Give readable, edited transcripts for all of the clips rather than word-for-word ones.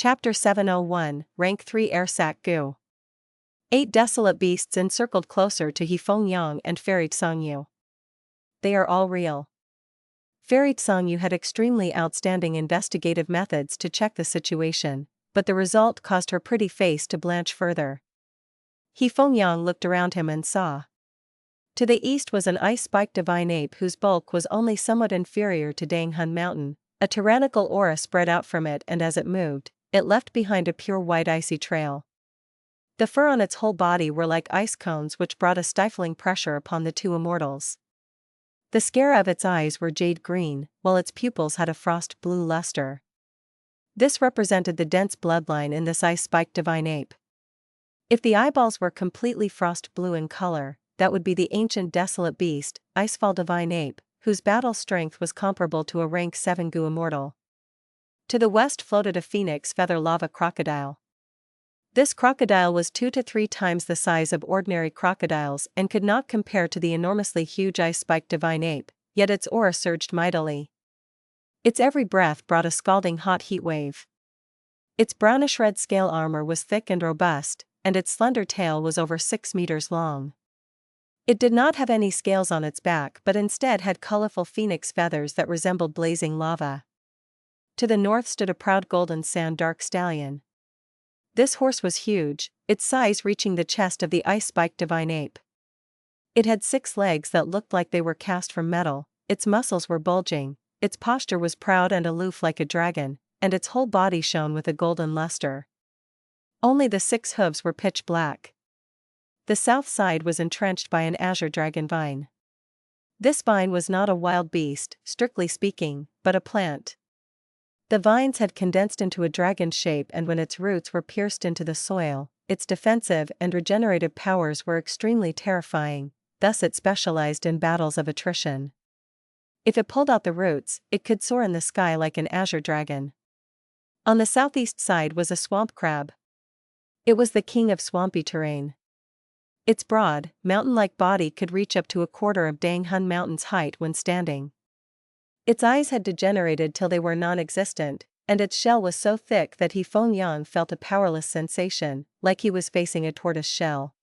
Chapter 701, Rank 3 Airsac Goo. 8 desolate beasts encircled closer to Fang Yuan and Fairy Songyu. They are all real. Fairy Songyu had extremely outstanding investigative methods to check the situation, but the result caused her pretty face to blanch further. Fang Yuan looked around him and saw. To the east was an ice-spiked divine ape whose bulk was only somewhat inferior to Danghun Mountain. A tyrannical aura spread out from it, and as it moved, it left behind a pure white icy trail. The fur on its whole body were like ice cones, which brought a stifling pressure upon the two immortals. The scare of its eyes were jade green, while its pupils had a frost blue luster. This represented the dense bloodline in this ice-spiked divine ape. If the eyeballs were completely frost blue in color, that would be the ancient desolate beast, Icefall divine ape, whose battle strength was comparable to a rank 7 Gu immortal. To the west floated a phoenix feather lava crocodile. This crocodile was 2 to 3 times the size of ordinary crocodiles and could not compare to the enormously huge ice-spiked divine ape, yet its aura surged mightily. Its every breath brought a scalding hot heat wave. Its brownish-red scale armor was thick and robust, and its slender tail was over 6 meters long. It did not have any scales on its back but instead had colorful phoenix feathers that resembled blazing lava. To the north stood a proud golden sand dark stallion. This horse was huge, its size reaching the chest of the ice-spiked divine ape. It had 6 legs that looked like they were cast from metal, its muscles were bulging, its posture was proud and aloof like a dragon, and its whole body shone with a golden luster. Only the 6 hooves were pitch black. The south side was entrenched by an azure dragon vine. This vine was not a wild beast, strictly speaking, but a plant. The vines had condensed into a dragon shape, and when its roots were pierced into the soil, its defensive and regenerative powers were extremely terrifying, thus it specialized in battles of attrition. If it pulled out the roots, it could soar in the sky like an azure dragon. On the southeast side was a swamp crab. It was the king of swampy terrain. Its broad, mountain-like body could reach up to a quarter of Danghun Mountain's height when standing. Its eyes had degenerated till they were non-existent, and its shell was so thick that Fang Yuan felt a powerless sensation, like he was facing a tortoise shell.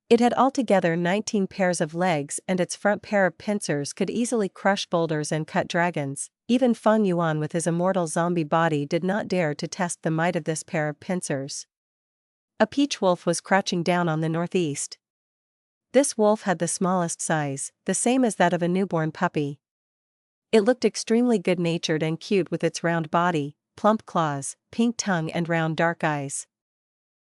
It had altogether 19 pairs of legs, and its front pair of pincers could easily crush boulders and cut dragons. Even Fang Yuan with his immortal zombie body did not dare to test the might of this pair of pincers. A peach wolf was crouching down on the northeast. This wolf had the smallest size, the same as that of a newborn puppy. It looked extremely good-natured and cute with its round body, plump claws, pink tongue and round dark eyes.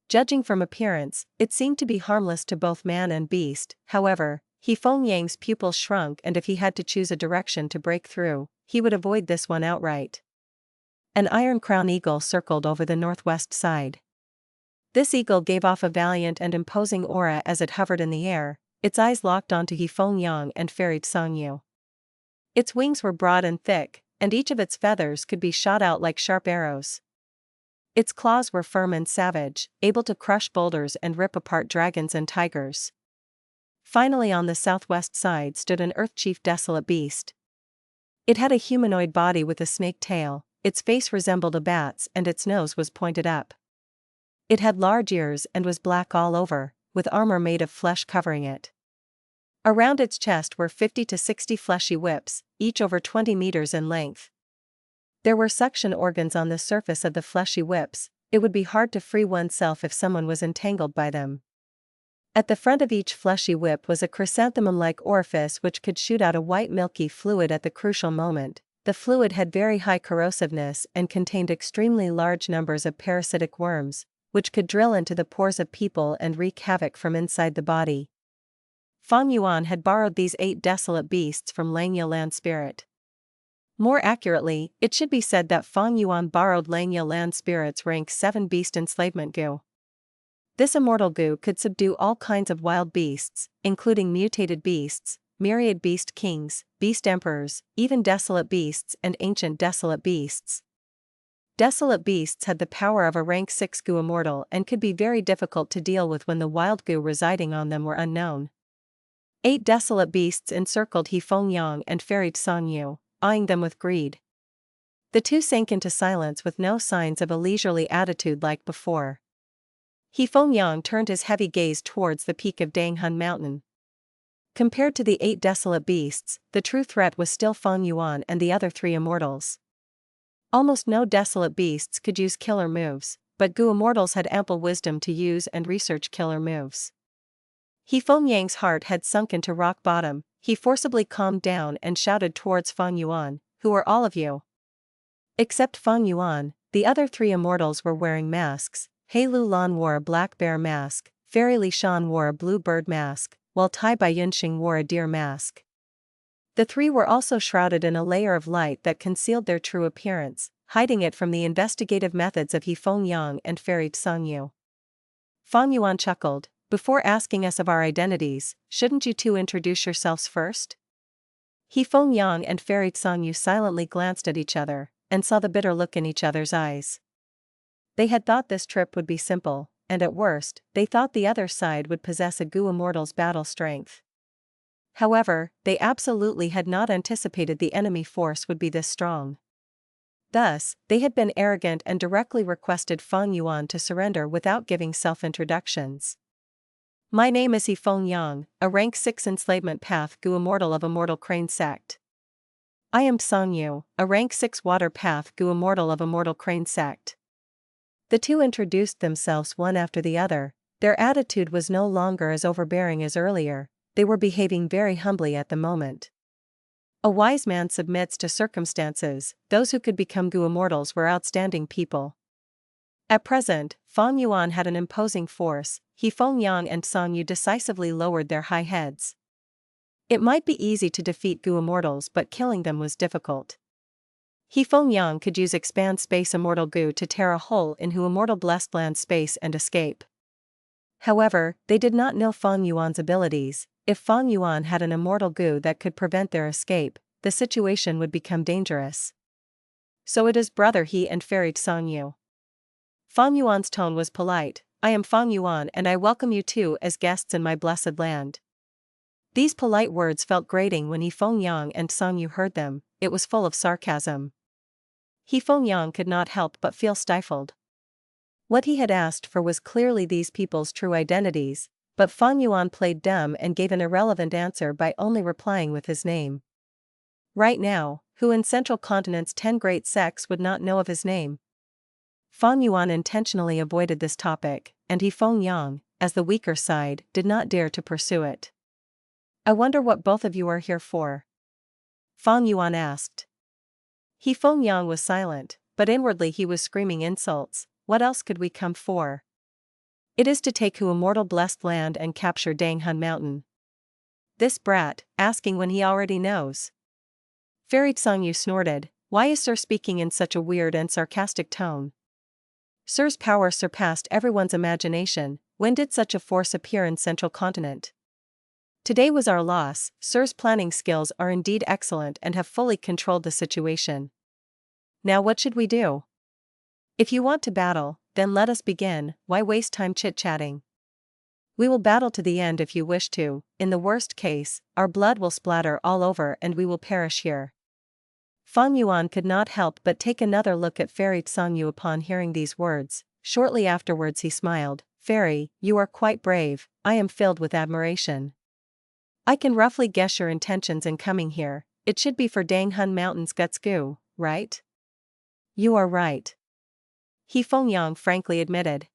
Judging from appearance, it seemed to be harmless to both man and beast. However, Fang Yuan's pupils shrunk, and if he had to choose a direction to break through, he would avoid this one outright. An iron crown eagle circled over the northwest side. This eagle gave off a valiant and imposing aura as it hovered in the air, its eyes locked onto Fang Yuan and Fairy Songyu. Its wings were broad and thick, and each of its feathers could be shot out like sharp arrows. Its claws were firm and savage, able to crush boulders and rip apart dragons and tigers. Finally, on the southwest side stood an Earth Chief desolate beast. It had a humanoid body with a snake tail, its face resembled a bat's, and its nose was pointed up. It had large ears and was black all over, with armor made of flesh covering it. Around its chest were 50 to 60 fleshy whips, each over 20 meters in length. There were suction organs on the surface of the fleshy whips. It would be hard to free oneself if someone was entangled by them. At the front of each fleshy whip was a chrysanthemum-like orifice which could shoot out a white milky fluid at the crucial moment. The fluid had very high corrosiveness and contained extremely large numbers of parasitic worms, which could drill into the pores of people and wreak havoc from inside the body. Fang Yuan had borrowed these 8 desolate beasts from Langya Land Spirit. More accurately, it should be said that Fang Yuan borrowed Langya Land Spirit's rank 7 beast enslavement Gu. This immortal Gu could subdue all kinds of wild beasts, including mutated beasts, myriad beast kings, beast emperors, even desolate beasts and ancient desolate beasts. Desolate beasts had the power of a rank 6 Gu immortal and could be very difficult to deal with when the wild Gu residing on them were unknown. 8 desolate beasts encircled Fang Yuan and Fairy Songyu, eyeing them with greed. The two sank into silence with no signs of a leisurely attitude like before. Fang Yuan turned his heavy gaze towards the peak of Danghun Mountain. Compared to the 8 desolate beasts, the true threat was still Fang Yuan and the other 3 immortals. Almost no desolate beasts could use killer moves, but Gu immortals had ample wisdom to use and research killer moves. Feng Yang's heart had sunk into rock bottom. He forcibly calmed down and shouted towards Fang Yuan, "Who are all of you?" Except Fang Yuan, the other 3 immortals were wearing masks. He Lu Lan wore a black bear mask, Fairy Li Shan wore a blue bird mask, while Tai Bai Yunxing wore a deer mask. The 3 were also shrouded in a layer of light that concealed their true appearance, hiding it from the investigative methods of Feng Yang and Fairy Sangyu. Fang Yuan chuckled, "Before asking us of our identities, shouldn't you two introduce yourselves first?" Feng Yang and Fairy Sangyu silently glanced at each other, and saw the bitter look in each other's eyes. They had thought this trip would be simple, and at worst, they thought the other side would possess a Gu immortal's battle strength. However, they absolutely had not anticipated the enemy force would be this strong. Thus, they had been arrogant and directly requested Fang Yuan to surrender without giving self-introductions. "My name is Feng Yang, a rank 6 enslavement path Gu immortal of Immortal Crane sect. I am Sangyu, a rank 6 water path Gu immortal of Immortal Crane sect." The two introduced themselves one after the other. Their attitude was no longer as overbearing as earlier. They were behaving very humbly at the moment. A wise man submits to circumstances. Those who could become Gu immortals were outstanding people. At present, Fang Yuan had an imposing force. Feng Yang and Sangyu decisively lowered their high heads. It might be easy to defeat Gu immortals, but killing them was difficult. Feng Yang could use expand space immortal Gu to tear a hole in Hu immortal blessed land space and escape. However, they did not know Fang Yuan's abilities. If Fang Yuan had an immortal Gu that could prevent their escape, the situation would become dangerous. "So it is brother He and Fairy Sangyu." Fang Yuan's tone was polite. "I am Fang Yuan and I welcome you two as guests in my blessed land." These polite words felt grating when Feng Yang and Sangyu heard them. It was full of sarcasm. Feng Yang could not help but feel stifled. What he had asked for was clearly these people's true identities, but Fang Yuan played dumb and gave an irrelevant answer by only replying with his name. Right now, who in Central Continent's 10 great sects would not know of his name? Fang Yuan intentionally avoided this topic, and Feng Yang, as the weaker side, did not dare to pursue it. "I wonder what both of you are here for?" Fang Yuan asked. Feng Yang was silent, but inwardly he was screaming insults. What else could we come for? It is to take Hu immortal blessed land and capture Danghun Mountain. This brat, asking when he already knows. Fairy Sangyu snorted. Why is Sir speaking in such a weird and sarcastic tone? Sir's power surpassed everyone's imagination. When did such a force appear in Central Continent? Today was our loss. Sir's planning skills are indeed excellent and have fully controlled the situation. Now what should we do? If you want to battle, then let us begin. Why waste time chit-chatting? We will battle to the end if you wish to. In the worst case, our blood will splatter all over and we will perish here. Fang Yuan could not help but take another look at Fairy Sangyu upon hearing these words. Shortly afterwards he smiled. "Fairy, you are quite brave. I am filled with admiration. I can roughly guess your intentions in coming here. It should be for Danghun Mountain's guts Gu, right?" "You are right," Feng Yang frankly admitted.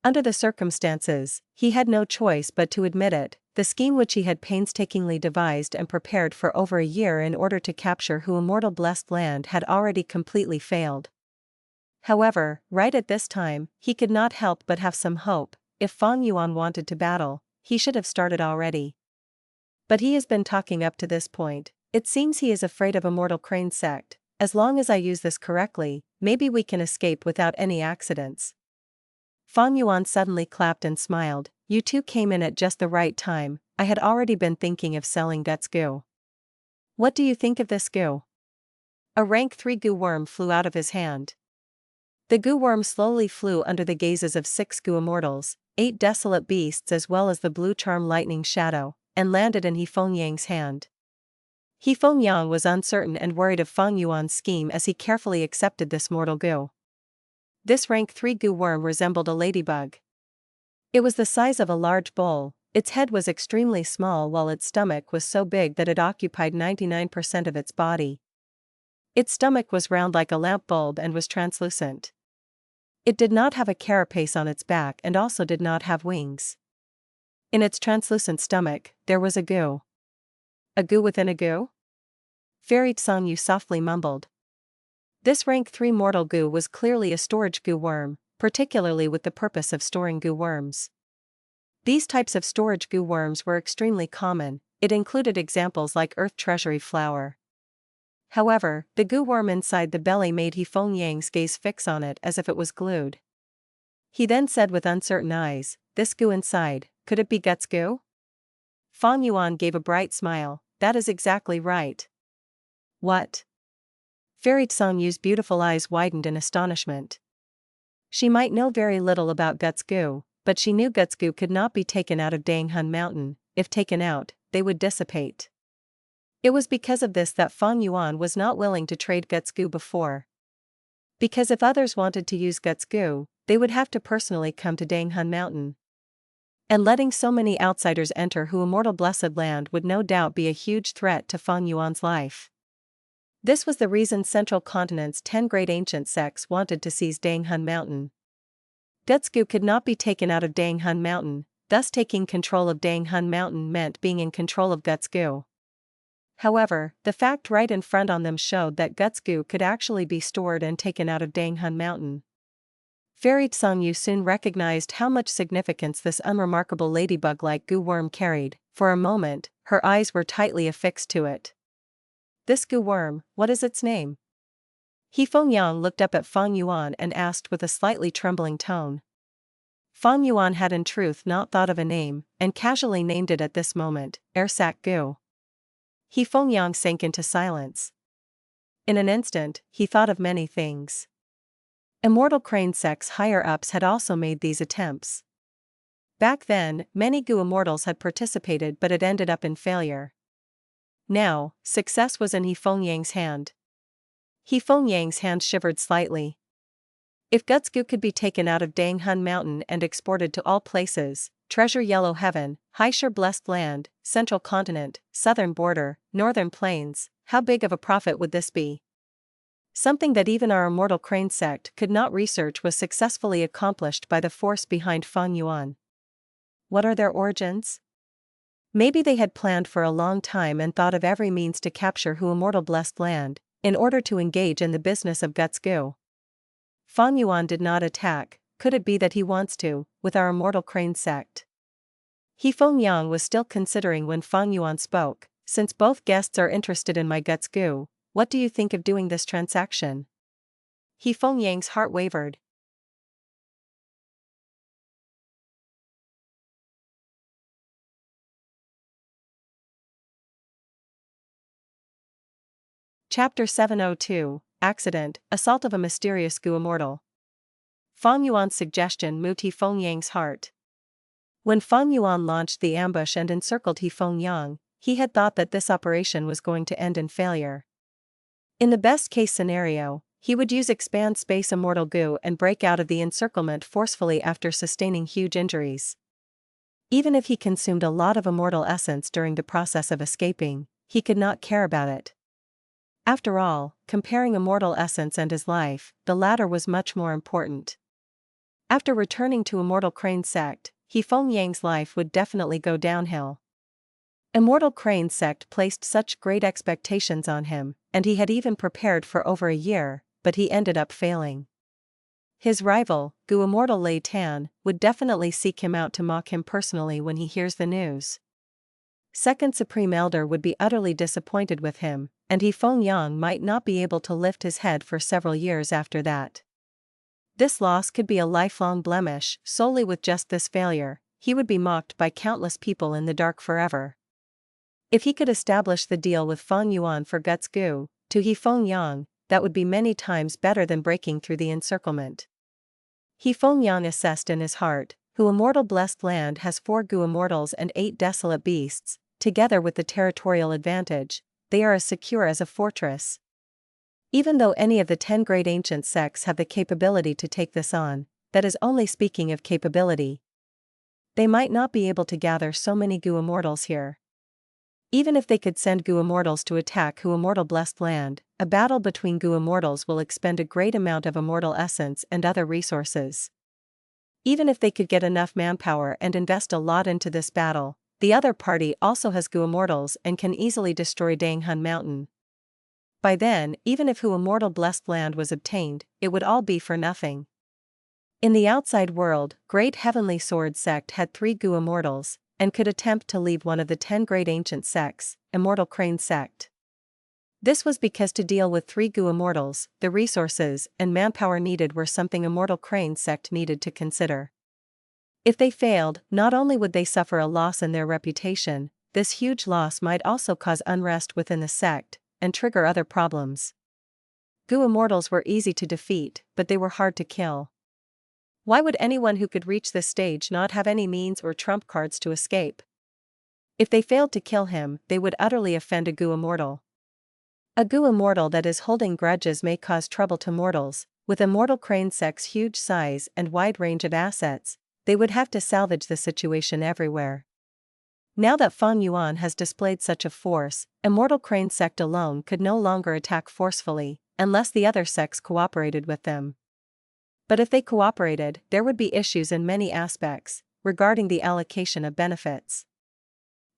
Under the circumstances, he had no choice but to admit it. The scheme which he had painstakingly devised and prepared for over a year in order to capture Hu immortal blessed land had already completely failed. However, right at this time, he could not help but have some hope. If Fang Yuan wanted to battle, he should have started already. But he has been talking up to this point. It seems he is afraid of Immortal Crane sect. As long as I use this correctly, maybe we can escape without any accidents. Fang Yuan suddenly clapped and smiled. You two came in at just the right time. I had already been thinking of selling guts Gu. What do you think of this Gu? A rank 3 Gu worm flew out of his hand. The Gu worm slowly flew under the gazes of 6 Gu immortals, 8 desolate beasts as well as the blue charm lightning shadow, and landed in Feng Yang's hand. He Feng Yang was uncertain and worried of Fang Yuan's scheme as he carefully accepted this mortal goo. This rank 3 goo worm resembled a ladybug. It was the size of a large bowl, its head was extremely small while its stomach was so big that it occupied 99% of its body. Its stomach was round like a lamp bulb and was translucent. It did not have a carapace on its back and also did not have wings. In its translucent stomach, there was a goo. A goo within a goo? Fairy Sangyu softly mumbled. This rank 3 mortal goo was clearly a storage goo worm, particularly with the purpose of storing goo worms. These types of storage goo worms were extremely common, it included examples like earth treasury flower. However, the goo worm inside the belly made He Feng Yang's gaze fix on it as if it was glued. He then said with uncertain eyes, "This goo inside, could it be guts goo?" Fang Yuan gave a bright smile, "That is exactly right." What? Fairy Songyu's beautiful eyes widened in astonishment. She might know very little about guts goo, but she knew guts goo could not be taken out of Danghun Mountain. If taken out, they would dissipate. It was because of this that Fang Yuan was not willing to trade guts goo before. Because if others wanted to use guts goo, they would have to personally come to Danghun Mountain. And letting so many outsiders enter Hu Immortal Blessed Land would no doubt be a huge threat to Fang Yuan's life. This was the reason Central Continent's 10 great ancient sects wanted to seize Danghun Mountain. Guts goo could not be taken out of Danghun Mountain, thus taking control of Danghun Mountain meant being in control of guts goo. However, the fact right in front on them showed that guts goo could actually be stored and taken out of Danghun Mountain. Fairy Sangyu soon recognized how much significance this unremarkable ladybug-like goo worm carried. For a moment, her eyes were tightly affixed to it. This goo worm, what is its name? He Feng Yang looked up at Fang Yuan and asked with a slightly trembling tone. Fang Yuan had in truth not thought of a name, and casually named it at this moment, Airsac goo. He Feng Yang sank into silence. In an instant, he thought of many things. Immortal Crane sect's higher-ups had also made these attempts. Back then, many goo immortals had participated but it ended up in failure. Now, success was in He Feng Yang's hand. He Feng Yang's hand shivered slightly. If guts goo could be taken out of Danghun Mountain and exported to all places, Treasure Yellow Heaven, Haishur Blessed Land, Central Continent, Southern Border, Northern Plains, how big of a profit would this be? Something that even our Immortal Crane sect could not research was successfully accomplished by the force behind Fang Yuan. What are their origins? Maybe they had planned for a long time and thought of every means to capture Hu Immortal Blessed Land, in order to engage in the business of guts goo. Fang Yuan did not attack. Could it be that he wants to, with our Immortal Crane sect? He Feng Yang was still considering when Fang Yuan spoke, since both guests are interested in my guts goo, what do you think of doing this transaction? He Feng Yang's heart wavered. Chapter 702, Accident, Assault of a Mysterious Goo Immortal. Fang Yuan's suggestion moved He Feng Yang's heart. When Fang Yuan launched the ambush and encircled He Feng Yang, he had thought that this operation was going to end in failure. In the best-case scenario, he would use Expand Space Immortal Goo and break out of the encirclement forcefully after sustaining huge injuries. Even if he consumed a lot of immortal essence during the process of escaping, he could not care about it. After all, comparing immortal essence and his life, the latter was much more important. After returning to Immortal Crane sect, He Feng Yang's life would definitely go downhill. Immortal Crane sect placed such great expectations on him, and he had even prepared for over a year, but he ended up failing. His rival, Goo Immortal Lei Tan, would definitely seek him out to mock him personally when he hears the news. Second Supreme Elder would be utterly disappointed with him, and He Feng Yang might not be able to lift his head for several years after that. This loss could be a lifelong blemish. Solely with just this failure, he would be mocked by countless people in the dark forever. If he could establish the deal with Fang Yuan for guts goo, to He Feng Yang, that would be many times better than breaking through the encirclement. He Feng Yang assessed in his heart, Hu Immortal Blessed Land has 4 goo immortals and 8 desolate beasts. Together with the territorial advantage, they are as secure as a fortress. Even though any of the 10 great ancient sects have the capability to take this on, that is only speaking of capability. They might not be able to gather so many Gu Immortals here. Even if they could send Gu Immortals to attack Hu Immortal Blessed Land, a battle between Gu Immortals will expend a great amount of immortal essence and other resources. Even if they could get enough manpower and invest a lot into this battle, the other party also has Gu Immortals and can easily destroy Danghun Mountain. By then, even if Hu Immortal Blessed Land was obtained, it would all be for nothing. In the outside world, Great Heavenly Sword Sect had 3 Gu Immortals, and could attempt to leave one of the 10 great ancient sects, Immortal Crane Sect. This was because to deal with 3 Gu Immortals, the resources and manpower needed were something Immortal Crane Sect needed to consider. If they failed, not only would they suffer a loss in their reputation, this huge loss might also cause unrest within the sect, and trigger other problems. Gu Immortals were easy to defeat, but they were hard to kill. Why would anyone who could reach this stage not have any means or trump cards to escape? If they failed to kill him, they would utterly offend a Gu Immortal. A Gu Immortal that is holding grudges may cause trouble to mortals. With Immortal Crane Sect's huge size and wide range of assets, they would have to salvage the situation everywhere. Now that Fang Yuan has displayed such a force, Immortal Crane Sect alone could no longer attack forcefully, unless the other sects cooperated with them. But if they cooperated, there would be issues in many aspects, regarding the allocation of benefits.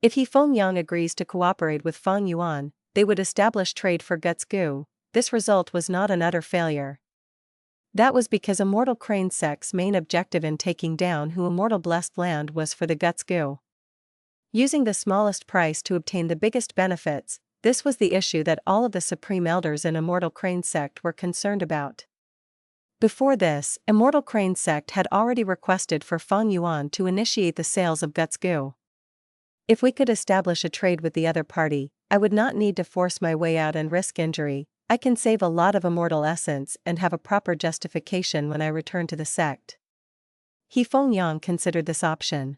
If He Fengyang agrees to cooperate with Fang Yuan, they would establish trade for Guts Gu. This result was not an utter failure. That was because Immortal Crane Sect's main objective in taking down Hu Immortal Blessed Land was for the Guts Gu. Using the smallest price to obtain the biggest benefits, this was the issue that all of the Supreme Elders in Immortal Crane Sect were concerned about. Before this, Immortal Crane Sect had already requested for Fang Yuan to initiate the sales of Guts Gu. If we could establish a trade with the other party, I would not need to force my way out and risk injury. I can save a lot of immortal essence and have a proper justification when I return to the sect. He Fengyang considered this option.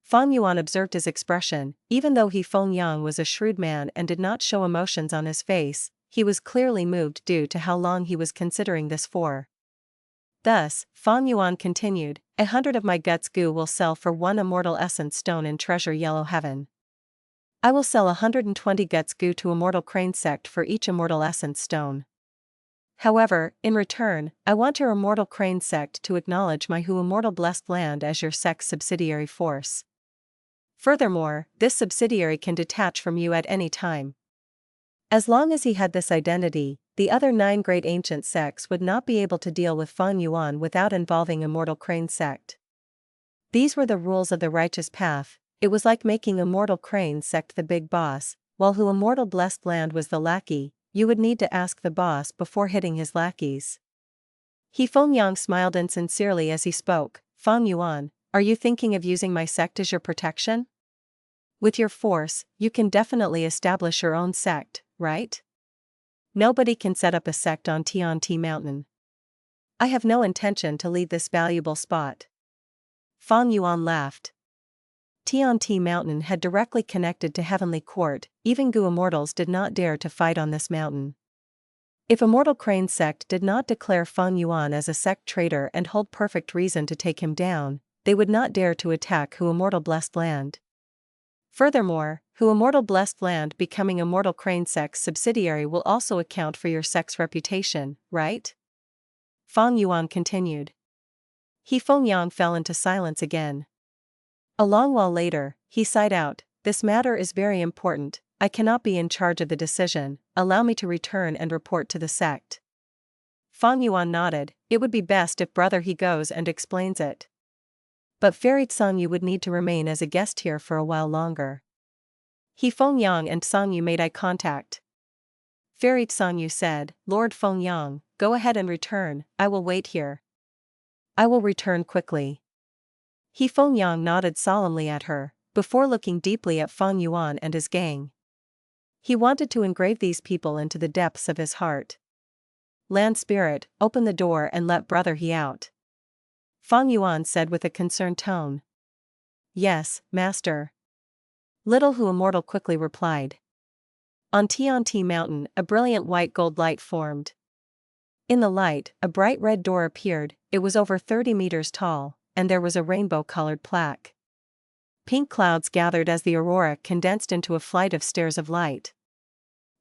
Fang Yuan observed his expression. Even though He Fengyang was a shrewd man and did not show emotions on his face, he was clearly moved due to how long he was considering this for. Thus, Fang Yuan continued, 100 of my Guts Gu will sell for 1 immortal essence stone in Treasure Yellow Heaven. I will sell 120 Guts Gu to Immortal Crane Sect for each immortal essence stone. However, in return, I want your Immortal Crane Sect to acknowledge my Hu Immortal Blessed Land as your sect's subsidiary force. Furthermore, this subsidiary can detach from you at any time. As long as he had this identity, the other 9 great ancient sects would not be able to deal with Fang Yuan without involving Immortal Crane Sect. These were the rules of the righteous path. It was like making Immortal Crane Sect the big boss, while Hu Immortal Blessed Land was the lackey. You would need to ask the boss before hitting his lackeys. He Fengyang smiled insincerely as he spoke. Fang Yuan, are you thinking of using my sect as your protection? With your force, you can definitely establish your own sect, right? Nobody can set up a sect on Tianti Mountain. I have no intention to leave this valuable spot. Fang Yuan laughed. Tianti Mountain had directly connected to Heavenly Court. Even Gu Immortals did not dare to fight on this mountain. If Immortal Crane Sect did not declare Fang Yuan as a sect traitor and hold perfect reason to take him down, they would not dare to attack Hu Immortal Blessed Land. Furthermore, Hu Immortal Blessed Land becoming Immortal Crane Sect's subsidiary will also account for your sect's reputation, right? Fang Yuan continued. He Fengyang fell into silence again. A long while later, he sighed out, this matter is very important, I cannot be in charge of the decision, allow me to return and report to the sect. Fang Yuan nodded, it would be best if brother he goes and explains it. But Fairy Sangyu would need to remain as a guest here for a while longer. He Fengyang and Sangyu made eye contact. Fairy Sangyu said, Lord Fengyang, go ahead and return, I will wait here. I will return quickly. He Fengyang nodded solemnly at her, before looking deeply at Fang Yuan and his gang. He wanted to engrave these people into the depths of his heart. Land Spirit, open the door and let brother he out. Fang Yuan said with a concerned tone. Yes, master. Little Hu Immortal quickly replied. On Tianti Mountain, a brilliant white-gold light formed. In the light, a bright red door appeared. It was over 30 meters tall, and there was a rainbow-colored plaque. Pink clouds gathered as the aurora condensed into a flight of stairs of light.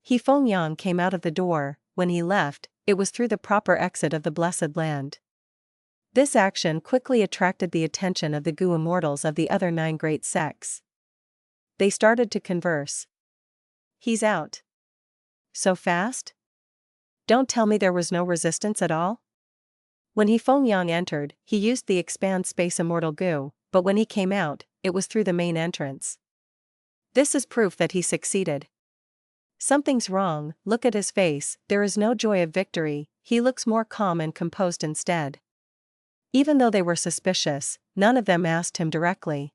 Fang Yuan came out of the door. When he left, it was through the proper exit of the Blessed Land. This action quickly attracted the attention of the Gu immortals of the other 9 great sects. They started to converse. "He's out. So fast? Don't tell me there was no resistance at all?" When Fang Yuan entered, he used the expand space immortal Gu, but when he came out, it was through the main entrance. This is proof that he succeeded. Something's wrong, look at his face, there is no joy of victory, he looks more calm and composed instead. Even though they were suspicious, none of them asked him directly.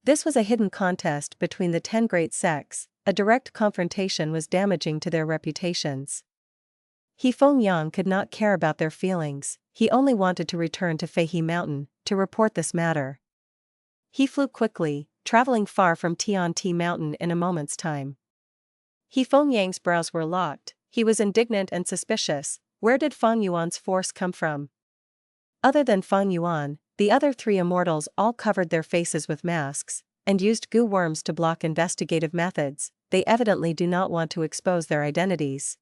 This was a hidden contest between the 10 great sects. A direct confrontation was damaging to their reputations. Fang Yuan could not care about their feelings, he only wanted to return to Feihe Mountain, to report this matter. He flew quickly, traveling far from Tianti Mountain in a moment's time. Fang Yang's brows were locked, he was indignant and suspicious. Where did Fang Yuan's force come from? Other than Fang Yuan, the other 3 immortals all covered their faces with masks, and used Gu worms to block investigative methods. They evidently do not want to expose their identities.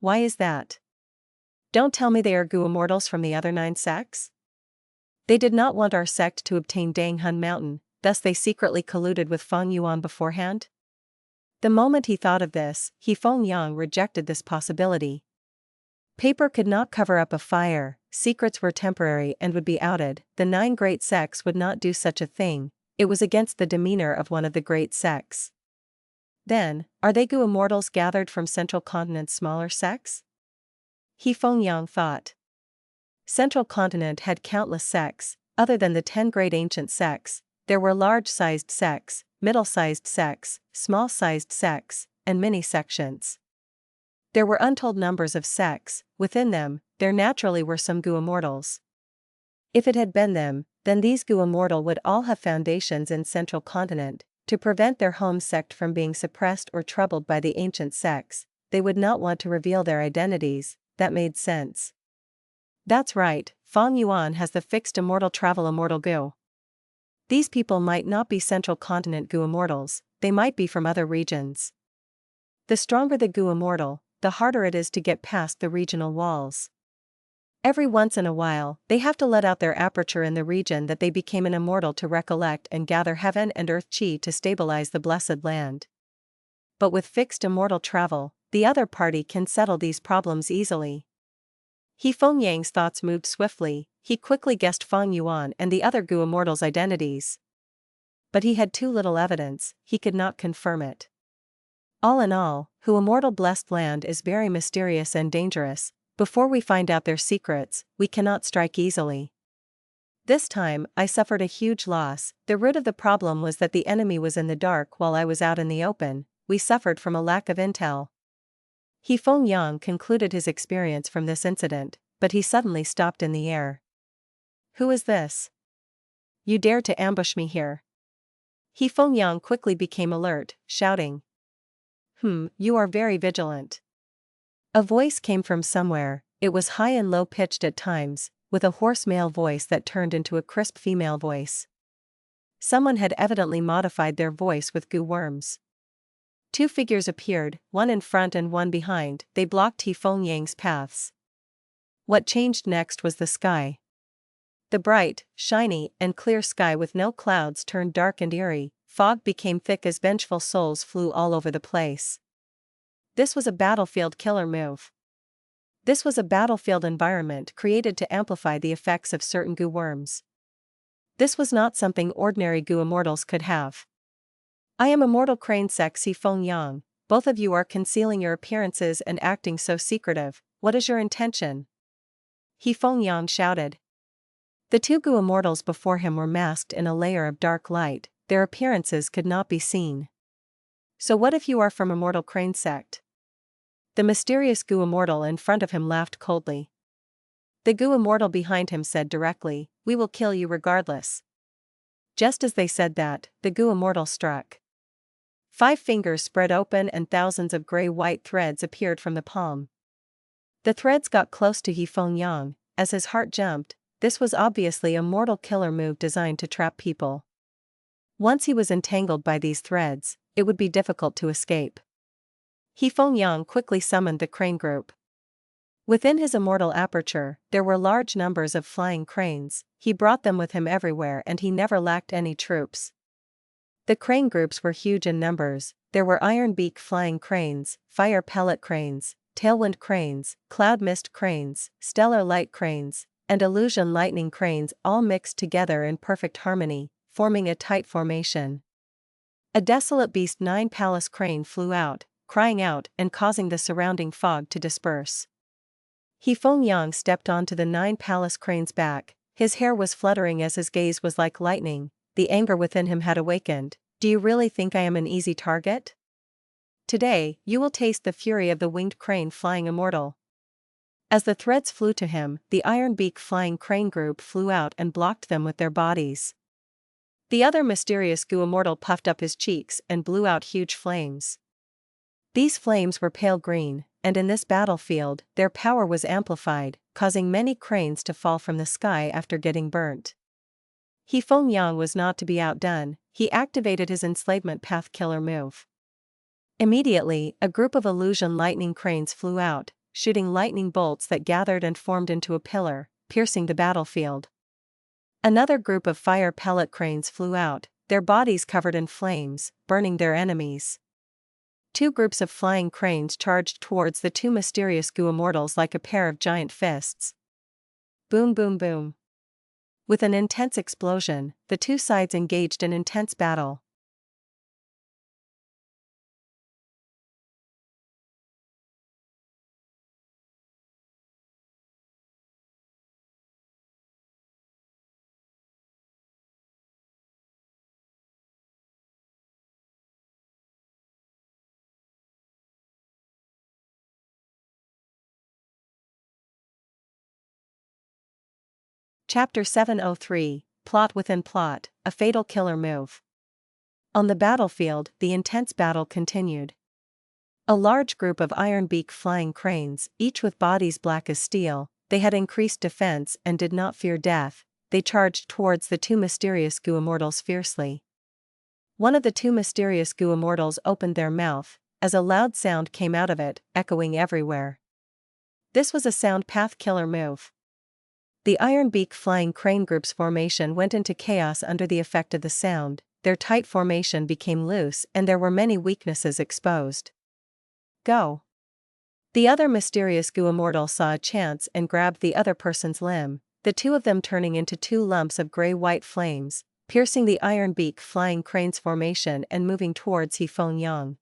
Why is that? Don't tell me they are Gu immortals from the other 9 sects? They did not want our sect to obtain Danghun Mountain, thus they secretly colluded with Fang Yuan beforehand? The moment he thought of this, Fang Yuan rejected this possibility. Paper could not cover up a fire, secrets were temporary and would be outed, the 9 great sects would not do such a thing, it was against the demeanor of one of the great sects. Then, are they Gu immortals gathered from Central Continent's smaller sects? Fang Yuan thought. Central Continent had countless sects, other than the 10 great ancient sects, there were large-sized sects, middle-sized sects, small-sized sects, and mini-sections. There were untold numbers of sects, within them, there naturally were some Gu immortals. If it had been them, then these Gu immortal would all have foundations in Central Continent, to prevent their home sect from being suppressed or troubled by the ancient sects. They would not want to reveal their identities. That made sense. That's right, Fang Yuan has the fixed immortal travel immortal Gu. These people might not be Central Continent Gu immortals, they might be from other regions. The stronger the Gu immortal, the harder it is to get past the regional walls. Every once in a while, they have to let out their aperture in the region that they became an immortal to recollect and gather heaven and earth chi to stabilize the Blessed Land. But with fixed immortal travel, the other party can settle these problems easily. Fang Yang's thoughts moved swiftly, he quickly guessed Fang Yuan and the other Gu immortals' identities. But he had too little evidence, he could not confirm it. All in all, Hu immortal Blessed Land is very mysterious and dangerous. Before we find out their secrets, we cannot strike easily. This time, I suffered a huge loss. The root of the problem was that the enemy was in the dark while I was out in the open. We suffered from a lack of intel. Fang Yuan concluded his experience from this incident, but he suddenly stopped in the air. Who is this? You dare to ambush me here? Fang Yuan quickly became alert, shouting. You are very vigilant. A voice came from somewhere, it was high and low-pitched at times, with a hoarse male voice that turned into a crisp female voice. Someone had evidently modified their voice with Gu worms. 2 figures appeared, one in front and one behind, they blocked Fang Yang's paths. What changed next was the sky. The bright, shiny, and clear sky with no clouds turned dark and eerie, fog became thick as vengeful souls flew all over the place. This was a battlefield killer move. This was a battlefield environment created to amplify the effects of certain Gu worms. This was not something ordinary Gu immortals could have. I am Immortal Crane Sexy Fang Yuan, both of you are concealing your appearances and acting so secretive, what is your intention? Fang Yuan shouted. The 2 Gu immortals before him were masked in a layer of dark light, their appearances could not be seen. So what if you are from Immortal Crane Sect? The mysterious Gu immortal in front of him laughed coldly. The Gu immortal behind him said directly, we will kill you regardless. Just as they said that, the Gu immortal struck. 5 fingers spread open and thousands of gray-white threads appeared from the palm. The threads got close to Yifeng Yang. As his heart jumped, this was obviously a mortal killer move designed to trap people. Once he was entangled by these threads, it would be difficult to escape. Yifeng Yang quickly summoned the crane group. Within his immortal aperture, there were large numbers of flying cranes. He brought them with him everywhere and he never lacked any troops. The crane groups were huge in numbers. There were iron beak flying cranes, fire pellet cranes, tailwind cranes, cloud mist cranes, stellar light cranes, and illusion lightning cranes, all mixed together in perfect harmony, forming a tight formation. A desolate beast 9 palace crane flew out, crying out and causing the surrounding fog to disperse. Yifeng Yang stepped onto the 9 palace crane's back. His hair was fluttering as his gaze was like lightning. The anger within him had awakened. Do you really think I am an easy target? Today, you will taste the fury of the winged crane flying immortal. As the threads flew to him, the iron beak flying crane group flew out and blocked them with their bodies. The other mysterious goo immortal puffed up his cheeks and blew out huge flames. These flames were pale green, and in this battlefield, their power was amplified, causing many cranes to fall from the sky after getting burnt. Yifeng Yang was not to be outdone. He activated his enslavement path killer move. Immediately, a group of illusion lightning cranes flew out, shooting lightning bolts that gathered and formed into a pillar, piercing the battlefield. Another group of fire pellet cranes flew out, their bodies covered in flames, burning their enemies. 2 groups of flying cranes charged towards the 2 mysterious goo immortals like a pair of giant fists. Boom boom boom. With an intense explosion, the 2 sides engaged in intense battle. Chapter 703, Plot Within Plot, a Fatal Killer Move. On the battlefield, the intense battle continued. A large group of iron beak flying cranes, each with bodies black as steel, they had increased defense and did not fear death. They charged towards the 2 mysterious goo immortals fiercely. One of the 2 mysterious goo immortals opened their mouth, as a loud sound came out of it, echoing everywhere. This was a sound path killer move. The iron beak flying crane group's formation went into chaos under the effect of the sound. Their tight formation became loose and there were many weaknesses exposed. Go! The other mysterious goo immortal saw a chance and grabbed the other person's limb, the 2 of them turning into 2 lumps of gray-white flames, piercing the iron beak flying crane's formation and moving towards Yifeng Yang.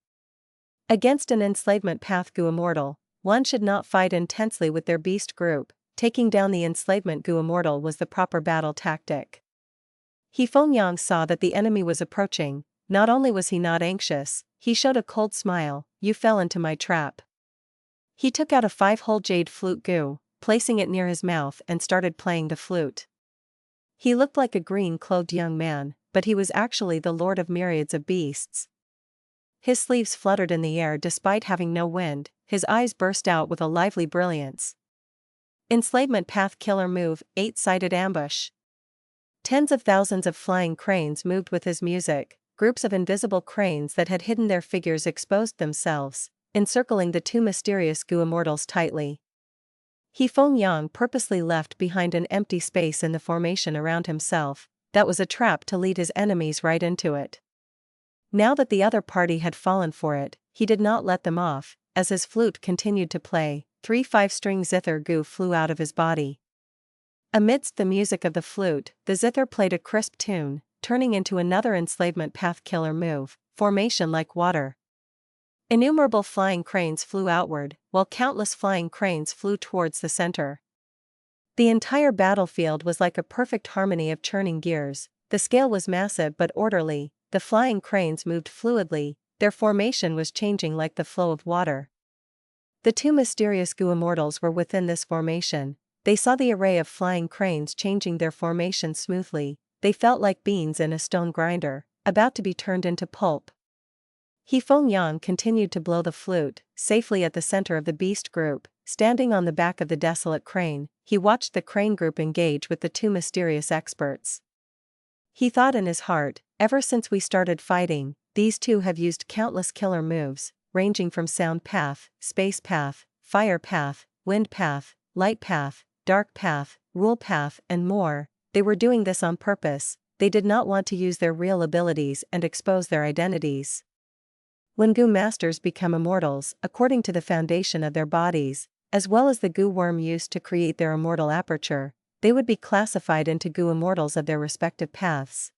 Against an enslavement path goo immortal, one should not fight intensely with their beast group. Taking down the enslavement goo immortal was the proper battle tactic. Yifeng Yang saw that the enemy was approaching. Not only was he not anxious, he showed a cold smile. You fell into my trap. He took out a 5-hole jade flute goo, placing it near his mouth and started playing the flute. He looked like a green-clothed young man, but he was actually the lord of myriads of beasts. His sleeves fluttered in the air despite having no wind, his eyes burst out with a lively brilliance. Enslavement path killer move, 8-sided ambush. Tens of thousands of flying cranes moved with his music. Groups of invisible cranes that had hidden their figures exposed themselves, encircling the 2 mysterious goo immortals tightly. Yifeng Yang purposely left behind an empty space in the formation around himself. That was a trap to lead his enemies right into it. Now that the other party had fallen for it, he did not let them off. As his flute continued to play, 3 5-string zither goo flew out of his body. Amidst the music of the flute, the zither played a crisp tune, turning into another enslavement path killer move, formation like water. Innumerable flying cranes flew outward, while countless flying cranes flew towards the center. The entire battlefield was like a perfect harmony of churning gears. The scale was massive but orderly. The flying cranes moved fluidly, their formation was changing like the flow of water. The 2 mysterious goo immortals were within this formation. They saw the array of flying cranes changing their formation smoothly. They felt like beans in a stone grinder, about to be turned into pulp. He Feng Yang continued to blow the flute, safely at the center of the beast group. Standing on the back of the desolate crane, he watched the crane group engage with the two mysterious experts. He thought in his heart, ever since we started fighting, these two have used countless killer moves, ranging from sound path, space path, fire path, wind path, light path, dark path, rule path, and more. They were doing this on purpose. They did not want to use their real abilities and expose their identities. When goo masters become immortals, according to the foundation of their bodies, as well as the goo worm used to create their immortal aperture, they would be classified into goo immortals of their respective paths.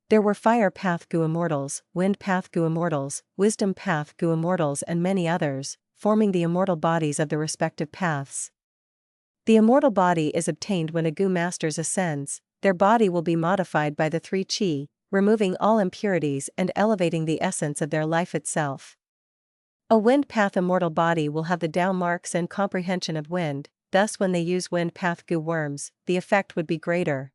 There were fire path goo immortals, wind path goo immortals, wisdom path goo immortals, and many others, forming the immortal bodies of the respective paths. The immortal body is obtained when a goo master ascends. Their body will be modified by the 3 qi, removing all impurities and elevating the essence of their life itself. A wind path immortal body will have the Dao marks and comprehension of wind, thus when they use wind path goo worms, the effect would be greater.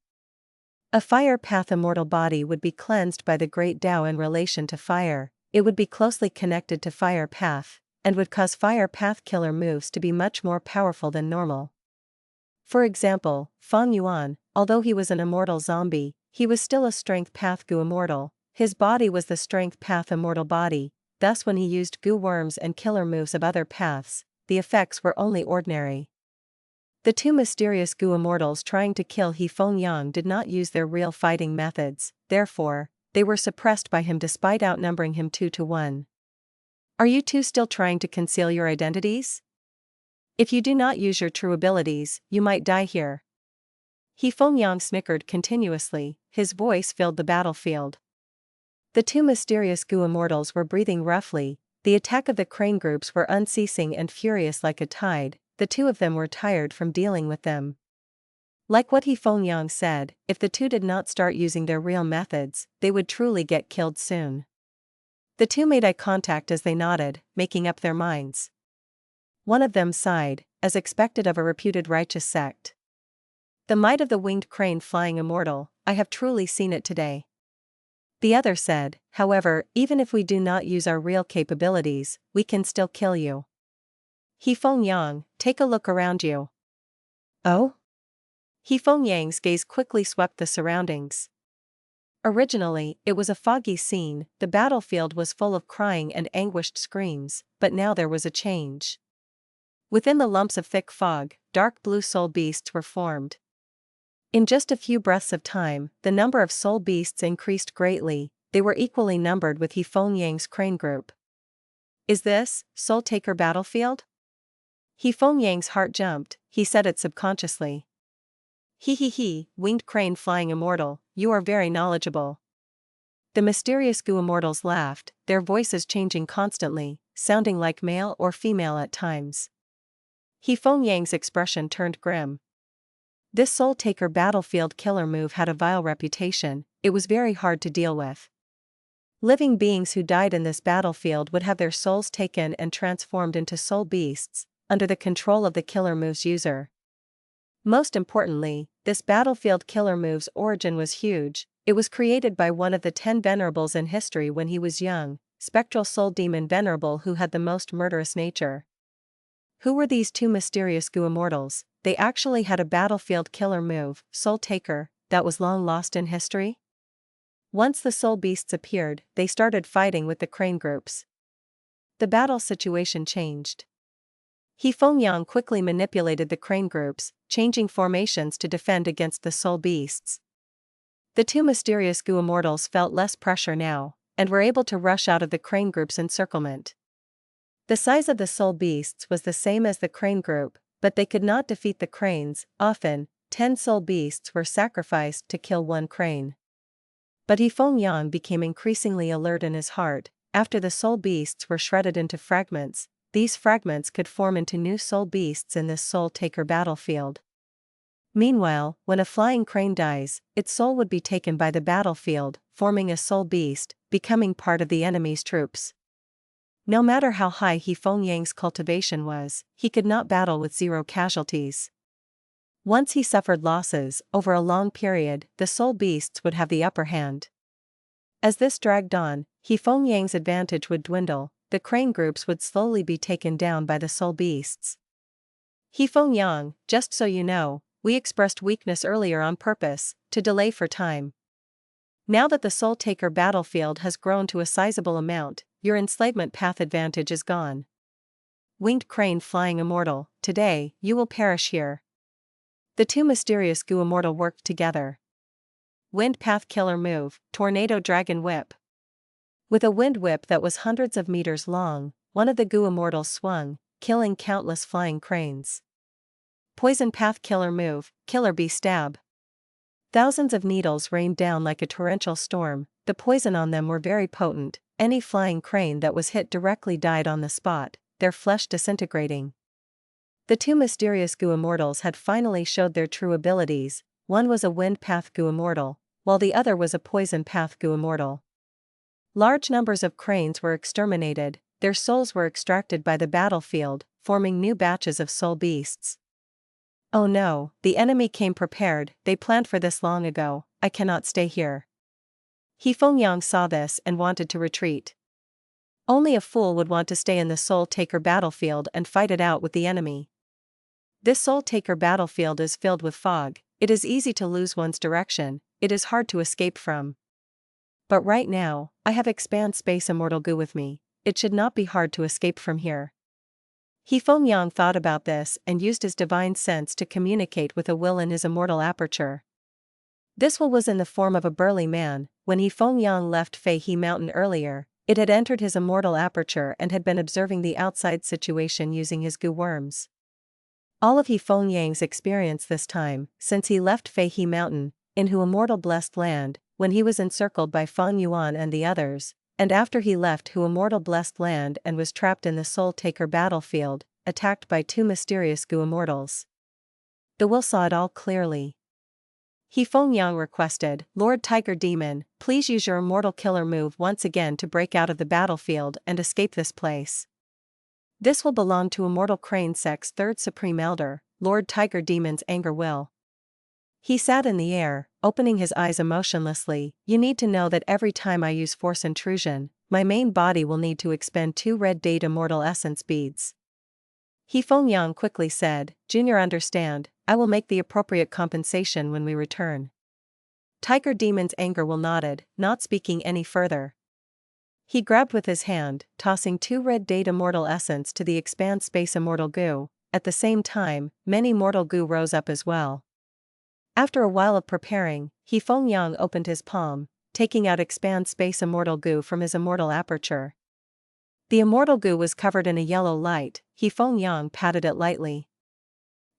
A fire path immortal body would be cleansed by the great Dao in relation to fire. It would be closely connected to fire path, and would cause fire path killer moves to be much more powerful than normal. For example, Fang Yuan, although he was an immortal zombie, he was still a strength path goo immortal. His body was the strength path immortal body, thus when he used goo worms and killer moves of other paths, the effects were only ordinary. The two mysterious goo immortals trying to kill He Feng Yang did not use their real fighting methods, therefore, they were suppressed by him despite outnumbering him 2-1. Are you two still trying to conceal your identities? If you do not use your true abilities, you might die here. He Feng Yang snickered continuously, his voice filled the battlefield. The two mysterious goo immortals were breathing roughly. The attack of the crane groups were unceasing and furious like a tide. The two of them were tired from dealing with them. Like what He Feng Yang said, if the two did not start using their real methods, they would truly get killed soon. The two made eye contact as they nodded, making up their minds. One of them sighed, as expected of a reputed righteous sect. The might of the winged crane flying immortal, I have truly seen it today. The other said, however, even if we do not use our real capabilities, we can still kill you. He Feng Yang, take a look around you. Oh? He Feng Yang's gaze quickly swept the surroundings. Originally, it was a foggy scene. The battlefield was full of crying and anguished screams, but now there was a change. Within the lumps of thick fog, dark blue soul beasts were formed. In just a few breaths of time, the number of soul beasts increased greatly. They were equally numbered with He Feng Yang's crane group. Is this Soul Taker battlefield? He Feng Yang's heart jumped. He said it subconsciously. He, winged crane flying immortal, you are very knowledgeable. The mysterious goo immortals laughed, their voices changing constantly, sounding like male or female at times. He Feng Yang's expression turned grim. This Soul Taker battlefield killer move had a vile reputation. It was very hard to deal with. Living beings who died in this battlefield would have their souls taken and transformed into soul beasts, under the control of the killer move's user. Most importantly, this battlefield killer move's origin was huge. It was created by one of the 10 Venerables in history when he was young, spectral soul demon Venerable, who had the most murderous nature. Who were these two mysterious goo immortals? They actually had a battlefield killer move, Soul Taker, that was long lost in history? Once the soul beasts appeared, they started fighting with the crane groups. The battle situation changed. He Feng Yang quickly manipulated the crane groups, changing formations to defend against the soul beasts. The two mysterious goo immortals felt less pressure now, and were able to rush out of the crane group's encirclement. The size of the soul beasts was the same as the crane group, but they could not defeat the cranes. Often, 10 soul beasts were sacrificed to kill one crane. But He Feng Yang became increasingly alert in his heart. After the soul beasts were shredded into fragments, these fragments could form into new soul beasts in this Soul Taker battlefield. Meanwhile, when a flying crane dies, its soul would be taken by the battlefield, forming a soul beast, becoming part of the enemy's troops. No matter how high He Feng Yang's cultivation was, he could not battle with 0 casualties. Once he suffered losses, over a long period, the soul beasts would have the upper hand. As this dragged on, He Feng Yang's advantage would dwindle, the crane groups would slowly be taken down by the soul beasts. He Feng Yang, just so you know, we expressed weakness earlier on purpose, to delay for time. Now that the Soul Taker battlefield has grown to a sizable amount, your enslavement path advantage is gone. Winged Crane Flying Immortal, today, you will perish here. The two mysterious Gu Immortal worked together. Wind Path Killer Move, Tornado Dragon Whip. With a wind whip that was hundreds of meters long, one of the Gu Immortals swung, killing countless flying cranes. Poison Path Killer Move, Killer Bee Stab. Thousands of needles rained down like a torrential storm, the poison on them were very potent, any flying crane that was hit directly died on the spot, their flesh disintegrating. The two mysterious Gu Immortals had finally showed their true abilities, one was a Wind Path Gu Immortal, while the other was a Poison Path Gu Immortal. Large numbers of cranes were exterminated, their souls were extracted by the battlefield, forming new batches of soul beasts. Oh no, the enemy came prepared, they planned for this long ago, I cannot stay here. He Feng Yang saw this and wanted to retreat. Only a fool would want to stay in the Soul Taker battlefield and fight it out with the enemy. This Soul Taker battlefield is filled with fog, it is easy to lose one's direction, it is hard to escape from. But right now, I have Expand Space Immortal Gu with me, it should not be hard to escape from here. He Feng Yang thought about this and used his divine sense to communicate with a will in his immortal aperture. This will was in the form of a burly man. When He Feng Yang left Fei He Mountain earlier, it had entered his immortal aperture and had been observing the outside situation using his Gu worms. All of He Feng Yang's experience this time, since he left Fei He Mountain, in Hu Immortal Blessed Land, when he was encircled by Fang Yuan and the others, and after he left Hu Immortal Blessed Land and was trapped in the Soul Taker battlefield, attacked by two mysterious Gu Immortals. The will saw it all clearly. He Feng Yang requested, Lord Tiger Demon, please use your immortal killer move once again to break out of the battlefield and escape this place. This will belong to Immortal Crane Sect's third Supreme Elder, Lord Tiger Demon's anger will. He sat in the air, opening his eyes emotionlessly. You need to know that every time I use force intrusion, my main body will need to expend 2 red date immortal essence beads. He Feng Yang quickly said, Junior understand, I will make the appropriate compensation when we return. Tiger Demon's anger will nodded, not speaking any further. He grabbed with his hand, tossing 2 red date immortal essence to the Expand Space Immortal Gu. At the same time, many mortal Gu rose up as well. After a while of preparing, He Feng Yang opened his palm, taking out Expand Space Immortal Gu from his immortal aperture. The immortal Gu was covered in a yellow light. He Feng Yang patted it lightly.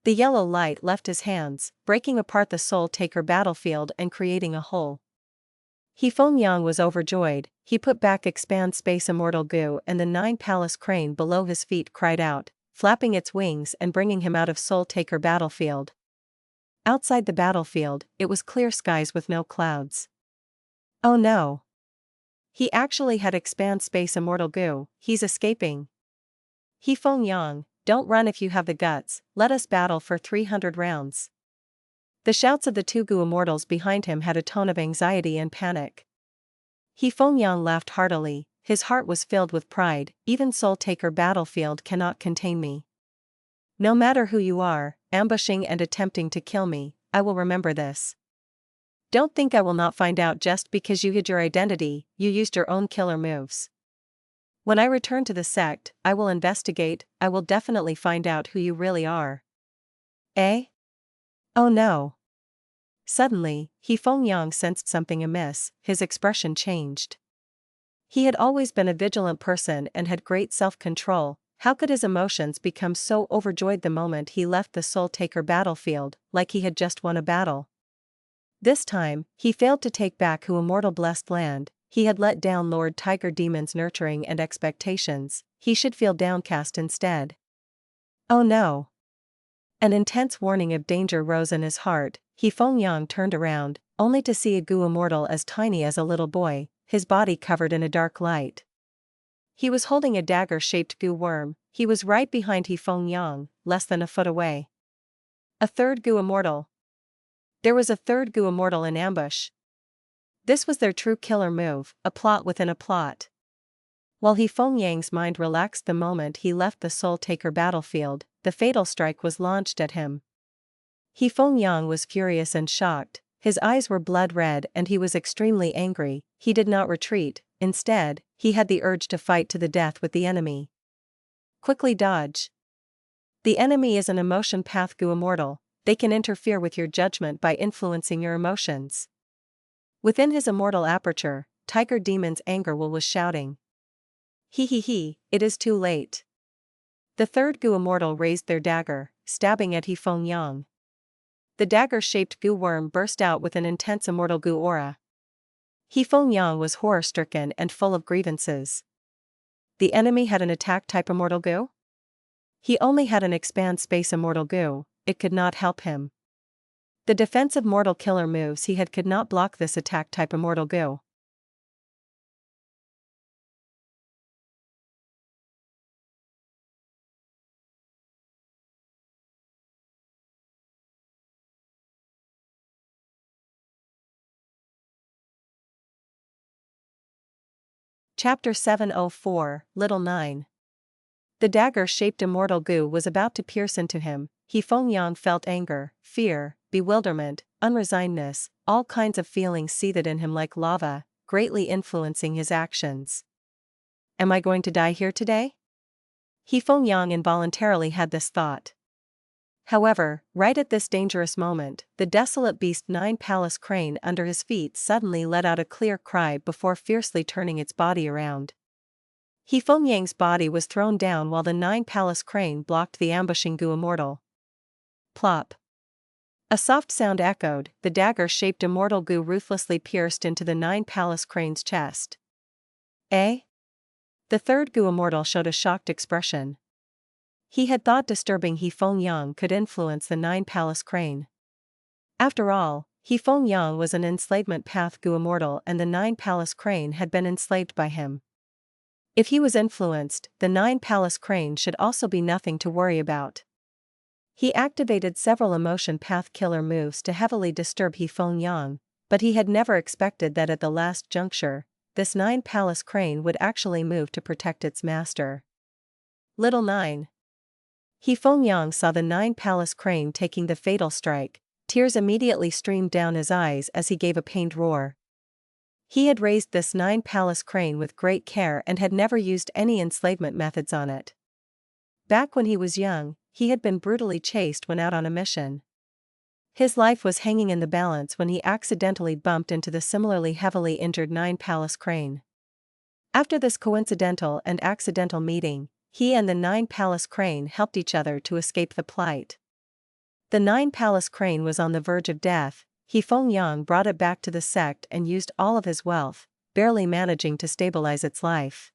The yellow light left his hands, breaking apart the Soul Taker battlefield and creating a hole. He Feng Yang was overjoyed. He put back Expand Space Immortal Gu, and the 9 palace crane below his feet cried out, flapping its wings and bringing him out of Soul Taker battlefield. Outside the battlefield, it was clear skies with no clouds. Oh no! He actually had Expand Space Immortal Gu, he's escaping. He Feng Yang, don't run if you have the guts, let us battle for 300 rounds. The shouts of the 2 Gu Immortals behind him had a tone of anxiety and panic. He Feng Yang laughed heartily, his heart was filled with pride, even Soul Taker battlefield cannot contain me. No matter who you are, ambushing and attempting to kill me, I will remember this. Don't think I will not find out just because you hid your identity, you used your own killer moves. When I return to the sect, I will investigate, I will definitely find out who you really are. Eh? Oh no. Suddenly, He Feng Yang sensed something amiss, his expression changed. He had always been a vigilant person and had great self-control. How could his emotions become so overjoyed the moment he left the Soul Taker battlefield, like he had just won a battle? This time, he failed to take back Hu Immortal Blessed Land. He had let down Lord Tiger Demon's nurturing and expectations, he should feel downcast instead. Oh no! An intense warning of danger rose in his heart. He Feng Yang turned around, only to see a Gu Immortal as tiny as a little boy, his body covered in a dark light. He was holding a dagger-shaped Gu worm. He was right behind He Feng Yang, less than a foot away. A third Gu Immortal. There was a third Gu Immortal in ambush. This was their true killer move, a plot within a plot. While He Fengyang's mind relaxed the moment he left the Soul Taker battlefield, the fatal strike was launched at him. He Fengyang was furious and shocked, his eyes were blood red and he was extremely angry. He did not retreat, instead, he had the urge to fight to the death with the enemy. Quickly dodge. The enemy is an emotion path Gu immortal, they can interfere with your judgment by influencing your emotions. Within his immortal aperture, Tiger Demon's anger was shouting. He, it is too late. The third Gu immortal raised their dagger, stabbing at He Fengyang. The dagger-shaped Gu worm burst out with an intense immortal Gu aura. He Fengyang was horror-stricken and full of grievances. The enemy had an attack-type immortal Gu? He only had an expand space immortal Gu, it could not help him. The defensive mortal killer moves he had could not block this attack-type immortal Gu. Chapter 704, Little 9. The dagger-shaped immortal Gu was about to pierce into him. He Fengyang felt anger, fear, bewilderment, unresignedness, all kinds of feelings seethed in him like lava, greatly influencing his actions. Am I going to die here today? He Fengyang involuntarily had this thought. However, right at this dangerous moment, the desolate beast 9 palace crane under his feet suddenly let out a clear cry before fiercely turning its body around. He Fengyang's body was thrown down while the 9 palace crane blocked the ambushing Gu immortal. Plop. A soft sound echoed, the dagger-shaped immortal Gu ruthlessly pierced into the 9 palace crane's chest. Eh? The third Gu immortal showed a shocked expression. He had thought disturbing He Fengyang could influence the 9 palace crane. After all, He Fengyang was an enslavement path Gu immortal and the 9 palace crane had been enslaved by him. If he was influenced, the 9 palace crane should also be nothing to worry about. He activated several emotion path killer moves to heavily disturb He Fengyang, but he had never expected that at the last juncture, this 9 palace crane would actually move to protect its master. Little 9. He Fengyang saw the 9 palace crane taking the fatal strike, tears immediately streamed down his eyes as he gave a pained roar. He had raised this 9 palace crane with great care and had never used any enslavement methods on it. Back when he was young, he had been brutally chased when out on a mission. His life was hanging in the balance when he accidentally bumped into the similarly heavily injured 9 palace crane. After this coincidental and accidental meeting, he and the 9 palace crane helped each other to escape the plight. The 9 palace crane was on the verge of death. He Fengyang brought it back to the sect and used all of his wealth, barely managing to stabilize its life.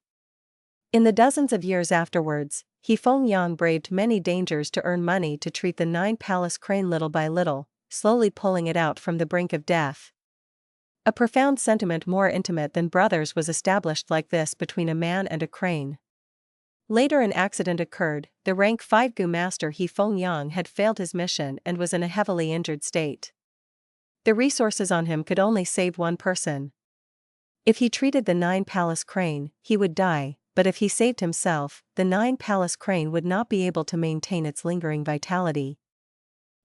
In the dozens of years afterwards, He Fengyang braved many dangers to earn money to treat the 9 palace crane little by little, slowly pulling it out from the brink of death. A profound sentiment more intimate than brothers was established like this between a man and a crane. Later an accident occurred, the rank 5 Gu master He Fengyang had failed his mission and was in a heavily injured state. The resources on him could only save one person. If he treated the 9 palace crane, he would die, but if he saved himself, the 9 palace crane would not be able to maintain its lingering vitality.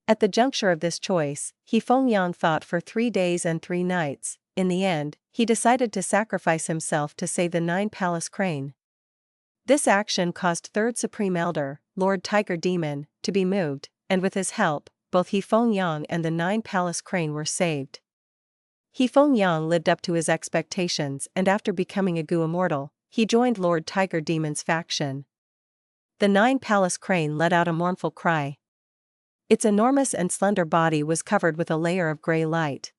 At the juncture of this choice, He Fengyang thought for 3 days and 3 nights. In the end, he decided to sacrifice himself to save the 9 palace crane. This action caused Third Supreme Elder, Lord Tiger Demon, to be moved, and with his help, both He Fengyang and the 9 palace crane were saved. He Fengyang lived up to his expectations and after becoming a Gu immortal, he joined Lord Tiger Demon's faction. The 9 palace crane let out a mournful cry. Its enormous and slender body was covered with a layer of gray light.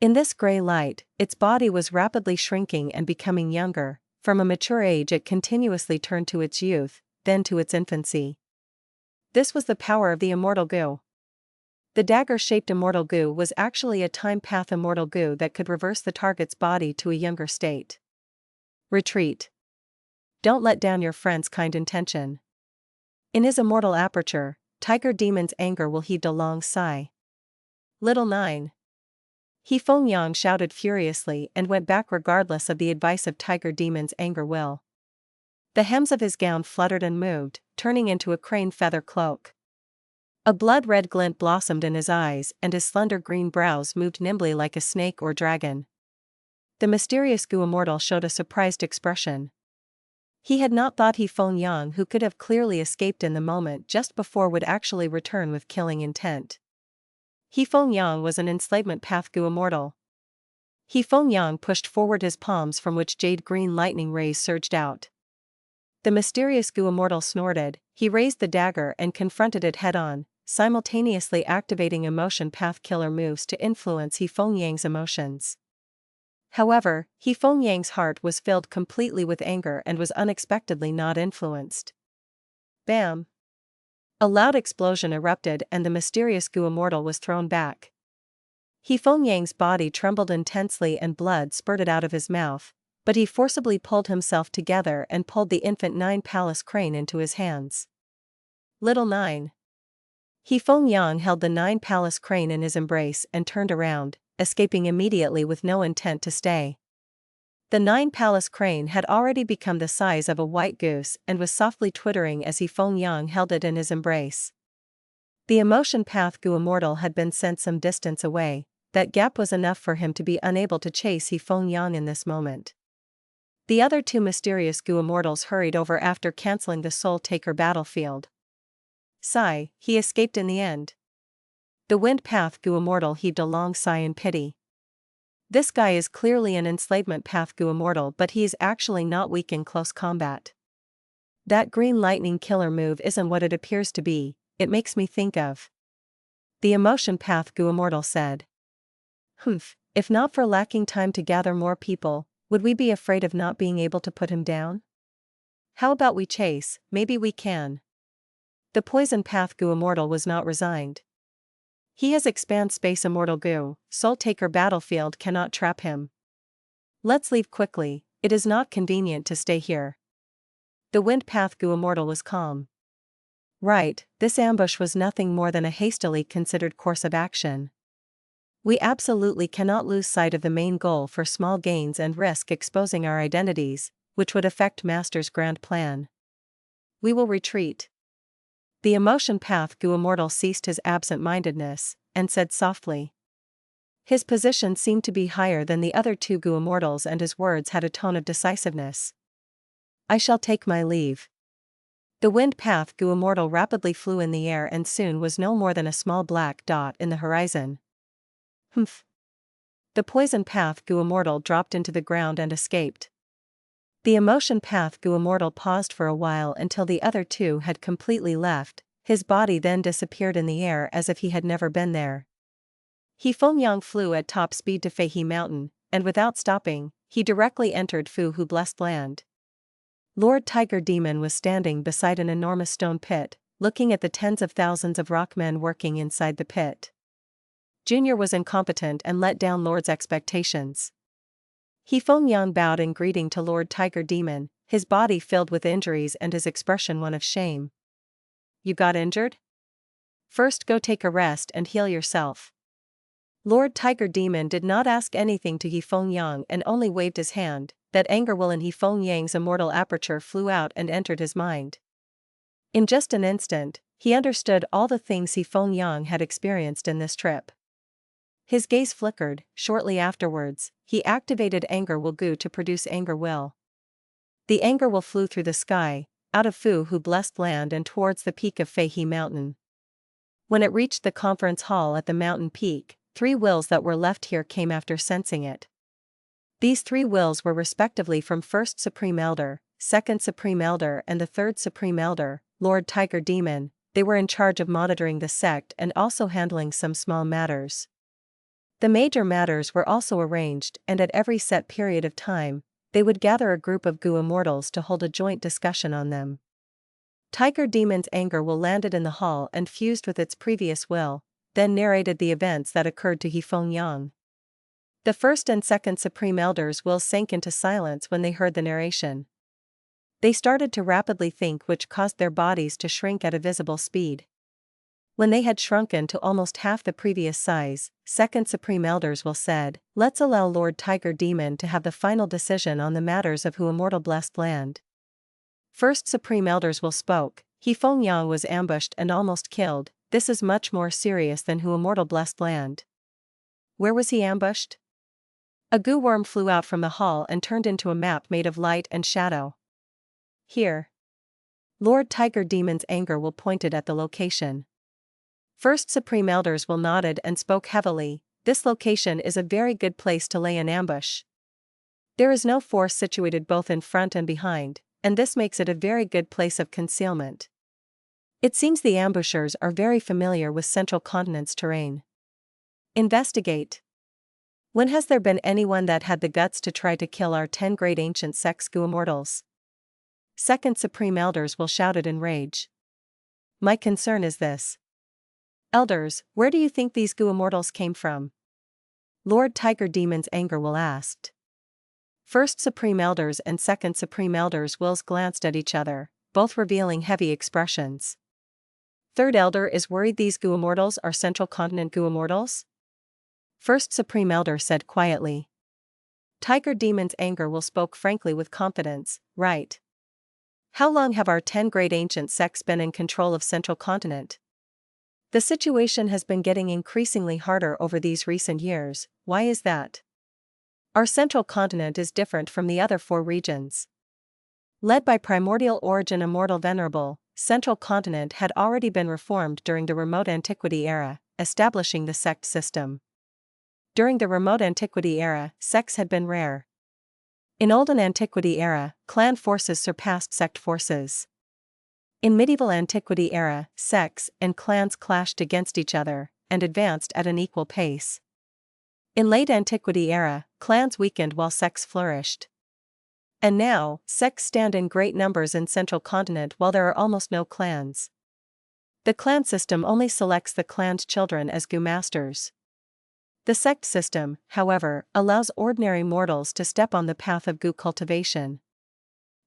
In this gray light, its body was rapidly shrinking and becoming younger. From a mature age it continuously turned to its youth, then to its infancy. This was the power of the immortal Gu. The dagger-shaped immortal Gu was actually a time path immortal Gu that could reverse the target's body to a younger state. Retreat. Don't let down your friend's kind intention. In his immortal aperture, Tiger Demon's anger will heaved a long sigh. Little 9. He Feng Yang shouted furiously and went back regardless of the advice of Tiger Demon's anger will. The hems of his gown fluttered and moved, turning into a crane feather cloak. A blood-red glint blossomed in his eyes and his slender green brows moved nimbly like a snake or dragon. The mysterious Gu Immortal showed a surprised expression. He had not thought He Feng Yang, who could have clearly escaped in the moment just before, would actually return with killing intent. He Feng Yang was an enslavement path Gu Immortal. He Feng Yang pushed forward his palms from which jade-green lightning rays surged out. The mysterious Gu Immortal snorted, he raised the dagger and confronted it head-on, simultaneously activating emotion path killer moves to influence He Feng Yang's emotions. However, He Feng Yang's heart was filled completely with anger and was unexpectedly not influenced. Bam! A loud explosion erupted and the mysterious Gu Immortal was thrown back. He Feng Yang's body trembled intensely and blood spurted out of his mouth, but he forcibly pulled himself together and pulled the infant Nine Palace crane into his hands. Little Nine. He Feng Yang held the Nine Palace crane in his embrace and turned around, escaping immediately with no intent to stay. The Nine Palace crane had already become the size of a white goose and was softly twittering as He Feng Yang held it in his embrace. The emotion path Gu Immortal had been sent some distance away. That gap was enough for him to be unable to chase He Feng Yang in this moment. The other two mysterious Gu Immortals hurried over after canceling the Soul Taker battlefield. Sigh, he escaped in the end. The Wind Path Gu Immortal heaved a long sigh in pity. This guy is clearly an enslavement path Gu Immortal, but he is actually not weak in close combat. That green lightning killer move isn't what it appears to be, it makes me think of. The emotion path Gu Immortal said. Humph, if not for lacking time to gather more people, would we be afraid of not being able to put him down? How about we chase, maybe we can. The poison path Gu Immortal was not resigned. He has expand space Immortal Gu, Soul Taker battlefield cannot trap him. Let's leave quickly, it is not convenient to stay here. The Wind Path Gu Immortal was calm. Right, this ambush was nothing more than a hastily considered course of action. We absolutely cannot lose sight of the main goal for small gains and risk exposing our identities, which would affect Master's grand plan. We will retreat. The emotion path Gu Immortal ceased his absent-mindedness, and said softly. His position seemed to be higher than the other two Gu Immortals and his words had a tone of decisiveness. I shall take my leave. The Wind Path Gu Immortal rapidly flew in the air and soon was no more than a small black dot in the horizon. Humph. The Poison Path Gu Immortal dropped into the ground and escaped. The Emotion Path Gu Immortal paused for a while until the other two had completely left, his body then disappeared in the air as if he had never been there. He Feng Yang flew at top speed to Feihe Mountain, and without stopping, he directly entered Fu Hu Blessed Land. Lord Tiger Demon was standing beside an enormous stone pit, looking at the tens of thousands of rock men working inside the pit. Junior was incompetent and let down Lord's expectations. He Feng Yang bowed in greeting to Lord Tiger Demon, his body filled with injuries and his expression one of shame. You got injured? First go take a rest and heal yourself. Lord Tiger Demon did not ask anything to He Feng Yang and only waved his hand. That anger will in He Feng Yang's immortal aperture flew out and entered his mind. In just an instant, he understood all the things He Feng Yang had experienced in this trip. His gaze flickered. Shortly afterwards, he activated Anger Will Gu to produce Anger Will. The Anger Will flew through the sky, out of Fu Hu Blessed Land and towards the peak of Feihe Mountain. When it reached the conference hall at the mountain peak, 3 wills that were left here came after sensing it. These 3 wills were respectively from First Supreme Elder, Second Supreme Elder and the Third Supreme Elder, Lord Tiger Demon. They were in charge of monitoring the sect and also handling some small matters. The major matters were also arranged, and at every set period of time, they would gather a group of Gu Immortals to hold a joint discussion on them. Tiger Demon's Anger Will landed in the hall and fused with its previous will, then narrated the events that occurred to He Feng Yang. The first and second Supreme Elders' wills sank into silence when they heard the narration. They started to rapidly think, which caused their bodies to shrink at a visible speed. When they had shrunken to almost half the previous size, Second Supreme Elders will said, "Let's allow Lord Tiger Demon to have the final decision on the matters of who Immortal Blessed Land." First Supreme Elders will spoke, "He Feng Yang was ambushed and almost killed. This is much more serious than who Immortal Blessed Land." Where was he ambushed? A goo worm flew out from the hall and turned into a map made of light and shadow. Here. Lord Tiger Demon's anger will pointed at the location. First Supreme Elders will nodded and spoke heavily, "This location is a very good place to lay an ambush. There is no force situated both in front and behind, and this makes it a very good place of concealment. It seems the ambushers are very familiar with Central Continent's terrain. Investigate. When has there been anyone that had the guts to try to kill our 10 great ancient sex goo immortals?" Second Supreme Elders will shouted in rage. "My concern is this. Elders, where do you think these goo immortals came from?" Lord Tiger Demon's anger will asked. First Supreme Elders and Second Supreme Elders wills glanced at each other, both revealing heavy expressions. Third Elder is worried these goo immortals are Central Continent goo immortals? First Supreme Elder said quietly. Tiger Demon's anger will spoke frankly with confidence, "Right. How long have our 10 great ancient sects been in control of Central Continent? The situation has been getting increasingly harder over these recent years. Why is that? Our Central Continent is different from the other 4 regions. Led by primordial origin Immortal Venerable, Central Continent had already been reformed during the remote antiquity era, establishing the sect system. During the remote antiquity era, sects had been rare. In olden antiquity era, clan forces surpassed sect forces. In medieval antiquity era, sects and clans clashed against each other, and advanced at an equal pace. In late antiquity era, clans weakened while sects flourished. And now, sects stand in great numbers in Central Continent while there are almost no clans. The clan system only selects the clan's children as goo masters. The sect system, however, allows ordinary mortals to step on the path of goo cultivation.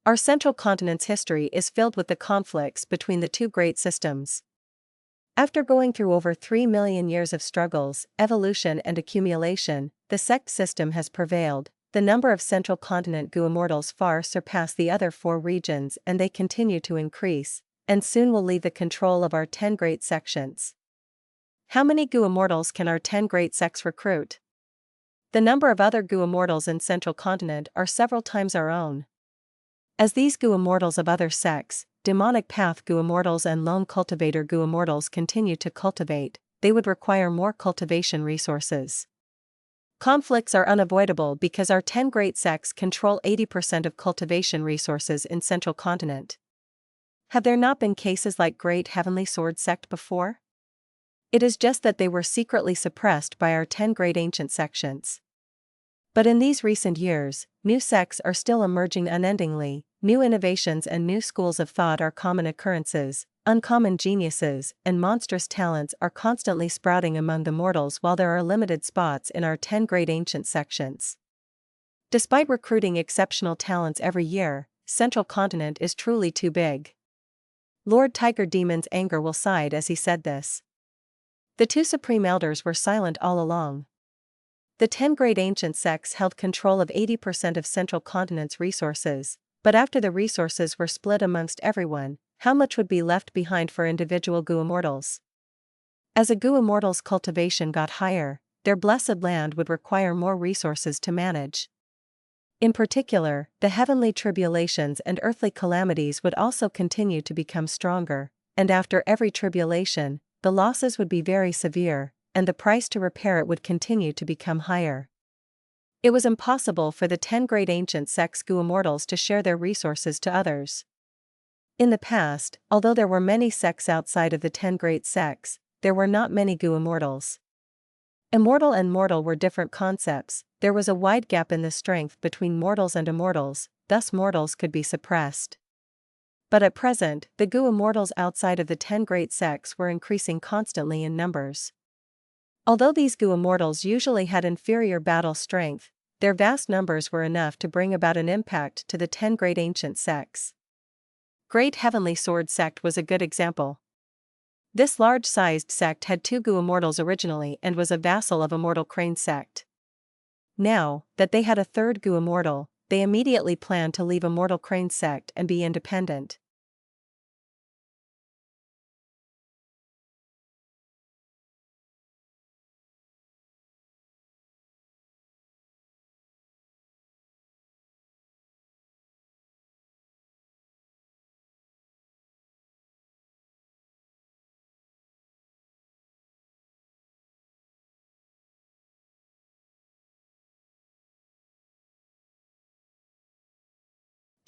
Our Central Continent's history is filled with the conflicts between the 2 great systems. After going through over 3 million years of struggles, evolution and accumulation, the sect system has prevailed. The number of Central Continent goo immortals far surpass the other 4 regions and they continue to increase, and soon will leave the control of our 10 great sections. How many goo immortals can our 10 great sects recruit? The number of other goo immortals in Central Continent are several times our own. As these goo immortals of other sects, demonic path goo immortals and lone cultivator goo immortals continue to cultivate, they would require more cultivation resources. Conflicts are unavoidable because our 10 great sects control 80% of cultivation resources in Central Continent. Have there not been cases like Great Heavenly Sword sect before? It is just that they were secretly suppressed by our 10 great ancient sections. But in these recent years, new sects are still emerging unendingly, new innovations and new schools of thought are common occurrences, uncommon geniuses and monstrous talents are constantly sprouting among the mortals while there are limited spots in our 10 great ancient sections. Despite recruiting exceptional talents every year, Central Continent is truly too big. Lord Tiger Demon's anger will sighed as he said this. The 2 Supreme Elders were silent all along. The 10 great ancient sects held control of 80% of Central Continent's resources, but after the resources were split amongst everyone, how much would be left behind for individual goo immortals? As a goo immortal's cultivation got higher, their blessed land would require more resources to manage. In particular, the heavenly tribulations and earthly calamities would also continue to become stronger, and after every tribulation, the losses would be very severe, and the price to repair it would continue to become higher. It was impossible for the 10 great ancient sects goo immortals to share their resources to others. In the past, although there were many sects outside of the 10 great sects, there were not many goo immortals. Immortal and mortal were different concepts, there was a wide gap in the strength between mortals and immortals, thus mortals could be suppressed. But at present, the goo immortals outside of the 10 great sects were increasing constantly in numbers. Although these goo immortals usually had inferior battle strength, their vast numbers were enough to bring about an impact to the 10 great ancient sects. Great Heavenly Sword sect was a good example. This large-sized sect had 2 Gu immortals originally and was a vassal of Immortal Crane sect. Now that they had a 3rd Gu immortal, they immediately planned to leave Immortal Crane sect and be independent.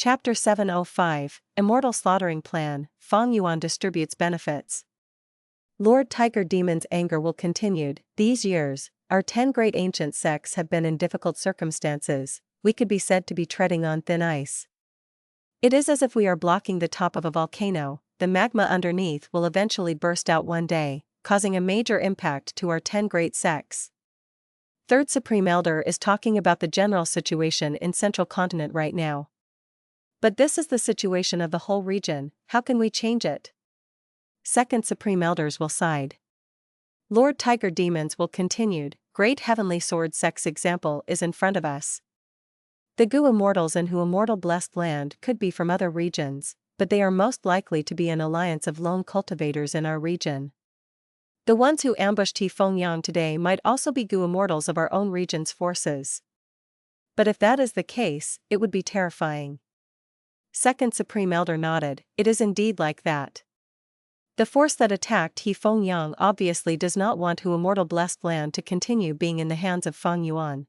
Chapter 705, Immortal Slaughtering Plan, Fang Yuan distributes benefits. Lord Tiger Demon's anger will continued. These years, our 10 great ancient sects have been in difficult circumstances. We could be said to be treading on thin ice. It is as if we are blocking the top of a volcano. The magma underneath will eventually burst out one day, causing a major impact to our 10 great sects. Third Supreme Elder is talking about the general situation in Central Continent right now. But this is the situation of the whole region. How can we change it? Second Supreme Elders will side. Lord Tiger Demons will continued. Great Heavenly Sword sect's example is in front of us. The Gu Immortals and Hu Immortal Blessed Land could be from other regions, but they are most likely to be an alliance of lone cultivators in our region. The ones who ambushed Feng Yuan today might also be Gu Immortals of our own region's forces. But if that is the case, it would be terrifying. Second Supreme Elder nodded. It is indeed like that. The force that attacked Feng Yuan obviously does not want Hu Immortal Blessed Land to continue being in the hands of Fang Yuan.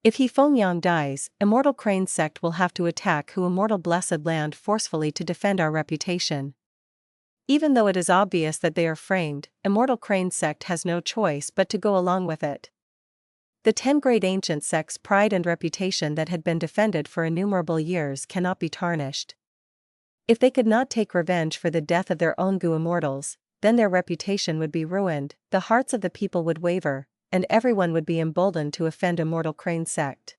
If Feng Yuan dies, Immortal Crane sect will have to attack Hu Immortal Blessed Land forcefully to defend our reputation. Even though it is obvious that they are framed, Immortal Crane sect has no choice but to go along with it. The 10 great ancient sects' pride and reputation that had been defended for innumerable years cannot be tarnished. If they could not take revenge for the death of their own Gu immortals, then their reputation would be ruined, the hearts of the people would waver, and everyone would be emboldened to offend Immortal Crane sect.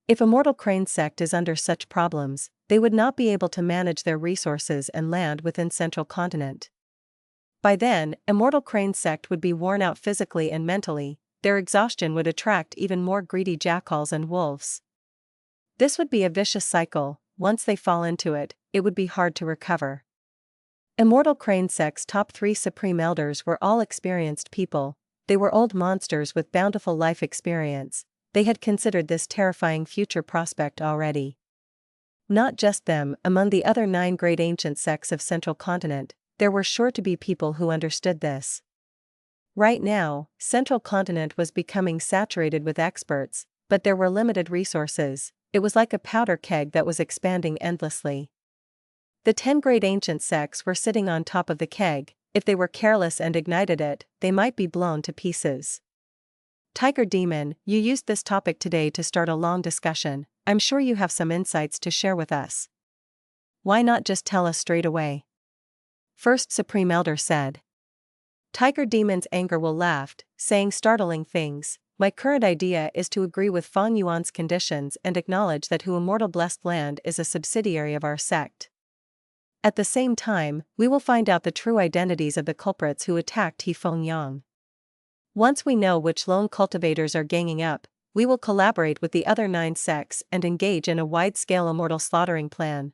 If Immortal Crane sect is under such problems, they would not be able to manage their resources and land within Central Continent. By then, Immortal Crane sect would be worn out physically and mentally. Their exhaustion would attract even more greedy jackals and wolves. This would be a vicious cycle. Once they fall into it, it would be hard to recover. Immortal Crane sect's top 3 Supreme Elders were all experienced people. They were old monsters with bountiful life experience. They had considered this terrifying future prospect already. Not just them, among the other 9 great ancient sects of Central Continent, there were sure to be people who understood this. Right now, Central Continent was becoming saturated with experts, but there were limited resources. It was like a powder keg that was expanding endlessly. The 10 great ancient sects were sitting on top of the keg. If they were careless and ignited it, they might be blown to pieces. Tiger Demon, you used this topic today to start a long discussion. I'm sure you have some insights to share with us. Why not just tell us straight away? First Supreme Elder said. Tiger Demon's anger will laughed, saying startling things. My current idea is to agree with Fang Yuan's conditions and acknowledge that Hu Immortal Blessed Land is a subsidiary of our sect. At the same time, we will find out the true identities of the culprits who attacked Feng Yuan. Once we know which lone cultivators are ganging up, we will collaborate with the other 9 sects and engage in a wide-scale Immortal Slaughtering Plan.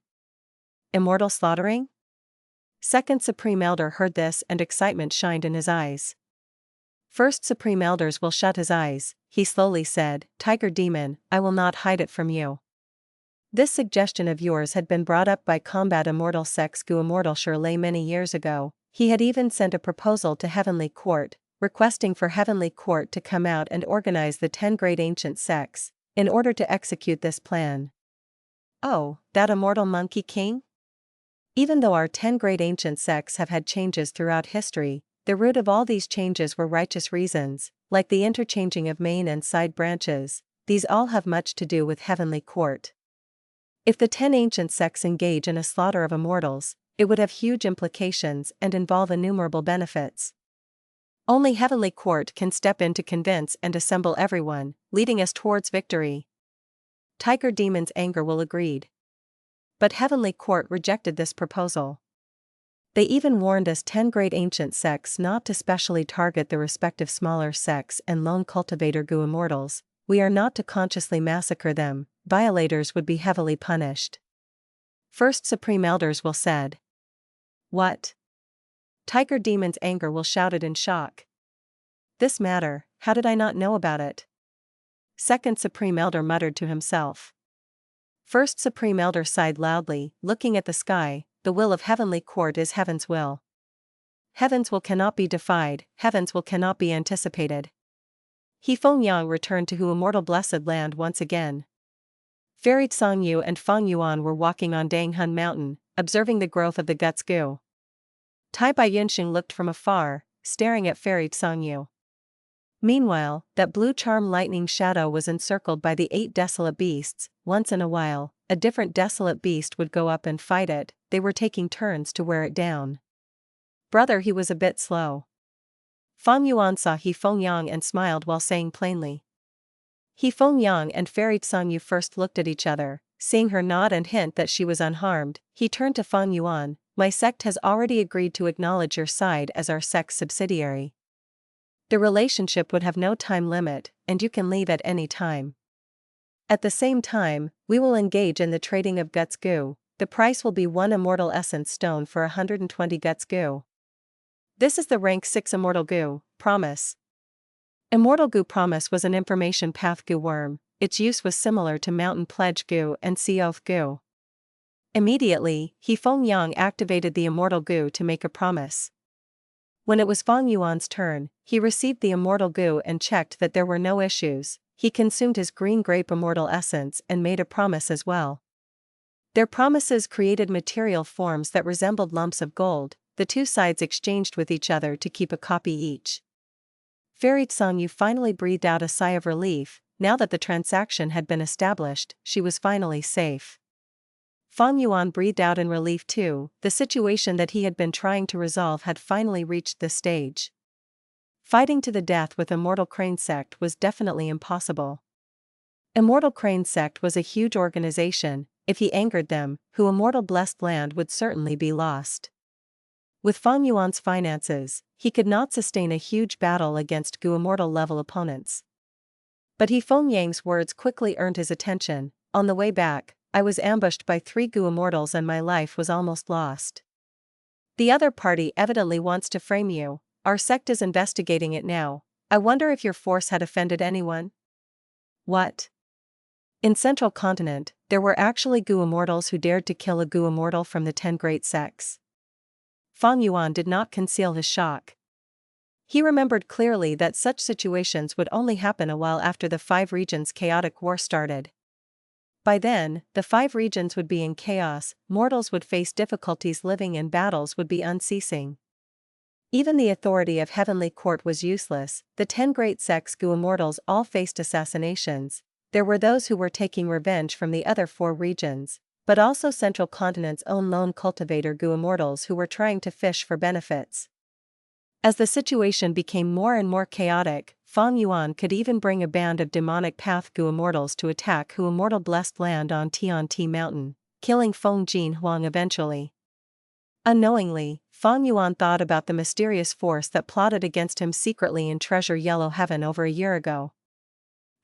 Immortal Slaughtering? Second Supreme Elder heard this and excitement shined in his eyes. First Supreme Elders will shut his eyes. He slowly said, Tiger Demon, I will not hide it from you. This suggestion of yours had been brought up by Combat Immortal Sect's Gu Immortal Shirley many years ago. He had even sent a proposal to Heavenly Court, requesting for Heavenly Court to come out and organize the 10 great ancient sects, in order to execute this plan. Oh, that Immortal Monkey King? Even though our 10 great ancient sects have had changes throughout history, the root of all these changes were righteous reasons, like the interchanging of main and side branches. These all have much to do with Heavenly Court. If the 10 ancient sects engage in a slaughter of immortals, it would have huge implications and involve innumerable benefits. Only Heavenly Court can step in to convince and assemble everyone, leading us towards victory. Tiger Demon's anger will agreed. But Heavenly Court rejected this proposal. They even warned us 10 great ancient sects not to specially target the respective smaller sects and lone cultivator Gu immortals. We are not to consciously massacre them, violators would be heavily punished. First Supreme Elders will said. What? Tiger Demon's anger will shouted in shock. This matter, how did I not know about it? Second Supreme Elder muttered to himself. First Supreme Elder sighed loudly, looking at the sky. The will of Heavenly Court is Heaven's will. Heaven's will cannot be defied, Heaven's will cannot be anticipated. Fang Yuan returned to Hu Immortal Blessed Land once again. Fairy Songyu and Fang Yuan were walking on Danghun Mountain, observing the growth of the Guts Gu. Tai Bai Yunxing looked from afar, staring at Fairy Songyu. Meanwhile, that blue charm lightning shadow was encircled by the 8 desolate beasts. Once in a while, a different desolate beast would go up and fight it. They were taking turns to wear it down. Brother, he was a bit slow. Fang Yuan saw Fang Yang and smiled while saying plainly. Fang Yang and Fairy Songyu first looked at each other, seeing her nod and hint that she was unharmed. He turned to Fang Yuan. My sect has already agreed to acknowledge your side as our sect's subsidiary. The relationship would have no time limit, and you can leave at any time. At the same time, we will engage in the trading of Guts Gu. The price will be 1 Immortal Essence Stone for 120 Guts Gu. This is the rank 6 Immortal Gu, Promise. Immortal Gu Promise was an information path Gu worm. Its use was similar to Mountain Pledge Gu and Sea Oath Gu. Immediately, Fang Yang activated the Immortal Gu to make a promise. When it was Fang Yuan's turn, he received the Immortal Gu and checked that there were no issues. He consumed his green grape Immortal Essence and made a promise as well. Their promises created material forms that resembled lumps of gold. The two sides exchanged with each other to keep a copy each. Fairy Songyu finally breathed out a sigh of relief. Now that the transaction had been established, she was finally safe. Fang Yuan breathed out in relief too. The situation that he had been trying to resolve had finally reached this stage. Fighting to the death with Immortal Crane Sect was definitely impossible. Immortal Crane Sect was a huge organization. If he angered them, Hu Immortal Blessed Land would certainly be lost. With Fang Yuan's finances, he could not sustain a huge battle against Gu Immortal level opponents. But Fang Yang's words quickly earned his attention. On the way back, I was ambushed by 3 Gu Immortals and my life was almost lost. The other party evidently wants to frame you. Our sect is investigating it now. I wonder if your force had offended anyone? What? In Central Continent, there were actually Gu Immortals who dared to kill a Gu Immortal from the 10 great sects. Fang Yuan did not conceal his shock. He remembered clearly that such situations would only happen a while after the 5 regions' chaotic war started. By then, the 5 regions would be in chaos, mortals would face difficulties living and battles would be unceasing. Even the authority of Heavenly Court was useless. The 10 great sects Gu Immortals all faced assassinations. There were those who were taking revenge from the other 4 regions, but also Central Continent's own lone cultivator Gu Immortals who were trying to fish for benefits. As the situation became more and more chaotic, Fang Yuan could even bring a band of demonic path Gu Immortals to attack Hu Immortal Blessed Land on Tianti Mountain, killing Feng Jin Huang eventually. Unknowingly, Fang Yuan thought about the mysterious force that plotted against him secretly in Treasure Yellow Heaven over a year ago.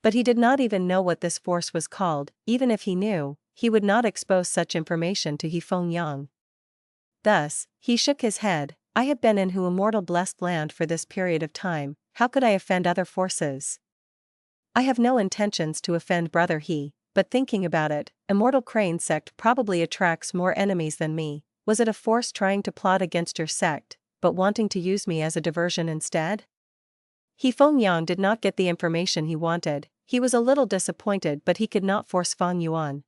But he did not even know what this force was called. Even if he knew, he would not expose such information to Fang Yang. Thus, he shook his head. I have been in Hu Immortal Blessed Land for this period of time. How could I offend other forces? I have no intentions to offend Brother He, but thinking about it, Immortal Crane Sect probably attracts more enemies than me. Was it a force trying to plot against your sect, but wanting to use me as a diversion instead? Fang Yang did not get the information he wanted. He was a little disappointed, but he could not force Fang Yuan.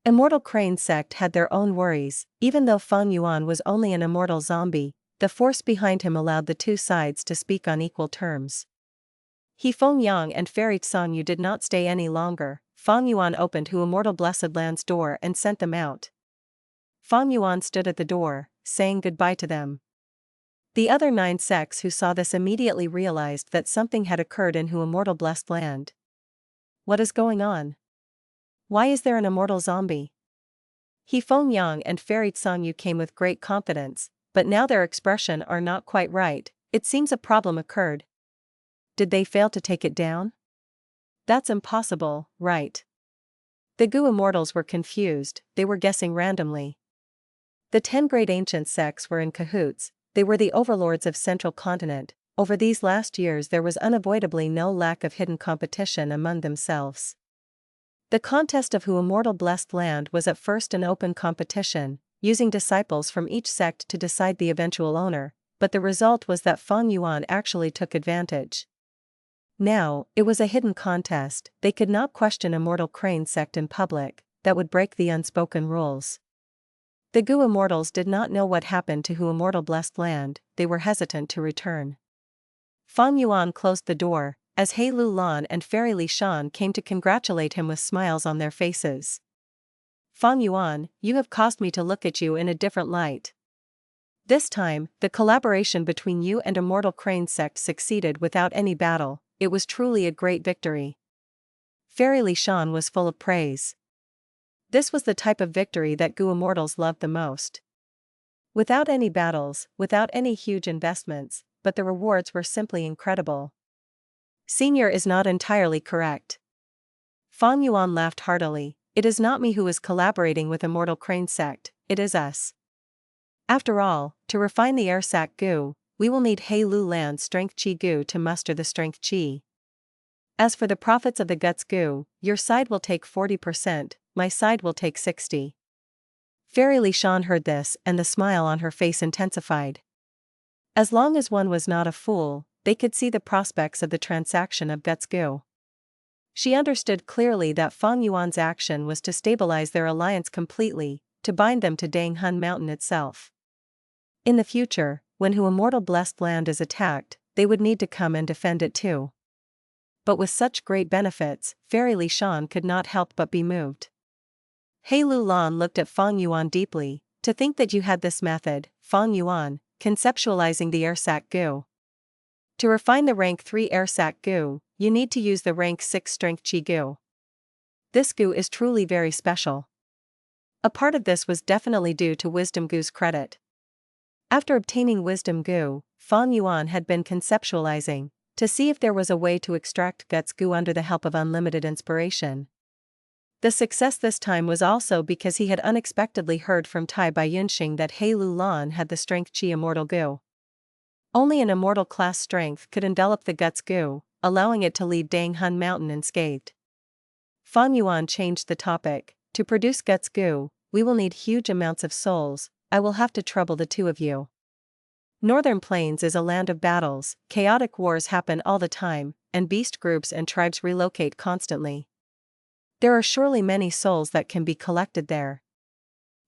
Immortal Crane Sect had their own worries. Even though Fang Yuan was only an immortal zombie, the force behind him allowed the two sides to speak on equal terms. Fang Yang and Fairy Songyu did not stay any longer. Fang Yuan opened Hu Immortal Blessed Land's door and sent them out. Fang Yuan stood at the door, saying goodbye to them. The other 9 sects who saw this immediately realized that something had occurred in Hu Immortal Blessed Land. What is going on? Why is there an immortal zombie? Fang Yang and Fairy Songyu came with great confidence. but now their expression are not quite right. It seems a problem occurred. Did they fail to take it down? That's impossible, right? The Gu immortals were confused, they were guessing randomly. The 10 great ancient sects were in cahoots, they were the overlords of Central Continent. Over these last years there was unavoidably no lack of hidden competition among themselves. The contest of who immortal blessed land was at first an open competition, using disciples from each sect to decide the eventual owner, but the result was that Fang Yuan actually took advantage. Now, it was a hidden contest, they could not question Immortal Crane sect in public, that would break the unspoken rules. The Gu immortals did not know what happened to who immortal blessed land, they were hesitant to return. Fang Yuan closed the door, as He Lu Lan and Fairy Li Shan came to congratulate him with smiles on their faces. Fang Yuan, you have caused me to look at you in a different light. This time, the collaboration between you and Immortal Crane sect succeeded without any battle, it was truly a great victory. Fairy Li Shan was full of praise. This was the type of victory that Gu immortals loved the most. Without any battles, without any huge investments, but the rewards were simply incredible. Senior is not entirely correct. Fang Yuan laughed heartily. It is not me who is collaborating with Immortal Crane sect, it is us. After all, to refine the Airsac Gu, we will need He Lu Lan's Strength Chi Gu to muster the Strength Chi. As for the profits of the Guts Gu, your side will take 40%, my side will take 60%. Fairy Li Shan heard this and the smile on her face intensified. As long as one was not a fool, they could see the prospects of the transaction of Guts Gu. She understood clearly that Fang Yuan's action was to stabilize their alliance completely, to bind them to Dang Hun Mountain itself. In the future, when who immortal blessed land is attacked, they would need to come and defend it too. But with such great benefits, Fairy Li Shan could not help but be moved. He Lu Lan looked at Fang Yuan deeply. To think that you had this method, Fang Yuan, conceptualizing the Airsac Gu. To refine the rank 3 Airsac Gu, you need to use the rank 6 Strength Chi Gu. This Gu is truly very special. A part of this was definitely due to Wisdom Gu's credit. After obtaining Wisdom Gu, Fang Yuan had been conceptualizing, to see if there was a way to extract Guts Gu under the help of unlimited inspiration. The success this time was also because he had unexpectedly heard from Tai Baiyunxing that He Lu Lan had the Strength Chi Immortal Gu. Only an immortal class strength could envelop the Guts Gu, allowing it to leave Dang Hun Mountain unscathed. Fang Yuan changed the topic. To produce Guts Gu, we will need huge amounts of souls, I will have to trouble the two of you. Northern Plains is a land of battles, chaotic wars happen all the time, and beast groups and tribes relocate constantly. There are surely many souls that can be collected there.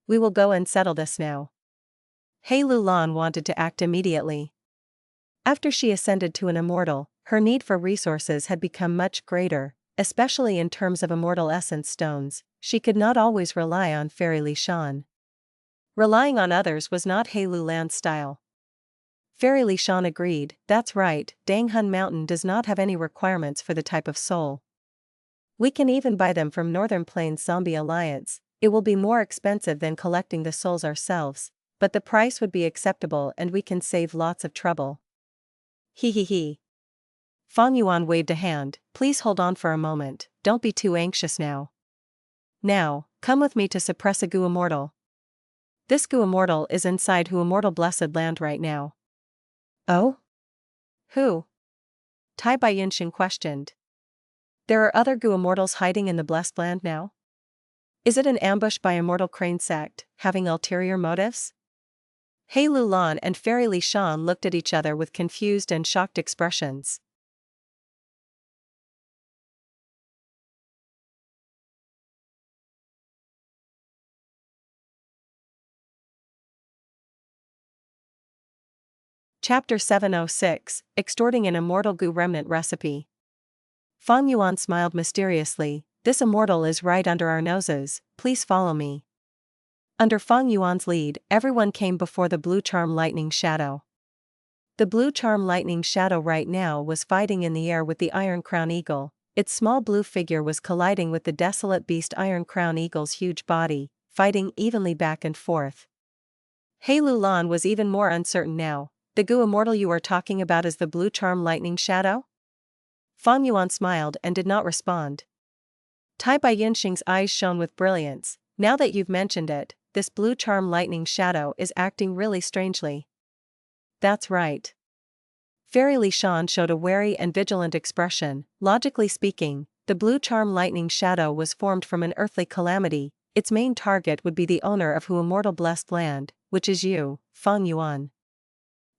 We will go and settle this now. He Lu Lan wanted to act immediately. After she ascended to an immortal, her need for resources had become much greater, especially in terms of immortal essence stones. She could not always rely on Fairy Li Shan. Relying on others was not He Lu Lan's style. Fairy Li Shan agreed, that's right, Dang Hun Mountain does not have any requirements for the type of soul. We can even buy them from Northern Plains Zombie Alliance, it will be more expensive than collecting the souls ourselves, but the price would be acceptable and we can save lots of trouble. He. Fang Yuan waved a hand, please hold on for a moment, don't be too anxious now. Now, come with me to suppress a Gu immortal. This Gu immortal is inside who immortal blessed land right now. Oh? Who? Tai Baiyunxing questioned. There are other Gu immortals hiding in the blessed land now? Is it an ambush by Immortal Crane sect, having ulterior motives? He Lu Lan and Fairy Li Shan looked at each other with confused and shocked expressions. Chapter 706, Extorting an Immortal Gu Remnant Recipe. Fang Yuan smiled mysteriously, this immortal is right under our noses, please follow me. Under Fang Yuan's lead, everyone came before the Blue Charm Lightning Shadow. The Blue Charm Lightning Shadow right now was fighting in the air with the Iron Crown Eagle, its small blue figure was colliding with the Desolate Beast Iron Crown Eagle's huge body, fighting evenly back and forth. He Lulan was even more uncertain now. The Gu Immortal you are talking about is the blue charm lightning shadow? Fang Yuan smiled and did not respond. Tai Bai Yunxing's eyes shone with brilliance. Now that you've mentioned it, this blue charm lightning shadow is acting really strangely. That's right. Fairy Li Shan showed a wary and vigilant expression. Logically speaking, the blue charm lightning shadow was formed from an earthly calamity. Its main target would be the owner of Hu Immortal Blessed Land, which is you, Fang Yuan.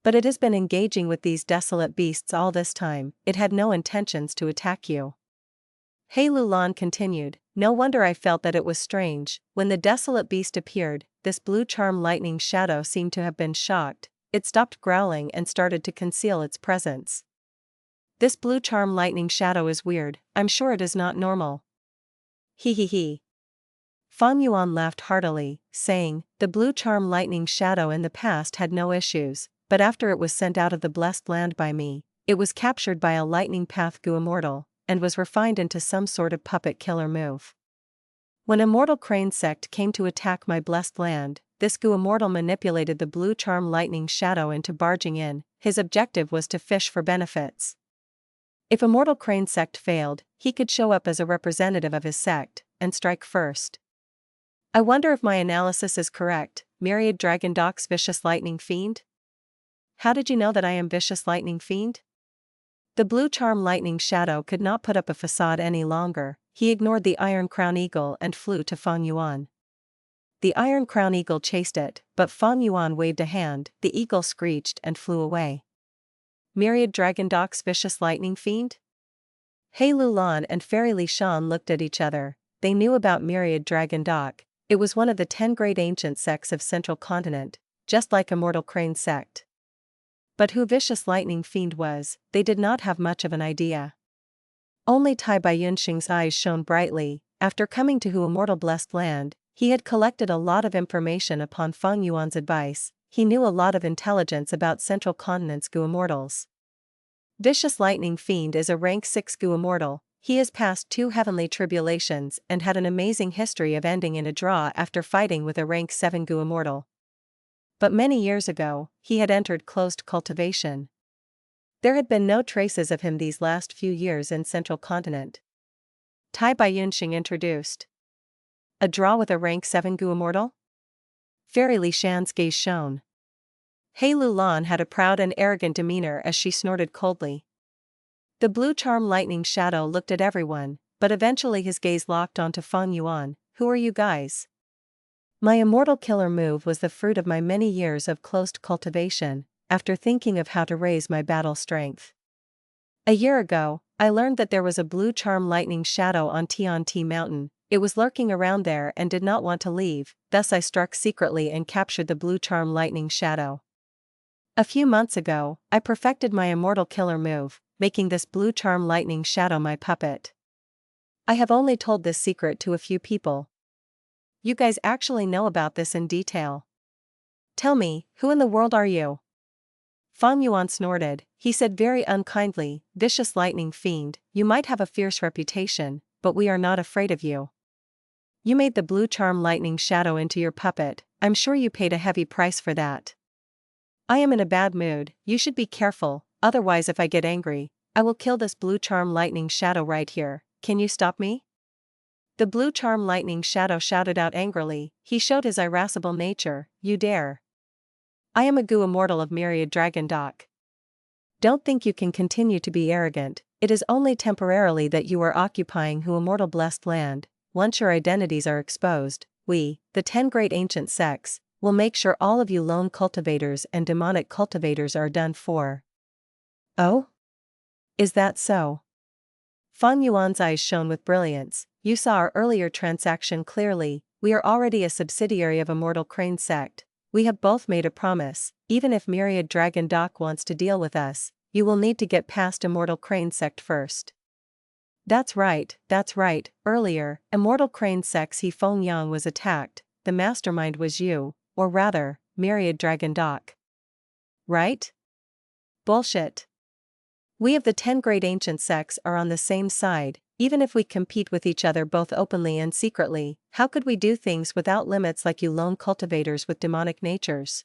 But it has been engaging with these desolate beasts all this time. It had no intentions to attack you. He Lulan continued, no wonder I felt that it was strange. When the desolate beast appeared, this blue charm lightning shadow seemed to have been shocked. It stopped growling and started to conceal its presence. This blue charm lightning shadow is weird. I'm sure it is not normal. He. Fang Yuan laughed heartily, saying, the blue charm lightning shadow in the past had no issues, but after it was sent out of the blessed land by me, it was captured by a lightning path Gu Immortal, and was refined into some sort of puppet killer move. When Immortal Crane Sect came to attack my blessed land, this Gu Immortal manipulated the blue charm lightning shadow into barging in. His objective was to fish for benefits. If Immortal Crane Sect failed, he could show up as a representative of his sect, and strike first. I wonder if my analysis is correct. Myriad Dragon Doc's Vicious Lightning Fiend? How did you know that I am Vicious Lightning Fiend? The blue charm lightning shadow could not put up a facade any longer. He ignored the Iron Crown Eagle and flew to Fang Yuan. The Iron Crown Eagle chased it, but Fang Yuan waved a hand. The eagle screeched and flew away. Myriad Dragon Doc's Vicious Lightning Fiend? He Lulan and Fairy Li Shan looked at each other. They knew about Myriad Dragon Doc. It was one of the 10 great ancient sects of Central Continent, just like Immortal Crane Sect. But who Vicious Lightning Fiend was, they did not have much of an idea. Only Tai Bai Yunxing's eyes shone brightly. After coming to Hu Immortal Blessed Land, he had collected a lot of information upon Fang Yuan's advice. He knew a lot of intelligence about Central Continent's Gu Immortals. Vicious Lightning Fiend is a rank 6 Gu Immortal. He has passed 2 heavenly tribulations and had an amazing history of ending in a draw after fighting with a rank 7 Gu Immortal. But many years ago, he had entered closed cultivation. There had been no traces of him these last few years in Central Continent. Tai Bai Yunxing introduced. A draw with a rank 7 Gu Immortal? Fairy Li Shan's gaze shone. He Lulan had a proud and arrogant demeanor as she snorted coldly. The blue charm lightning shadow looked at everyone, but eventually his gaze locked onto Fang Yuan. Who are you guys? My immortal killer move was the fruit of my many years of closed cultivation, after thinking of how to raise my battle strength. A year ago, I learned that there was a blue charm lightning shadow on Tianti Mountain. It was lurking around there and did not want to leave, thus I struck secretly and captured the blue charm lightning shadow. A few months ago, I perfected my immortal killer move, making this blue charm lightning shadow my puppet. I have only told this secret to a few people. You guys actually know about this in detail. Tell me, who in the world are you? Fang Yuan snorted. He said very unkindly, Vicious Lightning Fiend, you might have a fierce reputation, but we are not afraid of you. You made the blue charm lightning shadow into your puppet. I'm sure you paid a heavy price for that. I am in a bad mood. You should be careful, otherwise if I get angry, I will kill this blue charm lightning shadow right here. Can you stop me? The blue charm lightning shadow shouted out angrily. He showed his irascible nature. You dare. I am a Gu Immortal of Myriad Dragon Doc. Don't think you can continue to be arrogant. It is only temporarily that you are occupying Hu Immortal Blessed Land. Once your identities are exposed, we, the 10 great ancient sects, will make sure all of you lone cultivators and demonic cultivators are done for. Oh? Is that so? Fang Yuan's eyes shone with brilliance. You saw our earlier transaction clearly. We are already a subsidiary of Immortal Crane Sect. We have both made a promise. Even if Myriad Dragon Doc wants to deal with us, you will need to get past Immortal Crane Sect first. That's right. Earlier, Immortal Crane Sect's He Feng Yang was attacked. The mastermind was you, or rather, Myriad Dragon Doc. Right? Bullshit. We of the 10 great ancient sects are on the same side. Even if we compete with each other both openly and secretly, how could we do things without limits like you lone cultivators with demonic natures?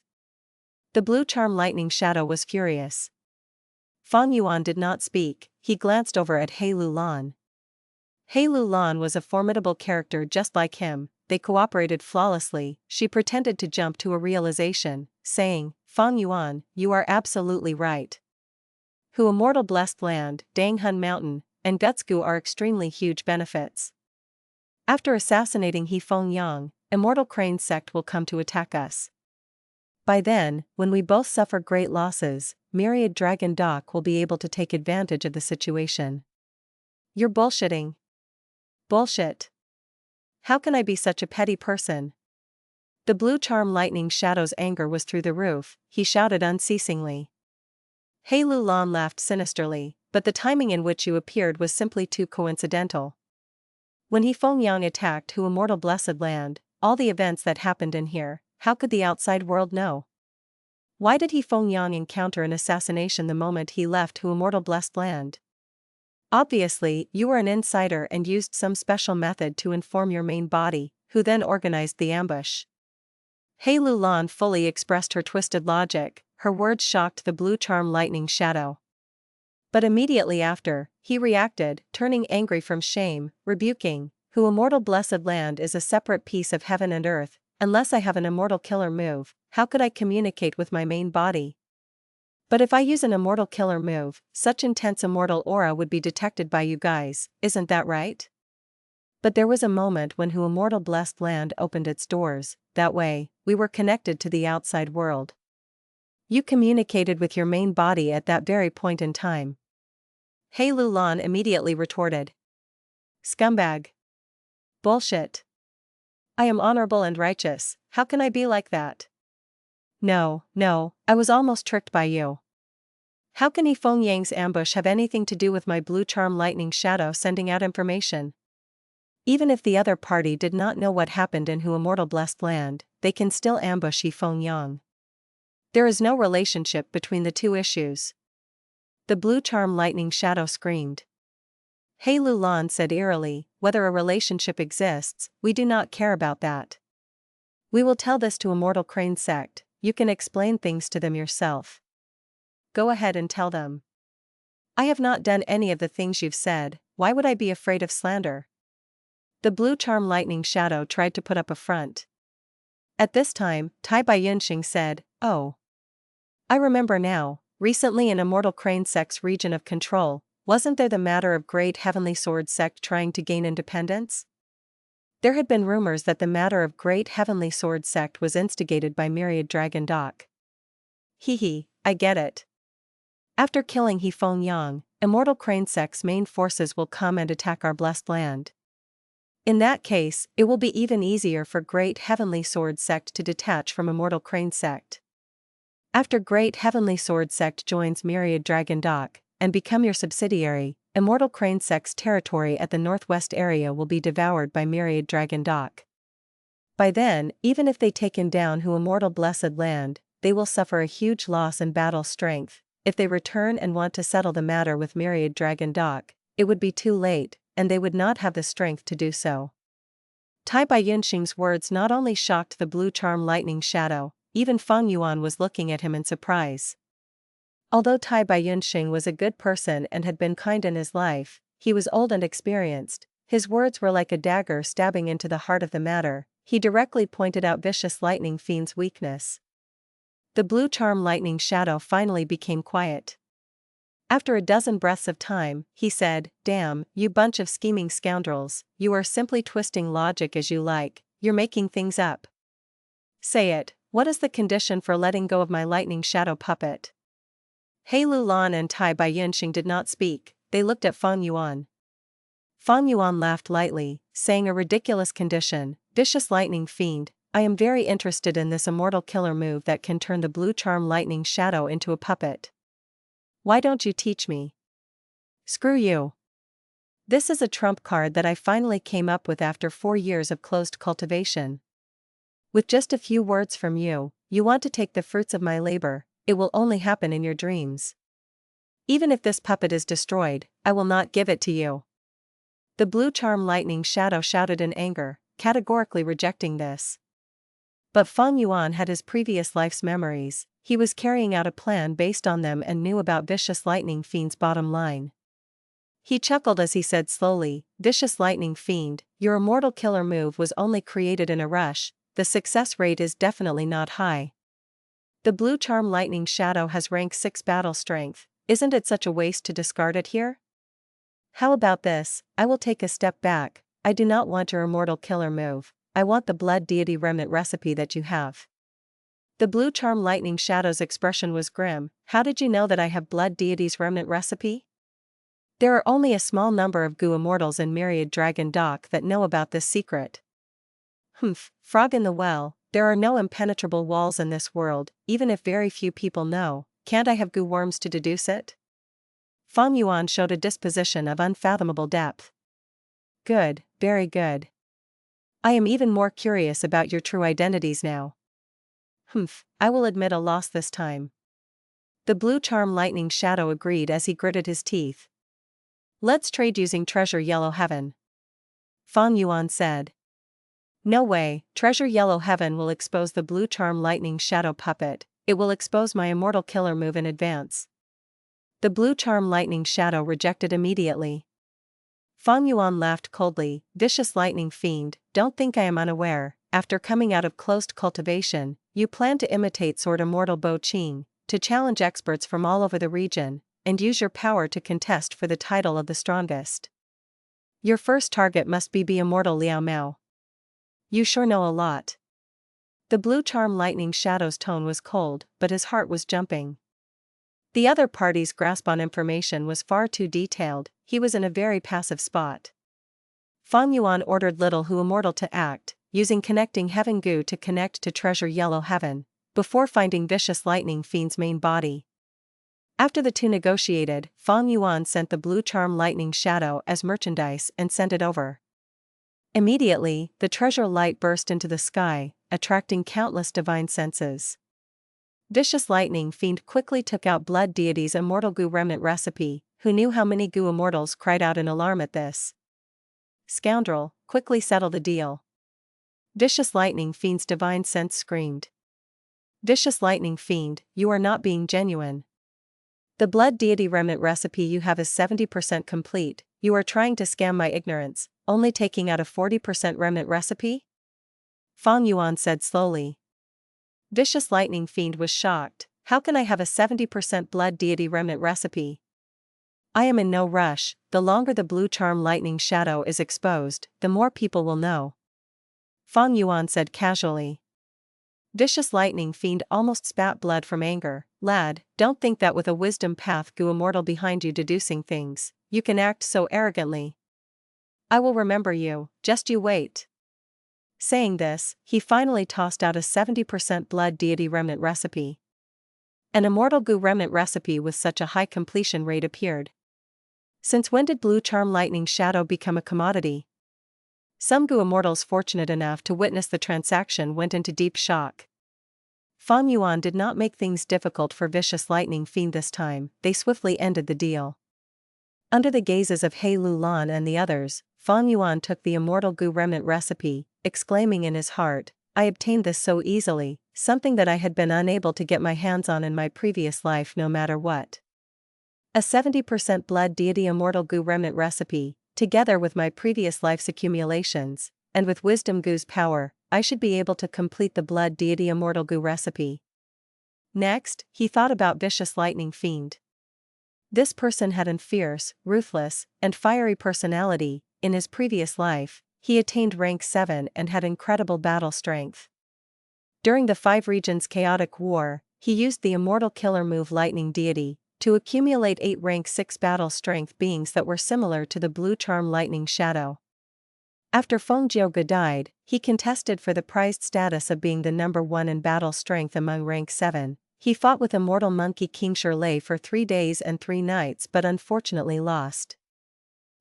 The blue charm lightning shadow was furious. Fang Yuan did not speak, he glanced over at He Lulan. He Lulan was a formidable character just like him, they cooperated flawlessly. She pretended to jump to a realization, saying, Fang Yuan, you are absolutely right. Hu Immortal Blessed Land, Danghun Mountain, and Gutsgu are extremely huge benefits. After assassinating He Feng Yang, Immortal Crane sect will come to attack us. By then, when we both suffer great losses, Myriad Dragon Dock will be able to take advantage of the situation. You're bullshitting. Bullshit. How can I be such a petty person? The blue charm lightning shadow's anger was through the roof, he shouted unceasingly. He Lulan laughed sinisterly, but the timing in which you appeared was simply too coincidental. When He Feng Yang attacked Hu Immortal Blessed Land, all the events that happened in here, how could the outside world know? Why did He Feng Yang encounter an assassination the moment he left Hu Immortal Blessed Land? Obviously, you were an insider and used some special method to inform your main body, who then organized the ambush. He Lulan fully expressed her twisted logic, her words shocked the blue charm lightning shadow. But immediately after, he reacted, turning angry from shame, rebuking, Hu Immortal Blessed Land is a separate piece of heaven and earth, unless I have an immortal killer move, how could I communicate with my main body? But if I use an immortal killer move, such intense immortal aura would be detected by you guys, isn't that right? But there was a moment when Hu Immortal Blessed Land opened its doors, that way, we were connected to the outside world. You communicated with your main body at that very point in time. He Lulan immediately retorted. Scumbag. Bullshit. I am honorable and righteous, how can I be like that? No, I was almost tricked by you. How can He Feng Yang's ambush have anything to do with my blue charm lightning shadow sending out information? Even if the other party did not know what happened in Hu Immortal Blessed Land, they can still ambush He Feng Yang. There is no relationship between the two issues. The blue charm lightning shadow screamed. He Lulan said eerily, whether a relationship exists, we do not care about that. We will tell this to Immortal Crane sect, you can explain things to them yourself. Go ahead and tell them. I have not done any of the things you've said, why would I be afraid of slander? The blue charm lightning shadow tried to put up a front. At this time, Tai Baiyunxing said, oh. I remember now, recently in Immortal Crane sect's region of control, wasn't there the matter of Great Heavenly Sword sect trying to gain independence? There had been rumors that the matter of Great Heavenly Sword sect was instigated by Myriad Dragon Dock. I get it. After killing He Feng Yang, Immortal Crane sect's main forces will come and attack our blessed land. In that case, it will be even easier for Great Heavenly Sword sect to detach from Immortal Crane sect. After Great Heavenly Sword sect joins Myriad Dragon Dock, and become your subsidiary, Immortal Crane sect's territory at the northwest area will be devoured by Myriad Dragon Dock. By then, even if they taken down Hu Immortal Blessed Land, they will suffer a huge loss in battle strength. If they return and want to settle the matter with Myriad Dragon Dock, it would be too late, and they would not have the strength to do so. Tai Baiyunxing's words not only shocked the blue charm lightning shadow, even Fang Yuan was looking at him in surprise. Although Tai Baiyunxing was a good person and had been kind in his life, he was old and experienced, his words were like a dagger stabbing into the heart of the matter, he directly pointed out Vicious Lightning Fiend's weakness. The blue charm lightning shadow finally became quiet. After a dozen breaths of time, he said, damn, you bunch of scheming scoundrels, you are simply twisting logic as you like, you're making things up. Say it, what is the condition for letting go of my lightning shadow puppet? He Lulan and Tai Baiyunxing did not speak, they looked at Fang Yuan. Fang Yuan laughed lightly, saying a ridiculous condition, Vicious Lightning Fiend, I am very interested in this immortal killer move that can turn the blue charm lightning shadow into a puppet. Why don't you teach me? Screw you. This is a trump card that I finally came up with after 4 years of closed cultivation. With just a few words from you, you want to take the fruits of my labor, it will only happen in your dreams. Even if this puppet is destroyed, I will not give it to you. The blue charm lightning shadow shouted in anger, categorically rejecting this. But Fang Yuan had his previous life's memories, he was carrying out a plan based on them and knew about Vicious Lightning Fiend's bottom line. He chuckled as he said slowly, "Vicious Lightning Fiend, your immortal killer move was only created in a rush, the success rate is definitely not high. The blue charm Lightning Shadow has rank 6 battle strength, isn't it such a waste to discard it here? How about this, I will take a step back, I do not want your immortal killer move, I want the Blood Deity Remnant recipe that you have." The blue charm Lightning Shadow's expression was grim. "How did you know that I have Blood Deity's Remnant recipe? There are only a small number of Goo Immortals in Myriad Dragon Dock that know about this secret." "Humph, frog in the well, there are no impenetrable walls in this world, even if very few people know, can't I have Goo worms to deduce it?" Fang Yuan showed a disposition of unfathomable depth. "Good, very good. I am even more curious about your true identities now." "Humph, I will admit a loss this time." The blue charm Lightning Shadow agreed as he gritted his teeth. "Let's trade using Treasure Yellow Heaven," Fang Yuan said. "No way, Treasure Yellow Heaven will expose the blue charm Lightning Shadow puppet, it will expose my immortal killer move in advance." The blue charm Lightning Shadow rejected immediately. Fang Yuan laughed coldly, "Vicious Lightning Fiend, don't think I am unaware, after coming out of closed cultivation, you plan to imitate Sword Immortal Bo Qing, to challenge experts from all over the region, and use your power to contest for the title of the strongest. Your first target must be Immortal Liao Mao. You sure know a lot." The blue charm Lightning Shadow's tone was cold, but his heart was jumping. The other party's grasp on information was far too detailed, he was in a very passive spot. Fang Yuan ordered Little Who Immortal to act, using Connecting Heaven Goo to connect to Treasure Yellow Heaven, before finding Vicious Lightning Fiend's main body. After the two negotiated, Fang Yuan sent the blue charm Lightning Shadow as merchandise and sent it over. Immediately, the treasure light burst into the sky, attracting countless divine senses. Vicious Lightning Fiend quickly took out Blood Deity's Immortal Goo Remnant recipe, who knew how many Goo Immortals cried out in alarm at this. "Scoundrel, quickly settle the deal." Vicious Lightning Fiend's divine sense screamed. "Vicious Lightning Fiend, you are not being genuine. The Blood Deity Remnant recipe you have is 70% complete, you are trying to scam my ignorance, only taking out a 40% remnant recipe?" Fang Yuan said slowly. Vicious Lightning Fiend was shocked, "How can I have a 70% Blood Deity Remnant recipe? I am in no rush, the longer the blue charm Lightning Shadow is exposed, the more people will know." Fang Yuan said casually. Vicious Lightning Fiend almost spat blood from anger. "Lad, don't think that with a wisdom path Goo Immortal behind you deducing things, you can act so arrogantly. I will remember you, just you wait." Saying this, he finally tossed out a 70% Blood Deity Remnant recipe. An Immortal Goo Remnant recipe with such a high completion rate appeared. Since when did blue charm Lightning Shadow become a commodity? Some Goo Immortals fortunate enough to witness the transaction went into deep shock. Fang Yuan did not make things difficult for Vicious Lightning Fiend this time, they swiftly ended the deal. Under the gazes of He Lulan and the others, Fang Yuan took the Immortal Goo Remnant recipe, exclaiming in his heart, "I obtained this so easily, something that I had been unable to get my hands on in my previous life no matter what. A 70% Blood Deity Immortal Goo Remnant recipe, together with my previous life's accumulations, and with Wisdom Goo's power, I should be able to complete the Blood Deity Immortal Goo recipe." Next, he thought about Vicious Lightning Fiend. This person had a fierce, ruthless, and fiery personality. In his previous life, he attained rank 7 and had incredible battle strength. During the 5 Regions Chaotic War, he used the immortal killer move Lightning Deity to accumulate 8 rank 6 battle strength beings that were similar to the blue charm Lightning Shadow. After Feng Jiuge died, he contested for the prized status of being the number 1 in battle strength among rank 7. He fought with Immortal Monkey King Shirley for 3 days and 3 nights but unfortunately lost.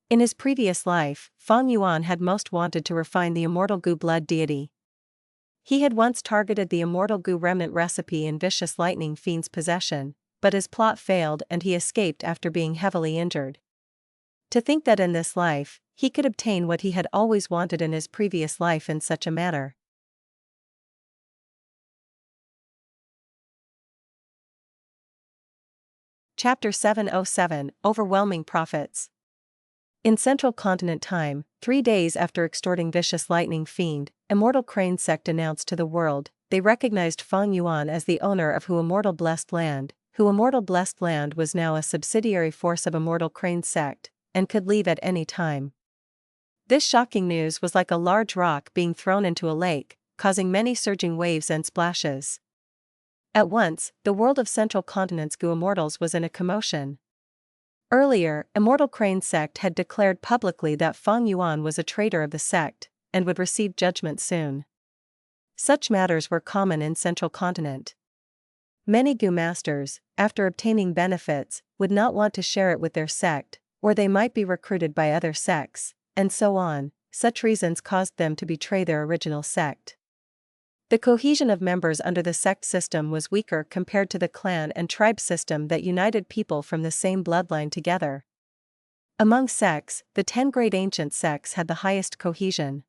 In his previous life, Fang Yuan had most wanted to refine the Immortal Goo Blood Deity. He had once targeted the Immortal Goo Remnant recipe in Vicious Lightning Fiend's possession, but his plot failed and he escaped after being heavily injured. To think that in this life, he could obtain what he had always wanted in his previous life in such a manner. Chapter 707, Overwhelming Profits. In Central Continent time, 3 days after extorting vicious lightning fiend, Immortal Crane Sect announced to the world, they recognized Fang Yuan as the owner of Immortal Blessed Land. Immortal Blessed Land was now a subsidiary force of Immortal Crane Sect, and could leave at any time. This shocking news was like a large rock being thrown into a lake, causing many surging waves and splashes. At once, the world of Central Continent's Immortals was in a commotion. Earlier, Immortal Crane Sect had declared publicly that Fang Yuan was a traitor of the sect, and would receive judgment soon. Such matters were common in Central Continent. Many Gu masters, after obtaining benefits, would not want to share it with their sect, or they might be recruited by other sects, and so on. Such reasons caused them to betray their original sect. The cohesion of members under the sect system was weaker compared to the clan and tribe system that united people from the same bloodline together. Among sects, the 10 great ancient sects had the highest cohesion.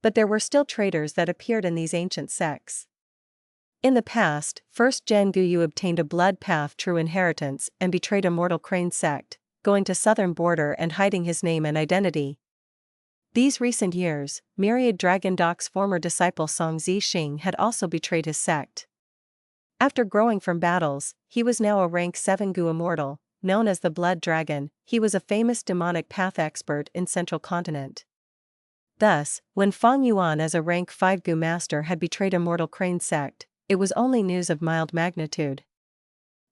But there were still traitors that appeared in these ancient sects. In the past, first Gen Guyu obtained a blood path true inheritance and betrayed Immortal Crane Sect, going to southern border and hiding his name and identity. These recent years, Myriad Dragon Doc's former disciple Song Zixing had also betrayed his sect. After growing from battles, he was now a rank 7 Gu Immortal, known as the Blood Dragon. He was a famous demonic path expert in Central Continent. Thus, when Fang Yuan as a rank 5 Gu Master had betrayed Immortal Crane Sect, it was only news of mild magnitude.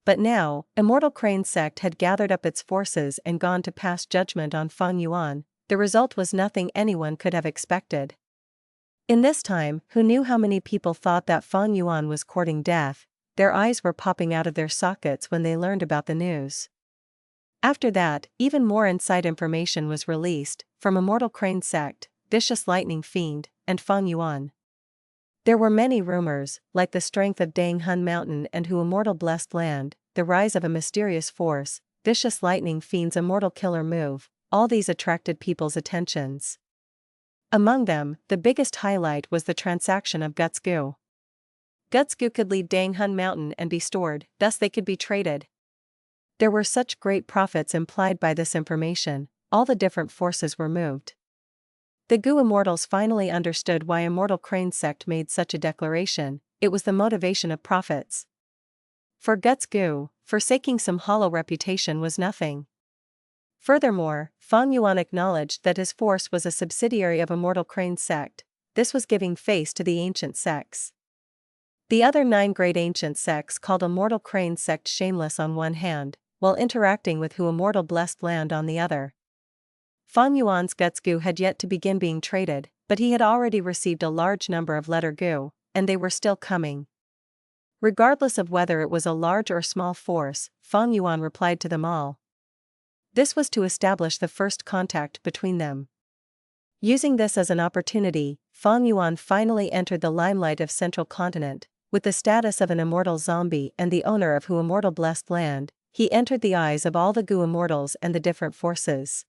But now, Immortal Crane Sect had gathered up its forces and gone to pass judgment on Fang Yuan. The result was nothing anyone could have expected. In this time, who knew how many people thought that Fang Yuan was courting death? Their eyes were popping out of their sockets when they learned about the news. After that, even more inside information was released, from Immortal Crane Sect, Vicious Lightning Fiend, and Fang Yuan. There were many rumors, like the strength of Dang Hun Mountain and Immortal Blessed Land, the rise of a mysterious force, Vicious Lightning Fiend's immortal killer move. All these attracted people's attentions. Among them, the biggest highlight was the transaction of Guts Gu. Guts Gu could leave Dang Hun Mountain and be stored, thus they could be traded. There were such great profits implied by this information, all the different forces were moved. The Gu Immortals finally understood why Immortal Crane Sect made such a declaration. It was the motivation of profits. For Guts Gu, forsaking some hollow reputation was nothing. Furthermore, Fang Yuan acknowledged that his force was a subsidiary of Immortal Crane Sect. This was giving face to the ancient sects. The other 9 great ancient sects called Immortal Crane Sect shameless on one hand, while interacting with Immortal Blessed Land on the other. Fang Yuan's Guts Gu had yet to begin being traded, but he had already received a large number of letter Gu, and they were still coming. Regardless of whether it was a large or small force, Fang Yuan replied to them all. This was to establish the first contact between them. Using this as an opportunity, Fang Yuan finally entered the limelight of Central Continent. With the status of an immortal zombie and the owner of Immortal Blessed Land, he entered the eyes of all the Gu Immortals and the different forces.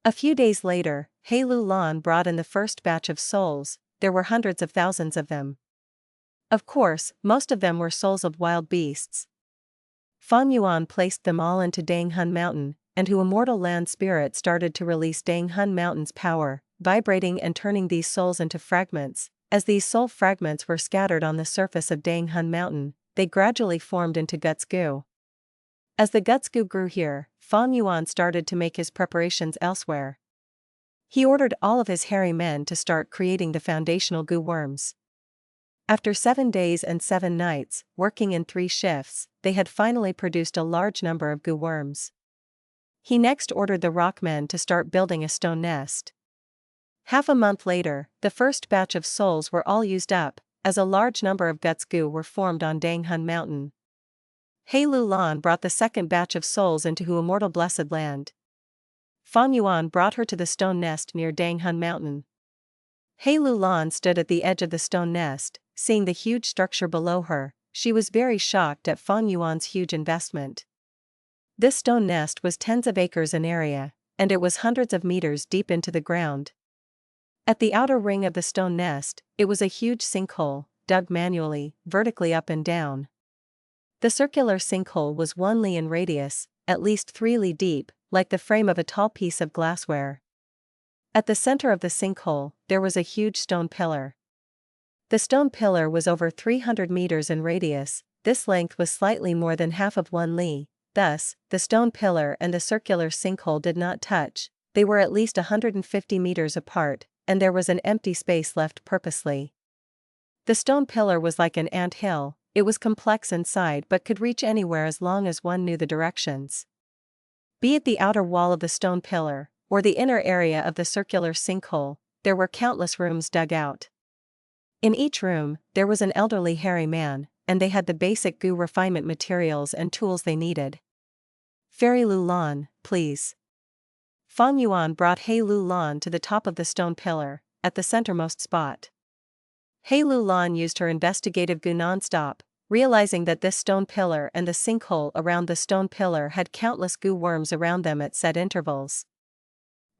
A few days later, He Lu Lan brought in the first batch of souls. There were hundreds of thousands of them. Of course, most of them were souls of wild beasts. Fang Yuan placed them all into Dang Hun Mountain, and Immortal Land Spirit started to release Dang Hun Mountain's power, vibrating and turning these souls into fragments. As these soul fragments were scattered on the surface of Dang Hun Mountain, they gradually formed into Guts Gu. As the Guts Gu grew here, Fang Yuan started to make his preparations elsewhere. He ordered all of his hairy men to start creating the foundational Gu worms. After 7 days and 7 nights, working in 3 shifts, they had finally produced a large number of Gu worms. He next ordered the rockmen to start building a stone nest. Half a month later, the first batch of souls were all used up, as a large number of Guts Gu were formed on Dang Hun Mountain. He Lu Lan brought the second batch of souls into Immortal Blessed Land. Fang Yuan brought her to the stone nest near Dang Hun Mountain. He Lu Lan stood at the edge of the stone nest, seeing the huge structure below her. She was very shocked at Fang Yuan's huge investment. This stone nest was tens of acres in area, and it was hundreds of meters deep into the ground. At the outer ring of the stone nest, it was a huge sinkhole, dug manually, vertically up and down. The circular sinkhole was 1 li in radius, at least 3 li deep, like the frame of a tall piece of glassware. At the center of the sinkhole, there was a huge stone pillar. The stone pillar was over 300 meters in radius. This length was slightly more than half of 1 li, thus, the stone pillar and the circular sinkhole did not touch, they were at least 150 meters apart, and there was an empty space left purposely. The stone pillar was like an ant hill. It was complex inside but could reach anywhere as long as one knew the directions. Be it the outer wall of the stone pillar, or the inner area of the circular sinkhole, there were countless rooms dug out. In each room, there was an elderly hairy man, and they had the basic goo refinement materials and tools they needed. "Fairy Lu Lan, please." Fang Yuan brought He Lu Lan to the top of the stone pillar, at the centermost spot. He Lu Lan used her investigative goo non-stop, realizing that this stone pillar and the sinkhole around the stone pillar had countless goo worms around them at set intervals.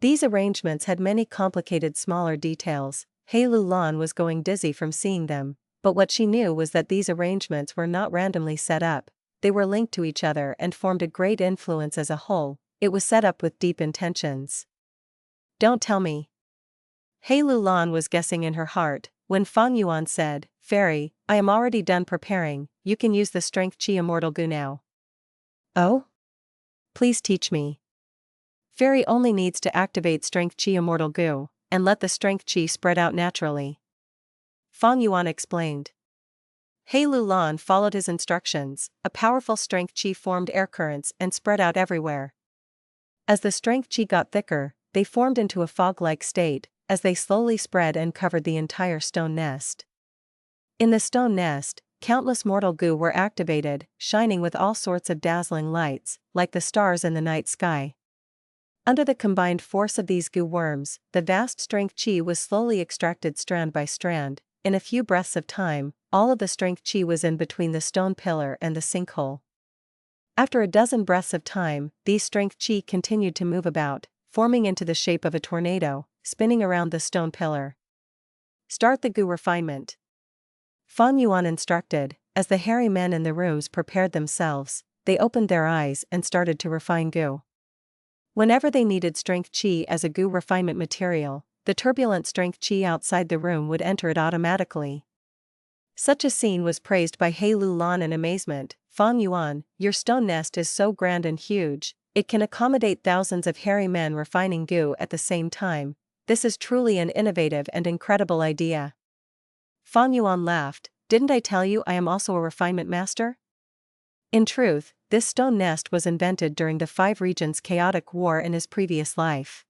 These arrangements had many complicated smaller details. He Lu Lan was going dizzy from seeing them, but what she knew was that these arrangements were not randomly set up, they were linked to each other and formed a great influence as a whole. It was set up with deep intentions. "Don't tell me." He Lu Lan was guessing in her heart, when Fang Yuan said, "Fairy, I am already done preparing, you can use the Strength Chi Immortal Goo now." "Oh? Please teach me." Fairy only needs to activate Strength Chi Immortal Goo, and let the Strength Chi spread out naturally. Fang Yuan explained. He Lu Lan followed his instructions. A powerful Strength Chi formed air currents and spread out everywhere. As the Strength Chi got thicker, they formed into a fog-like state, as they slowly spread and covered the entire stone nest. In the stone nest, countless mortal goo were activated, shining with all sorts of dazzling lights, like the stars in the night sky. Under the combined force of these goo worms, the vast Strength Chi was slowly extracted strand by strand. In a few breaths of time, all of the Strength Chi was in between the stone pillar and the sinkhole. After a dozen breaths of time, these Strength Chi continued to move about, forming into the shape of a tornado, spinning around the stone pillar. "Start the goo refinement." Fang Yuan instructed. As the hairy men in the rooms prepared themselves, they opened their eyes and started to refine goo. Whenever they needed Strength Chi as a goo refinement material, the turbulent Strength Chi outside the room would enter it automatically. Such a scene was praised by He Lu Lan in amazement. "Fang Yuan, your stone nest is so grand and huge, it can accommodate thousands of hairy men refining goo at the same time. This is truly an innovative and incredible idea." Fang Yuan laughed. "Didn't I tell you I am also a refinement master?" In truth, this stone nest was invented during the Five Regions' chaotic war in his previous life.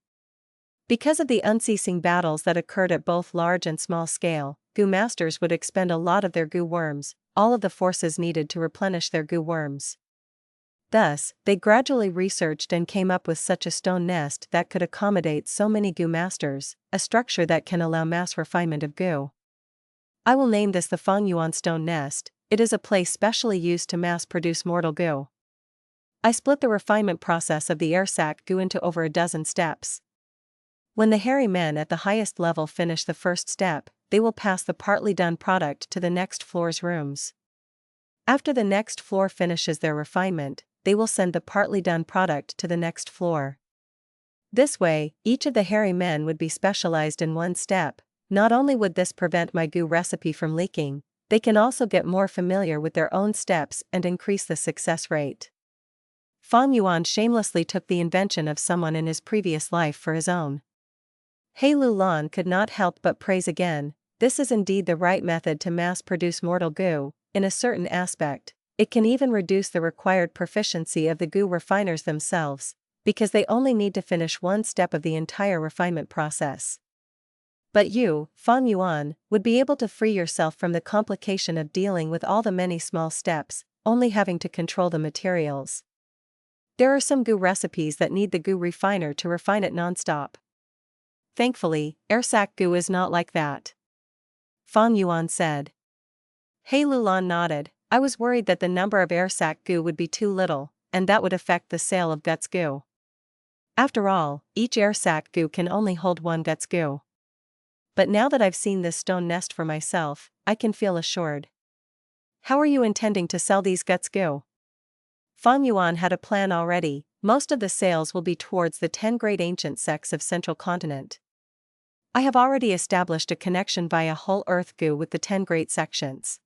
Because of the unceasing battles that occurred at both large and small scale, goo masters would expend a lot of their goo worms, all of the forces needed to replenish their goo worms. Thus, they gradually researched and came up with such a stone nest that could accommodate so many goo masters, a structure that can allow mass refinement of goo. I will name this the Fang Yuan stone nest. It is a place specially used to mass-produce mortal goo. I split the refinement process of the Airsac goo into over a dozen steps. When the hairy men at the highest level finish the first step, they will pass the partly done product to the next floor's rooms. After the next floor finishes their refinement, they will send the partly done product to the next floor. This way, each of the hairy men would be specialized in one step. Not only would this prevent my goo recipe from leaking, they can also get more familiar with their own steps and increase the success rate. Fang Yuan shamelessly took the invention of someone in his previous life for his own. He Lu Lan could not help but praise again. This is indeed the right method to mass-produce mortal goo. In a certain aspect, it can even reduce the required proficiency of the goo refiners themselves, because they only need to finish one step of the entire refinement process. But you, Fang Yuan, would be able to free yourself from the complication of dealing with all the many small steps, only having to control the materials. There are some goo recipes that need the goo refiner to refine it non-stop. Thankfully, Airsac goo is not like that. Fang Yuan said. He Lu Lan nodded. I was worried that the number of Airsac goo would be too little, and that would affect the sale of guts goo. After all, each Airsac goo can only hold one guts goo. But now that I've seen this stone nest for myself, I can feel assured. How are you intending to sell these guts goo? Fang Yuan had a plan already. Most of the sales will be towards the 10 great ancient sects of Central Continent. I have already established a connection via whole earth goo with the 10 great sections.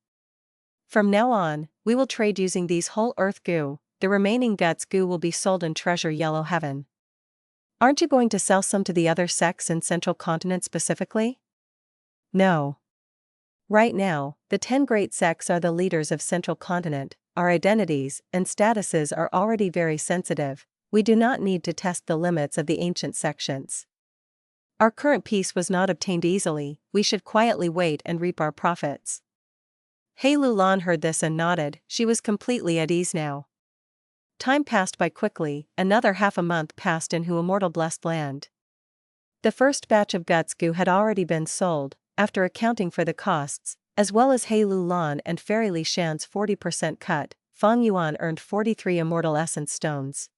From now on, we will trade using these whole earth goo. The remaining guts goo will be sold in Treasure Yellow Heaven. Aren't you going to sell some to the other sects in Central Continent specifically? No. Right now, the 10 great sects are the leaders of Central Continent. Our identities and statuses are already very sensitive. We do not need to test the limits of the ancient sections. Our current peace was not obtained easily. We should quietly wait and reap our profits. He Lulan heard this and nodded. She was completely at ease now. Time passed by quickly. Another half a month passed in Immortal Blessed Land. The first batch of guts goo had already been sold. After accounting for the costs, as well as He Lulan and Fairy Li Shan's 40% cut, Fang Yuan earned 43 Immortal Essence Stones.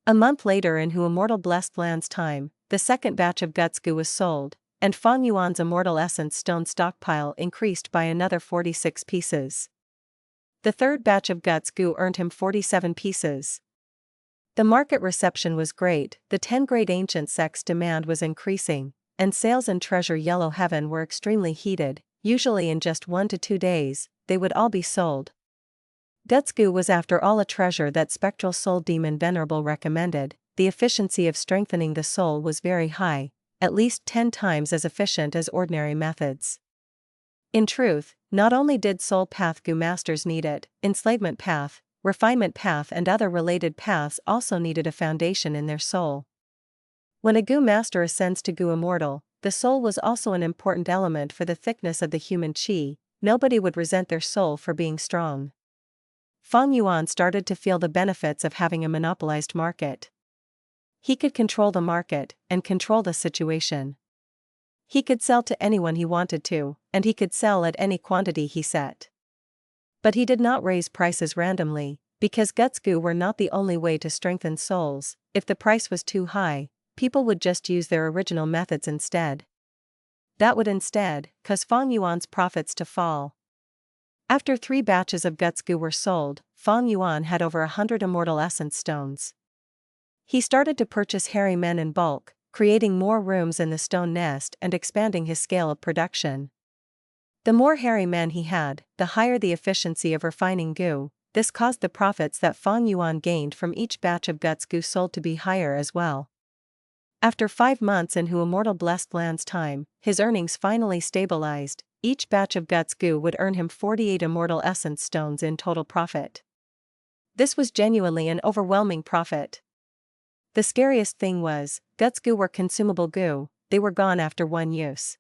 A month later in Immortal Blessed Land's time, the second batch of guts goo was sold, and Fang Yuan's Immortal Essence Stone stockpile increased by another 46 pieces. The third batch of guts goo earned him 47 pieces. The market reception was great. The 10 great ancient sects' demand was increasing, and sales in Treasure Yellow Heaven were extremely heated. Usually in just 1 to 2 days, they would all be sold. Guts goo was after all a treasure that Spectral Soul Demon Venerable recommended. The efficiency of strengthening the soul was very high, at least 10 times as efficient as ordinary methods. In truth, not only did Soul Path goo masters need it, Enslavement Path, Refinement Path and other related paths also needed a foundation in their soul. When a goo master ascends to goo immortal, the soul was also an important element for the thickness of the human chi. Nobody would resent their soul for being strong. Fang Yuan started to feel the benefits of having a monopolized market. He could control the market and control the situation. He could sell to anyone he wanted to, and he could sell at any quantity he set. But he did not raise prices randomly, because guts goo were not the only way to strengthen souls. If the price was too high, people would just use their original methods instead. That would instead cause Fang Yuan's profits to fall. After 3 batches of guts goo were sold, Fang Yuan had over 100 Immortal Essence Stones. He started to purchase hairy men in bulk, creating more rooms in the stone nest and expanding his scale of production. The more hairy men he had, the higher the efficiency of refining goo. This caused the profits that Fang Yuan gained from each batch of guts goo sold to be higher as well. After 5 months in Immortal Blessed Land's time, his earnings finally stabilized. Each batch of guts goo would earn him 48 Immortal Essence Stones in total profit. This was genuinely an overwhelming profit. The scariest thing was, guts goo were consumable goo. They were gone after 1 use.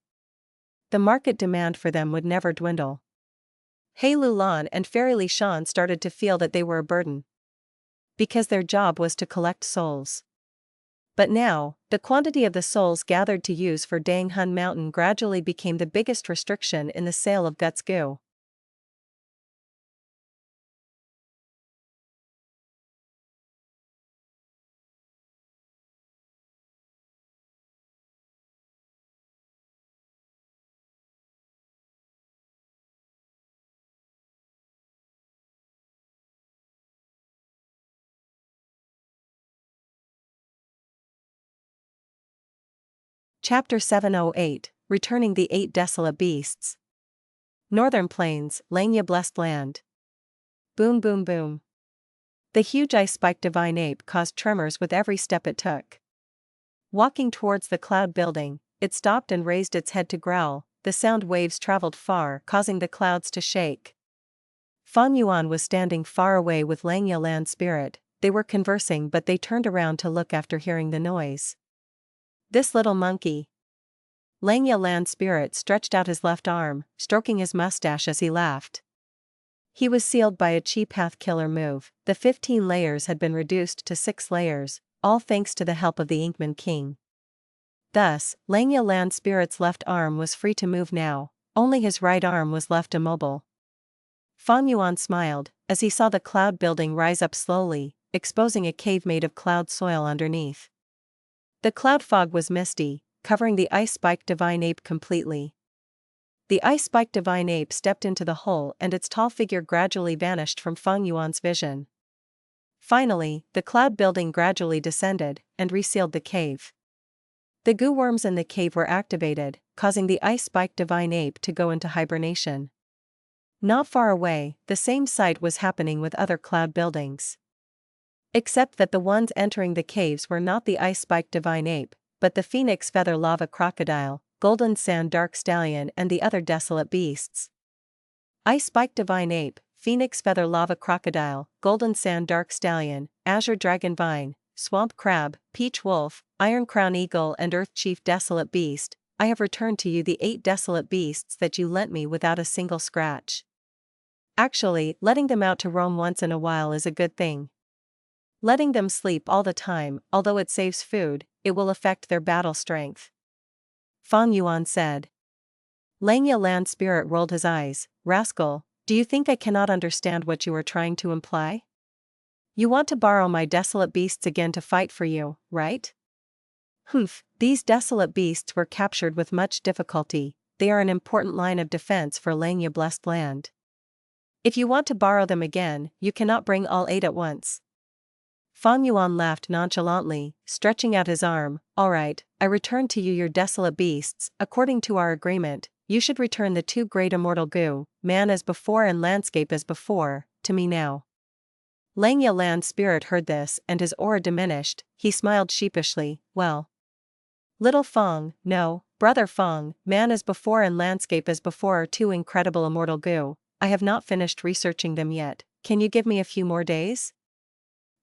The market demand for them would never dwindle. He Lulan and Fairy Li Shan started to feel that they were a burden, because their job was to collect souls. But now, the quantity of the souls gathered to use for Dang Hun Mountain gradually became the biggest restriction in the sale of guts goo. Chapter 708, Returning the 8 Desolate Beasts. Northern Plains, Langya Blessed Land. Boom boom boom. The huge ice-spiked divine ape caused tremors with every step it took. Walking towards the cloud building, it stopped and raised its head to growl. The sound waves traveled far, causing the clouds to shake. Fang Yuan was standing far away with Langya Land Spirit. They were conversing, but they turned around to look after hearing the noise. This little monkey. Langya Land Spirit stretched out his left arm, stroking his mustache as he laughed. He was sealed by a Chi Path killer move. The 15 layers had been reduced to 6 layers, all thanks to the help of the Inkman King. Thus, Langya Land Spirit's left arm was free to move now, only his right arm was left immobile. Fang Yuan smiled, as he saw the cloud building rise up slowly, exposing a cave made of cloud soil underneath. The cloud fog was misty, covering the ice-spiked divine ape completely. The ice-spiked divine ape stepped into the hole and its tall figure gradually vanished from Fang Yuan's vision. Finally, the cloud building gradually descended and resealed the cave. The goo worms in the cave were activated, causing the ice-spiked divine ape to go into hibernation. Not far away, the same sight was happening with other cloud buildings. Except that the ones entering the caves were not the ice-spiked divine ape, but the phoenix feather lava crocodile, golden sand dark stallion and the other desolate beasts. Ice-spiked divine ape, phoenix feather lava crocodile, golden sand dark stallion, azure dragon vine, swamp crab, peach wolf, iron crown eagle and earth chief desolate beast, I have returned to you the 8 desolate beasts that you lent me without a single scratch. Actually, letting them out to roam once in a while is a good thing. Letting them sleep all the time, although it saves food, it will affect their battle strength. Fang Yuan said. Langya Land Spirit rolled his eyes. Rascal, do you think I cannot understand what you are trying to imply? You want to borrow my desolate beasts again to fight for you, right? Humph, these desolate beasts were captured with much difficulty, they are an important line of defense for Langya Blessed Land. If you want to borrow them again, you cannot bring all 8 at once. Fang Yuan laughed nonchalantly, stretching out his arm. Alright, I return to you your desolate beasts. According to our agreement, you should return the 2 great immortal goo, man as before and landscape as before, to me now. Langya Land Spirit heard this and his aura diminished, he smiled sheepishly. Well. Little Fang, no, brother Fang, man as before and landscape as before are 2 incredible immortal goo. I have not finished researching them yet, can you give me a few more days?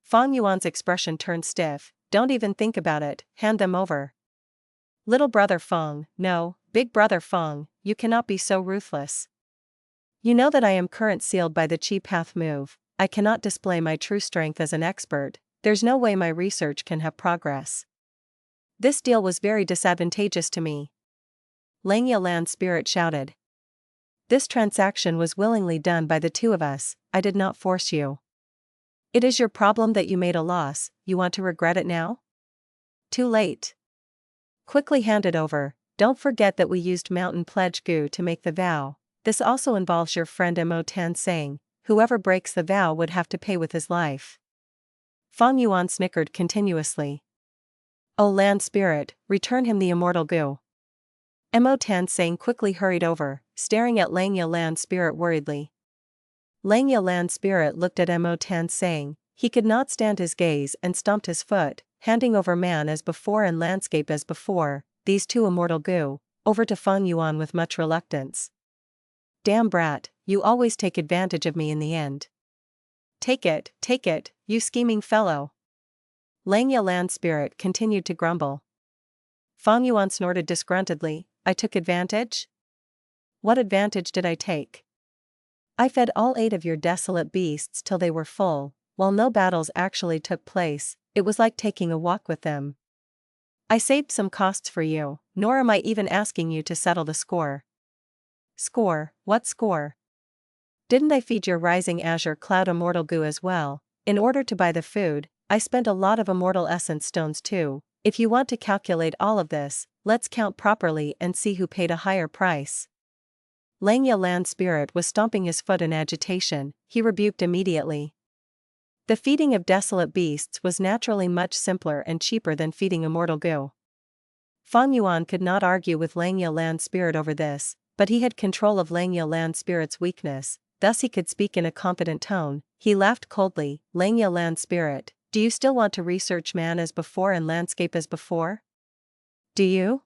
Fang Yuan's expression turned stiff. Don't even think about it, hand them over. Little brother Fang, no, big brother Fang, you cannot be so ruthless. You know that I am current sealed by the Chi Path move, I cannot display my true strength as an expert, there's no way my research can have progress. This deal was very disadvantageous to me. Langya Land Spirit shouted. This transaction was willingly done by the 2 of us, I did not force you. It is your problem that you made a loss, you want to regret it now? Too late. Quickly hand it over, don't forget that we used Mountain Pledge Goo to make the vow, this also involves your friend Mo Tan saying, whoever breaks the vow would have to pay with his life. Fang Yuan snickered continuously. O Land Spirit, return him the immortal goo. Mo Tan saying quickly hurried over, staring at Langya Land Spirit worriedly. Langya Land Spirit looked at Mo Tan saying, he could not stand his gaze and stomped his foot, handing over man as before and landscape as before, these 2 immortal goo, over to Fang Yuan with much reluctance. Damn brat, you always take advantage of me in the end. Take it, you scheming fellow. Langya Land Spirit continued to grumble. Fang Yuan snorted disgruntledly, I took advantage? What advantage did I take? I fed all 8 of your desolate beasts till they were full, while no battles actually took place, it was like taking a walk with them. I saved some costs for you, nor am I even asking you to settle the score. Score, what score? Didn't I feed your rising azure cloud immortal goo as well? In order to buy the food, I spent a lot of immortal essence stones too. If you want to calculate all of this, let's count properly and see who paid a higher price. Langya Land Spirit was stomping his foot in agitation, he rebuked immediately. The feeding of desolate beasts was naturally much simpler and cheaper than feeding immortal goo. Fang Yuan could not argue with Langya Land Spirit over this, but he had control of Langya Land Spirit's weakness, thus he could speak in a competent tone. He laughed coldly. Langya Land Spirit, do you still want to research man as before and landscape as before? Do you?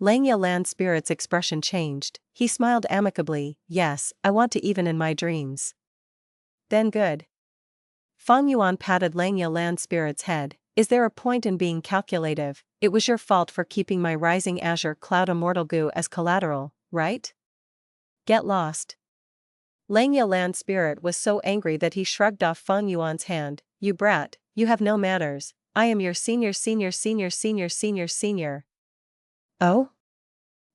Langya Land Spirit's expression changed, he smiled amicably. Yes, I want to even in my dreams. Then good. Fang Yuan patted Langya Land Spirit's head. Is there a point in being calculative? It was your fault for keeping my rising azure cloud immortal goo as collateral, right? Get lost. Langya Land Spirit was so angry that he shrugged off Fang Yuan's hand. You brat, you have no manners, I am your senior. Oh?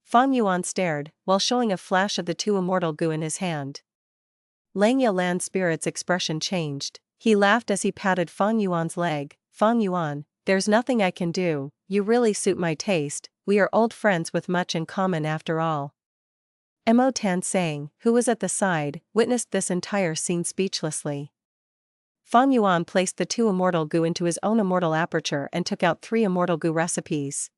Fang Yuan stared, while showing a flash of the 2 immortal goo in his hand. Langya Land Spirit's expression changed, he laughed as he patted Fang Yuan's leg. Fang Yuan, there's nothing I can do, you really suit my taste, we are old friends with much in common after all. Mo Tansang, who was at the side, witnessed this entire scene speechlessly. Fang Yuan placed the 2 immortal goo into his own immortal aperture and took out 3 immortal goo recipes.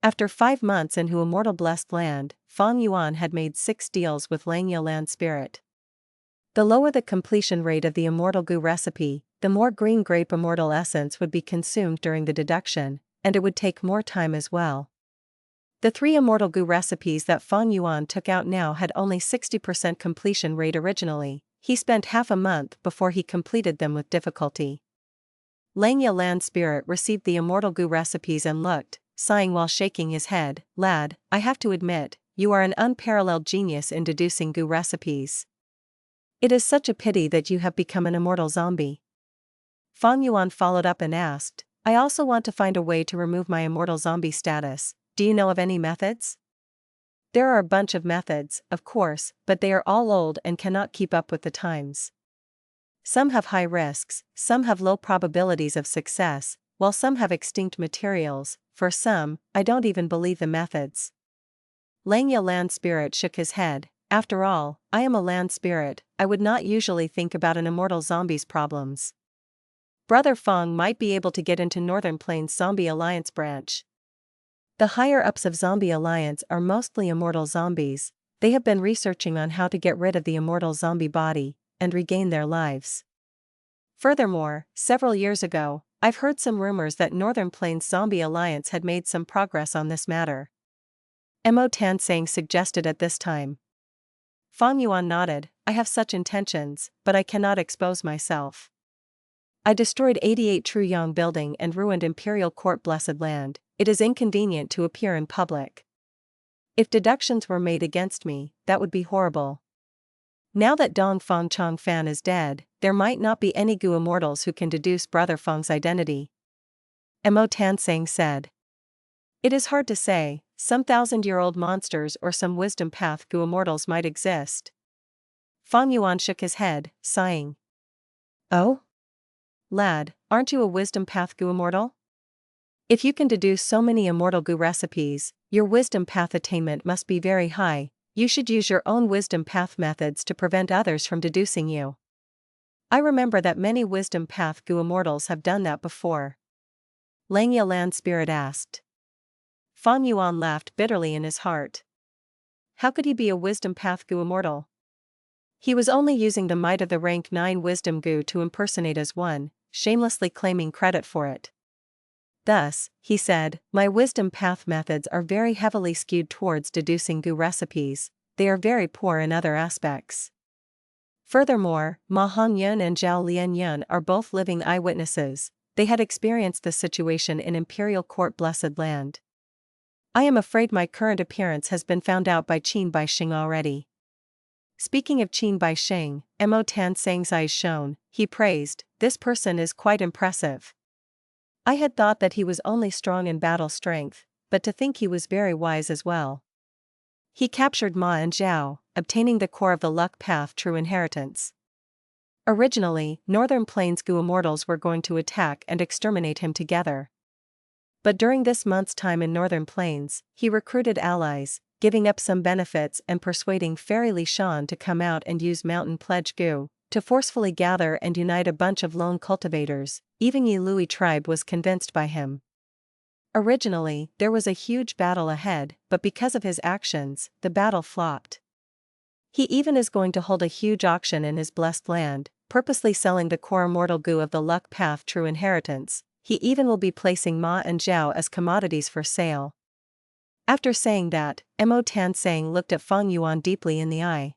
After 5 months in Immortal Blessed Land, Fang Yuan had made 6 deals with Langya Land Spirit. The lower the completion rate of the immortal goo recipe, the more green grape immortal essence would be consumed during the deduction, and it would take more time as well. The 3 immortal goo recipes that Fang Yuan took out now had only 60% completion rate originally. He spent half a month before he completed them with difficulty. Langya Land Spirit received the immortal goo recipes and looked, sighing while shaking his head. Lad, I have to admit, you are an unparalleled genius in deducing goo recipes. It is such a pity that you have become an immortal zombie. Fang Yuan followed up and asked, I also want to find a way to remove my immortal zombie status. Do you know of any methods? There are a bunch of methods, of course, but they are all old and cannot keep up with the times. Some have high risks, some have low probabilities of success, while some have extinct materials. For some, I don't even believe the methods. Langya Land Spirit shook his head. After all, I am a land spirit, I would not usually think about an immortal zombie's problems. Brother Fang might be able to get into Northern Plains Zombie Alliance branch. The higher-ups of Zombie Alliance are mostly immortal zombies. They have been researching on how to get rid of the immortal zombie body and regain their lives. Furthermore, several years ago, I've heard some rumors that Northern Plains Zombie Alliance had made some progress on this matter. Mo Tansang suggested at this time. Fang Yuan nodded, I have such intentions, but I cannot expose myself. I destroyed 88 Truyong building and ruined Imperial Court Blessed Land. It is inconvenient to appear in public. If deductions were made against me, that would be horrible. Now that Dong Fang Chong Fan is dead, there might not be any Gu immortals who can deduce Brother Fang's identity. Mo Tansang said. It is hard to say, some 1,000-year-old monsters or some wisdom path Gu immortals might exist. Fang Yuan shook his head, sighing. Oh? Lad, aren't you a wisdom path Gu immortal? If you can deduce so many immortal goo recipes, your wisdom path attainment must be very high. You should use your own wisdom path methods to prevent others from deducing you. I remember that many wisdom path goo immortals have done that before. Langya Land Spirit asked. Fang Yuan laughed bitterly in his heart. How could he be a wisdom path goo immortal? He was only using the might of the rank 9 wisdom goo to impersonate as one, shamelessly claiming credit for it. Thus, he said, my wisdom path methods are very heavily skewed towards deducing goo recipes, they are very poor in other aspects. Furthermore, Ma Hongyun and Zhao Lianyun are both living eyewitnesses, they had experienced the situation in Imperial Court Blessed Land. I am afraid my current appearance has been found out by Qin Baixing already. Speaking of Qin Baixing, Mo Tansang's eyes shone, he praised, this person is quite impressive. I had thought that he was only strong in battle strength, but to think he was very wise as well. He captured Ma and Zhao, obtaining the core of the luck path true inheritance. Originally, Northern Plains Gu immortals were going to attack and exterminate him together. But during this month's time in Northern Plains, he recruited allies, giving up some benefits and persuading Fairy Li Shan to come out and use Mountain Pledge Gu to forcefully gather and unite a bunch of lone cultivators. Even Yi Lui tribe was convinced by him. Originally, there was a huge battle ahead, but because of his actions, the battle flopped. He even is going to hold a huge auction in his blessed land, purposely selling the core immortal goo of the luck path true inheritance. He even will be placing Ma and Zhao as commodities for sale. After saying that, Mo Tansang looked at Fang Yuan deeply in the eye.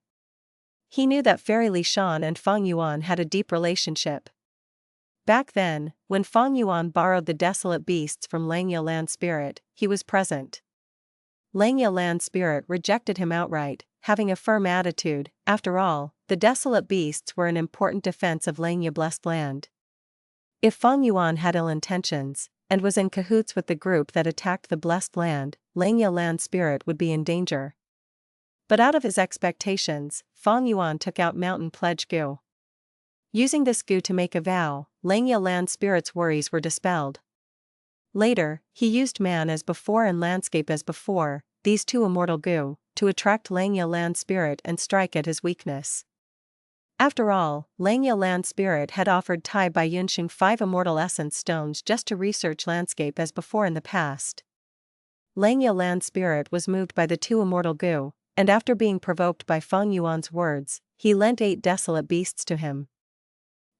He knew that Fairy Li Shan and Fang Yuan had a deep relationship. Back then, when Fang Yuan borrowed the Desolate beasts from Langya Land Spirit, he was present. Langya Land Spirit rejected him outright, having a firm attitude. After all, the Desolate beasts were an important defense of Langya Blessed Land. If Fang Yuan had ill intentions, and was in cahoots with the group that attacked the Blessed Land, Langya Land Spirit would be in danger. But out of his expectations, Fang Yuan took out Mountain Pledge Gu. Using this Gu to make a vow, Langya Land Spirit's worries were dispelled. Later, he used Man as before and Landscape as before, these 2 immortal Gu, to attract Langya Land Spirit and strike at his weakness. After all, Langya Land Spirit had offered Tai Bai Yunxing 5 Immortal Essence Stones just to research landscape as before in the past. Langya Land Spirit was moved by the 2 Immortal Gu, and after being provoked by Fang Yuan's words, he lent 8 desolate beasts to him.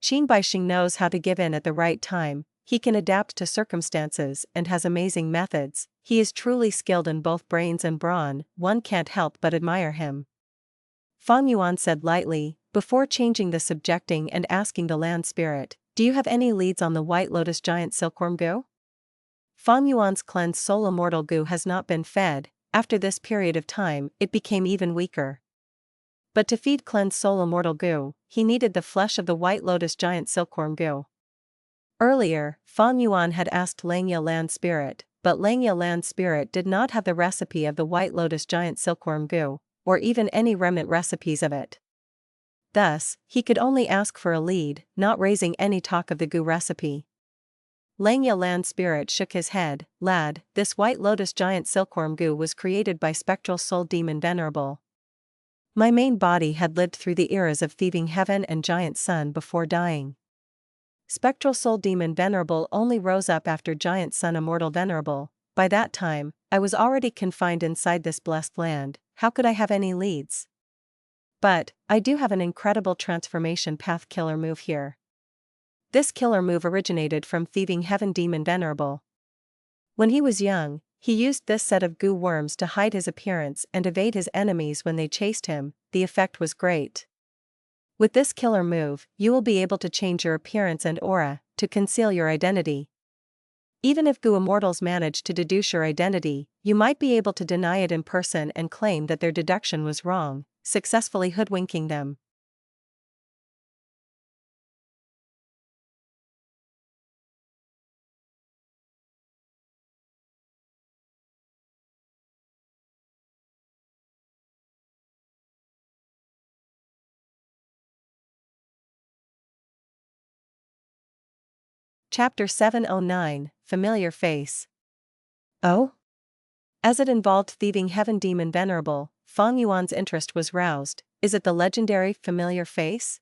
Qing Baixing knows how to give in at the right time, he can adapt to circumstances and has amazing methods, he is truly skilled in both brains and brawn, one can't help but admire him. Fang Yuan said lightly, before changing the subjecting and asking the land spirit, do you have any leads on the White Lotus Giant Silkworm Gu? Fang Yuan's cleansed soul immortal Gu has not been fed, after this period of time, it became even weaker. But to feed cleansed soul immortal Gu, he needed the flesh of the White Lotus Giant Silkworm Gu. Earlier, Fang Yuan had asked Langya Land Spirit, but Langya Land Spirit did not have the recipe of the White Lotus Giant Silkworm Gu, or even any remnant recipes of it. Thus, he could only ask for a lead, not raising any talk of the Gu recipe. Langya Land Spirit shook his head, lad, this White Lotus Giant Silkworm Gu was created by Spectral Soul Demon Venerable. My main body had lived through the eras of Thieving Heaven and Giant Sun before dying. Spectral Soul Demon Venerable only rose up after Giant Sun Immortal Venerable. By that time, I was already confined inside this blessed land, how could I have any leads? But, I do have an incredible transformation path killer move here. This killer move originated from Thieving Heaven Demon Venerable. When he was young, he used this set of goo worms to hide his appearance and evade his enemies when they chased him, the effect was great. With this killer move, you will be able to change your appearance and aura, to conceal your identity. Even if Gu Immortals manage to deduce your identity, you might be able to deny it in person and claim that their deduction was wrong, successfully hoodwinking them. Chapter 709, Familiar Face. Oh? As it involved Thieving Heaven Demon Venerable, Fang Yuan's interest was roused. Is it the legendary Familiar Face?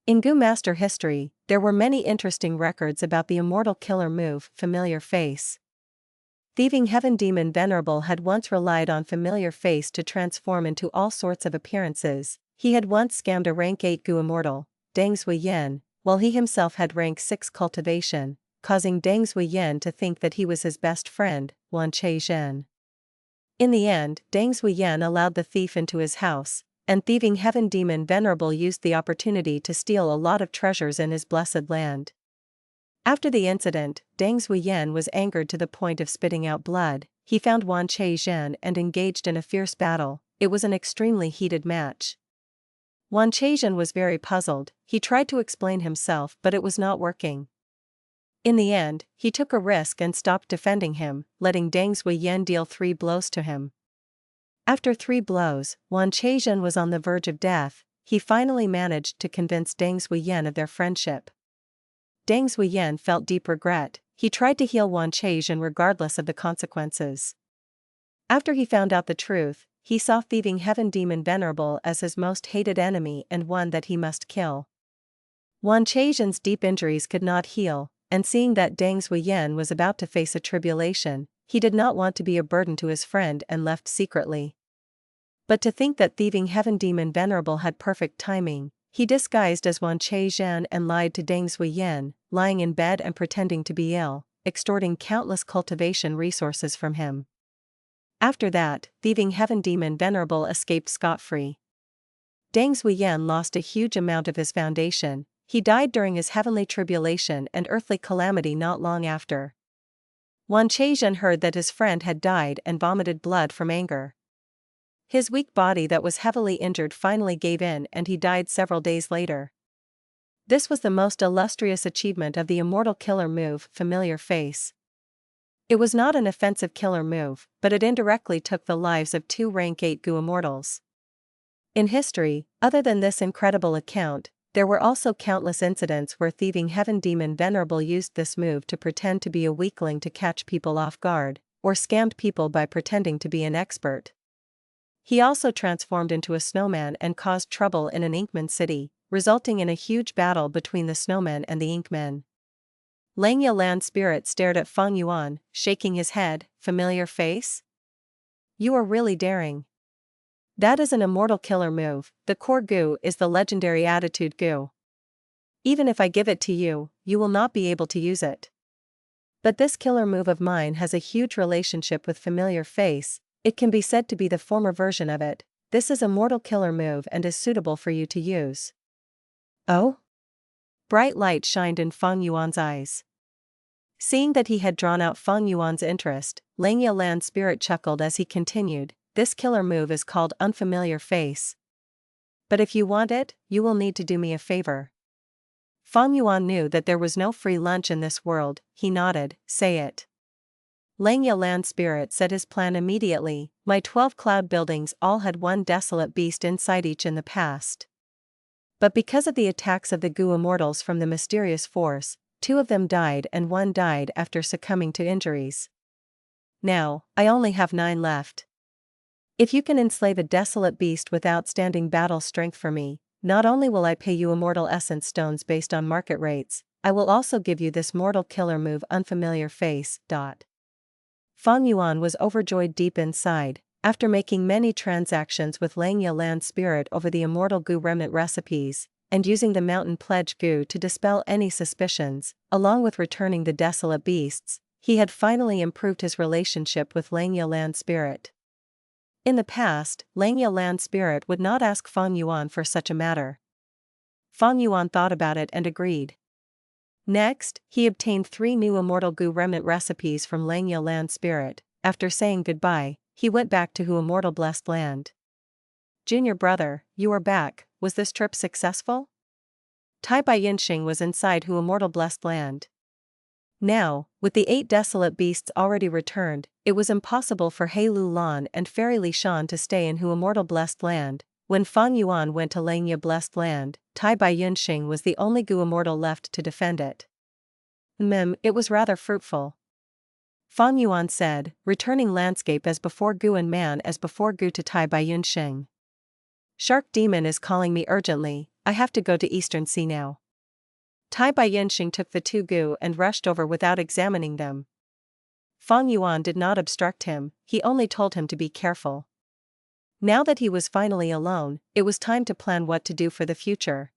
In Gu Master history, there were many interesting records about the immortal killer move, Familiar Face. Thieving Heaven Demon Venerable had once relied on Familiar Face to transform into all sorts of appearances. He had once scammed a rank 8 Gu Immortal, Deng Zuiyan, while he himself had rank 6 Cultivation, causing Deng Zuiyan to think that he was his best friend, Wan Che Zhen. In the end, Deng Zuiyan allowed the thief into his house, and Thieving Heaven Demon Venerable used the opportunity to steal a lot of treasures in his blessed land. After the incident, Deng Zuiyan was angered to the point of spitting out blood. He found Wan Che Zhen and engaged in a fierce battle. It was an extremely heated match. Wan Che Zhen was very puzzled. He tried to explain himself but it was not working. In the end, he took a risk and stopped defending him, letting Deng Zuiyan deal 3 blows to him. After 3 blows, Wan Che Zhen was on the verge of death. He finally managed to convince Deng Zuiyan of their friendship. Deng Zuiyan felt deep regret. He tried to heal Wan Che Zhen regardless of the consequences. After he found out the truth, he saw Thieving Heaven Demon Venerable as his most hated enemy and one that he must kill. Wan Che Zhen's deep injuries could not heal, and seeing that Deng Zuiyan was about to face a tribulation, he did not want to be a burden to his friend and left secretly. But to think that Thieving Heaven Demon Venerable had perfect timing, he disguised as Wan Che Zhen and lied to Deng Zuiyan, lying in bed and pretending to be ill, extorting countless cultivation resources from him. After that, Thieving Heaven Demon Venerable escaped scot-free. Deng Zuiyan lost a huge amount of his foundation. He died during his heavenly tribulation and earthly calamity not long after. Wan Che Zhen heard that his friend had died and vomited blood from anger. His weak body that was heavily injured finally gave in and he died several days later. This was the most illustrious achievement of the immortal killer move, Familiar Face. It was not an offensive killer move, but it indirectly took the lives of 2 rank 8 Gu Immortals. In history, other than this incredible account, there were also countless incidents where Thieving Heaven Demon Venerable used this move to pretend to be a weakling to catch people off guard, or scammed people by pretending to be an expert. He also transformed into a snowman and caused trouble in an Inkman city, resulting in a huge battle between the snowmen and the Inkmen. Langya Land Spirit stared at Fang Yuan, shaking his head. Familiar face? You are really daring. That is an immortal killer move. The core goo is the legendary attitude goo. Even if I give it to you, you will not be able to use it. But this killer move of mine has a huge relationship with familiar face. It can be said to be the former version of it. This is a mortal killer move and is suitable for you to use. Oh? Bright light shined in Fang Yuan's eyes. Seeing that he had drawn out Fang Yuan's interest, Langya Land Spirit chuckled as he continued, this killer move is called Unfamiliar Face. But if you want it, you will need to do me a favor. Fang Yuan knew that there was no free lunch in this world. He nodded. Say it. Langya Land Spirit said his plan immediately. My 12 cloud buildings all had one desolate beast inside each in the past. But because of the attacks of the goo immortals from the mysterious force, 2 of them died and 1 died after succumbing to injuries. Now, I only have 9 left. If you can enslave a desolate beast with outstanding battle strength for me, not only will I pay you immortal essence stones based on market rates, I will also give you this mortal killer move Unfamiliar Face. Fang Yuan was overjoyed deep inside. After making many transactions with Langya Land Spirit over the Immortal Goo Remnant recipes, and using the Mountain Pledge Goo to dispel any suspicions, along with returning the desolate beasts, he had finally improved his relationship with Langya Land Spirit. In the past, Langya Land Spirit would not ask Fang Yuan for such a matter. Fang Yuan thought about it and agreed. Next, he obtained 3 new Immortal Goo Remnant recipes from Langya Land Spirit. After saying goodbye, he went back to Hu Immortal Blessed Land. Junior brother, you are back. Was this trip successful? Tai Bai Yinxing was inside Hu Immortal Blessed Land. Now, with the 8 desolate beasts already returned, it was impossible for He Lu Lan and Fairy Li Shan to stay in Hu Immortal Blessed Land. When Fang Yuan went to Langya Blessed Land, Tai Bai Yinxing was the only Goo Immortal left to defend it. It was rather fruitful. Fang Yuan said, returning landscape as before Goo and man as before Goo to Tai Bai Yunxing. Shark Demon is calling me urgently, I have to go to Eastern Sea now. Tai Bai Yunxing took the 2 Goo and rushed over without examining them. Fang Yuan did not obstruct him, he only told him to be careful. Now that he was finally alone, it was time to plan what to do for the future.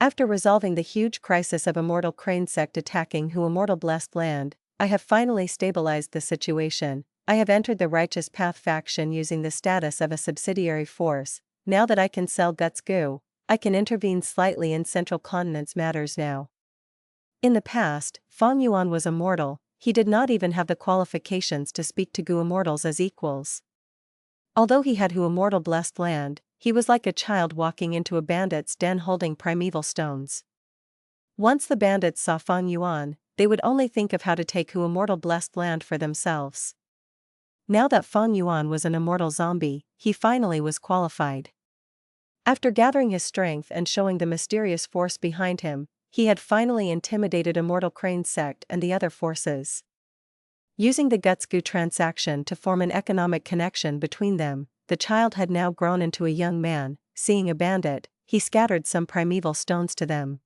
After resolving the huge crisis of Immortal Crane sect attacking Hu Immortal Blessed Land, I have finally stabilized the situation. I have entered the Righteous Path faction using the status of a subsidiary force. Now that I can sell Guts Goo, I can intervene slightly in Central Continent's matters now. In the past, Fang Yuan was immortal, he did not even have the qualifications to speak to Goo Immortals as equals. Although he had Hu Immortal Blessed Land, he was like a child walking into a bandit's den holding primeval stones. Once the bandits saw Fang Yuan, they would only think of how to take Hu Immortal Blessed Land for themselves. Now that Fang Yuan was an immortal zombie, he finally was qualified. After gathering his strength and showing the mysterious force behind him, he had finally intimidated Immortal Crane sect and the other forces. Using the Guts Goo transaction to form an economic connection between them, the child had now grown into a young man. Seeing a bandit, he scattered some primeval stones to them.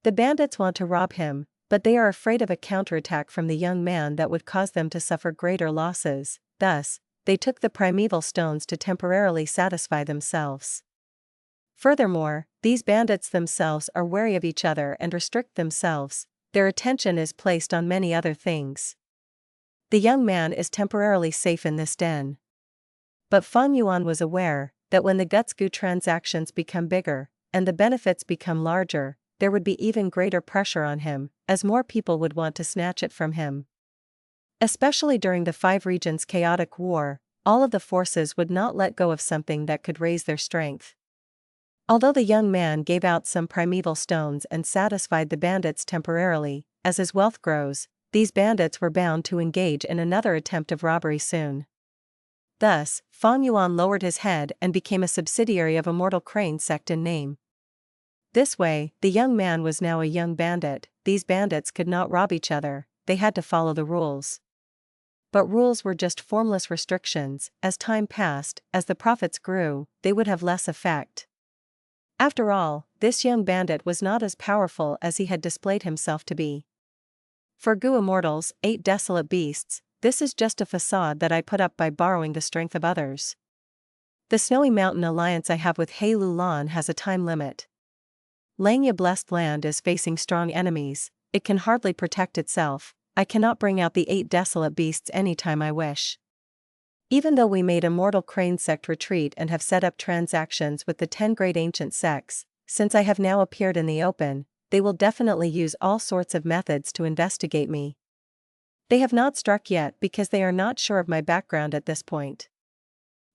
The bandits want to rob him, but they are afraid of a counterattack from the young man that would cause them to suffer greater losses. Thus, they took the primeval stones to temporarily satisfy themselves. Furthermore, these bandits themselves are wary of each other and restrict themselves. Their attention is placed on many other things. The young man is temporarily safe in this den. But Fang Yuan was aware that when the Guts Goo transactions become bigger, and the benefits become larger, there would be even greater pressure on him, as more people would want to snatch it from him. Especially during the 5 regions chaotic war, all of the forces would not let go of something that could raise their strength. Although the young man gave out some primeval stones and satisfied the bandits temporarily, as his wealth grows, these bandits were bound to engage in another attempt of robbery soon. Thus, Fang Yuan lowered his head and became a subsidiary of Immortal Crane sect in name. This way, the young man was now a young bandit. These bandits could not rob each other, they had to follow the rules. But rules were just formless restrictions. As time passed, as the profits grew, they would have less effect. After all, this young bandit was not as powerful as he had displayed himself to be. For Gu immortals, 8 desolate beasts, this is just a facade that I put up by borrowing the strength of others. The Snowy Mountain alliance I have with He Lulan has a time limit. Langya Blessed Land is facing strong enemies, it can hardly protect itself. I cannot bring out the 8 desolate beasts anytime I wish. Even though we made Immortal Crane sect retreat and have set up transactions with the 10 great ancient sects, since I have now appeared in the open, they will definitely use all sorts of methods to investigate me. They have not struck yet because they are not sure of my background at this point.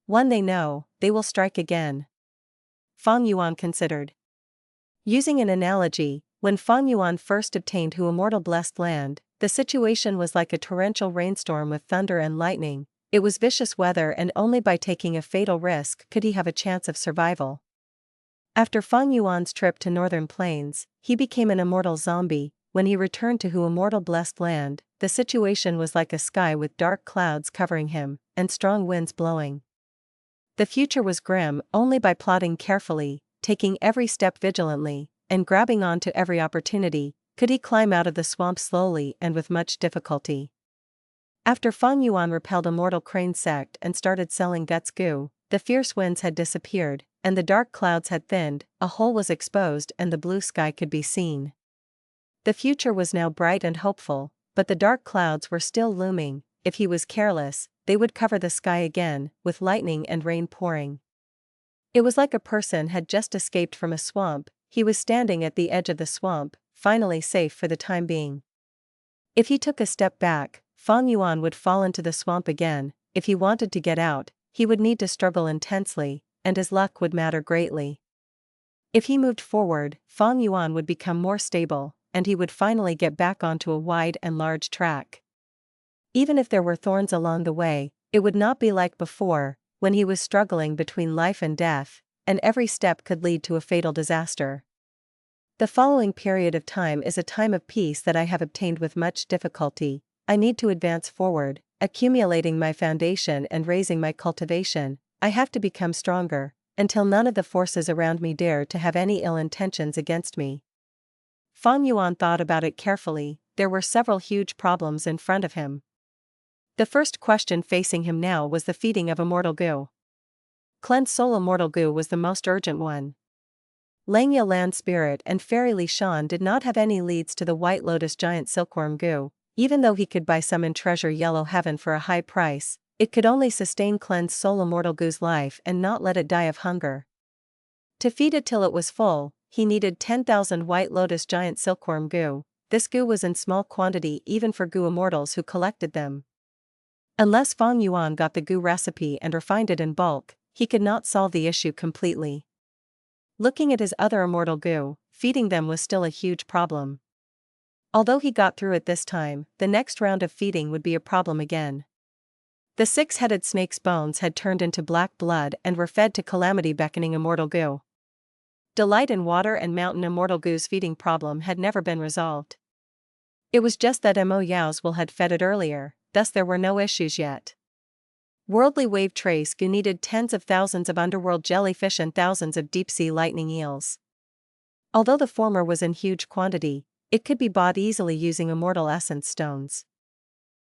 When they know, they will strike again. Fang Yuan considered. Using an analogy, when Fang Yuan first obtained Hu Immortal Blessed Land, the situation was like a torrential rainstorm with thunder and lightning. It was vicious weather, and only by taking a fatal risk could he have a chance of survival. After Fang Yuan's trip to Northern Plains, he became an immortal zombie. When he returned to Hu Immortal Blessed Land, the situation was like a sky with dark clouds covering him, and strong winds blowing. The future was grim. Only by plotting carefully, taking every step vigilantly, and grabbing onto every opportunity, could he climb out of the swamp slowly and with much difficulty. After Fang Yuan repelled Immortal Crane sect and started selling guts Gu, the fierce winds had disappeared, and the dark clouds had thinned, a hole was exposed and the blue sky could be seen. The future was now bright and hopeful, but the dark clouds were still looming. If he was careless, they would cover the sky again, with lightning and rain pouring. It was like a person had just escaped from a swamp. He was standing at the edge of the swamp, finally safe for the time being. If he took a step back, Fang Yuan would fall into the swamp again. If he wanted to get out, he would need to struggle intensely, and his luck would matter greatly. If he moved forward, Fang Yuan would become more stable, and he would finally get back onto a wide and large track. Even if there were thorns along the way, it would not be like before, when he was struggling between life and death, and every step could lead to a fatal disaster. The following period of time is a time of peace that I have obtained with much difficulty. I need to advance forward, accumulating my foundation and raising my cultivation. I have to become stronger, until none of the forces around me dare to have any ill intentions against me. Fang Yuan thought about it carefully. There were several huge problems in front of him. The first question facing him now was the feeding of Immortal Gu. Cleansed Soul Immortal Gu was the most urgent one. Langya Land Spirit and Fairy Li Shan did not have any leads to the White Lotus Giant Silkworm Gu. Even though he could buy some in Treasure Yellow Heaven for a high price, it could only sustain Cleansed Soul Immortal Gu's life and not let it die of hunger. To feed it till it was full, he needed 10,000 White Lotus Giant Silkworm Gu. This Gu was in small quantity even for Gu immortals who collected them. Unless Fang Yuan got the Gu recipe and refined it in bulk, he could not solve the issue completely. Looking at his other immortal Gu, feeding them was still a huge problem. Although he got through it this time, the next round of feeding would be a problem again. The 6-headed snake's bones had turned into black blood and were fed to Calamity Beckoning Immortal Gu. Delight in Water and Mountain Immortal Gu's feeding problem had never been resolved. It was just that Mo Yao's will had fed it earlier, thus there were no issues yet. Worldly Wave Trace Gu needed tens of thousands of underworld jellyfish and thousands of deep-sea lightning eels. Although the former was in huge quantity, it could be bought easily using Immortal Essence Stones.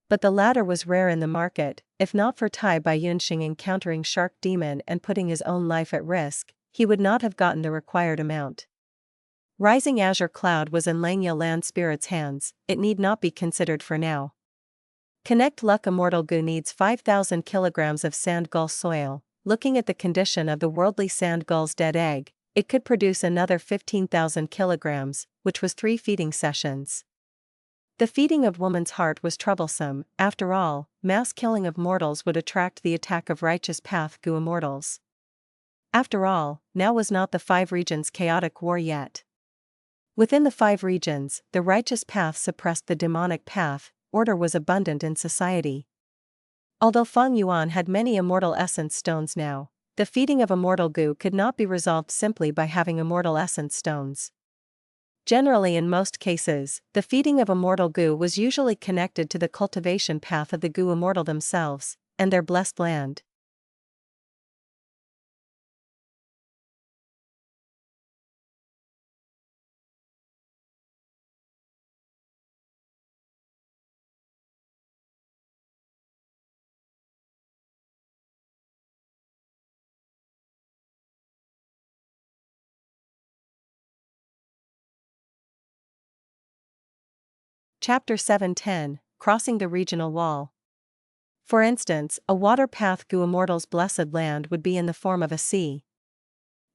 But the latter was rare in the market. If not for Tai Bai Yunxing encountering Shark Demon and putting his own life at risk, he would not have gotten the required amount. Rising Azure Cloud was in Langya Land Spirit's hands. It need not be considered for now. Connect Luck Immortal Gu needs 5,000 kilograms of sand gull soil. Looking at the condition of the worldly sand gull's dead egg, it could produce another 15,000 kilograms, which was 3 feeding sessions. The feeding of woman's heart was troublesome. After all, mass killing of mortals would attract the attack of righteous path Gu immortals. After all, now was not the 5 regions' chaotic war yet. Within the 5 regions, the righteous path suppressed the demonic path. Order was abundant in society. Although Fang Yuan had many Immortal Essence Stones now, the feeding of Immortal Gu could not be resolved simply by having Immortal Essence Stones. Generally, in most cases, the feeding of immortal goo was usually connected to the cultivation path of the goo immortal themselves, and their blessed land. Chapter 7:10, Crossing the Regional Wall. For instance, a water path goo immortal's blessed land would be in the form of a sea.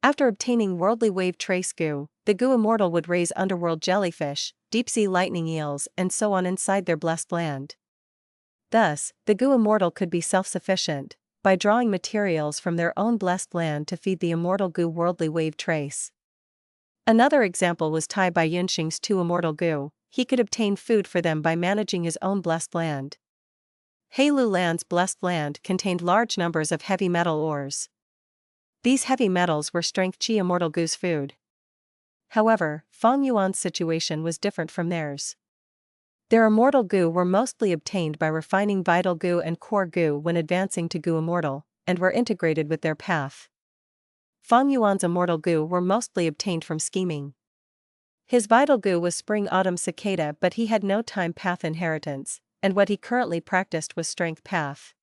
After obtaining worldly wave trace goo, the goo immortal would raise underworld jellyfish, deep-sea lightning eels and so on inside their blessed land. Thus, the goo immortal could be self-sufficient, by drawing materials from their own blessed land to feed the immortal goo worldly wave trace. Another example was Tai Bai Yunxing's two immortal goo. He could obtain food for them by managing his own blessed land. Heilu Land's blessed land contained large numbers of heavy metal ores. These heavy metals were strength chi immortal goo's food. However, Fang Yuan's situation was different from theirs. Their immortal goo were mostly obtained by refining vital goo and core goo when advancing to goo immortal, and were integrated with their path. Fang Yuan's immortal goo were mostly obtained from scheming. His vital goo was spring-autumn cicada, but he had no time path inheritance, and what he currently practiced was strength path.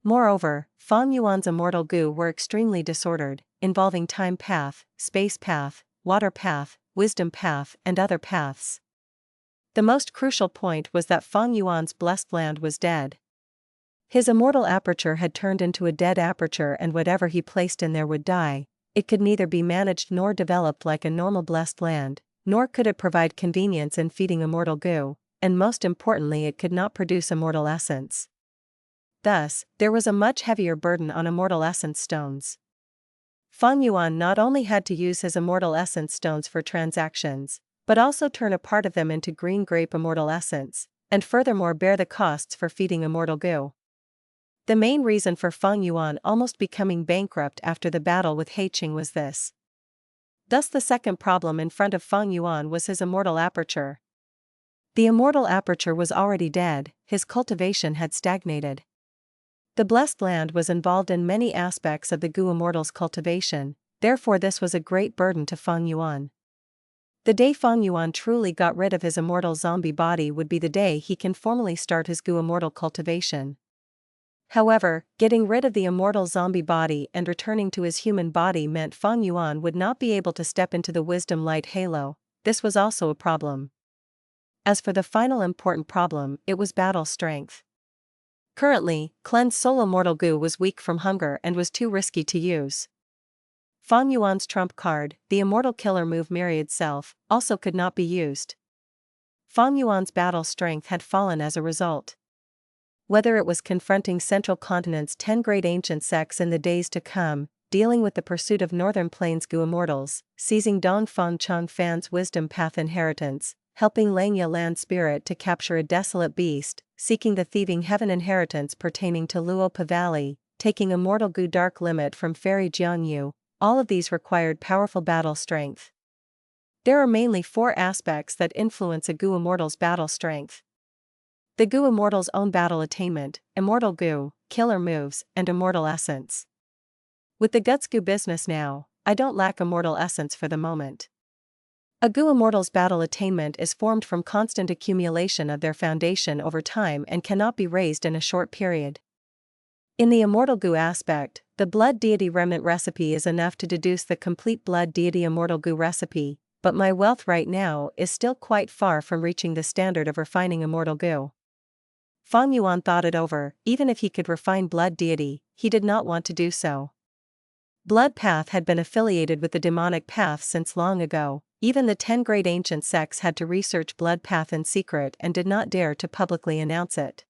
Moreover, Fang Yuan's immortal goo were extremely disordered, involving time path, space path, water path, wisdom path and other paths. The most crucial point was that Fang Yuan's blessed land was dead. His immortal aperture had turned into a dead aperture, and whatever he placed in there would die. It could neither be managed nor developed like a normal blessed land, nor could it provide convenience in feeding immortal goo, and most importantly it could not produce immortal essence. Thus, there was a much heavier burden on immortal essence stones. Fang Yuan not only had to use his immortal essence stones for transactions, but also turn a part of them into green grape immortal essence, and furthermore bear the costs for feeding immortal goo. The main reason for Fang Yuan almost becoming bankrupt after the battle with Heiqing was this. Thus the second problem in front of Fang Yuan was his immortal aperture. The immortal aperture was already dead, his cultivation had stagnated. The blessed land was involved in many aspects of the goo immortal's cultivation, therefore this was a great burden to Fang Yuan. The day Fang Yuan truly got rid of his immortal zombie body would be the day he can formally start his goo immortal cultivation. However, getting rid of the immortal zombie body and returning to his human body meant Fang Yuan would not be able to step into the wisdom light halo. This was also a problem. As for the final important problem, it was battle strength. Currently, cleansed soul immortal goo was weak from hunger and was too risky to use. Fang Yuan's trump card, the immortal killer move Myriad Self, also could not be used. Fang Yuan's battle strength had fallen as a result. Whether it was confronting Central Continent's 10 great ancient sects in the days to come, dealing with the pursuit of Northern Plains goo immortals, seizing Dongfang Changfan's wisdom path inheritance, helping Langya land spirit to capture a desolate beast, seeking the thieving heaven inheritance pertaining to Luopa Valley, taking immortal goo dark limit from fairy Jiangyu, all of these required powerful battle strength. There are mainly 4 aspects that influence a goo immortal's battle strength. The goo immortal's own battle attainment, immortal goo, killer moves, and immortal essence. With the guts goo business now, I don't lack immortal essence for the moment. A goo immortal's battle attainment is formed from constant accumulation of their foundation over time and cannot be raised in a short period. In the immortal goo aspect, the blood deity remnant recipe is enough to deduce the complete blood deity immortal goo recipe, but my wealth right now is still quite far from reaching the standard of refining immortal goo. Fang Yuan thought it over. Even if he could refine blood deity, he did not want to do so. Blood path had been affiliated with the demonic path since long ago. Even the 10 great ancient sects had to research blood path in secret and did not dare to publicly announce it.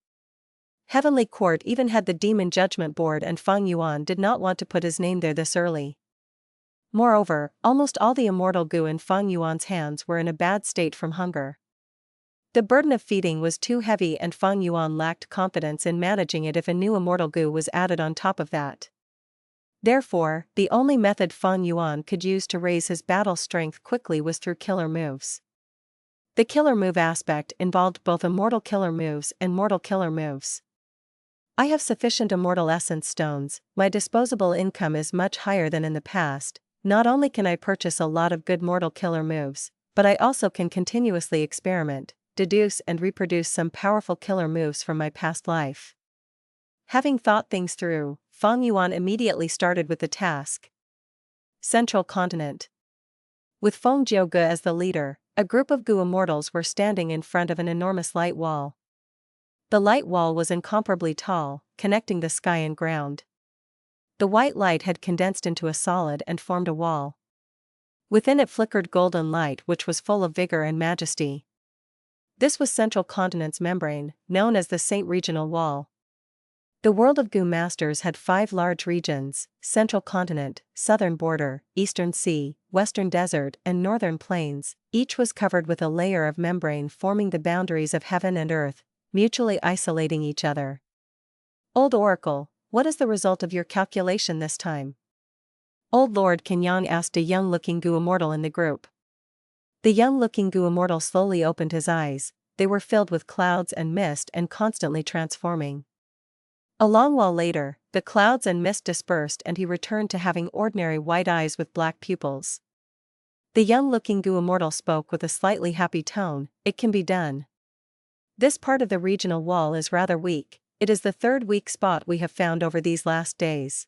Heavenly Court even had the Demon Judgment Board, and Fang Yuan did not want to put his name there this early. Moreover, almost all the immortal goo in Fang Yuan's hands were in a bad state from hunger. The burden of feeding was too heavy and Fang Yuan lacked confidence in managing it if a new immortal goo was added on top of that. Therefore, the only method Fang Yuan could use to raise his battle strength quickly was through killer moves. The killer move aspect involved both immortal killer moves and mortal killer moves. I have sufficient immortal essence stones, my disposable income is much higher than in the past. Not only can I purchase a lot of good mortal killer moves, but I also can continuously experiment, deduce and reproduce some powerful killer moves from my past life. Having thought things through, Fang Yuan immediately started with the task. Central Continent. With Feng Jiuge as the leader, a group of Gu immortals were standing in front of an enormous light wall. The light wall was incomparably tall, connecting the sky and ground. The white light had condensed into a solid and formed a wall. Within it flickered golden light which was full of vigor and majesty. This was Central Continent's membrane, known as the Saint Regional Wall. The world of Gu Masters had 5 large regions: Central Continent, Southern Border, Eastern Sea, Western Desert and Northern Plains. Each was covered with a layer of membrane forming the boundaries of heaven and earth, mutually isolating each other. Old Oracle, what is the result of your calculation this time? Old Lord Qingpu asked a young-looking Gu immortal in the group. The young-looking Gu immortal slowly opened his eyes. They were filled with clouds and mist and constantly transforming. A long while later, the clouds and mist dispersed and he returned to having ordinary white eyes with black pupils. The young-looking Gu immortal spoke with a slightly happy tone. It can be done. This part of the regional wall is rather weak. It is the 3rd weak spot we have found over these last days.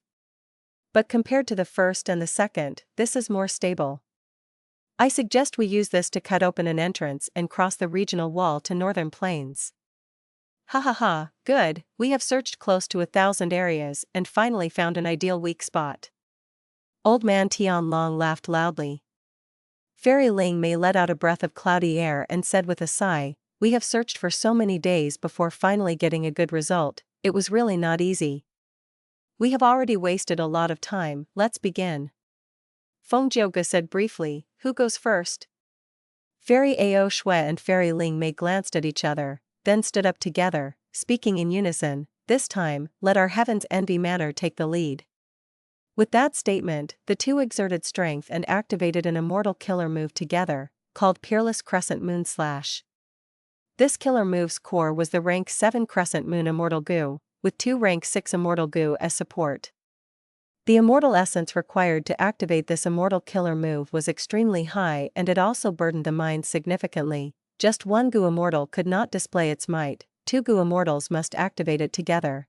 But compared to the first and the second, this is more stable. I suggest we use this to cut open an entrance and cross the regional wall to Northern Plains. Ha ha ha, good, we have searched close to 1,000 areas and finally found an ideal weak spot. Old man Tian Long laughed loudly. Fairy Ling Mei let out a breath of cloudy air and said with a sigh, we have searched for so many days before finally getting a good result. It was really not easy. We have already wasted a lot of time, let's begin. Feng Jiuge said briefly, who goes first? Fairy Ao Shui and Fairy Ling Mei glanced at each other, then stood up together, speaking in unison, this time, let our Heaven's Envy manner take the lead. With that statement, the two exerted strength and activated an immortal killer move together, called Peerless Crescent Moon Slash. This killer move's core was the rank 7 Crescent Moon Immortal Gu, with 2 rank 6 Immortal Gu as support. The immortal essence required to activate this immortal killer move was extremely high and it also burdened the mind significantly. Just 1 Gu immortal could not display its might, 2 Gu immortals must activate it together.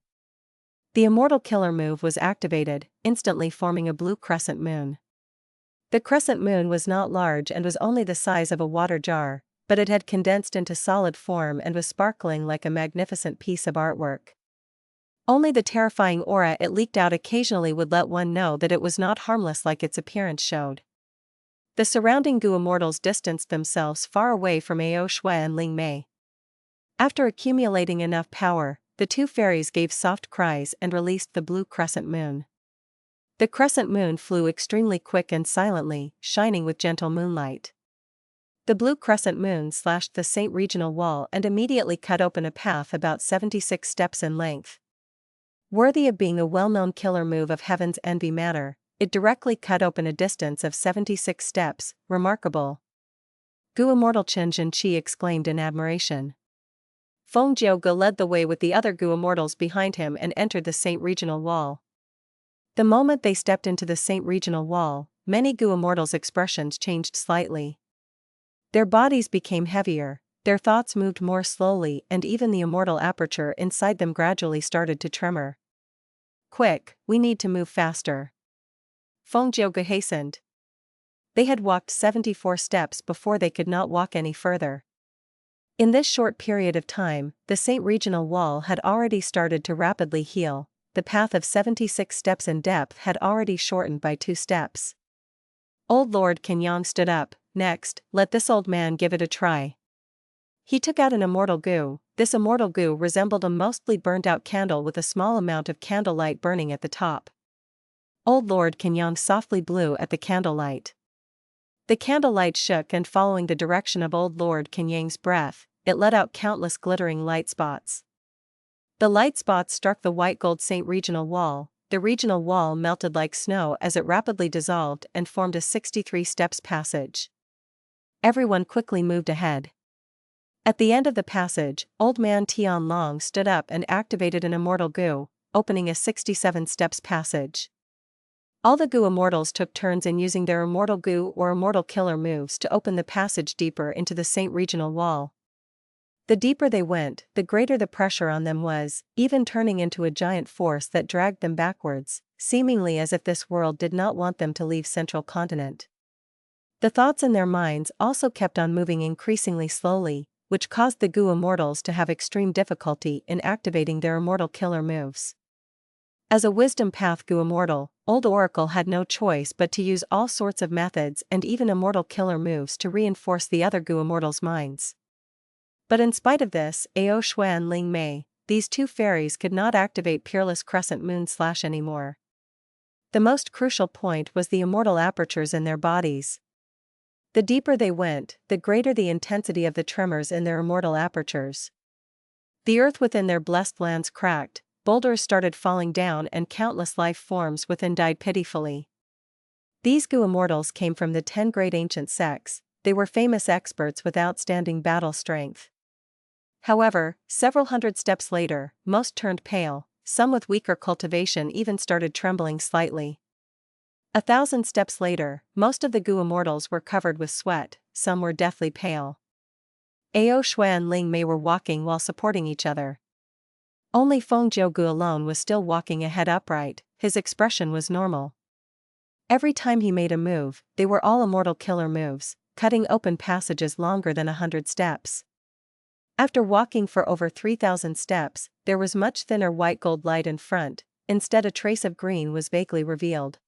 The immortal killer move was activated, instantly forming a blue crescent moon. The crescent moon was not large and was only the size of a water jar, but it had condensed into solid form and was sparkling like a magnificent piece of artwork. Only the terrifying aura it leaked out occasionally would let one know that it was not harmless like its appearance showed. The surrounding Gu immortals distanced themselves far away from Ao Shui and Ling Mei. After accumulating enough power, the 2 fairies gave soft cries and released the blue crescent moon. The crescent moon flew extremely quick and silently, shining with gentle moonlight. The blue crescent moon slashed the Saint Regional Wall and immediately cut open a path about 76 steps in length. Worthy of being a well-known killer move of Heaven's Envy manner, it directly cut open a distance of 76 steps, remarkable. Gu Immortal Chen Zhenqi exclaimed in admiration. Feng Jiuge led the way with the other Gu Immortals behind him and entered the Saint Regional Wall. The moment they stepped into the Saint Regional Wall, many Gu Immortals' expressions changed slightly. Their bodies became heavier, their thoughts moved more slowly and even the immortal aperture inside them gradually started to tremor. Quick, we need to move faster. Feng Jiuge hastened. They had walked 74 steps before they could not walk any further. In this short period of time, the Saint Regional Wall had already started to rapidly heal, the path of 76 steps in depth had already shortened by 2 steps. Old Lord Qingpu stood up, next, let this old man give it a try. He took out an immortal Gu. This immortal Gu resembled a mostly burnt-out candle with a small amount of candlelight burning at the top. Old Lord Qingpu softly blew at the candlelight. The candlelight shook and following the direction of Old Lord Qingpu's breath, it let out countless glittering light spots. The light spots struck the white gold Saint Regional Wall, the regional wall melted like snow as it rapidly dissolved and formed a 63 steps passage. Everyone quickly moved ahead. At the end of the passage, Old Man Tianlong stood up and activated an immortal goo, opening a 67 steps passage. All the goo immortals took turns in using their immortal goo or immortal killer moves to open the passage deeper into the Saint regional wall. The deeper they went, the greater the pressure on them was, even turning into a giant force that dragged them backwards, seemingly as if this world did not want them to leave Central Continent. The thoughts in their minds also kept on moving increasingly slowly, which caused the goo immortals to have extreme difficulty in activating their immortal killer moves. As a wisdom path goo immortal, Old Oracle had no choice but to use all sorts of methods and even immortal killer moves to reinforce the other goo immortals' minds. But in spite of this, Ao Shui and Ling Mei, these two fairies could not activate Peerless Crescent Moon / anymore. The most crucial point was the immortal apertures in their bodies. The deeper they went, the greater the intensity of the tremors in their immortal apertures. The earth within their blessed lands cracked, boulders started falling down and countless life forms within died pitifully. These goo immortals came from the 10 great ancient sects. They were famous experts with outstanding battle strength. However, several hundred steps later, most turned pale, some with weaker cultivation even started trembling slightly. 1,000 steps later, most of the goo immortals were covered with sweat, some were deathly pale. Ao Shui and Ling Mei were walking while supporting each other. Only Feng Jiugu alone was still walking ahead upright, his expression was normal. Every time he made a move, they were all immortal killer moves, cutting open passages longer than 100 steps. After walking for over 3,000 steps, there was much thinner white gold light in front, instead a trace of green was vaguely revealed.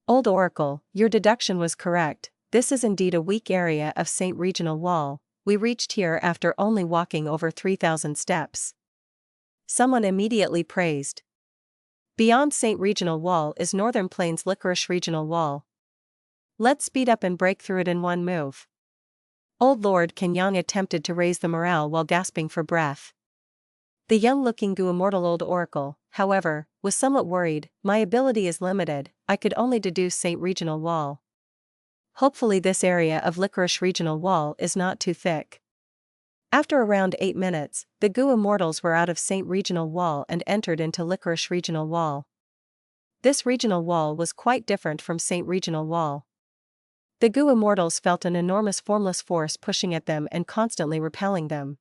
Old Oracle, your deduction was correct, this is indeed a weak area of Saint Regional Wall, we reached here after only walking over 3,000 steps. Someone immediately praised. Beyond Saint Regional Wall is Northern Plains Licorice Regional Wall. Let's speed up and break through it in one move. Old Lord Kenyang attempted to raise the morale while gasping for breath. The young-looking goo immortal Old Oracle, however, was somewhat worried. My ability is limited, I could only deduce Saint Regional Wall. Hopefully this area of Licorice Regional Wall is not too thick. After around 8 minutes, the goo immortals were out of Saint Regional Wall and entered into Licorice Regional Wall. This regional wall was quite different from Saint Regional Wall. The goo immortals felt an enormous formless force pushing at them and constantly repelling them.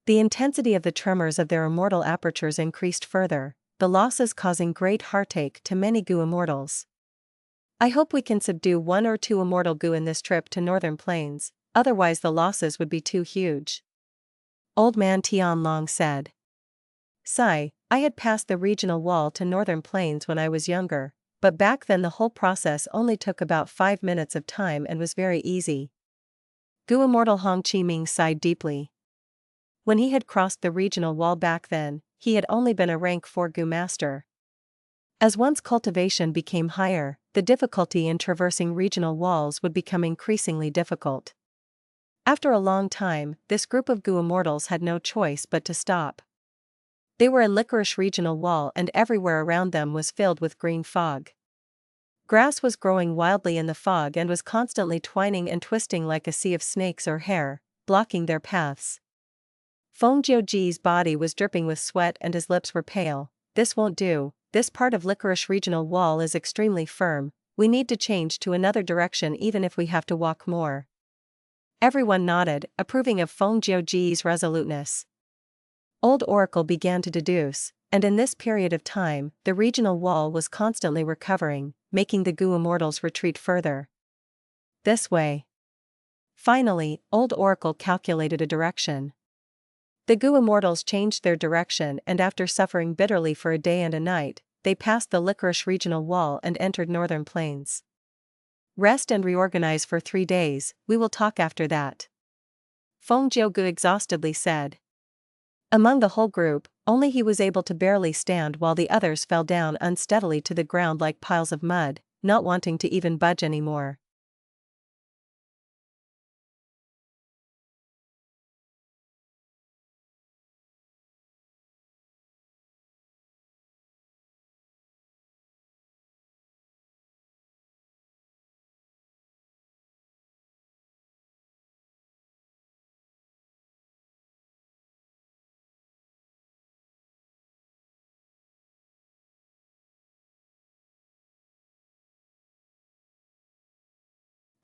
The intensity of the tremors of their immortal apertures increased further, the losses causing great heartache to many goo immortals. I hope we can subdue 1 or 2 immortal goo in this trip to Northern Plains, otherwise the losses would be too huge. Old Man Tianlong said. Sigh, I had passed the regional wall to Northern Plains when I was younger, but back then the whole process only took about 5 minutes of time and was very easy. Goo immortal Hong Chi Ming sighed deeply. When he had crossed the regional wall back then, he had only been a rank 4 goo master. As one's cultivation became higher, the difficulty in traversing regional walls would become increasingly difficult. After a long time, this group of goo immortals had no choice but to stop. They were in Licorice Regional Wall and everywhere around them was filled with green fog. Grass was growing wildly in the fog and was constantly twining and twisting like a sea of snakes or hair, blocking their paths. Feng Jiuji's body was dripping with sweat and his lips were pale. This won't do, this part of Licorice Regional Wall is extremely firm, we need to change to another direction even if we have to walk more. Everyone nodded, approving of Feng Jiuji's resoluteness. Old Oracle began to deduce, and in this period of time, the regional wall was constantly recovering, making the goo immortals retreat further. This way. Finally, Old Oracle calculated a direction. The goo immortals changed their direction and after suffering bitterly for a day and a night, they passed the Licorice Regional Wall and entered Northern Plains. Rest and reorganize for 3 days, we will talk after that. Feng Jiugu exhaustedly said. Among the whole group, only he was able to barely stand while the others fell down unsteadily to the ground like piles of mud, not wanting to even budge anymore.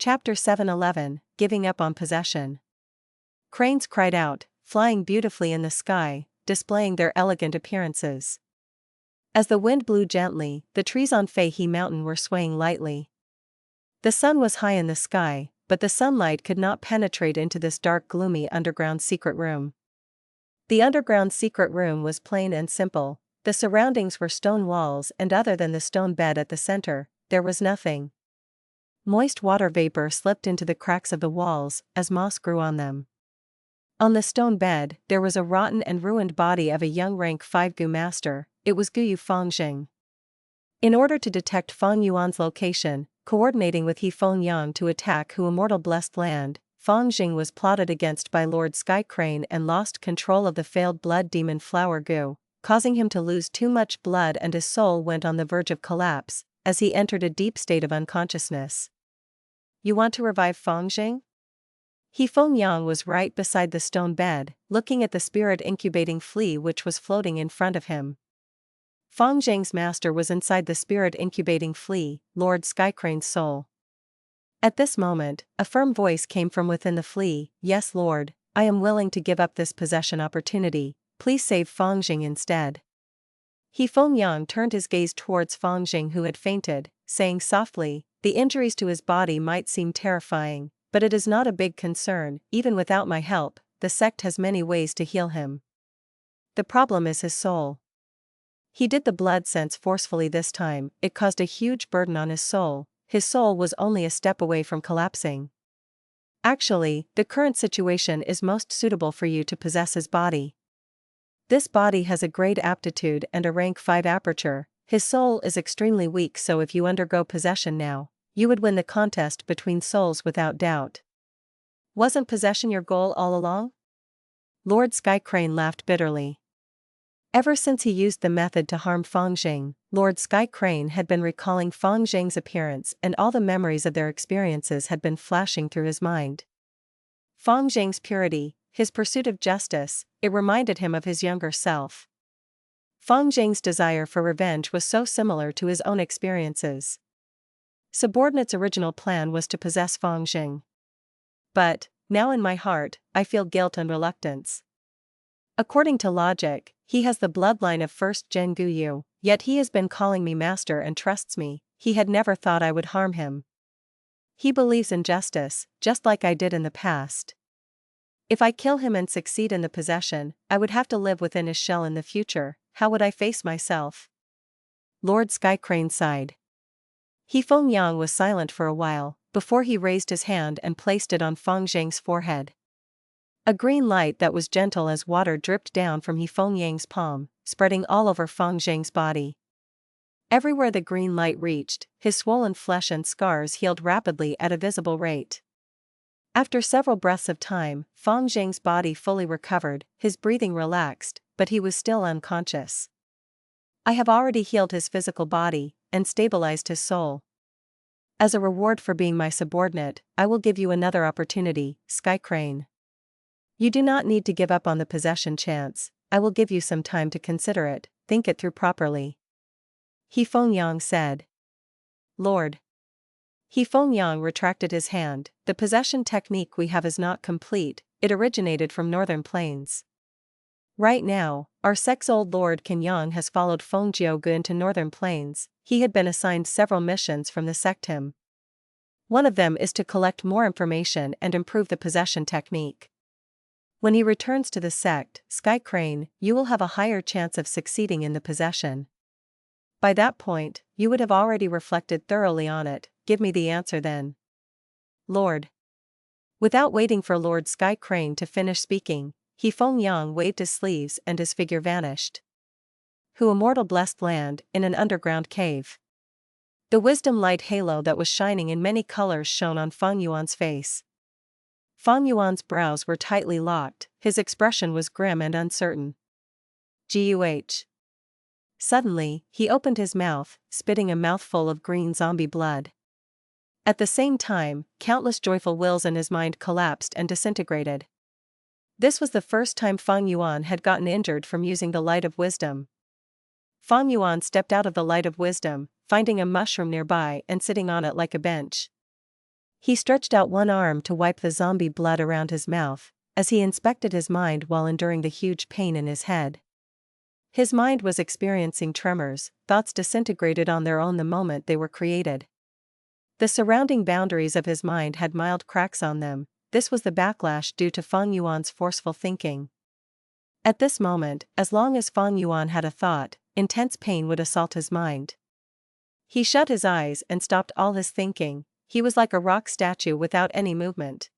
Chapter 711, Giving Up on Possession. Cranes cried out, flying beautifully in the sky, displaying their elegant appearances. As the wind blew gently, the trees on Fei He Mountain were swaying lightly. The sun was high in the sky, but the sunlight could not penetrate into this dark, gloomy underground secret room. The underground secret room was plain and simple. The surroundings were stone walls, and other than the stone bed at the center, there was nothing. Moist water vapor slipped into the cracks of the walls as moss grew on them. On the stone bed, there was a rotten and ruined body of a young rank 5 Gu master. It was Guyu Fangjing. In order to detect Fang Yuan's location, coordinating with He Fengyang to attack Hu Immortal Blessed Land, Fangjing was plotted against by Lord Sky Crane and lost control of the failed blood demon Flower Gu, causing him to lose too much blood, and his soul went on the verge of collapse as he entered a deep state of unconsciousness. You want to revive Fangjing? He Fengyang was right beside the stone bed, looking at the spirit incubating flea which was floating in front of him. Fangjing's master was inside the spirit incubating flea, Lord Skycrane's soul. At this moment, a firm voice came from within the flea. Yes, Lord, I am willing to give up this possession opportunity. Please save Fangjing instead. He Fengyang turned his gaze towards Fangjing, who had fainted, saying softly, the injuries to his body might seem terrifying, but it is not a big concern. Even without my help, the sect has many ways to heal him. The problem is his soul. He did the blood sense forcefully this time. It caused a huge burden on his soul. His soul was only a step away from collapsing. Actually, the current situation is most suitable for you to possess his body. This body has a great aptitude and a rank 5 aperture. His soul is extremely weak, so if you undergo possession now, you would win the contest between souls without doubt. Wasn't possession your goal all along? Lord Sky Crane laughed bitterly. Ever since he used the method to harm Fangjing, Lord Sky Crane had been recalling Fangjing's appearance, and all the memories of their experiences had been flashing through his mind. Fangjing's purity, his pursuit of justice, it reminded him of his younger self. Fangjing's desire for revenge was so similar to his own experiences. Subordinate's original plan was to possess Fangjing. But, now in my heart, I feel guilt and reluctance. According to logic, he has the bloodline of first Gen Guyu, yet he has been calling me master and trusts me. He had never thought I would harm him. He believes in justice, just like I did in the past. If I kill him and succeed in the possession, I would have to live within his shell in the future. How would I face myself? Lord Sky Crane sighed. He Fengyang was silent for a while, before he raised his hand and placed it on Fangjing's forehead. A green light that was gentle as water dripped down from He Fengyang's palm, spreading all over Fangjing's body. Everywhere the green light reached, his swollen flesh and scars healed rapidly at a visible rate. After several breaths of time, Fangjing's body fully recovered, his breathing relaxed, but he was still unconscious. I have already healed his physical body, and stabilized his soul. As a reward for being my subordinate, I will give you another opportunity, Sky Crane. You do not need to give up on the possession chance. I will give you some time to consider it, think it through properly. He Fengyang said. Lord. He Fengyang retracted his hand. The possession technique we have is not complete. It originated from northern plains. Right now, our sect's old Lord Qingyang has followed Fengjiu into northern plains. He had been assigned several missions from the sectum. One of them is to collect more information and improve the possession technique. When he returns to the sect, Sky Crane, you will have a higher chance of succeeding in the possession. By that point, you would have already reflected thoroughly on it. Give me the answer then. Lord. Without waiting for Lord Sky Crane to finish speaking, He Fengyang waved his sleeves and his figure vanished. Hu Immortal Blessed Land, in an underground cave. The wisdom light halo that was shining in many colors shone on Fang Yuan's face. Fang Yuan's brows were tightly locked, his expression was grim and uncertain. Guh. Suddenly, he opened his mouth, spitting a mouthful of green zombie blood. At the same time, countless joyful wills in his mind collapsed and disintegrated. This was the first time Fang Yuan had gotten injured from using the light of wisdom. Fang Yuan stepped out of the light of wisdom, finding a mushroom nearby and sitting on it like a bench. He stretched out one arm to wipe the zombie blood around his mouth, as he inspected his mind while enduring the huge pain in his head. His mind was experiencing tremors, thoughts disintegrated on their own the moment they were created. The surrounding boundaries of his mind had mild cracks on them. This was the backlash due to Fang Yuan's forceful thinking. At this moment, as long as Fang Yuan had a thought, intense pain would assault his mind. He shut his eyes and stopped all his thinking. He was like a rock statue without any movement.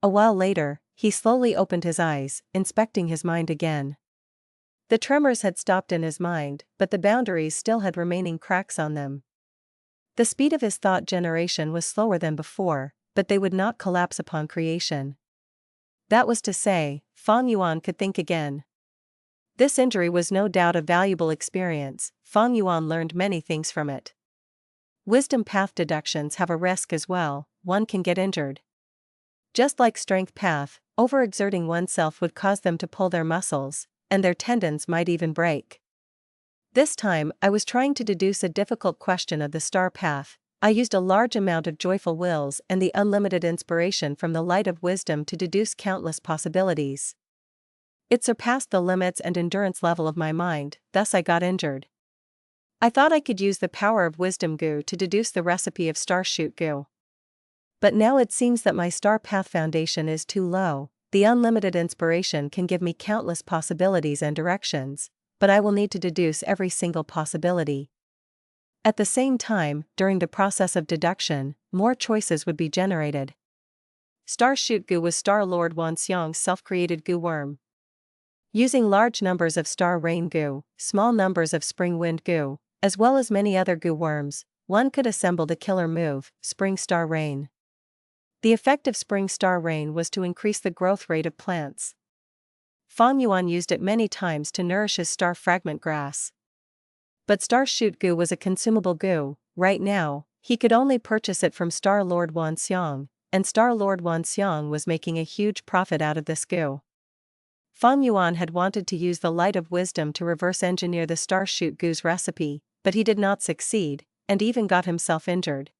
A while later, he slowly opened his eyes, inspecting his mind again. The tremors had stopped in his mind, but the boundaries still had remaining cracks on them. The speed of his thought generation was slower than before, but they would not collapse upon creation. That was to say, Fang Yuan could think again. This injury was no doubt a valuable experience. Fang Yuan learned many things from it. Wisdom path deductions have a risk as well, one can get injured. Just like strength path, overexerting oneself would cause them to pull their muscles, and their tendons might even break. This time, I was trying to deduce a difficult question of the star path. I used a large amount of joyful wills and the unlimited inspiration from the light of wisdom to deduce countless possibilities. It surpassed the limits and endurance level of my mind, thus I got injured. I thought I could use the power of wisdom goo to deduce the recipe of star shoot goo. But now it seems that my star path foundation is too low. The unlimited inspiration can give me countless possibilities and directions, but I will need to deduce every single possibility. At the same time, during the process of deduction, more choices would be generated. Star shoot goo was Star Lord Wanxiang's self-created goo worm. Using large numbers of star rain goo, small numbers of spring wind goo, as well as many other goo worms, one could assemble the killer move, Spring Star Rain. The effect of Spring Star Rain was to increase the growth rate of plants. Fang Yuan used it many times to nourish his star fragment grass. But star shoot goo was a consumable goo. Right now, he could only purchase it from Star Lord Wanxiang, and Star Lord Wanxiang was making a huge profit out of this goo. Fang Yuan had wanted to use the light of wisdom to reverse engineer the star shoot goo's recipe, but he did not succeed, and even got himself injured.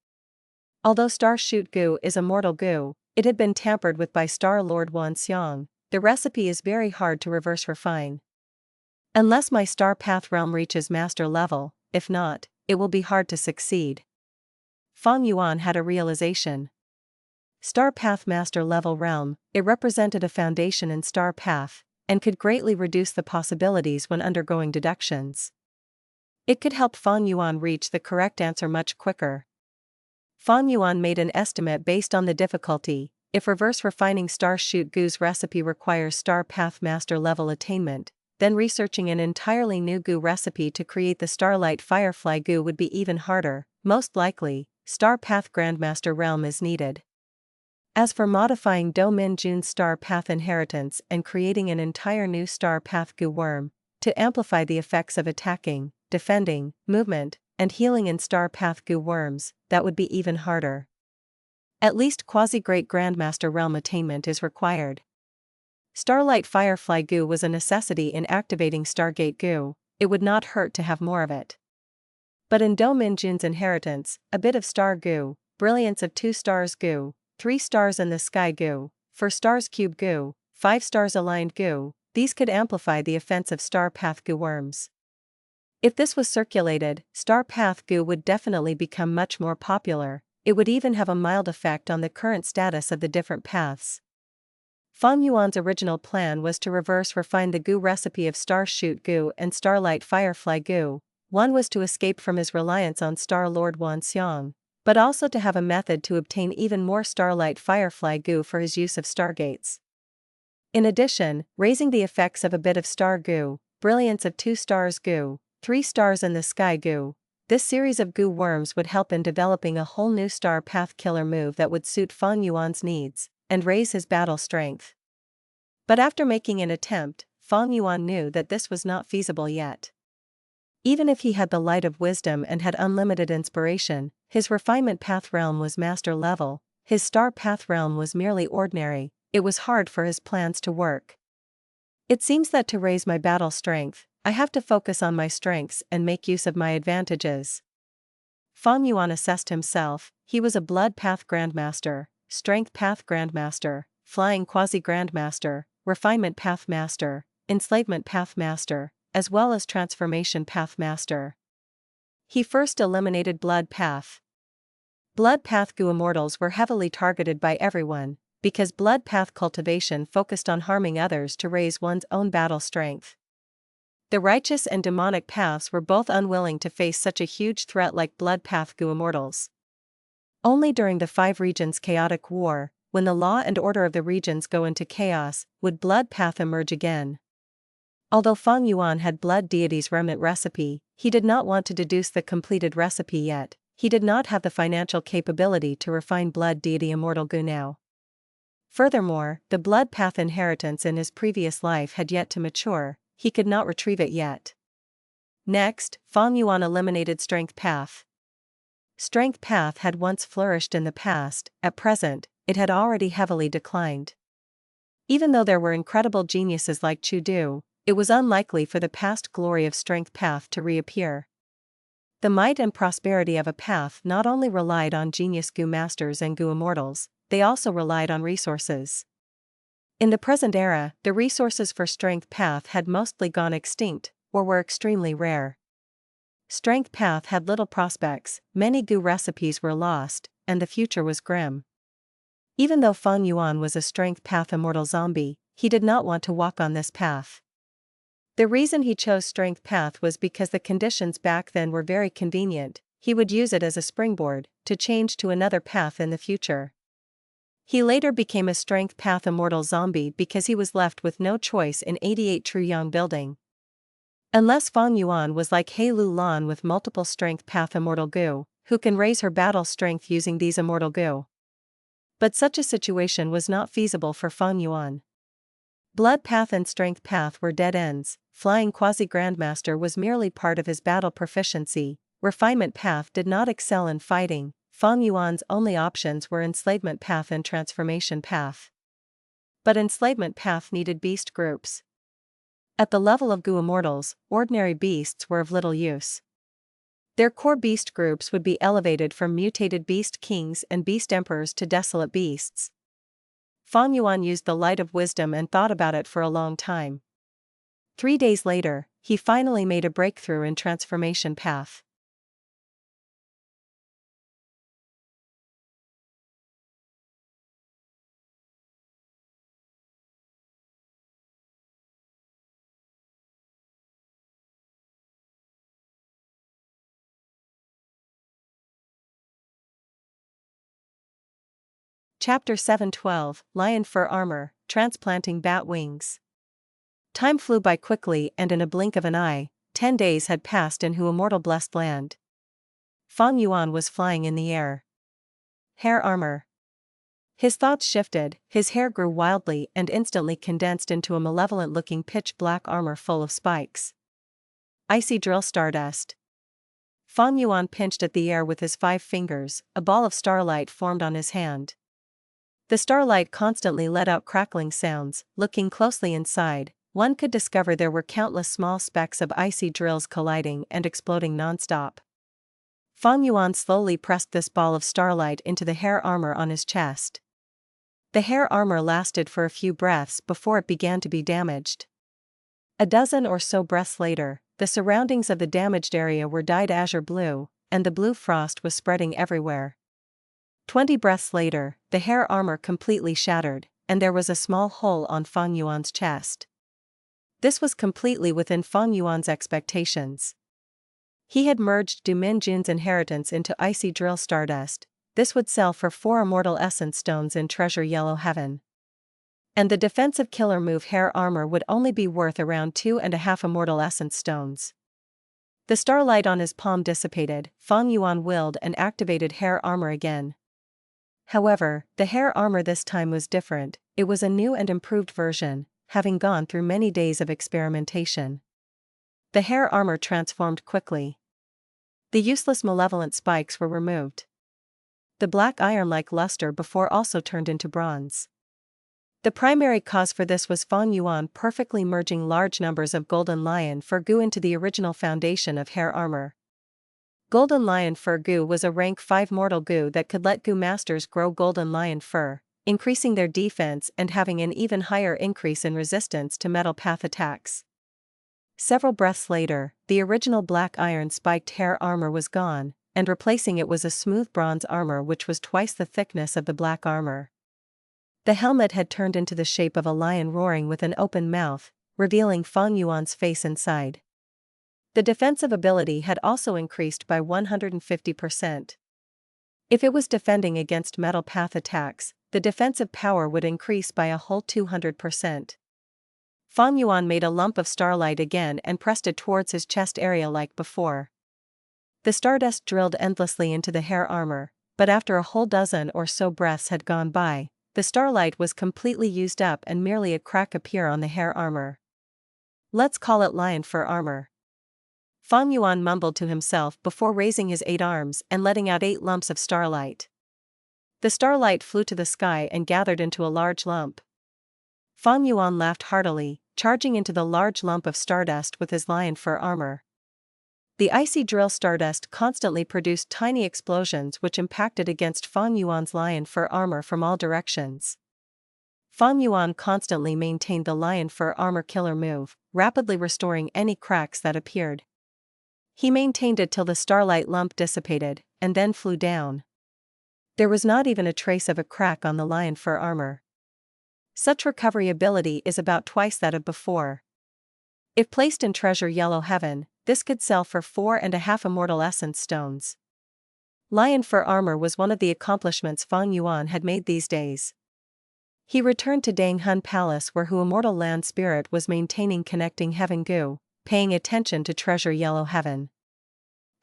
Although star shoot goo is immortal goo, it had been tampered with by Star Lord Wanxiang. The recipe is very hard to reverse refine. Unless my star path realm reaches master level, if not, it will be hard to succeed. Fang Yuan had a realization. Star path master level realm, it represented a foundation in star path, and could greatly reduce the possibilities when undergoing deductions. It could help Fang Yuan reach the correct answer much quicker. Fang Yuan made an estimate based on the difficulty. If reverse refining star shoot goo's recipe requires star path master level attainment, then researching an entirely new goo recipe to create the starlight firefly goo would be even harder. Most likely, star path grandmaster realm is needed. As for modifying Do Min Jun's star path inheritance and creating an entire new star path goo worm, to amplify the effects of attacking, defending, movement, and healing in star path goo worms, that would be even harder. At least quasi-great grandmaster realm attainment is required. Starlight firefly goo was a necessity in activating Stargate goo. It would not hurt to have more of it. But in Do Min Jun's inheritance, a bit of star goo, brilliance of 2 stars goo, 3 stars in the sky goo, 4 stars cube goo, 5 stars aligned goo, these could amplify the offensive star path goo worms. If this was circulated, star path goo would definitely become much more popular. It would even have a mild effect on the current status of the different paths. Fang Yuan's original plan was to reverse refine the goo recipe of star shoot goo and starlight firefly goo. One was to escape from his reliance on Star Lord Wanxiang, but also to have a method to obtain even more starlight firefly goo for his use of stargates. In addition, raising the effects of a bit of star goo, brilliance of 2 stars goo, 3 stars in the sky goo, this series of goo worms would help in developing a whole new star path killer move that would suit Fang Yuan's needs, and raise his battle strength. But after making an attempt, Fang Yuan knew that this was not feasible yet. Even if he had the light of wisdom and had unlimited inspiration, his refinement path realm was master level, his star path realm was merely ordinary. It was hard for his plans to work. It seems that to raise my battle strength, I have to focus on my strengths and make use of my advantages. Fang Yuan assessed himself. he was a Blood Path Grandmaster, Strength Path Grandmaster, Flying Quasi Grandmaster, Refinement Path Master, Enslavement Path Master, as well as Transformation Path Master. He first eliminated Blood Path. Blood Path Gu Immortals were heavily targeted by everyone, because Blood Path cultivation focused on harming others to raise one's own battle strength. The righteous and demonic paths were both unwilling to face such a huge threat like Blood Path Gu Immortals. Only during the 5 regions chaotic war, when the law and order of the regions go into chaos, would Blood Path emerge again. Although Fang Yuan had Blood Deity's Remnant recipe, he did not want to deduce the completed recipe yet. He did not have the financial capability to refine Blood Deity Immortal Gu now. Furthermore, the Blood Path inheritance in his previous life had yet to mature, he could not retrieve it yet. Next, Fang Yuan eliminated Strength Path. Strength Path had once flourished in the past, at present, it had already heavily declined. Even though there were incredible geniuses like Chu Du, it was unlikely for the past glory of Strength Path to reappear. The might and prosperity of a path not only relied on genius Gu Masters and Gu Immortals, they also relied on resources. In the present era, the resources for Strength Path had mostly gone extinct, or were extremely rare. Strength Path had little prospects, many Gu recipes were lost, and the future was grim. Even though Fang Yuan was a Strength Path Immortal zombie, he did not want to walk on this path. The reason he chose Strength Path was because the conditions back then were very convenient. He would use it as a springboard to change to another path in the future. He later became a Strength Path Immortal zombie because he was left with no choice in 88 True Yang building. Unless Fang Yuan was like He Lu Lan with multiple Strength Path Immortal Gu, who can raise her battle strength using these Immortal Gu. But such a situation was not feasible for Fang Yuan. Blood Path and Strength Path were dead ends. Flying Quasi Grandmaster was merely part of his battle proficiency. Refinement Path did not excel in fighting. Fang Yuan's only options were Enslavement Path and Transformation Path. But Enslavement Path needed beast groups. At the level of Gu Immortals, ordinary beasts were of little use. Their core beast groups would be elevated from mutated beast kings and beast emperors to desolate beasts. Fang Yuan used the light of wisdom and thought about it for a long time. 3 days later, he finally made a breakthrough in Transformation Path. Chapter 712, Lion Fur Armor, Transplanting Bat Wings. Time flew by quickly and in a blink of an eye, 10 days had passed in Hu Immortal Blessed Land. Fang Yuan was flying in the air. Hair armor. His thoughts shifted, his hair grew wildly and instantly condensed into a malevolent-looking pitch-black armor full of spikes. Icy drill stardust. Fang Yuan pinched at the air with his 5 fingers, a ball of starlight formed on his hand. The starlight constantly let out crackling sounds. Looking closely inside, one could discover there were countless small specks of icy drills colliding and exploding non-stop. Fang Yuan slowly pressed this ball of starlight into the hair armor on his chest. The hair armor lasted for a few breaths before it began to be damaged. A dozen or so breaths later, the surroundings of the damaged area were dyed azure blue, and the blue frost was spreading everywhere. 20 breaths later, the hair armor completely shattered, and there was a small hole on Fang Yuan's chest. This was completely within Fang Yuan's expectations. He had merged Du Minjun's inheritance into icy drill stardust. This would sell for 4 immortal essence stones in Treasure Yellow Heaven. And the defensive killer move hair armor would only be worth around 2.5 immortal essence stones. The starlight on his palm dissipated. Fang Yuan willed and activated hair armor again. However, the hair armor this time was different. It was a new and improved version, having gone through many days of experimentation. The hair armor transformed quickly. The useless malevolent spikes were removed. The black iron-like luster before also turned into bronze. The primary cause for this was Fang Yuan perfectly merging large numbers of golden lion fur goo into the original foundation of hair armor. Golden Lion Fur Goo was a rank 5 mortal goo that could let goo masters grow golden lion fur, increasing their defense and having an even higher increase in resistance to metal path attacks. Several breaths later, the original black iron spiked hair armor was gone, and replacing it was a smooth bronze armor which was twice the thickness of the black armor. The helmet had turned into the shape of a lion roaring with an open mouth, revealing Fang Yuan's face inside. The defensive ability had also increased by 150%. If it was defending against metal path attacks, the defensive power would increase by a whole 200%. Fang Yuan made a lump of starlight again and pressed it towards his chest area like before. The stardust drilled endlessly into the hair armor, but after a whole dozen or so breaths had gone by, the starlight was completely used up and merely a crack appear on the hair armor. Let's call it lion fur armor. Fang Yuan mumbled to himself before raising his 8 arms and letting out 8 lumps of starlight. The starlight flew to the sky and gathered into a large lump. Fang Yuan laughed heartily, charging into the large lump of stardust with his lion fur armor. The icy drill stardust constantly produced tiny explosions which impacted against Fang Yuan's lion fur armor from all directions. Fang Yuan constantly maintained the lion fur armor killer move, rapidly restoring any cracks that appeared. He maintained it till the starlight lump dissipated, and then flew down. There was not even a trace of a crack on the lion fur armor. Such recovery ability is about twice that of before. If placed in Treasure Yellow Heaven, this could sell for 4.5 Immortal Essence stones. Lion fur armor was one of the accomplishments Fang Yuan had made these days. He returned to Dang Hun Palace where Hu Immortal Land Spirit was maintaining connecting Heaven Goo, paying attention to Treasure Yellow Heaven.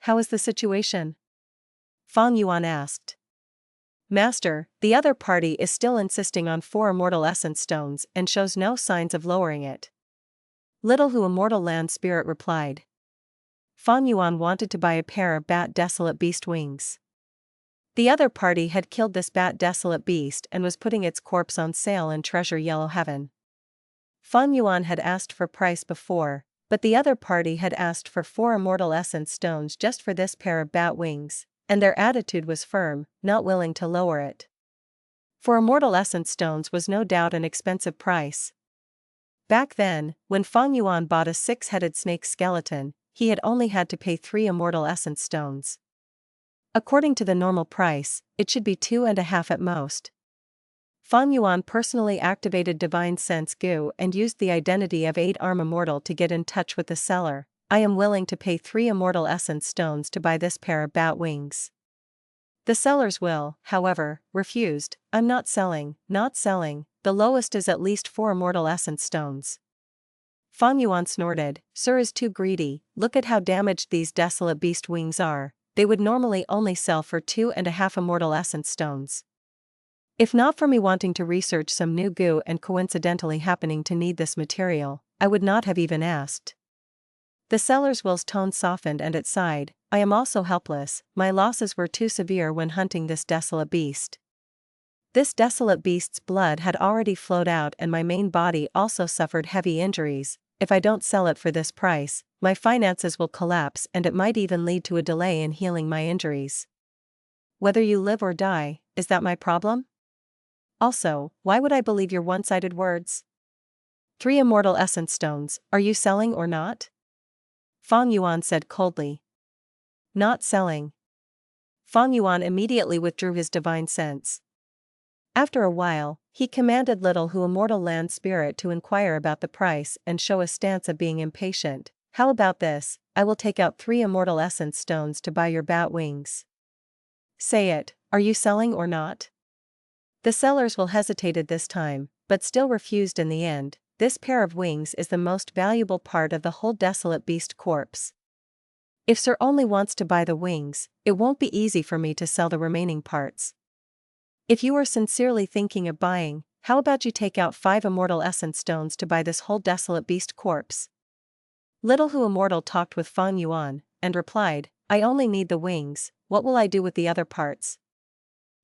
How is the situation? Fang Yuan asked. Master, the other party is still insisting on 4 Immortal Essence stones and shows no signs of lowering it. Little Hu Immortal Land Spirit replied. Fang Yuan wanted to buy a pair of bat Desolate beast wings. The other party had killed this bat Desolate beast and was putting its corpse on sale in Treasure Yellow Heaven. Fang Yuan had asked for price before, but the other party had asked for 4 Immortal Essence stones just for this pair of bat wings, and their attitude was firm, not willing to lower it. 4 Immortal Essence stones was no doubt an expensive price. Back then, when Fang Yuan bought a 6-headed snake skeleton, he had only had to pay 3 Immortal Essence stones. According to the normal price, it should be 2.5 at most. Fang Yuan personally activated Divine Sense Goo and used the identity of 8 Arm Immortal to get in touch with the seller. I am willing to pay 3 Immortal Essence stones to buy this pair of bat wings. The sellers will, however, refused. I'm not selling, the lowest is at least 4 Immortal Essence stones. Fang Yuan snorted, Sir is too greedy, look at how damaged these Desolate beast wings are, they would normally only sell for 2.5 Immortal Essence stones. If not for me wanting to research some new goo and coincidentally happening to need this material, I would not have even asked. The seller's will's tone softened and it sighed, I am also helpless, my losses were too severe when hunting this Desolate beast. This Desolate beast's blood had already flowed out and my main body also suffered heavy injuries. If I don't sell it for this price, my finances will collapse and it might even lead to a delay in healing my injuries. Whether you live or die, is that my problem? Also, why would I believe your one-sided words? 3 Immortal Essence stones, are you selling or not? Fang Yuan said coldly. Not selling. Fang Yuan immediately withdrew his divine sense. After a while, he commanded Little Hu Immortal Land Spirit to inquire about the price and show a stance of being impatient. How about this, I will take out 3 Immortal Essence stones to buy your bat wings. Say it, are you selling or not? The sellers will hesitated this time, but still refused in the end. This pair of wings is the most valuable part of the whole Desolate beast corpse. If Sir only wants to buy the wings, it won't be easy for me to sell the remaining parts. If you are sincerely thinking of buying, how about you take out 5 Immortal Essence stones to buy this whole Desolate beast corpse? Little Hu Immortal talked with Fang Yuan, and replied, I only need the wings, what will I do with the other parts?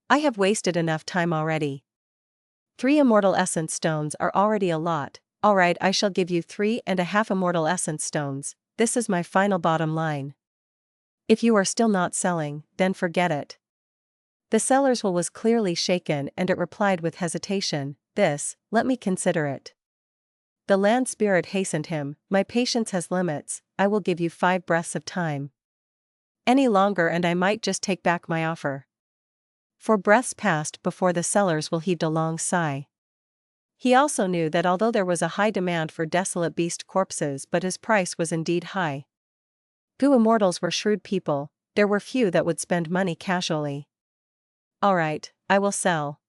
I have wasted enough time already. 3 Immortal Essence stones are already a lot. Alright, I shall give you 3.5 Immortal Essence stones, this is my final bottom line. If you are still not selling, then forget it. The seller's will was clearly shaken and it replied with hesitation, let me consider it. The land spirit hastened him, my patience has limits, I will give you 5 breaths of time. Any longer and I might just take back my offer. 4 breaths passed before the seller's will heaved a long sigh. He also knew that although there was a high demand for desolate beast corpses but his price was indeed high. Gu immortals were shrewd people, there were few that would spend money casually. Alright, I will sell.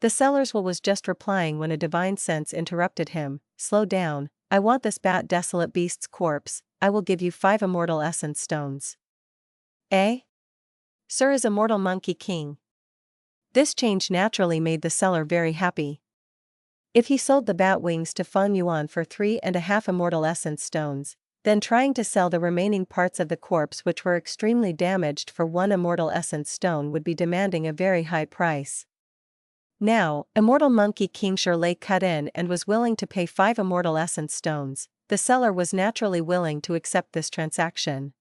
The seller's will was just replying when a divine sense interrupted him, slow down, I want this desolate beast's corpse, I will give you 5 immortal essence stones. Eh? Sir is Immortal Monkey King. This change naturally made the seller very happy. If he sold the bat wings to Fang Yuan for 3.5 immortal essence stones, then trying to sell the remaining parts of the corpse which were extremely damaged for 1 immortal essence stone would be demanding a very high price. Now, Immortal Monkey King Shirley cut in and was willing to pay 5 immortal essence stones. The seller was naturally willing to accept this transaction.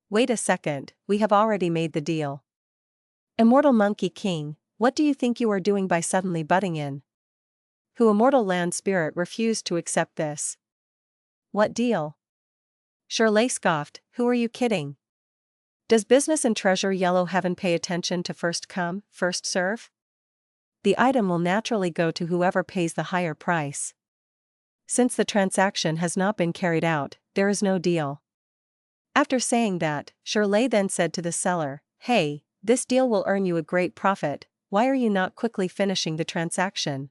Wait a second, we have already made the deal. Immortal Monkey King, what do you think you are doing by suddenly butting in? Who Immortal Land Spirit refused to accept this. What deal? Shirley scoffed, who are you kidding? Does business and treasure yellow heaven pay attention to first come, first serve? The item will naturally go to whoever pays the higher price. Since the transaction has not been carried out, there is no deal. After saying that, Shirley then said to the seller, hey, this deal will earn you a great profit, why are you not quickly finishing the transaction?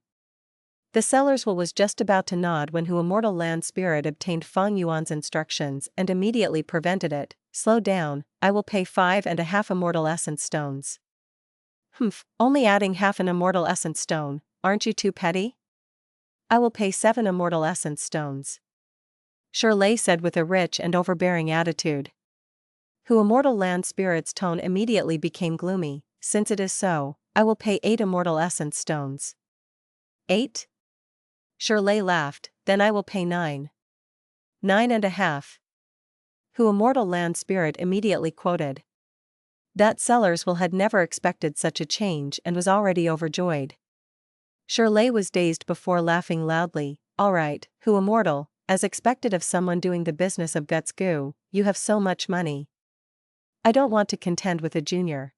The seller's will was just about to nod when Who Immortal Land Spirit obtained Fang Yuan's instructions and immediately prevented it, slow down, I will pay 5.5 immortal essence stones. Only adding half an immortal essence stone, aren't you too petty? I will pay 7 immortal essence stones. Shirley said with a rich and overbearing attitude. Who Immortal Land Spirit's tone immediately became gloomy, since it is so, I will pay 8 immortal essence stones. 8? Shirley laughed, then I will pay 9. 9.5. Who Immortal Land Spirit immediately quoted. That seller's will had never expected such a change and was already overjoyed. Shirley was dazed before laughing loudly, alright, Who Immortal, as expected of someone doing the business of guts goo, you have so much money. I don't want to contend with a junior.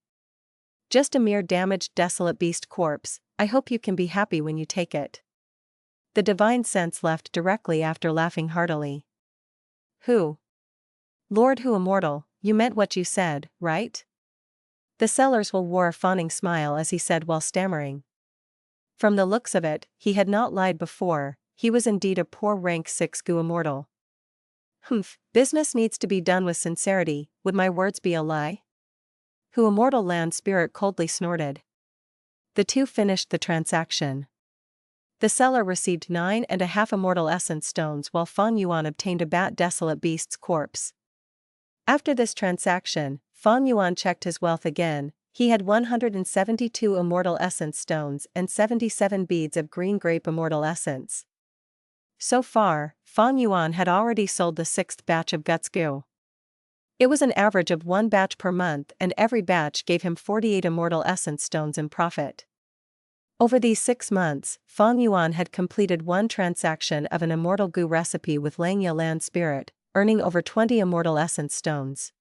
Just a mere damaged desolate beast corpse, I hope you can be happy when you take it. The divine sense left directly after laughing heartily. Who? Lord Who Immortal, you meant what you said, right? The seller's will wore a fawning smile as he said while stammering. From the looks of it, he had not lied before, he was indeed a poor rank 6 Gu Immortal. Business needs to be done with sincerity, would my words be a lie? Who Immortal Land Spirit coldly snorted. The two finished the transaction. The seller received 9.5 immortal essence stones while Fang Yuan obtained a desolate beast's corpse. After this transaction, Fang Yuan checked his wealth again, he had 172 immortal essence stones and 77 beads of green grape immortal essence. So far, Fang Yuan had already sold the 6th batch of guts goo. It was an average of 1 batch per month and every batch gave him 48 immortal essence stones in profit. Over these 6 months, Fang Yuan had completed 1 transaction of an immortal goo recipe with Langya Land Spirit, earning over 20 immortal essence stones.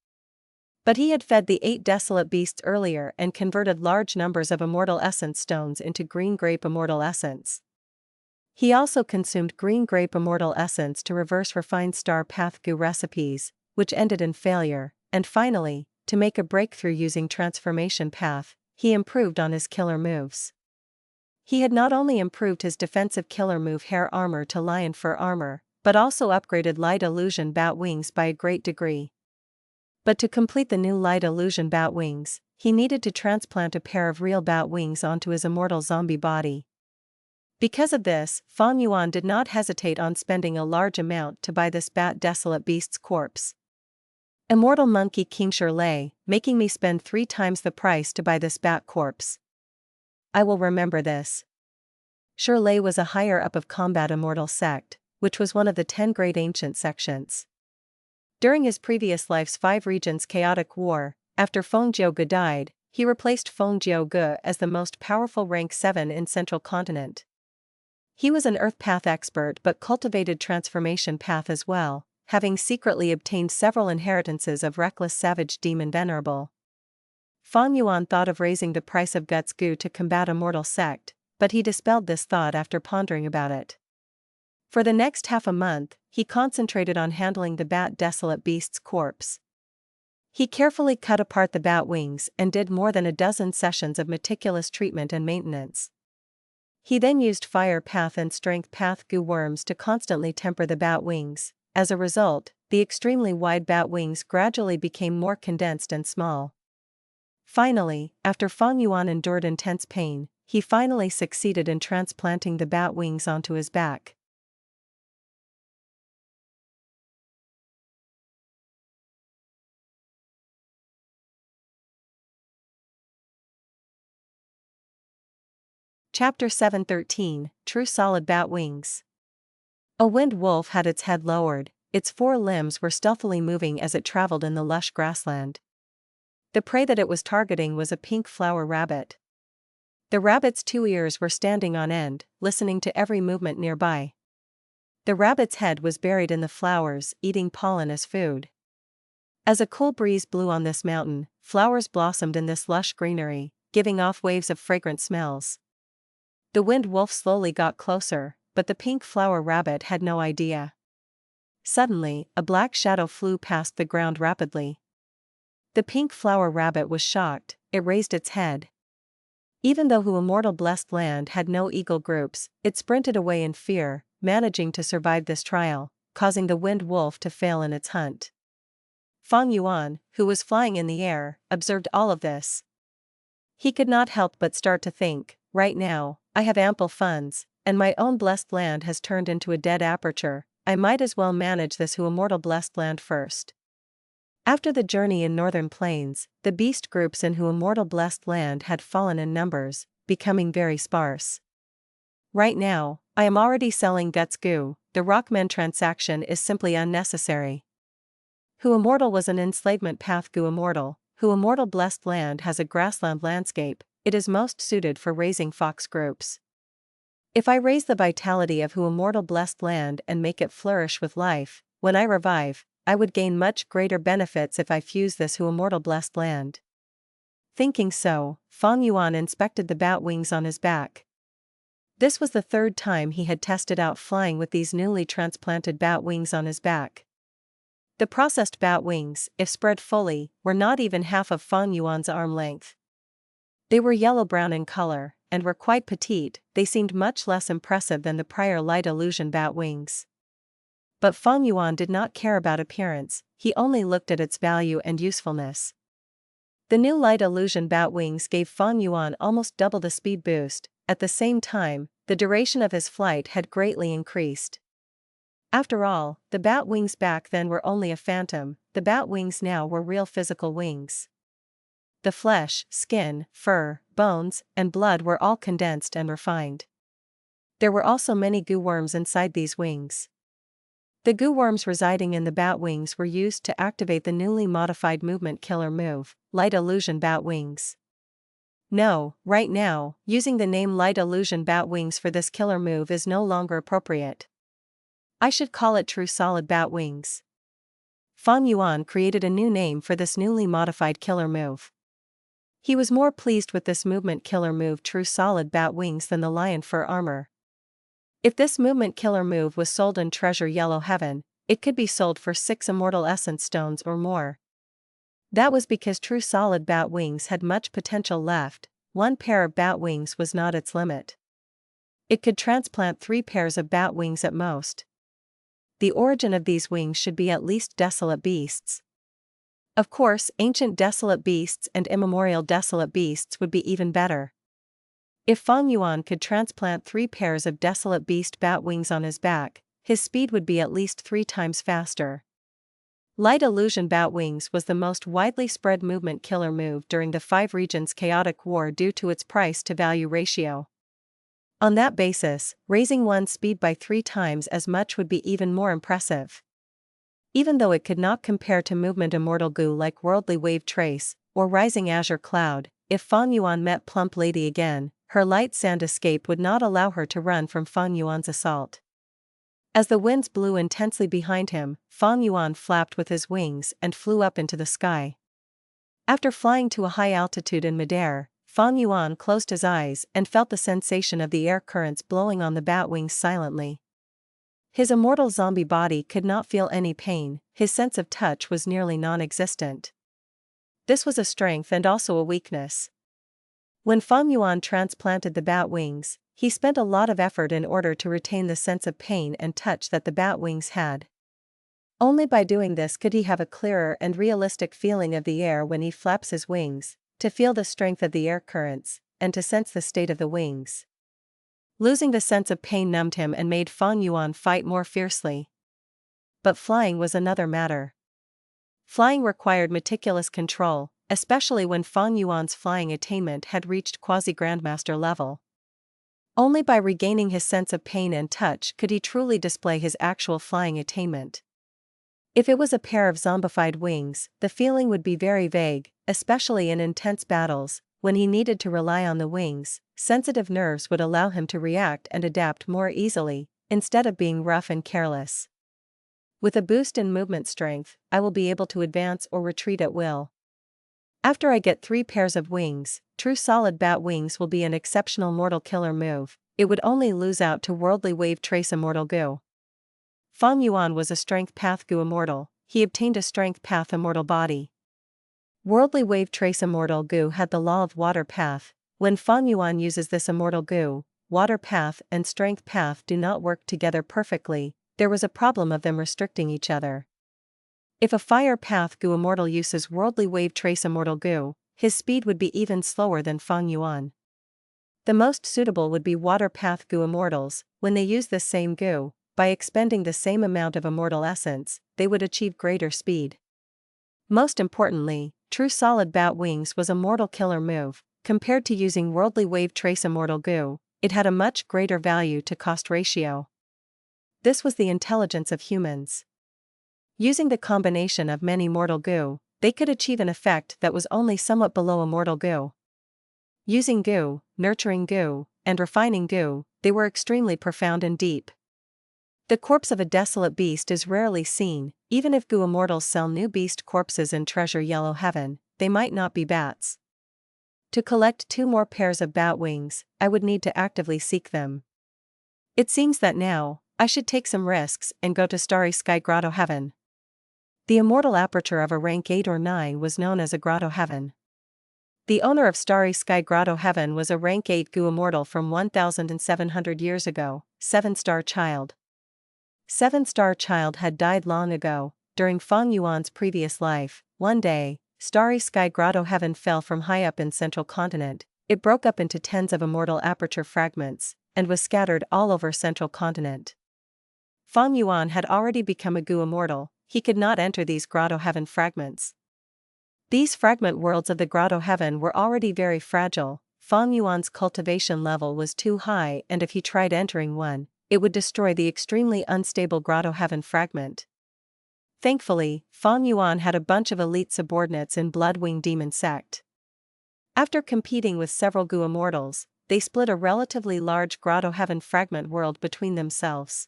But he had fed the 8 desolate beasts earlier and converted large numbers of immortal essence stones into green grape immortal essence. He also consumed green grape immortal essence to reverse refined star path goo recipes, which ended in failure, and finally, to make a breakthrough using transformation path, he improved on his killer moves. He had not only improved his defensive killer move hair armor to lion fur armor, but also upgraded light illusion bat wings by a great degree. But to complete the new light illusion bat wings, he needed to transplant a pair of real bat wings onto his immortal zombie body. Because of this, Fang Yuan did not hesitate on spending a large amount to buy this desolate beast's corpse. Immortal Monkey King Shirley, making me spend 3 times the price to buy this bat corpse. I will remember this. Shirley was a higher up of Combat Immortal Sect, which was one of the 10 great ancient sections. During his previous life's 5 regions chaotic war, after Feng Jiuge died, he replaced Feng Jiuge as the most powerful rank 7 in Central Continent. He was an Earth Path expert but cultivated Transformation Path as well, having secretly obtained several inheritances of reckless savage demon Venerable. Fang Yuan thought of raising the price of Guts Gu to combat a mortal sect, but he dispelled this thought after pondering about it. For the next half a month, he concentrated on handling the Desolate beast's corpse. He carefully cut apart the bat wings and did more than a dozen sessions of meticulous treatment and maintenance. He then used Fire Path and Strength Path Gu worms to constantly temper the bat wings. As a result, the extremely wide bat wings gradually became more condensed and small. Finally, after Fang Yuan endured intense pain, he finally succeeded in transplanting the bat wings onto his back. Chapter 713, True Solid Bat Wings. A wind wolf had its head lowered, its 4 limbs were stealthily moving as it traveled in the lush grassland. The prey that it was targeting was a pink flower rabbit. The rabbit's 2 ears were standing on end, listening to every movement nearby. The rabbit's head was buried in the flowers, eating pollen as food. As a cool breeze blew on this mountain, flowers blossomed in this lush greenery, giving off waves of fragrant smells. The wind wolf slowly got closer, but the pink flower rabbit had no idea. Suddenly, a black shadow flew past the ground rapidly. The pink flower rabbit was shocked, it raised its head. Even though Immortal Blessed Land had no eagle groups, it sprinted away in fear, managing to survive this trial, causing the wind wolf to fail in its hunt. Fang Yuan, who was flying in the air, observed all of this. He could not help but start to think, right now, I have ample funds, and my own blessed land has turned into a dead aperture, I might as well manage this Immortal Blessed Land first. After the journey in northern plains, the beast groups in Immortal Blessed Land had fallen in numbers, becoming very sparse. Right now, I am already selling Guts Gu, the Rockman transaction is simply unnecessary. Immortal was an enslavement path Gu Immortal, Immortal Blessed Land has a grassland landscape, it is most suited for raising fox groups. If I raise the vitality of Immortal Blessed Land and make it flourish with life, when I revive, I would gain much greater benefits if I fuse this Immortal Blessed Land. Thinking so, Fang Yuan inspected the bat wings on his back. This was the 3rd time he had tested out flying with these newly transplanted bat wings on his back. The processed bat wings, if spread fully, were not even half of Fang Yuan's arm length. They were yellow-brown in color, and were quite petite, they seemed much less impressive than the prior light illusion bat wings. But Fang Yuan did not care about appearance, he only looked at its value and usefulness. The new light illusion bat wings gave Fang Yuan almost double the speed boost, at the same time, the duration of his flight had greatly increased. After all, the bat wings back then were only a phantom, the bat wings now were real physical wings. The flesh, skin, fur, bones, and blood were all condensed and refined. There were also many goo worms inside these wings. The goo worms residing in the bat wings were used to activate the newly modified movement killer move, Light Illusion Bat Wings. No, right now, using the name Light Illusion Bat Wings for this killer move is no longer appropriate. I should call it True Solid Bat Wings. Fang Yuan created a new name for this newly modified killer move. He was more pleased with this movement killer move True Solid Bat Wings than the lion fur armor. If this movement killer move was sold in Treasure Yellow Heaven, it could be sold for 6 Immortal Essence Stones or more. That was because True Solid Bat Wings had much potential left, 1 pair of bat wings was not its limit. It could transplant 3 pairs of bat wings at most. The origin of these wings should be at least Desolate beasts. Of course, ancient Desolate beasts and immemorial Desolate beasts would be even better. If Fang Yuan could transplant 3 pairs of Desolate beast bat wings on his back, his speed would be at least 3 times faster. Light Illusion Bat Wings was the most widely spread movement killer move during the 5 regions chaotic war due to its price-to-value ratio. On that basis, raising one's speed by 3 times as much would be even more impressive. even though it could not compare to movement immortal goo like worldly wave trace, or rising azure cloud. If Fang Yuan met plump lady again, her light sand escape would not allow her to run from Fang Yuan's assault. As the winds blew intensely behind him, Fang Yuan flapped with his wings and flew up into the sky. After flying to a high altitude in midair, Fang Yuan closed his eyes and felt the sensation of the air currents blowing on the bat wings silently. His immortal zombie body could not feel any pain, his sense of touch was nearly non-existent. This was a strength and also a weakness. When Fang Yuan transplanted the bat wings, he spent a lot of effort in order to retain the sense of pain and touch that the bat wings had. Only by doing this could he have a clearer and realistic feeling of the air when he flaps his wings, to feel the strength of the air currents, and to sense the state of the wings. Losing the sense of pain numbed him and made Fang Yuan fight more fiercely. But flying was another matter. Flying required meticulous control, especially when Fang Yuan's flying attainment had reached quasi-grandmaster level. Only by regaining his sense of pain and touch could he truly display his actual flying attainment. If it was a pair of zombified wings, the feeling would be very vague, especially in intense battles. When he needed to rely on the wings, sensitive nerves would allow him to react and adapt more easily, instead of being rough and careless. With a boost in movement strength, I will be able to advance or retreat at will. After I get 3 pairs of wings, true solid bat wings will be an exceptional mortal killer move. It would only lose out to worldly wave trace immortal goo. Fang Yuan was a strength path goo immortal, he obtained a strength path immortal body. Worldly wave trace immortal goo had the law of water path. When Fang Yuan uses this immortal goo, water path and strength path do not work together perfectly. There was a problem of them restricting each other. If a fire path goo immortal uses worldly wave trace immortal goo, his speed would be even slower than Fang Yuan. The most suitable would be water path goo immortals. When they use this same goo, by expending the same amount of immortal essence, they would achieve greater speed. Most importantly, true solid bat wings was a mortal killer move. Compared to using worldly wave trace immortal goo, it had a much greater value to cost ratio. This was the intelligence of humans. Using the combination of many mortal goo, they could achieve an effect that was only somewhat below immortal goo. Using goo, nurturing goo, and refining goo, they were extremely profound and deep. The corpse of a desolate beast is rarely seen. Even if goo immortals sell new beast corpses in Treasure Yellow Heaven, they might not be bats. To collect 2 more pairs of bat wings, I would need to actively seek them. It seems that now, I should take some risks and go to Starry Sky Grotto Heaven. The immortal aperture of a rank 8 or 9 was known as a Grotto Heaven. The owner of Starry Sky Grotto Heaven was a rank 8 goo immortal from 1,700 years ago, 7-star child. 7-star child had died long ago, during Fang Yuan's previous life. One day, Starry Sky Grotto Heaven fell from high up in central continent. It broke up into tens of immortal aperture fragments, and was scattered all over central continent. Fang Yuan had already become a goo immortal, he could not enter these Grotto Heaven fragments. These fragment worlds of the Grotto Heaven were already very fragile. Fang Yuan's cultivation level was too high, and if he tried entering one, it would destroy the extremely unstable Grotto Heaven fragment. Thankfully, Fang Yuan had a bunch of elite subordinates in Bloodwing Demon Sect. After competing with several goo immortals, they split a relatively large Grotto Heaven fragment world between themselves.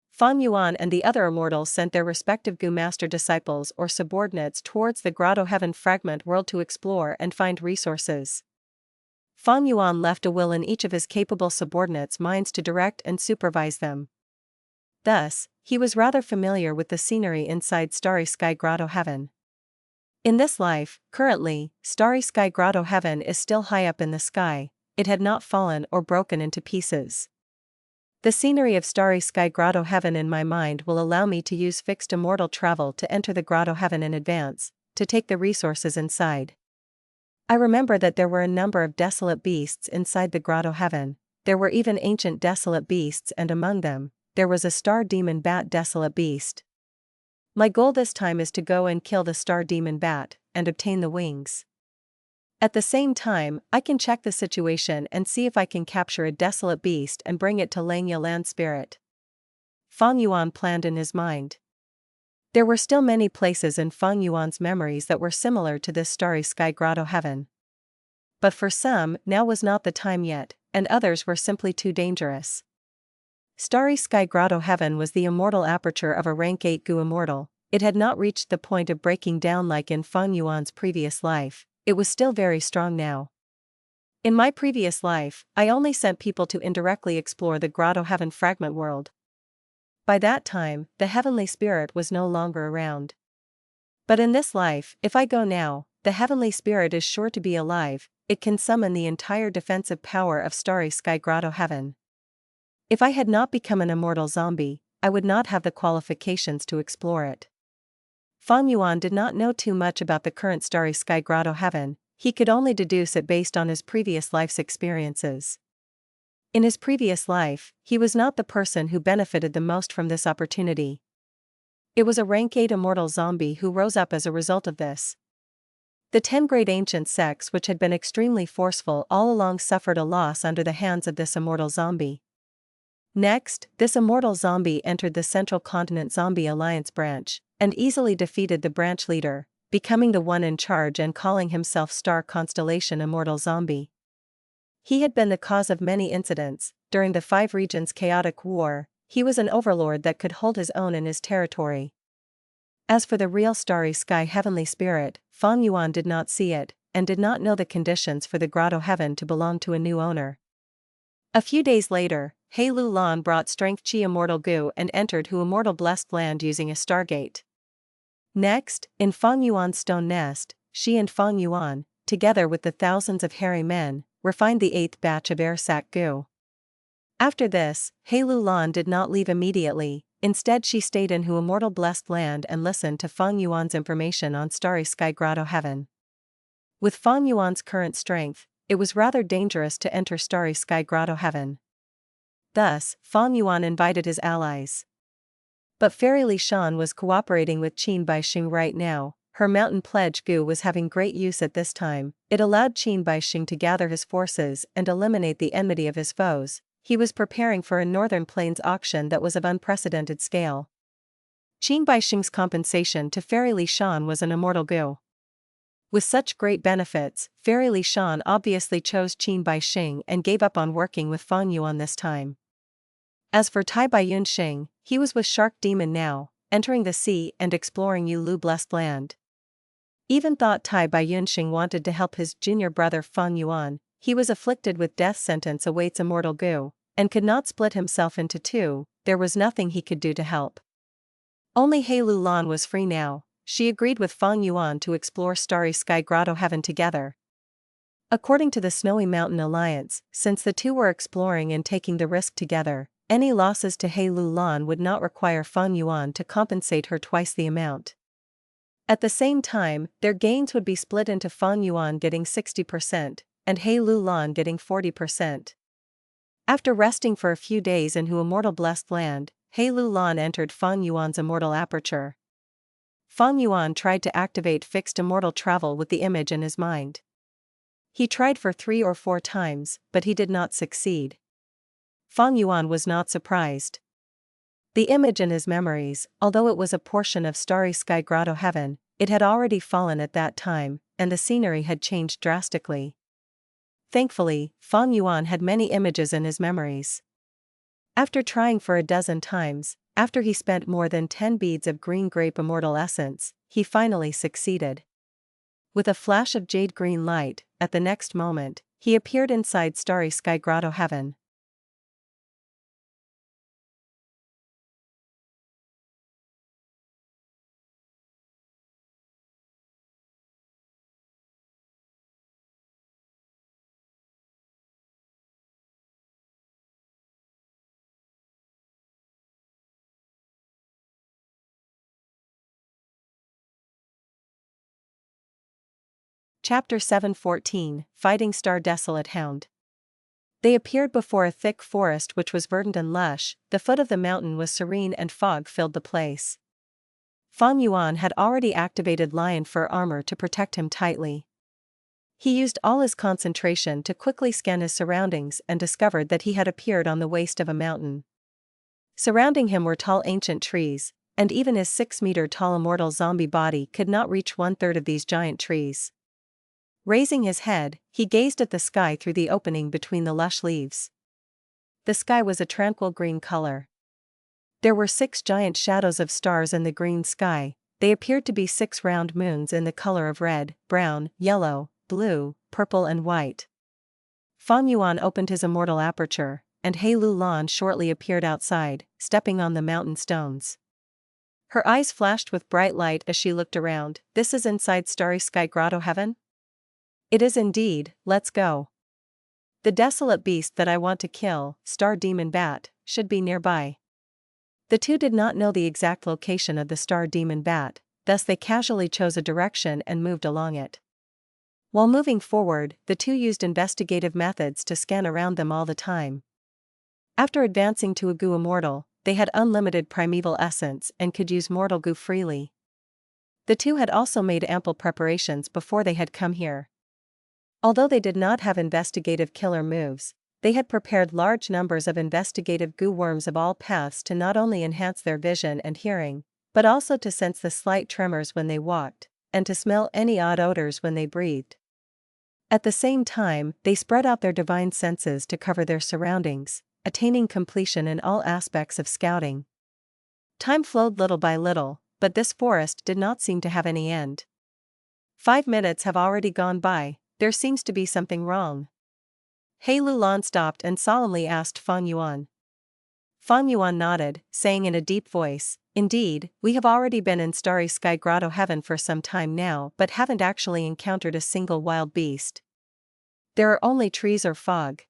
Fang Yuan and the other immortals sent their respective goo master disciples or subordinates towards the Grotto Heaven fragment world to explore and find resources. Fang Yuan left a will in each of his capable subordinates' minds to direct and supervise them. Thus, he was rather familiar with the scenery inside Starry Sky Grotto Heaven. In this life, currently, Starry Sky Grotto Heaven is still high up in the sky. It had not fallen or broken into pieces. The scenery of Starry Sky Grotto Heaven in my mind will allow me to use fixed immortal travel to enter the Grotto Heaven in advance, to take the resources inside. I remember that there were a number of desolate beasts inside the Grotto Heaven. There were even ancient desolate beasts, and among them, there was a star demon bat desolate beast. My goal this time is to go and kill the star demon bat, and obtain the wings. At the same time, I can check the situation and see if I can capture a desolate beast and bring it to Langya Land Spirit. Fang Yuan planned in his mind. There were still many places in Fang Yuan's memories that were similar to this starry sky grotto heaven. But for some, now was not the time yet, and others were simply too dangerous. Starry Sky Grotto Heaven was the immortal aperture of a rank 8 Gu immortal. It had not reached the point of breaking down like in Fang Yuan's previous life, it was still very strong now. In my previous life, I only sent people to indirectly explore the Grotto Heaven fragment world. By that time, the heavenly spirit was no longer around. But in this life, if I go now, the heavenly spirit is sure to be alive. It can summon the entire defensive power of Starry Sky Grotto Heaven. If I had not become an immortal zombie, I would not have the qualifications to explore it. Fang Yuan did not know too much about the current Starry Sky Grotto Heaven, he could only deduce it based on his previous life's experiences. In his previous life, he was not the person who benefited the most from this opportunity. It was a rank 8 immortal zombie who rose up as a result of this. The 10 great ancient sects which had been extremely forceful all along suffered a loss under the hands of this immortal zombie. Next, this immortal zombie entered the Central Continent Zombie Alliance branch, and easily defeated the branch leader, becoming the one in charge and calling himself Star Constellation Immortal Zombie. He had been the cause of many incidents. During the 5 regions chaotic war, he was an overlord that could hold his own in his territory. As for the real Starry Sky heavenly spirit, Fang Yuan did not see it, and did not know the conditions for the Grotto Heaven to belong to a new owner. A few days later, He Lu Lan brought Strength Chi Immortal Gu and entered Hu Immortal Blessed Land using a Stargate. Next, in Fang Yuan's stone nest, she and Fang Yuan, together with the thousands of hairy men, refined the 8th batch of Airsac Gu. After this, He Lu Lan did not leave immediately, instead she stayed in Hu Immortal Blessed Land and listened to Fang Yuan's information on Starry Sky Grotto Heaven. With Fang Yuan's current strength, it was rather dangerous to enter Starry Sky Grotto Heaven. Thus, Fang Yuan invited his allies. But Fairy Li Shan was cooperating with Qin Baixing right now. Her mountain pledge Gu was having great use at this time. It allowed Qin Baixing to gather his forces and eliminate the enmity of his foes. He was preparing for a Northern Plains auction that was of unprecedented scale. Qin Baixing's compensation to Fairy Li Shan was an immortal Gu. With such great benefits, Fairy Li Shan obviously chose Qin Baixing and gave up on working with Fang Yuan this time. As for Tai Baiyun Xing, he was with Shark Demon now, entering the sea and exploring Yu Lu Blessed Land. Even thought Tai Baiyun Xing wanted to help his junior brother Fang Yuan. He was afflicted with death sentence awaits immortal Gu, and could not split himself into two. There was nothing he could do to help. Only He Lu Lan was free now. She agreed with Fang Yuan to explore Starry Sky Grotto Heaven together. According to the Snowy Mountain Alliance, since the two were exploring and taking the risk together, any losses to He Lu Lan would not require Fang Yuan to compensate her twice the amount. At the same time, their gains would be split into Fang Yuan getting 60%, and He Lu Lan getting 40%. After resting for a few days in Hu Immortal Blessed Land, He Lu Lan entered Fang Yuan's immortal aperture. Fang Yuan tried to activate fixed immortal travel with the image in his mind. He tried for 3 or 4 times, but he did not succeed. Fang Yuan was not surprised. The image in his memories, although it was a portion of Starry Sky Grotto Heaven, it had already fallen at that time, and the scenery had changed drastically. Thankfully, Fang Yuan had many images in his memories. After trying for a dozen times, after he spent more than 10 beads of green grape immortal essence, he finally succeeded. With a flash of jade green light, at the next moment, he appeared inside Starry Sky Grotto Heaven. Chapter 7:14, Fighting Star Desolate Hound. They appeared before a thick forest which was verdant and lush. The foot of the mountain was serene and fog filled the place. Fang Yuan had already activated lion fur armor to protect him tightly. He used all his concentration to quickly scan his surroundings and discovered that he had appeared on the waist of a mountain. Surrounding him were tall ancient trees, and even his 6-meter-tall immortal zombie body could not reach 1/3 of these giant trees. Raising his head, he gazed at the sky through the opening between the lush leaves. The sky was a tranquil green color. There were 6 giant shadows of stars in the green sky. They appeared to be 6 round moons in the color of red, brown, yellow, blue, purple and white. Fang Yuan opened his immortal aperture, and He Lu Lan shortly appeared outside, stepping on the mountain stones. Her eyes flashed with bright light as she looked around. This is inside Starry Sky Grotto Heaven? It is indeed, let's go. The desolate beast that I want to kill, Star Demon Bat, should be nearby. The two did not know the exact location of the Star Demon Bat, thus they casually chose a direction and moved along it. While moving forward, the two used investigative methods to scan around them all the time. After advancing to a goo immortal, they had unlimited primeval essence and could use mortal goo freely. The two had also made ample preparations before they had come here. Although they did not have investigative killer moves, they had prepared large numbers of investigative goo worms of all paths to not only enhance their vision and hearing, but also to sense the slight tremors when they walked, and to smell any odd odors when they breathed. At the same time, they spread out their divine senses to cover their surroundings, attaining completion in all aspects of scouting. Time flowed little by little, but this forest did not seem to have any end. 5 minutes have already gone by, there seems to be something wrong. He Lu Lan stopped and solemnly asked Fang Yuan. Fang Yuan nodded, saying in a deep voice, "Indeed, we have already been in Starry Sky Grotto Heaven for some time now but haven't actually encountered a single wild beast. There are only trees or fog.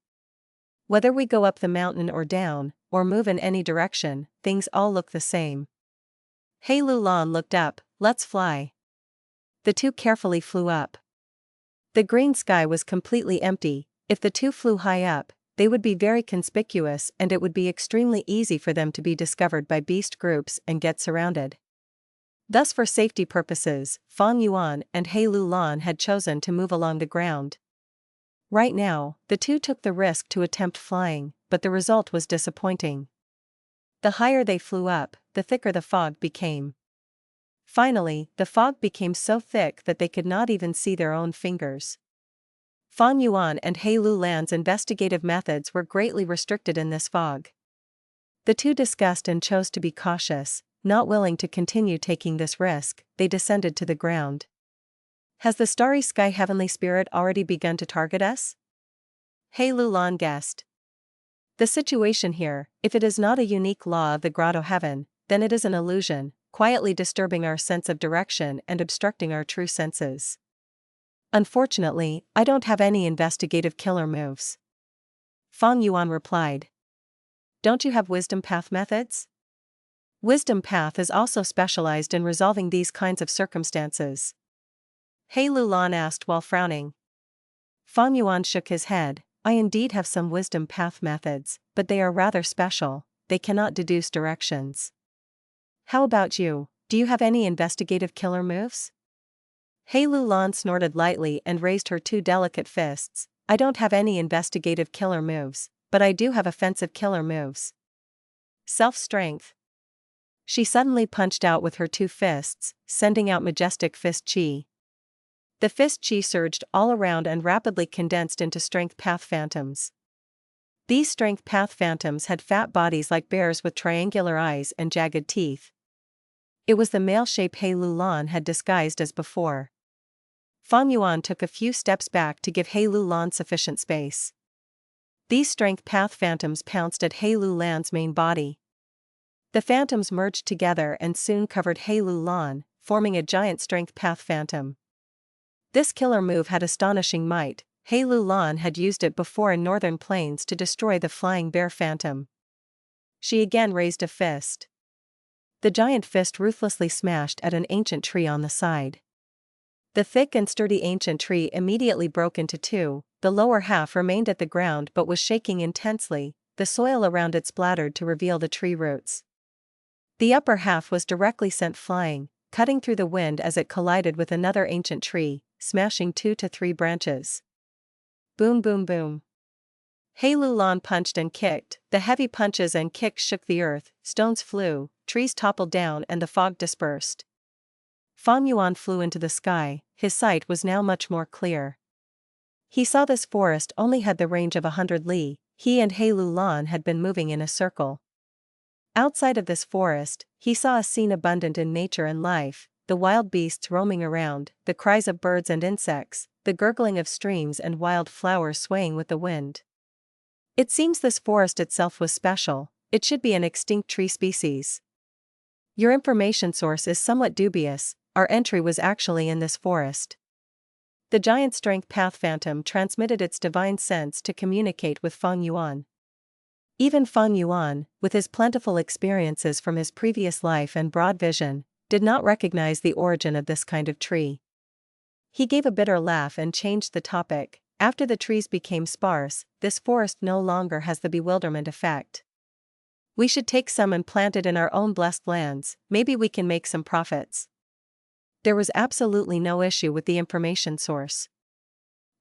Whether we go up the mountain or down, or move in any direction, things all look the same." He Lu Lan looked up. "Let's fly." The two carefully flew up. The green sky was completely empty. If the two flew high up, they would be very conspicuous and it would be extremely easy for them to be discovered by beast groups and get surrounded. Thus for safety purposes, Fang Yuan and He Lu Lan had chosen to move along the ground. Right now, the two took the risk to attempt flying, but the result was disappointing. The higher they flew up, the thicker the fog became. Finally, the fog became so thick that they could not even see their own fingers. Fang Yuan and He Lu Lan's investigative methods were greatly restricted in this fog. The two discussed and chose to be cautious. Not willing to continue taking this risk, they descended to the ground. "Has the Starry Sky Heavenly Spirit already begun to target us?" He Lu Lan guessed. "The situation here, if it is not a unique law of the Grotto Heaven, then it is an illusion, quietly disturbing our sense of direction and obstructing our true senses. Unfortunately, I don't have any investigative killer moves." Fang Yuan replied. "Don't you have wisdom path methods?" Wisdom path is also specialized in resolving these kinds of circumstances. He Lu Lan asked while frowning. Fang Yuan shook his head. "I indeed have some wisdom path methods, but they are rather special, they cannot deduce directions." "How about you, do you have any investigative killer moves?" He Lu Lan snorted lightly and raised her 2 delicate fists. "I don't have any investigative killer moves, but I do have offensive killer moves. Self-strength." She suddenly punched out with her 2 fists, sending out majestic fist chi. The fist chi surged all around and rapidly condensed into strength path phantoms. These strength path phantoms had fat bodies like bears with triangular eyes and jagged teeth. It was the male shape He Lu Lan had disguised as before. Fang Yuan took a few steps back to give He Lu Lan sufficient space. These strength path phantoms pounced at He Lu Lan's main body. The phantoms merged together and soon covered He Lu Lan, forming a giant strength path phantom. This killer move had astonishing might. He Lu Lan had used it before in Northern Plains to destroy the flying bear phantom. She again raised a fist. The giant fist ruthlessly smashed at an ancient tree on the side. The thick and sturdy ancient tree immediately broke into 2, the lower half remained at the ground but was shaking intensely, the soil around it splattered to reveal the tree roots. The upper half was directly sent flying, cutting through the wind as it collided with another ancient tree, smashing 2 to 3 branches. Boom boom boom. He Lulan punched and kicked, the heavy punches and kicks shook the earth, stones flew, trees toppled down and the fog dispersed. Fang Yuan flew into the sky, his sight was now much more clear. He saw this forest only had the range of 100 li, he and He Lulan had been moving in a circle. Outside of this forest, he saw a scene abundant in nature and life, the wild beasts roaming around, the cries of birds and insects, the gurgling of streams and wild flowers swaying with the wind. It seems this forest itself was special, it should be an extinct tree species. Your information source is somewhat dubious, our entry was actually in this forest. The giant strength path phantom transmitted its divine sense to communicate with Fang Yuan. Even Fang Yuan, with his plentiful experiences from his previous life and broad vision, did not recognize the origin of this kind of tree. He gave a bitter laugh and changed the topic. After the trees became sparse, this forest no longer has the bewilderment effect. We should take some and plant it in our own blessed lands, maybe we can make some profits. There was absolutely no issue with the information source.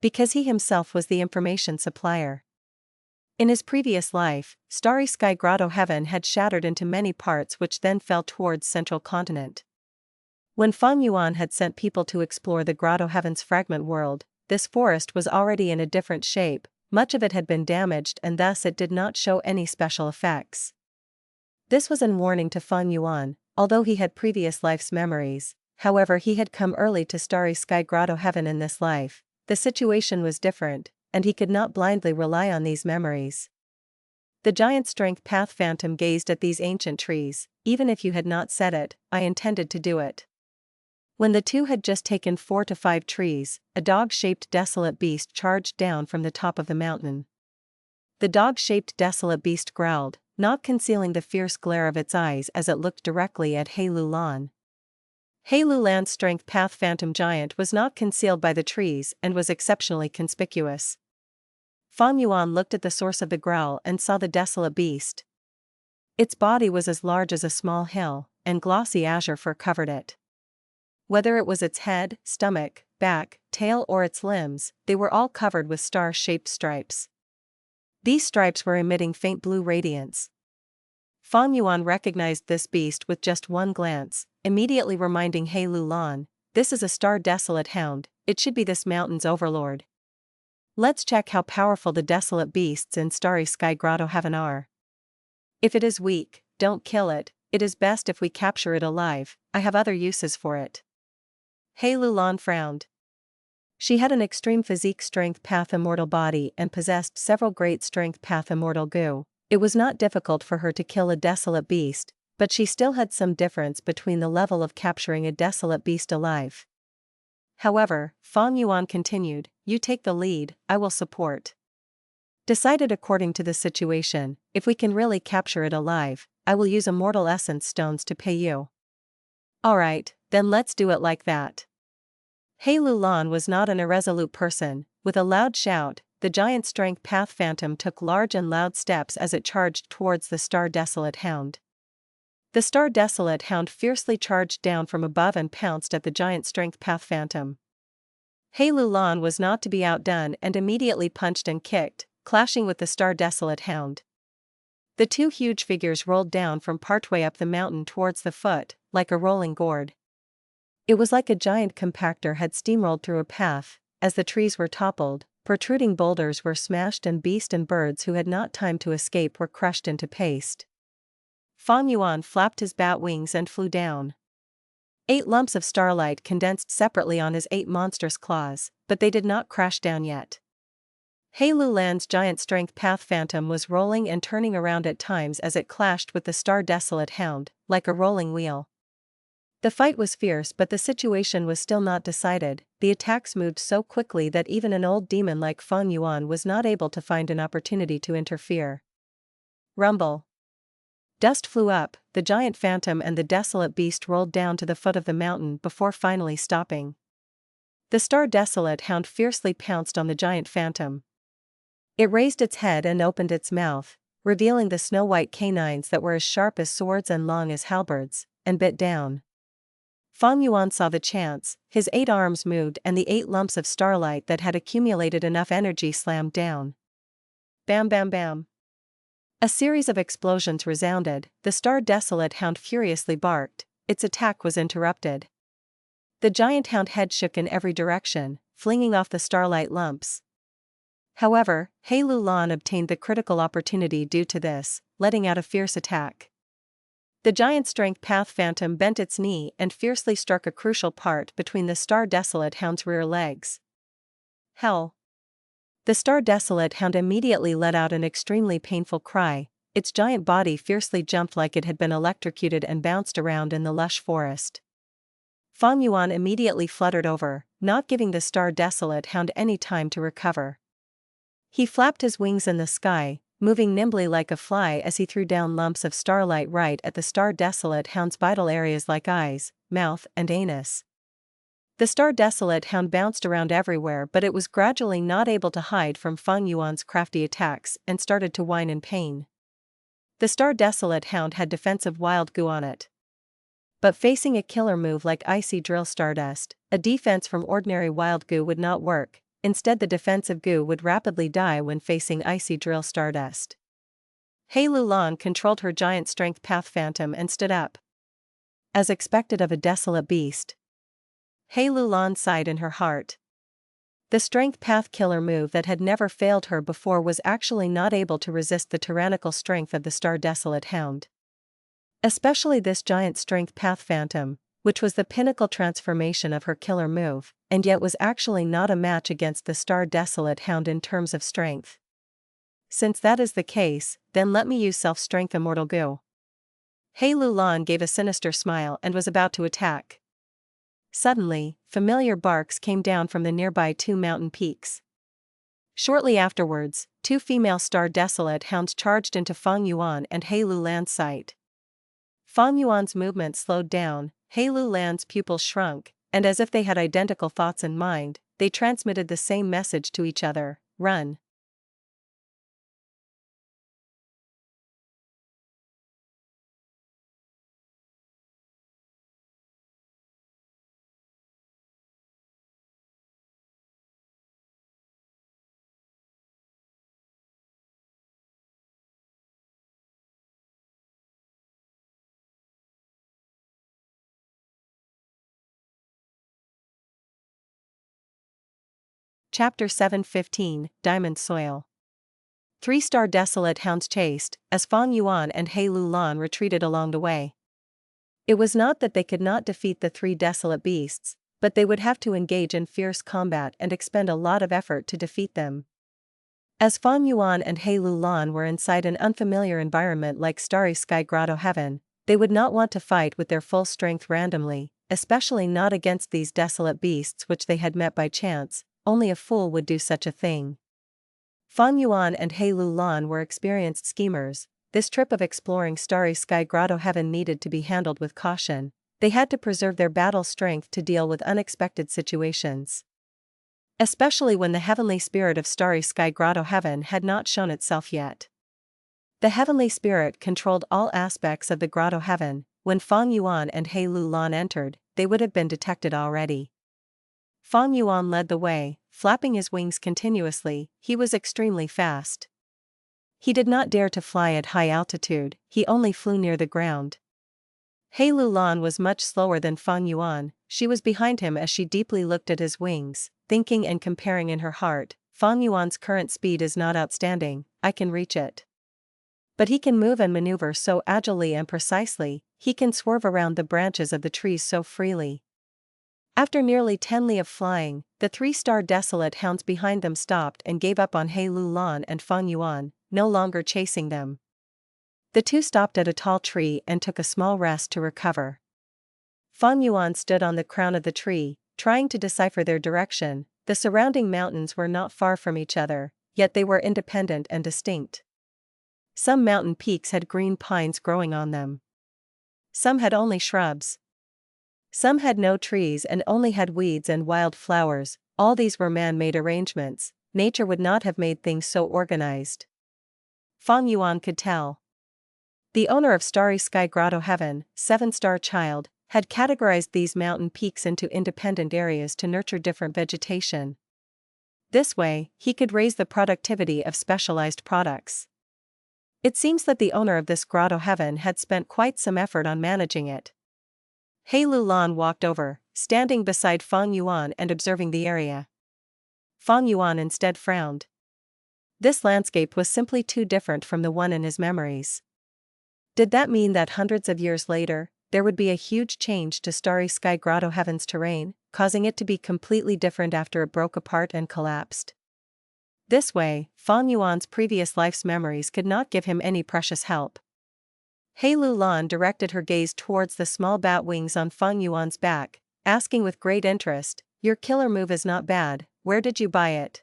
Because he himself was the information supplier. In his previous life, starry sky grotto heaven had shattered into many parts which then fell towards central continent. When Fang Yuan had sent people to explore the grotto heaven's fragment world, this forest was already in a different shape, much of it had been damaged and thus it did not show any special effects. This was in warning to Fang Yuan, although he had previous life's memories, however he had come early to starry sky grotto heaven in this life, the situation was different, and he could not blindly rely on these memories. The giant strength path phantom gazed at these ancient trees. Even if you had not said it, I intended to do it. When the two had just taken 4 to 5 trees, a dog-shaped desolate beast charged down from the top of the mountain. The dog-shaped desolate beast growled, not concealing the fierce glare of its eyes as it looked directly at He Lulan. He Lulan's strength path phantom giant was not concealed by the trees and was exceptionally conspicuous. Fang Yuan looked at the source of the growl and saw the desolate beast. Its body was as large as a small hill, and glossy azure fur covered it. Whether it was its head, stomach, back, tail or its limbs, they were all covered with star-shaped stripes. These stripes were emitting faint blue radiance. Fang Yuan recognized this beast with just one glance, immediately reminding He Lulan, this is a star desolate hound, it should be this mountain's overlord. Let's check how powerful the desolate beasts in starry sky grotto heaven are. If it is weak, don't kill it, it is best if we capture it alive, I have other uses for it. He Lulan frowned. She had an extreme physique strength path immortal body and possessed several great strength path immortal goo. It was not difficult for her to kill a desolate beast, but she still had some difference between the level of capturing a desolate beast alive. However, Fang Yuan continued, you take the lead, I will support. Decided according to the situation, if we can really capture it alive, I will use immortal essence stones to pay you. Alright, then let's do it like that. He Lulan was not an irresolute person. With a loud shout, the giant strength path phantom took large and loud steps as it charged towards the star desolate hound. The star desolate hound fiercely charged down from above and pounced at the giant strength path phantom. He Lulan was not to be outdone and immediately punched and kicked, clashing with the star desolate hound. The two huge figures rolled down from partway up the mountain towards the foot, like a rolling gourd. It was like a giant compactor had steamrolled through a path. As the trees were toppled, protruding boulders were smashed and beasts and birds who had not time to escape were crushed into paste. Fang Yuan flapped his bat wings and flew down. 8 lumps of starlight condensed separately on his 8 monstrous claws, but they did not crash down yet. He Lulan's giant strength path phantom was rolling and turning around at times as it clashed with the star desolate hound, like a rolling wheel. The fight was fierce but the situation was still not decided. The attacks moved so quickly that even an old demon like Fang Yuan was not able to find an opportunity to interfere. Rumble. Dust flew up, the giant phantom and the desolate beast rolled down to the foot of the mountain before finally stopping. The star desolate hound fiercely pounced on the giant phantom. It raised its head and opened its mouth, revealing the snow-white canines that were as sharp as swords and long as halberds, and bit down. Fang Yuan saw the chance, his 8 arms moved and the 8 lumps of starlight that had accumulated enough energy slammed down. Bam bam bam. A series of explosions resounded, the Star Desolate Hound furiously barked, its attack was interrupted. The giant hound head shook in every direction, flinging off the starlight lumps. However, He Lu Lan obtained the critical opportunity due to this, letting out a fierce attack. The giant strength path phantom bent its knee and fiercely struck a crucial part between the Star Desolate Hound's rear legs. Hell! The Star Desolate Hound immediately let out an extremely painful cry, its giant body fiercely jumped like it had been electrocuted and bounced around in the lush forest. Fang Yuan immediately fluttered over, not giving the Star Desolate Hound any time to recover. He flapped his wings in the sky, moving nimbly like a fly as he threw down lumps of starlight right at the Star Desolate Hound's vital areas like eyes, mouth, and anus. The Star Desolate Hound bounced around everywhere, but it was gradually not able to hide from Fang Yuan's crafty attacks and started to whine in pain. The Star Desolate Hound had defensive wild goo on it. But facing a killer move like Icy Drill Stardust, a defense from ordinary wild goo would not work. Instead, the defensive goo would rapidly die when facing Icy Drill Stardust. He Lu Lan controlled her giant strength path phantom and stood up. As expected of a desolate beast, He Lu Lan sighed in her heart. The strength path killer move that had never failed her before was actually not able to resist the tyrannical strength of the Star Desolate Hound. Especially this giant strength path phantom, which was the pinnacle transformation of her killer move, and yet was actually not a match against the Star Desolate Hound in terms of strength. Since that is the case, then let me use self-strength Immortal Goo. He Lu Lan gave a sinister smile and was about to attack. Suddenly, familiar barks came down from the nearby two mountain peaks. Shortly afterwards, two female Star Desolate Hounds charged into Fang Yuan and He Lu Lan's sight. Fang Yuan's movement slowed down, He Lu Lan's pupils shrunk, and as if they had identical thoughts in mind, they transmitted the same message to each other: run. Chapter 7:15, Diamond Soil. 3-star Desolate Hounds chased, as Fang Yuan and He Lu Lan retreated along the way. It was not that they could not defeat the three desolate beasts, but they would have to engage in fierce combat and expend a lot of effort to defeat them. As Fang Yuan and He Lu Lan were inside an unfamiliar environment like Starry Sky Grotto Heaven, they would not want to fight with their full strength randomly, especially not against these desolate beasts which they had met by chance. Only a fool would do such a thing. Fang Yuan and He Lu Lan were experienced schemers. This trip of exploring Starry Sky Grotto Heaven needed to be handled with caution. They had to preserve their battle strength to deal with unexpected situations. Especially when the heavenly spirit of Starry Sky Grotto Heaven had not shown itself yet. The heavenly spirit controlled all aspects of the Grotto Heaven. When Fang Yuan and He Lu Lan entered, they would have been detected already. Fang Yuan led the way, flapping his wings continuously. He was extremely fast. He did not dare to fly at high altitude, he only flew near the ground. He Lu Lan was much slower than Fang Yuan. She was behind him as she deeply looked at his wings, thinking and comparing in her heart, Fang Yuan's current speed is not outstanding, I can reach it. But he can move and maneuver so agilely and precisely, he can swerve around the branches of the trees so freely. After nearly 10 li of flying, the 3-star Desolate Hounds behind them stopped and gave up on He Lu Lan and Fang Yuan, no longer chasing them. The two stopped at a tall tree and took a small rest to recover. Fang Yuan stood on the crown of the tree, trying to decipher their direction. The surrounding mountains were not far from each other, yet they were independent and distinct. Some mountain peaks had green pines growing on them. Some had only shrubs. Some had no trees and only had weeds and wild flowers. All these were man-made arrangements. Nature would not have made things so organized. Fang Yuan could tell. The owner of Starry Sky Grotto Heaven, 7-star Child, had categorized these mountain peaks into independent areas to nurture different vegetation. This way, he could raise the productivity of specialized products. It seems that the owner of this grotto heaven had spent quite some effort on managing it. He Lulan walked over, standing beside Fang Yuan and observing the area. Fang Yuan instead frowned. This landscape was simply too different from the one in his memories. Did that mean that hundreds of years later, there would be a huge change to Starry Sky Grotto Heaven's terrain, causing it to be completely different after it broke apart and collapsed? This way, Fang Yuan's previous life's memories could not give him any precious help. He Lulan directed her gaze towards the small bat wings on Fang Yuan's back, asking with great interest, "Your killer move is not bad, where did you buy it?"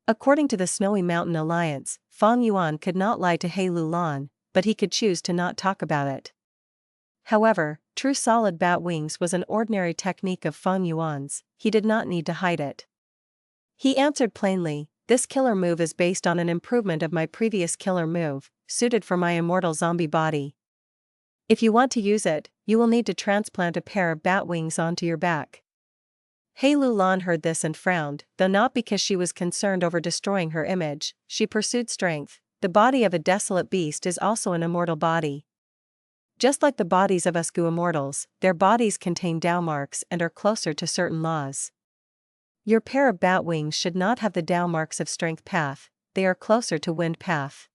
According to the Snowy Mountain Alliance, Fang Yuan could not lie to He Lulan, but he could choose to not talk about it. However, true solid bat wings was an ordinary technique of Fang Yuan's, he did not need to hide it. He answered plainly, "This killer move is based on an improvement of my previous killer move, suited for my immortal zombie body. If you want to use it, you will need to transplant a pair of bat wings onto your back." He Lulan heard this and frowned, though not because she was concerned over destroying her image. She pursued strength. The body of a desolate beast is also an immortal body. Just like the bodies of us Gu immortals, their bodies contain Dao marks and are closer to certain laws. Your pair of bat wings should not have the Dao marks of strength path, they are closer to wind path.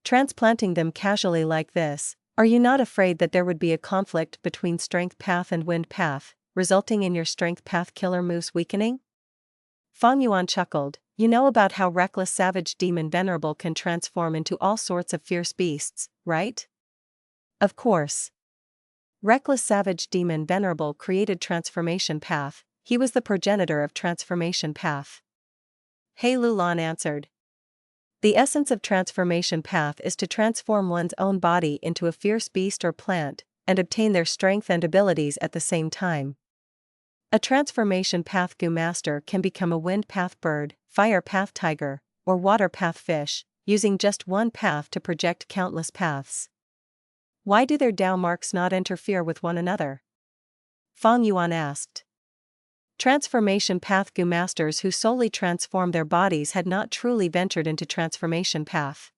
Transplanting them casually like this, are you not afraid that there would be a conflict between strength path and wind path, resulting in your strength path killer moves weakening? Fang Yuan chuckled, "You know about how reckless savage demon Venerable can transform into all sorts of fierce beasts, right?" Of course. Reckless savage demon Venerable created Transformation Path, he was the progenitor of Transformation Path. He Lulan answered. The essence of Transformation Path is to transform one's own body into a fierce beast or plant, and obtain their strength and abilities at the same time. A Transformation Path Gu Master can become a Wind Path bird, Fire Path tiger, or Water Path fish, using just one path to project countless paths. Why do their Dao marks not interfere with one another? Fang Yuan asked. Transformation Path Gu Masters who solely transform their bodies had not truly ventured into Transformation Path.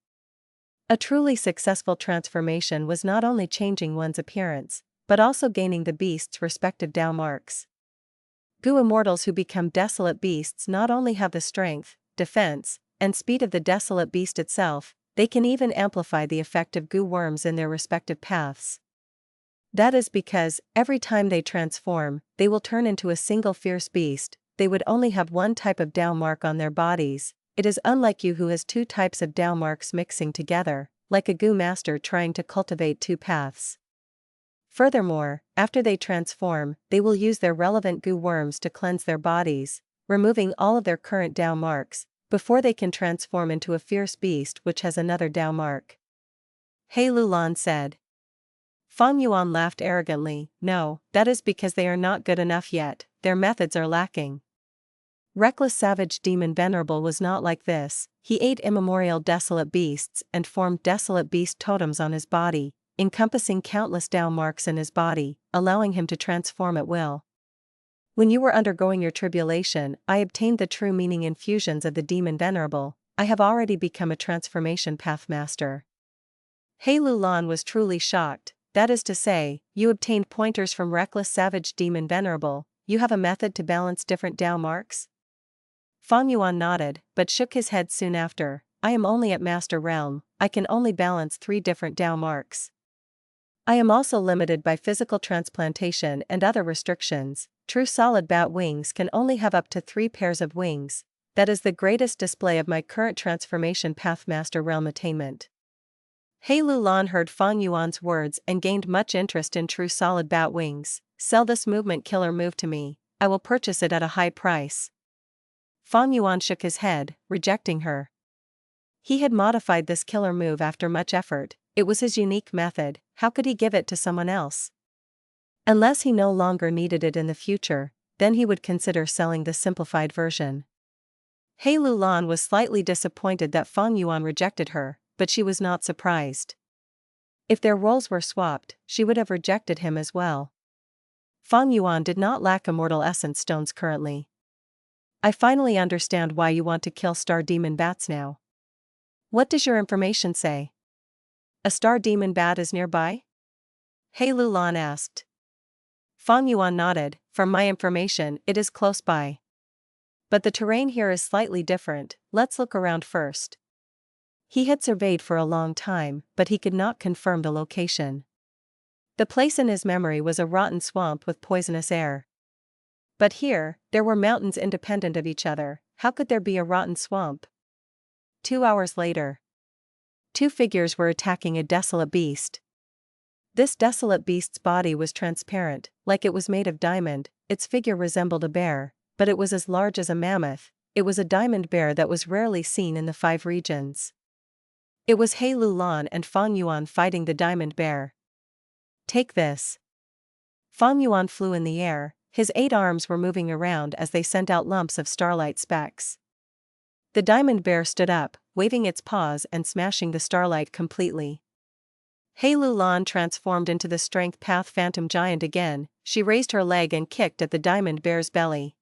A truly successful transformation was not only changing one's appearance, but also gaining the beast's respective Dao marks. Gu immortals who become desolate beasts not only have the strength, defense, and speed of the desolate beast itself, they can even amplify the effect of Gu worms in their respective paths. That is because, every time they transform, they will turn into a single fierce beast. They would only have one type of Dao mark on their bodies. It is unlike you who has two types of Dao marks mixing together, like a Gu master trying to cultivate two paths. Furthermore, after they transform, they will use their relevant Gu worms to cleanse their bodies, removing all of their current Dao marks, before they can transform into a fierce beast which has another Dao mark. He Lulan said. Fang Yuan laughed arrogantly, "No, that is because they are not good enough yet, their methods are lacking." Reckless savage demon Venerable was not like this, he ate immemorial desolate beasts and formed desolate beast totems on his body, encompassing countless Dao marks in his body, allowing him to transform at will. When you were undergoing your tribulation, I obtained the true meaning infusions of the demon Venerable. I have already become a Transformation Path Master. He Lulan was truly shocked, that is to say, you obtained pointers from reckless savage demon Venerable, you have a method to balance different Dao marks? Fang Yuan nodded, but shook his head soon after. I am only at Master Realm, I can only balance 3 different Dao marks. I am also limited by physical transplantation and other restrictions. True solid bat wings can only have up to 3 pairs of wings. That is the greatest display of my current Transformation Path Master Realm attainment. He Lulan heard Fang Yuan's words and gained much interest in true solid bat wings. Sell this movement killer move to me, I will purchase it at a high price. Fang Yuan shook his head, rejecting her. He had modified this killer move after much effort, it was his unique method, how could he give it to someone else? Unless he no longer needed it in the future, then he would consider selling the simplified version. He Lulan was slightly disappointed that Fang Yuan rejected her, but she was not surprised. If their roles were swapped, she would have rejected him as well. Fang Yuan did not lack immortal essence stones currently. I finally understand why you want to kill star demon bats now. What does your information say? A star demon bat is nearby? He Lulan asked. Fang Yuan nodded. From my information, it is close by. But the terrain here is slightly different, let's look around first. He had surveyed for a long time, but he could not confirm the location. The place in his memory was a rotten swamp with poisonous air. But here, there were mountains independent of each other. How could there be a rotten swamp? 2 hours later. 2 figures were attacking a desolate beast. This desolate beast's body was transparent, like it was made of diamond. Its figure resembled a bear, but it was as large as a mammoth. It was a diamond bear that was rarely seen in the 5 regions. It was He Lulan and Fang Yuan fighting the diamond bear. Take this. Fang Yuan flew in the air, his 8 arms were moving around as they sent out lumps of starlight specks. The diamond bear stood up, waving its paws and smashing the starlight completely. He Lulan transformed into the Strength Path Phantom Giant again. She raised her leg and kicked at the diamond bear's belly.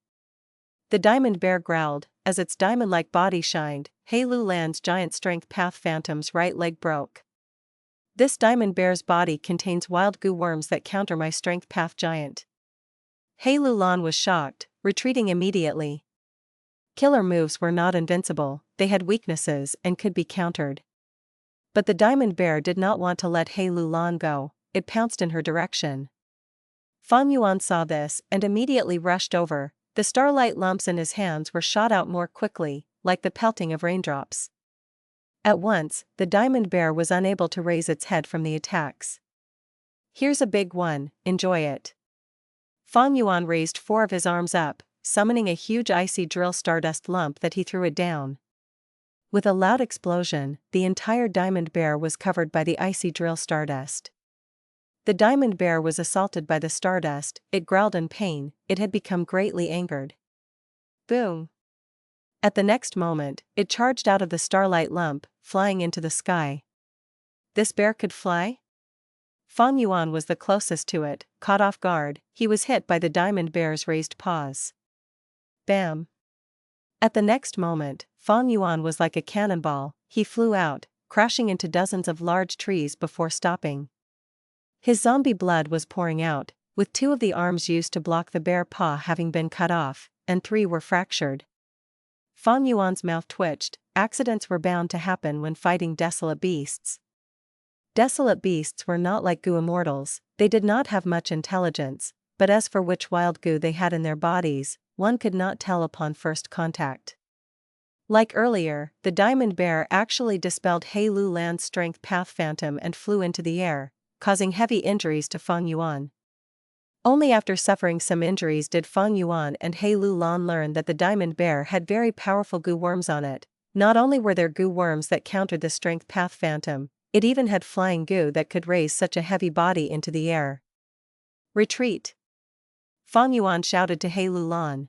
The diamond bear growled, as its diamond-like body shined. He Lulan's giant Strength Path Phantom's right leg broke. This diamond bear's body contains wild goo worms that counter my Strength Path Giant. He Lulan was shocked, retreating immediately. Killer moves were not invincible, they had weaknesses and could be countered. But the diamond bear did not want to let He Lulan go, it pounced in her direction. Fang Yuan saw this and immediately rushed over. The starlight lumps in his hands were shot out more quickly, like the pelting of raindrops. At once, the diamond bear was unable to raise its head from the attacks. Here's a big one, enjoy it. Fang Yuan raised 4 of his arms up, summoning a huge icy drill stardust lump that he threw it down. With a loud explosion, the entire diamond bear was covered by the icy drill stardust. The diamond bear was assaulted by the stardust, it growled in pain, it had become greatly angered. Boom! At the next moment, it charged out of the starlight lump, flying into the sky. This bear could fly? Fang Yuan was the closest to it, caught off guard, he was hit by the diamond bear's raised paws. Bam! At the next moment, Fang Yuan was like a cannonball, he flew out, crashing into dozens of large trees before stopping. His zombie blood was pouring out, with 2 of the arms used to block the bear paw having been cut off, and 3 were fractured. Fang Yuan's mouth twitched. Accidents were bound to happen when fighting desolate beasts. Desolate beasts were not like goo immortals, they did not have much intelligence, but as for which wild goo they had in their bodies, one could not tell upon first contact. Like earlier, the diamond bear actually dispelled He Lulan's Strength Path Phantom and flew into the air, causing heavy injuries to Fang Yuan. Only after suffering some injuries did Fang Yuan and He Lulan learn that the diamond bear had very powerful goo worms on it. Not only were there goo worms that countered the Strength Path Phantom, it even had flying goo that could raise such a heavy body into the air. Retreat! Fang Yuan shouted to He Lulan.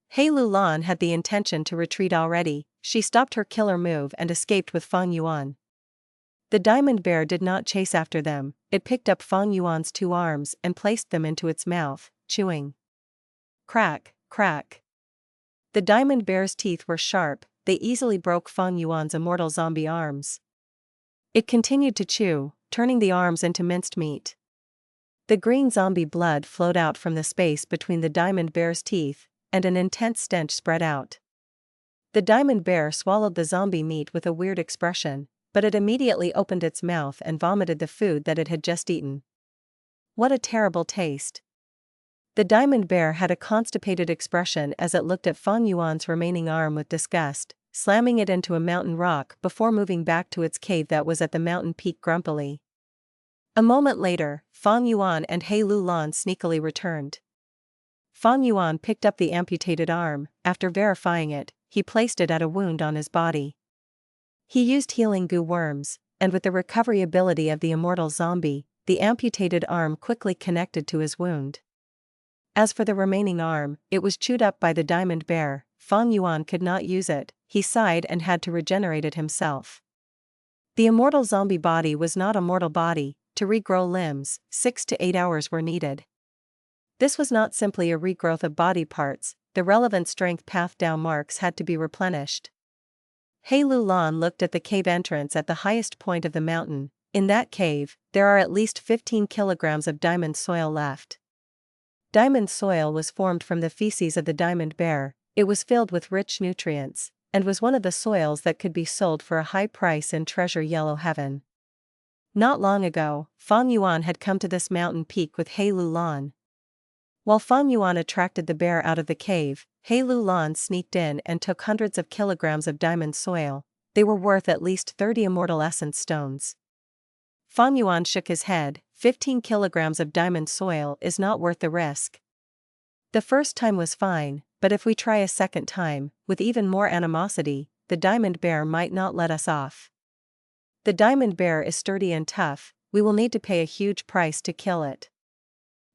He Lulan had the intention to retreat already, she stopped her killer move and escaped with Fang Yuan. The diamond bear did not chase after them, it picked up Fang Yuan's 2 arms and placed them into its mouth, chewing. Crack, crack. The diamond bear's teeth were sharp, they easily broke Fang Yuan's immortal zombie arms. It continued to chew, turning the arms into minced meat. The green zombie blood flowed out from the space between the diamond bear's teeth, and an intense stench spread out. The diamond bear swallowed the zombie meat with a weird expression, but it immediately opened its mouth and vomited the food that it had just eaten. What a terrible taste. The diamond bear had a constipated expression as it looked at Fang Yuan's remaining arm with disgust, slamming it into a mountain rock before moving back to its cave that was at the mountain peak grumpily. A moment later, Fang Yuan and He Lulan sneakily returned. Fang Yuan picked up the amputated arm. After verifying it, he placed it at a wound on his body. He used healing goo worms, and with the recovery ability of the immortal zombie, the amputated arm quickly connected to his wound. As for the remaining arm, it was chewed up by the diamond bear. Fang Yuan could not use it, he sighed and had to regenerate it himself. The immortal zombie body was not a mortal body, to regrow limbs, 6 to 8 hours were needed. This was not simply a regrowth of body parts, the relevant strength path down marks had to be replenished. He Lulan looked at the cave entrance at the highest point of the mountain. In that cave, there are at least 15 kilograms of diamond soil left. Diamond soil was formed from the feces of the diamond bear. It was filled with rich nutrients, and was one of the soils that could be sold for a high price in Treasure Yellow Heaven. Not long ago, Fang Yuan had come to this mountain peak with He Lulan. While Fang Yuan attracted the bear out of the cave, He Lulan sneaked in and took hundreds of kilograms of diamond soil. They were worth at least 30 immortal essence stones. Fang Yuan shook his head. 15 kilograms of diamond soil is not worth the risk. The first time was fine, but if we try a second time, with even more animosity, the diamond bear might not let us off. The diamond bear is sturdy and tough. We will need to pay a huge price to kill it.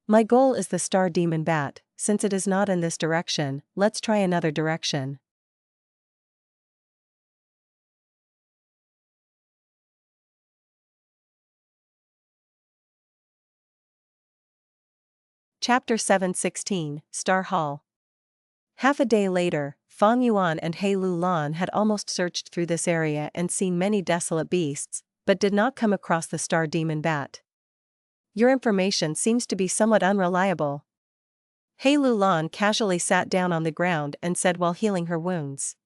My goal is the star demon bat. Since it is not in this direction, let's try another direction. Chapter 7:16, Star Hall. Half a day later, Fang Yuan and He Lulan had almost searched through this area and seen many desolate beasts, but did not come across the star demon bat. Your information seems to be somewhat unreliable. He Lulan casually sat down on the ground and said while healing her wounds.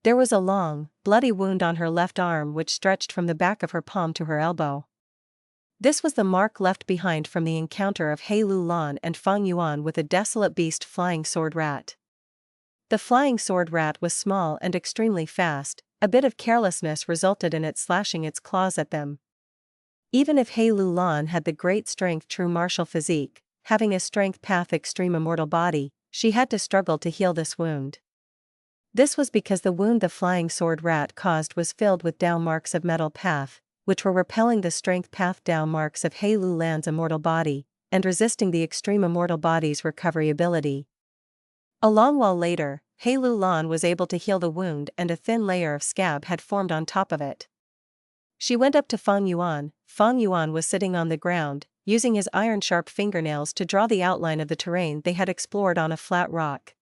There was a long, bloody wound on her left arm which stretched from the back of her palm to her elbow. This was the mark left behind from the encounter of He Lulan and Fang Yuan with a desolate beast flying sword rat. The flying sword rat was small and extremely fast. A bit of carelessness resulted in it slashing its claws at them. Even if He Lulan had the great strength true martial physique, having a strength path extreme immortal body, she had to struggle to heal this wound. This was because the wound the flying sword rat caused was filled with down marks of metal path, which were repelling the strength path down marks of He Lulan's immortal body, and resisting the extreme immortal body's recovery ability. A long while later, He Lulan was able to heal the wound and a thin layer of scab had formed on top of it. She went up to Fang Yuan. Fang Yuan was sitting on the ground, using his iron-sharp fingernails to draw the outline of the terrain they had explored on a flat rock.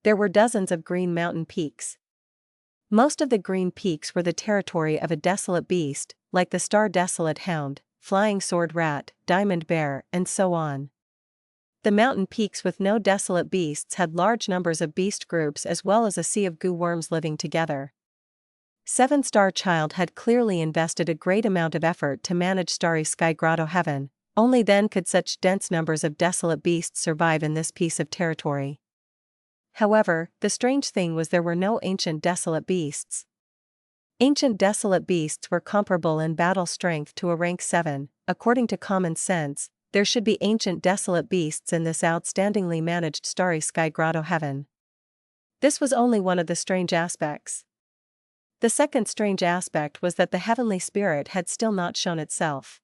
There were dozens of green mountain peaks. Most of the green peaks were the territory of a desolate beast, like the star desolate hound, flying sword rat, diamond bear, and so on. The mountain peaks with no desolate beasts had large numbers of beast groups as well as a sea of goo worms living together. Seven-Star Child had clearly invested a great amount of effort to manage Starry Sky Grotto Heaven. Only then could such dense numbers of desolate beasts survive in this piece of territory. However, the strange thing was there were no ancient desolate beasts. Ancient desolate beasts were comparable in battle strength to a rank 7. According to common sense, there should be ancient desolate beasts in this outstandingly managed Starry Sky Grotto Heaven. This was only one of the strange aspects. The second strange aspect was that the heavenly spirit had still not shown itself.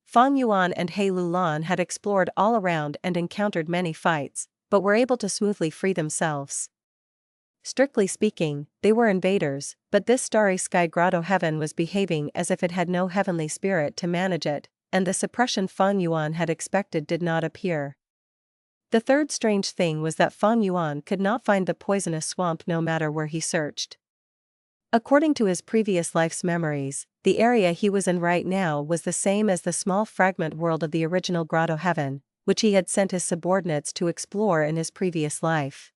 Fang Yuan and He Lulan had explored all around and encountered many fights, but were able to smoothly free themselves. Strictly speaking, they were invaders, but this Starry Sky Grotto Heaven was behaving as if it had no heavenly spirit to manage it, and the suppression Fang Yuan had expected did not appear. The third strange thing was that Fang Yuan could not find the poisonous swamp no matter where he searched. According to his previous life's memories, the area he was in right now was the same as the small fragment world of the original Grotto Heaven, which he had sent his subordinates to explore in his previous life.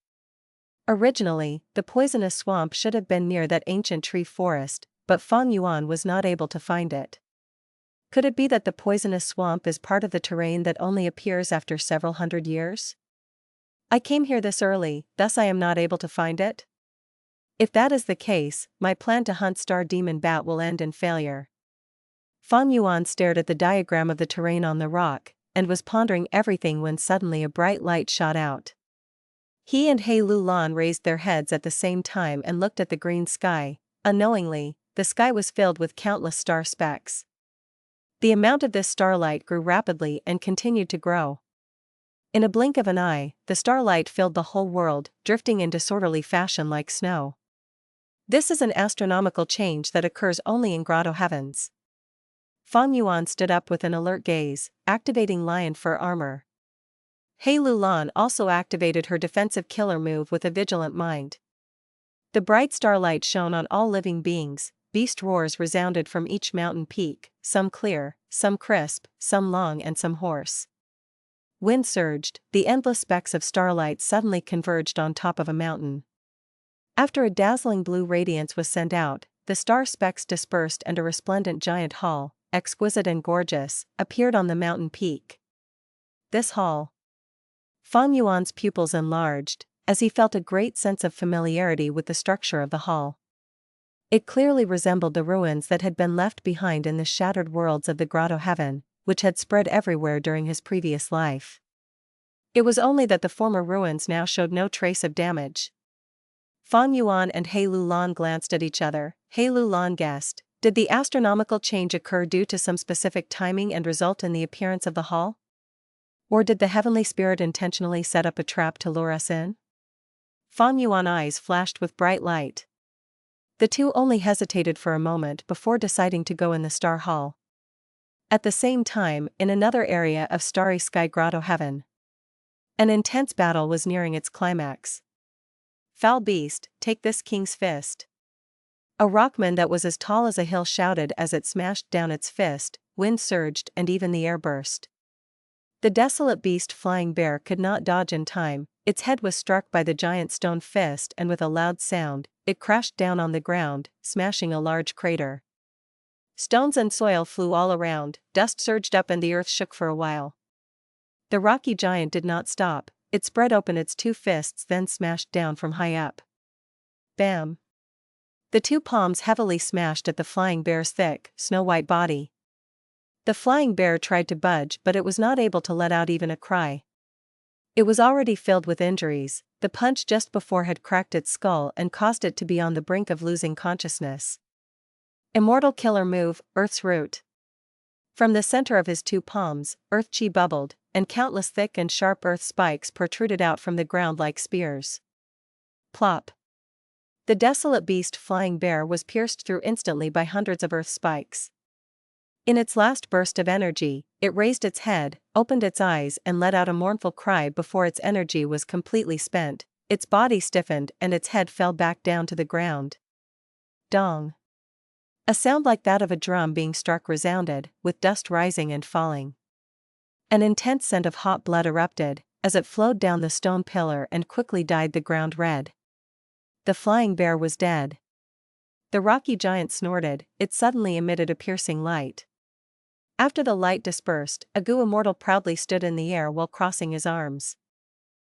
Originally, the poisonous swamp should have been near that ancient tree forest, but Fang Yuan was not able to find it. Could it be that the poisonous swamp is part of the terrain that only appears after several hundred years? I came here this early, thus I am not able to find it? If that is the case, my plan to hunt Star Demon Bat will end in failure. Fang Yuan stared at the diagram of the terrain on the rock, and was pondering everything when suddenly a bright light shot out. He and He Lulan raised their heads at the same time and looked at the green sky. Unknowingly, the sky was filled with countless star specks. The amount of this starlight grew rapidly and continued to grow. In a blink of an eye, the starlight filled the whole world, drifting in disorderly fashion like snow. This is an astronomical change that occurs only in Grotto Heavens. Fang Yuan stood up with an alert gaze, activating lion fur armor. He Lulan also activated her defensive killer move with a vigilant mind. The bright starlight shone on all living beings, beast roars resounded from each mountain peak, some clear, some crisp, some long and some hoarse. Wind surged, the endless specks of starlight suddenly converged on top of a mountain. After a dazzling blue radiance was sent out, the star specks dispersed and a resplendent giant hall, exquisite and gorgeous, appeared on the mountain peak. This hall. Fang Yuan's pupils enlarged, as he felt a great sense of familiarity with the structure of the hall. It clearly resembled the ruins that had been left behind in the shattered worlds of the Grotto Heaven, which had spread everywhere during his previous life. It was only that the former ruins now showed no trace of damage. Fang Yuan and He Lulan glanced at each other. He Lulan guessed, did the astronomical change occur due to some specific timing and result in the appearance of the hall? Or did the heavenly spirit intentionally set up a trap to lure us in? Fang Yuan's eyes flashed with bright light. The two only hesitated for a moment before deciding to go in the Star Hall. At the same time, in another area of starry sky Grotto Heaven, an intense battle was nearing its climax. Foul beast, take this king's fist. A rockman that was as tall as a hill shouted as it smashed down its fist, wind surged and even the air burst. The desolate beast flying bear could not dodge in time, its head was struck by the giant stone fist and with a loud sound, it crashed down on the ground, smashing a large crater. Stones and soil flew all around, dust surged up and the earth shook for a while. The rocky giant did not stop, it spread open its two fists then smashed down from high up. Bam! The two palms heavily smashed at the flying bear's thick, snow-white body. The flying bear tried to budge but it was not able to let out even a cry. It was already filled with injuries, the punch just before had cracked its skull and caused it to be on the brink of losing consciousness. Immortal killer move, Earth's Root. From the center of his two palms, earth chi bubbled, and countless thick and sharp earth spikes protruded out from the ground like spears. Plop. The desolate beast flying bear was pierced through instantly by hundreds of earth spikes. In its last burst of energy, it raised its head, opened its eyes and let out a mournful cry before its energy was completely spent, its body stiffened and its head fell back down to the ground. Dong. A sound like that of a drum being struck resounded, with dust rising and falling. An intense scent of hot blood erupted, as it flowed down the stone pillar and quickly dyed the ground red. The flying bear was dead. The rocky giant snorted, it suddenly emitted a piercing light. After the light dispersed, a Gu immortal proudly stood in the air while crossing his arms.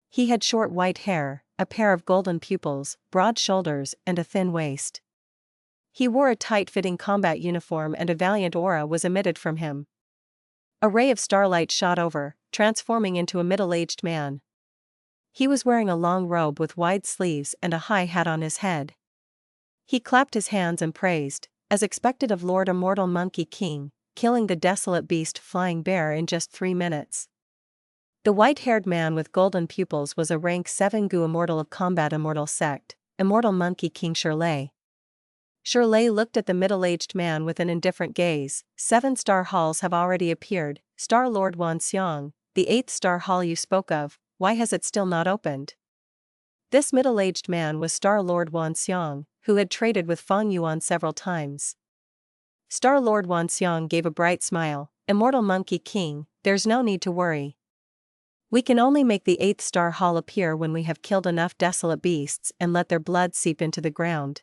He had short white hair, a pair of golden pupils, broad shoulders and a thin waist. He wore a tight-fitting combat uniform and a valiant aura was emitted from him. A ray of starlight shot over, transforming into a middle-aged man. He was wearing a long robe with wide sleeves and a high hat on his head. He clapped his hands and praised, as expected of Lord Immortal Monkey King, killing the desolate beast flying bear in just 3 minutes. The white-haired man with golden pupils was a rank 7 Gu immortal of Combat Immortal Sect, Immortal Monkey King Shirley. Shirley looked at the middle-aged man with an indifferent gaze. 7 star halls have already appeared, Star Lord Wan Xiang, the 8th star hall you spoke of, why has it still not opened? This middle-aged man was Star Lord Wan Xiang, who had traded with Fang Yuan several times. Star Lord Wan Xiang gave a bright smile. Immortal Monkey King, there's no need to worry. We can only make the 8th star hall appear when we have killed enough desolate beasts and let their blood seep into the ground.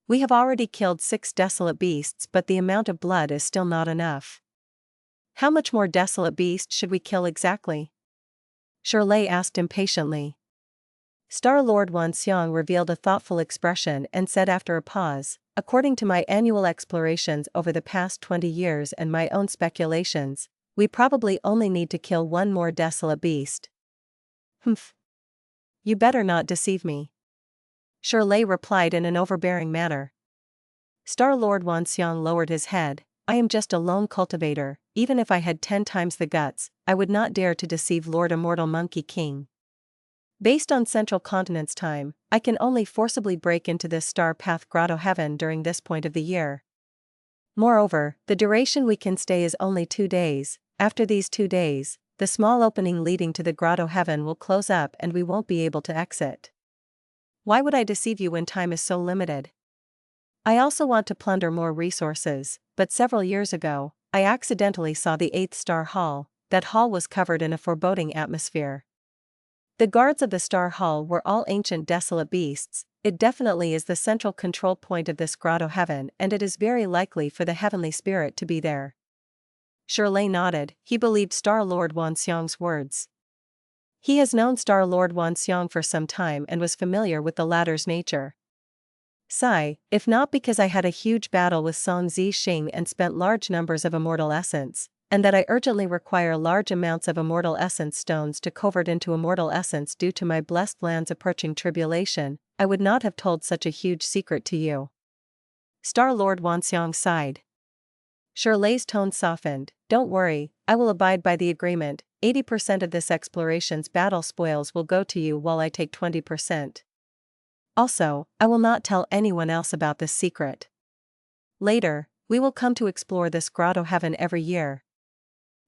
We have already killed 6 desolate beasts but the amount of blood is still not enough. How much more desolate beasts should we kill exactly? Shirley asked impatiently. Star Lord Wan Xiang revealed a thoughtful expression and said after a pause, according to my annual explorations over the past 20 years and my own speculations, we probably only need to kill 1 more desolate beast. Humph. You better not deceive me. Shirley replied in an overbearing manner. Star Lord Wan Xiang lowered his head. I am just a lone cultivator, even if I had 10 times the guts, I would not dare to deceive Lord Immortal Monkey King. Based on Central Continent's time, I can only forcibly break into this star path Grotto Heaven during this point of the year. Moreover, the duration we can stay is only 2 days, after these 2 days, the small opening leading to the grotto heaven will close up and we won't be able to exit. Why would I deceive you when time is so limited? I also want to plunder more resources, but several years ago, I accidentally saw the 8th Star Hall. That hall was covered in a foreboding atmosphere. The guards of the Star Hall were all ancient desolate beasts. It definitely is the central control point of this grotto heaven, and it is very likely for the heavenly spirit to be there. Shirley nodded. He believed Star Lord Wanxiang's words. He has known Star Lord Wanxiang for some time and was familiar with the latter's nature. Sigh, if not because I had a huge battle with Song Zixing and spent large numbers of immortal essence, and that I urgently require large amounts of immortal essence stones to convert into immortal essence due to my blessed land's approaching tribulation, I would not have told such a huge secret to you. Star Lord Wanxiang sighed. Shirley's tone softened. Don't worry, I will abide by the agreement. 80% of this exploration's battle spoils will go to you while I take 20%. Also, I will not tell anyone else about this secret. Later, we will come to explore this grotto heaven every year.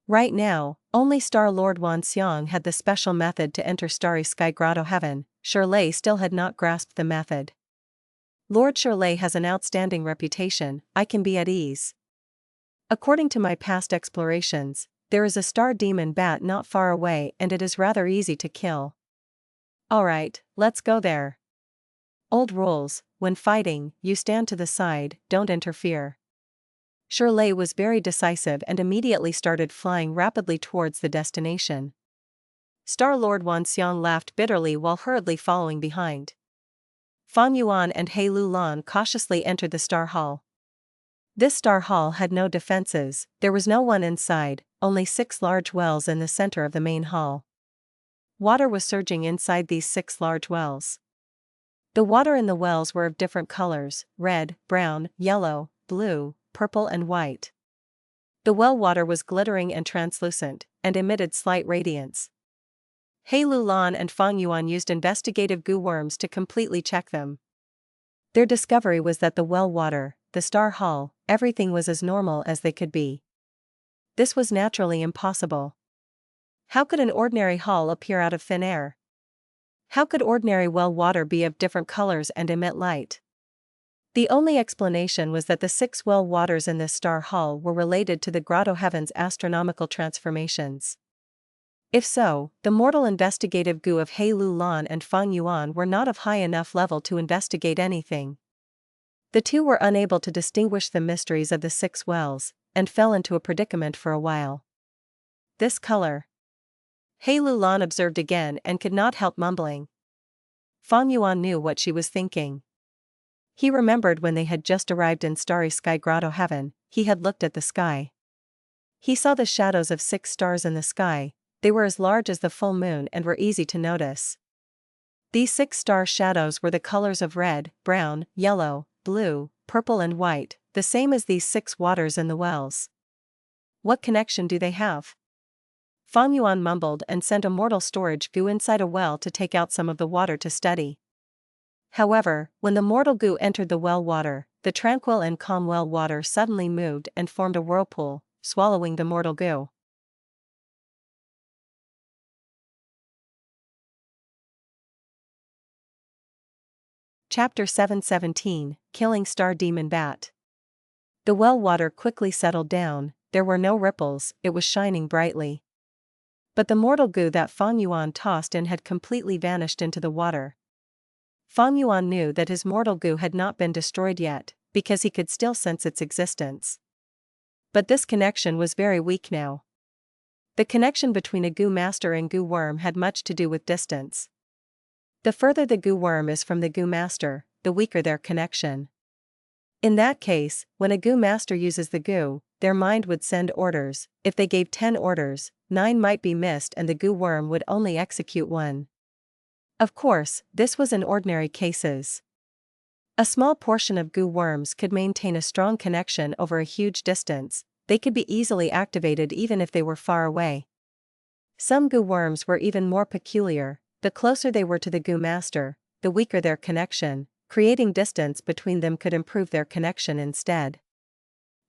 Right now, only Star Lord Wanxiang had the special method to enter Starry Sky Grotto Heaven. Shirley still had not grasped the method. Lord Shirley has an outstanding reputation, I can be at ease. According to my past explorations, there is a star demon bat not far away and it is rather easy to kill. Alright, let's go there. Old rules, when fighting, you stand to the side, don't interfere. Shirley was very decisive and immediately started flying rapidly towards the destination. Star Lord Wanxiang laughed bitterly while hurriedly following behind. Fang Yuan and He Lulan cautiously entered the Star Hall. This Star Hall had no defenses, there was no one inside, only 6 large wells in the center of the main hall. Water was surging inside these 6 large wells. The water in the wells were of different colors: red, brown, yellow, blue, purple and white. The well water was glittering and translucent, and emitted slight radiance. He Lulan and Fang Yuan used investigative goo worms to completely check them. Their discovery was that the well water, the Star Hall, everything was as normal as they could be. This was naturally impossible. How could an ordinary hall appear out of thin air? How could ordinary well water be of different colors and emit light? The only explanation was that the 6 well waters in this Star Hall were related to the grotto heaven's astronomical transformations. If so, the mortal investigative goo of He Lulan and Fang Yuan were not of high enough level to investigate anything. The two were unable to distinguish the mysteries of the 6 wells, and fell into a predicament for a while. This color. He Lulan observed again and could not help mumbling. Fang Yuan knew what she was thinking. He remembered when they had just arrived in Starry Sky Grotto Heaven, he had looked at the sky. He saw the shadows of 6 stars in the sky. They were as large as the full moon and were easy to notice. These 6 star shadows were the colors of red, brown, yellow, blue, purple and white, the same as these 6 waters in the wells. What connection do they have? Fang Yuan mumbled and sent a mortal storage goo inside a well to take out some of the water to study. However, when the mortal goo entered the well water, the tranquil and calm well water suddenly moved and formed a whirlpool, swallowing the mortal goo. Chapter 717, Killing Star Demon Bat. The well water quickly settled down, there were no ripples, it was shining brightly. But the mortal goo that Fang Yuan tossed in had completely vanished into the water. Fang Yuan knew that his mortal goo had not been destroyed yet, because he could still sense its existence. But this connection was very weak now. The connection between a goo master and goo worm had much to do with distance. The further the goo worm is from the goo master, the weaker their connection. In that case, when a goo master uses the goo, their mind would send orders. If they gave 10 orders, 9 might be missed and the goo worm would only execute 1. Of course, this was in ordinary cases. A small portion of goo worms could maintain a strong connection over a huge distance. They could be easily activated even if they were far away. Some goo worms were even more peculiar. The closer they were to the goo master, the weaker their connection. Creating distance between them could improve their connection instead.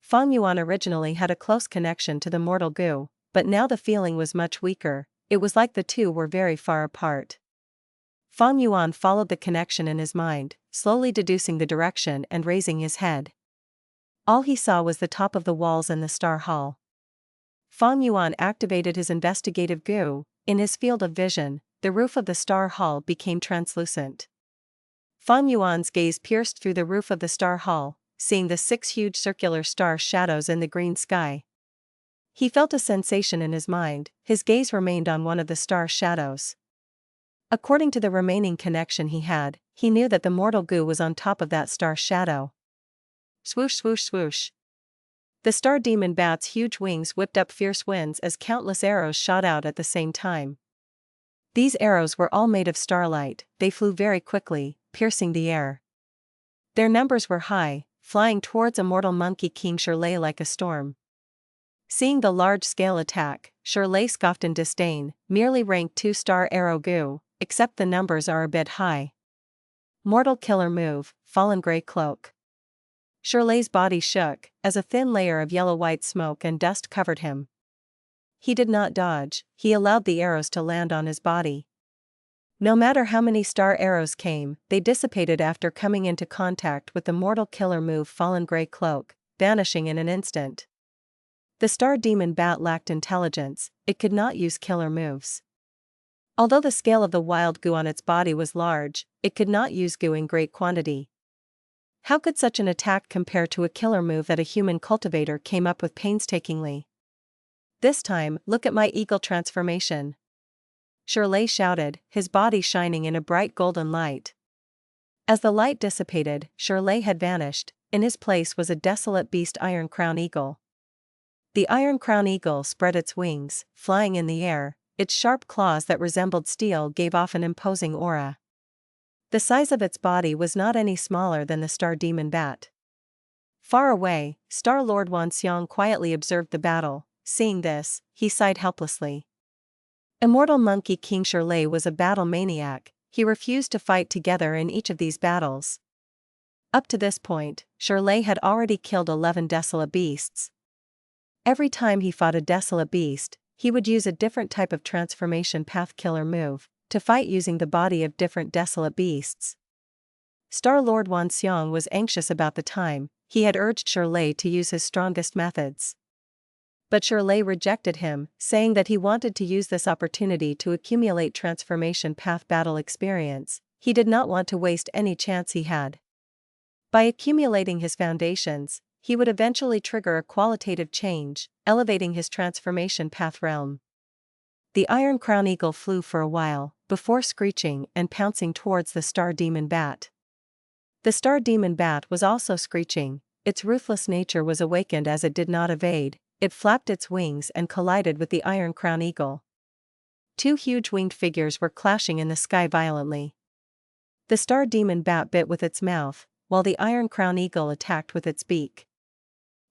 Fang Yuan originally had a close connection to the mortal goo, but now the feeling was much weaker. It was like the two were very far apart. Fang Yuan followed the connection in his mind, slowly deducing the direction and raising his head. All he saw was the top of the walls and the star hall. Fang Yuan activated his investigative goo. In his field of vision, the roof of the star hall became translucent. Fang Yuan's gaze pierced through the roof of the star hall, seeing the 6 huge circular star shadows in the green sky. He felt a sensation in his mind. His gaze remained on one of the star shadows. According to the remaining connection he had, he knew that the mortal goo was on top of that star shadow. Swoosh swoosh swoosh. The star demon bat's huge wings whipped up fierce winds as countless arrows shot out at the same time. These arrows were all made of starlight. They flew very quickly, piercing the air. Their numbers were high, flying towards Immortal Monkey King Shirley like a storm. Seeing the large-scale attack, Shirley scoffed in disdain. Merely rank 2-star arrow goo, except the numbers are a bit high. Mortal killer move, fallen grey cloak. Shirley's body shook, as a thin layer of yellow-white smoke and dust covered him. He did not dodge, he allowed the arrows to land on his body. No matter how many star arrows came, they dissipated after coming into contact with the mortal killer move fallen grey cloak, vanishing in an instant. The star demon bat lacked intelligence, it could not use killer moves. Although the scale of the wild goo on its body was large, it could not use goo in great quantity. How could such an attack compare to a killer move that a human cultivator came up with painstakingly? This time, look at my eagle transformation. Shirley shouted, his body shining in a bright golden light. As the light dissipated, Shirley had vanished. In his place was a desolate beast iron crown eagle. The iron crown eagle spread its wings, flying in the air. Its sharp claws that resembled steel gave off an imposing aura. The size of its body was not any smaller than the star demon bat. Far away, Star Lord Wanxiang quietly observed the battle. Seeing this, he sighed helplessly. Immortal Monkey King Shirley was a battle maniac. He refused to fight together in each of these battles. Up to this point, Shirley had already killed 11 desolate beasts. Every time he fought a desolate beast, he would use a different type of transformation path killer move, to fight using the body of different desolate beasts. Star Lord Wanxiang was anxious about the time. He had urged Shirley to use his strongest methods. But Shirley rejected him, saying that he wanted to use this opportunity to accumulate transformation path battle experience. He did not want to waste any chance he had. By accumulating his foundations, he would eventually trigger a qualitative change, elevating his transformation path realm. The iron crown eagle flew for a while, before screeching and pouncing towards the star demon bat. The star demon bat was also screeching. Its ruthless nature was awakened as it did not evade. It flapped its wings and collided with the iron crown eagle. 2 huge winged figures were clashing in the sky violently. The star demon bat bit with its mouth, while the iron crown eagle attacked with its beak.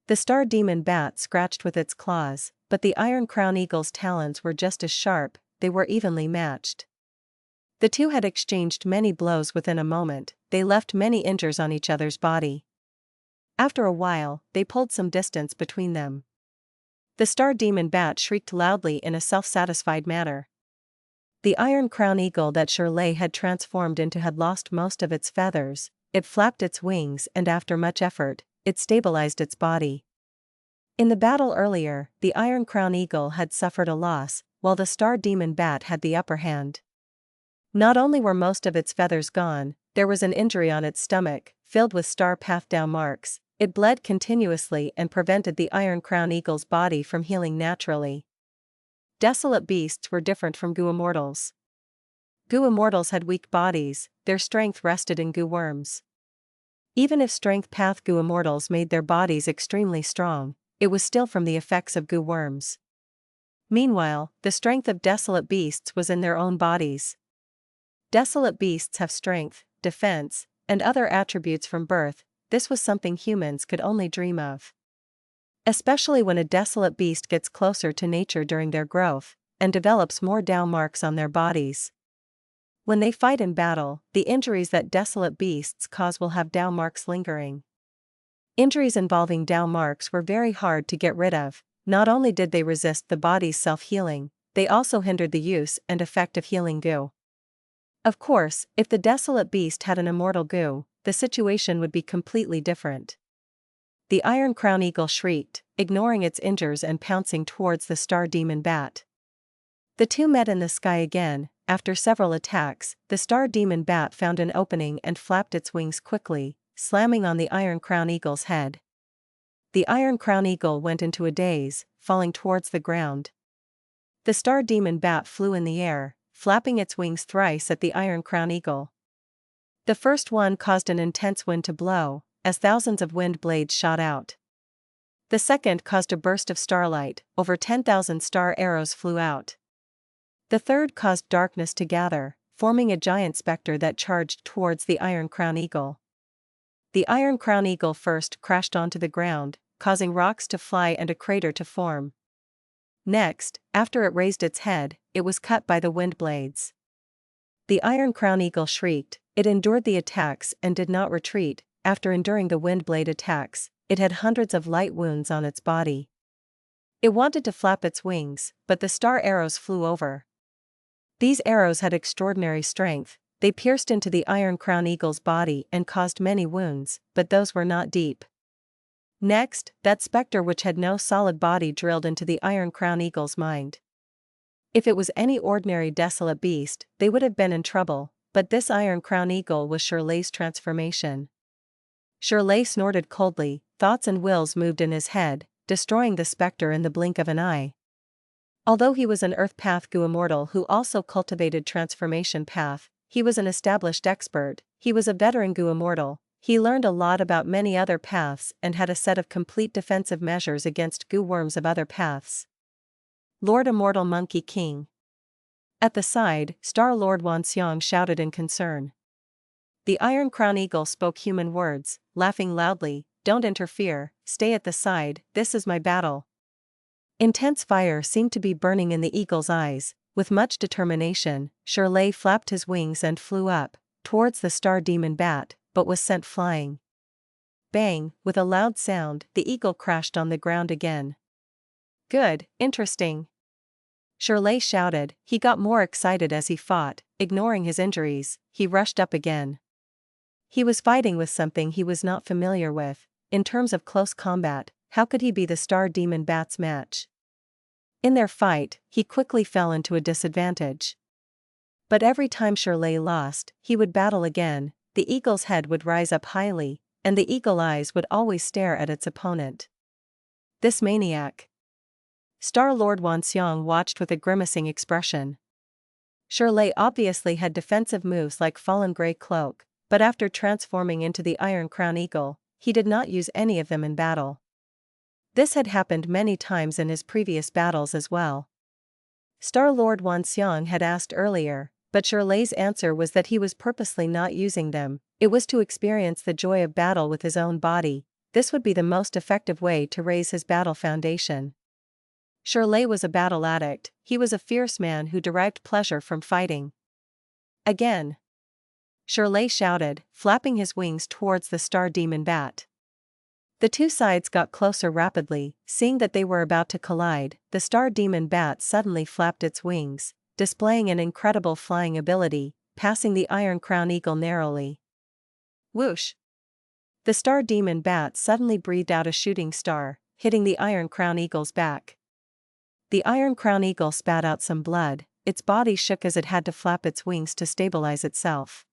The star demon bat scratched with its claws, but the iron crown eagle's talons were just as sharp. They were evenly matched. The two had exchanged many blows within a moment. They left many injuries on each other's body. After a while, they pulled some distance between them. The star demon bat shrieked loudly in a self-satisfied manner. The iron crown eagle that Shirley had transformed into had lost most of its feathers. It flapped its wings and after much effort, it stabilized its body. In the battle earlier, the iron crown eagle had suffered a loss, while the star demon bat had the upper hand. Not only were most of its feathers gone, there was an injury on its stomach, filled with star path down marks. It bled continuously and prevented the iron crown eagle's body from healing naturally. Desolate beasts were different from goo immortals. Goo immortals had weak bodies, their strength rested in goo worms. Even if strength path goo immortals made their bodies extremely strong, it was still from the effects of goo worms. Meanwhile, the strength of desolate beasts was in their own bodies. Desolate beasts have strength, defense, and other attributes from birth. This was something humans could only dream of. Especially when a desolate beast gets closer to nature during their growth, and develops more down marks on their bodies. When they fight in battle, the injuries that desolate beasts cause will have down marks lingering. Injuries involving down marks were very hard to get rid of. Not only did they resist the body's self-healing, they also hindered the use and effect of healing goo. Of course, if the Desolate beast had an immortal goo, the situation would be completely different. The Iron Crown Eagle shrieked, ignoring its injures and pouncing towards the Star Demon Bat. The two met in the sky again. After several attacks, the Star Demon Bat found an opening and flapped its wings quickly, slamming on the Iron Crown Eagle's head. The Iron Crown Eagle went into a daze, falling towards the ground. The Star Demon Bat flew in the air, flapping its wings thrice at the Iron Crown Eagle. The first one caused an intense wind to blow, as thousands of wind blades shot out. The second caused a burst of starlight, over 10,000 star arrows flew out. The third caused darkness to gather, forming a giant specter that charged towards the Iron Crown Eagle. The Iron Crown Eagle first crashed onto the ground, causing rocks to fly and a crater to form. Next, after it raised its head, it was cut by the wind blades. The Iron Crown Eagle shrieked. It endured the attacks and did not retreat. After enduring the wind blade attacks, it had hundreds of light wounds on its body. It wanted to flap its wings, but the star arrows flew over. These arrows had extraordinary strength. They pierced into the Iron Crown Eagle's body and caused many wounds, but those were not deep. Next, that specter which had no solid body drilled into the Iron Crown Eagle's mind. If it was any ordinary Desolate beast, they would have been in trouble, but this Iron Crown Eagle was Shirley's transformation. Shirley snorted coldly, thoughts and wills moved in his head, destroying the specter in the blink of an eye. Although he was an Earth Path Goo Immortal who also cultivated Transformation Path, he was an established expert. He was a veteran Goo Immortal. He learned a lot about many other paths and had a set of complete defensive measures against goo worms of other paths. Lord Immortal Monkey King. At the side, Star-Lord Wanxiang shouted in concern. The Iron Crown Eagle spoke human words, laughing loudly, "Don't interfere, stay at the side, this is my battle." Intense fire seemed to be burning in the eagle's eyes. With much determination, Shirley flapped his wings and flew up, towards the Star Demon Bat, but was sent flying. Bang, with a loud sound, the eagle crashed on the ground again. Good, interesting. Shirley shouted. He got more excited as he fought, ignoring his injuries. He rushed up again. He was fighting with something he was not familiar with. In terms of close combat, how could he be the Star Demon Bat's match? In their fight, he quickly fell into a disadvantage. But every time Shirley lost, he would battle again. The eagle's head would rise up highly, and the eagle eyes would always stare at its opponent. This maniac. Star-Lord Wanxiang watched with a grimacing expression. Shirley obviously had defensive moves like Fallen Grey Cloak, but after transforming into the Iron Crown Eagle, he did not use any of them in battle. This had happened many times in his previous battles as well. Star-Lord Wanxiang had asked earlier, but Shirley's answer was that he was purposely not using them. It was to experience the joy of battle with his own body. This would be the most effective way to raise his battle foundation. Shirley was a battle addict. He was a fierce man who derived pleasure from fighting. Again. Shirley shouted, flapping his wings towards the Star Demon Bat. The two sides got closer rapidly. Seeing that they were about to collide, the Star Demon Bat suddenly flapped its wings, displaying an incredible flying ability, passing the Iron Crown Eagle narrowly. Whoosh! The Star Demon Bat suddenly breathed out a shooting star, hitting the Iron Crown Eagle's back. The Iron Crown Eagle spat out some blood. Its body shook as it had to flap its wings to stabilize itself.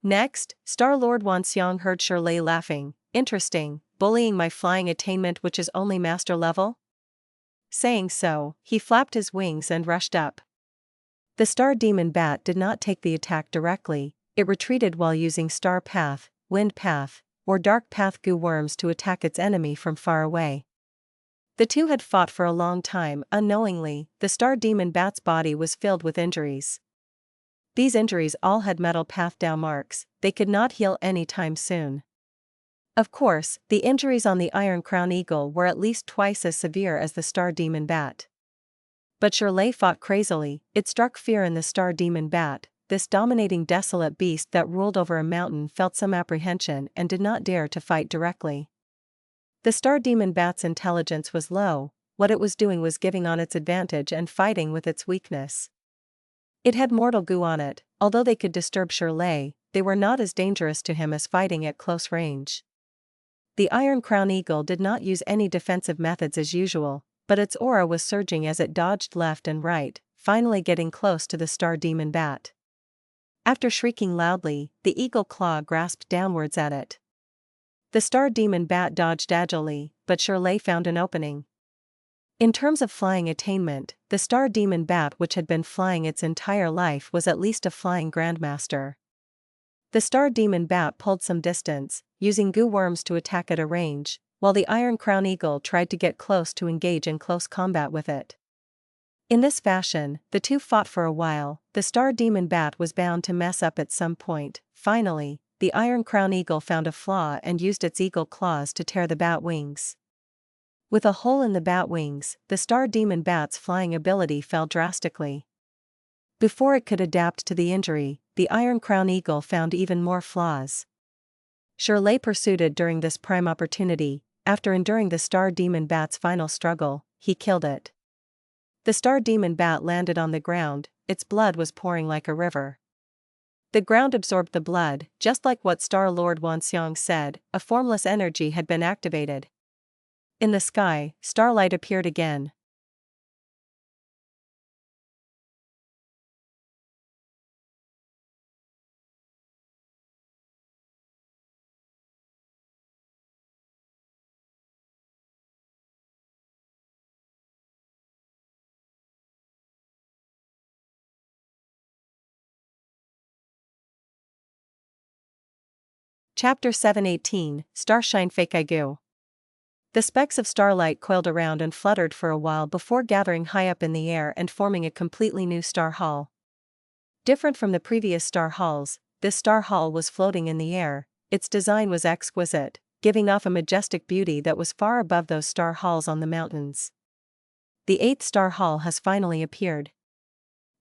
Next, Star-Lord Wanxiang heard Shirley laughing. Interesting, bullying my flying attainment which is only master level? Saying so, he flapped his wings and rushed up. The Star Demon Bat did not take the attack directly. It retreated while using Star Path, Wind Path, or Dark Path goo worms to attack its enemy from far away. The two had fought for a long time. Unknowingly, the Star Demon Bat's body was filled with injuries. These injuries all had metal path down marks. They could not heal any time soon. Of course, the injuries on the Iron Crown Eagle were at least twice as severe as the Star Demon Bat. But Shirley fought crazily. It struck fear in the Star Demon Bat. This dominating desolate beast that ruled over a mountain felt some apprehension and did not dare to fight directly. The Star Demon Bat's intelligence was low. what it was doing was giving on its advantage and fighting with its weakness. It had mortal goo on it. Although they could disturb Shirley, they were not as dangerous to him as fighting at close range. The Iron Crown Eagle did not use any defensive methods as usual, but its aura was surging as it dodged left and right, finally getting close to the Star Demon Bat. After shrieking loudly, the eagle claw grasped downwards at it. The Star Demon Bat dodged agilely, but Shirley found an opening. In terms of flying attainment, the Star Demon Bat, which had been flying its entire life, was at least a flying grandmaster. The Star Demon Bat pulled some distance, using goo worms to attack at a range, while the Iron Crown Eagle tried to get close to engage in close combat with it. In this fashion, the two fought for a while. The Star Demon Bat was bound to mess up at some point. Finally, the Iron Crown Eagle found a flaw and used its eagle claws to tear the bat wings. With a hole in the bat wings, the Star Demon Bat's flying ability fell drastically. Before it could adapt to the injury, the Iron Crown Eagle found even more flaws. Shirley pursued it during this prime opportunity. After enduring the Star Demon Bat's final struggle, he killed it. The Star Demon Bat landed on the ground. Its blood was pouring like a river. The ground absorbed the blood, just like what Star Lord Wanxiang said. A formless energy had been activated. In the sky, starlight appeared again. Chapter 718, Starshine Fake Igu. The specks of starlight coiled around and fluttered for a while before gathering high up in the air and forming a completely new star hall. Different from the previous star halls, this star hall was floating in the air. Its design was exquisite, giving off a majestic beauty that was far above those star halls on the mountains. The 8th star hall has finally appeared.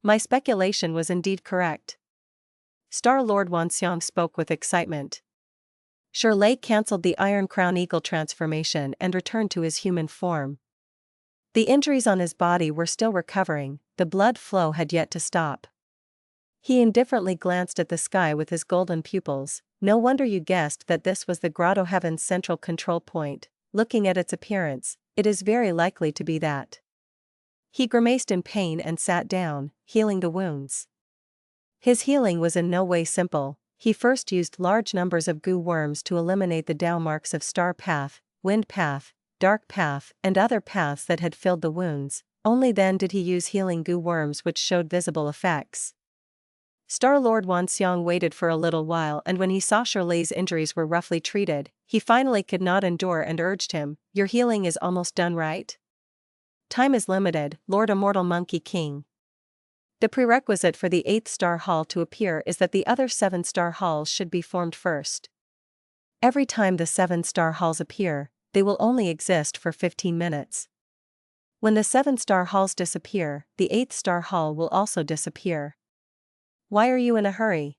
My speculation was indeed correct. Star Lord Wanxiang spoke with excitement. Shirley cancelled the Iron Crown Eagle transformation and returned to his human form. The injuries on his body were still recovering, the blood flow had yet to stop. He indifferently glanced at the sky with his golden pupils. No wonder you guessed that this was the Grotto Heaven's central control point. Looking at its appearance, it is very likely to be that. He grimaced in pain and sat down, healing the wounds. His healing was in no way simple. He first used large numbers of goo worms to eliminate the down marks of star path, wind path, dark path, and other paths that had filled the wounds. Only then did he use healing goo worms, which showed visible effects. Star Lord Wanxiang waited for a little while, and when he saw Shirley's injuries were roughly treated, he finally could not endure and urged him, "Your healing is almost done, right? Time is limited, Lord Immortal Monkey King. The prerequisite for the 8th star hall to appear is that the other 7 star halls should be formed first. Every time the 7 star halls appear, they will only exist for 15 minutes. When the 7 star halls disappear, the 8th star hall will also disappear. Why are you in a hurry?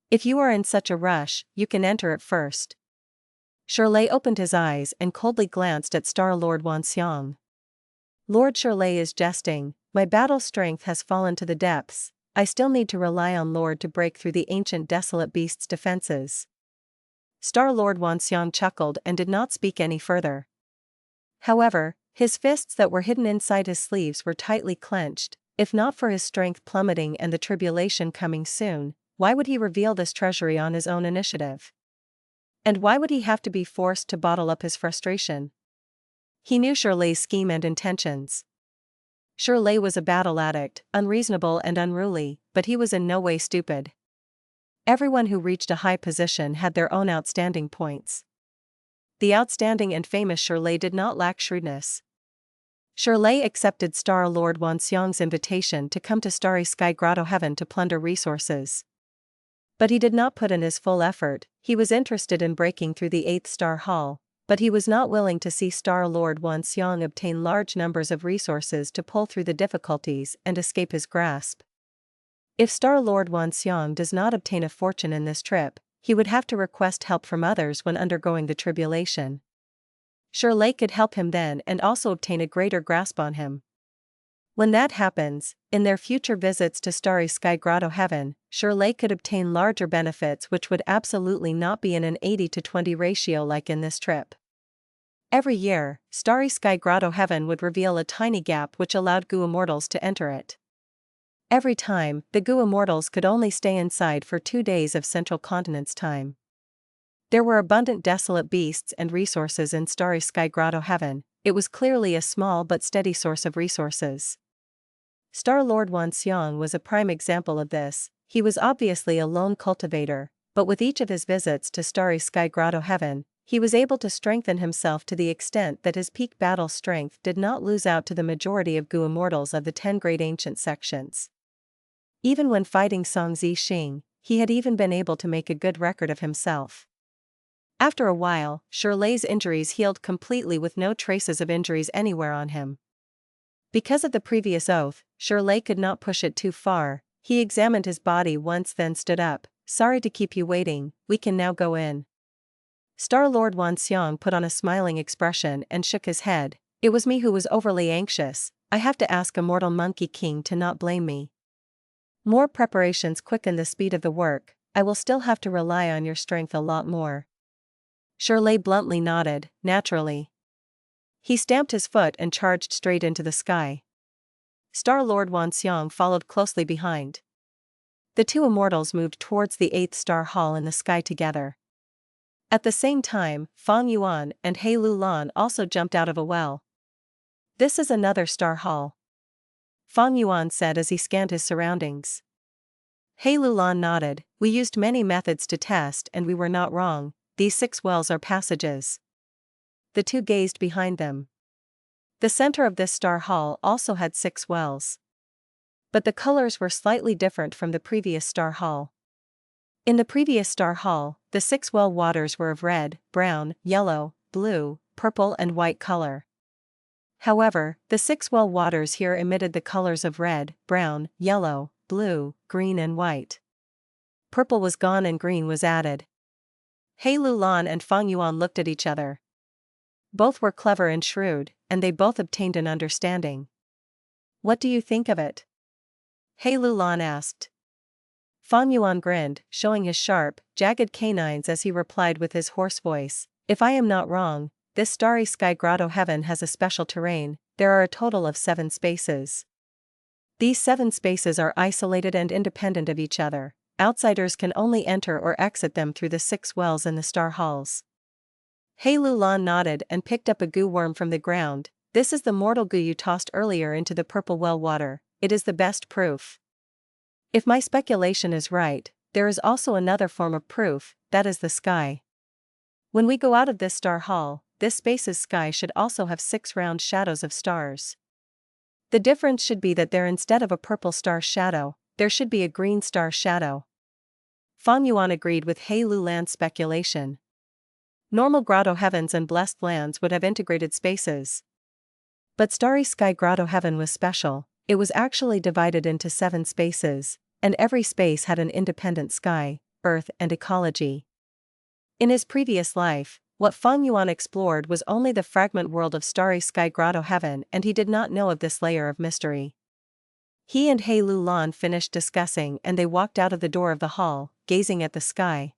If you are in such a rush, you can enter it first." Shirley opened his eyes and coldly glanced at Star Lord Wanxiang. "Lord Shirley is jesting. My battle strength has fallen to the depths. I still need to rely on Lord to break through the ancient Desolate beast's defenses." Star Lord Wanxiang chuckled and did not speak any further. However, his fists that were hidden inside his sleeves were tightly clenched. If not for his strength plummeting and the tribulation coming soon, why would he reveal this treasury on his own initiative? And why would he have to be forced to bottle up his frustration? He knew Shirley's scheme and intentions. Shirley was a battle addict, unreasonable and unruly, but he was in no way stupid. Everyone who reached a high position had their own outstanding points. The outstanding and famous Shirley did not lack shrewdness. Shirley accepted Star Lord Wanxiang's invitation to come to Starry Sky Grotto Heaven to plunder resources. But he did not put in his full effort. He was interested in breaking through the 8th star hall, but he was not willing to see Star Lord Wanxiang obtain large numbers of resources to pull through the difficulties and escape his grasp. If Star Lord Wanxiang does not obtain a fortune in this trip, he would have to request help from others when undergoing the tribulation. Shirley could help him then and also obtain a greater grasp on him. When that happens, in their future visits to Starry Sky Grotto Heaven, Shirley could obtain larger benefits which would absolutely not be in an 80-20 ratio like in this trip. Every year, Starry Sky Grotto Heaven would reveal a tiny gap which allowed Gu Immortals to enter it. Every time, the Gu Immortals could only stay inside for 2 days of Central Continent's time. There were abundant desolate beasts and resources in Starry Sky Grotto Heaven. It was clearly a small but steady source of resources. Star Lord Wan Xiong was a prime example of this. He was obviously a lone cultivator, but with each of his visits to Starry Sky Grotto Heaven, he was able to strengthen himself to the extent that his peak battle strength did not lose out to the majority of Gu Immortals of the 10 Great Ancient sections. Even when fighting Song Zi Xing, he had even been able to make a good record of himself. After a while, Shirley's injuries healed completely with no traces of injuries anywhere on him. Because of the previous oath, Shirley could not push it too far. He examined his body once then stood up. "Sorry to keep you waiting, we can now go in." Star Lord Wan Xiong put on a smiling expression and shook his head. "It was me who was overly anxious. I have to ask Immortal Monkey King to not blame me. More preparations quicken the speed of the work. I will still have to rely on your strength a lot more." Shirley bluntly nodded, naturally. He stamped his foot and charged straight into the sky. Star Lord Wan Xiong followed closely behind. The two immortals moved towards the 8th star hall in the sky together. At the same time, Fang Yuan and He Lu Lan also jumped out of a well. "This is another star hall," Fang Yuan said as he scanned his surroundings. He Lu Lan nodded. "We used many methods to test and we were not wrong. These 6 wells are passages." The two gazed behind them. The center of this star hall also had 6 wells. But the colors were slightly different from the previous star hall. In the previous star hall, the 6 well waters were of red, brown, yellow, blue, purple and white color. However, the 6 well waters here emitted the colors of red, brown, yellow, blue, green and white. Purple was gone and green was added. He Lu Lan and Fang Yuan looked at each other. Both were clever and shrewd, and they both obtained an understanding. "What do you think of it?" He Lu Lan asked. Fang Yuan grinned, showing his sharp, jagged canines as he replied with his hoarse voice, "If I am not wrong, this Starry Sky Grotto Heaven has a special terrain. There are a total of 7 spaces. These 7 spaces are isolated and independent of each other. Outsiders can only enter or exit them through the 6 wells in the star halls." He Lu Lan nodded and picked up a goo worm from the ground. "This is the mortal goo you tossed earlier into the purple well water. It is the best proof. If my speculation is right, there is also another form of proof, that is the sky. When we go out of this star hall, this space's sky should also have 6 round shadows of stars. The difference should be that there instead of a purple star shadow, there should be a green star shadow." Fang Yuan agreed with He Lu Lan's speculation. Normal grotto heavens and blessed lands would have integrated spaces. But Starry Sky Grotto Heaven was special. It was actually divided into 7 spaces, and every space had an independent sky, earth and ecology. In his previous life, what Fang Yuan explored was only the fragment world of Starry Sky Grotto Heaven and he did not know of this layer of mystery. He and He Lu Lan finished discussing and they walked out of the door of the hall, gazing at the sky.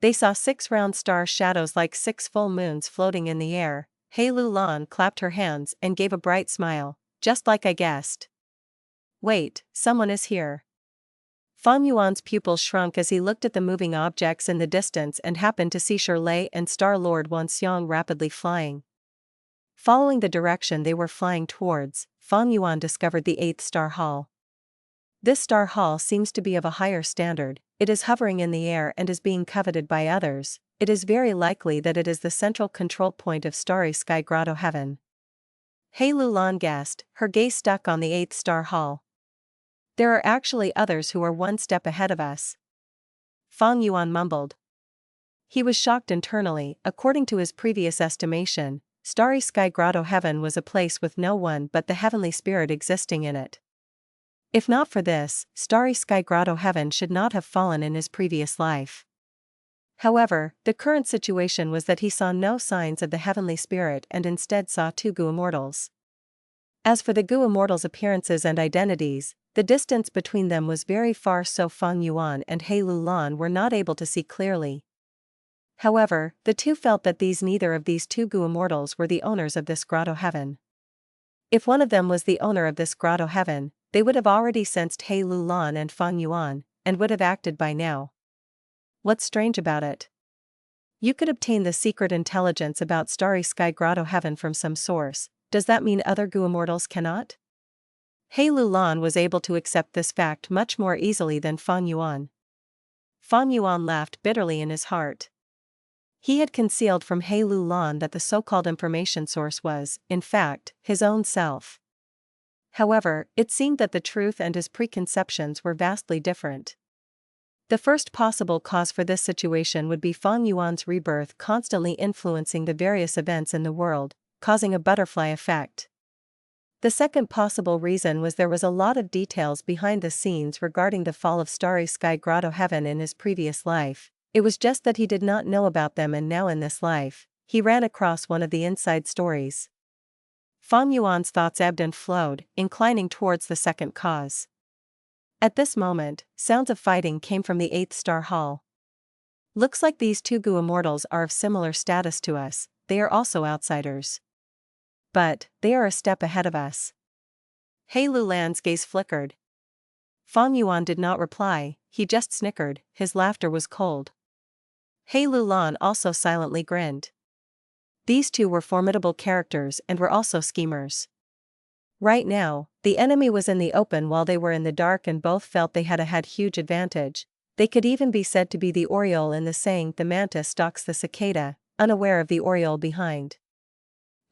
They saw 6 round star shadows like 6 full moons floating in the air. He Lu Lan clapped her hands and gave a bright smile. "Just like I guessed. Wait, someone is here." Fang Yuan's pupils shrunk as he looked at the moving objects in the distance and happened to see Shirley and Star Lord Wan Xiong rapidly flying. Following the direction they were flying towards, Fang Yuan discovered the 8th star hall. This star hall seems to be of a higher standard. It is hovering in the air and is being coveted by others. It is very likely that it is the central control point of Starry Sky Grotto Heaven. He Lu Lan guessed, her gaze stuck on the 8th star hall. "There are actually others who are 1 step ahead of us," Fang Yuan mumbled. He was shocked internally. According to his previous estimation, Starry Sky Grotto Heaven was a place with no one but the heavenly spirit existing in it. If not for this, Starry Sky Grotto Heaven should not have fallen in his previous life. However, the current situation was that he saw no signs of the heavenly spirit and instead saw two Gu immortals. As for the Gu immortals' appearances and identities, the distance between them was very far, so Fang Yuan and He Lulan were not able to see clearly. However, the two felt that neither of these two Gu immortals were the owners of this grotto heaven. If one of them was the owner of this grotto heaven, they would have already sensed He Lulan and Fang Yuan, and would have acted by now. What's strange about it? You could obtain the secret intelligence about Starry Sky Grotto Heaven from some source. Does that mean other Gu immortals cannot? He Lulan was able to accept this fact much more easily than Fang Yuan. Fang Yuan laughed bitterly in his heart. He had concealed from He Lulan that the so-called information source was, in fact, his own self. However, it seemed that the truth and his preconceptions were vastly different. The first possible cause for this situation would be Fang Yuan's rebirth constantly influencing the various events in the world, causing a butterfly effect. The second possible reason was there was a lot of details behind the scenes regarding the fall of Starry Sky Grotto Heaven in his previous life. It was just that he did not know about them, and now in this life, he ran across one of the inside stories. Fang Yuan's thoughts ebbed and flowed, inclining towards the second cause. At this moment, sounds of fighting came from the 8th Star Hall. Looks like these two Gu immortals are of similar status to us, they are also outsiders. But, they are a step ahead of us. He Lulan's gaze flickered. Fang Yuan did not reply, he just snickered, his laughter was cold. He Lulan also silently grinned. These two were formidable characters and were also schemers. Right now, the enemy was in the open while they were in the dark, and both felt they had huge advantage. They could even be said to be the Oriole in the saying "the mantis stalks the cicada," unaware of the Oriole behind.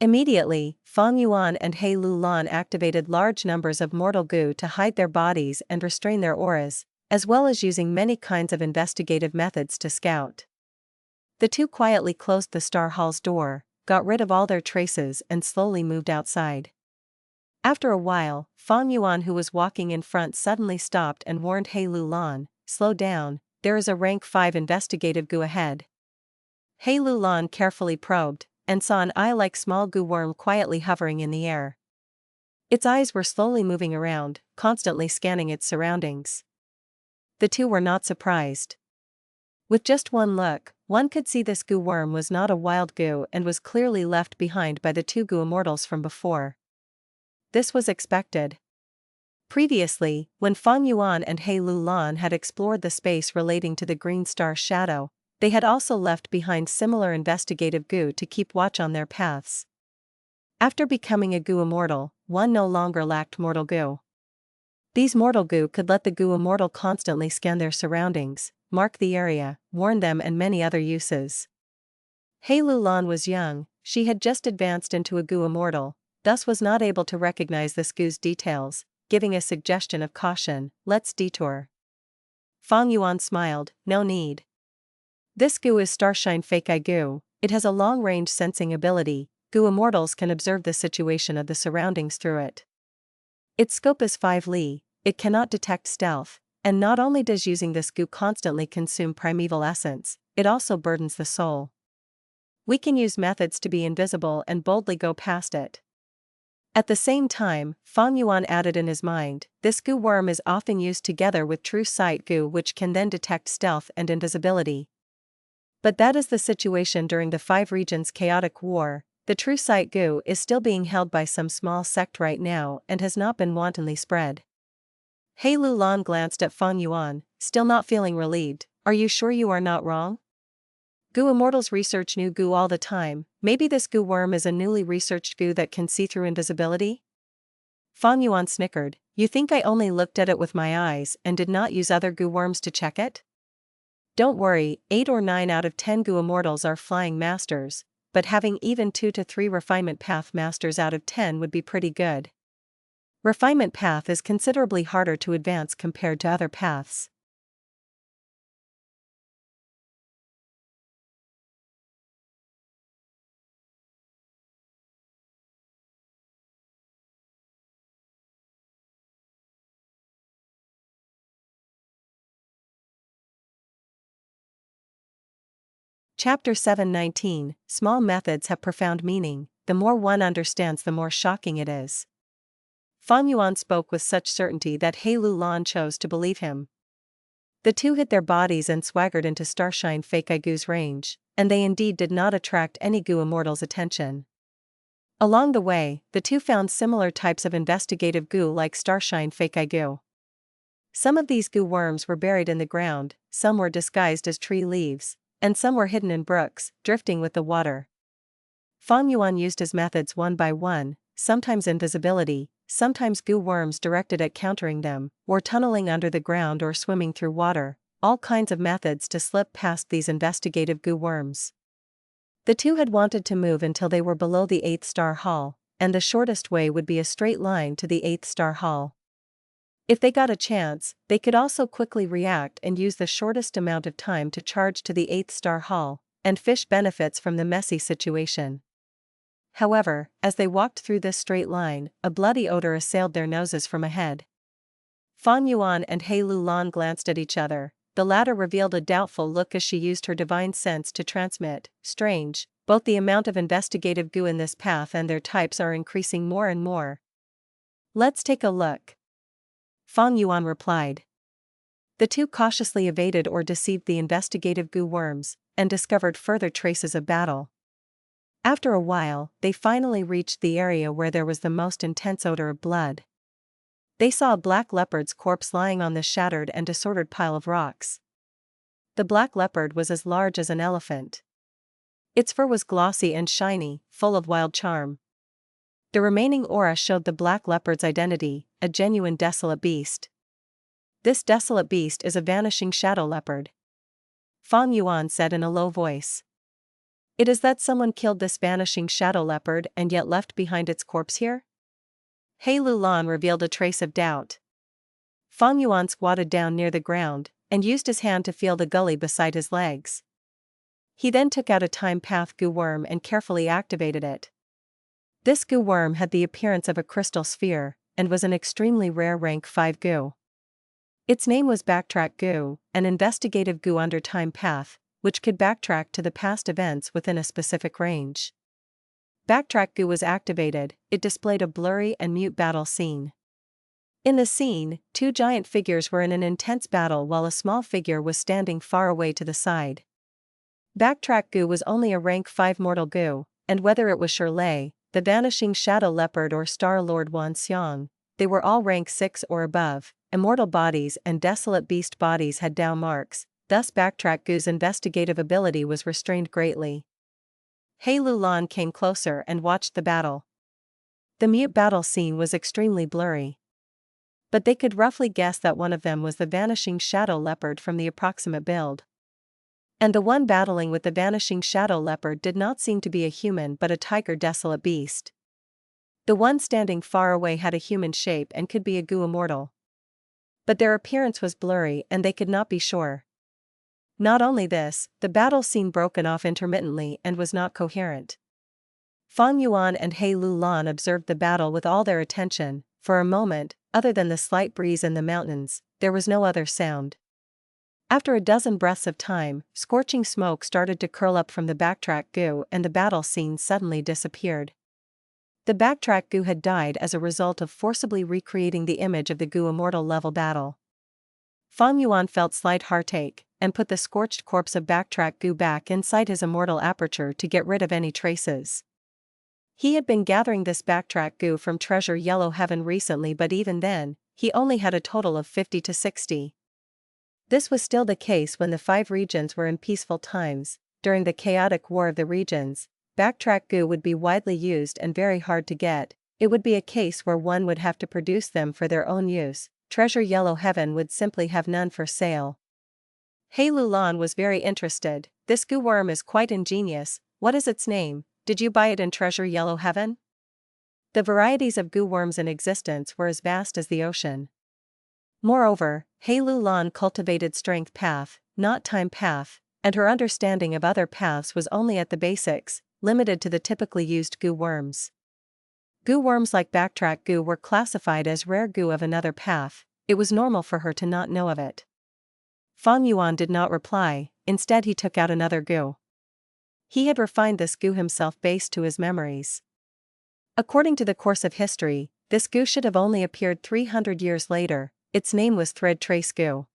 Immediately, Fang Yuan and He Lulan activated large numbers of mortal Gu to hide their bodies and restrain their auras, as well as using many kinds of investigative methods to scout. The two quietly closed the Star Hall's door, got rid of all their traces, and slowly moved outside. After a while, Fang Yuan, who was walking in front, suddenly stopped and warned He Lulan, "Slow down, there is a rank 5 investigative Gu ahead." He Lulan carefully probed, and saw an eye-like small Gu worm quietly hovering in the air. Its eyes were slowly moving around, constantly scanning its surroundings. The two were not surprised. With just one look, one could see this Gu worm was not a wild Gu and was clearly left behind by the two Gu immortals from before. This was expected. Previously, when Fang Yuan and He Lulan had explored the space relating to the Green Star Shadow, they had also left behind similar investigative Gu to keep watch on their paths. After becoming a Gu immortal, one no longer lacked mortal Gu. These mortal Gu could let the Gu immortal constantly scan their surroundings, mark the area, warn them, and many other uses. He Lulan was young, she had just advanced into a Gu immortal, thus was not able to recognize this Gu's details, giving a suggestion of caution, "Let's detour." Fang Yuan smiled, "No need. This Gu is Starshine Fake Eye Gu, it has a long-range sensing ability, Gu immortals can observe the situation of the surroundings through it. Its scope is 5 li, it cannot detect stealth, and not only does using this Gu constantly consume primeval essence, it also burdens the soul. We can use methods to be invisible and boldly go past it." At the same time, Fang Yuan added in his mind, "This Gu worm is often used together with True Sight Gu, which can then detect stealth and invisibility. But that is the situation during the 5 regions chaotic war. The True Sight Gu is still being held by some small sect right now and has not been wantonly spread." He Lulan glanced at Fang Yuan, still not feeling relieved. "Are you sure you are not wrong? Gu immortals research new Gu all the time, maybe this Gu worm is a newly researched Gu that can see through invisibility?" Fang Yuan snickered, "You think I only looked at it with my eyes and did not use other Gu worms to check it? Don't worry, 8 or 9 out of 10 Gu immortals are flying masters, but having even 2 to 3 refinement path masters out of 10 would be pretty good. Refinement path is considerably harder to advance compared to other paths." Chapter 719, Small methods have profound meaning, the more one understands the more shocking it is. Fang Yuan spoke with such certainty that He Lulan chose to believe him. The two hid their bodies and swaggered into Starshine Fake Gu's range, and they indeed did not attract any Gu Immortal's attention. Along the way, the two found similar types of investigative Gu like Starshine Fake Gu. Some of these Gu worms were buried in the ground, some were disguised as tree leaves, and some were hidden in brooks, drifting with the water. Fang Yuan used his methods one by one, sometimes invisibility, sometimes Gu worms directed at countering them, or tunneling under the ground or swimming through water, all kinds of methods to slip past these investigative Gu worms. The two had wanted to move until they were below the 8th star hall, and the shortest way would be a straight line to the 8th star hall. If they got a chance, they could also quickly react and use the shortest amount of time to charge to the 8th star hall, and fish benefits from the messy situation. However, as they walked through this straight line, a bloody odor assailed their noses from ahead. Fang Yuan and He Lulan glanced at each other. The latter revealed a doubtful look as she used her divine sense to transmit, "Strange, both the amount of investigative Gu in this path and their types are increasing more and more." "Let's take a look," Fang Yuan replied. The two cautiously evaded or deceived the investigative Gu worms, and discovered further traces of battle. After a while, they finally reached the area where there was the most intense odor of blood. They saw a black leopard's corpse lying on the shattered and disordered pile of rocks. The black leopard was as large as an elephant. Its fur was glossy and shiny, full of wild charm. The remaining aura showed the black leopard's identity, a genuine desolate beast. "This desolate beast is a vanishing shadow leopard," Fang Yuan said in a low voice. "It is that someone killed this vanishing shadow leopard and yet left behind its corpse here?" He Lulan revealed a trace of doubt. Fang Yuan squatted down near the ground, and used his hand to feel the gully beside his legs. He then took out a time path Gu worm and carefully activated it. This Gu worm had the appearance of a crystal sphere, and was an extremely rare rank 5 Gu. Its name was Backtrack Gu, an investigative Gu under time path, which could backtrack to the past events within a specific range. Backtrack Gu was activated, it displayed a blurry and mute battle scene. In the scene, two giant figures were in an intense battle while a small figure was standing far away to the side. Backtrack Gu was only a rank 5 mortal Gu, and whether it was Shirley, the vanishing shadow leopard or Star Lord Wan Xiang, they were all rank 6 or above. Immortal bodies and desolate beast bodies had down marks, thus Backtrack Gu's investigative ability was restrained greatly. He Lulan came closer and watched the battle. The mute battle scene was extremely blurry. But they could roughly guess that one of them was the vanishing shadow leopard from the approximate build. And the one battling with the vanishing shadow leopard did not seem to be a human but a tiger desolate beast. The one standing far away had a human shape and could be a Gu Immortal. But their appearance was blurry and they could not be sure. Not only this, the battle seemed broken off intermittently and was not coherent. Fang Yuan and He Lulan observed the battle with all their attention. For a moment, other than the slight breeze in the mountains, there was no other sound. After a dozen breaths of time, scorching smoke started to curl up from the Backtrack Gu and the battle scene suddenly disappeared. The Backtrack Gu had died as a result of forcibly recreating the image of the Gu Immortal level battle. Fang Yuan felt slight heartache, and put the scorched corpse of Backtrack Gu back inside his immortal aperture to get rid of any traces. He had been gathering this Backtrack Gu from Treasure Yellow Heaven recently, but even then, he only had a total of 50 to 60. This was still the case when the 5 regions were in peaceful times. During the chaotic war of the regions, Backtrack Gu would be widely used and very hard to get. It would be a case where one would have to produce them for their own use. Treasure Yellow Heaven would simply have none for sale. He Lulan was very interested. "This Gu worm is quite ingenious. What is its name? Did you buy it in Treasure Yellow Heaven?" The varieties of Gu worms in existence were as vast as the ocean. Moreover, He Lulan cultivated strength path, not time path, and her understanding of other paths was only at the basics, limited to the typically used Gu worms. Gu worms like Backtrack Gu were classified as rare Gu of another path. It was normal for her to not know of it. Fang Yuan did not reply, instead he took out another Gu. He had refined this goo himself based to his memories. According to the course of history, this goo should have only appeared 300 years later. Its name was Thread Trace Goo.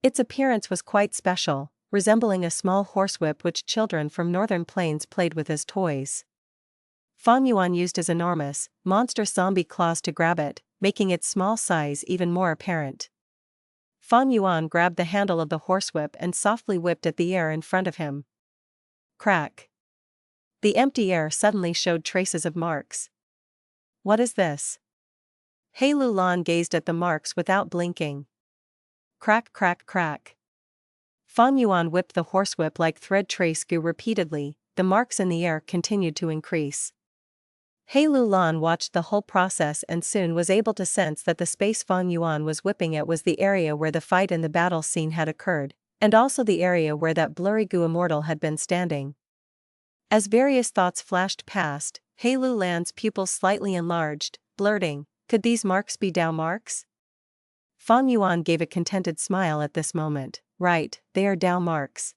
Its appearance was quite special, resembling a small horsewhip which children from northern plains played with as toys. Fang Yuan used his enormous, monster zombie claws to grab it, making its small size even more apparent. Fang Yuan grabbed the handle of the horsewhip and softly whipped at the air in front of him. Crack! The empty air suddenly showed traces of marks. What is this? He Lulan gazed at the marks without blinking. Crack, crack, crack. Fang Yuan whipped the horsewhip like thread trace goo repeatedly. The marks in the air continued to increase. He Lulan watched the whole process and soon was able to sense that the space Fang Yuan was whipping at was the area where the fight in the battle scene had occurred, and also the area where that blurry goo immortal had been standing. As various thoughts flashed past, He Lulan's pupils slightly enlarged, blurting, "Could these marks be Dao marks?" Fang Yuan gave a contented smile at this moment. Right, they are Dao marks.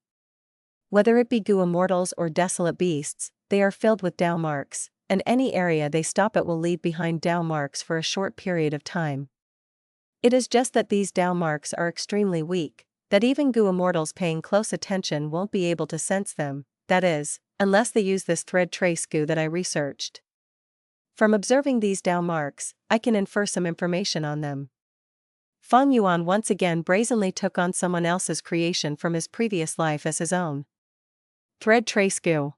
Whether it be goo immortals or desolate beasts, they are filled with Dao marks, and any area they stop at will leave behind Dao marks for a short period of time. It is just that these Dao marks are extremely weak, that even goo immortals paying close attention won't be able to sense them, that is, unless they use this thread trace goo that I researched. From observing these Dao marks, I can infer some information on them. Fang Yuan once again brazenly took on someone else's creation from his previous life as his own. Thread trace goo.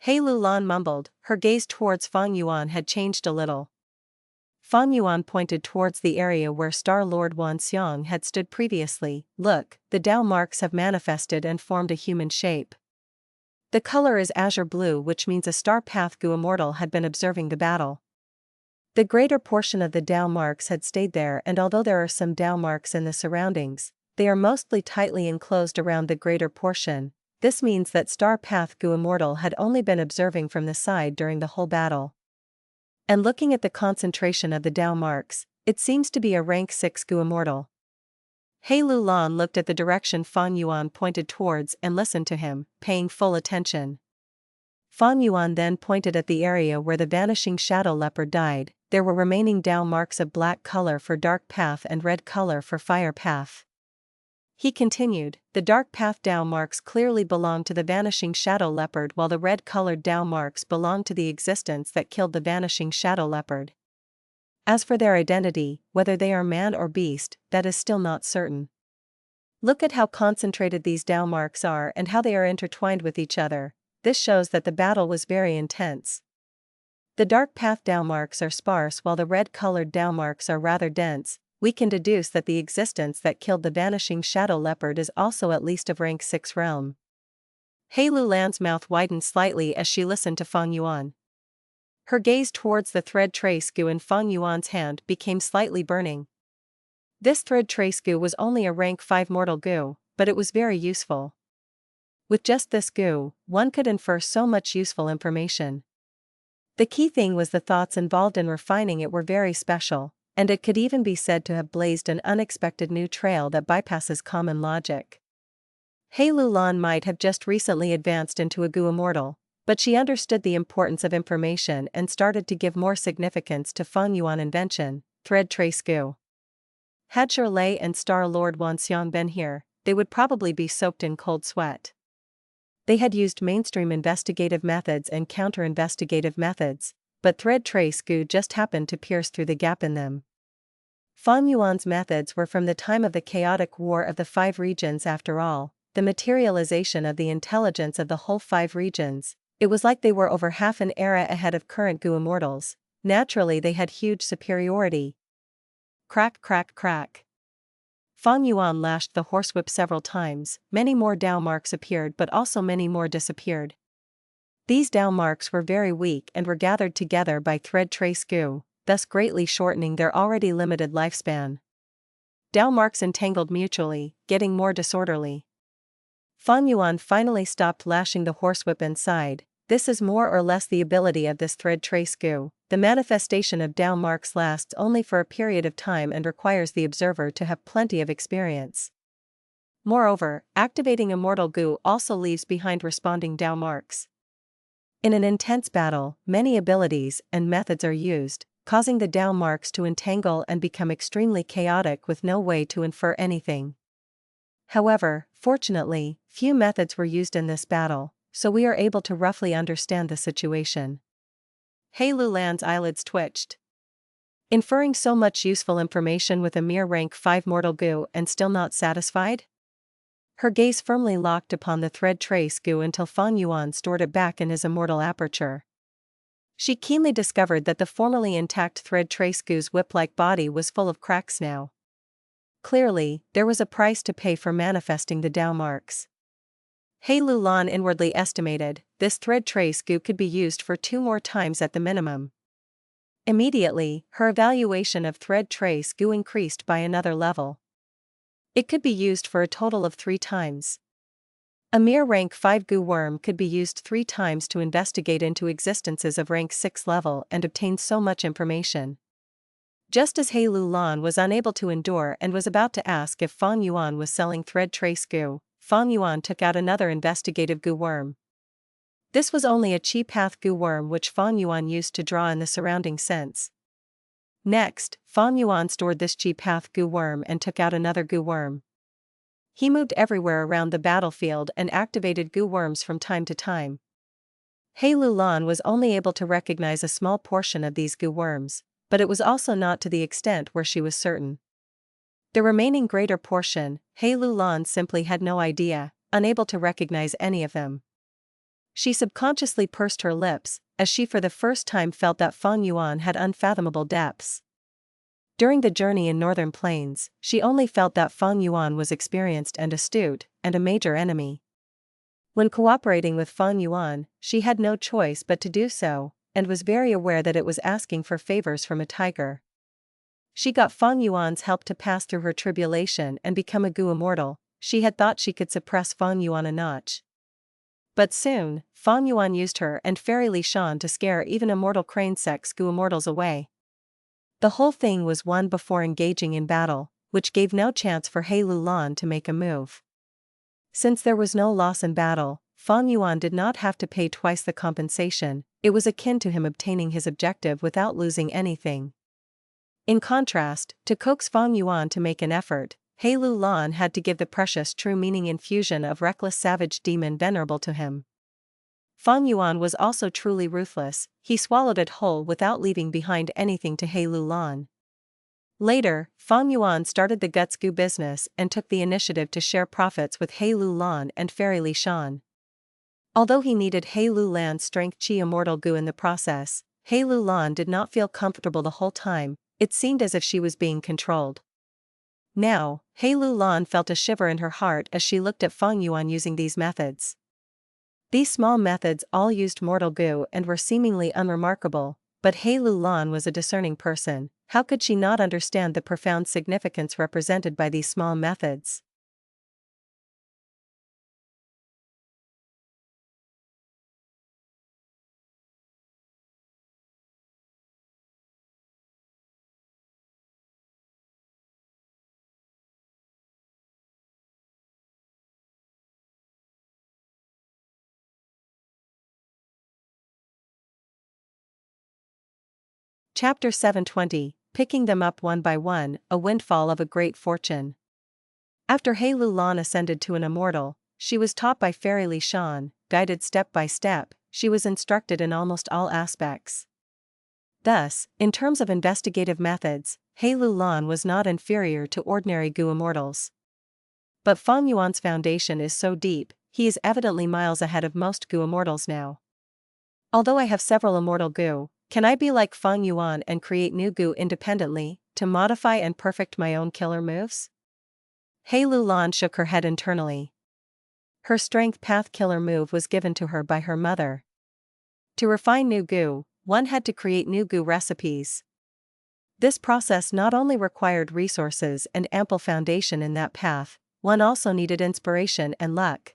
He Lulan mumbled, her gaze towards Fang Yuan had changed a little. Fang Yuan pointed towards the area where Star Lord Wan Xiang had stood previously. Look, the Dao marks have manifested and formed a human shape. The color is azure blue, which means a star path goo immortal had been observing the battle. The greater portion of the Dao marks had stayed there, and although there are some Dao marks in the surroundings, they are mostly tightly enclosed around the greater portion. This means that Star Path Goo Immortal had only been observing from the side during the whole battle. And looking at the concentration of the Dao marks, it seems to be a rank 6 Goo Immortal. He Lulan looked at the direction Fang Yuan pointed towards and listened to him, paying full attention. Fang Yuan then pointed at the area where the vanishing shadow leopard died. There were remaining Dao marks of black color for dark path and red color for fire path. He continued, the dark path Dao marks clearly belong to the vanishing shadow leopard, while the red-colored Dao marks belong to the existence that killed the vanishing shadow leopard. As for their identity, whether they are man or beast, that is still not certain. Look at how concentrated these Dao marks are and how they are intertwined with each other. This shows that the battle was very intense. The dark path Dao marks are sparse while the red-colored Dao marks are rather dense. We can deduce that the existence that killed the vanishing shadow leopard is also at least of rank 6 realm. He Lulan's mouth widened slightly as she listened to Fang Yuan. Her gaze towards the thread trace goo in Fang Yuan's hand became slightly burning. This thread trace goo was only a rank 5 mortal goo, but it was very useful. With just this goo, one could infer so much useful information. The key thing was the thoughts involved in refining it were very special, and it could even be said to have blazed an unexpected new trail that bypasses common logic. He Lulan might have just recently advanced into a goo immortal, but she understood the importance of information and started to give more significance to Fang Yuan invention, thread trace goo. Had Shirley and Star Lord Wanxiang been here, they would probably be soaked in cold sweat. They had used mainstream investigative methods and counter-investigative methods, but thread trace goo just happened to pierce through the gap in them. Fang Yuan's methods were from the time of the chaotic war of the 5 regions. After all, the materialization of the intelligence of the whole 5 regions, it was like they were over half an era ahead of current goo immortals. Naturally they had huge superiority. Crack, crack, crack. Fang Yuan lashed the horsewhip several times. Many more Dao marks appeared, but also many more disappeared. These Dao marks were very weak and were gathered together by thread trace goo, thus greatly shortening their already limited lifespan. Dao marks entangled mutually, getting more disorderly. Fang Yuan finally stopped lashing the horsewhip and sighed. This is more or less the ability of this thread trace goo. The manifestation of Dao marks lasts only for a period of time and requires the observer to have plenty of experience. Moreover, activating Immortal Goo also leaves behind responding Dao marks. In an intense battle, many abilities and methods are used, causing the Dao marks to entangle and become extremely chaotic with no way to infer anything. However, fortunately, few methods were used in this battle, so we are able to roughly understand the situation. He Lulan's eyelids twitched. Inferring so much useful information with a mere rank 5 Mortal Goo and still not satisfied? Her gaze firmly locked upon the thread trace goo until Fang Yuan stored it back in his immortal aperture. She keenly discovered that the formerly intact thread trace goo's whip-like body was full of cracks now. Clearly, there was a price to pay for manifesting the Dao marks. He Lulan inwardly estimated, this thread trace goo could be used for 2 more times at the minimum. Immediately, her evaluation of thread trace goo increased by another level. It could be used for a total of 3 times. A mere rank 5 goo worm could be used 3 times to investigate into existences of rank 6 level and obtain so much information. Just as He Lulan was unable to endure and was about to ask if Fang Yuan was selling thread trace goo, Fang Yuan took out another investigative goo worm. This was only a chi path goo worm which Fang Yuan used to draw in the surrounding sense. Next, Fang Yuan stored this chi path goo worm and took out another goo worm. He moved everywhere around the battlefield and activated goo worms from time to time. He Lulan was only able to recognize a small portion of these goo worms, but it was also not to the extent where she was certain. The remaining greater portion, He Lulan simply had no idea, unable to recognize any of them. She subconsciously pursed her lips, as she for the first time felt that Fang Yuan had unfathomable depths. During the journey in northern plains, she only felt that Fang Yuan was experienced and astute, and a major enemy. When cooperating with Fang Yuan, she had no choice but to do so, and was very aware that it was asking for favors from a tiger. She got Fang Yuan's help to pass through her tribulation and become a goo immortal. She had thought she could suppress Fang Yuan a notch. But soon, Fang Yuan used her and Fairy Li Shan to scare even immortal crane sex goo immortals away. The whole thing was won before engaging in battle, which gave no chance for He Lulan to make a move. Since there was no loss in battle, Fang Yuan did not have to pay twice the compensation. It was akin to him obtaining his objective without losing anything. In contrast, to coax Fang Yuan to make an effort, He Lulan had to give the precious true meaning infusion of reckless savage demon Venerable to him. Fang Yuan was also truly ruthless. He swallowed it whole without leaving behind anything to He Lulan. Later, Fang Yuan started the guts goo business and took the initiative to share profits with He Lulan and Fairy Li Shan. Although he needed He Lulan's strength chi immortal goo in the process, He Lulan did not feel comfortable the whole time. It seemed as if she was being controlled. Now, He Lulan felt a shiver in her heart as she looked at Fang Yuan using these methods. These small methods all used mortal goo and were seemingly unremarkable, but He Lulan was a discerning person. How could she not understand the profound significance represented by these small methods? Chapter 720, Picking Them Up One by One, a Windfall of a Great Fortune. After He Lulan ascended to an immortal, she was taught by Fairy Li Shan, guided step by step. She was instructed in almost all aspects. Thus, in terms of investigative methods, He Lulan was not inferior to ordinary goo immortals. But Fang Yuan's foundation is so deep, he is evidently miles ahead of most goo immortals now. Although I have several immortal goo, can I be like Fang Yuan and create new goo independently, to modify and perfect my own killer moves? He Lulan shook her head internally. Her strength path killer move was given to her by her mother. To refine new goo, one had to create new goo recipes. This process not only required resources and ample foundation in that path, one also needed inspiration and luck.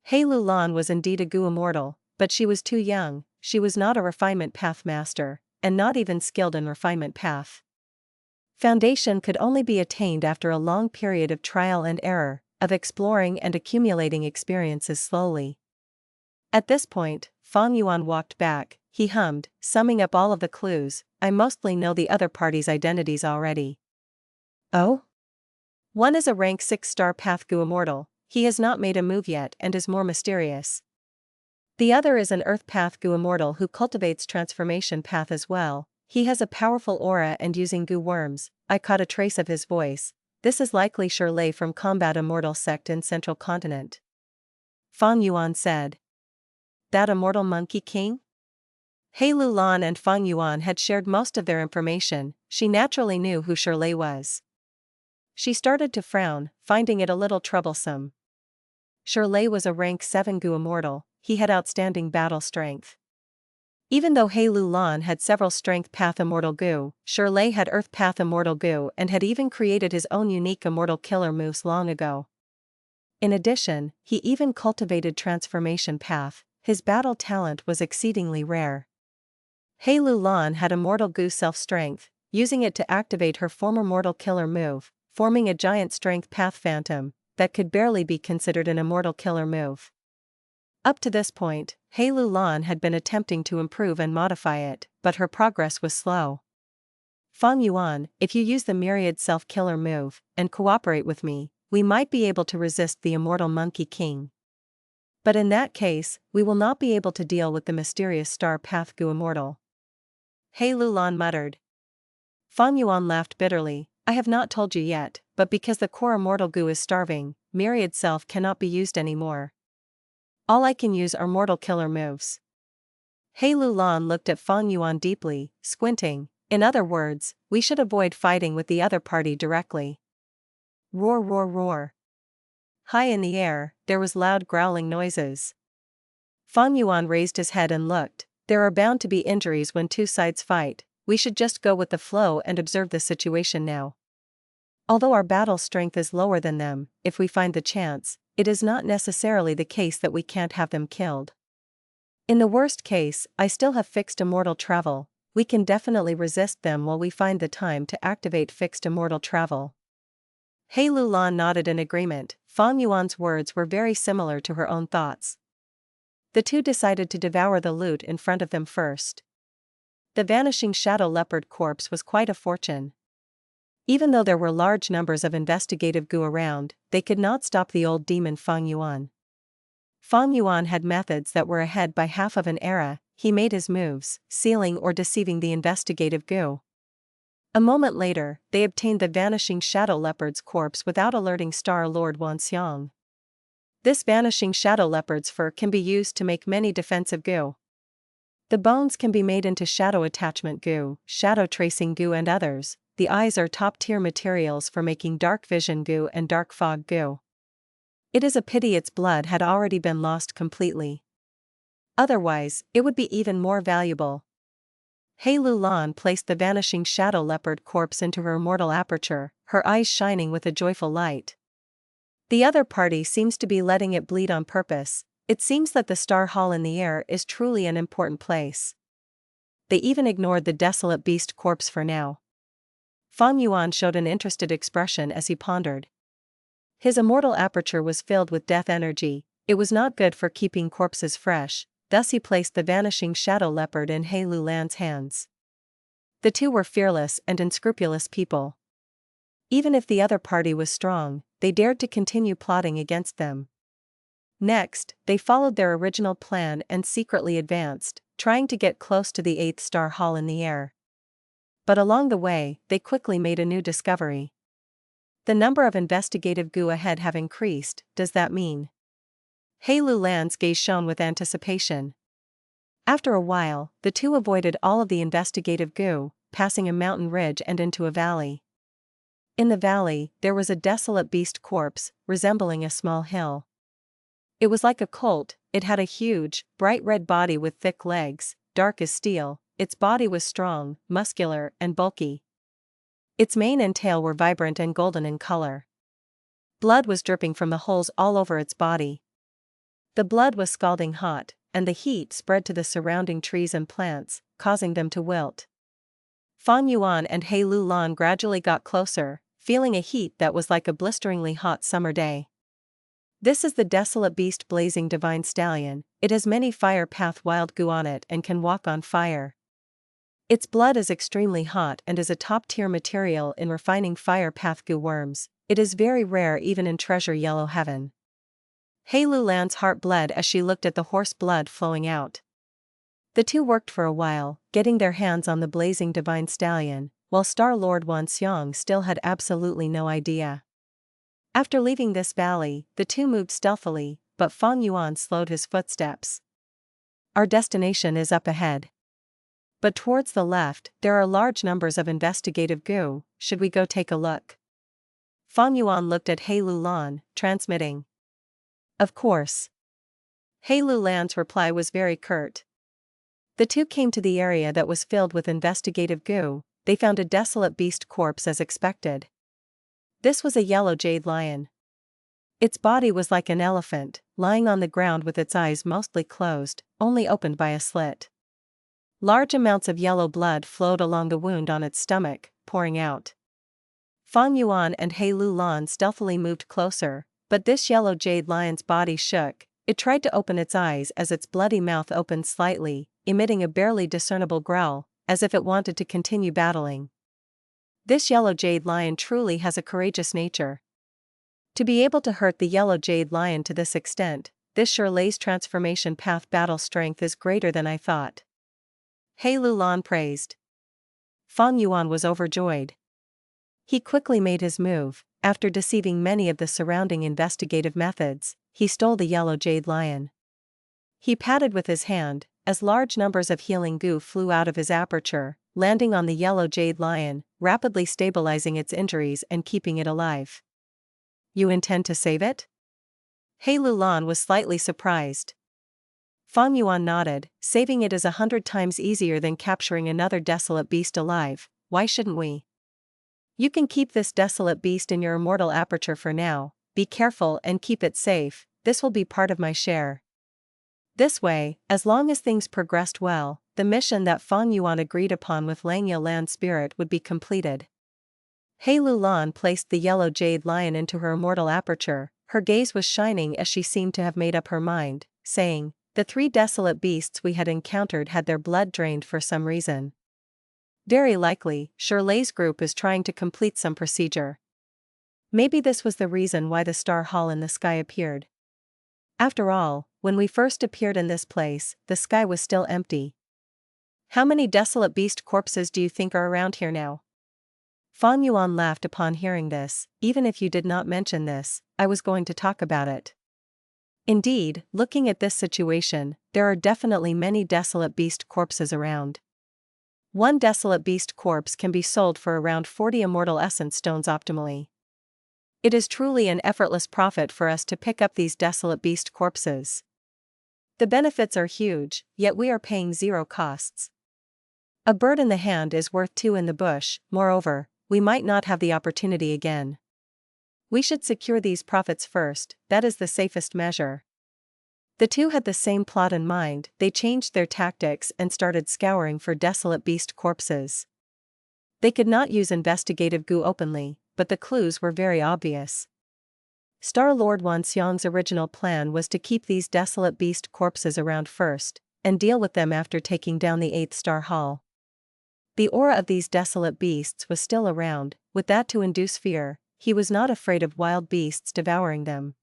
He Lulan was indeed a goo immortal, but she was too young. She was not a refinement path master, and not even skilled in refinement path. Foundation could only be attained after a long period of trial and error. of exploring and accumulating experiences slowly. At this point, Fang Yuan walked back. He hummed, summing up all of the clues. I mostly know the other party's identities already. Oh? One is a rank 6-star Path Gu Immortal. He has not made a move yet and is more mysterious. The other is an Earth Path Gu Immortal who cultivates Transformation Path as well. He has a powerful aura and using Gu worms. I caught a trace of his voice. This is likely Shirley from Combat Immortal sect in Central Continent. Fang Yuan said. That Immortal Monkey King? He Lulan and Fang Yuan had shared most of their information. She naturally knew who Shirley was. She started to frown, finding it a little troublesome. Shirley was a rank 7 Gu Immortal. He had outstanding battle strength. Even though He Lulan had several Strength Path Immortal Gu, Shirley had Earth Path Immortal Gu and had even created his own unique Immortal Killer moves long ago. In addition, he even cultivated Transformation Path. His battle talent was exceedingly rare. He Lulan had Immortal Gu Self-Strength, using it to activate her former Mortal Killer move, forming a giant Strength Path Phantom that could barely be considered an Immortal Killer move. Up to this point, He Lulan had been attempting to improve and modify it, but her progress was slow. Fang Yuan, if you use the Myriad Self-Killer move and cooperate with me, we might be able to resist the Immortal Monkey King. But in that case, we will not be able to deal with the mysterious Star Path Gu Immortal. He Lulan muttered. Fang Yuan laughed bitterly. I have not told you yet, but because the core Immortal Gu is starving, Myriad Self cannot be used anymore. All I can use are Mortal Killer moves. He Lulan looked at Fang Yuan deeply, squinting. In other words, we should avoid fighting with the other party directly. Roar roar roar. High in the air, there was loud growling noises. Fang Yuan raised his head and looked. There are bound to be injuries when two sides fight. We should just go with the flow and observe the situation now. Although our battle strength is lower than them, if we find the chance, it is not necessarily the case that we can't have them killed. In the worst case, I still have fixed immortal travel. We can definitely resist them while we find the time to activate fixed immortal travel. He Lulan nodded in agreement. Fang Yuan's words were very similar to her own thoughts. The two decided to devour the loot in front of them first. The vanishing shadow leopard corpse was quite a fortune. Even though there were large numbers of investigative Gu around, they could not stop the old demon Fang Yuan. Fang Yuan had methods that were ahead by half of an era. He made his moves, sealing or deceiving the investigative Gu. A moment later, they obtained the vanishing shadow leopard's corpse without alerting Star Lord Wanxiang. This vanishing shadow leopard's fur can be used to make many defensive Gu. The bones can be made into shadow attachment Gu, shadow tracing Gu and others. The eyes are top-tier materials for making dark vision Gu and dark fog Gu. It is a pity its blood had already been lost completely. Otherwise, it would be even more valuable. He Lulan placed the vanishing shadow leopard corpse into her immortal aperture, her eyes shining with a joyful light. The other party seems to be letting it bleed on purpose. It seems that the Star Hall in the air is truly an important place. They even ignored the desolate beast corpse for now. Fang Yuan showed an interested expression as he pondered. His immortal aperture was filled with death energy. It was not good for keeping corpses fresh, thus he placed the vanishing shadow leopard in He Lulan's hands. The two were fearless and unscrupulous people. Even if the other party was strong, they dared to continue plotting against them. Next, they followed their original plan and secretly advanced, trying to get close to the 8th Star Hall in the air. But along the way, they quickly made a new discovery. The number of investigative Gu ahead have increased. Does that mean? He Lulan's gaze shone with anticipation. After a while, the two avoided all of the investigative Gu, passing a mountain ridge and into a valley. In the valley, there was a desolate beast corpse, resembling a small hill. It was like a colt. It had a huge, bright red body with thick legs, dark as steel. Its body was strong, muscular, and bulky. Its mane and tail were vibrant and golden in color. Blood was dripping from the holes all over its body. The blood was scalding hot, and the heat spread to the surrounding trees and plants, causing them to wilt. Fang Yuan and He Lulan gradually got closer, feeling a heat that was like a blisteringly hot summer day. This is the Desolate Beast Blazing Divine Stallion. It has many fire path wild goo on it and can walk on fire. Its blood is extremely hot and is a top-tier material in refining fire path goo worms. It is very rare even in treasure yellow heaven. Hei Lu Lan's heart bled as she looked at the horse blood flowing out. The two worked for a while, getting their hands on the blazing divine stallion, while Star-Lord Wan Xiong still had absolutely no idea. After leaving this valley, the two moved stealthily, but Fang Yuan slowed his footsteps. Our destination is up ahead. But towards the left, there are large numbers of investigative goo. Should we go take a look? Fang Yuan looked at Hei Lu Lan, transmitting. Of course. Hei Lu Lan's reply was very curt. The two came to the area that was filled with investigative goo. They found a desolate beast corpse as expected. This was a yellow jade lion. Its body was like an elephant, lying on the ground with its eyes mostly closed, only opened by a slit. Large amounts of yellow blood flowed along the wound on its stomach, pouring out. Fang Yuan and Hei Lu Lan stealthily moved closer, but this yellow jade lion's body shook. It tried to open its eyes as its bloody mouth opened slightly, emitting a barely discernible growl, as if it wanted to continue battling. This yellow jade lion truly has a courageous nature. To be able to hurt the yellow jade lion to this extent, this Shirley's transformation path battle strength is greater than I thought. Hei Lu Lan praised. Fang Yuan was overjoyed. He quickly made his move. After deceiving many of the surrounding investigative methods, he stole the yellow jade lion. He patted with his hand, as large numbers of healing goo flew out of his aperture, landing on the yellow jade lion, rapidly stabilizing its injuries and keeping it alive. You intend to save it? Hei Lu Lan was slightly surprised. Fang Yuan nodded. Saving it is 100 times easier than capturing another desolate beast alive. Why shouldn't we? You can keep this desolate beast in your immortal aperture for now. Be careful and keep it safe. This will be part of my share. This way, as long as things progressed well, the mission that Fang Yuan agreed upon with Langya Land Spirit would be completed. Hei Lu Lan placed the yellow jade lion into her immortal aperture. Her gaze was shining as she seemed to have made up her mind, saying, "The 3 desolate beasts we had encountered had their blood drained for some reason. Very likely, Shirley's group is trying to complete some procedure. Maybe this was the reason why the star hall in the sky appeared. After all, when we first appeared in this place, the sky was still empty. How many desolate beast corpses do you think are around here now?" Fang Yuan laughed upon hearing this. Even if you did not mention this, I was going to talk about it. Indeed, looking at this situation, there are definitely many desolate beast corpses around. One desolate beast corpse can be sold for around 40 immortal essence stones optimally. It is truly an effortless profit for us to pick up these desolate beast corpses. The benefits are huge, yet we are paying 0 costs. A bird in the hand is worth 2 in the bush. Moreover, we might not have the opportunity again. We should secure these profits first. That is the safest measure. The two had the same plot in mind. They changed their tactics and started scouring for desolate beast corpses. They could not use investigative goo openly, but the clues were very obvious. Star-Lord Wan Xiong's original plan was to keep these desolate beast corpses around first, and deal with them after taking down the 8th star hall. The aura of these desolate beasts was still around. With that to induce fear, he was not afraid of wild beasts devouring them.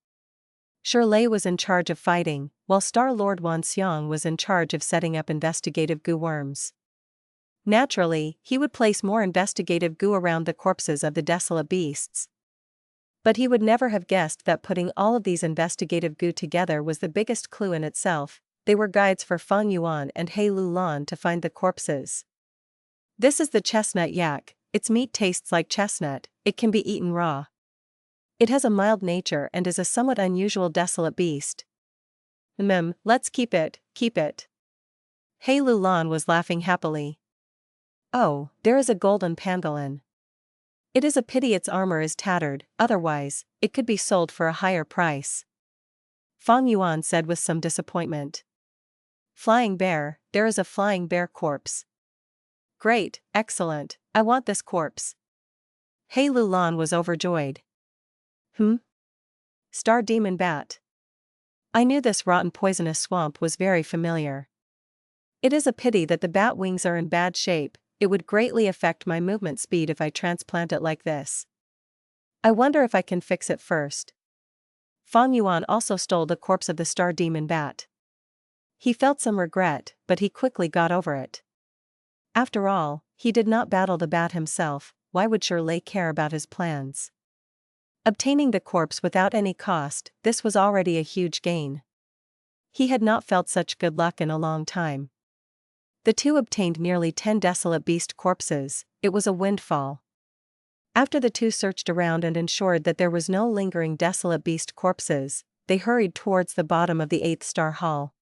Shirley was in charge of fighting, while Star-Lord Wan Xiong was in charge of setting up investigative goo worms. Naturally, he would place more investigative goo around the corpses of the desolate beasts. But he would never have guessed that putting all of these investigative goo together was the biggest clue in itself. They were guides for Fang Yuan and Hei Lu Lan to find the corpses. This is the chestnut yak. Its meat tastes like chestnut. It can be eaten raw. It has a mild nature and is a somewhat unusual desolate beast. Let's keep it, keep it. Hei Lu Lan was laughing happily. Oh, there is a golden pangolin. It is a pity its armor is tattered, otherwise, it could be sold for a higher price. Fang Yuan said with some disappointment. Flying bear, there is a flying bear corpse. Great, excellent, I want this corpse. Hei Lu Lan was overjoyed. Star Demon Bat. I knew this rotten poisonous swamp was very familiar. It is a pity that the bat wings are in bad shape. It would greatly affect my movement speed if I transplant it like this. I wonder if I can fix it first. Fang Yuan also stole the corpse of the Star Demon Bat. He felt some regret, but he quickly got over it. After all, he did not battle the bat himself, why would Shirley care about his plans? Obtaining the corpse without any cost, this was already a huge gain. He had not felt such good luck in a long time. The two obtained nearly 10 desolate beast corpses. It was a windfall. After the two searched around and ensured that there was no lingering desolate beast corpses, they hurried towards the bottom of the 8th star hall.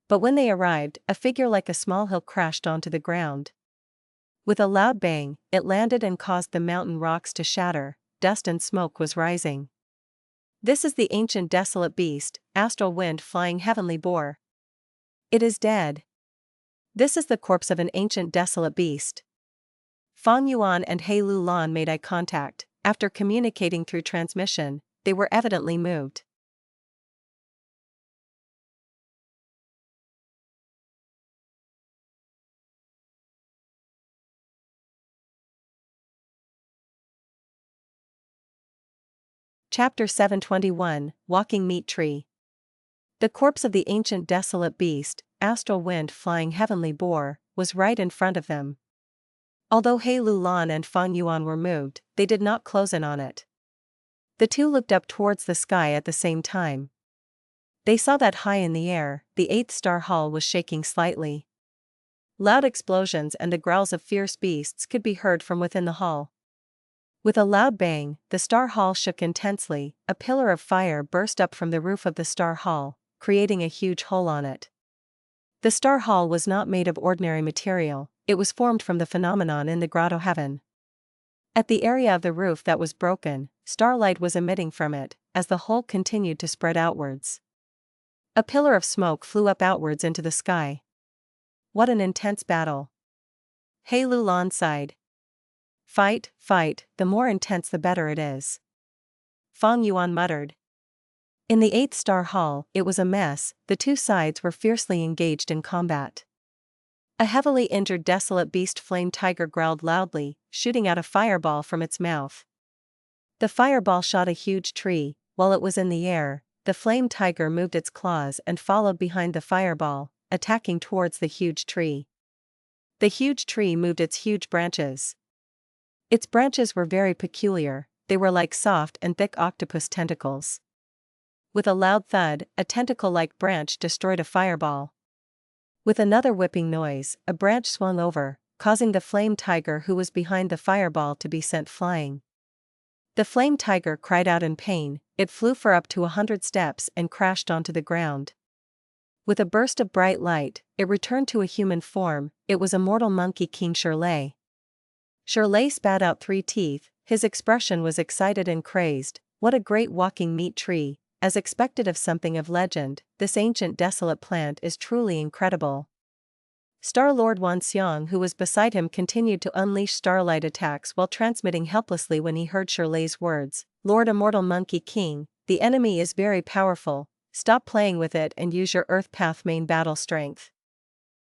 But when they arrived, a figure like a small hill crashed onto the ground. With a loud bang, it landed and caused the mountain rocks to shatter. Dust and smoke was rising. This is the ancient desolate beast, astral wind flying heavenly boar. It is dead. This is the corpse of an ancient desolate beast. Fang Yuan and He Lu Lan made eye contact. After communicating through transmission, they were evidently moved. Chapter 721, Walking Meat Tree. The corpse of the ancient desolate beast, astral wind flying heavenly boar, was right in front of them. Although He Lu Lan and Fang Yuan were moved, they did not close in on it. The two looked up towards the sky at the same time. They saw that high in the air, the 8th star hall was shaking slightly. Loud explosions and the growls of fierce beasts could be heard from within the hall. With a loud bang, the star hall shook intensely. A pillar of fire burst up from the roof of the star hall, creating a huge hole on it. The star hall was not made of ordinary material, it was formed from the phenomenon in the grotto heaven. At the area of the roof that was broken, starlight was emitting from it, as the hole continued to spread outwards. A pillar of smoke flew up outwards into the sky. What an intense battle! He Lu Lan sighed. Fight, fight, the more intense the better it is. Fang Yuan muttered. In the 8th star hall, it was a mess. The two sides were fiercely engaged in combat. A heavily injured desolate beast flame tiger growled loudly, shooting out a fireball from its mouth. The fireball shot a huge tree. While it was in the air, the flame tiger moved its claws and followed behind the fireball, attacking towards the huge tree. The huge tree moved its huge branches. Its branches were very peculiar, they were like soft and thick octopus tentacles. With a loud thud, a tentacle-like branch destroyed a fireball. With another whipping noise, a branch swung over, causing the flame tiger who was behind the fireball to be sent flying. The flame tiger cried out in pain, it flew for up to 100 steps and crashed onto the ground. With a burst of bright light, it returned to a human form. It was Immortal Monkey King Shirley. Shirley spat out 3 teeth, his expression was excited and crazed. What a great walking meat tree! As expected of something of legend, this ancient desolate plant is truly incredible. Star-Lord Wanxiang who was beside him continued to unleash starlight attacks while transmitting helplessly when he heard Shirley's words. Lord Immortal Monkey King, the enemy is very powerful, stop playing with it and use your Earth Path main battle strength.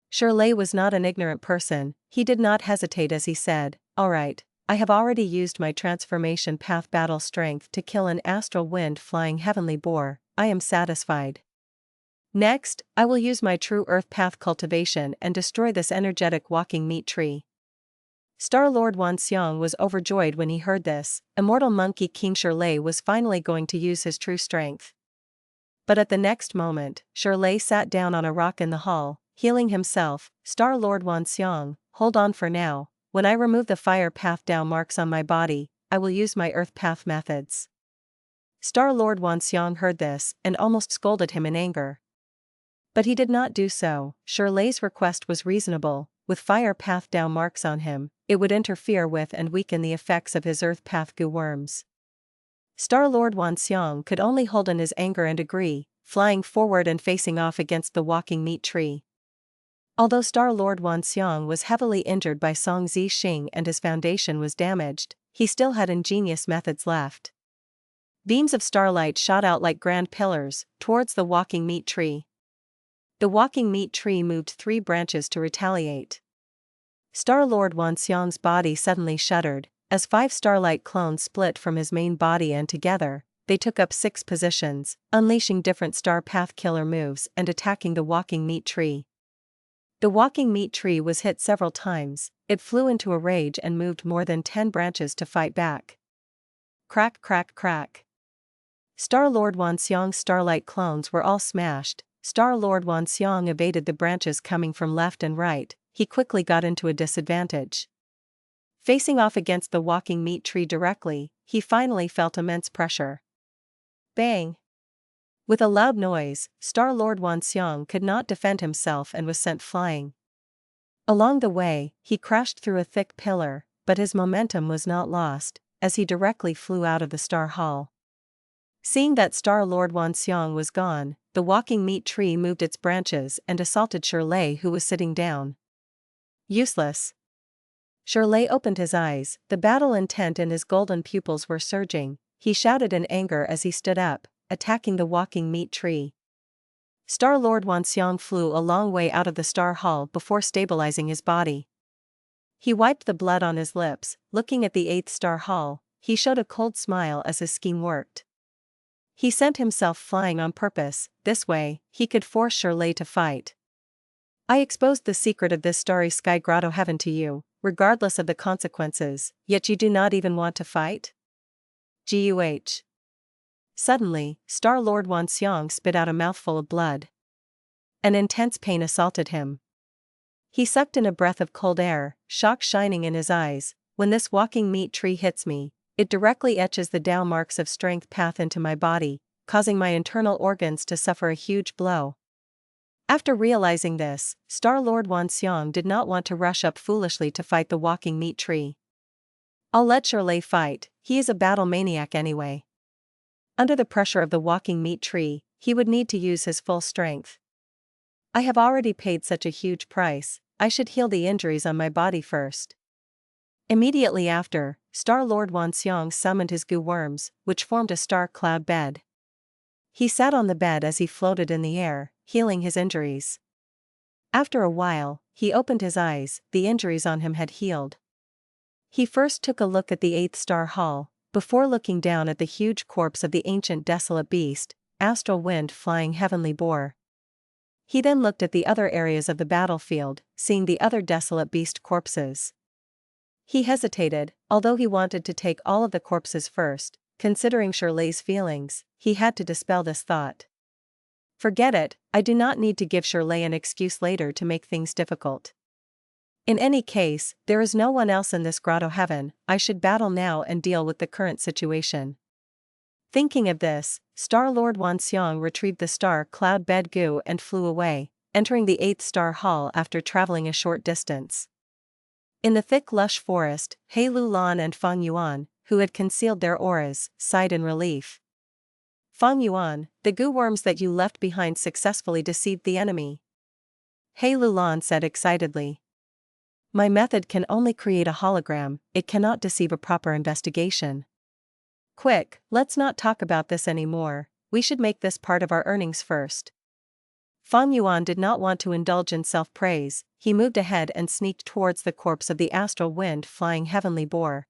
Shirley was not an ignorant person, he did not hesitate as he said, alright, I have already used my transformation path battle strength to kill an astral wind flying heavenly boar, I am satisfied. Next, I will use my true earth path cultivation and destroy this energetic walking meat tree. Star-Lord Wanxiang was overjoyed when he heard this. Immortal Monkey King Shirley was finally going to use his true strength. But at the next moment, Shirley sat down on a rock in the hall, healing himself. Star-Lord Wanxiang, hold on for now. When I remove the fire path Dao marks on my body, I will use my earth path methods. Star-Lord Wanxiang heard this and almost scolded him in anger. But he did not do so. Shirley's request was reasonable. With fire path Dao marks on him, it would interfere with and weaken the effects of his earth path goo worms. Star-Lord Wanxiang could only hold in his anger and agree, flying forward and facing off against the walking meat tree. Although Star-Lord Wanxiang was heavily injured by Song Zixing and his foundation was damaged, he still had ingenious methods left. Beams of starlight shot out like grand pillars, towards the walking meat tree. The walking meat tree moved 3 branches to retaliate. Star-Lord Wanxiang's body suddenly shuddered, as 5 starlight clones split from his main body and together, they took up 6 positions, unleashing different star path killer moves and attacking the walking meat tree. The walking meat tree was hit several times, it flew into a rage and moved more than 10 branches to fight back. Crack crack crack. Star-Lord Wanxiang's starlight clones were all smashed. Star-Lord Wanxiang evaded the branches coming from left and right, he quickly got into a disadvantage. Facing off against the walking meat tree directly, he finally felt immense pressure. Bang! With a loud noise, Star-Lord Wanxiang could not defend himself and was sent flying. Along the way, he crashed through a thick pillar, but his momentum was not lost, as he directly flew out of the Star Hall. Seeing that Star-Lord Wanxiang was gone, the walking meat tree moved its branches and assaulted Shirley, who was sitting down. Useless. Shirley opened his eyes, the battle intent in his golden pupils were surging, he shouted in anger as he stood up, attacking the walking meat tree. Star-Lord Wanxiang flew a long way out of the Star Hall before stabilizing his body. He wiped the blood on his lips, looking at the 8th Star Hall, he showed a cold smile as his scheme worked. He sent himself flying on purpose, this way, he could force Shirley to fight. I exposed the secret of this starry sky grotto heaven to you, regardless of the consequences, yet you do not even want to fight? Guh. Suddenly, Star-Lord Wanxiang spit out a mouthful of blood. An intense pain assaulted him. He sucked in a breath of cold air, shock shining in his eyes. When this walking meat tree hits me, it directly etches the Tao marks of strength path into my body, causing my internal organs to suffer a huge blow. After realizing this, Star-Lord Wanxiang did not want to rush up foolishly to fight the walking meat tree. I'll let Shirley fight, he is a battle maniac anyway. Under the pressure of the walking meat tree, he would need to use his full strength. I have already paid such a huge price, I should heal the injuries on my body first. Immediately after, Star-Lord Wanxiang summoned his goo worms, which formed a star cloud bed. He sat on the bed as he floated in the air, healing his injuries. After a while, he opened his eyes, the injuries on him had healed. He first took a look at the 8th Star Hall, before looking down at the huge corpse of the ancient desolate beast, astral wind flying heavenly boar. He then looked at the other areas of the battlefield, seeing the other desolate beast corpses. He hesitated, although he wanted to take all of the corpses first, considering Shirley's feelings, he had to dispel this thought. Forget it, I do not need to give Shirley an excuse later to make things difficult. In any case, there is no one else in this grotto heaven, I should battle now and deal with the current situation. Thinking of this, Star-Lord Wanxiang retrieved the star cloud bed goo and flew away, entering the 8th Star Hall after traveling a short distance. In the thick lush forest, He Lulan and Fang Yuan, who had concealed their auras, sighed in relief. Fang Yuan, the goo worms that you left behind successfully deceived the enemy. He Lulan said excitedly. My method can only create a hologram, it cannot deceive a proper investigation. Quick, let's not talk about this anymore, we should make this part of our earnings first. Fang Yuan did not want to indulge in self-praise, he moved ahead and sneaked towards the corpse of the astral wind flying heavenly boar.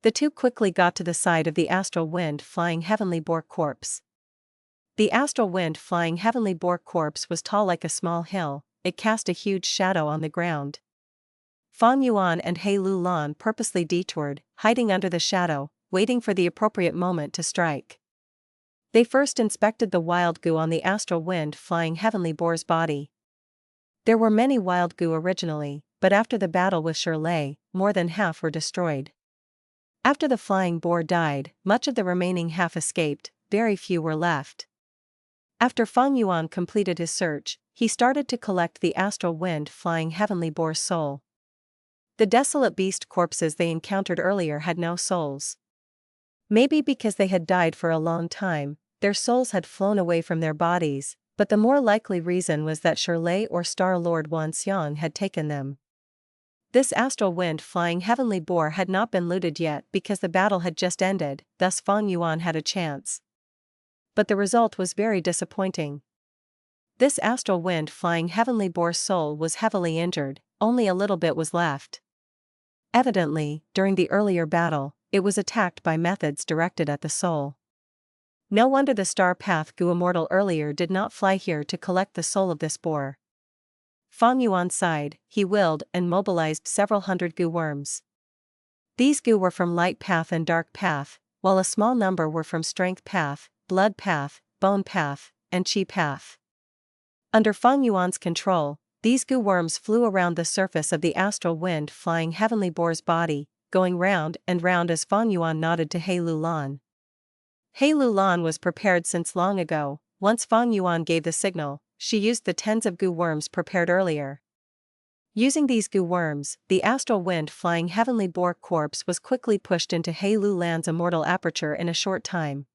The two quickly got to the side of the astral wind flying heavenly boar corpse. The astral wind flying heavenly boar corpse was tall like a small hill, it cast a huge shadow on the ground. Fang Yuan and He Lulan purposely detoured, hiding under the shadow, waiting for the appropriate moment to strike. They first inspected the wild goo on the astral wind flying heavenly boar's body. There were many wild goo originally, but after the battle with Shirley, more than half were destroyed. After the flying boar died, much of the remaining half escaped, very few were left. After Fang Yuan completed his search, he started to collect the astral wind flying heavenly boar's soul. The desolate beast corpses they encountered earlier had no souls. Maybe because they had died for a long time, their souls had flown away from their bodies, but the more likely reason was that Shirley or Star-Lord Wanxiang had taken them. This astral wind-flying heavenly boar had not been looted yet because the battle had just ended, thus Fang Yuan had a chance. But the result was very disappointing. This astral wind-flying heavenly boar's soul was heavily injured, only a little bit was left. Evidently, during the earlier battle, it was attacked by methods directed at the soul. No wonder the star path Gu Immortal earlier did not fly here to collect the soul of this boar. Fang Yuan sighed, he willed and mobilized several hundred Gu worms. These Gu were from light path and dark path, while a small number were from strength path, blood path, bone path, and chi path. Under Fang Yuan's control, these Gu worms flew around the surface of the astral wind-flying heavenly boar's body, going round and round as Fang Yuan nodded to He Lulan. He Lulan was prepared since long ago. Once Fang Yuan gave the signal, she used the tens of Gu worms prepared earlier. Using these Gu worms, the astral wind-flying heavenly boar corpse was quickly pushed into He Lulan's immortal aperture in a short time.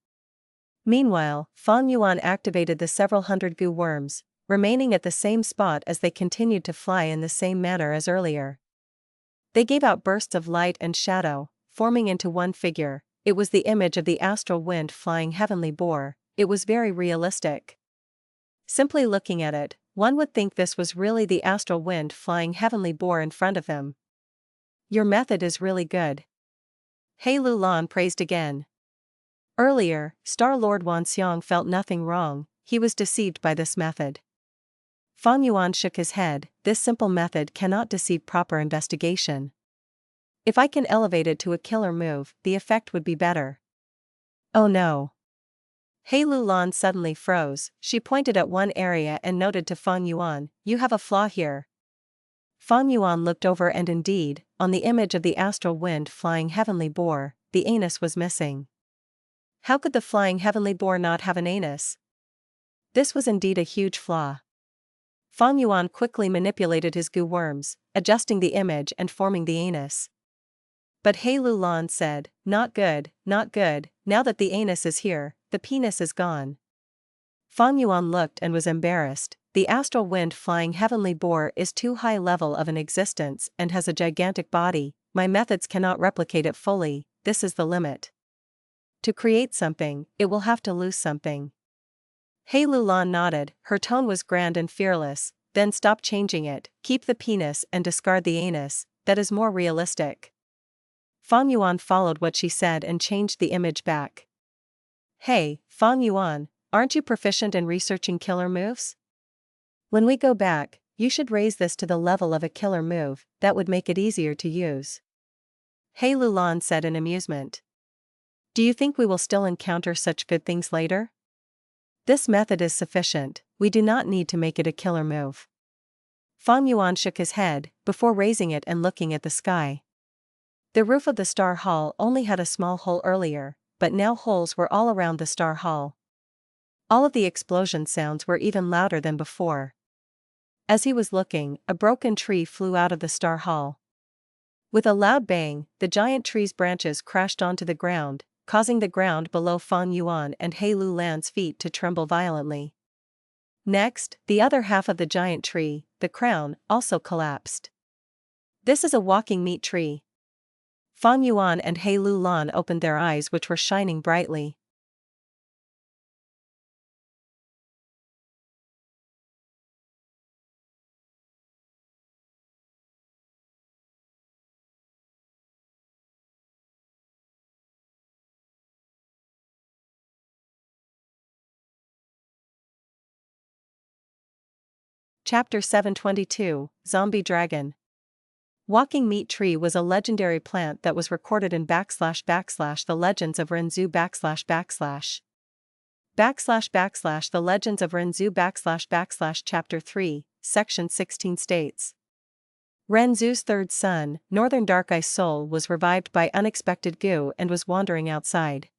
Meanwhile, Fang Yuan activated the several hundred Gu worms, remaining at the same spot as they continued to fly in the same manner as earlier. They gave out bursts of light and shadow, forming into one figure. It was the image of the astral wind-flying heavenly boar. It was very realistic. Simply looking at it, one would think this was really the astral wind-flying heavenly boar in front of him. Your method is really good. He Lulan praised again. Earlier, Star Lord Wanxiang felt nothing wrong, he was deceived by this method. Fang Yuan shook his head, this simple method cannot deceive proper investigation. If I can elevate it to a killer move, the effect would be better. Oh no. He Lulan suddenly froze, she pointed at one area and noted to Fang Yuan, you have a flaw here. Fang Yuan looked over and indeed, on the image of the astral wind-flying heavenly boar, the anus was missing. How could the flying heavenly boar not have an anus? This was indeed a huge flaw. Fang Yuan quickly manipulated his Gu worms, adjusting the image and forming the anus. But He Lulan said, not good, not good, now that the anus is here, the penis is gone. Fang Yuan looked and was embarrassed, the astral wind-flying heavenly boar is too high level of an existence and has a gigantic body, my methods cannot replicate it fully, this is the limit. To create something, it will have to lose something. He Lulan nodded, her tone was grand and fearless, then stop changing it, keep the penis and discard the anus, that is more realistic. Fang Yuan followed what she said and changed the image back. Hey, Fang Yuan, aren't you proficient in researching killer moves? When we go back, you should raise this to the level of a killer move, that would make it easier to use. He Lulan said in amusement. Do you think we will still encounter such good things later? This method is sufficient, we do not need to make it a killer move. Fang Yuan shook his head, before raising it and looking at the sky. The roof of the Star Hall only had a small hole earlier, but now holes were all around the Star Hall. All of the explosion sounds were even louder than before. As he was looking, a broken tree flew out of the Star Hall. With a loud bang, the giant tree's branches crashed onto the ground, causing the ground below Fang Yuan and He Lulan's feet to tremble violently. Next, the other half of the giant tree, the crown, also collapsed. This is a walking meat tree. Fang Yuan and He Lulan opened their eyes, which were shining brightly. Chapter 722, Zombie Dragon. Walking Meat Tree was a legendary plant that was recorded in / the Legends of Renzu / the Legends of Renzu / Chapter 3, Section 16 states. Renzu's third son, Northern Dark Eye Soul, was revived by unexpected Gu and was wandering outside.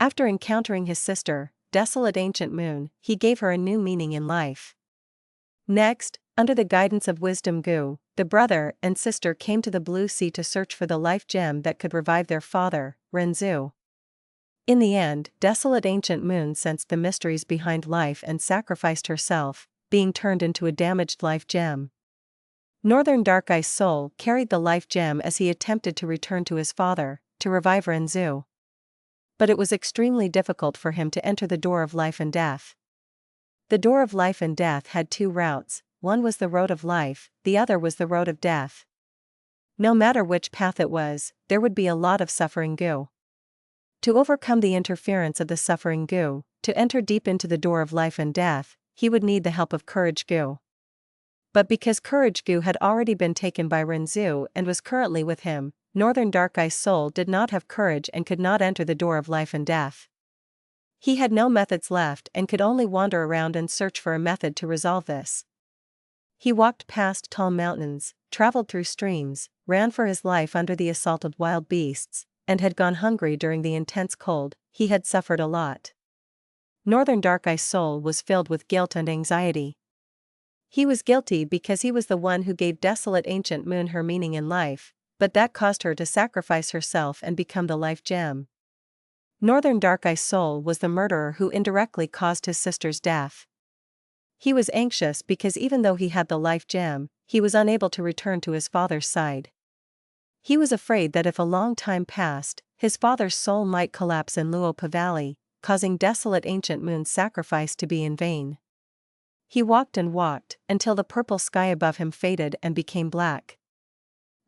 After encountering his sister, Desolate Ancient Moon, he gave her a new meaning in life. Next, under the guidance of Wisdom Gu, the brother and sister came to the Blue Sea to search for the life gem that could revive their father, Renzu. In the end, Desolate Ancient Moon sensed the mysteries behind life and sacrificed herself, being turned into a damaged life gem. Northern Dark Ice Soul carried the life gem as he attempted to return to his father, to revive Renzu. But it was extremely difficult for him to enter the door of life and death. The door of life and death had two routes, one was the road of life, the other was the road of death. No matter which path it was, there would be a lot of suffering goo. To overcome the interference of the suffering goo, to enter deep into the door of life and death, he would need the help of courage goo. But because courage goo had already been taken by Renzu and was currently with him, Northern Dark Ice Soul did not have courage and could not enter the door of life and death. He had no methods left and could only wander around and search for a method to resolve this. He walked past tall mountains, traveled through streams, ran for his life under the assault of wild beasts, and had gone hungry during the intense cold. He had suffered a lot. Northern Dark Ice Soul was filled with guilt and anxiety. He was guilty because he was the one who gave Desolate Ancient Moon her meaning in life, but that caused her to sacrifice herself and become the life gem. Northern Dark Ice Soul was the murderer who indirectly caused his sister's death. He was anxious because even though he had the life gem, he was unable to return to his father's side. He was afraid that if a long time passed, his father's soul might collapse in Luopa Valley, causing Desolate Ancient Moon's sacrifice to be in vain. He walked and walked, until the purple sky above him faded and became black.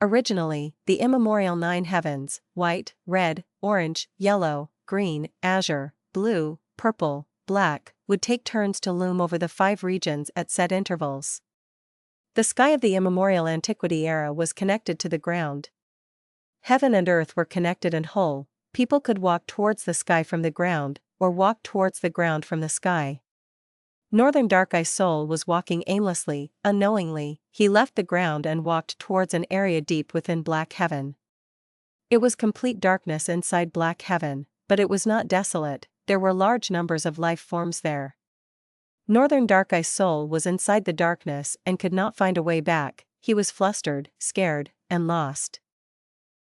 Originally, the immemorial 9 heavens, white, red, orange, yellow, green, azure, blue, purple, black, would take turns to loom over the 5 regions at set intervals. The sky of the immemorial antiquity era was connected to the ground. Heaven and earth were connected and whole. People could walk towards the sky from the ground, or walk towards the ground from the sky. Northern Dark Ice Soul was walking aimlessly, unknowingly. He left the ground and walked towards an area deep within Black Heaven. It was complete darkness inside Black Heaven, but it was not desolate. There were large numbers of life forms there. Northern Dark Ice Soul was inside the darkness and could not find a way back. He was flustered, scared, and lost.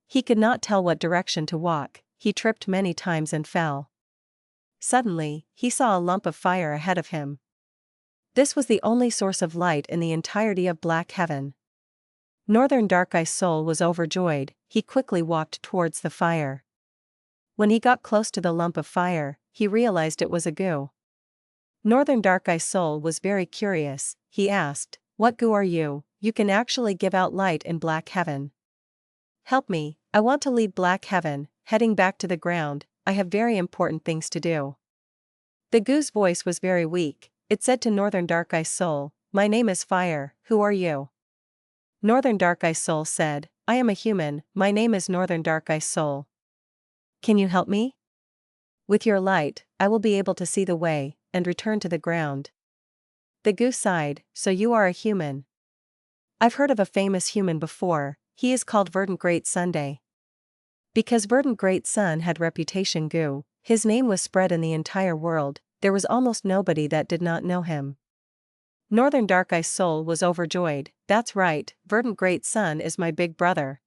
He could not tell what direction to walk. He tripped many times and fell. Suddenly, he saw a lump of fire ahead of him. This was the only source of light in the entirety of Black Heaven. Northern Dark Ice Soul was overjoyed. He quickly walked towards the fire. When he got close to the lump of fire, he realized it was a goo. Northern Dark Ice Soul was very curious. He asked, "What goo are you? You can actually give out light in Black Heaven. Help me, I want to leave Black Heaven, heading back to the ground. I have very important things to do." The goo's voice was very weak. It said to Northern Dark Ice Soul, "My name is Fire, who are you?" Northern Dark Ice Soul said, "I am a human, my name is Northern Dark Ice Soul. Can you help me? With your light, I will be able to see the way, and return to the ground." The goo sighed, "So you are a human. I've heard of a famous human before, he is called Verdant Great Sunday. Because Verdant Great Sun had reputation goo, his name was spread in the entire world. There was almost nobody that did not know him." Northern Dark Ice Soul was overjoyed. "That's right, Verdant Great Sun is my big brother."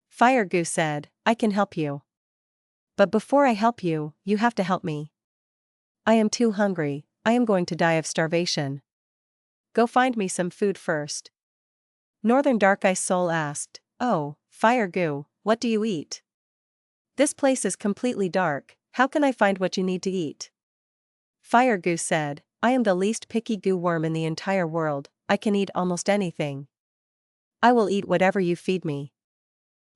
Fire Goo said, "I can help you. But before I help you, you have to help me. I am too hungry, I am going to die of starvation. Go find me some food first." Northern Dark Ice Soul asked, "Oh, Fire Goo, what do you eat? This place is completely dark, how can I find what you need to eat?" Fire Goo said, "I am the least picky goo worm in the entire world, I can eat almost anything. I will eat whatever you feed me."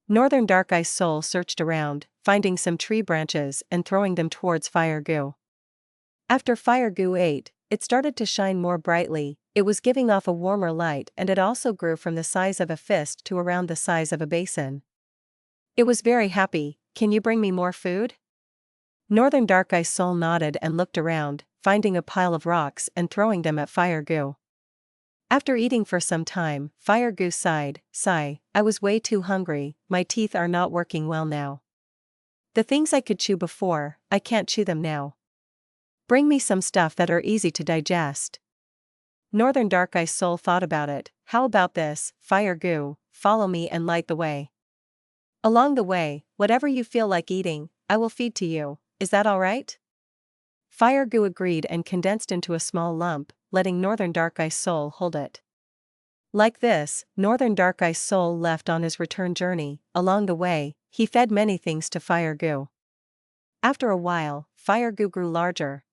Northern Dark Ice Soul searched around, finding some tree branches and throwing them towards Fire Goo. After Fire Goo ate, it started to shine more brightly. It was giving off a warmer light and it also grew from the size of a fist to around the size of a basin. It was very happy. "Can you bring me more food?" Northern Dark Ice Soul nodded and looked around, finding a pile of rocks and throwing them at Fire Goo. After eating for some time, Fire Goo sighed, "Sigh, I was way too hungry, my teeth are not working well now. The things I could chew before, I can't chew them now. Bring me some stuff that are easy to digest." Northern Dark Ice Soul thought about it. "How about this, Fire Goo, follow me and light the way. Along the way, whatever you feel like eating, I will feed to you, is that alright?" Fire Goo agreed and condensed into a small lump, letting Northern Dark Ice Soul hold it. Like this, Northern Dark Ice Soul left on his return journey. Along the way, he fed many things to Fire Goo. After a while, Fire Goo grew larger.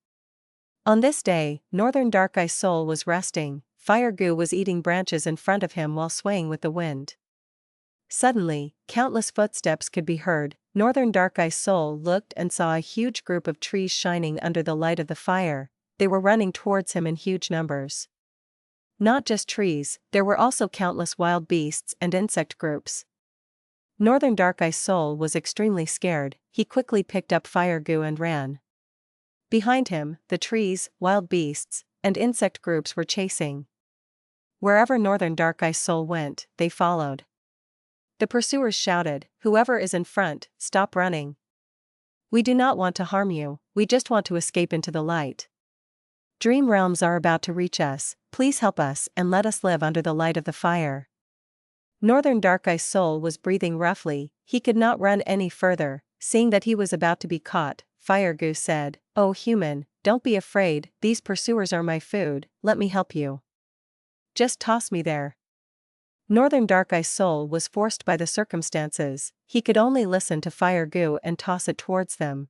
On this day, Northern Dark Ice Soul was resting. Fire Goo was eating branches in front of him while swaying with the wind. Suddenly, countless footsteps could be heard. Northern Dark Ice Soul looked and saw a huge group of trees shining under the light of the fire. They were running towards him in huge numbers. Not just trees, there were also countless wild beasts and insect groups. Northern Dark Ice Soul was extremely scared. He quickly picked up Fire Goo and ran. Behind him, the trees, wild beasts, and insect groups were chasing. Wherever Northern Dark Ice Soul went, they followed. The pursuers shouted, "Whoever is in front, stop running. We do not want to harm you, we just want to escape into the light. Dream realms are about to reach us, please help us and let us live under the light of the fire." Northern Dark Ice Soul was breathing roughly. He could not run any further. Seeing that he was about to be caught, Fire Goo said, "Oh human, don't be afraid, these pursuers are my food, let me help you. Just toss me there." Northern Dark Ice Soul was forced by the circumstances. He could only listen to Fire Goo and toss it towards them.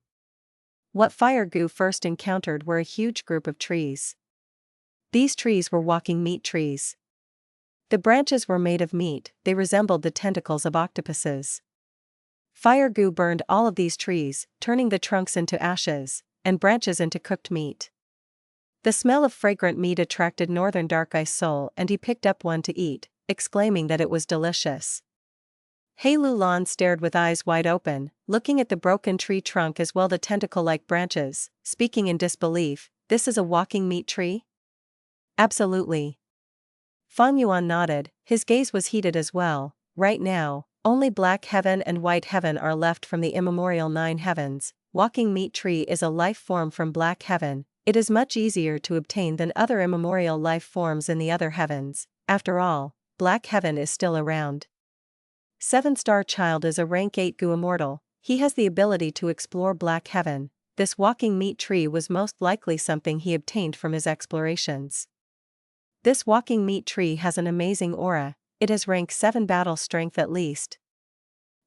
What Fire Goo first encountered were a huge group of trees. These trees were walking meat trees. The branches were made of meat, they resembled the tentacles of octopuses. Fire Goo burned all of these trees, turning the trunks into ashes, and branches into cooked meat. The smell of fragrant meat attracted Northern Dark Ice Soul and he picked up one to eat, exclaiming that it was delicious. Hei Lu Lan stared with eyes wide open, looking at the broken tree trunk as well the tentacle-like branches, speaking in disbelief. "This is a walking meat tree?" "Absolutely." Fang Yuan nodded, his gaze was heated as well. "Right now, only Black Heaven and White Heaven are left from the immemorial 9 heavens. Walking meat tree is a life form from Black Heaven. It is much easier to obtain than other immemorial life forms in the other heavens. After all, Black Heaven is still around. 7-star child is a rank 8 Goo immortal. He has the ability to explore Black Heaven. This walking meat tree was most likely something he obtained from his explorations. This walking meat tree has an amazing aura. It has rank 7 battle strength at least.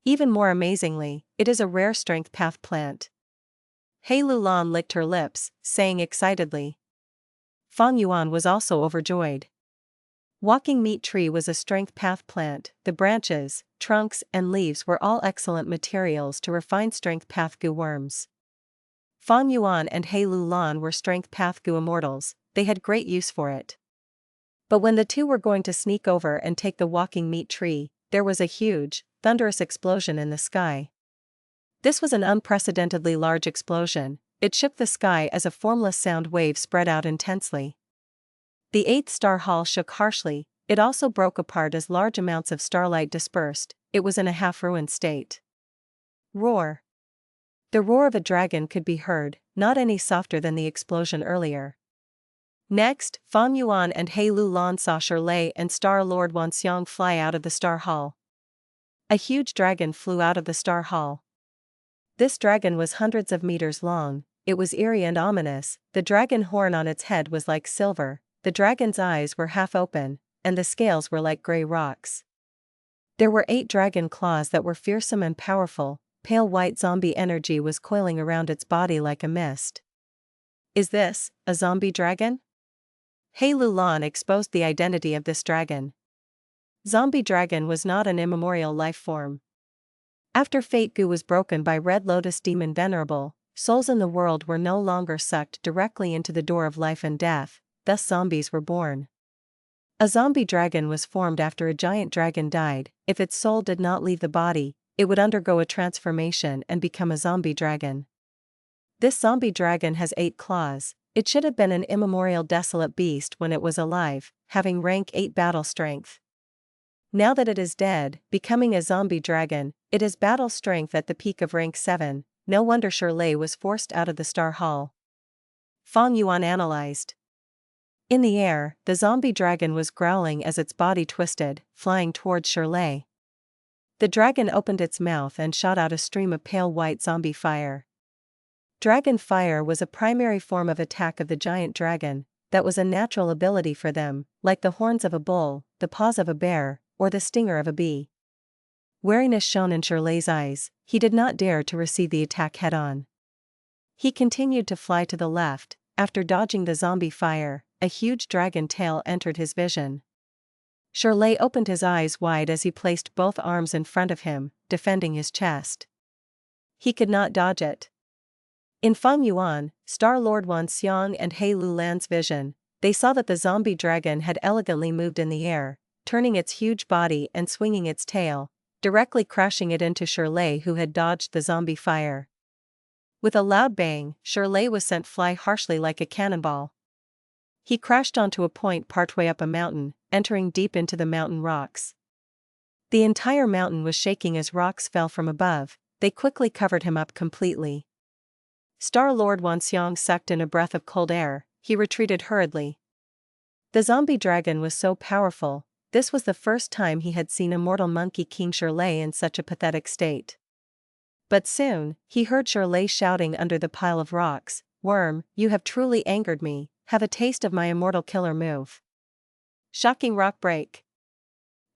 Even more amazingly, it is a rare strength path plant." Hei Lu Lan licked her lips, saying excitedly. Fang Yuan was also overjoyed. Walking meat tree was a strength path plant. The branches, trunks, and leaves were all excellent materials to refine strength path goo worms. Fang Yuan and Hei Lu Lan were strength path goo immortals, they had great use for it. But when the two were going to sneak over and take the walking meat tree, there was a huge, thunderous explosion in the sky. This was an unprecedentedly large explosion. It shook the sky as a formless sound wave spread out intensely. The 8-star hall shook harshly. It also broke apart as large amounts of starlight dispersed. It was in a half-ruined state. Roar. The roar of a dragon could be heard, not any softer than the explosion earlier. Next, Fang Yuan and Hei Lu Lan saw Shirlei and Star Lord Wanxiang fly out of the Star Hall. A huge dragon flew out of the Star Hall. This dragon was hundreds of meters long. It was eerie and ominous. The dragon horn on its head was like silver, the dragon's eyes were half open, and the scales were like gray rocks. There were 8 dragon claws that were fearsome and powerful. Pale white zombie energy was coiling around its body like a mist. "Is this a zombie dragon?" Hei Lu Lan exposed the identity of this dragon. Zombie dragon was not an immemorial life form. After Fate Goo was broken by Red Lotus Demon Venerable, souls in the world were no longer sucked directly into the door of life and death, thus zombies were born. A zombie dragon was formed after a giant dragon died. If its soul did not leave the body, it would undergo a transformation and become a zombie dragon. This zombie dragon has 8 claws. It should have been an immemorial desolate beast when it was alive, having rank 8 battle strength. Now that it is dead, becoming a zombie dragon, it has battle strength at the peak of rank 7, no wonder Shirlei was forced out of the Star Hall. Fang Yuan analyzed. In the air, the zombie dragon was growling as its body twisted, flying towards Shirlei. The dragon opened its mouth and shot out a stream of pale white zombie fire. Dragon fire was a primary form of attack of the giant dragon. That was a natural ability for them, like the horns of a bull. the paws of a bear, or the stinger of a bee. Wariness shone in Shirley's eyes, he did not dare to receive the attack head-on. He continued to fly to the left. After dodging the zombie fire, a huge dragon tail entered his vision. Shirley opened his eyes wide as he placed both arms in front of him, defending his chest. He could not dodge it. In Fang Yuan, Star-Lord Wan Xiang and He Lulan's vision, they saw that the zombie dragon had elegantly moved in the air, turning its huge body and swinging its tail, directly crashing it into Shirley, who had dodged the zombie fire. With a loud bang, Shirley was sent fly harshly like a cannonball. He crashed onto a point partway up a mountain, entering deep into the mountain rocks. The entire mountain was shaking as rocks fell from above. They quickly covered him up completely. Star-Lord Wan Xiang sucked in a breath of cold air. He retreated hurriedly. The zombie dragon was so powerful. This was the first time he had seen Immortal Monkey King Shirley in such a pathetic state. But soon, he heard Shirley shouting under the pile of rocks, "Worm, you have truly angered me. Have a taste of my immortal killer move." Shocking rock break.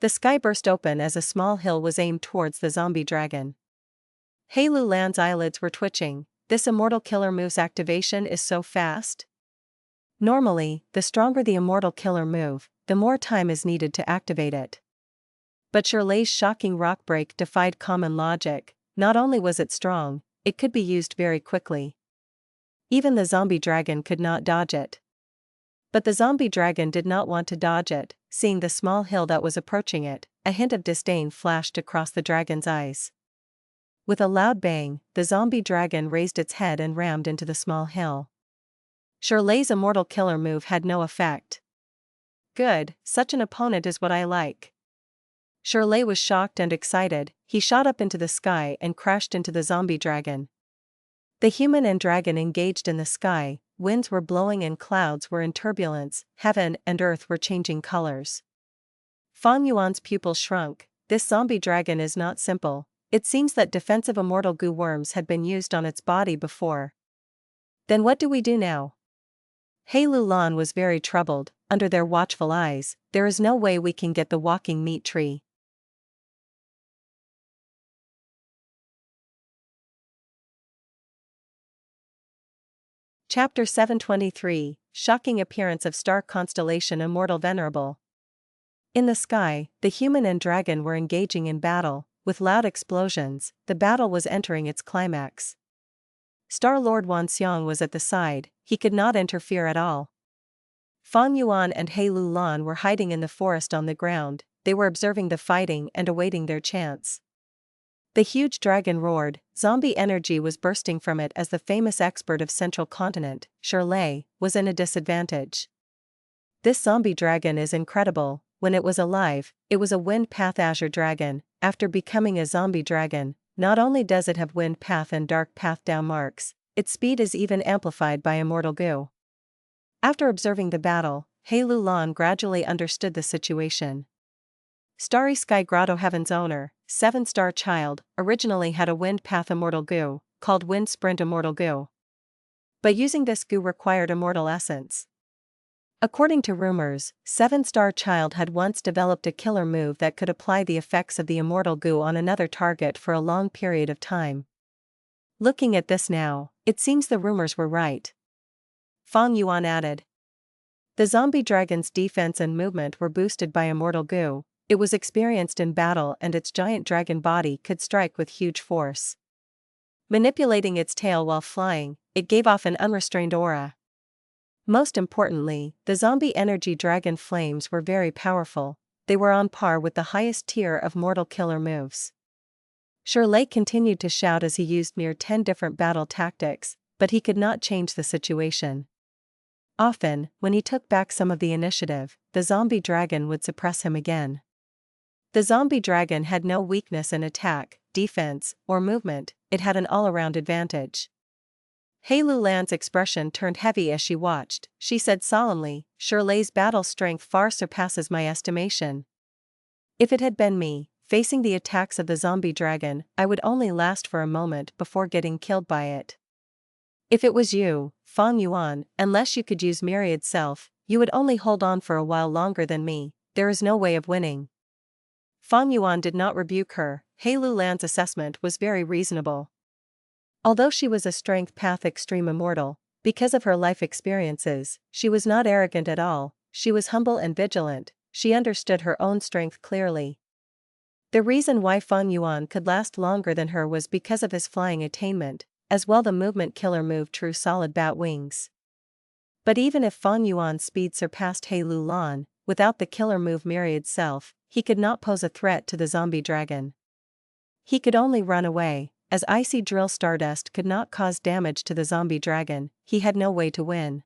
The sky burst open as a small hill was aimed towards the zombie dragon. He Lulan's eyelids were twitching. This immortal killer move's activation is so fast. Normally, the stronger the immortal killer move, the more time is needed to activate it. But Shirley's shocking rock break defied common logic. Not only was it strong, it could be used very quickly. Even the zombie dragon could not dodge it. But the zombie dragon did not want to dodge it. Seeing the small hill that was approaching it, a hint of disdain flashed across the dragon's eyes. With a loud bang, the zombie dragon raised its head and rammed into the small hill. Shirley's immortal killer move had no effect. Good, such an opponent is what I like. Shirley was shocked and excited. He shot up into the sky and crashed into the zombie dragon. The human and dragon engaged in the sky. Winds were blowing and clouds were in turbulence. Heaven and earth were changing colors. Fang Yuan's pupils shrunk. This zombie dragon is not simple. It seems that defensive immortal goo worms had been used on its body before. Then what do we do now? He Lulan was very troubled. Under their watchful eyes, there is no way we can get the walking meat tree. Chapter 723, Shocking Appearance of Star Constellation Immortal Venerable. In the sky, the human and dragon were engaging in battle. With loud explosions, the battle was entering its climax. Star-Lord Wan Xiang was at the side. He could not interfere at all. Fang Yuan and He Lulan were hiding in the forest on the ground. They were observing the fighting and awaiting their chance. The huge dragon roared. Zombie energy was bursting from it as the famous expert of Central Continent, Shirley, was in a disadvantage. This zombie dragon is incredible. When it was alive, it was a wind path azure dragon. After becoming a zombie dragon, not only does it have wind path and dark path down marks, its speed is even amplified by immortal goo. After observing the battle, He Lulan gradually understood the situation. Starry Sky Grotto Heaven's owner, 7-star child, originally had a wind path immortal goo, called Wind Sprint Immortal Goo. But using this goo required immortal essence. According to rumors, 7-star child had once developed a killer move that could apply the effects of the immortal goo on another target for a long period of time. Looking at this now, it seems the rumors were right. Fang Yuan added. The zombie dragon's defense and movement were boosted by immortal goo. It was experienced in battle and its giant dragon body could strike with huge force. Manipulating its tail while flying, it gave off an unrestrained aura. Most importantly, the zombie energy dragon flames were very powerful. They were on par with the highest tier of mortal killer moves. Shirley continued to shout as he used near 10 different battle tactics, but he could not change the situation. Often, when he took back some of the initiative, the zombie dragon would suppress him again. The zombie dragon had no weakness in attack, defense, or movement. It had an all-around advantage. He Lulan's expression turned heavy as she watched. She said solemnly, "Shirley's battle strength far surpasses my estimation. If it had been me, facing the attacks of the zombie dragon, I would only last for a moment before getting killed by it. If it was you, Fang Yuan, unless you could use myriad self, you would only hold on for a while longer than me. there is no way of winning. Fang Yuan did not rebuke her. He Lulan's assessment was very reasonable. Although she was a strength path extreme immortal, because of her life experiences, she was not arrogant at all, she was humble and vigilant, she understood her own strength clearly. The reason why Fang Yuan could last longer than her was because of his flying attainment, as well the movement killer move true solid bat wings. But even if Fang Yuan's speed surpassed He Lulan, without the killer move myriad self, he could not pose a threat to the zombie dragon. He could only run away, as icy drill stardust could not cause damage to the zombie dragon, he had no way to win.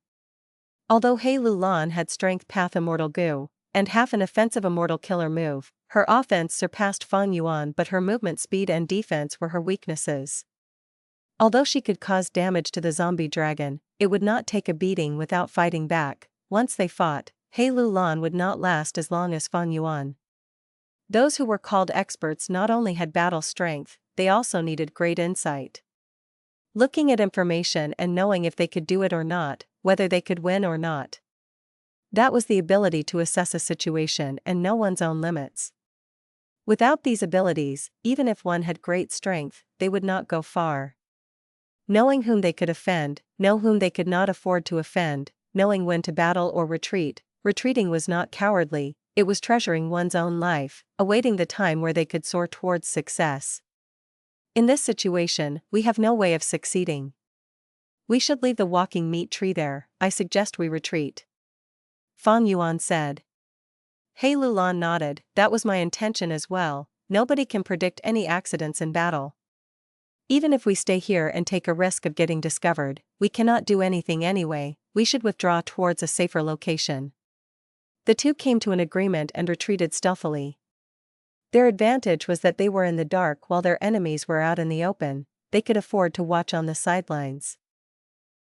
Although He Lulan had strength path immortal goo, and half an offensive immortal killer move, her offense surpassed Fang Yuan but her movement speed and defense were her weaknesses. Although she could cause damage to the zombie dragon, it would not take a beating without fighting back. Once they fought, He Lulan would not last as long as Fang Yuan. Those who were called experts not only had battle strength, they also needed great insight. Looking at information and knowing if they could do it or not, whether they could win or not. That was the ability to assess a situation and know one's own limits. Without these abilities, even if one had great strength, they would not go far. Knowing whom they could offend, know whom they could not afford to offend, knowing when to battle or retreat, retreating was not cowardly, it was treasuring one's own life, awaiting the time where they could soar towards success. In this situation, we have no way of succeeding. We should leave the walking meat tree there, I suggest we retreat. Fang Yuan said. He Lulan nodded, that was my intention as well, nobody can predict any accidents in battle. Even if we stay here and take a risk of getting discovered, we cannot do anything anyway, we should withdraw towards a safer location. The two came to an agreement and retreated stealthily. Their advantage was that they were in the dark while their enemies were out in the open, they could afford to watch on the sidelines.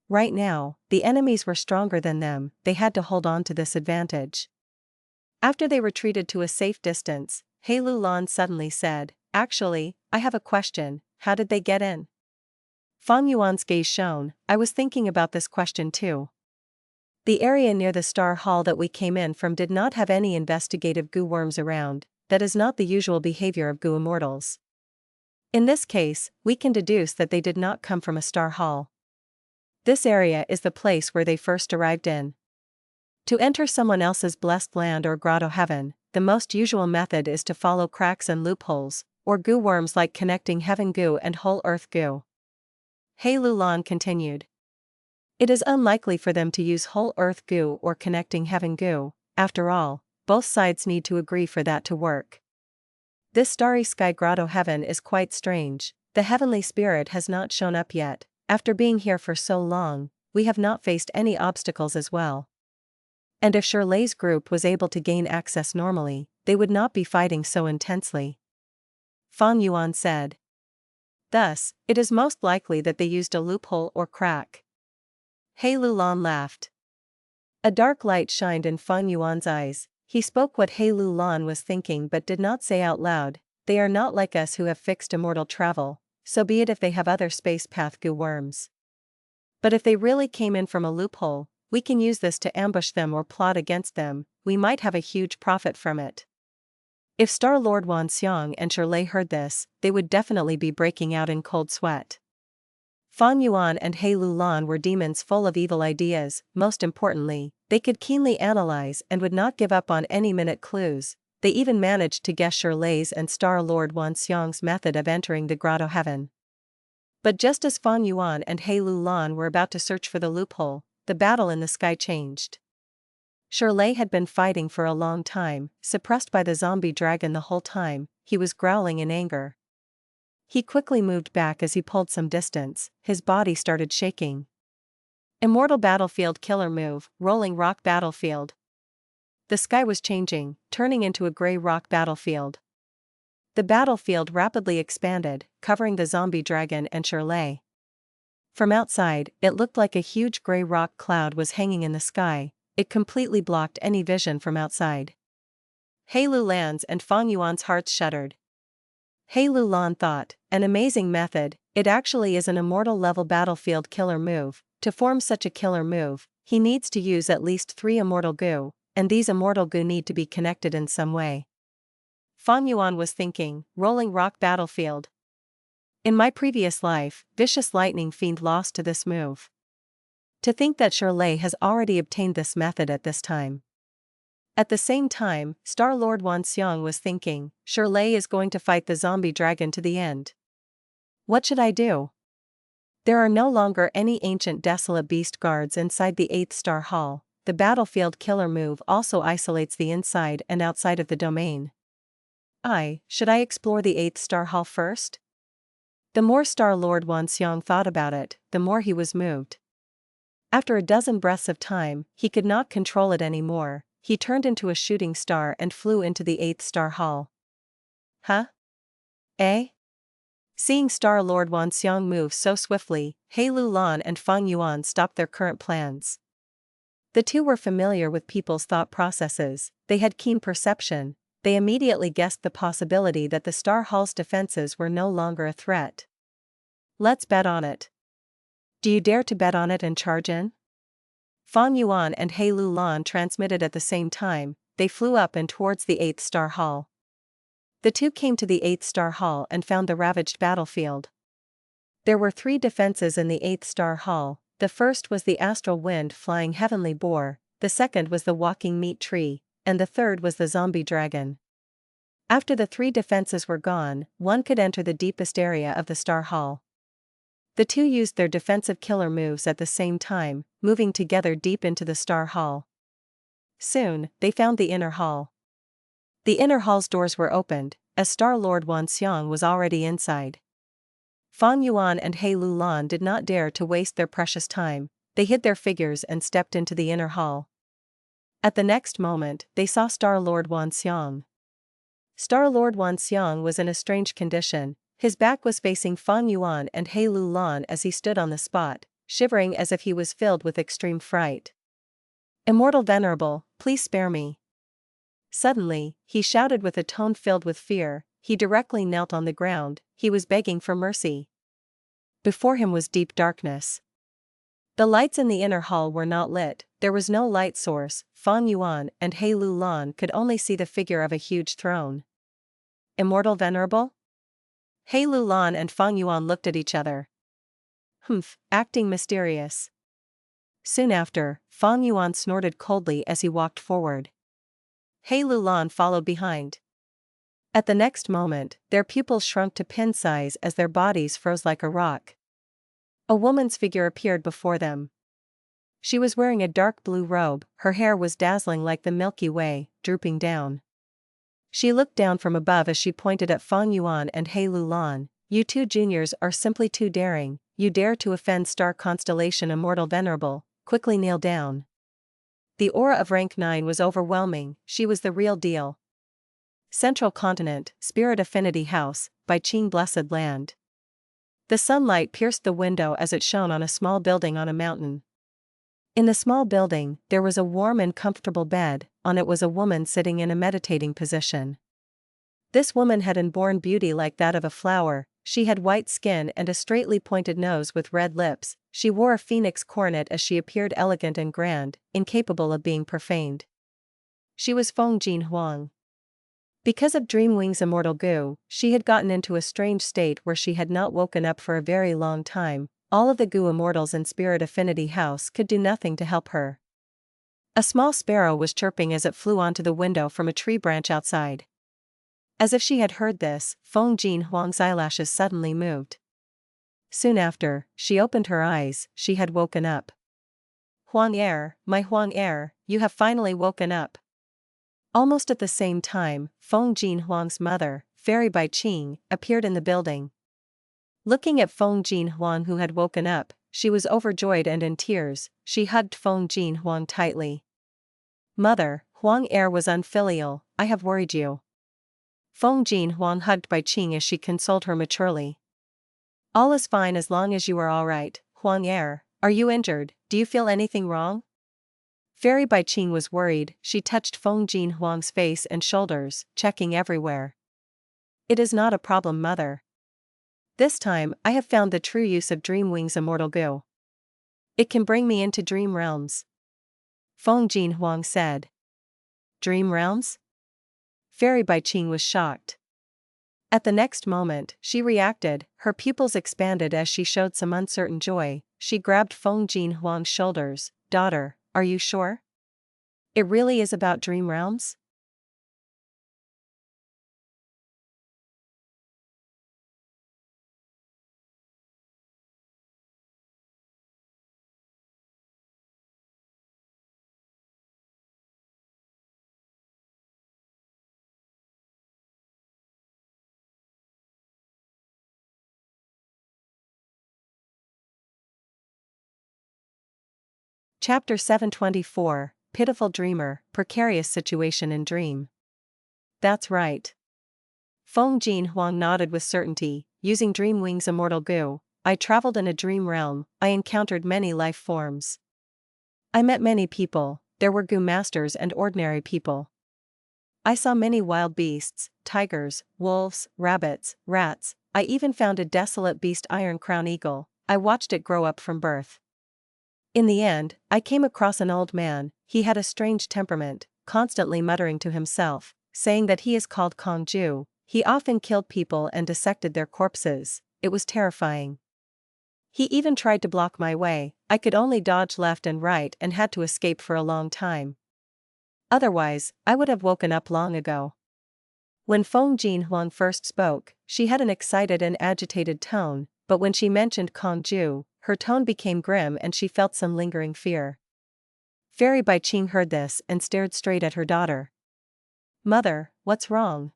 Right now, the enemies were stronger than them, they had to hold on to this advantage. After they retreated to a safe distance, He Lulan suddenly said, actually, I have a question, how did they get in? Fang Yuan's gaze shone, I was thinking about this question too. The area near the Star Hall that we came in from did not have any investigative goo worms around, that is not the usual behavior of goo immortals. In this case, we can deduce that they did not come from a Star Hall. This area is the place where they first arrived in. To enter someone else's blessed land or grotto heaven, the most usual method is to follow cracks and loopholes, or goo worms like connecting heaven goo and whole earth goo. He Lulan continued. It is unlikely for them to use whole earth goo or connecting heaven goo, after all, both sides need to agree for that to work. This starry sky grotto heaven is quite strange, the heavenly spirit has not shown up yet, after being here for so long, we have not faced any obstacles as well. And if Shirley's group was able to gain access normally, they would not be fighting so intensely. Fang Yuan said. Thus, it is most likely that they used a loophole or crack. He Lulan laughed. A dark light shined in Fang Yuan's eyes, he spoke what He Lulan was thinking but did not say out loud, they are not like us who have fixed immortal travel, so be it if they have other space path goo worms. But if they really came in from a loophole, we can use this to ambush them or plot against them, we might have a huge profit from it. If Star-Lord Wan Xiang and Shirley heard this, they would definitely be breaking out in cold sweat. Fang Yuan and He Lulan were demons full of evil ideas, most importantly, they could keenly analyze and would not give up on any minute clues, they even managed to guess Shirley's and Star-Lord Wan Xiang's method of entering the grotto heaven. But just as Fang Yuan and He Lulan were about to search for the loophole, the battle in the sky changed. Shirley had been fighting for a long time, suppressed by the zombie dragon the whole time, he was growling in anger. He quickly moved back as he pulled some distance, his body started shaking. Immortal battlefield killer move, rolling rock battlefield. The sky was changing, turning into a gray rock battlefield. The battlefield rapidly expanded, covering the zombie dragon and Shirley. From outside, it looked like a huge gray rock cloud was hanging in the sky, it completely blocked any vision from outside. He Lulan's and Fang Yuan's hearts shuddered. He Lulan thought, an amazing method, it actually is an immortal level battlefield killer move, to form such a killer move, he needs to use at least 3 immortal goo, and these immortal goo need to be connected in some way. Fang Yuan was thinking, rolling rock battlefield. In my previous life, vicious lightning fiend lost to this move. To think that Shirley has already obtained this method at this time. At the same time, Star Lord Wan Xiang was thinking, Shirley is going to fight the zombie dragon to the end. What should I do? There are no longer any ancient Desolate beast guards inside the 8th star hall. The battlefield killer move also isolates the inside and outside of the domain. Should I explore the 8th star hall first? The more Star Lord Wan Xiang thought about it, the more he was moved. After a dozen breaths of time, he could not control it anymore. He turned into a shooting star and flew into the 8th star hall. Huh? Eh? Seeing Star Lord Wan Xiang move so swiftly, He Lulan and Fang Yuan stopped their current plans. The two were familiar with people's thought processes, they had keen perception, they immediately guessed the possibility that the Star Hall's defenses were no longer a threat. Let's bet on it. Do you dare to bet on it and charge in? Fang Yuan and He Lulan transmitted at the same time, they flew up and towards the 8th star hall. The two came to the 8th star hall and found the ravaged battlefield. There were 3 defenses in the 8th star hall. The first was the astral wind flying heavenly boar, the second was the walking meat tree, and the third was the zombie dragon. After the 3 defenses were gone, one could enter the deepest area of the star hall. The two used their defensive killer moves at the same time, moving together deep into the star hall. Soon, they found the inner hall. The inner hall's doors were opened, as Star Lord Wan Xiang was already inside. Fang Yuan and He Lulan did not dare to waste their precious time, they hid their figures and stepped into the inner hall. At the next moment, they saw Star Lord Wan Xiang. Star Lord Wan Xiang was in a strange condition, his back was facing Fang Yuan and He Lulan as he stood on the spot, shivering as if he was filled with extreme fright. Immortal Venerable, please spare me. Suddenly, he shouted with a tone filled with fear, he directly knelt on the ground, he was begging for mercy. Before him was deep darkness. The lights in the inner hall were not lit, there was no light source. Fang Yuan and He Lulan could only see the figure of a huge throne. Immortal Venerable? He Lulan and Fang Yuan looked at each other. Acting mysterious. Soon after, Fang Yuan snorted coldly as he walked forward. He Lulan followed behind. At the next moment, their pupils shrunk to pin size as their bodies froze like a rock. A woman's figure appeared before them. She was wearing a dark blue robe, her hair was dazzling like the Milky Way, drooping down. She looked down from above as she pointed at Fang Yuan and He Lulan. You two juniors are simply too daring, you dare to offend Star Constellation Immortal Venerable, quickly kneel down. The aura of rank 9 was overwhelming, she was the real deal. Central Continent, Spirit Affinity House, by Qing Blessed Land. The sunlight pierced the window as it shone on a small building on a mountain. In the small building, there was a warm and comfortable bed, on it was a woman sitting in a meditating position. This woman had inborn beauty like that of a flower, she had white skin and a straightly pointed nose with red lips, she wore a phoenix coronet as she appeared elegant and grand, incapable of being profaned. She was Feng Jin Huang. Because of Dreamwing's immortal goo, she had gotten into a strange state where she had not woken up for a very long time. All of the goo immortals in Spirit Affinity House could do nothing to help her. A small sparrow was chirping as it flew onto the window from a tree branch outside. As if she had heard this, Feng Jin Huang's eyelashes suddenly moved. Soon after, she opened her eyes, she had woken up. Huang Er, my Huang Er, you have finally woken up. Almost at the same time, Feng Jin Huang's mother, Fairy by Qing, appeared in the building. Looking at Feng Jin Huang who had woken up, she was overjoyed and in tears, she hugged Feng Jin Huang tightly. Mother, Huang Er was unfilial, I have worried you. Feng Jin Huang hugged Bai Qing as she consoled her maturely. All is fine as long as you are alright, Huang Er, are you injured, do you feel anything wrong? Fairy Bai Qing was worried, she touched Feng Jin Huang's face and shoulders, checking everywhere. It is not a problem, mother. This time, I have found the true use of Dreamwing's immortal goo. It can bring me into dream realms. Feng Jin Huang said. Dream realms? Fairy Bai Qing was shocked. At the next moment, she reacted, her pupils expanded as she showed some uncertain joy. She grabbed Feng Jinhuang's shoulders. Daughter, are you sure? It really is about dream realms? Chapter 724, Pitiful Dreamer, Precarious Situation in Dream. That's right. Feng Jinhuang nodded with certainty. Using Dream Wings Immortal Goo, I traveled in a dream realm. I encountered many life forms. I met many people. There were Goo masters and ordinary people. I saw many wild beasts, tigers, wolves, rabbits, rats. I even found a desolate beast iron crown eagle. I watched it grow up from birth. In the end, I came across an old man. He had a strange temperament, constantly muttering to himself, saying that he is called Qingpu. He often killed people and dissected their corpses. It was terrifying. He even tried to block my way. I could only dodge left and right and had to escape for a long time. Otherwise, I would have woken up long ago. When Feng Jinhuang first spoke, she had an excited and agitated tone, but when she mentioned Qingpu, her tone became grim and she felt some lingering fear. Fairy Bai Qing heard this and stared straight at her daughter. Mother, what's wrong?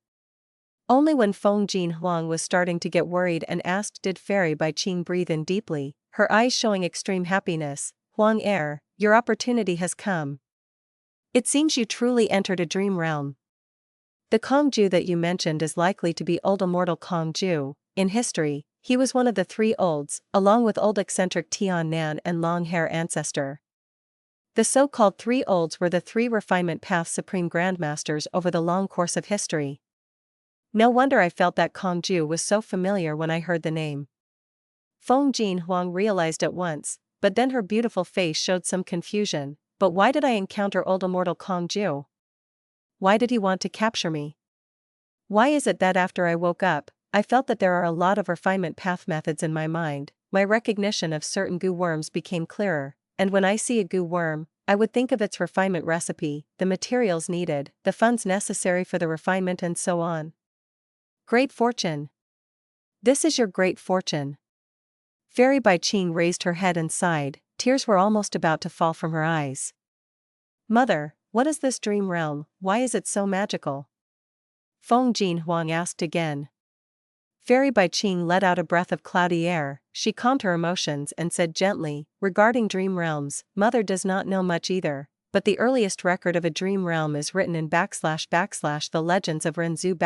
Only when Feng Jinhuang was starting to get worried and asked did Fairy Bai Qing breathe in deeply, her eyes showing extreme happiness. Huang Heir, your opportunity has come. It seems you truly entered a dream realm. The Qingpu that you mentioned is likely to be old immortal Qingpu. In history, he was one of the three olds, along with old eccentric Tian Nan and long hair ancestor. The so-called three olds were the three refinement path supreme grandmasters over the long course of history. No wonder I felt that Qingpu was so familiar when I heard the name. Feng Jinhuang realized at once, but then her beautiful face showed some confusion. But why did I encounter old immortal Qingpu? Why did he want to capture me? Why is it that after I woke up, I felt that there are a lot of refinement path methods in my mind? My recognition of certain goo worms became clearer, and when I see a goo worm, I would think of its refinement recipe, the materials needed, the funds necessary for the refinement and so on. Great fortune. This is your great fortune. Fairy Bai Qing raised her head and sighed, tears were almost about to fall from her eyes. Mother, what is this dream realm? Why is it so magical? Feng Jinhuang asked again. Fairy Bai Qing let out a breath of cloudy air. She calmed her emotions and said gently, regarding dream realms, Mother does not know much either, but the earliest record of a dream realm is written in / the legends of Renzu /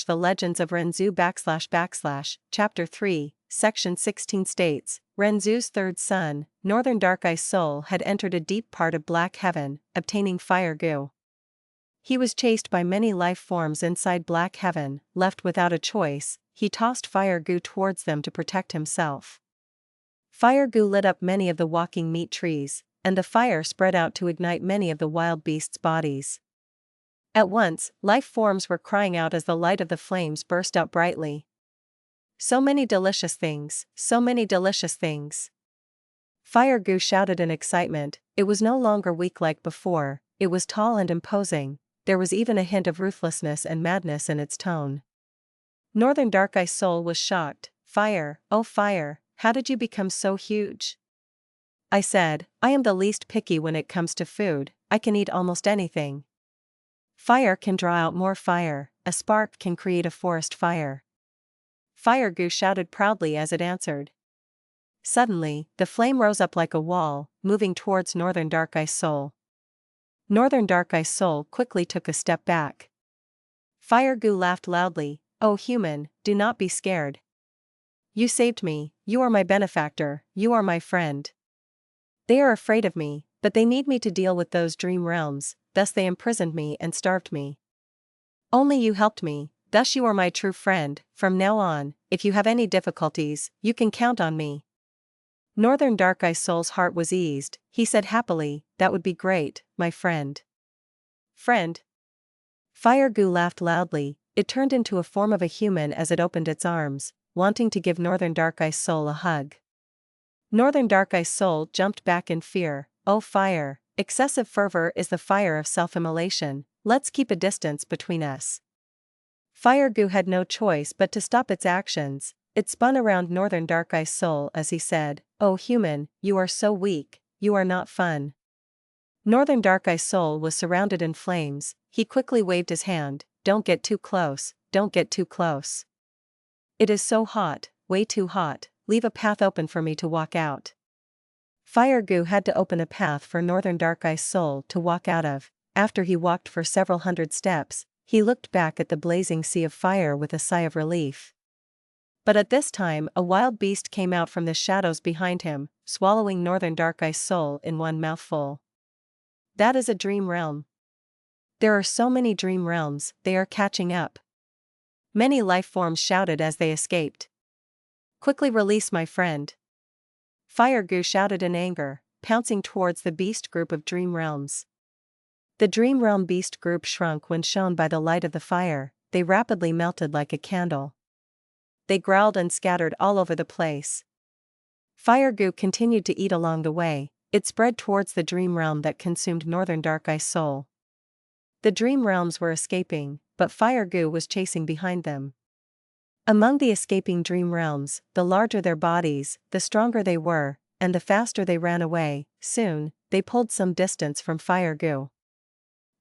the legends of Renzu / chapter 3, section 16 states, Renzu's third son, Northern Dark Eye Soul had entered a deep part of Black Heaven, obtaining fire goo. He was chased by many life forms inside Black Heaven. Left without a choice, he tossed fire goo towards them to protect himself. Fire goo lit up many of the walking meat trees, and the fire spread out to ignite many of the wild beasts' bodies. At once, life forms were crying out as the light of the flames burst out brightly. So many delicious things, so many delicious things. Fire goo shouted in excitement. It was no longer weak like before, it was tall and imposing. There was even a hint of ruthlessness and madness in its tone. Northern Dark Eye Soul was shocked. Fire, oh fire, how did you become so huge? I said, I am the least picky when it comes to food, I can eat almost anything. Fire can draw out more fire, a spark can create a forest fire. Fire goo shouted proudly as it answered. Suddenly, the flame rose up like a wall, moving towards Northern Dark Eye Soul. Northern Dark Eye Soul quickly took a step back. Fire goo laughed loudly, oh human, do not be scared. You saved me, you are my benefactor, you are my friend. They are afraid of me, but they need me to deal with those dream realms, thus they imprisoned me and starved me. Only you helped me, thus you are my true friend. From now on, if you have any difficulties, you can count on me. Northern Dark Eye Soul's heart was eased. He said happily, "That would be great, my friend." "Friend?" Fire Goo laughed loudly. It turned into a form of a human as it opened its arms, wanting to give Northern Dark Eye Soul a hug. Northern Dark Eye Soul jumped back in fear. "Oh fire, excessive fervor is the fire of self-immolation, let's keep a distance between us." Fire Goo had no choice but to stop its actions. It spun around Northern Dark Eye Soul as he said, "Oh human, you are so weak, you are not fun." Northern Dark Eye Soul was surrounded in flames. He quickly waved his hand, "Don't get too close, don't get too close. It is so hot, way too hot, leave a path open for me to walk out." Fire Goo had to open a path for Northern Dark Eye Soul to walk out of. After he walked for several hundred steps, he looked back at the blazing sea of fire with a sigh of relief. But at this time a wild beast came out from the shadows behind him, swallowing Northern Dark Eye Soul in one mouthful. "That is a dream realm. There are so many dream realms, they are catching up." Many life forms shouted as they escaped. "Quickly release my friend." Fire Goo shouted in anger, pouncing towards the beast group of dream realms. The dream realm beast group shrunk when shown by the light of the fire. They rapidly melted like a candle. They growled and scattered all over the place. Fire Goo continued to eat along the way. It spread towards the dream realm that consumed Northern Dark Eye Soul. The dream realms were escaping, but Fire Goo was chasing behind them. Among the escaping dream realms, the larger their bodies, the stronger they were, and the faster they ran away. Soon, they pulled some distance from Fire Goo.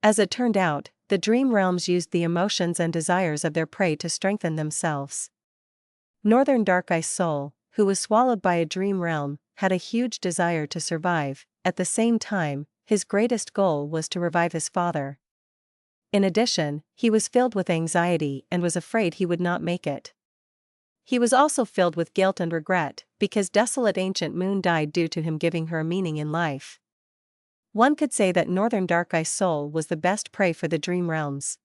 As it turned out, the dream realms used the emotions and desires of their prey to strengthen themselves. Northern Dark Eye Soul, who was swallowed by a dream realm, had a huge desire to survive. At the same time, his greatest goal was to revive his father. In addition, he was filled with anxiety and was afraid he would not make it. He was also filled with guilt and regret, because Desolate Ancient Moon died due to him giving her a meaning in life. One could say that Northern Dark Eye Soul was the best prey for the dream realms.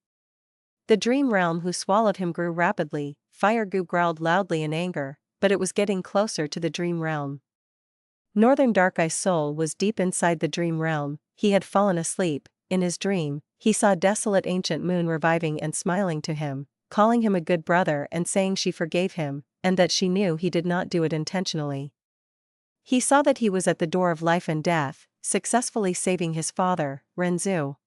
The dream realm who swallowed him grew rapidly. Fire Goo growled loudly in anger, but it was getting closer to the dream realm. Northern Dark Eye Soul was deep inside the dream realm. He had fallen asleep. In his dream, he saw Desolate Ancient Moon reviving and smiling to him, calling him a good brother and saying she forgave him, and that she knew he did not do it intentionally. He saw that he was at the door of life and death, successfully saving his father, Renzu.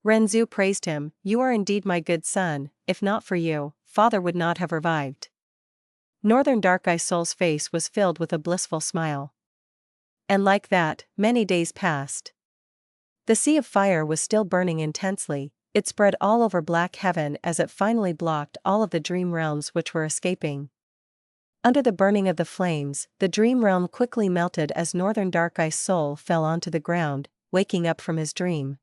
Renzu praised him, "You are indeed my good son, if not for you, father would not have revived." Northern Dark Eye Soul's face was filled with a blissful smile. And like that, many days passed. The sea of fire was still burning intensely. It spread all over Black Heaven as it finally blocked all of the dream realms which were escaping. Under the burning of the flames, the dream realm quickly melted as Northern Dark Eye Soul fell onto the ground, waking up from his dream.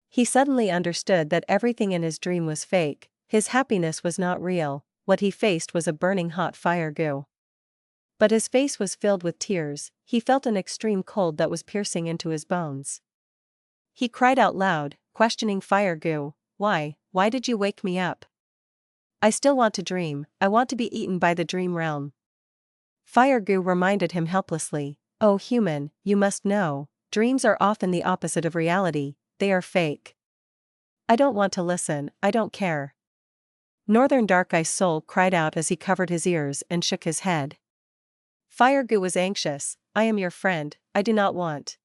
He suddenly understood that everything in his dream was fake. His happiness was not real. What he faced was a burning hot Fire Goo. But his face was filled with tears. He felt an extreme cold that was piercing into his bones. He cried out loud, questioning Fire Goo, Why did you wake me up? I still want to dream, I want to be eaten by the dream realm." Fire Goo reminded him helplessly, "Oh human, you must know, dreams are often the opposite of reality, they are fake." "I don't want to listen, I don't care." Northern Dark Eye Soul cried out as he covered his ears and shook his head. Fire Goo was anxious, "I am your friend, I do not want."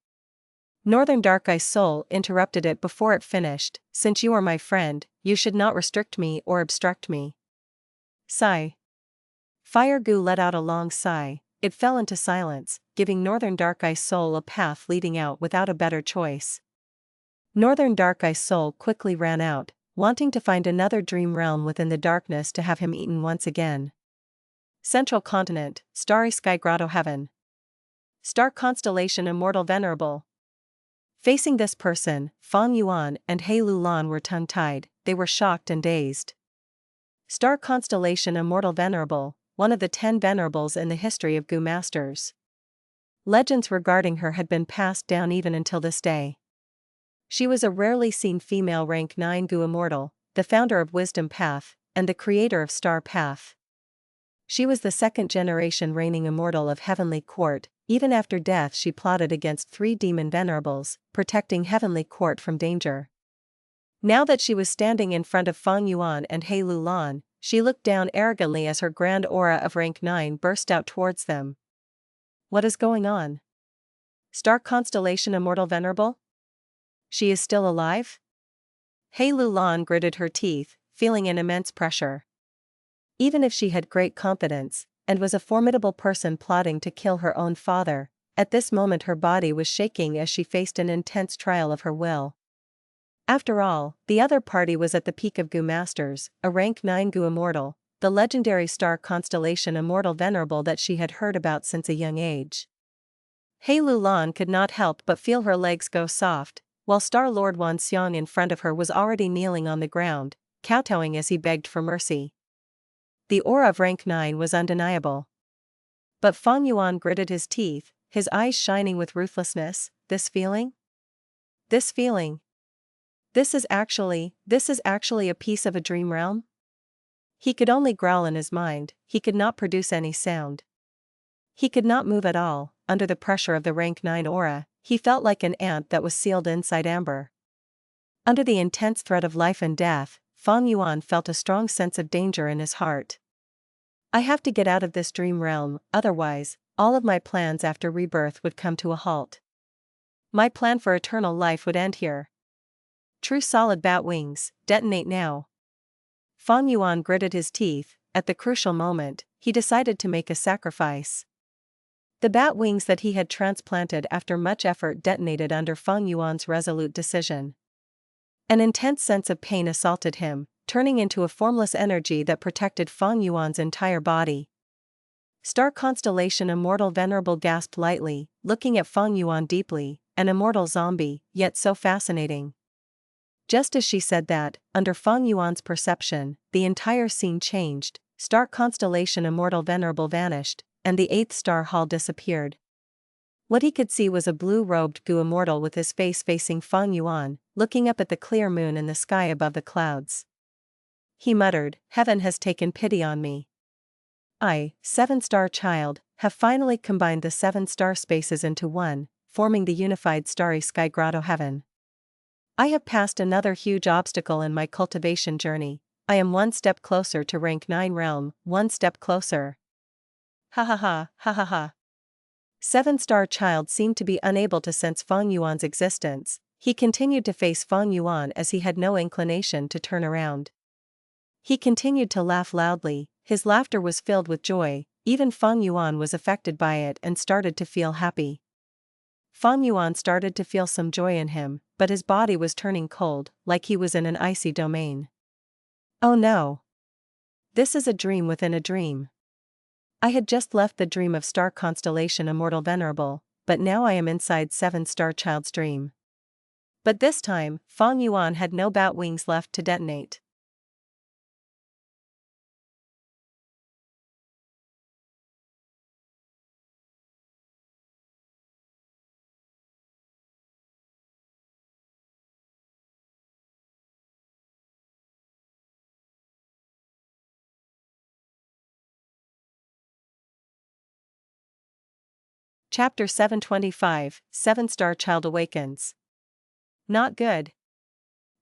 Northern Dark Eye Soul interrupted it before it finished, "Since you are my friend, you should not restrict me or obstruct me." Sigh. Fire Goo let out a long sigh. It fell into silence, giving Northern Dark Eye Soul a path leading out without a better choice. Northern Dark Eye Soul quickly ran out, wanting to find another dream realm within the darkness to have him eaten once again. Central Continent, Starry Sky Grotto Heaven. Star Constellation Immortal Venerable. Facing this person, Fang Yuan and He Lulan were tongue-tied, they were shocked and dazed. Star Constellation Immortal Venerable, one of the 10 venerables in the history of Goo Masters. Legends regarding her had been passed down even until this day. She was a rarely seen female rank 9 Goo Immortal, the founder of Wisdom Path, and the creator of Star Path. She was the second generation reigning immortal of Heavenly Court, Even after death she plotted against 3 demon venerables, protecting Heavenly Court from danger. Now that she was standing in front of Fang Yuan and He Lulan, she looked down arrogantly as her grand aura of rank 9 burst out towards them. What is going on? Star Constellation Immortal Venerable? She is still alive? He Lulan gritted her teeth, feeling an immense pressure. Even if she had great confidence, and was a formidable person plotting to kill her own father, at this moment her body was shaking as she faced an intense trial of her will. After all, the other party was at the peak of Gu Masters, a rank 9 Gu Immortal, the legendary star constellation Immortal Venerable that she had heard about since a young age. He Lulan could not help but feel her legs go soft, while Star Lord Wan Xiang in front of her was already kneeling on the ground, kowtowing as he begged for mercy. The aura of rank 9 was undeniable. But Fang Yuan gritted his teeth, his eyes shining with ruthlessness. This feeling? This feeling. This is actually a piece of a dream realm? He could only growl in his mind, he could not produce any sound. He could not move at all, under the pressure of the rank 9 aura, he felt like an ant that was sealed inside amber. Under the intense threat of life and death, Fang Yuan felt a strong sense of danger in his heart. I have to get out of this dream realm, otherwise, all of my plans after rebirth would come to a halt. My plan for eternal life would end here. True solid bat wings, detonate now. Fang Yuan gritted his teeth. At the crucial moment, he decided to make a sacrifice. The bat wings that he had transplanted after much effort detonated under Fang Yuan's resolute decision. An intense sense of pain assaulted him, turning into a formless energy that protected Fang Yuan's entire body. Star Constellation Immortal Venerable gasped lightly, looking at Fang Yuan deeply, an immortal zombie, yet so fascinating. Just as she said that, under Fang Yuan's perception, the entire scene changed. Star Constellation Immortal Venerable vanished, and the 8th star hall disappeared. What he could see was a blue-robed Gu Immortal with his face facing Fang Yuan, looking up at the clear moon in the sky above the clouds. He muttered, "Heaven has taken pity on me. I, 7-star child, have finally combined the 7 star spaces into one, forming the unified starry sky grotto heaven. I have passed another huge obstacle in my cultivation journey. I am one step closer to rank 9 realm, one step closer." Ha ha ha, ha ha ha. 7-star child seemed to be unable to sense Fang Yuan's existence. He continued to face Fang Yuan as he had no inclination to turn around. He continued to laugh loudly, his laughter was filled with joy, even Fang Yuan was affected by it and started to feel happy. Fang Yuan started to feel some joy in him, but his body was turning cold, like he was in an icy domain. Oh no! This is a dream within a dream. I had just left the dream of Star Constellation Immortal Venerable, but now I am inside 7-star child's dream. But this time, Fang Yuan had no bat wings left to detonate. Chapter 725, 7-star child awakens. Not good.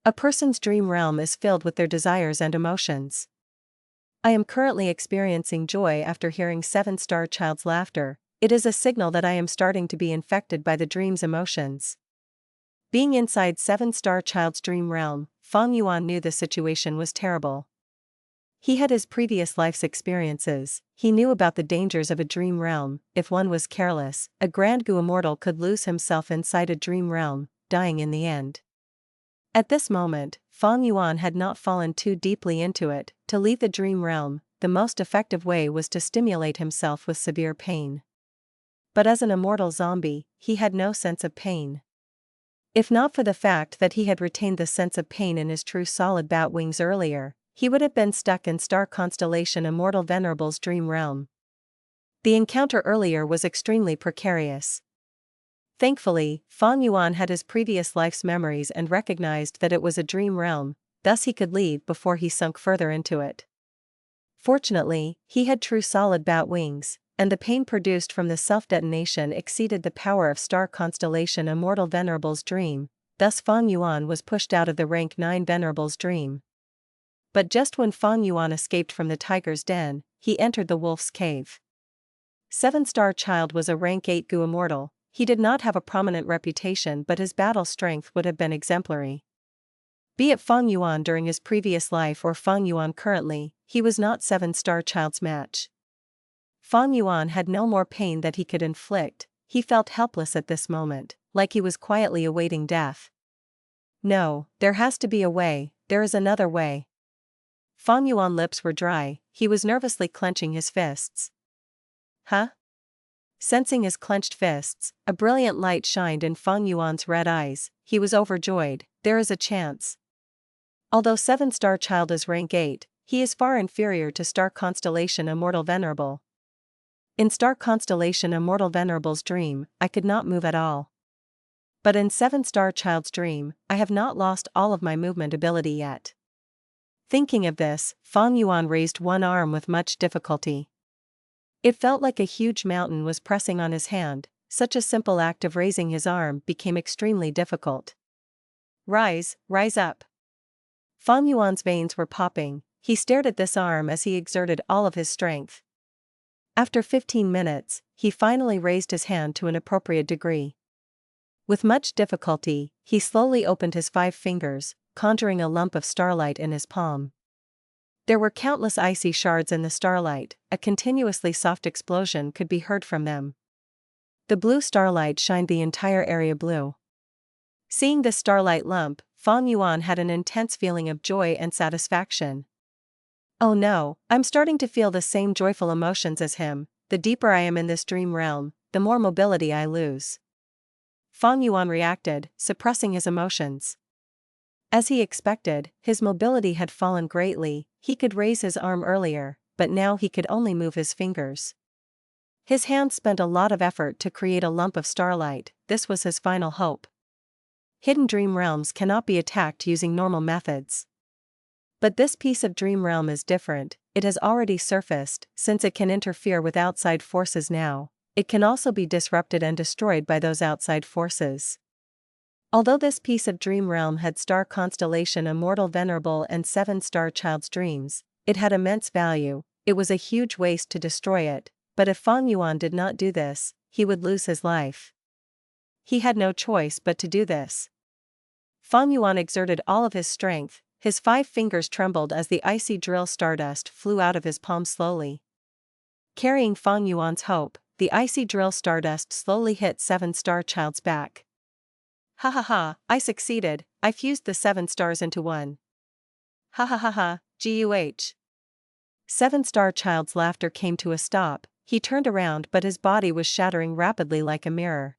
A person's dream realm is filled with their desires and emotions. I am currently experiencing joy after hearing 7-star child's laughter. It is a signal that I am starting to be infected by the dream's emotions. Being inside 7-star child's dream realm, Fang Yuan knew the situation was terrible. He had his previous life's experiences, he knew about the dangers of a dream realm. If one was careless, a Grand Gu Immortal could lose himself inside a dream realm, dying in the end. At this moment, Fang Yuan had not fallen too deeply into it. To leave the dream realm, the most effective way was to stimulate himself with severe pain. But as an immortal zombie, he had no sense of pain. If not for the fact that he had retained the sense of pain in his true solid bat wings earlier, he would have been stuck in Star Constellation Immortal Venerable's dream realm. The encounter earlier was extremely precarious. Thankfully, Fang Yuan had his previous life's memories and recognized that it was a dream realm, thus he could leave before he sunk further into it. Fortunately, he had true solid bat wings, and the pain produced from the self-detonation exceeded the power of Star Constellation Immortal Venerable's dream, thus Fang Yuan was pushed out of the rank 9 Venerable's dream. But just when Fang Yuan escaped from the tiger's den, he entered the wolf's cave. 7-star child was a rank 8 Gu immortal. He did not have a prominent reputation, but his battle strength would have been exemplary. Be it Fang Yuan during his previous life or Fang Yuan currently, he was not 7-star child's match. Fang Yuan had no more pain that he could inflict. He felt helpless at this moment, like he was quietly awaiting death. No, there has to be a way, there is another way. Fang Yuan's lips were dry, he was nervously clenching his fists. Huh? Sensing his clenched fists, a brilliant light shined in Fang Yuan's red eyes. He was overjoyed. There is a chance. Although 7-star child is rank 8, he is far inferior to Star Constellation Immortal Venerable. In Star Constellation Immortal Venerable's dream, I could not move at all. But in 7-star child's dream, I have not lost all of my movement ability yet. Thinking of this, Fang Yuan raised one arm with much difficulty. It felt like a huge mountain was pressing on his hand. Such a simple act of raising his arm became extremely difficult. Rise up. Fang Yuan's veins were popping. He stared at this arm as he exerted all of his strength. After 15 minutes, he finally raised his hand to an appropriate degree. With much difficulty, he slowly opened his 5 fingers, conjuring a lump of starlight in his palm. There were countless icy shards in the starlight. A continuously soft explosion could be heard from them. The blue starlight shined the entire area blue. Seeing this starlight lump, Fang Yuan had an intense feeling of joy and satisfaction. Oh no, I'm starting to feel the same joyful emotions as him. The deeper I am in this dream realm, the more mobility I lose. Fang Yuan reacted, suppressing his emotions. As he expected, his mobility had fallen greatly. He could raise his arm earlier, but now he could only move his fingers. His hands spent a lot of effort to create a lump of starlight. This was his final hope. Hidden dream realms cannot be attacked using normal methods. But this piece of dream realm is different. It has already surfaced. Since it can interfere with outside forces now, it can also be disrupted and destroyed by those outside forces. Although this piece of dream realm had Star Constellation Immortal Venerable and 7-star child's dreams, it had immense value. It was a huge waste to destroy it, but if Fang Yuan did not do this, he would lose his life. He had no choice but to do this. Fang Yuan exerted all of his strength. His 5 fingers trembled as the icy drill stardust flew out of his palm slowly. Carrying Fang Yuan's hope, the icy drill stardust slowly hit 7-star child's back. Ha ha ha, I succeeded. I fused the 7 stars into one. Ha ha ha ha, guh. 7-star child's laughter came to a stop. He turned around, but his body was shattering rapidly like a mirror.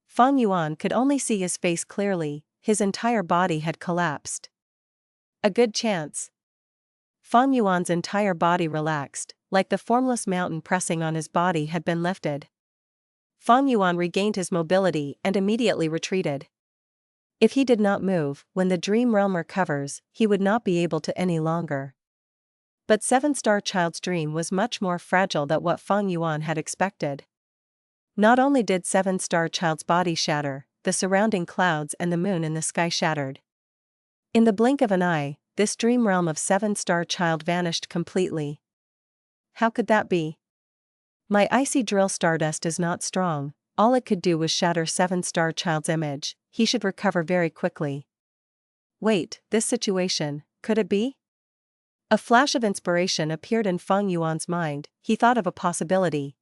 Fang Yuan could only see his face clearly. His entire body had collapsed. A good chance. Fang Yuan's entire body relaxed, like the formless mountain pressing on his body had been lifted. Fang Yuan regained his mobility and immediately retreated. If he did not move, when the dream realm recovers, he would not be able to any longer. But 7-star child's dream was much more fragile than what Fang Yuan had expected. Not only did 7-star child's body shatter, the surrounding clouds and the moon in the sky shattered. In the blink of an eye, this dream realm of 7-star child vanished completely. How could that be? My icy drill stardust is not strong. All it could do was shatter 7-star child's image. He should recover very quickly. Wait, this situation, could it be? A flash of inspiration appeared in Fang Yuan's mind. He thought of a possibility.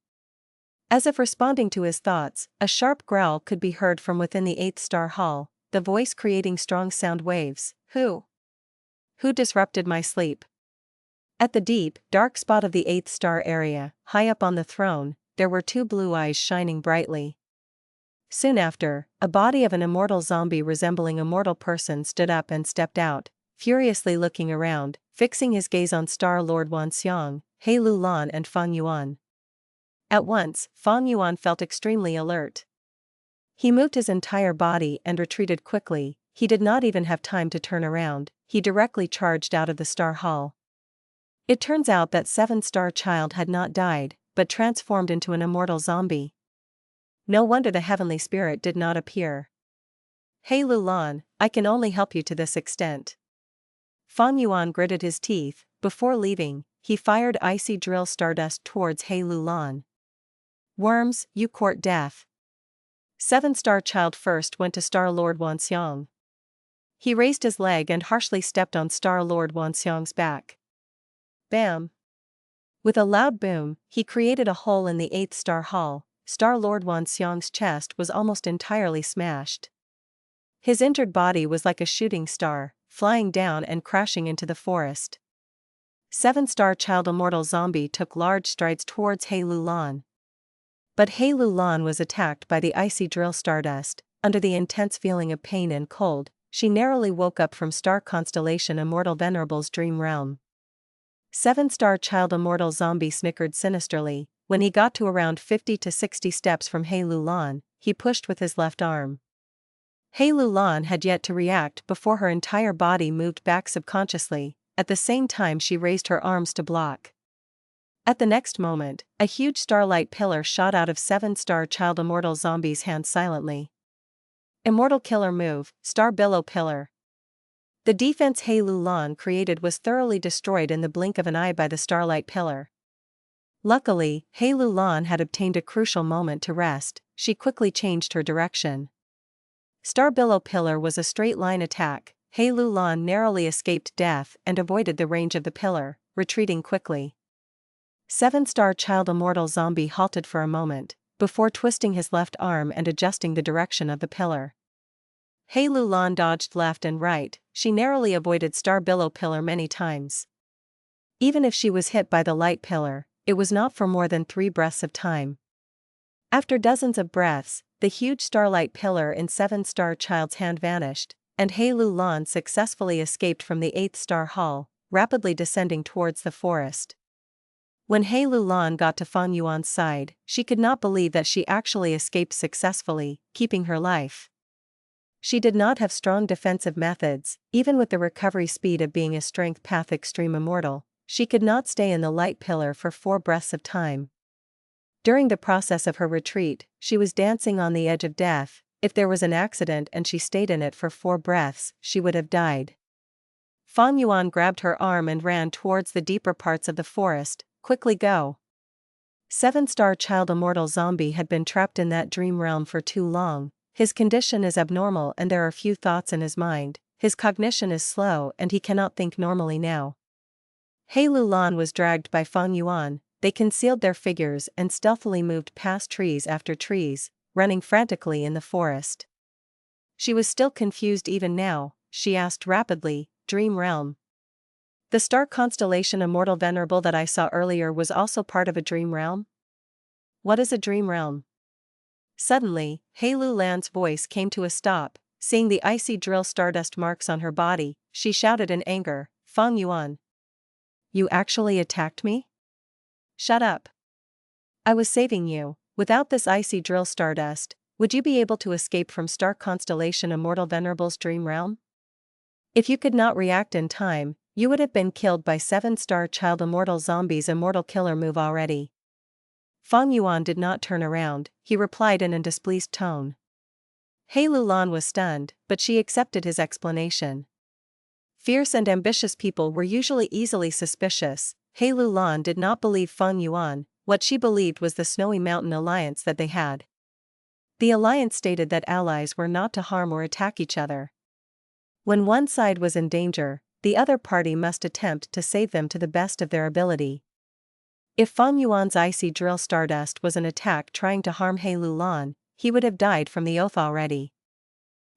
As if responding to his thoughts, a sharp growl could be heard from within the 8th-star hall, the voice creating strong sound waves. Who disrupted my sleep? At the deep, dark spot of the 8th-star area, high up on the throne, there were 2 blue eyes shining brightly. Soon after, a body of an immortal zombie resembling a mortal person stood up and stepped out, furiously looking around, fixing his gaze on Star Lord Wanxiang, He Lulan and Fang Yuan. At once, Fang Yuan felt extremely alert. He moved his entire body and retreated quickly. He did not even have time to turn around. He directly charged out of the Star Hall. It turns out that 7-star child had not died. but transformed into an immortal zombie. No wonder the heavenly spirit did not appear. Hey Lulan, I can only help you to this extent. Fang Yuan gritted his teeth. Before leaving, he fired icy drill stardust towards Hey Lulan. Worms, you court death. 7-star child first went to Star Lord Wanxiang. He raised his leg and harshly stepped on Star Lord Wanxiang's back. Bam! With a loud boom, he created a hole in the 8th star hall. Star Lord Wanxiang's chest was almost entirely smashed. His injured body was like a shooting star, flying down and crashing into the forest. 7-star child immortal zombie took large strides towards Hey Lulan. But Hey Lulan was attacked by the icy drill stardust. Under the intense feeling of pain and cold, she narrowly woke up from Star Constellation Immortal Venerable's dream realm. 7-star child immortal zombie snickered sinisterly. When he got to around 50 to 60 steps from Hey Lulan, he pushed with his left arm. Hey Lulan had yet to react before her entire body moved back subconsciously. At the same time she raised her arms to block. At the next moment, a huge starlight pillar shot out of 7-star child immortal zombie's hand silently. Immortal killer move, Star Billow Pillar. The defense Hey Lulan created was thoroughly destroyed in the blink of an eye by the starlight pillar. Luckily, Hey Lulan had obtained a crucial moment to rest. She quickly changed her direction. Star Billow Pillar was a straight-line attack. Hey Lulan narrowly escaped death and avoided the range of the pillar, retreating quickly. 7-star child immortal zombie halted for a moment, before twisting his left arm and adjusting the direction of the pillar. Hey Lulan dodged left and right. She narrowly avoided Star Billow Pillar many times. Even if she was hit by the light pillar, it was not for more than 3 breaths of time. After dozens of breaths, the huge starlight pillar in 7-star child's hand vanished, and Hey Lulan successfully escaped from the 8th star hall, rapidly descending towards the forest. When Hey Lulan got to Fang Yuan's side, she could not believe that she actually escaped successfully, keeping her life. She did not have strong defensive methods. Even with the recovery speed of being a strength path extreme immortal, she could not stay in the light pillar for 4 breaths of time. During the process of her retreat, she was dancing on the edge of death. If there was an accident and she stayed in it for 4 breaths, she would have died. Fang Yuan grabbed her arm and ran towards the deeper parts of the forest. Quickly go. 7-star child immortal zombie had been trapped in that dream realm for too long. His condition is abnormal and there are few thoughts in his mind. His cognition is slow and he cannot think normally now. Hey Lulan was dragged by Fang Yuan. They concealed their figures and stealthily moved past trees after trees, running frantically in the forest. She was still confused even now. She asked rapidly, "Dream realm? The star constellation Immortal Venerable that I saw earlier was also part of a dream realm? What is a dream realm?" Suddenly, Hey Lulan's voice came to a stop. Seeing the icy drill stardust marks on her body, she shouted in anger, "Fang Yuan! You actually attacked me? Shut up. I was saving you. Without this icy drill stardust, would you be able to escape from Star Constellation Immortal Venerable's dream realm? If you could not react in time, you would have been killed by 7-star child immortal zombie's immortal killer move already." Fang Yuan did not turn around. He replied in a displeased tone. Hey Lulan was stunned, but she accepted his explanation. Fierce and ambitious people were usually easily suspicious. Hey Lulan did not believe Fang Yuan. What she believed was the Snowy Mountain alliance that they had. The alliance stated that allies were not to harm or attack each other. When one side was in danger, the other party must attempt to save them to the best of their ability. If Fang Yuan's icy drill stardust was an attack trying to harm Hey Lulan, he would have died from the oath already.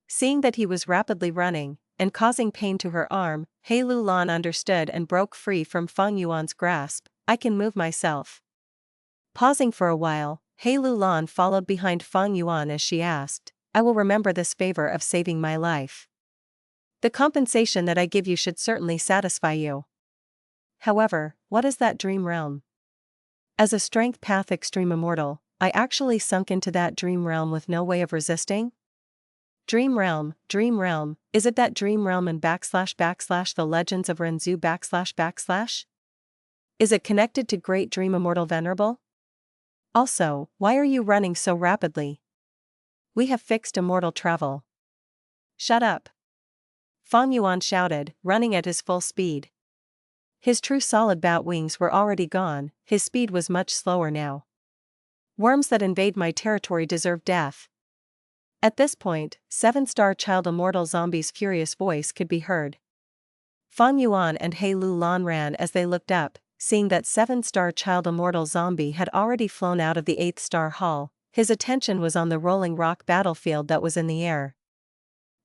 Seeing that he was rapidly running, and causing pain to her arm, Hey Lulan understood and broke free from Fang Yuan's grasp. "I can move myself." Pausing for a while, Hey Lulan followed behind Fang Yuan as she asked, "I will remember this favor of saving my life. The compensation that I give you should certainly satisfy you. However, what is that dream realm?" As a strength path extreme immortal, I actually sunk into that dream realm with no way of resisting? Dream realm, is it that dream realm in / the legends of Renzu / Is it connected to Great Dream Immortal Venerable? Also, why are you running so rapidly? We have fixed immortal travel. Shut up. Fang Yuan shouted, running at his full speed. His true solid bat wings were already gone, his speed was much slower now. Worms that invade my territory deserve death. At this point, 7-star child immortal zombie's furious voice could be heard. Fang Yuan and He Lu Lan ran as they looked up, seeing that 7-star child immortal zombie had already flown out of the 8th star hall. His attention was on the rolling rock battlefield that was in the air.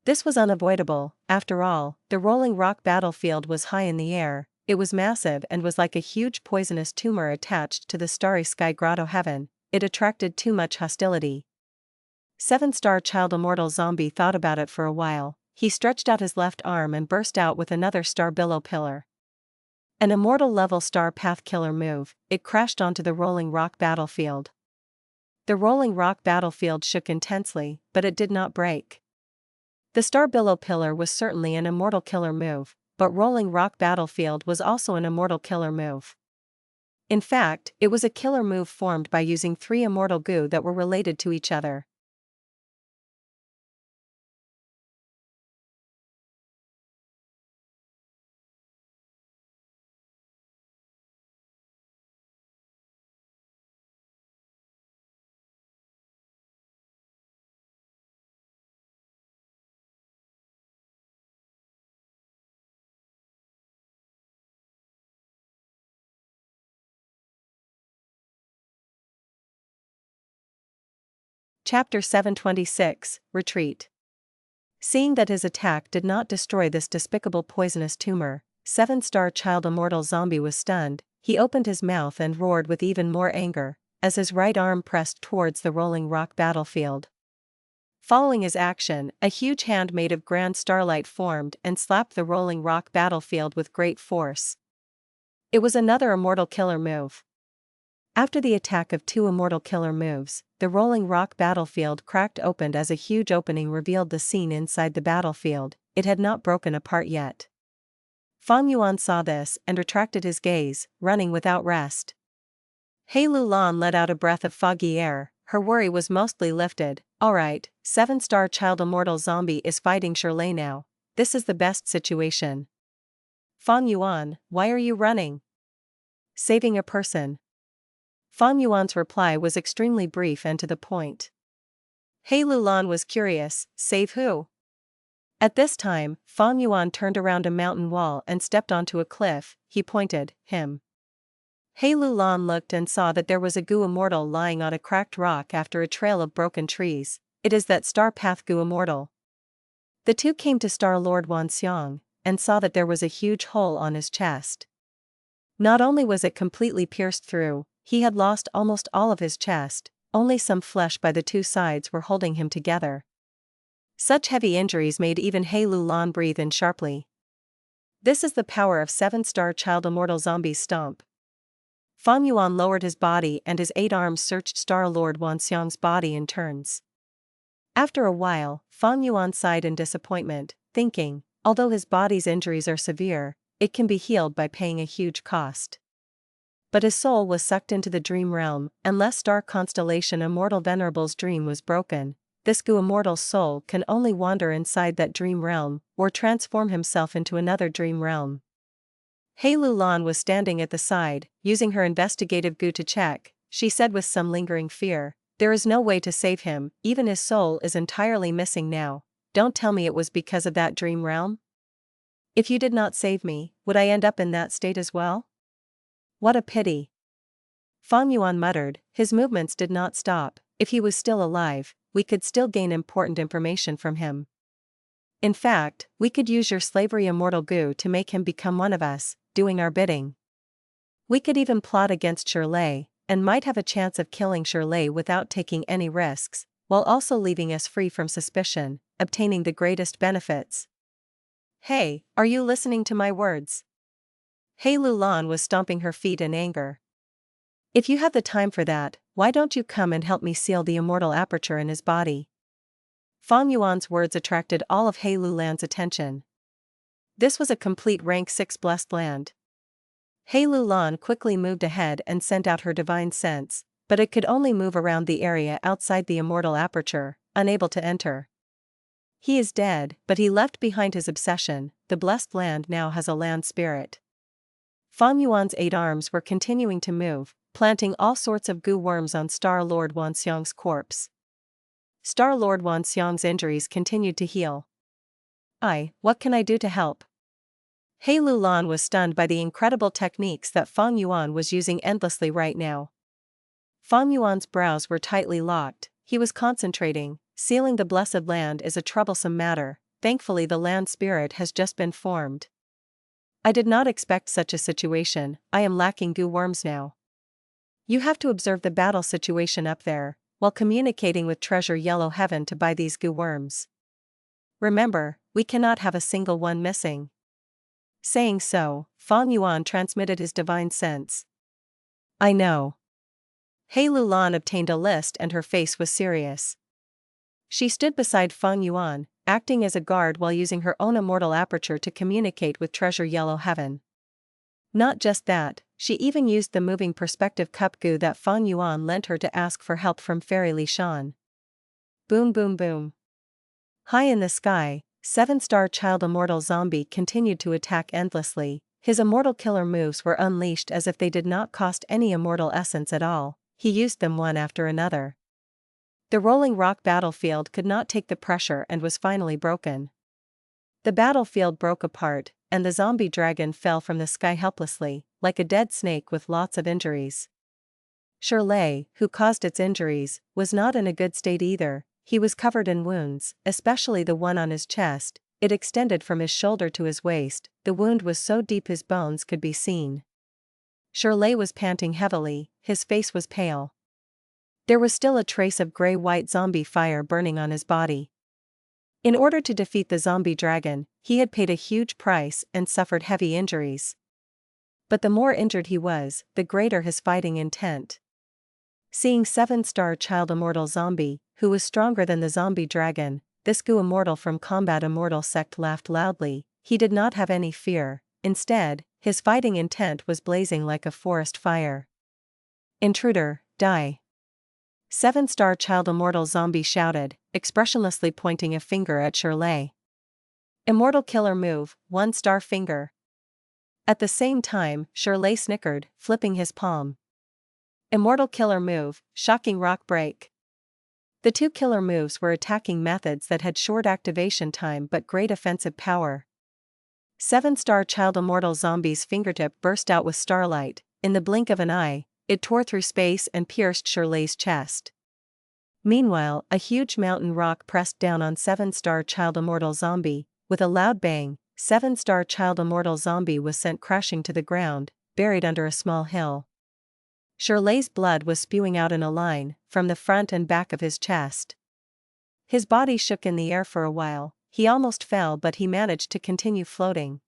This was unavoidable, after all, the rolling rock battlefield was high in the air, it was massive and was like a huge poisonous tumor attached to the starry sky grotto heaven, it attracted too much hostility. 7-star child immortal zombie thought about it for a while, he stretched out his left arm and burst out with another star billow pillar. An immortal level star path killer move, it crashed onto the rolling rock battlefield. The rolling rock battlefield shook intensely, but it did not break. The star billow pillar was certainly an immortal killer move, but rolling rock battlefield was also an immortal killer move. In fact, it was a killer move formed by using 3 immortal goo that were related to each other. Chapter 726, Retreat. Seeing that his attack did not destroy this despicable poisonous tumor, 7-star child immortal zombie was stunned, he opened his mouth and roared with even more anger, as his right arm pressed towards the rolling rock battlefield. Following his action, a huge hand made of grand starlight formed and slapped the rolling rock battlefield with great force. It was another immortal killer move. After the attack of 2 immortal killer moves, the rolling rock battlefield cracked open as a huge opening revealed the scene inside the battlefield, it had not broken apart yet. Fang Yuan saw this and retracted his gaze, running without rest. He Lu Lan let out a breath of foggy air, her worry was mostly lifted. Alright, 7-star child immortal zombie is fighting Shirley now, this is the best situation. Fang Yuan, why are you running? Saving a person. Fang Yuan's reply was extremely brief and to the point. He Lu Lan was curious, save who? At this time, Fang Yuan turned around a mountain wall and stepped onto a cliff, he pointed, him. He Lu Lan looked and saw that there was a goo immortal lying on a cracked rock after a trail of broken trees, it is that star path goo immortal. The two came to Star Lord Wanxiang, and saw that there was a huge hole on his chest. Not only was it completely pierced through, he had lost almost all of his chest, only some flesh by the 2 sides were holding him together. Such heavy injuries made even He Lu Lan breathe in sharply. This is the power of 7-star child immortal zombie's stomp. Fang Yuan lowered his body and his 8 arms searched Star Lord Wanxiang's body in turns. After a while, Fang Yuan sighed in disappointment, thinking, although his body's injuries are severe, it can be healed by paying a huge cost. But his soul was sucked into the dream realm, unless Star Constellation Immortal Venerable's dream was broken. This goo immortal's soul can only wander inside that dream realm, or transform himself into another dream realm. He Lu Lan was standing at the side, using her investigative goo to check, she said with some lingering fear, there is no way to save him, even his soul is entirely missing now, don't tell me it was because of that dream realm? If you did not save me, would I end up in that state as well? What a pity. Fang Yuan muttered, his movements did not stop, if he was still alive, we could still gain important information from him. In fact, we could use your slavery immortal goo to make him become one of us, doing our bidding. We could even plot against Shirley, and might have a chance of killing Shirley without taking any risks, while also leaving us free from suspicion, obtaining the greatest benefits. Hey, are you listening to my words? He Lu Lan was stomping her feet in anger. If you have the time for that, why don't you come and help me seal the immortal aperture in his body? Fang Yuan's words attracted all of He Lu Lan's attention. This was a complete rank 6 blessed land. He Lu Lan quickly moved ahead and sent out her divine sense, but it could only move around the area outside the immortal aperture, unable to enter. He is dead, but he left behind his obsession. The blessed land now has a land spirit. Fang Yuan's 8 arms were continuing to move, planting all sorts of goo worms on Star Lord Wanxiang's corpse. Star Lord Wanxiang's injuries continued to heal. What can I do to help? He Lulan was stunned by the incredible techniques that Fang Yuan was using endlessly right now. Fang Yuan's brows were tightly locked, he was concentrating. Sealing the blessed land is a troublesome matter. Thankfully the land spirit has just been formed. I did not expect such a situation. I am lacking goo worms now. You have to observe the battle situation up there, while communicating with Treasure Yellow Heaven to buy these goo worms. Remember, we cannot have a single one missing. Saying so, Fang Yuan transmitted his divine sense. I know. He Lulan obtained a list and her face was serious. She stood beside Fang Yuan, acting as a guard while using her own immortal aperture to communicate with Treasure Yellow Heaven. Not just that, she even used the moving perspective cup goo that Fang Yuan lent her to ask for help from Fairy Li Shan. Boom boom boom. High in the sky, 7-star child immortal zombie continued to attack endlessly. His immortal killer moves were unleashed as if they did not cost any immortal essence at all. He used them one after another. The rolling rock battlefield could not take the pressure and was finally broken. The battlefield broke apart, and the zombie dragon fell from the sky helplessly, like a dead snake with lots of injuries. Shirley, who caused its injuries, was not in a good state either. He was covered in wounds, especially the one on his chest. It extended from his shoulder to his waist. The wound was so deep his bones could be seen. Shirley was panting heavily, his face was pale. There was still a trace of gray-white zombie fire burning on his body. In order to defeat the zombie dragon, he had paid a huge price and suffered heavy injuries. But the more injured he was, the greater his fighting intent. Seeing 7-star child immortal zombie, who was stronger than the zombie dragon, this goo immortal from Combat Immortal sect laughed loudly. He did not have any fear. Instead, his fighting intent was blazing like a forest fire. Intruder, die. 7-star child immortal zombie shouted, expressionlessly pointing a finger at Shirley. Immortal killer move, 1-star finger. At the same time, Shirley snickered, flipping his palm. Immortal killer move, shocking rock break. The 2 killer moves were attacking methods that had short activation time but great offensive power. 7-star child immortal zombie's fingertip burst out with starlight. In the blink of an eye, it tore through space and pierced Shirley's chest. Meanwhile, a huge mountain rock pressed down on 7-star child immortal zombie. With a loud bang, 7-star child immortal zombie was sent crashing to the ground, buried under a small hill. Shirley's blood was spewing out in a line, from the front and back of his chest. His body shook in the air for a while. He almost fell, but he managed to continue floating.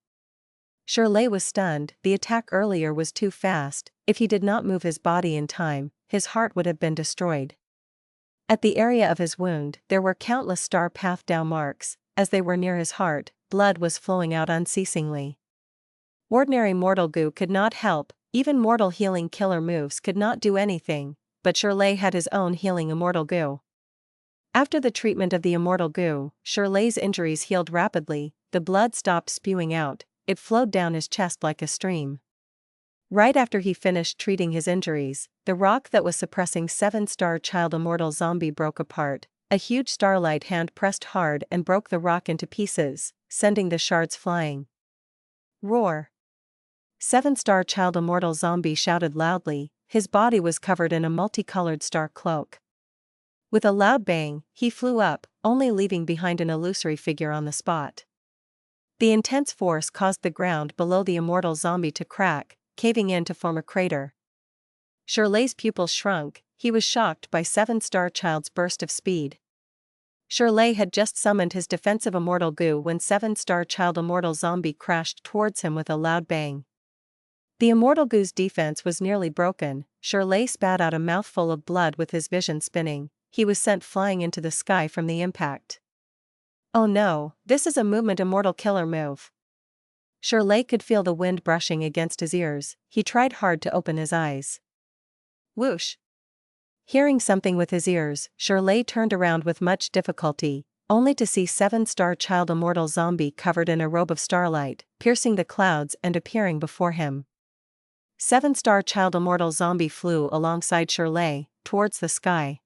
Shirley was stunned. The attack earlier was too fast. If he did not move his body in time, his heart would have been destroyed. At the area of his wound, there were countless star path down marks. As they were near his heart, blood was flowing out unceasingly. Ordinary mortal goo could not help. Even mortal healing killer moves could not do anything, but Shirley had his own healing immortal goo. After the treatment of the immortal goo, Shirley's injuries healed rapidly. The blood stopped spewing out. It flowed down his chest like a stream. Right after he finished treating his injuries, the rock that was suppressing 7-star child immortal zombie broke apart. A huge starlight hand pressed hard and broke the rock into pieces, sending the shards flying. Roar! 7-star child immortal zombie shouted loudly. His body was covered in a multicolored star cloak. With a loud bang, he flew up, only leaving behind an illusory figure on the spot. The intense force caused the ground below the immortal zombie to crack, caving in to form a crater. Shirley's pupils shrunk. He was shocked by 7-star child's burst of speed. Shirley had just summoned his defensive immortal goo when 7-star child immortal zombie crashed towards him with a loud bang. The immortal goo's defense was nearly broken. Shirley spat out a mouthful of blood with his vision spinning. He was sent flying into the sky from the impact. Oh no, this is a movement immortal killer move. Shirley could feel the wind brushing against his ears. He tried hard to open his eyes. Whoosh! Hearing something with his ears, Shirley turned around with much difficulty, only to see 7-star child immortal zombie covered in a robe of starlight, piercing the clouds and appearing before him. 7-star child immortal zombie flew alongside Shirley, towards the sky.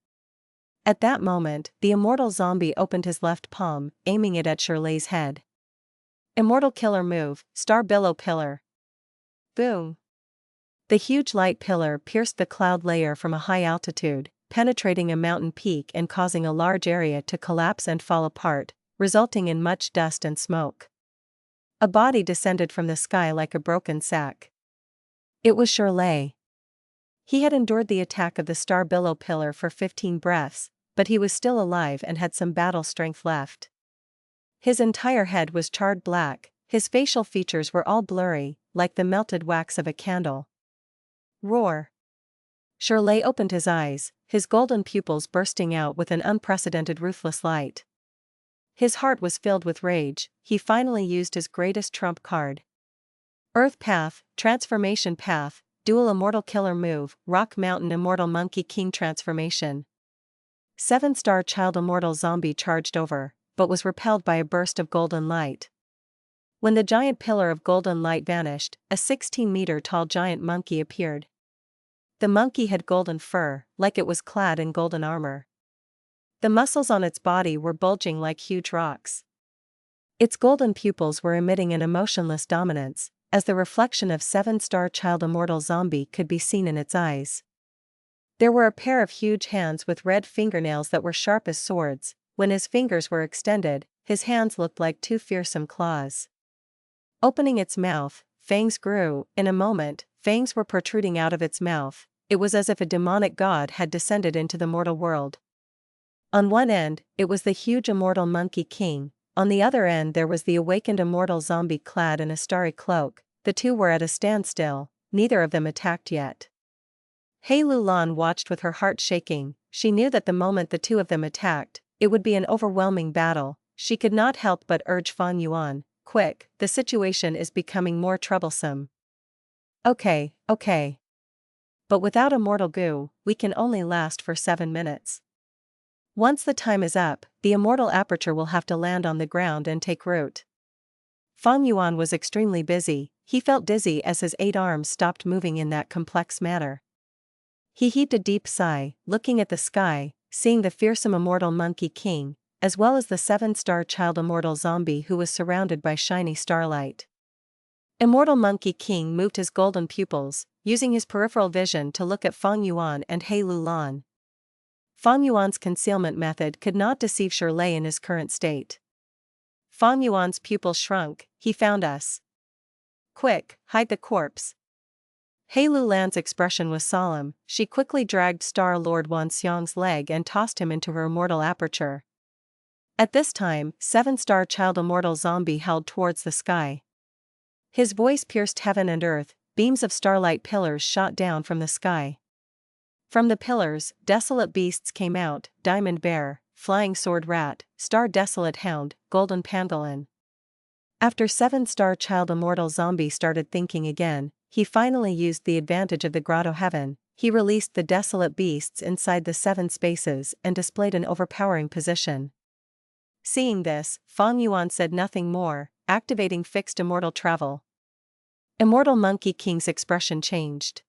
At that moment, the immortal zombie opened his left palm, aiming it at Shirley's head. Immortal killer move, Star Billow Pillar. Boom! The huge light pillar pierced the cloud layer from a high altitude, penetrating a mountain peak and causing a large area to collapse and fall apart, resulting in much dust and smoke. A body descended from the sky like a broken sack. It was Shirley. He had endured the attack of the Star Billow Pillar for 15 breaths, but he was still alive and had some battle strength left. His entire head was charred black, his facial features were all blurry, like the melted wax of a candle. Roar! Shirley opened his eyes, his golden pupils bursting out with an unprecedented ruthless light. His heart was filled with rage. He finally used his greatest trump card. Earth Path, Transformation Path, Dual Immortal Killer Move, Rock Mountain Immortal Monkey King Transformation. 7-star child immortal zombie charged over, but was repelled by a burst of golden light. When the giant pillar of golden light vanished, a 16-meter-tall giant monkey appeared. The monkey had golden fur, like it was clad in golden armor. The muscles on its body were bulging like huge rocks. Its golden pupils were emitting an emotionless dominance, as the reflection of 7-star child immortal zombie could be seen in its eyes. There were a pair of huge hands with red fingernails that were sharp as swords. When his fingers were extended, his hands looked like two fearsome claws. Opening its mouth, fangs grew. In a moment, fangs were protruding out of its mouth. It was as if a demonic god had descended into the mortal world. On one end, it was the huge immortal monkey king. On the other end there was the awakened immortal zombie clad in a starry cloak. The two were at a standstill, neither of them attacked yet. Hei Lulan watched with her heart shaking. She knew that the moment the two of them attacked, it would be an overwhelming battle. She could not help but urge Fang Yuan, "Quick, the situation is becoming more troublesome." Okay. But without immortal goo, we can only last for 7 minutes. Once the time is up, the immortal aperture will have to land on the ground and take root. Fang Yuan was extremely busy. He felt dizzy as his 8 arms stopped moving in that complex manner. He heaved a deep sigh, looking at the sky, seeing the fearsome immortal monkey king, as well as the 7-star child immortal zombie who was surrounded by shiny starlight. Immortal Monkey King moved his golden pupils, using his peripheral vision to look at Fang Yuan and Hei Lulan. Fang Yuan's concealment method could not deceive Shirley in his current state. Fang Yuan's pupils shrunk. "He found us. Quick, hide the corpse." Hei Lulan's expression was solemn. She quickly dragged Star Lord Wan Xiang's leg and tossed him into her immortal aperture. At this time, 7-star child immortal zombie held towards the sky. His voice pierced heaven and earth. Beams of starlight pillars shot down from the sky. From the pillars, desolate beasts came out: Diamond Bear, Flying Sword Rat, Star Desolate Hound, Golden Pangolin. After 7-star child immortal zombie started thinking again, he finally used the advantage of the grotto heaven. He released the desolate beasts inside the 7 spaces and displayed an overpowering position. Seeing this, Fang Yuan said nothing more, activating fixed immortal travel. Immortal Monkey King's expression changed.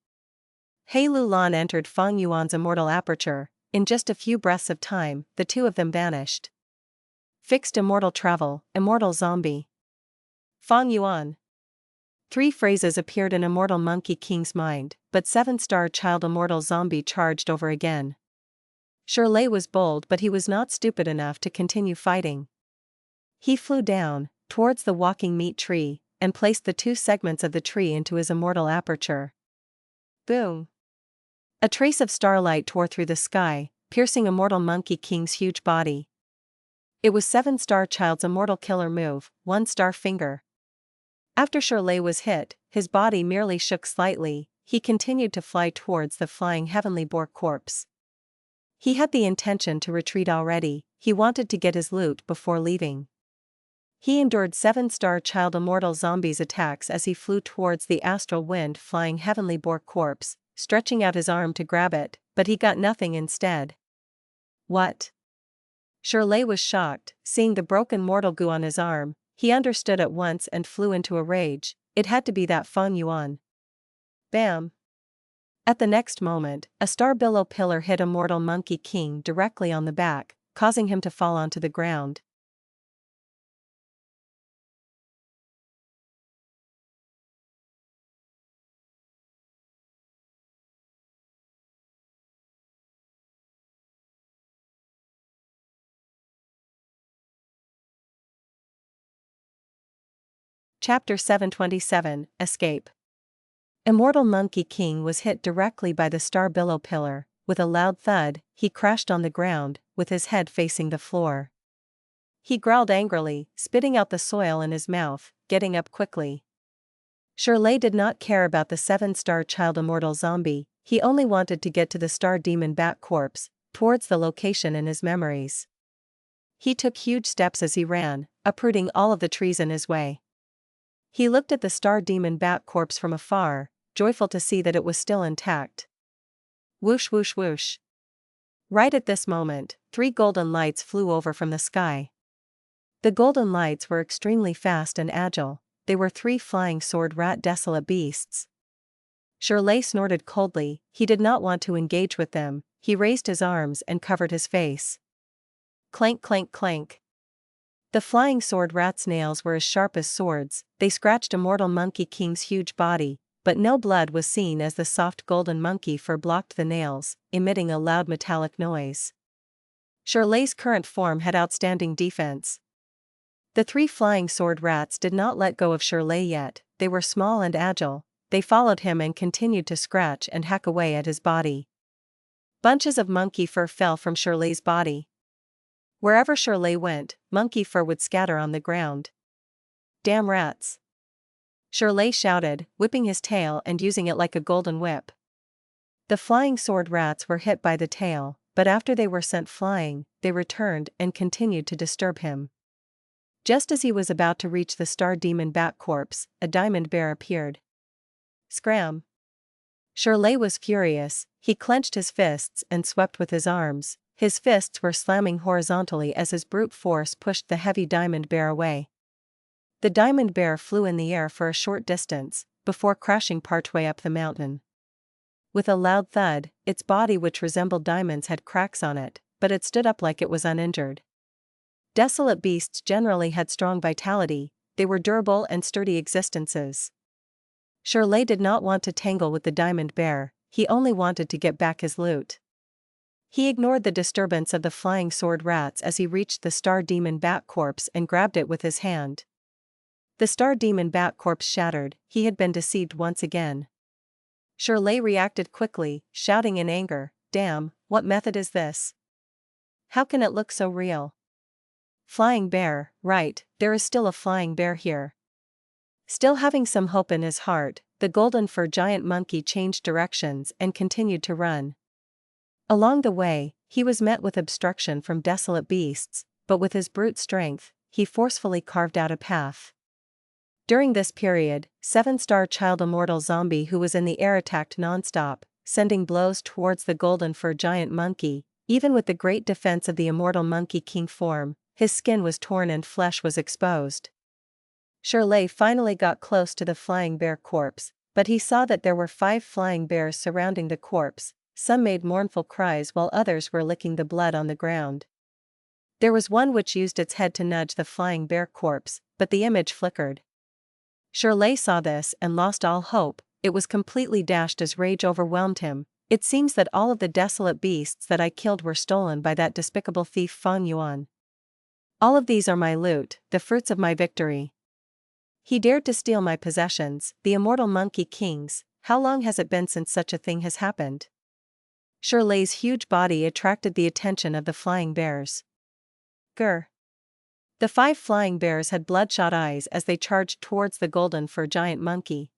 Hei Lulan entered Fang Yuan's immortal aperture. In just a few breaths of time, the two of them vanished. Fixed immortal travel, immortal zombie. Fang Yuan. 3 phrases appeared in Immortal Monkey King's mind, but 7-star child immortal zombie charged over again. Shirley was bold, but he was not stupid enough to continue fighting. He flew down, towards the walking meat tree, and placed the 2 segments of the tree into his immortal aperture. Boom! A trace of starlight tore through the sky, piercing Immortal Monkey King's huge body. It was 7-star child's immortal killer move, 1-star finger. After Shirley was hit, his body merely shook slightly. He continued to fly towards the flying heavenly boar corpse. He had the intention to retreat already. He wanted to get his loot before leaving. He endured 7-star child immortal zombie's attacks as he flew towards the astral wind flying heavenly boar corpse, stretching out his arm to grab it. but he got nothing instead. What? Shirley was shocked, seeing the broken mortal goo on his arm. He understood at once and flew into a rage. It had to be that Fang Yuan. Bam! At the next moment, a star billow pillar hit Immortal Monkey King directly on the back, causing him to fall onto the ground. Chapter 727, Escape. Immortal Monkey King was hit directly by the star billow pillar. With a loud thud, he crashed on the ground, with his head facing the floor. He growled angrily, spitting out the soil in his mouth, getting up quickly. Shirley did not care about the 7-star child immortal zombie, he only wanted to get to the star demon bat corpse, towards the location in his memories. He took huge steps as he ran, uprooting all of the trees in his way. He looked at the star demon bat corpse from afar, joyful to see that it was still intact. Whoosh whoosh whoosh. Right at this moment, 3 golden lights flew over from the sky. The golden lights were extremely fast and agile. They were 3 flying sword rat desolate beasts. Shirley snorted coldly. He did not want to engage with them. He raised his arms and covered his face. Clank clank clank. The flying sword rat's nails were as sharp as swords. They scratched Immortal Monkey King's huge body, but no blood was seen as the soft golden monkey fur blocked the nails, emitting a loud metallic noise. Shirley's current form had outstanding defense. The 3 flying sword rats did not let go of Shirley yet. They were small and agile. They followed him and continued to scratch and hack away at his body. Bunches of monkey fur fell from Shirley's body. Wherever Shirley went, monkey fur would scatter on the ground. Damn rats! Shirley shouted, whipping his tail and using it like a golden whip. The flying sword rats were hit by the tail, but after they were sent flying, they returned and continued to disturb him. Just as he was about to reach the star demon bat corpse, a diamond bear appeared. Scram! Shirley was furious. He clenched his fists and swept with his arms. His fists were slamming horizontally as his brute force pushed the heavy diamond bear away. The diamond bear flew in the air for a short distance, before crashing partway up the mountain. With a loud thud, its body, which resembled diamonds, had cracks on it, but it stood up like it was uninjured. Desolate beasts generally had strong vitality. They were durable and sturdy existences. Shirley did not want to tangle with the diamond bear. He only wanted to get back his loot. He ignored the disturbance of the flying sword rats as he reached the star demon bat corpse and grabbed it with his hand. The star demon bat corpse shattered. He had been deceived once again. Shirley reacted quickly, shouting in anger, "Damn, what method is this? How can it look so real? Flying bear, right, there is still a flying bear here." Still having some hope in his heart, the golden fur giant monkey changed directions and continued to run. Along the way, he was met with obstruction from desolate beasts, but with his brute strength, he forcefully carved out a path. During this period, 7-star child immortal zombie who was in the air attacked non-stop, sending blows towards the golden fur giant monkey. Even with the great defense of the Immortal Monkey King form, his skin was torn and flesh was exposed. Shirley finally got close to the flying bear corpse, but he saw that there were 5 flying bears surrounding the corpse. Some made mournful cries while others were licking the blood on the ground. There was one which used its head to nudge the flying bear corpse, but the image flickered. Shirley saw this and lost all hope. It was completely dashed as rage overwhelmed him. It seems that all of the desolate beasts that I killed were stolen by that despicable thief Fang Yuan. All of these are my loot, the fruits of my victory. He dared to steal my possessions, the Immortal Monkey King's. How long has it been since such a thing has happened? Shirley's huge body attracted the attention of the flying bears. Grr! The 5 flying bears had bloodshot eyes as they charged towards the golden fur giant monkey.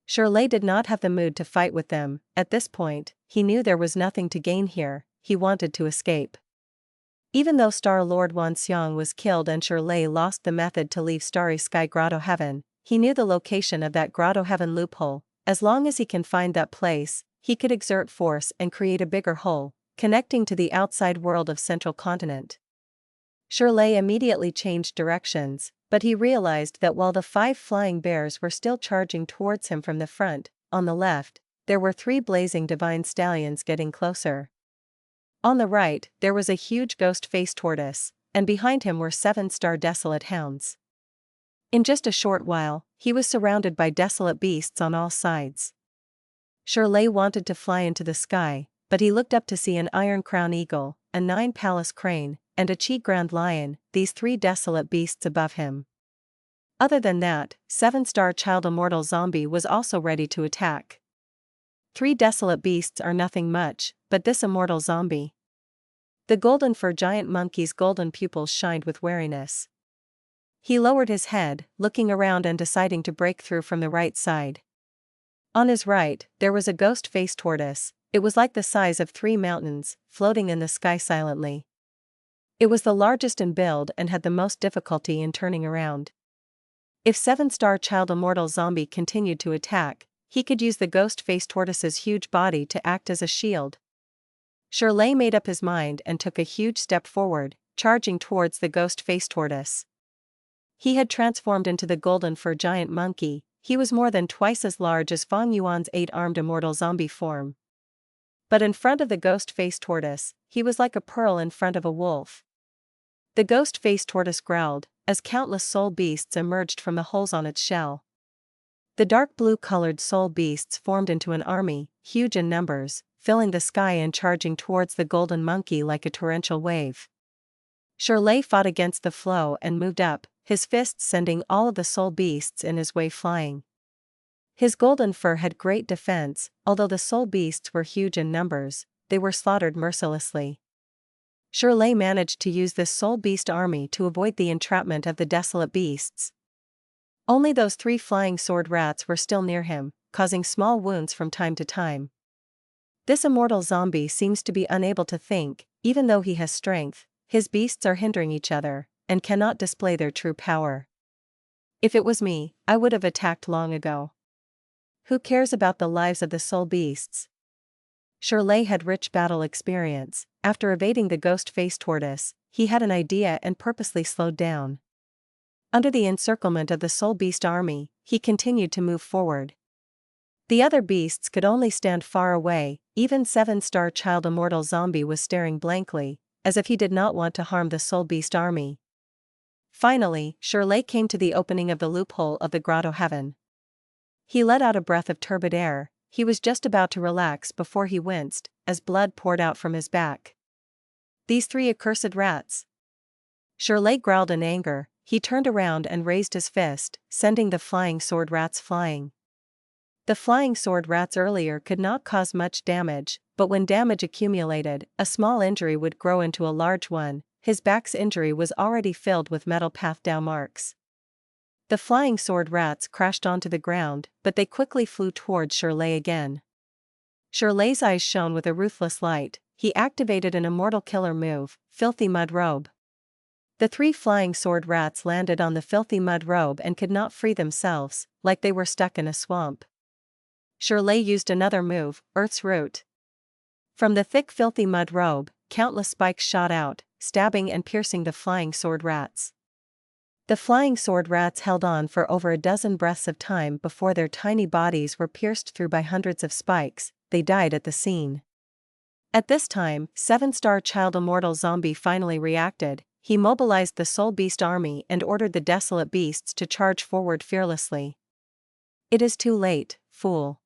Shirley did not have the mood to fight with them. At this point, he knew there was nothing to gain here. He wanted to escape. Even though Star Lord Wan Xiang was killed and Shirley lost the method to leave Starry Sky Grotto Heaven, he knew the location of that Grotto Heaven loophole. As long as he can find that place, he could exert force and create a bigger hole, connecting to the outside world of Central Continent. Shirley immediately changed directions, but he realized that while the 5 flying bears were still charging towards him from the front, on the left, there were 3 blazing divine stallions getting closer. On the right, there was a huge ghost-faced tortoise, and behind him were 7-star desolate hounds. In just a short while, he was surrounded by desolate beasts on all sides. Shirley wanted to fly into the sky, but he looked up to see an iron crown eagle, a 9 palace crane, and a Qi-ground lion, these 3 desolate beasts above him. Other than that, 7-star child immortal zombie was also ready to attack. 3 desolate beasts are nothing much, but this immortal zombie. The golden fur giant monkey's golden pupils shined with wariness. He lowered his head, looking around and deciding to break through from the right side. On his right, there was a ghost-faced tortoise. It was like the size of 3 mountains, floating in the sky silently. It was the largest in build and had the most difficulty in turning around. If 7-star child immortal zombie continued to attack, he could use the ghost-faced tortoise's huge body to act as a shield. Shirley made up his mind and took a huge step forward, charging towards the ghost-faced tortoise. He had transformed into the golden fur giant monkey. He was more than twice as large as Fang Yuan's 8-armed immortal zombie form. But in front of the ghost-faced tortoise, he was like a pearl in front of a wolf. The ghost-faced tortoise growled, as countless soul beasts emerged from the holes on its shell. The dark blue-colored soul beasts formed into an army, huge in numbers, filling the sky and charging towards the golden monkey like a torrential wave. Shirley fought against the flow and moved up, his fists sending all of the soul beasts in his way flying. His golden fur had great defense. Although the soul beasts were huge in numbers, they were slaughtered mercilessly. Shirley managed to use this soul beast army to avoid the entrapment of the desolate beasts. Only those 3 flying sword rats were still near him, causing small wounds from time to time. This immortal zombie seems to be unable to think. Even though he has strength, his beasts are hindering each other, and cannot display their true power. If it was me, I would have attacked long ago. Who cares about the lives of the soul beasts? Shirley had rich battle experience. After evading the ghost-faced tortoise, he had an idea and purposely slowed down. Under the encirclement of the soul beast army, he continued to move forward. The other beasts could only stand far away. Even 7-star child immortal zombie was staring blankly, as if he did not want to harm the soul beast army. Finally, Shirley came to the opening of the loophole of the grotto heaven. He let out a breath of turbid air. He was just about to relax before he winced, as blood poured out from his back. These 3 accursed rats! Shirley growled in anger. He turned around and raised his fist, sending the flying sword rats flying. The flying sword rats earlier could not cause much damage, but when damage accumulated, a small injury would grow into a large one. His back's injury was already filled with metal pathdown marks. The flying sword rats crashed onto the ground, but they quickly flew towards Shirley again. Shirley's eyes shone with a ruthless light. He activated an immortal killer move, Filthy Mud Robe. The 3 flying sword rats landed on the filthy mud robe and could not free themselves, like they were stuck in a swamp. Shirley used another move, Earth's Root. From the thick filthy mud robe, countless spikes shot out, stabbing and piercing the flying sword rats. The flying sword rats held on for over a dozen breaths of time before their tiny bodies were pierced through by hundreds of spikes. They died at the scene. At this time, 7-star child immortal zombie finally reacted. He mobilized the soul beast army and ordered the desolate beasts to charge forward fearlessly. It is too late, fool.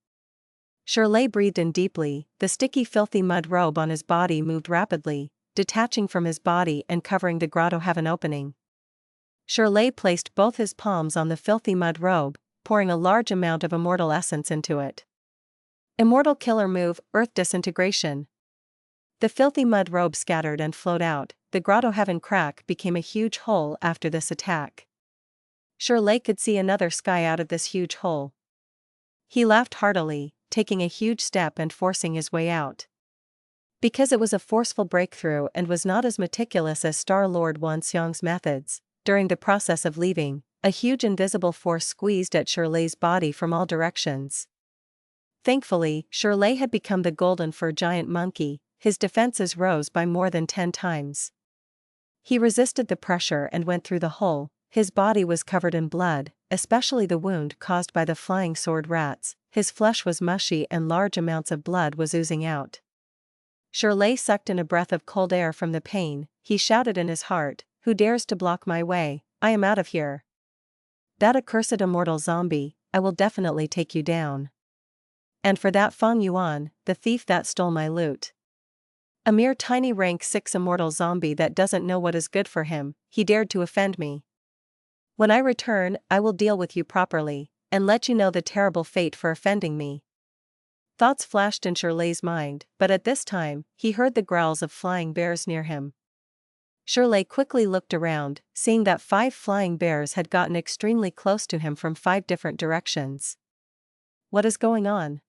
Shirley breathed in deeply. The sticky filthy mud robe on his body moved rapidly, detaching from his body and covering the grotto heaven opening. Shirley placed both his palms on the filthy mud robe, pouring a large amount of immortal essence into it. Immortal killer move, Earth Disintegration. The filthy mud robe scattered and flowed out. The grotto heaven crack became a huge hole after this attack. Shirley could see another sky out of this huge hole. He laughed heartily, taking a huge step and forcing his way out. Because it was a forceful breakthrough and was not as meticulous as Star-Lord Wan Xiong's methods, during the process of leaving, a huge invisible force squeezed at Shirley's body from all directions. Thankfully, Shirley had become the golden fur giant monkey. His defenses rose by more than 10 times. He resisted the pressure and went through the hole. His body was covered in blood, especially the wound caused by the flying sword rats. His flesh was mushy and large amounts of blood was oozing out. Shirley sucked in a breath of cold air from the pain. He shouted in his heart, "Who dares to block my way? I am out of here. That accursed immortal zombie, I will definitely take you down. And for that Fang Yuan, the thief that stole my loot. A mere tiny rank 6 immortal zombie that doesn't know what is good for him, he dared to offend me. When I return, I will deal with you properly, and let you know the terrible fate for offending me." Thoughts flashed in Shirley's mind, but at this time, he heard the growls of flying bears near him. Shirley quickly looked around, seeing that 5 flying bears had gotten extremely close to him from 5 different directions. What is going on?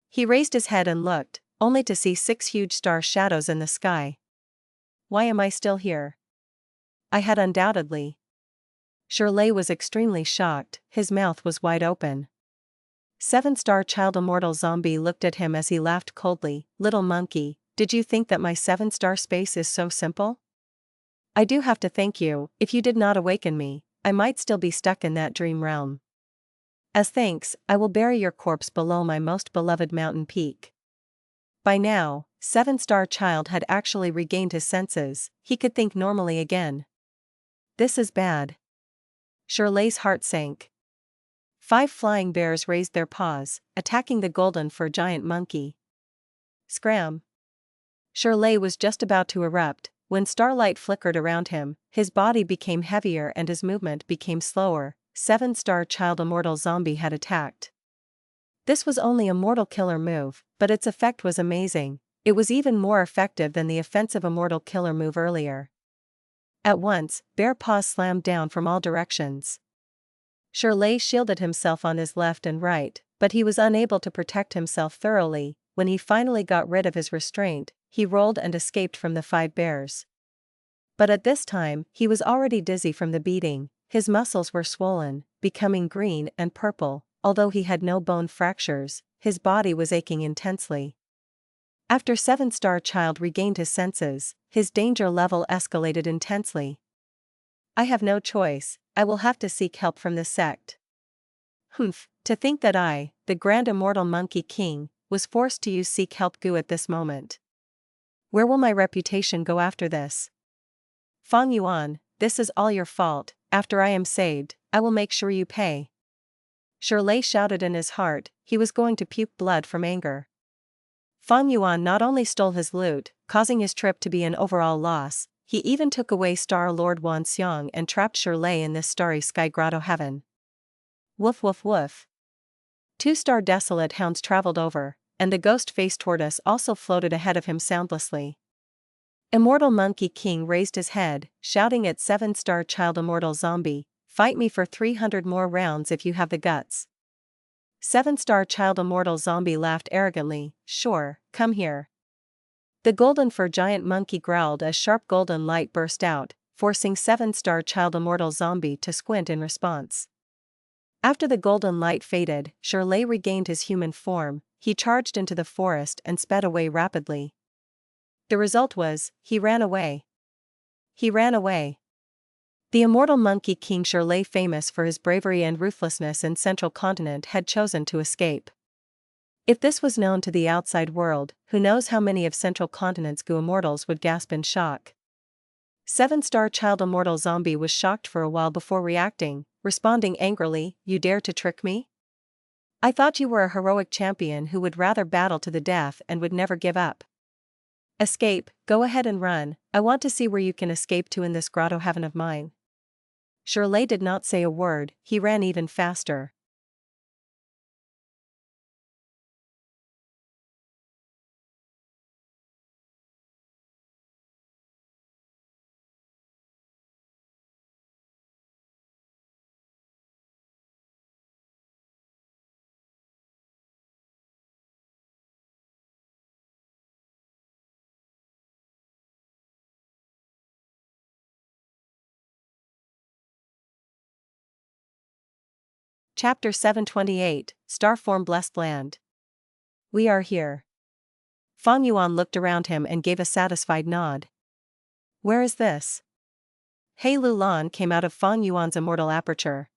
He raised his head and looked, only to see 6 huge star shadows in the sky. Why am I still here? I had undoubtedly. Shirley was extremely shocked, his mouth was wide open. 7-star child immortal zombie looked at him as he laughed coldly. "Little monkey, did you think that my 7-star space is so simple? I do have to thank you. If you did not awaken me, I might still be stuck in that dream realm. As thanks, I will bury your corpse below my most beloved mountain peak." By now, 7-star child had actually regained his senses. He could think normally again. This is bad. Shirley's heart sank. 5 flying bears raised their paws, attacking the golden fur giant monkey. Scram! Shirley was just about to erupt, when starlight flickered around him, his body became heavier and his movement became slower. 7-star child immortal zombie had attacked. This was only a mortal killer move, but its effect was amazing. It was even more effective than the offensive immortal killer move earlier. At once, bear paws slammed down from all directions. Shirley shielded himself on his left and right, but he was unable to protect himself thoroughly. When he finally got rid of his restraint, he rolled and escaped from the 5 bears. But at this time, he was already dizzy from the beating. His muscles were swollen, becoming green and purple. Although he had no bone fractures, his body was aching intensely. After 7-star child regained his senses, his danger level escalated intensely. I have no choice, I will have to seek help from this sect. Humph, to think that I, the grand immortal monkey king, was forced to use seek help goo at this moment. Where will my reputation go after this? Fang Yuan, this is all your fault. After I am saved, I will make sure you pay. Shirley shouted in his heart, he was going to puke blood from anger. Fang Yuan not only stole his loot, causing his trip to be an overall loss, he even took away Star Lord Wan Xiang and trapped Shirley in this starry sky grotto heaven. Woof woof woof. 2-star Desolate hounds traveled over, and the ghost-faced tortoise also floated ahead of him soundlessly. Immortal Monkey King raised his head, shouting at 7-star child immortal zombie, "Fight me for 300 more rounds if you have the guts." 7-star child immortal zombie laughed arrogantly, "Sure, come here." The golden fur giant monkey growled as sharp golden light burst out, forcing 7-star child immortal zombie to squint in response. After the golden light faded, Shirley regained his human form. He charged into the forest and sped away rapidly. The result was, he ran away. He ran away. The immortal monkey king Shirley, famous for his bravery and ruthlessness in Central Continent, had chosen to escape. If this was known to the outside world, who knows how many of Central Continent's goo immortals would gasp in shock. 7-star child immortal zombie was shocked for a while before reacting, responding angrily, "You dare to trick me? I thought you were a heroic champion who would rather battle to the death and would never give up. Escape, go ahead and run, I want to see where you can escape to in this grotto heaven of mine." Shirley did not say a word, he ran even faster. Chapter 728, Starform Blessed Land. We are here. Fang Yuan looked around him and gave a satisfied nod. Where is this? He Lulan came out of Fang Yuan's immortal aperture.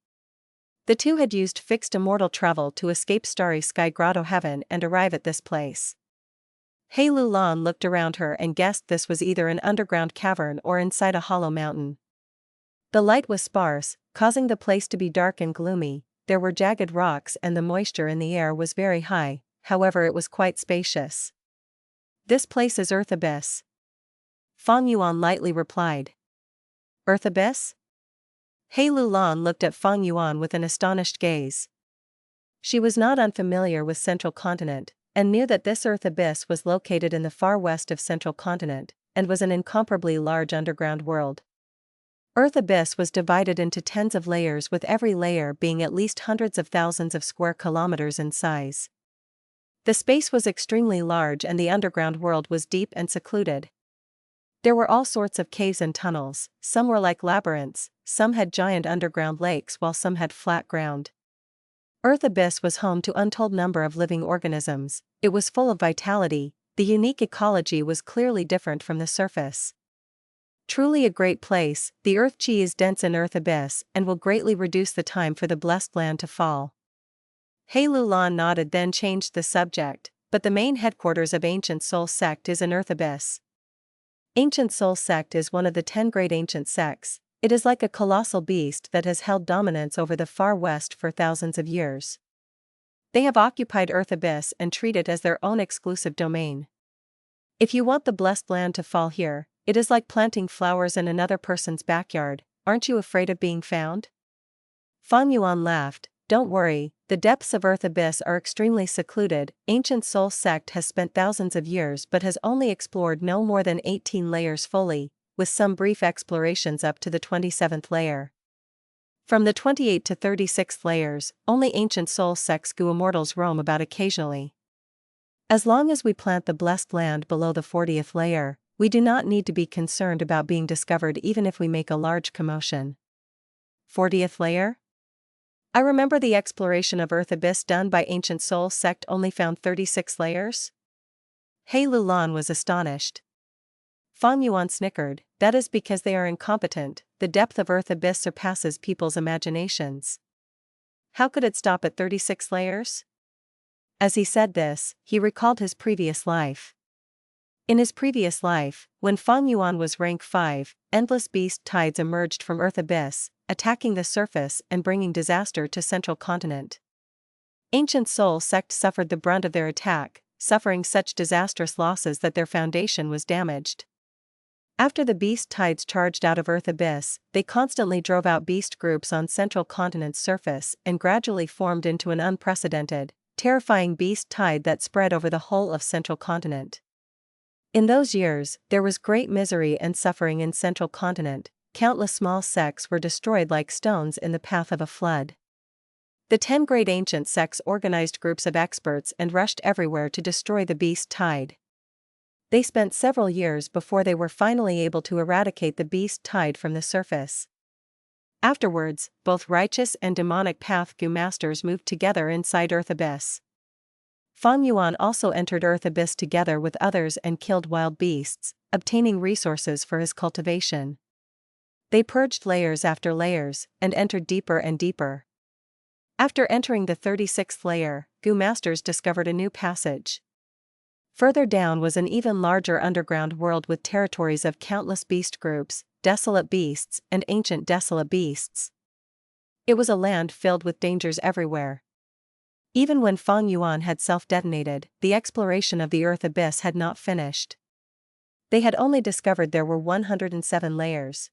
The two had used fixed immortal travel to escape Starry Sky Grotto Heaven and arrive at this place. He Lulan looked around her and guessed this was either an underground cavern or inside a hollow mountain. The light was sparse, causing the place to be dark and gloomy. There were jagged rocks and the moisture in the air was very high, however it was quite spacious. This place is Earth Abyss. Fang Yuan lightly replied. Earth Abyss? He Lulan looked at Fang Yuan with an astonished gaze. She was not unfamiliar with Central Continent, and knew that this Earth Abyss was located in the far west of Central Continent, and was an incomparably large underground world. Earth Abyss was divided into tens of layers, with every layer being at least hundreds of thousands of square kilometers in size. The space was extremely large and the underground world was deep and secluded. There were all sorts of caves and tunnels, some were like labyrinths, some had giant underground lakes while some had flat ground. Earth Abyss was home to untold number of living organisms, it was full of vitality, the unique ecology was clearly different from the surface. Truly a great place, the earth chi is dense in Earth Abyss and will greatly reduce the time for the blessed land to fall. He Lulan nodded, then changed the subject, but the main headquarters of Ancient Soul Sect is in Earth Abyss. Ancient Soul Sect is one of the 10 great ancient sects. It is like a colossal beast that has held dominance over the far west for thousands of years. They have occupied Earth Abyss and treat it as their own exclusive domain. If you want the blessed land to fall here, it is like planting flowers in another person's backyard. Aren't you afraid of being found? Fang Yuan laughed. Don't worry, the depths of Earth Abyss are extremely secluded. Ancient Soul Sect has spent thousands of years but has only explored no more than 18 layers fully, with some brief explorations up to the 27th layer. From the 28th to 36th layers, only Ancient Soul Sect's immortals roam about occasionally. As long as we plant the blessed land below the 40th layer, we do not need to be concerned about being discovered even if we make a large commotion. 40th layer? I remember the exploration of Earth Abyss done by Ancient Soul Sect only found 36 layers. He Lulan was astonished. Fang Yuan snickered, that is because they are incompetent, the depth of Earth Abyss surpasses people's imaginations. How could it stop at 36 layers? As he said this, he recalled his previous life. In his previous life, when Fang Yuan was rank 5, endless beast tides emerged from Earth Abyss, attacking the surface and bringing disaster to Central Continent. Ancient Soul Sect suffered the brunt of their attack, suffering such disastrous losses that their foundation was damaged. After the beast tides charged out of Earth Abyss, they constantly drove out beast groups on Central Continent's surface and gradually formed into an unprecedented, terrifying beast tide that spread over the whole of Central Continent. In those years, there was great misery and suffering in Central Continent. Countless small sects were destroyed like stones in the path of a flood. The 10 great ancient sects organized groups of experts and rushed everywhere to destroy the beast tide. They spent several years before they were finally able to eradicate the beast tide from the surface. Afterwards, both righteous and demonic path Gu masters moved together inside Earth Abyss. Fang Yuan also entered Earth Abyss together with others and killed wild beasts, obtaining resources for his cultivation. They purged layers after layers, and entered deeper and deeper. After entering the 36th layer, Gu masters discovered a new passage. Further down was an even larger underground world with territories of countless beast groups, desolate beasts and ancient desolate beasts. It was a land filled with dangers everywhere. Even when Fang Yuan had self-detonated, the exploration of the Earth Abyss had not finished. They had only discovered there were 107 layers.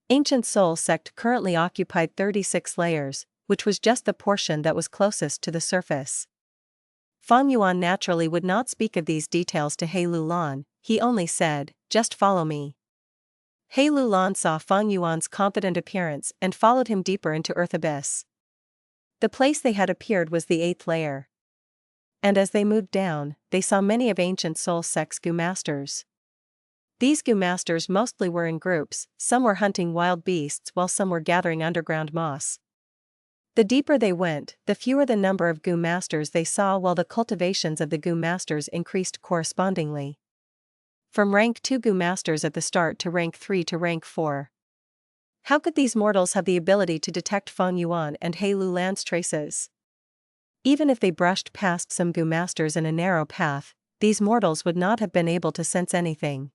Ancient Soul Sect currently occupied 36 layers, which was just the portion that was closest to the surface. Fang Yuan naturally would not speak of these details to He Lulan, he only said, just follow me. He Lulan saw Fang Yuan's confident appearance and followed him deeper into Earth Abyss. The place they had appeared was the 8th layer. And as they moved down, they saw many of Ancient Soul Sect's Gu masters. These Gu masters mostly were in groups, some were hunting wild beasts while some were gathering underground moss. The deeper they went, the fewer the number of goo masters they saw, while the cultivations of the goo masters increased correspondingly. From rank 2 goo masters at the start to rank 3 to rank 4. How could these mortals have the ability to detect Fang Yuan and He Lulan's traces? Even if they brushed past some goo masters in a narrow path, these mortals would not have been able to sense anything.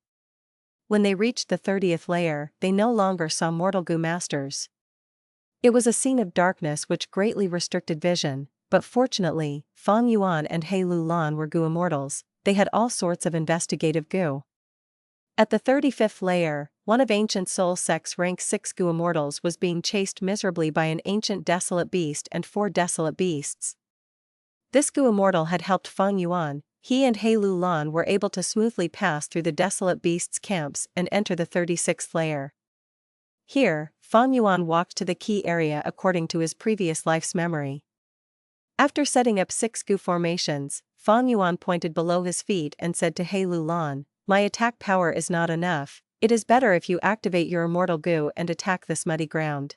When they reached the 30th layer, they no longer saw mortal goo masters. It was a scene of darkness which greatly restricted vision, but fortunately, Fang Yuan and He Lulan were goo immortals. They had all sorts of investigative goo. At the 35th layer, one of Ancient Soul Sect's rank 6 goo immortals was being chased miserably by an ancient desolate beast and 4 desolate beasts. This goo immortal had helped Fang Yuan. He and He Lulan were able to smoothly pass through the desolate beasts' camps and enter the 36th layer. Here, Fang Yuan walked to the key area according to his previous life's memory. After setting up 6 goo formations, Fang Yuan pointed below his feet and said to He Lulan, "My attack power is not enough, it is better if you activate your immortal goo and attack this muddy ground."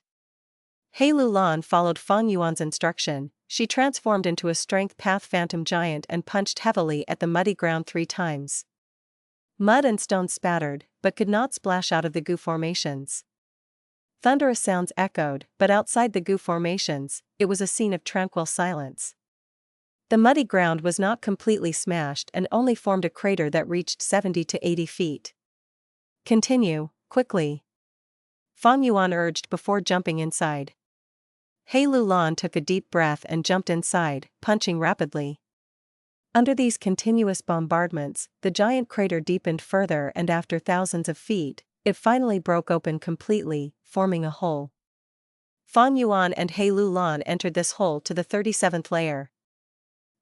He Lulan followed Fang Yuan's instruction. She transformed into a strength path phantom giant and punched heavily at the muddy ground 3 times. Mud and stone spattered, but could not splash out of the goo formations. Thunderous sounds echoed, but outside the goo formations, it was a scene of tranquil silence. The muddy ground was not completely smashed and only formed a crater that reached 70 to 80 feet. "Continue, quickly," Fang Yuan urged before jumping inside. He Lulan took a deep breath and jumped inside, punching rapidly. Under these continuous bombardments, the giant crater deepened further, and after thousands of feet, it finally broke open completely, forming a hole. Fang Yuan and He Lulan entered this hole to the 37th layer.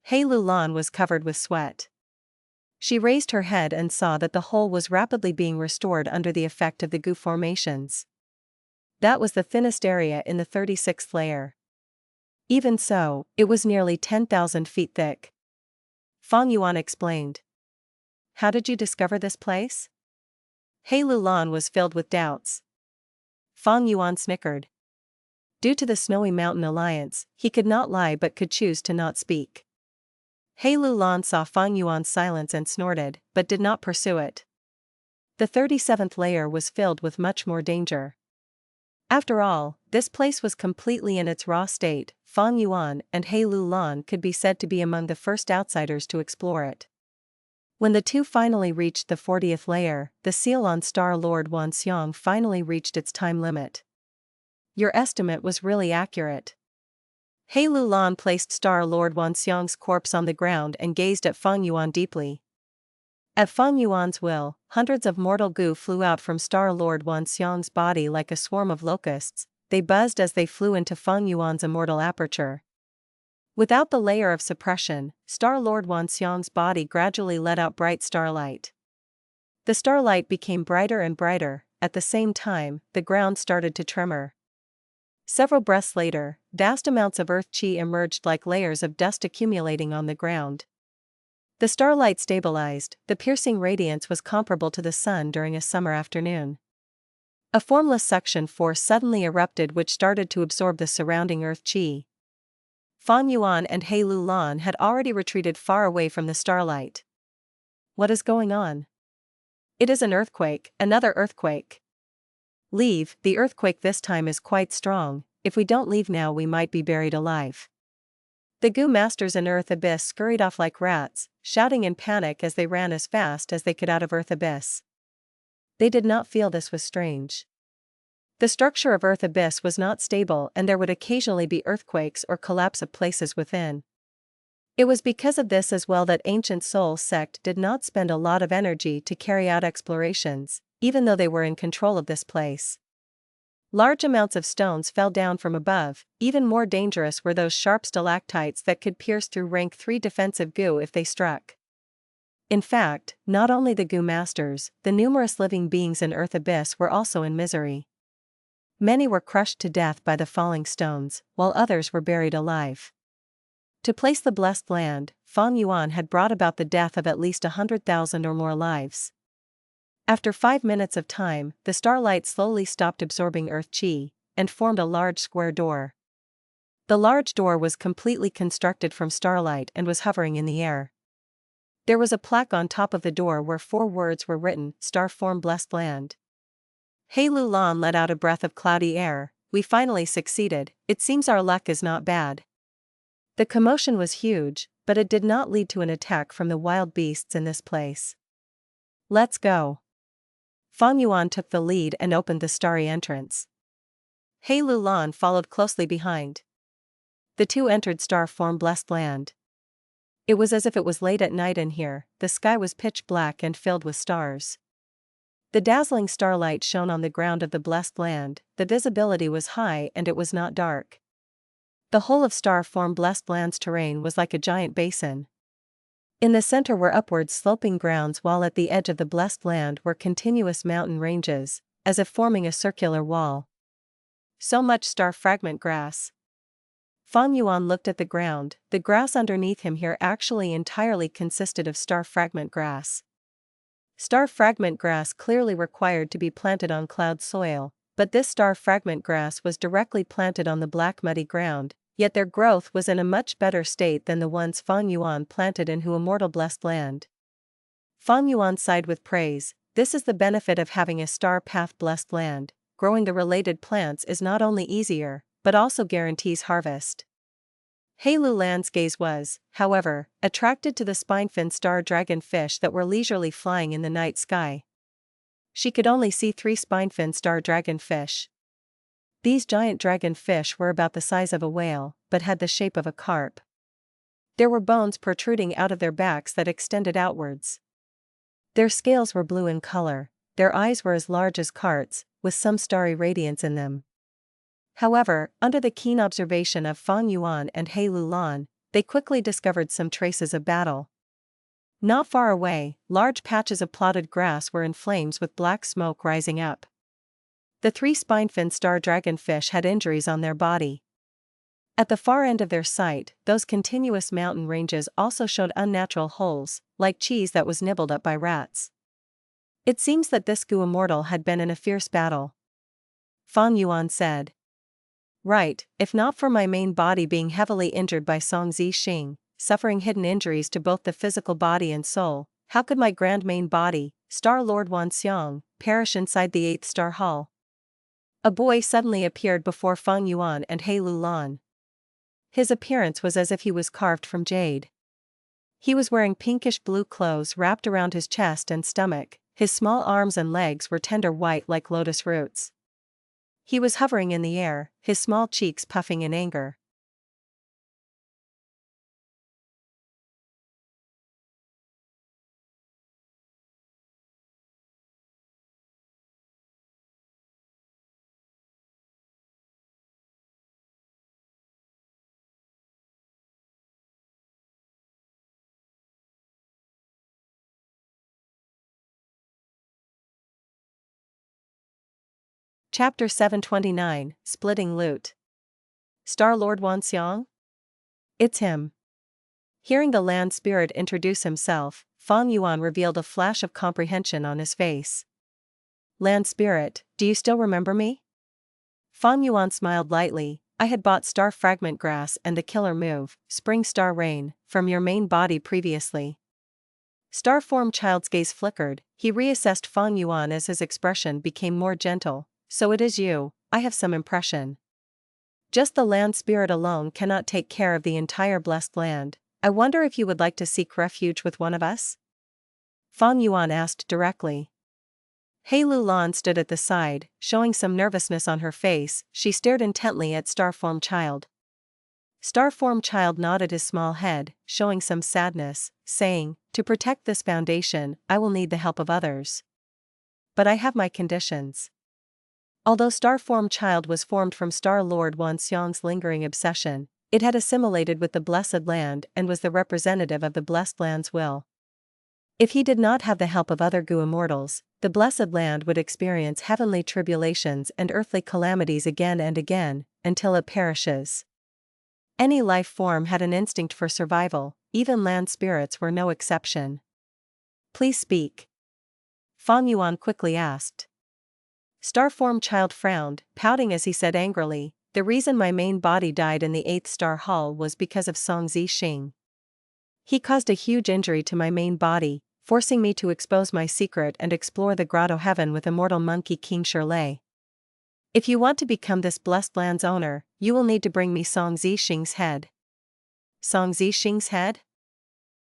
He Lulan was covered with sweat. She raised her head and saw that the hole was rapidly being restored under the effect of the goo formations. That was the thinnest area in the 36th layer. Even so, it was nearly 10,000 feet thick. Fang Yuan explained. "How did you discover this place?" He Lulan was filled with doubts. Fang Yuan snickered. Due to the Snowy Mountain Alliance, he could not lie but could choose to not speak. He Lulan saw Fang Yuan's silence and snorted, but did not pursue it. The 37th layer was filled with much more danger. After all, this place was completely in its raw state. Fang Yuan and He Lulan could be said to be among the first outsiders to explore it. When the two finally reached the 40th layer, the seal on Star Lord Wanxiang finally reached its time limit. "Your estimate was really accurate." He Lulan placed Star Lord Wanxiang's corpse on the ground and gazed at Fang Yuan deeply. At Fang Yuan's will, hundreds of mortal goo flew out from Star Lord Wanxiang's body like a swarm of locusts. They buzzed as they flew into Fang Yuan's immortal aperture. Without the layer of suppression, Star Lord Wanxiang's body gradually let out bright starlight. The starlight became brighter and brighter. At the same time, the ground started to tremor. Several breaths later, vast amounts of earth chi emerged like layers of dust accumulating on the ground. The starlight stabilized. The piercing radiance was comparable to the sun during a summer afternoon. A formless suction force suddenly erupted which started to absorb the surrounding earth chi. Fang Yuan and He Lulan had already retreated far away from the starlight. "What is going on?" "It is an earthquake, another earthquake." "Leave, the earthquake this time is quite strong. If we don't leave now we might be buried alive." The goo masters in Earth Abyss scurried off like rats, shouting in panic as they ran as fast as they could out of Earth Abyss. They did not feel this was strange. The structure of Earth Abyss was not stable and there would occasionally be earthquakes or collapse of places within. It was because of this as well that Ancient Soul Sect did not spend a lot of energy to carry out explorations, even though they were in control of this place. Large amounts of stones fell down from above. Even more dangerous were those sharp stalactites that could pierce through rank 3 defensive goo if they struck. In fact, not only the goo masters, the numerous living beings in Earth Abyss were also in misery. Many were crushed to death by the falling stones, while others were buried alive. To place the blessed land, Fang Yuan had brought about the death of at least 100,000 or more lives. After 5 minutes of time, the starlight slowly stopped absorbing earth chi, and formed a large square door. The large door was completely constructed from starlight and was hovering in the air. There was a plaque on top of the door where 4 words were written, Starform Blessed Land. He Lulan let out a breath of cloudy air. We finally succeeded, it seems our luck is not bad. The commotion was huge, but it did not lead to an attack from the wild beasts in this place. Let's go. Fang Yuan took the lead and opened the starry entrance. He Lulan followed closely behind. The two entered Starform Blessed Land. It was as if it was late at night in here, the sky was pitch black and filled with stars. The dazzling starlight shone on the ground of the blessed land, the visibility was high and it was not dark. The whole of Starform Blessed Land's terrain was like a giant basin. In the center were upward sloping grounds while at the edge of the blessed land were continuous mountain ranges, as if forming a circular wall. So much star fragment grass. Fang Yuan looked at the ground, the grass underneath him here actually entirely consisted of star fragment grass. Star fragment grass clearly required to be planted on cloud soil, but this star fragment grass was directly planted on the black muddy ground, yet their growth was in a much better state than the ones Fang Yuan planted in Immortal Blessed Land. Fang Yuan sighed with praise. This is the benefit of having a star path blessed land. Growing the related plants is not only easier, but also guarantees harvest. He Lulan's gaze was, however, attracted to the spine-fin star dragon fish that were leisurely flying in the night sky. She could only see 3 spine-fin star dragon fish. These giant dragon fish were about the size of a whale, but had the shape of a carp. There were bones protruding out of their backs that extended outwards. Their scales were blue in color, their eyes were as large as carts, with some starry radiance in them. However, under the keen observation of Fang Yuan and He Lulan, they quickly discovered some traces of battle. Not far away, large patches of plotted grass were in flames with black smoke rising up. The 3 spine-fin star dragonfish had injuries on their body. At the far end of their sight, those continuous mountain ranges also showed unnatural holes, like cheese that was nibbled up by rats. It seems that this Gu immortal had been in a fierce battle. Fang Yuan said. Right, if not for my main body being heavily injured by Song Zi Xing, suffering hidden injuries to both the physical body and soul, how could my grand main body, Star Lord Wan Xiang, perish inside the 8th star hall? A boy suddenly appeared before Fang Yuan and He Lulan. His appearance was as if he was carved from jade. He was wearing pinkish blue clothes wrapped around his chest and stomach, his small arms and legs were tender white like lotus roots. He was hovering in the air, his small cheeks puffing in anger. Chapter 729, Splitting Loot. Star Lord Wan Xiang? It's him. Hearing the land spirit introduce himself, Fang Yuan revealed a flash of comprehension on his face. Land spirit, do you still remember me? Fang Yuan smiled lightly. I had bought star fragment grass and the killer move, Spring Star Rain, from your main body previously. Starform Child's gaze flickered, he reassessed Fang Yuan as his expression became more gentle. So it is you, I have some impression. Just the land spirit alone cannot take care of the entire blessed land. I wonder if you would like to seek refuge with one of us? Fang Yuan asked directly. He Lulan stood at the side, showing some nervousness on her face. She stared intently at Starform Child. Starform Child nodded his small head, showing some sadness, saying, to protect this foundation, I will need the help of others. But I have my conditions. Although Starform Child was formed from Star Lord Wan Xiang's lingering obsession, it had assimilated with the Blessed Land and was the representative of the Blessed Land's will. If he did not have the help of other Gu immortals, the Blessed Land would experience heavenly tribulations and earthly calamities again and again, until it perishes. Any life form had an instinct for survival, even land spirits were no exception. Please speak. Fang Yuan quickly asked. Starform Child frowned, pouting as he said angrily, the reason my main body died in the 8th star hall was because of Song Zixing. He caused a huge injury to my main body, forcing me to expose my secret and explore the grotto heaven with Immortal Monkey King Shirley. If you want to become this blessed land's owner, you will need to bring me Song Zixing's head. Song Zixing's head?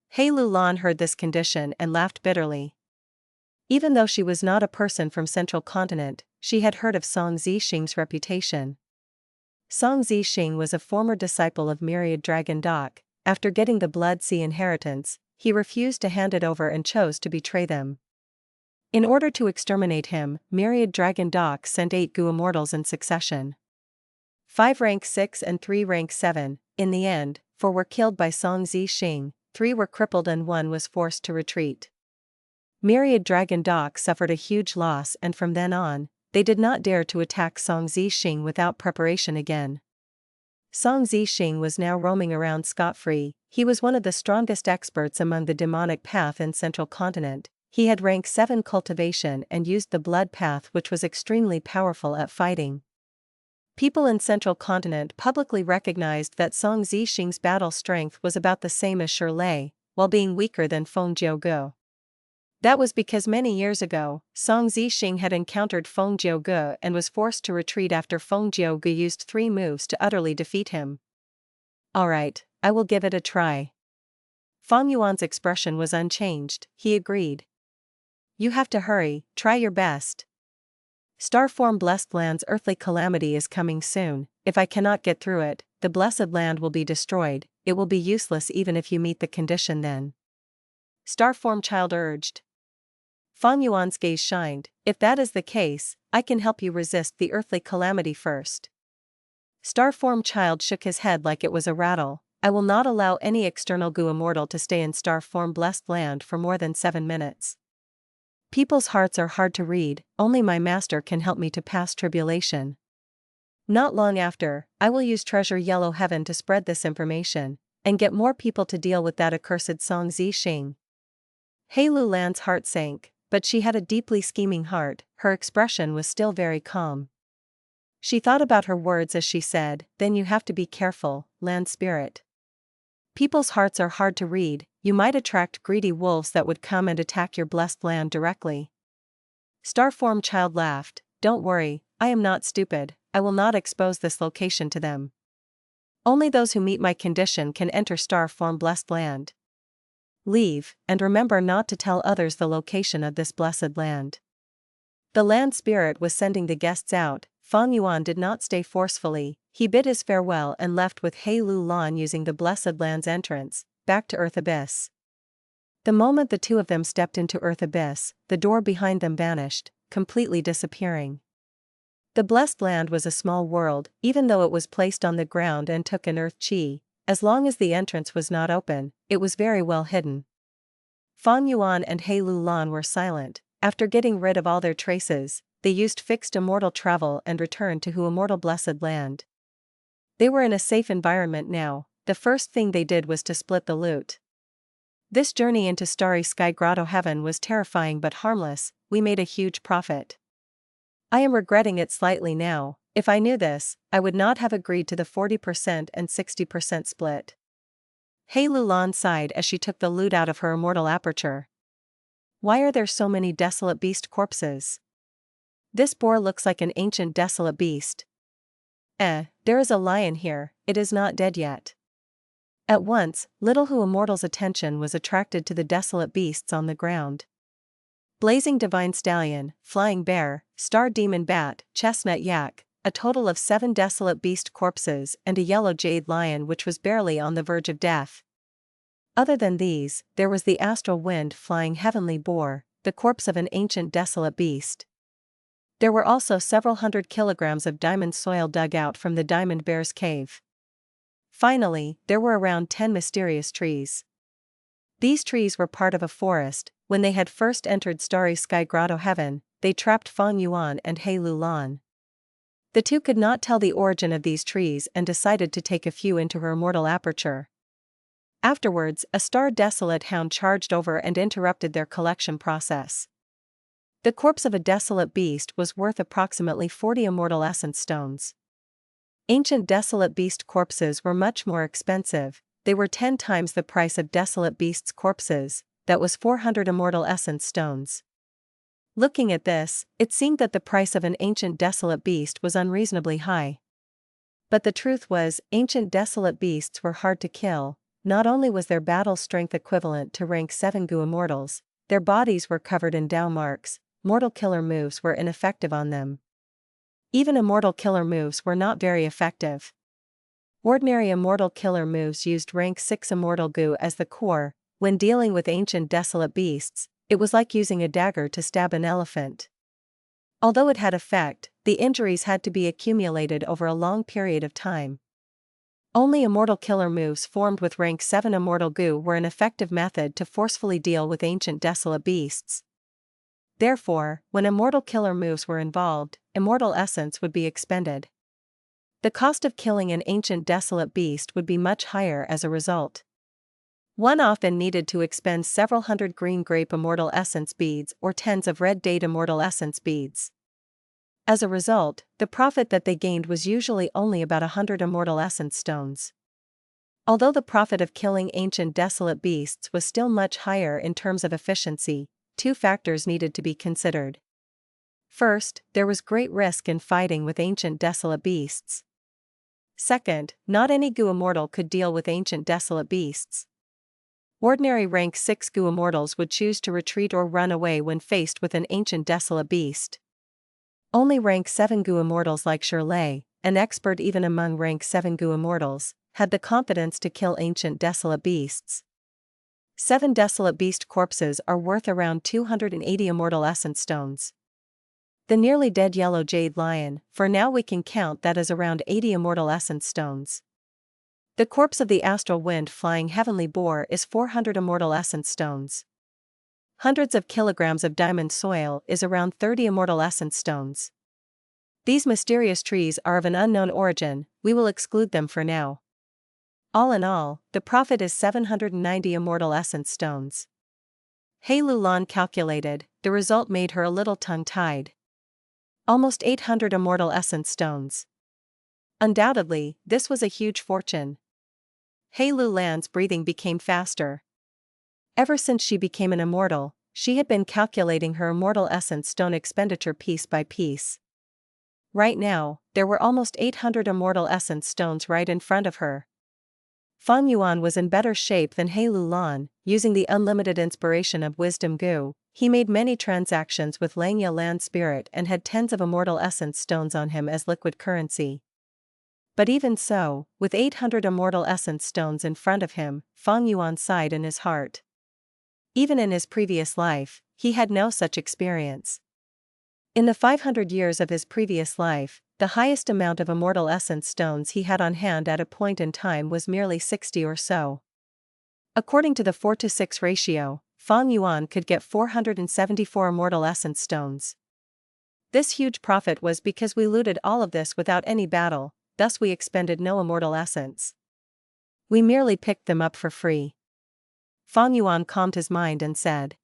He Lulan heard this condition and laughed bitterly. Even though she was not a person from Central Continent, she had heard of Song Zixing's reputation. Song Zixing was a former disciple of Myriad Dragon Doc. After getting the Blood Sea inheritance, he refused to hand it over and chose to betray them. In order to exterminate him, Myriad Dragon Doc sent 8 Gu Immortals in succession. 5 rank 6 and 3 rank 7, in the end, 4 were killed by Song Zixing, 3 were crippled and 1 was forced to retreat. Myriad Dragon Doc suffered a huge loss, and from then on, they did not dare to attack Song Zixing without preparation again. Song Zixing was now roaming around scot-free. He was one of the strongest experts among the demonic path in Central Continent. He had rank 7 cultivation and used the blood path, which was extremely powerful at fighting. People in Central Continent publicly recognized that Song Zixing's battle strength was about the same as Shirley, while being weaker than Feng Jiuge. That was because many years ago, Song Zixing had encountered Feng Jiuge and was forced to retreat after Feng Jiuge used 3 moves to utterly defeat him. Alright, I will give it a try. Fang Yuan's expression was unchanged. He agreed. You have to hurry, try your best. Starform Blessed Land's earthly calamity is coming soon. If I cannot get through it, the blessed land will be destroyed. It will be useless even if you meet the condition then. Starform Child urged. Fang Yuan's gaze shined. If that is the case, I can help you resist the earthly calamity first. Starform Child shook his head like it was a rattle. I will not allow any external Gu Immortal to stay in Starform Blessed Land for more than 7 minutes. People's hearts are hard to read, only my master can help me to pass tribulation. Not long after, I will use Treasure Yellow Heaven to spread this information, and get more people to deal with that accursed Song Zixing. He Lulan's heart sank, but she had a deeply scheming heart. Her expression was still very calm. She thought about her words as she said, then you have to be careful, land spirit. People's hearts are hard to read. You might attract greedy wolves that would come and attack your blessed land directly. Starform Child laughed. Don't worry, I am not stupid. I will not expose this location to them. Only those who meet my condition can enter Starform Blessed Land. Leave, and remember not to tell others the location of this blessed land. The land spirit was sending the guests out. Fang Yuan did not stay forcefully. He bid his farewell and left with He Lulan using the blessed land's entrance, back to Earth Abyss. The moment the two of them stepped into Earth Abyss, the door behind them vanished, completely disappearing. The blessed land was a small world, even though it was placed on the ground and took in earth chi. As long as the entrance was not open, it was very well hidden. Fang Yuan and He Lulan were silent. After getting rid of all their traces, they used fixed immortal travel and returned to Hu Immortal Blessed Land. They were in a safe environment now. The first thing they did was to split the loot. This journey into Starry Sky Grotto Heaven was terrifying but harmless. We made a huge profit. I am regretting it slightly now. If I knew this, I would not have agreed to the 40% and 60% split. He Lulan sighed as she took the loot out of her immortal aperture. Why are there so many desolate beast corpses? This boar looks like an ancient desolate beast. There is a lion here, it is not dead yet. At once, little Hu Immortal's attention was attracted to the desolate beasts on the ground. Blazing Divine Stallion, Flying Bear, Star Demon Bat, Chestnut Yak, a total of 7 desolate beast corpses and a yellow jade lion which was barely on the verge of death. Other than these, there was the astral wind flying heavenly boar, the corpse of an ancient desolate beast. There were also several hundred kilograms of diamond soil dug out from the diamond bear's cave. Finally, there were around 10 mysterious trees. These trees were part of a forest. When they had first entered Starry Sky Grotto Heaven, they trapped Fang Yuan and He Lulan. The two could not tell the origin of these trees and decided to take a few into her immortal aperture. Afterwards, a Star Desolate Hound charged over and interrupted their collection process. The corpse of a desolate beast was worth approximately 40 immortal essence stones. Ancient Desolate Beast corpses were much more expensive. They were 10 times the price of Desolate Beasts corpses, that was 400 Immortal Essence stones. Looking at this, it seemed that the price of an Ancient Desolate Beast was unreasonably high. But the truth was, Ancient Desolate Beasts were hard to kill. Not only was their battle strength equivalent to rank 7 Gu Immortals, their bodies were covered in Dao marks. Mortal killer moves were ineffective on them. Even immortal killer moves were not very effective. Ordinary immortal killer moves used rank 6 Immortal Gu as the core. When dealing with Ancient Desolate Beasts, it was like using a dagger to stab an elephant. Although it had effect, the injuries had to be accumulated over a long period of time. Only immortal killer moves formed with rank 7 Immortal Gu were an effective method to forcefully deal with Ancient Desolate Beasts. Therefore, when immortal killer moves were involved, immortal essence would be expended. The cost of killing an Ancient Desolate Beast would be much higher as a result. One often needed to expend several hundred green grape Immortal Essence beads or tens of red date Immortal Essence beads. As a result, the profit that they gained was usually only about 100 Immortal Essence stones. Although the profit of killing Ancient Desolate Beasts was still much higher in terms of efficiency, 2 factors needed to be considered. First, there was great risk in fighting with Ancient Desolate Beasts. Second, not any Gu Immortal could deal with Ancient Desolate Beasts. Ordinary rank 6 Gu Immortals would choose to retreat or run away when faced with an Ancient Desolate Beast. Only rank 7 Gu Immortals like Shirley, an expert even among rank 7 Gu Immortals, had the confidence to kill Ancient Desolate Beasts. 7 Desolate Beast corpses are worth around 280 Immortal Essence stones. The nearly dead Yellow Jade Lion, for now we can count that as around 80 Immortal Essence stones. The corpse of the Astral Wind Flying Heavenly Boar is 400 Immortal Essence stones. Hundreds of kilograms of diamond soil is around 30 Immortal Essence stones. These mysterious trees are of an unknown origin, we will exclude them for now. All in all, the profit is 790 Immortal Essence stones. Hei Lulan calculated, the result made her a little tongue-tied. Almost 800 Immortal Essence stones. Undoubtedly, this was a huge fortune. Hei Lulan's breathing became faster. Ever since she became an immortal, she had been calculating her Immortal Essence stone expenditure piece by piece. Right now, there were almost 800 Immortal Essence stones right in front of her. Fang Yuan was in better shape than Hei Lulan. Using the unlimited inspiration of Wisdom Gu, he made many transactions with Langya Land Spirit and had tens of Immortal Essence stones on him as liquid currency. But even so, with 800 Immortal Essence stones in front of him, Fang Yuan sighed in his heart. Even in his previous life, he had no such experience. In the 500 years of his previous life, the highest amount of Immortal Essence stones he had on hand at a point in time was merely 60 or so. According to the 4:6 ratio, Fang Yuan could get 474 Immortal Essence stones. This huge profit was because we looted all of this without any battle, thus we expended no Immortal Essence. We merely picked them up for free. Fang Yuan calmed his mind and said,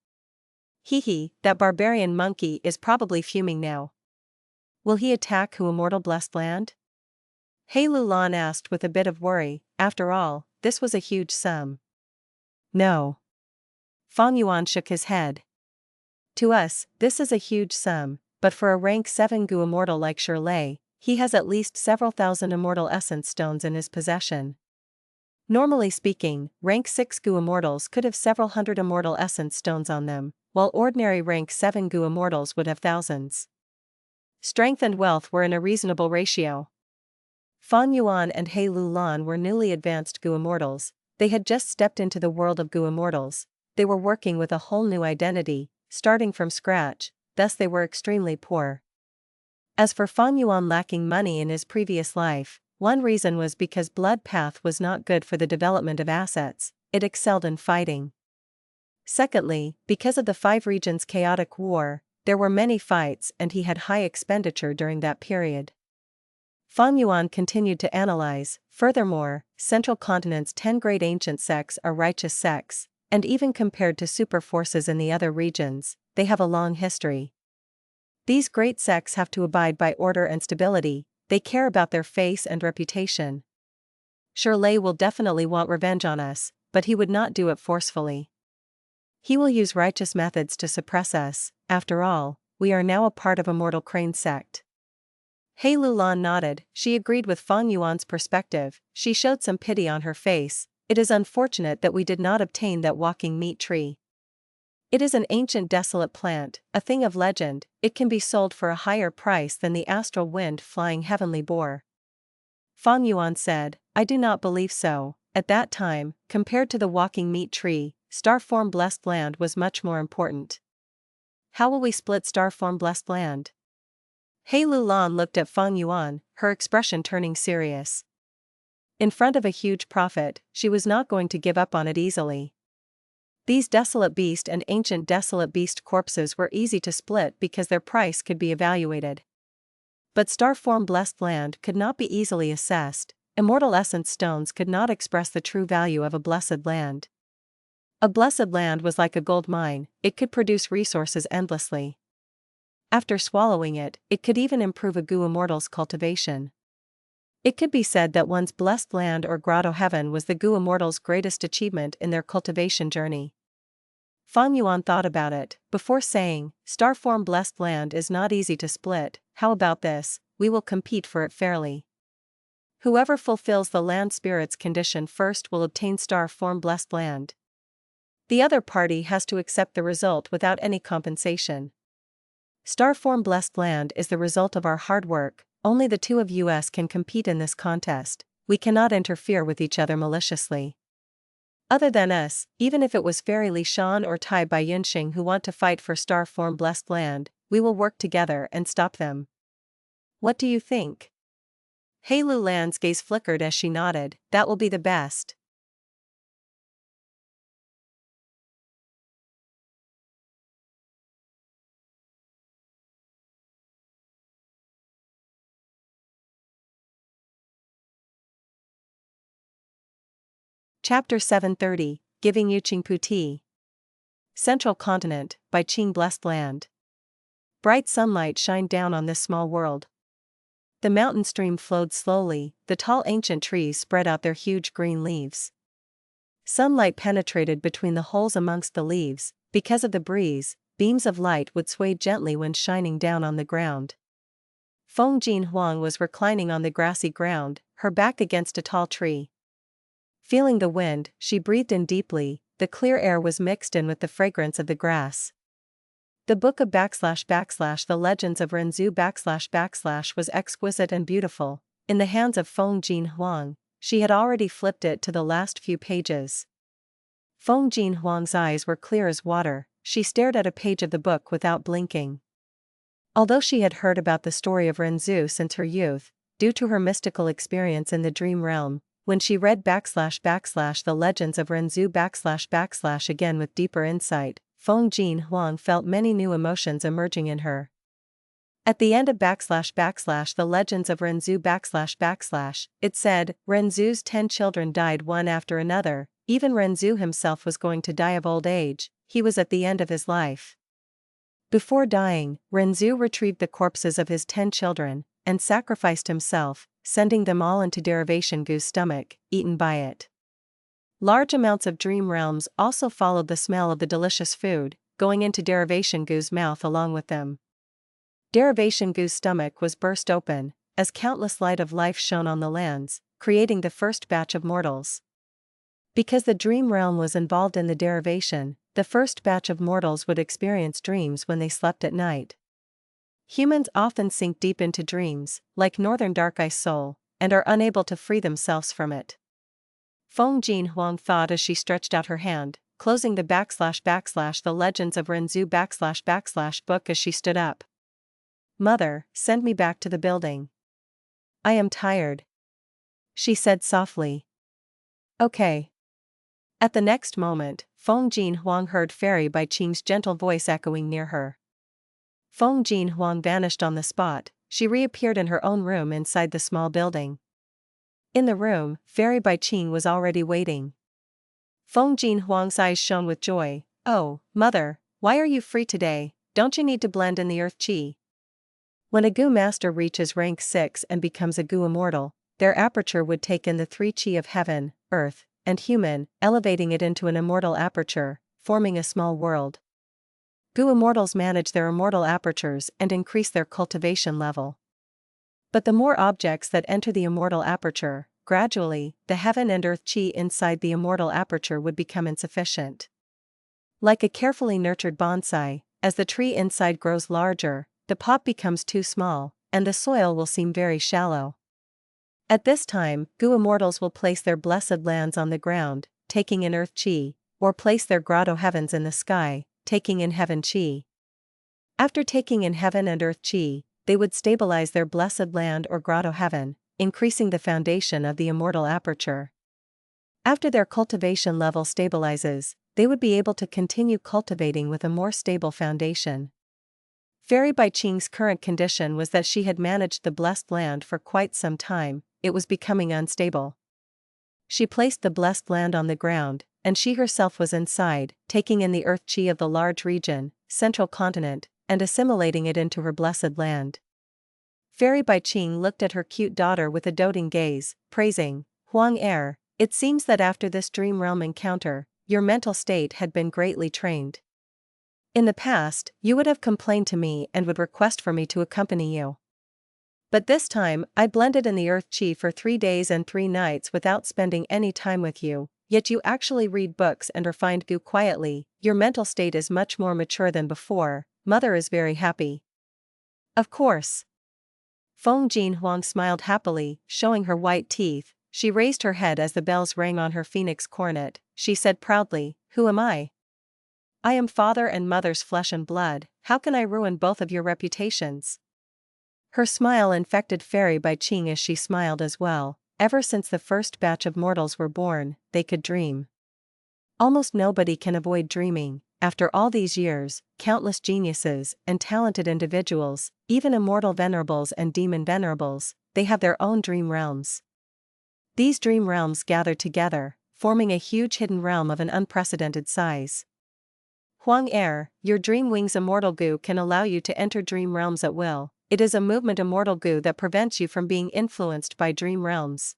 "Hee, that barbarian monkey is probably fuming now. Will he attack Hu Immortal Blessed Land?" Hei Lulan asked with a bit of worry. After all, this was a huge sum. No. Fang Yuan shook his head. To us, this is a huge sum, but for a rank 7 Gu Immortal like Shirley, he has at least several thousand Immortal Essence stones in his possession. Normally speaking, rank 6 Gu Immortals could have several hundred Immortal Essence stones on them, while ordinary rank 7 Gu Immortals would have thousands. Strength and wealth were in a reasonable ratio. Fang Yuan and Hei Lulan were newly advanced Gu Immortals. They had just stepped into the world of Gu Immortals. They were working with a whole new identity, starting from scratch, thus they were extremely poor. As for Fang Yuan lacking money in his previous life, one reason was because Blood Path was not good for the development of assets, it excelled in fighting. Secondly, because of the 5 regions' chaotic war, there were many fights and he had high expenditure during that period. Fang Yuan continued to analyze. Furthermore, Central Continent's 10 great ancient sects are righteous sects, and even compared to super forces in the other regions, they have a long history. These great sects have to abide by order and stability, They care about their face and reputation. Shirley will definitely want revenge on us, but he would not do it forcefully. He will use righteous methods to suppress us. After all, we are now a part of Immortal Crane sect. He Lulan nodded. She agreed with Fang Yuan's perspective. She showed some pity on her face. It is unfortunate that we did not obtain that walking meat tree. It is an ancient desolate plant, a thing of legend. It can be sold for a higher price than the astral wind flying heavenly boar. Fang Yuan said, I do not believe so. At that time, compared to the walking meat tree, Starform Blessed Land was much more important. How will we split Starform Blessed Land? He Lulan looked at Fang Yuan, her expression turning serious. In front of a huge profit, she was not going to give up on it easily. These desolate beast and ancient desolate beast corpses were easy to split because their price could be evaluated. But Starform Blessed Land could not be easily assessed. Immortal essence stones could not express the true value of a blessed land. A blessed land was like a gold mine, it could produce resources endlessly. After swallowing it, it could even improve a Gu Immortal's cultivation. It could be said that one's blessed land or grotto heaven was the Gu Immortal's greatest achievement in their cultivation journey. Fang Yuan thought about it, before saying, Starform Blessed Land is not easy to split. How about this, we will compete for it fairly. Whoever fulfills the land spirit's condition first will obtain Starform Blessed Land. The other party has to accept the result without any compensation. Starform Blessed Land is the result of our hard work. Only the two of us can compete in this contest. We cannot interfere with each other maliciously. Other than us, even if it was Fairy Li Shan or Tai Bai Yunxing who want to fight for Starform Blessed Land, we will work together and stop them. What do you think? He Lulan's gaze flickered as she nodded. That will be the best. Chapter 730, Giving You Qingpu Tea. Central Continent, by Qing Blessed Land. Bright sunlight shined down on this small world. The mountain stream flowed slowly, the tall ancient trees spread out their huge green leaves. Sunlight penetrated between the holes amongst the leaves. Because of the breeze, beams of light would sway gently when shining down on the ground. Feng Jin Huang was reclining on the grassy ground, her back against a tall tree. Feeling the wind, she breathed in deeply. The clear air was mixed in with the fragrance of the grass. The book of / the Legends of Renzu / was exquisite and beautiful. In the hands of Feng Jin Huang, she had already flipped it to the last few pages. Feng Jin Huang's eyes were clear as water. She stared at a page of the book without blinking. Although she had heard about the story of Renzu since her youth, due to her mystical experience in the dream realm, when she read / the Legends of Renzu / again with deeper insight, Feng Jin Huang felt many new emotions emerging in her. At the end of / the Legends of Renzu / it said, Renzu's 10 children died one after another. Even Renzu himself was going to die of old age. He was at the end of his life. Before dying, Renzu retrieved the corpses of his 10 children, and sacrificed himself, sending them all into Derivation Gu's stomach, eaten by it. Large amounts of dream realms also followed the smell of the delicious food, going into Derivation Gu's mouth along with them. Derivation Gu's stomach was burst open, as countless light of life shone on the lands, creating the first batch of mortals. Because the dream realm was involved in the derivation, the first batch of mortals would experience dreams when they slept at night. Humans often sink deep into dreams, like Northern Dark Ice Soul, and are unable to free themselves from it. Feng Jin Huang thought as she stretched out her hand, closing the / the Legends of Renzu / book as she stood up. Mother, send me back to the building. I am tired. She said softly. Okay. At the next moment, Feng Jin Huang heard Fairy Bai Qing's gentle voice echoing near her. Feng Jin Huang vanished on the spot. She reappeared in her own room inside the small building. In the room, Fairy Bai Qing was already waiting. Feng Jin Huang's eyes shone with joy. Oh, mother, why are you free today? Don't you need to blend in the earth qi? When a Gu master reaches rank 6 and becomes a Gu immortal, their aperture would take in the 3 Qi of heaven, earth, and human, elevating it into an immortal aperture, forming a small world. Gu immortals manage their immortal apertures and increase their cultivation level. But the more objects that enter the immortal aperture, gradually, the heaven and earth Qi inside the immortal aperture would become insufficient. Like a carefully nurtured bonsai, as the tree inside grows larger, the pot becomes too small, and the soil will seem very shallow. At this time, Gu immortals will place their blessed lands on the ground, taking in earth Qi, or place their grotto heavens in the sky, taking in heaven Qi. After taking in heaven and earth Qi, they would stabilize their blessed land or grotto heaven, increasing the foundation of the immortal aperture. After their cultivation level stabilizes, they would be able to continue cultivating with a more stable foundation. Fairy Bai Qing's current condition was that she had managed the blessed land for quite some time, it was becoming unstable. She placed the blessed land on the ground, and she herself was inside, taking in the earth Qi of the large region, central continent, and assimilating it into her blessed land. Fairy Bai Qing looked at her cute daughter with a doting gaze, praising, "Huang Er, it seems that after this dream realm encounter, your mental state had been greatly trained. In the past, you would have complained to me and would request for me to accompany you. But this time, I blended in the earth Qi for 3 days and 3 nights without spending any time with you, yet you actually read books and refined Gu quietly, your mental state is much more mature than before, mother is very happy." "Of course." Feng Jinhuang smiled happily, showing her white teeth. She raised her head as the bells rang on her phoenix cornet. She said proudly, "Who am I? I am father and mother's flesh and blood, how can I ruin both of your reputations?" Her smile infected Fairy Bai Qing as she smiled as well. Ever since the first batch of mortals were born, they could dream. Almost nobody can avoid dreaming. After all these years, countless geniuses and talented individuals, even immortal venerables and demon venerables, they have their own dream realms. These dream realms gather together, forming a huge hidden realm of an unprecedented size. Huang Er, your dream wings immortal Gu can allow you to enter dream realms at will. It is a movement immortal Gu that prevents you from being influenced by dream realms.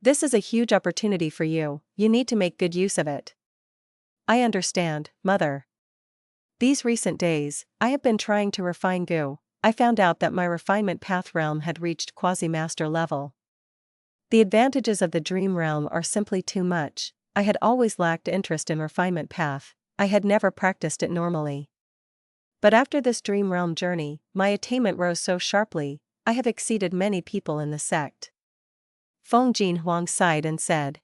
This is a huge opportunity for you, you need to make good use of it. I understand, mother. These recent days, I have been trying to refine Gu. I found out that my refinement path realm had reached quasi-master level. The advantages of the dream realm are simply too much. I had always lacked interest in refinement path, I had never practiced it normally. But after this dream realm journey, my attainment rose so sharply, I have exceeded many people in the sect. Feng Jinhuang sighed and said,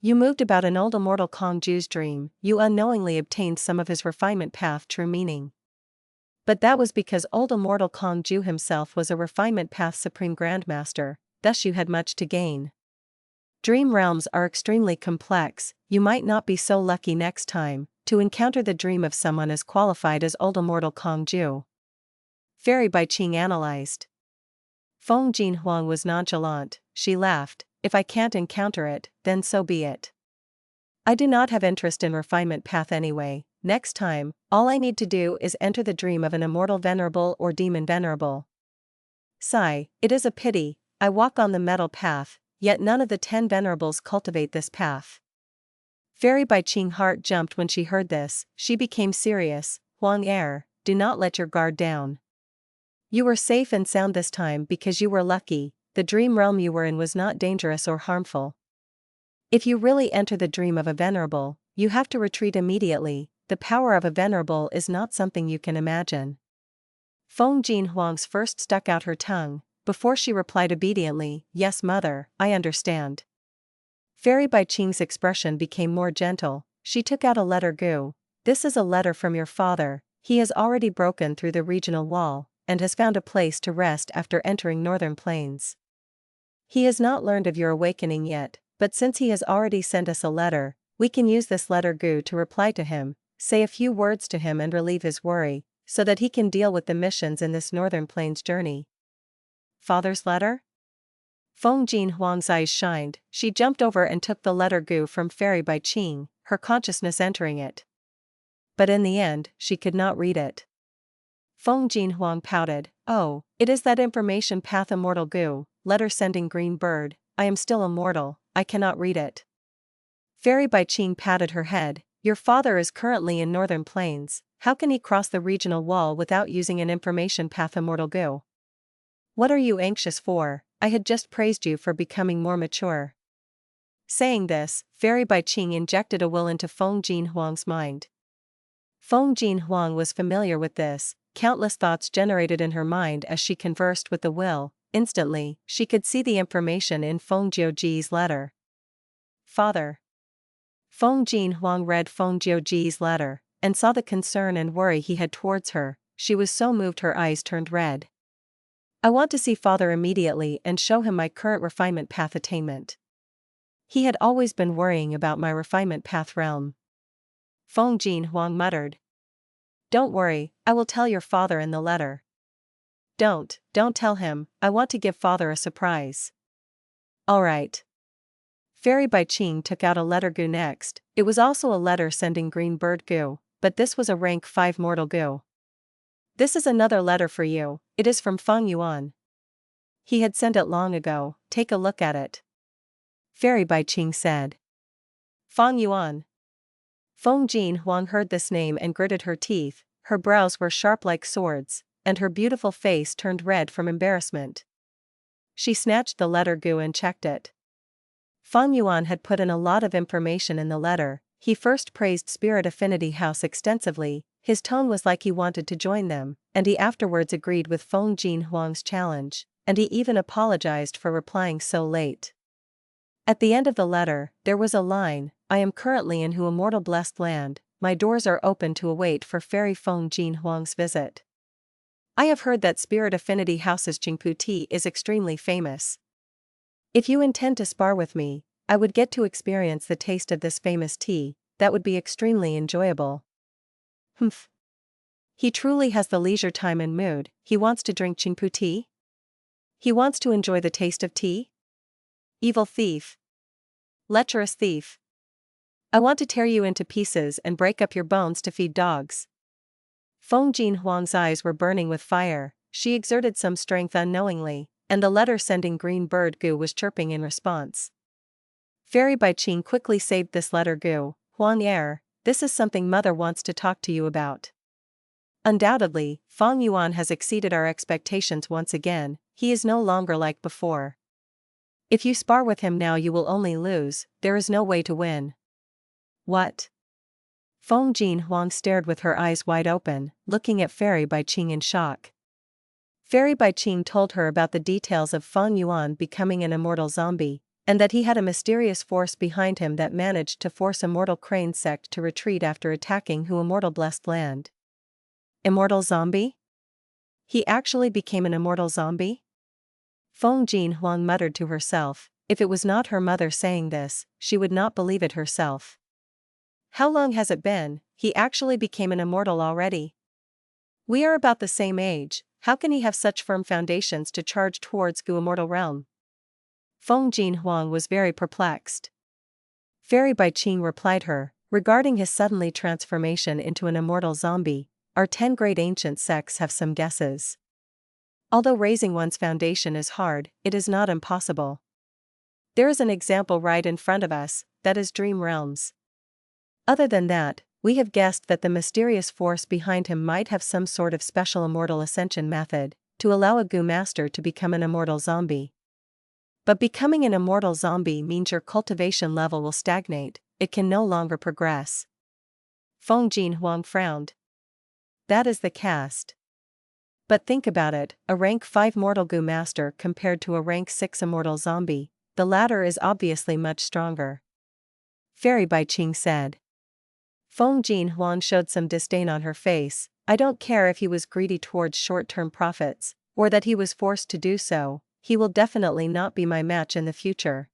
"You moved about an old immortal Kongju's dream, you unknowingly obtained some of his refinement path true meaning. But that was because old immortal Kongju himself was a refinement path supreme grandmaster, thus you had much to gain. Dream realms are extremely complex, you might not be so lucky next time to encounter the dream of someone as qualified as old immortal Kongju." Fairy Bai Qing analyzed. Feng Jinhuang was nonchalant, she laughed, "If I can't encounter it, then so be it. I do not have interest in refinement path anyway, next time, all I need to do is enter the dream of an immortal venerable or demon venerable. Sigh, it is a pity, I walk on the metal path, yet none of the 10 venerables cultivate this path." Fairy Bai Qing's heart jumped when she heard this, she became serious. "Huang Er, do not let your guard down. You were safe and sound this time because you were lucky, the dream realm you were in was not dangerous or harmful. If you really enter the dream of a venerable, you have to retreat immediately, the power of a venerable is not something you can imagine." Feng Jinhuang's first stuck out her tongue, before she replied obediently, "Yes mother, I understand." Fairy Bai Qing's expression became more gentle, she took out a letter Gu. "This is a letter from your father, he has already broken through the regional wall, and has found a place to rest after entering northern plains. He has not learned of your awakening yet, but since he has already sent us a letter, we can use this letter Gu to reply to him, say a few words to him and relieve his worry, so that he can deal with the missions in this northern plains journey." Father's letter? Feng Jinhuang's eyes shined, she jumped over and took the letter Gu from Fairy Bai Qing, her consciousness entering it. But in the end, she could not read it. Feng Jinhuang pouted, Oh, it is that information path immortal goo, letter sending green bird, I am still immortal, I cannot read it. Fairy Bai Qing patted her head, your father is currently in northern plains, how can he cross the regional wall without using an information path immortal goo? What are you anxious for? I had just praised you for becoming more mature. Saying this, Fairy Bai Qing injected a will into Feng Jin Huang's mind. Feng Jin Huang was familiar with this, countless thoughts generated in her mind as she conversed with the will. Instantly, she could see the information in Feng Jiuji's letter. Father. Feng Jin Huang read Feng Jiuji's letter, and saw the concern and worry he had towards her. She was so moved her eyes turned red. I want to see father immediately and show him my current refinement path attainment. He had always been worrying about my refinement path realm. Feng Jin Huang muttered. Don't worry, I will tell your father in the letter. Don't tell him, I want to give father a surprise. Alright. Fairy Bai Qing took out a letter goo next, it was also a letter sending green bird goo, but this was a rank 5 mortal goo. This is another letter for you, it is from Fang Yuan. He had sent it long ago, take a look at it. Fairy Bai Qing said. Fang Yuan. Feng Jin Huang heard this name and gritted her teeth, her brows were sharp like swords, and her beautiful face turned red from embarrassment. She snatched the letter goo and checked it. Fang Yuan had put in a lot of information in the letter. He first praised Spirit Affinity House extensively, his tone was like he wanted to join them, and he afterwards agreed with Feng Jin Huang's challenge, and he even apologized for replying so late. At the end of the letter, there was a line, I am currently in Hu Immortal Blessed Land, my doors are open to await for Fairy Feng Jin Huang's visit. I have heard that Spirit Affinity House's Qingpu tea is extremely famous. If you intend to spar with me, I would get to experience the taste of this famous tea, that would be extremely enjoyable. Humph. He truly has the leisure time and mood, he wants to drink Qingpu tea? He wants to enjoy the taste of tea? Evil thief. Lecherous thief. I want to tear you into pieces and break up your bones to feed dogs. Feng Jin Huang's eyes were burning with fire, she exerted some strength unknowingly, and the letter-sending green bird goo was chirping in response. Fairy Bai Qing quickly saved this letter goo, Huang Er, this is something mother wants to talk to you about. Undoubtedly, Fang Yuan has exceeded our expectations once again, he is no longer like before. If you spar with him now you will only lose, there is no way to win. What? Feng Jin Huang stared with her eyes wide open, looking at Fairy Bai Qing in shock. Fairy Bai Qing told her about the details of Fang Yuan becoming an immortal zombie, and that he had a mysterious force behind him that managed to force Immortal Crane sect to retreat after attacking Hu Immortal Blessed Land. Immortal zombie? He actually became an immortal zombie? Feng Jin Huang muttered to herself, if it was not her mother saying this, she would not believe it herself. How long has it been? He actually became an immortal already. We are about the same age, how can he have such firm foundations to charge towards Gu Immortal Realm? Feng Jin Huang was very perplexed. Fairy Bai Qing replied her, regarding his suddenly transformation into an immortal zombie, our 10 great ancient sects have some guesses. Although raising one's foundation is hard, it is not impossible. There is an example right in front of us, that is Dream Realms. Other than that, we have guessed that the mysterious force behind him might have some sort of special immortal ascension method, to allow a Gu Master to become an immortal zombie. But becoming an immortal zombie means your cultivation level will stagnate, it can no longer progress. Feng Jin Huang frowned. That is the cast. But think about it, a rank 5 mortal Gu Master compared to a rank 6 immortal zombie, the latter is obviously much stronger. Fairy Bai Qing said. Feng Jin Huang showed some disdain on her face, I don't care if he was greedy towards short-term profits, or that he was forced to do so, he will definitely not be my match in the future.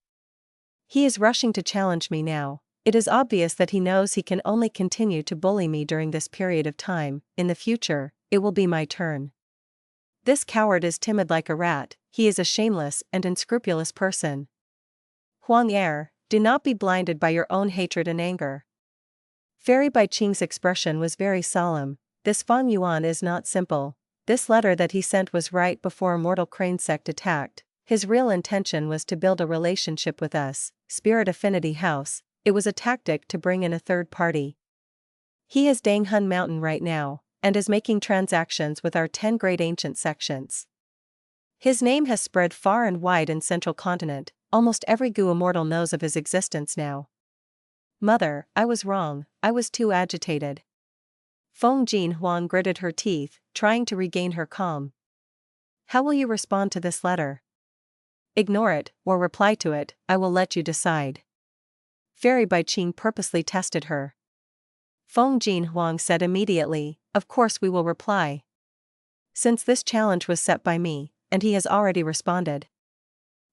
He is rushing to challenge me now, it is obvious that he knows he can only continue to bully me during this period of time, in the future, it will be my turn. This coward is timid like a rat, he is a shameless and unscrupulous person. Huang Er, do not be blinded by your own hatred and anger. Fairy Bai Qing's expression was very solemn, this Fang Yuan is not simple, This letter that he sent was right before Immortal Crane sect attacked. His real intention was to build a relationship with us, Spirit Affinity House. It was a tactic to bring in a third party. He is Dang Hun Mountain right now, and is making transactions with our 10 great ancient sections. His name has spread far and wide in Central Continent, almost every Gu Immortal knows of his existence now. Mother, I was wrong, I was too agitated. Feng Jin Huang gritted her teeth, trying to regain her calm. How will you respond to this letter? Ignore it, or reply to it, I will let you decide. Fairy Bai Qing purposely tested her. Feng Jin Huang said immediately, of course we will reply. Since this challenge was set by me, and he has already responded.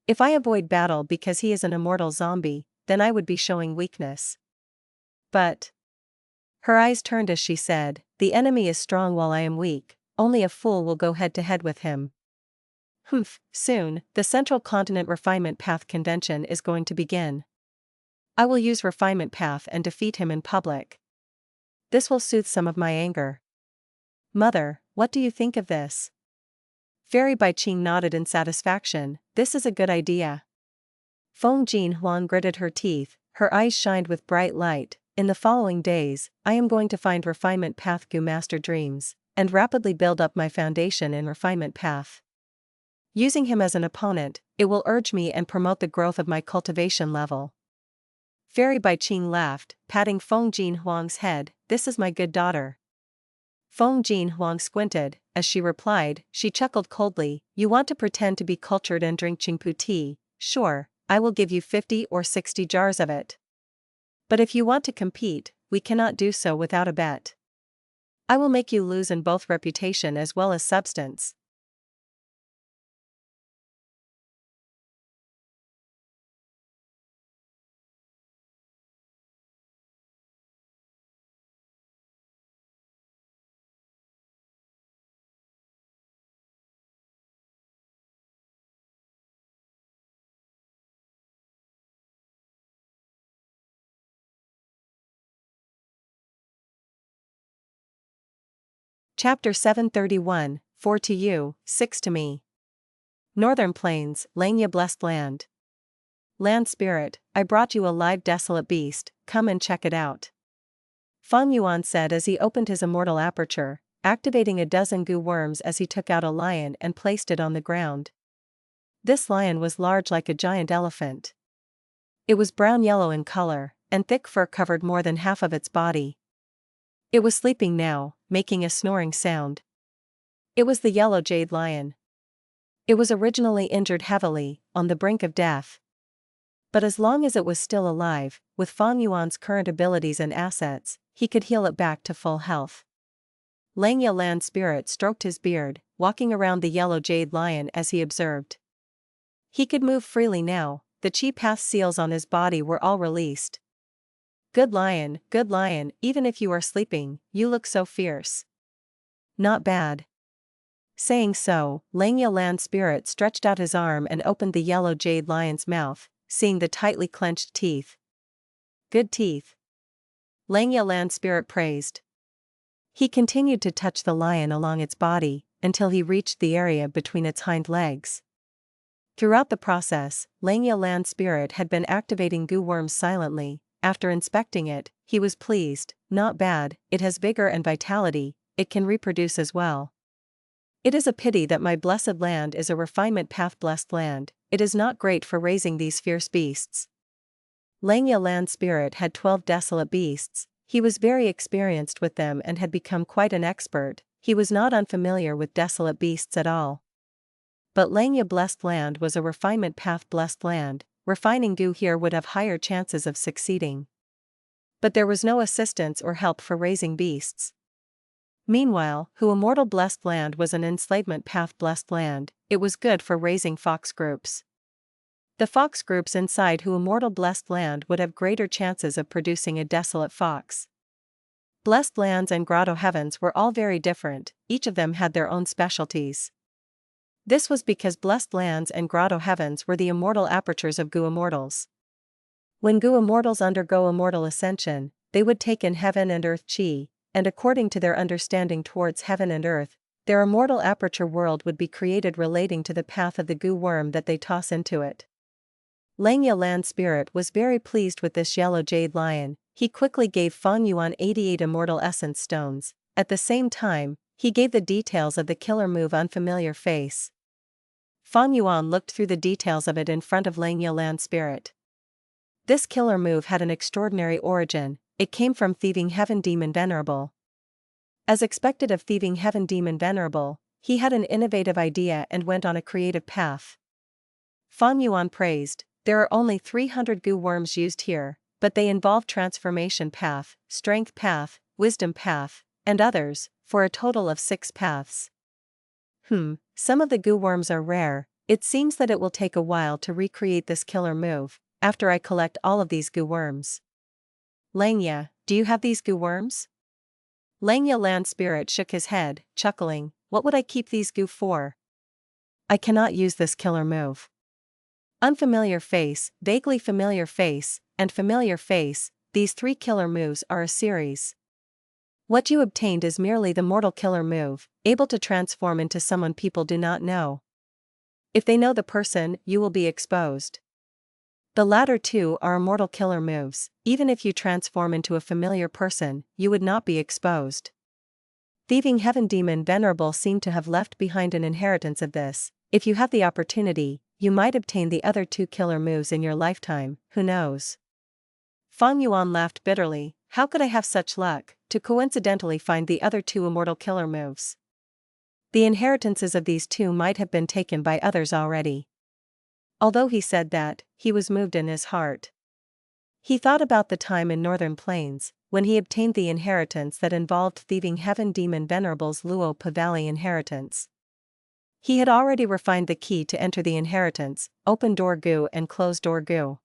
If I avoid battle because he is an immortal zombie, then I would be showing weakness. But... Her eyes turned as she said, the enemy is strong while I am weak, only a fool will go head to head with him. Soon, the Central Continent Refinement Path Convention is going to begin. I will use Refinement Path and defeat him in public. This will soothe some of my anger. Mother, what do you think of this? Fairy Bai Qing nodded in satisfaction, this is a good idea. Feng Jin Huang gritted her teeth, her eyes shined with bright light. In the following days, I am going to find Refinement Path Gu Master Dreams, and rapidly build up my foundation in Refinement Path. Using him as an opponent, it will urge me and promote the growth of my cultivation level. Fairy Bai Qing laughed, patting Feng Jin Huang's head, this is my good daughter. Feng Jin Huang squinted, as she replied, she chuckled coldly, you want to pretend to be cultured and drink Qingpu tea, sure, I will give you 50 or 60 jars of it. But if you want to compete, we cannot do so without a bet. I will make you lose in both reputation as well as substance. Chapter 731, 4 to you, 6 to me. Northern Plains, Langya Blessed Land. Land Spirit, I brought you a live desolate beast, come and check it out. Fang Yuan said as he opened his immortal aperture, activating a dozen goo worms as he took out a lion and placed it on the ground. This lion was large like a giant elephant. It was brown-yellow in color, and thick fur covered more than half of its body. It was sleeping now, making a snoring sound. It was the yellow jade lion. It was originally injured heavily, on the brink of death. But as long as it was still alive, with Fang Yuan's current abilities and assets, he could heal it back to full health. Langya Land Spirit stroked his beard, walking around the yellow jade lion as he observed. He could move freely now, the chi path seals on his body were all released. Good lion, even if you are sleeping, you look so fierce. Not bad. Saying so, Langya Land Spirit stretched out his arm and opened the yellow jade lion's mouth, seeing the tightly clenched teeth. Good teeth. Langya Land Spirit praised. He continued to touch the lion along its body, until he reached the area between its hind legs. Throughout the process, Langya Land Spirit had been activating goo worms silently. After inspecting it, he was pleased, not bad, it has vigor and vitality, it can reproduce as well. It is a pity that my blessed land is a refinement path blessed land, it is not great for raising these fierce beasts. Langya Land Spirit had 12 desolate beasts, he was very experienced with them and had become quite an expert, he was not unfamiliar with desolate beasts at all. But Langya Blessed Land was a refinement path blessed land, refining goo here would have higher chances of succeeding. But there was no assistance or help for raising beasts. Meanwhile, Hu Immortal Blessed Land was an enslavement path blessed land, it was good for raising fox groups. The fox groups inside Hu Immortal Blessed Land would have greater chances of producing a desolate fox. Blessed Lands and Grotto Heavens were all very different, each of them had their own specialties. This was because Blessed Lands and Grotto Heavens were the immortal apertures of Gu Immortals. When Gu Immortals undergo immortal ascension, they would take in heaven and earth chi, and according to their understanding towards heaven and earth, Their immortal aperture world would be created relating to the path of the goo worm that they toss into it. Langya Land Spirit was very pleased with this yellow jade lion. He quickly gave Fang Yuan 88 immortal essence stones. At the same time, he gave the details of the killer move Unfamiliar Face. Fang Yuan looked through the details of it in front of Langya Land Spirit. This killer move had an extraordinary origin. It came from Thieving Heaven Demon Venerable. As expected of Thieving Heaven Demon Venerable, he had an innovative idea and went on a creative path. Fang Yuan praised, "There are only 300 goo worms used here, but they involve Transformation Path, Strength Path, Wisdom Path, and others, for a total of 6 paths. Some of the goo worms are rare. It seems that it will take a while to recreate this killer move, after I collect all of these goo worms." Langya, do you have these goo worms? Langya Land Spirit shook his head, chuckling, "What would I keep these goo for? I cannot use this killer move." Unfamiliar Face, Vaguely Familiar Face, and Familiar Face, these 3 killer moves are a series. What you obtained is merely the mortal killer move, able to transform into someone people do not know. If they know the person, you will be exposed. The latter 2 are immortal killer moves. Even if you transform into a familiar person, you would not be exposed. Thieving Heaven Demon Venerable seemed to have left behind an inheritance of this. If you have the opportunity, you might obtain the other 2 killer moves in your lifetime, who knows? Fang Yuan laughed bitterly. How could I have such luck, to coincidentally find the other 2 immortal killer moves? The inheritances of these 2 might have been taken by others already. Although he said that, he was moved in his heart. He thought about the time in Northern Plains, when he obtained the inheritance that involved Thieving Heaven Demon Venerable's Luo Pavali inheritance. He had already refined the key to enter the inheritance, open door goo and close door goo.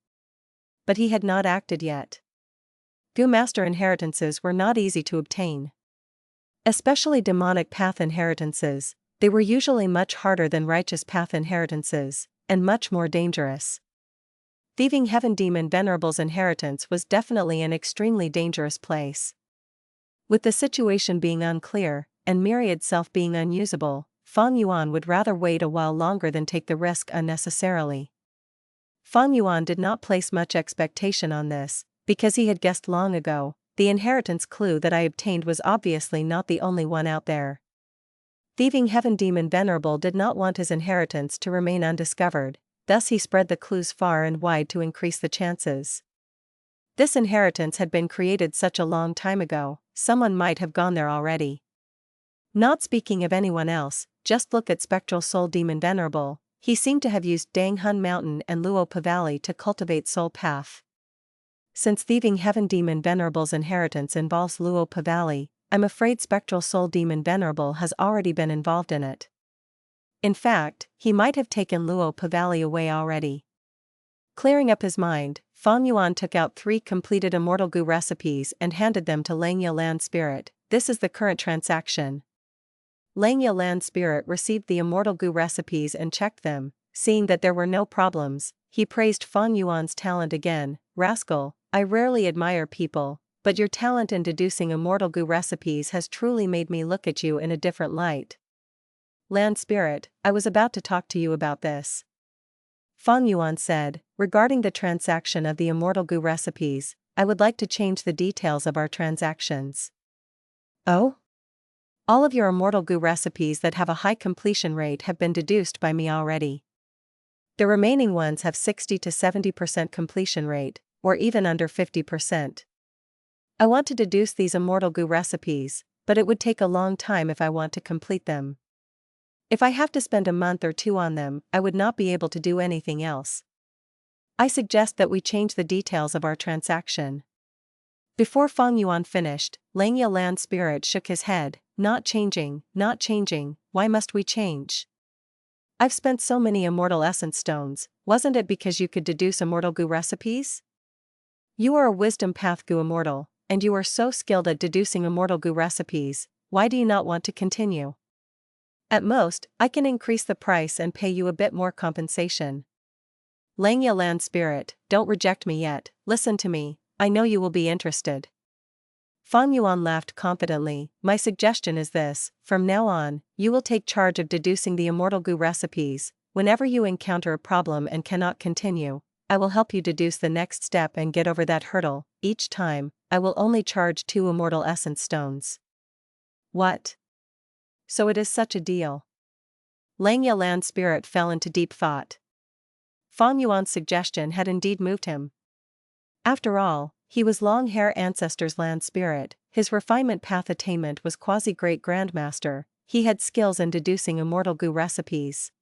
But he had not acted yet. Goo Master inheritances were not easy to obtain. Especially demonic path inheritances, they were usually much harder than righteous path inheritances, and much more dangerous. Thieving Heaven Demon Venerable's inheritance was definitely an extremely dangerous place. With the situation being unclear, and Myriad Self being unusable, Fang Yuan would rather wait a while longer than take the risk unnecessarily. Fang Yuan did not place much expectation on this, because he had guessed long ago, the inheritance clue that I obtained was obviously not the only one out there. Thieving Heaven Demon Venerable did not want his inheritance to remain undiscovered, thus he spread the clues far and wide to increase the chances. This inheritance had been created such a long time ago, someone might have gone there already. Not speaking of anyone else, just look at Spectral Soul Demon Venerable. He seemed to have used Dang Hun Mountain and Luo Pavali to cultivate Soul Path. Since Thieving Heaven Demon Venerable's inheritance involves Luo Pavali, I'm afraid Spectral Soul Demon Venerable has already been involved in it. In fact, he might have taken Luo Pavali away already. Clearing up his mind, Fang Yuan took out 3 completed Immortal Goo recipes and handed them to Langya Land Spirit. This is the current transaction. Langya Land Spirit received the Immortal Goo recipes and checked them. Seeing that there were no problems, he praised Fang Yuan's talent again. "Rascal, I rarely admire people, but your talent in deducing Immortal Goo recipes has truly made me look at you in a different light." "Land Spirit, I was about to talk to you about this," Fang Yuan said. "Regarding the transaction of the Immortal Goo recipes, I would like to change the details of our transactions." "Oh? All of your Immortal Goo recipes that have a high completion rate have been deduced by me already. The remaining ones have 60 to 70% completion rate, or even under 50%. I want to deduce these Immortal Goo recipes, but it would take a long time if I want to complete them. If I have to spend a month or 2 on them, I would not be able to do anything else. I suggest that we change the details of our transaction." Before Fang Yuan finished, Langya Land Spirit shook his head. Not changing, why must we change? I've spent so many Immortal Essence Stones, wasn't it because you could deduce Immortal Goo recipes? You are a Wisdom Path Goo Immortal, and you are so skilled at deducing Immortal Goo recipes, why do you not want to continue? At most, I can increase the price and pay you a bit more compensation. Langya Land Spirit, don't reject me yet, listen to me, I know you will be interested. Fang Yuan laughed confidently. My suggestion is this: from now on, you will take charge of deducing the immortal goo recipes. Whenever you encounter a problem and cannot continue, I will help you deduce the next step and get over that hurdle. Each time, I will only charge 2 immortal essence stones. What? So it is such a deal. Langya Land Spirit fell into deep thought. Fang Yuan's suggestion had indeed moved him. After all, he was Long Hair Ancestors' land spirit, his refinement path attainment was quasi-great grandmaster, he had skills in deducing immortal goo recipes.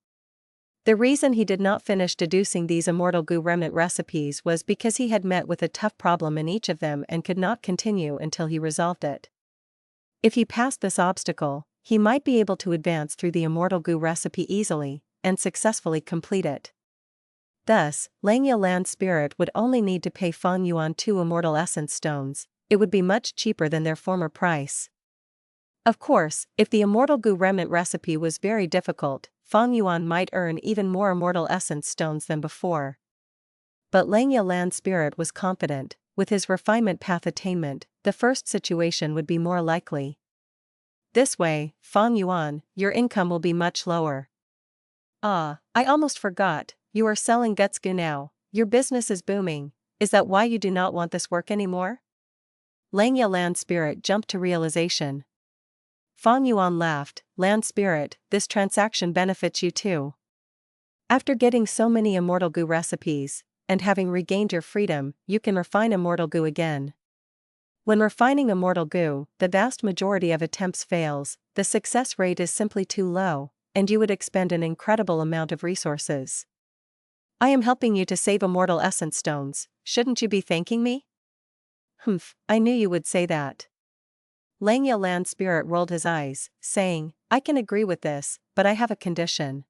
The reason he did not finish deducing these immortal goo remnant recipes was because he had met with a tough problem in each of them and could not continue until he resolved it. If he passed this obstacle, he might be able to advance through the immortal goo recipe easily, and successfully complete it. Thus, Langya Land Spirit would only need to pay Fang Yuan 2 immortal essence stones, it would be much cheaper than their former price. Of course, if the immortal goo remnant recipe was very difficult, Fang Yuan might earn even more immortal essence stones than before. But Langya Land Spirit was confident, with his refinement path attainment, the first situation would be more likely. This way, Fang Yuan, your income will be much lower. Ah, I almost forgot, you are selling guts goo now, your business is booming, is that why you do not want this work anymore? Langya Land Spirit jumped to realization. Fang Yuan laughed, Land Spirit, this transaction benefits you too. After getting so many immortal goo recipes, and having regained your freedom, you can refine immortal goo again. When refining immortal goo, the vast majority of attempts fails, the success rate is simply too low, and you would expend an incredible amount of resources. I am helping you to save immortal essence stones, shouldn't you be thanking me? Humph, I knew you would say that. Langya Land Spirit rolled his eyes, saying, I can agree with this, but I have a condition.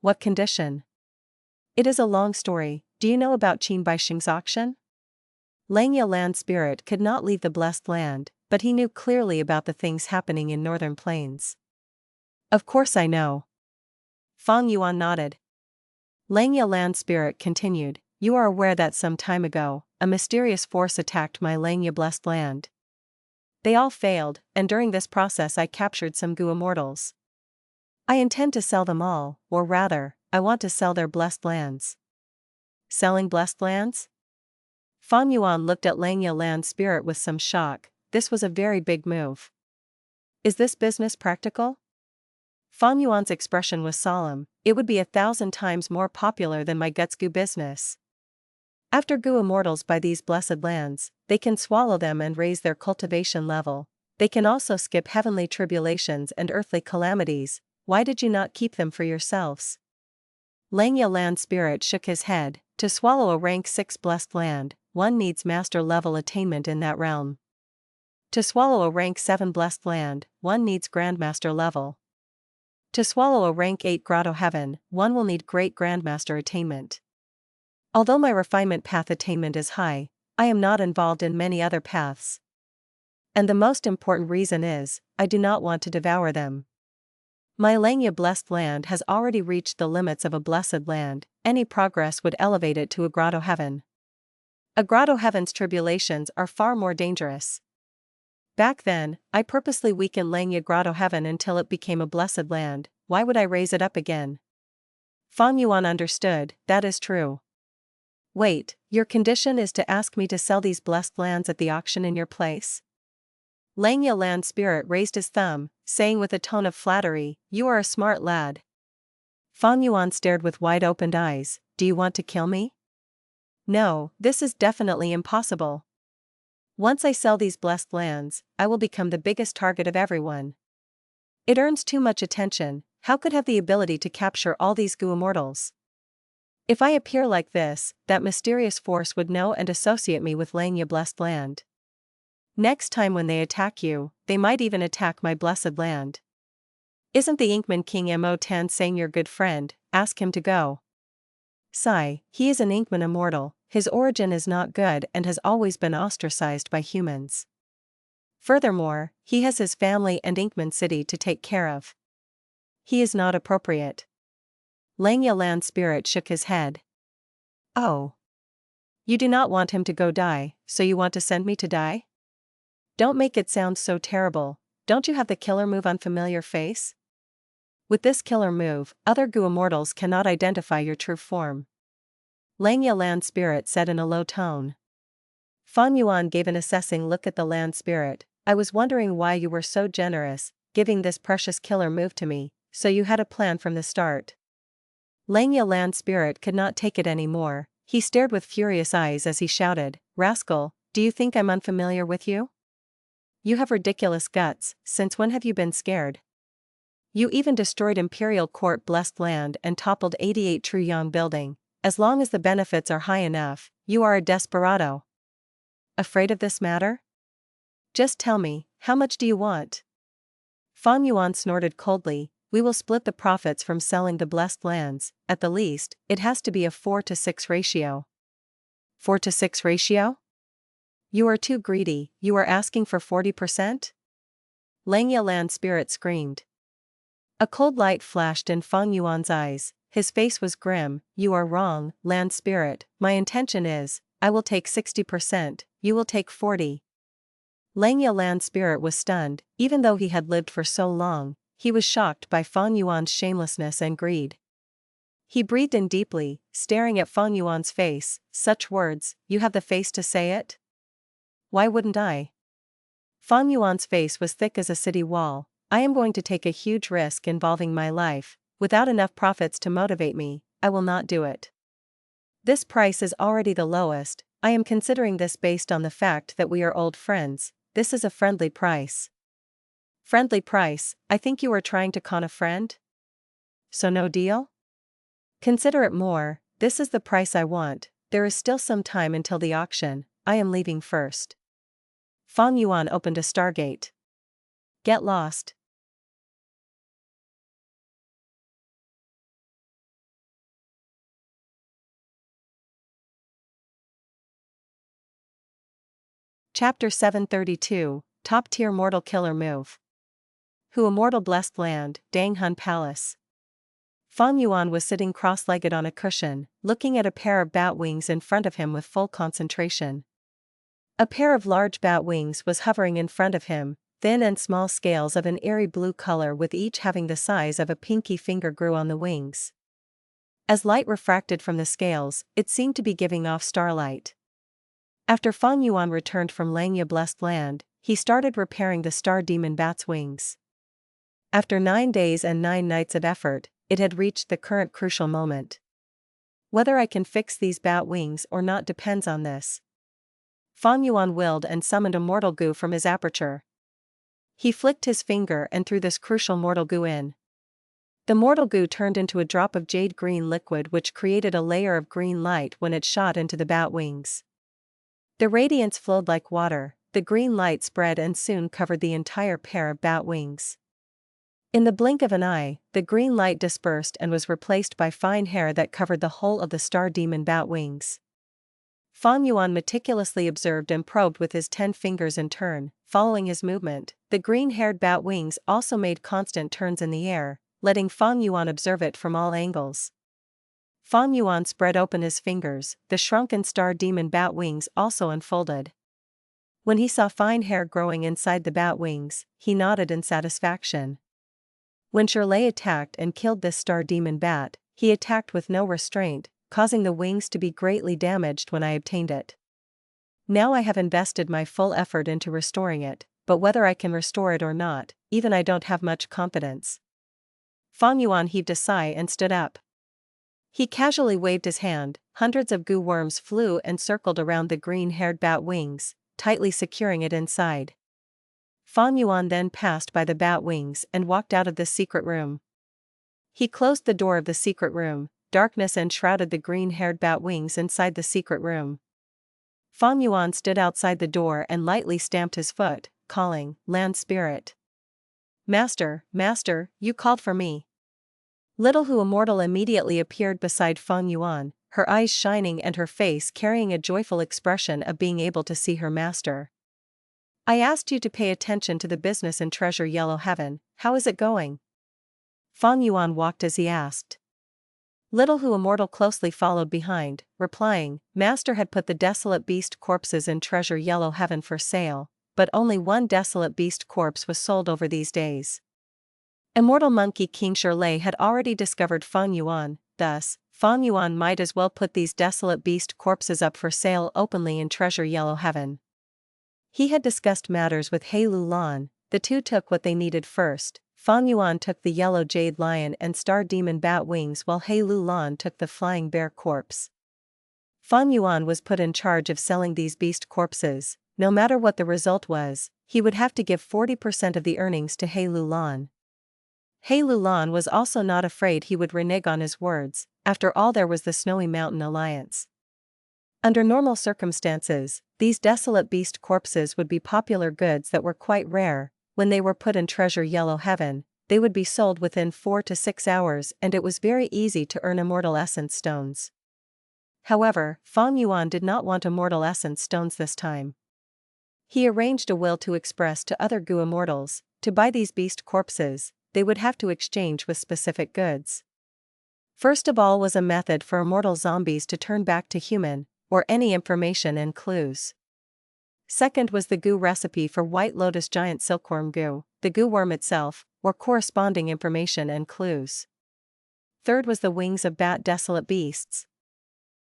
What condition? It is a long story, do you know about Qingpu's auction? Langya Land Spirit could not leave the blessed land, but he knew clearly about the things happening in northern plains. Of course I know. Fang Yuan nodded. Langya Land Spirit continued, you are aware that some time ago, a mysterious force attacked my Langya blessed land. They all failed, and during this process I captured some goo immortals. I intend to sell them all, or rather, I want to sell their blessed lands. Selling blessed lands? Fang Yuan looked at Langya Land Spirit with some shock, this was a very big move. Is this business practical? Fang Yuan's expression was solemn, it would be 1,000 times more popular than my guts goo business. After goo immortals buy these blessed lands, they can swallow them and raise their cultivation level, they can also skip heavenly tribulations and earthly calamities, why did you not keep them for yourselves? Langya Land Spirit shook his head, to swallow a rank 6 blessed land, one needs master level attainment in that realm. To swallow a rank 7 blessed land, one needs grandmaster level. To swallow a rank 8 grotto heaven, one will need great grandmaster attainment. Although my refinement path attainment is high, I am not involved in many other paths. And the most important reason is, I do not want to devour them. My Langya blessed land has already reached the limits of a blessed land, any progress would elevate it to a grotto heaven. A grotto heaven's tribulations are far more dangerous. Back then, I purposely weakened Langya grotto heaven until it became a blessed land, why would I raise it up again? Fang Yuan understood, that is true. Wait, your condition is to ask me to sell these blessed lands at the auction in your place? Langya Land Spirit raised his thumb, saying with a tone of flattery, you are a smart lad. Fang Yuan stared with wide-opened eyes, do you want to kill me? No, this is definitely impossible. Once I sell these blessed lands, I will become the biggest target of everyone. It earns too much attention, how could have the ability to capture all these goo immortals? If I appear like this, that mysterious force would know and associate me with Langya blessed land. Next time when they attack you, they might even attack my blessed land. Isn't the Inkman King Mo10 saying your good friend, ask him to go? Sigh, he is an Inkman immortal, his origin is not good and has always been ostracized by humans. Furthermore, he has his family and Inkman City to take care of. He is not appropriate. Langya Land Spirit shook his head. Oh. You do not want him to go die, so you want to send me to die? Don't make it sound so terrible. Don't you have the killer move Unfamiliar Face? With this killer move, other Gu immortals cannot identify your true form. Langya Land Spirit said in a low tone. Fang Yuan gave an assessing look at the land spirit. I was wondering why you were so generous, giving this precious killer move to me, so you had a plan from the start. Langya Land Spirit could not take it anymore. He stared with furious eyes as he shouted, Rascal, do you think I'm unfamiliar with you? You have ridiculous guts. Since when have you been scared? You even destroyed Imperial Court blessed land and toppled 88 True Yang building. As long as the benefits are high enough, you are a desperado. Afraid of this matter? Just tell me, how much do you want? Fang Yuan snorted coldly. We will split the profits from selling the blessed lands. At the least, it has to be a 4-to-6 ratio. 4-to-6 ratio? You are too greedy. You are asking for 40%? Langya Land Spirit screamed. A cold light flashed in Fang Yuan's eyes. His face was grim. You are wrong, Land Spirit. My intention is, I will take 60%, you will take 40%. Langya Land Spirit was stunned. Even though he had lived for so long, he was shocked by Fang Yuan's shamelessness and greed. He breathed in deeply, staring at Fang Yuan's face. Such words, you have the face to say it? Why wouldn't I? Fang Yuan's face was thick as a city wall. I am going to take a huge risk involving my life. Without enough profits to motivate me, I will not do it. This price is already the lowest. I am considering this based on the fact that we are old friends. This is a friendly price. Friendly price? I think you are trying to con a friend? So no deal? Consider it more. This is the price I want. There is still some time until the auction. I am leaving first. Fang Yuan opened a stargate. Get lost. Chapter 732, Top-Tier Mortal Killer Move. Who Immortal Blessed Land, Danghun Palace. Fang Yuan was sitting cross-legged on a cushion, looking at a pair of bat wings in front of him with full concentration. A pair of large bat wings was hovering in front of him, thin and small scales of an airy blue color with each having the size of a pinky finger grew on the wings. As light refracted from the scales, it seemed to be giving off starlight. After Fang Yuan returned from Langya Blessed Land, he started repairing the star demon bat's wings. After 9 days and 9 nights of effort, it had reached the current crucial moment. Whether I can fix these bat wings or not depends on this. Fang Yuan willed and summoned a mortal goo from his aperture. He flicked his finger and threw this crucial mortal goo in. The mortal goo turned into a drop of jade green liquid which created a layer of green light when it shot into the bat wings. The radiance flowed like water, the green light spread and soon covered the entire pair of bat wings. In the blink of an eye, the green light dispersed and was replaced by fine hair that covered the whole of the star demon bat wings. Fang Yuan meticulously observed and probed with his 10 fingers in turn. Following his movement, the green-haired bat wings also made constant turns in the air, letting Fang Yuan observe it from all angles. Fang Yuan spread open his fingers, the shrunken star demon bat wings also unfolded. When he saw fine hair growing inside the bat wings, he nodded in satisfaction. When Shirley attacked and killed this star demon bat, he attacked with no restraint, causing the wings to be greatly damaged when I obtained it. Now I have invested my full effort into restoring it, but whether I can restore it or not, even I don't have much confidence. Fang Yuan heaved a sigh and stood up. He casually waved his hand. Hundreds of goo worms flew and circled around the green-haired bat wings, tightly securing it inside. Fang Yuan then passed by the bat wings and walked out of the secret room. He closed the door of the secret room. Darkness enshrouded the green-haired bat wings inside the secret room. Fang Yuan stood outside the door and lightly stamped his foot, calling, Land Spirit. Master, Master, you called for me. Little Hu Immortal immediately appeared beside Fang Yuan, her eyes shining and her face carrying a joyful expression of being able to see her master. I asked you to pay attention to the business in Treasure Yellow Heaven. How is it going? Fang Yuan walked as he asked. Little Hu Immortal closely followed behind, replying, Master had put the desolate beast corpses in Treasure Yellow Heaven for sale, but only one Desolate Beast corpse was sold over these days. Immortal Monkey King Shirley had already discovered Fang Yuan, thus, Fang Yuan might as well put these Desolate Beast corpses up for sale openly in Treasure Yellow Heaven. He had discussed matters with He Lulan. The two took what they needed first. Fang Yuan took the yellow jade lion and star demon bat wings while He Lulan took the flying bear corpse. Fang Yuan was put in charge of selling these beast corpses. No matter what the result was, he would have to give 40% of the earnings to He Lulan. He Lulan was also not afraid he would renege on his words. After all, there was the Snowy Mountain Alliance. Under normal circumstances, these Desolate Beast corpses would be popular goods that were quite rare. When they were put in Treasure Yellow Heaven, they would be sold within 4 to 6 hours, and it was very easy to earn Immortal Essence Stones. However, Fang Yuan did not want Immortal Essence Stones this time. He arranged a will to express to other Gu Immortals. To buy these beast corpses, they would have to exchange with specific goods. First of all was a method for immortal zombies to turn back to human, or any information and clues. Second was the Gu recipe for White Lotus Giant Silkworm Gu, the Gu worm itself, or corresponding information and clues. Third was the wings of bat Desolate Beasts.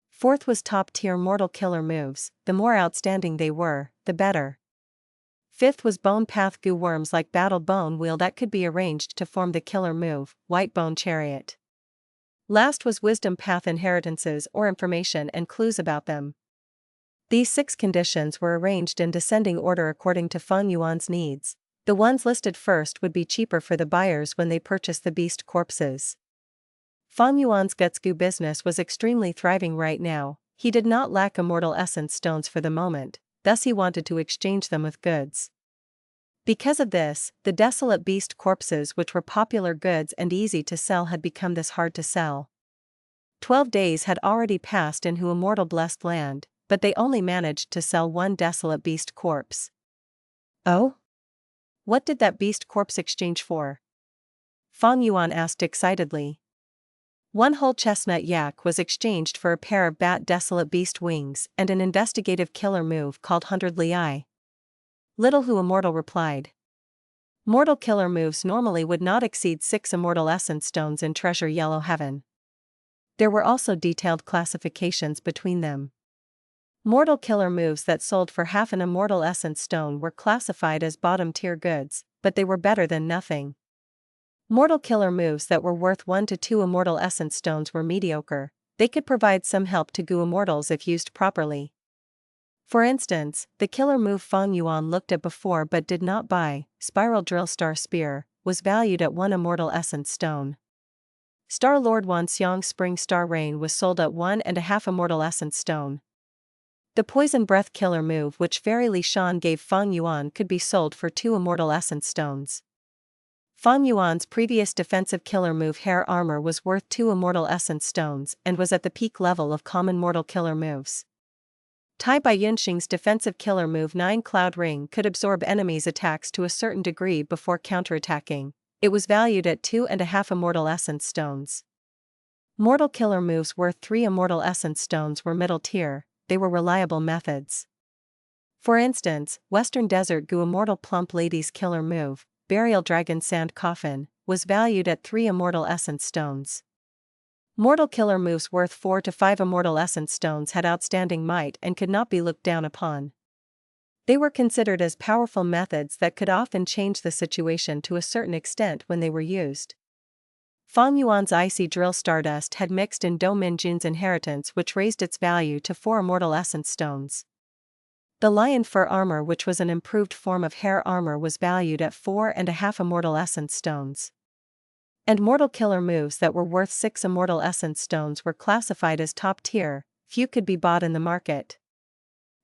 Fourth was top-tier mortal killer moves. The more outstanding they were, the better. Fifth was bone path Gu worms like Battle Bone Wheel that could be arranged to form the killer move, White Bone Chariot. Last was wisdom path inheritances or information and clues about them. These 6 conditions were arranged in descending order according to Fang Yuan's needs. The ones listed first would be cheaper for the buyers when they purchased the beast corpses. Fang Yuan's Guts Gu business was extremely thriving right now. He did not lack Immortal Essence Stones for the moment, thus he wanted to exchange them with goods. Because of this, the Desolate Beast corpses, which were popular goods and easy to sell, had become this hard to sell. 12 days had already passed in Hu Immortal Blessed Land, but they only managed to sell one Desolate Beast corpse. Oh? What did that beast corpse exchange for? Fang Yuan asked excitedly. One whole chestnut yak was exchanged for a pair of bat Desolate Beast wings and an investigative killer move called 100 Liai. Little Hu Immortal replied. Mortal killer moves normally would not exceed 6 Immortal Essence Stones in Treasure Yellow Heaven. There were also detailed classifications between them. Mortal killer moves that sold for half an Immortal Essence Stone were classified as bottom-tier goods, but they were better than nothing. Mortal killer moves that were worth 1 to 2 Immortal Essence Stones were mediocre. They could provide some help to Gu Immortals if used properly. For instance, the killer move Fang Yuan looked at before but did not buy, Spiral Drill Star Spear, was valued at 1 Immortal Essence Stone. Star Lord Wan Xiang Spring Star Rain was sold at 1.5 Immortal Essence Stone. The Poison Breath killer move which Fairy Li Shan gave Fang Yuan could be sold for 2 Immortal Essence Stones. Fang Yuan's previous defensive killer move Hair Armor was worth 2 Immortal Essence Stones and was at the peak level of common mortal killer moves. Tai Bai Yunxing's defensive killer move 9 Cloud Ring could absorb enemies' attacks to a certain degree before counterattacking. It was valued at 2.5 Immortal Essence Stones. Mortal killer moves worth 3 Immortal Essence Stones were middle tier. They were reliable methods. For instance, Western Desert Gu Immortal Plump Lady's killer move, Burial Dragon Sand Coffin, was valued at 3 Immortal Essence Stones. Mortal killer moves worth 4 to 5 Immortal Essence Stones had outstanding might and could not be looked down upon. They were considered as powerful methods that could often change the situation to a certain extent when they were used. Fang Yuan's Icy Drill Stardust had mixed in Do Min Jun's inheritance, which raised its value to 4 Immortal Essence Stones. The Lion Fur Armor, which was an improved form of hair armor, was valued at 4.5 Immortal Essence Stones. And mortal killer moves that were worth 6 Immortal Essence Stones were classified as top tier. Few could be bought in the market.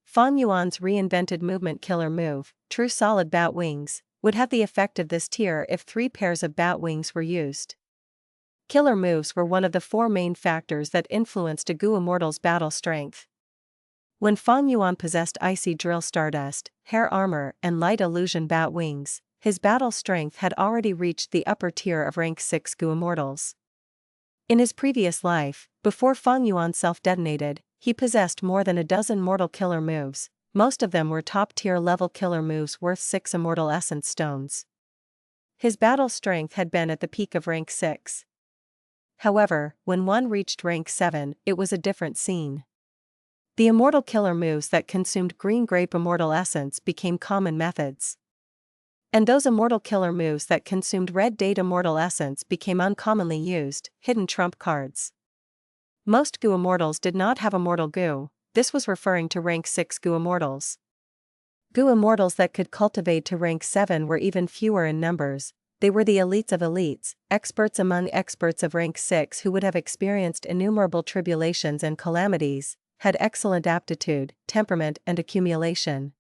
Fang Yuan's reinvented movement killer move, True Solid Bat Wings, would have the effect of this tier if 3 pairs of bat wings were used. Killer moves were one of the 4 main factors that influenced a Gu Immortal's battle strength. When Fang Yuan possessed Icy Drill Stardust, Hair Armor, and Light Illusion Bat Wings, his battle strength had already reached the upper tier of rank 6 Gu Immortals. In his previous life, before Fang Yuan self-detonated, he possessed more than a dozen mortal killer moves, most of them were top-tier level killer moves worth 6 Immortal Essence stones. His battle strength had been at the peak of rank 6. However, when one reached rank 7, it was a different scene. The immortal killer moves that consumed green grape Immortal Essence became common methods. And those immortal killer moves that consumed red date Immortal Essence became uncommonly used, hidden trump cards. Most Goo Immortals did not have Immortal Goo, this was referring to rank 6 Goo Immortals. Goo Immortals that could cultivate to rank 7 were even fewer in numbers. They were the elites of elites, experts among experts of rank 6 who would have experienced innumerable tribulations and calamities, had excellent aptitude, temperament and accumulation.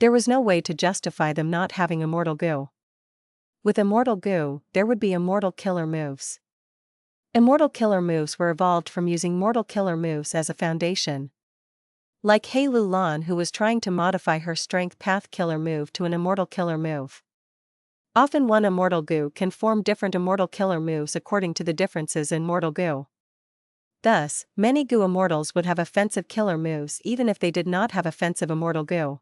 There was no way to justify them not having Immortal Goo. With Immortal Goo, there would be immortal killer moves. Immortal killer moves were evolved from using mortal killer moves as a foundation. Like Hei Lu Lan, who was trying to modify her strength path killer move to an immortal killer move. Often one Immortal Goo can form different immortal killer moves according to the differences in mortal Goo. Thus, many Goo Immortals would have offensive killer moves even if they did not have offensive Immortal Goo.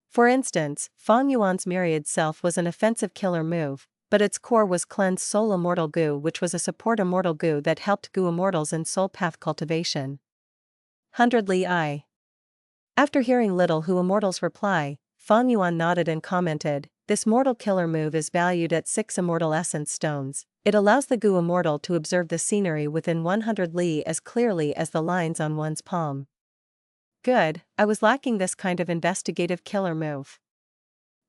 For instance, Fang Yuan's Myriad Self was an offensive killer move, but its core was Cleanse Soul Immortal Goo, which was a support Immortal Goo that helped Goo Immortals in Soul Path cultivation. 100 Li I. After hearing little Hu Immortals' reply, Fang Yuan nodded and commented, "This mortal killer move is valued at 6 Immortal Essence stones. It allows the Goo Immortal to observe the scenery within 100 li as clearly as the lines on one's palm." Good, I was lacking this kind of investigative killer move.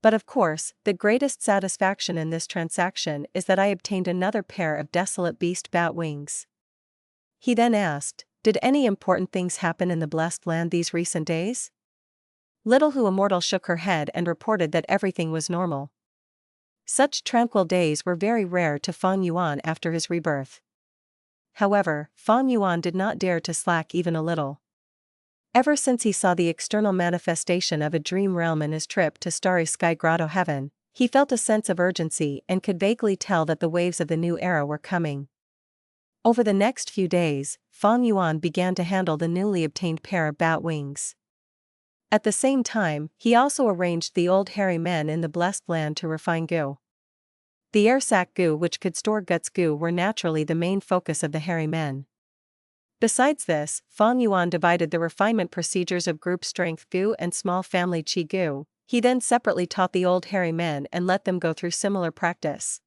But of course, the greatest satisfaction in this transaction is that I obtained another pair of Desolate Beast bat wings. He then asked, "Did any important things happen in the Blessed Land these recent days?" Little Hu Immortal shook her head and reported that everything was normal. Such tranquil days were very rare to Fang Yuan after his rebirth. However, Fang Yuan did not dare to slack even a little. Ever since he saw the external manifestation of a dream realm in his trip to Starry Sky Grotto Heaven, he felt a sense of urgency and could vaguely tell that the waves of the new era were coming. Over the next few days, Fang Yuan began to handle the newly obtained pair of bat wings. At the same time, he also arranged the old hairy men in the Blessed Land to refine Goo. The Airsac Goo, which could store Guts Goo, were naturally the main focus of the hairy men. Besides this, Fang Yuan divided the refinement procedures of Group Strength Goo and Small Family Chi Goo. He then separately taught the old hairy men and let them go through similar practice.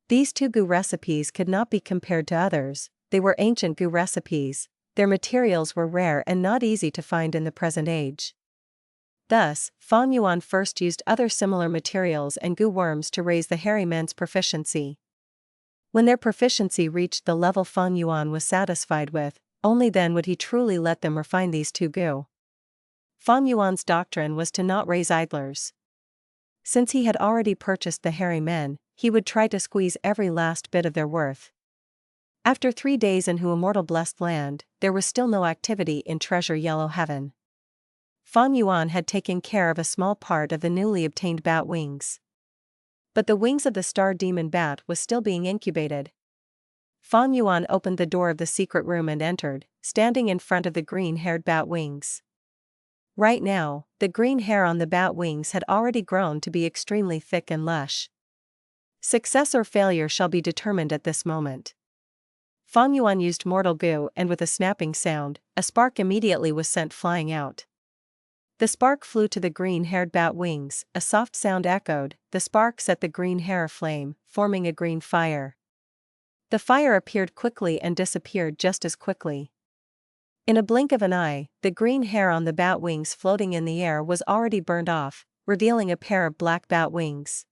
These two Goo recipes could not be compared to others, they were ancient Goo recipes. Their materials were rare and not easy to find in the present age. Thus, Fang Yuan first used other similar materials and Goo worms to raise the hairy men's proficiency. When their proficiency reached the level Fang Yuan was satisfied with, only then would he truly let them refine these two Goo. Fang Yuan's doctrine was to not raise idlers. Since he had already purchased the hairy men, he would try to squeeze every last bit of their worth. After 3 days in Hu Immortal Blessed Land, there was still no activity in Treasure Yellow Heaven. Fang Yuan had taken care of a small part of the newly obtained bat wings. But the wings of the Star Demon Bat was still being incubated. Fang Yuan opened the door of the secret room and entered, standing in front of the green-haired bat wings. Right now, the green hair on the bat wings had already grown to be extremely thick and lush. Success or failure shall be determined at this moment. Fang Yuan used Mortal Goo, and with a snapping sound, a spark immediately was sent flying out. The spark flew to the green-haired bat wings, a soft sound echoed, the spark set the green hair aflame, forming a green fire. The fire appeared quickly and disappeared just as quickly. In a blink of an eye, the green hair on the bat wings floating in the air was already burned off, revealing a pair of black bat wings.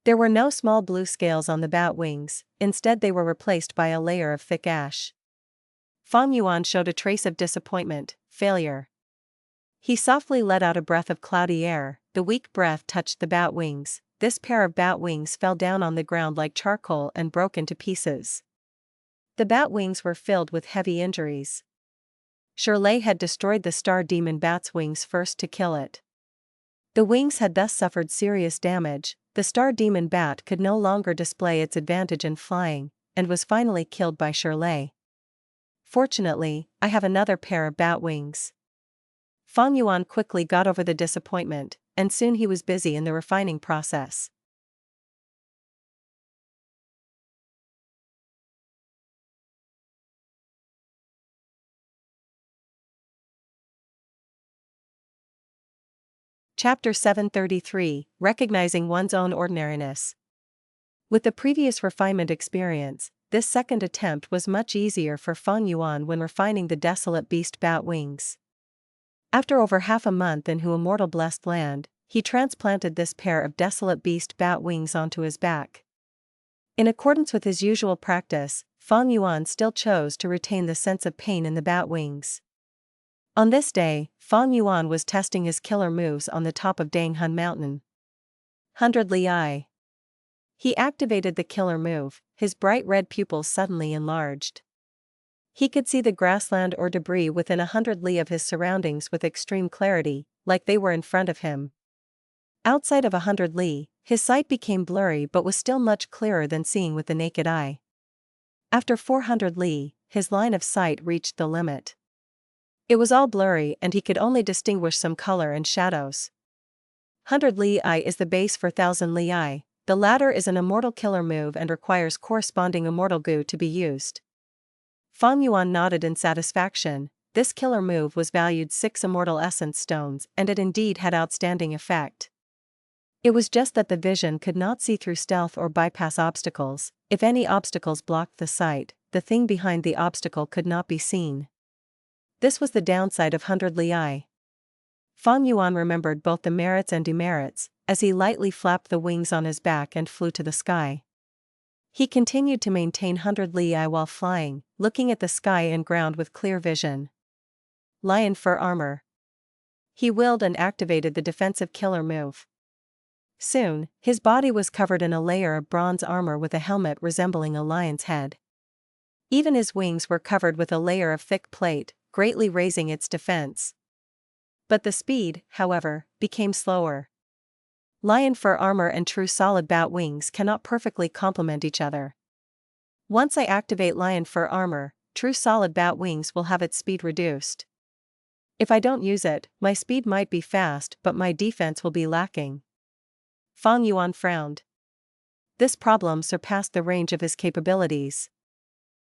There were no small blue scales on the bat wings, instead they were replaced by a layer of thick ash. Fang Yuan showed a trace of disappointment, failure. He softly let out a breath of cloudy air, the weak breath touched the bat wings, this pair of bat wings fell down on the ground like charcoal and broke into pieces. The bat wings were filled with heavy injuries. Shirley had destroyed the Star Demon Bat's wings first to kill it. The wings had thus suffered serious damage. The Star Demon Bat could no longer display its advantage in flying, and was finally killed by Shirley. Fortunately, I have another pair of bat wings. Fang Yuan quickly got over the disappointment, and soon he was busy in the refining process. Chapter 733, Recognizing One's Own Ordinariness. With the previous refinement experience, this second attempt was much easier for Fang Yuan when refining the Desolate Beast bat wings. After over half a month in Immortal Blessed Land, he transplanted this pair of Desolate Beast bat wings onto his back. In accordance with his usual practice, Fang Yuan still chose to retain the sense of pain in the bat wings. On this day, Fang Yuan was testing his killer moves on the top of Danghun Mountain. 100 Li. He activated the killer move, his bright red pupils suddenly enlarged. He could see the grassland or debris within 100 li of his surroundings with extreme clarity, like they were in front of him. Outside of 100 li, his sight became blurry but was still much clearer than seeing with the naked eye. After 400 li, his line of sight reached the limit. It was all blurry and he could only distinguish some color and shadows. 100 li is the base for 1000 li. The latter is an immortal killer move and requires corresponding immortal goo to be used. Fang Yuan nodded in satisfaction. This killer move was valued 6 immortal essence stones and it indeed had outstanding effect. It was just that the vision could not see through stealth or bypass obstacles. If any obstacles blocked the sight, the thing behind the obstacle could not be seen. This was the downside of 100 li. Fang Yuan remembered both the merits and demerits, as he lightly flapped the wings on his back and flew to the sky. He continued to maintain 100 li while flying, looking at the sky and ground with clear vision. Lion Fur Armor. He willed and activated the defensive killer move. Soon, his body was covered in a layer of bronze armor with a helmet resembling a lion's head. Even his wings were covered with a layer of thick plate, greatly raising its defense. But the speed, however, became slower. Lion fur armor and true solid bat wings cannot perfectly complement each other. Once I activate lion fur armor, true solid bat wings will have its speed reduced. If I don't use it, my speed might be fast but my defense will be lacking. Fang Yuan frowned. This problem surpassed the range of his capabilities.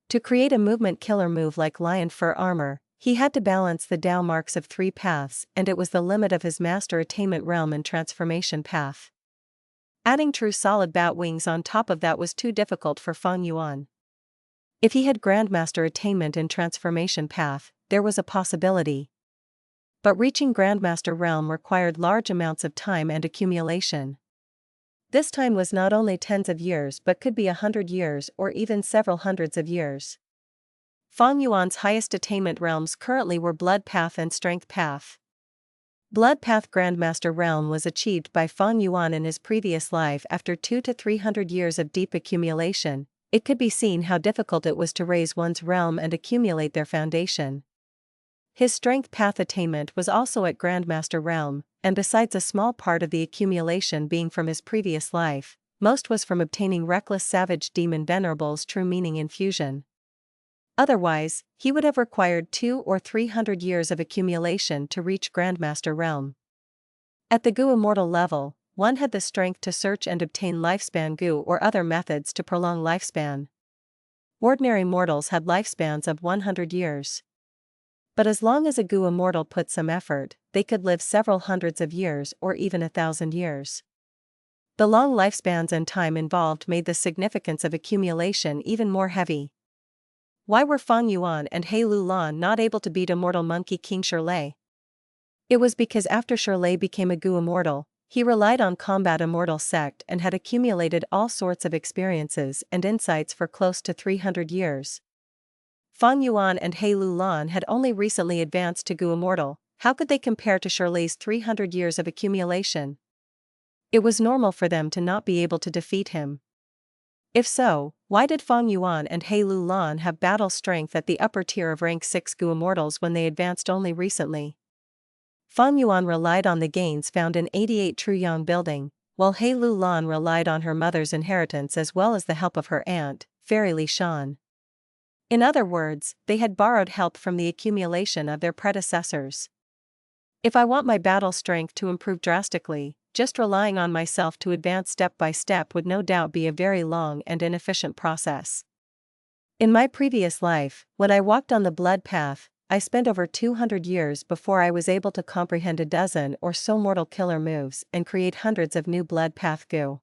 To create a movement killer move like lion fur armor, he had to balance the Tao marks of 3 paths and it was the limit of his master attainment realm and transformation path. Adding true solid bat wings on top of that was too difficult for Fang Yuan. If he had Grandmaster attainment and transformation path, there was a possibility. But reaching Grandmaster realm required large amounts of time and accumulation. This time was not only tens of years but could be 100 years or even several hundreds of years. Fang Yuan's highest attainment realms currently were Blood Path and Strength Path. Blood Path Grandmaster realm was achieved by Fang Yuan in his previous life after 200 to 300 years of deep accumulation. It could be seen how difficult it was to raise one's realm and accumulate their foundation. His Strength Path attainment was also at Grandmaster realm, and besides a small part of the accumulation being from his previous life, most was from obtaining Reckless Savage Demon Venerable's True Meaning infusion. Otherwise, he would have required 200 or 300 years of accumulation to reach Grandmaster realm. At the Gu Immortal level, one had the strength to search and obtain lifespan Gu or other methods to prolong lifespan. Ordinary mortals had lifespans of 100 years. But as long as a Gu Immortal put some effort, they could live several hundreds of years or even 1,000 years. The long lifespans and time involved made the significance of accumulation even more heavy. Why were Fang Yuan and He Lulan not able to beat Immortal Monkey King Shirley? It was because after Shirley became a Gu Immortal, he relied on Combat Immortal Sect and had accumulated all sorts of experiences and insights for close to 300 years. Fang Yuan and He Lulan had only recently advanced to Gu Immortal. How could they compare to Shirley's 300 years of accumulation? It was normal for them to not be able to defeat him. If so, why did Fang Yuan and He Lulan have battle strength at the upper tier of rank 6 Gu Immortals when they advanced only recently? Fang Yuan relied on the gains found in 88 True Yang building, while He Lulan relied on her mother's inheritance as well as the help of her aunt, Fairy Li Shan. In other words, they had borrowed help from the accumulation of their predecessors. If I want my battle strength to improve drastically, just relying on myself to advance step by step would no doubt be a very long and inefficient process. In my previous life, when I walked on the blood path, I spent over 200 years before I was able to comprehend a dozen or so mortal killer moves and create hundreds of new blood path goo.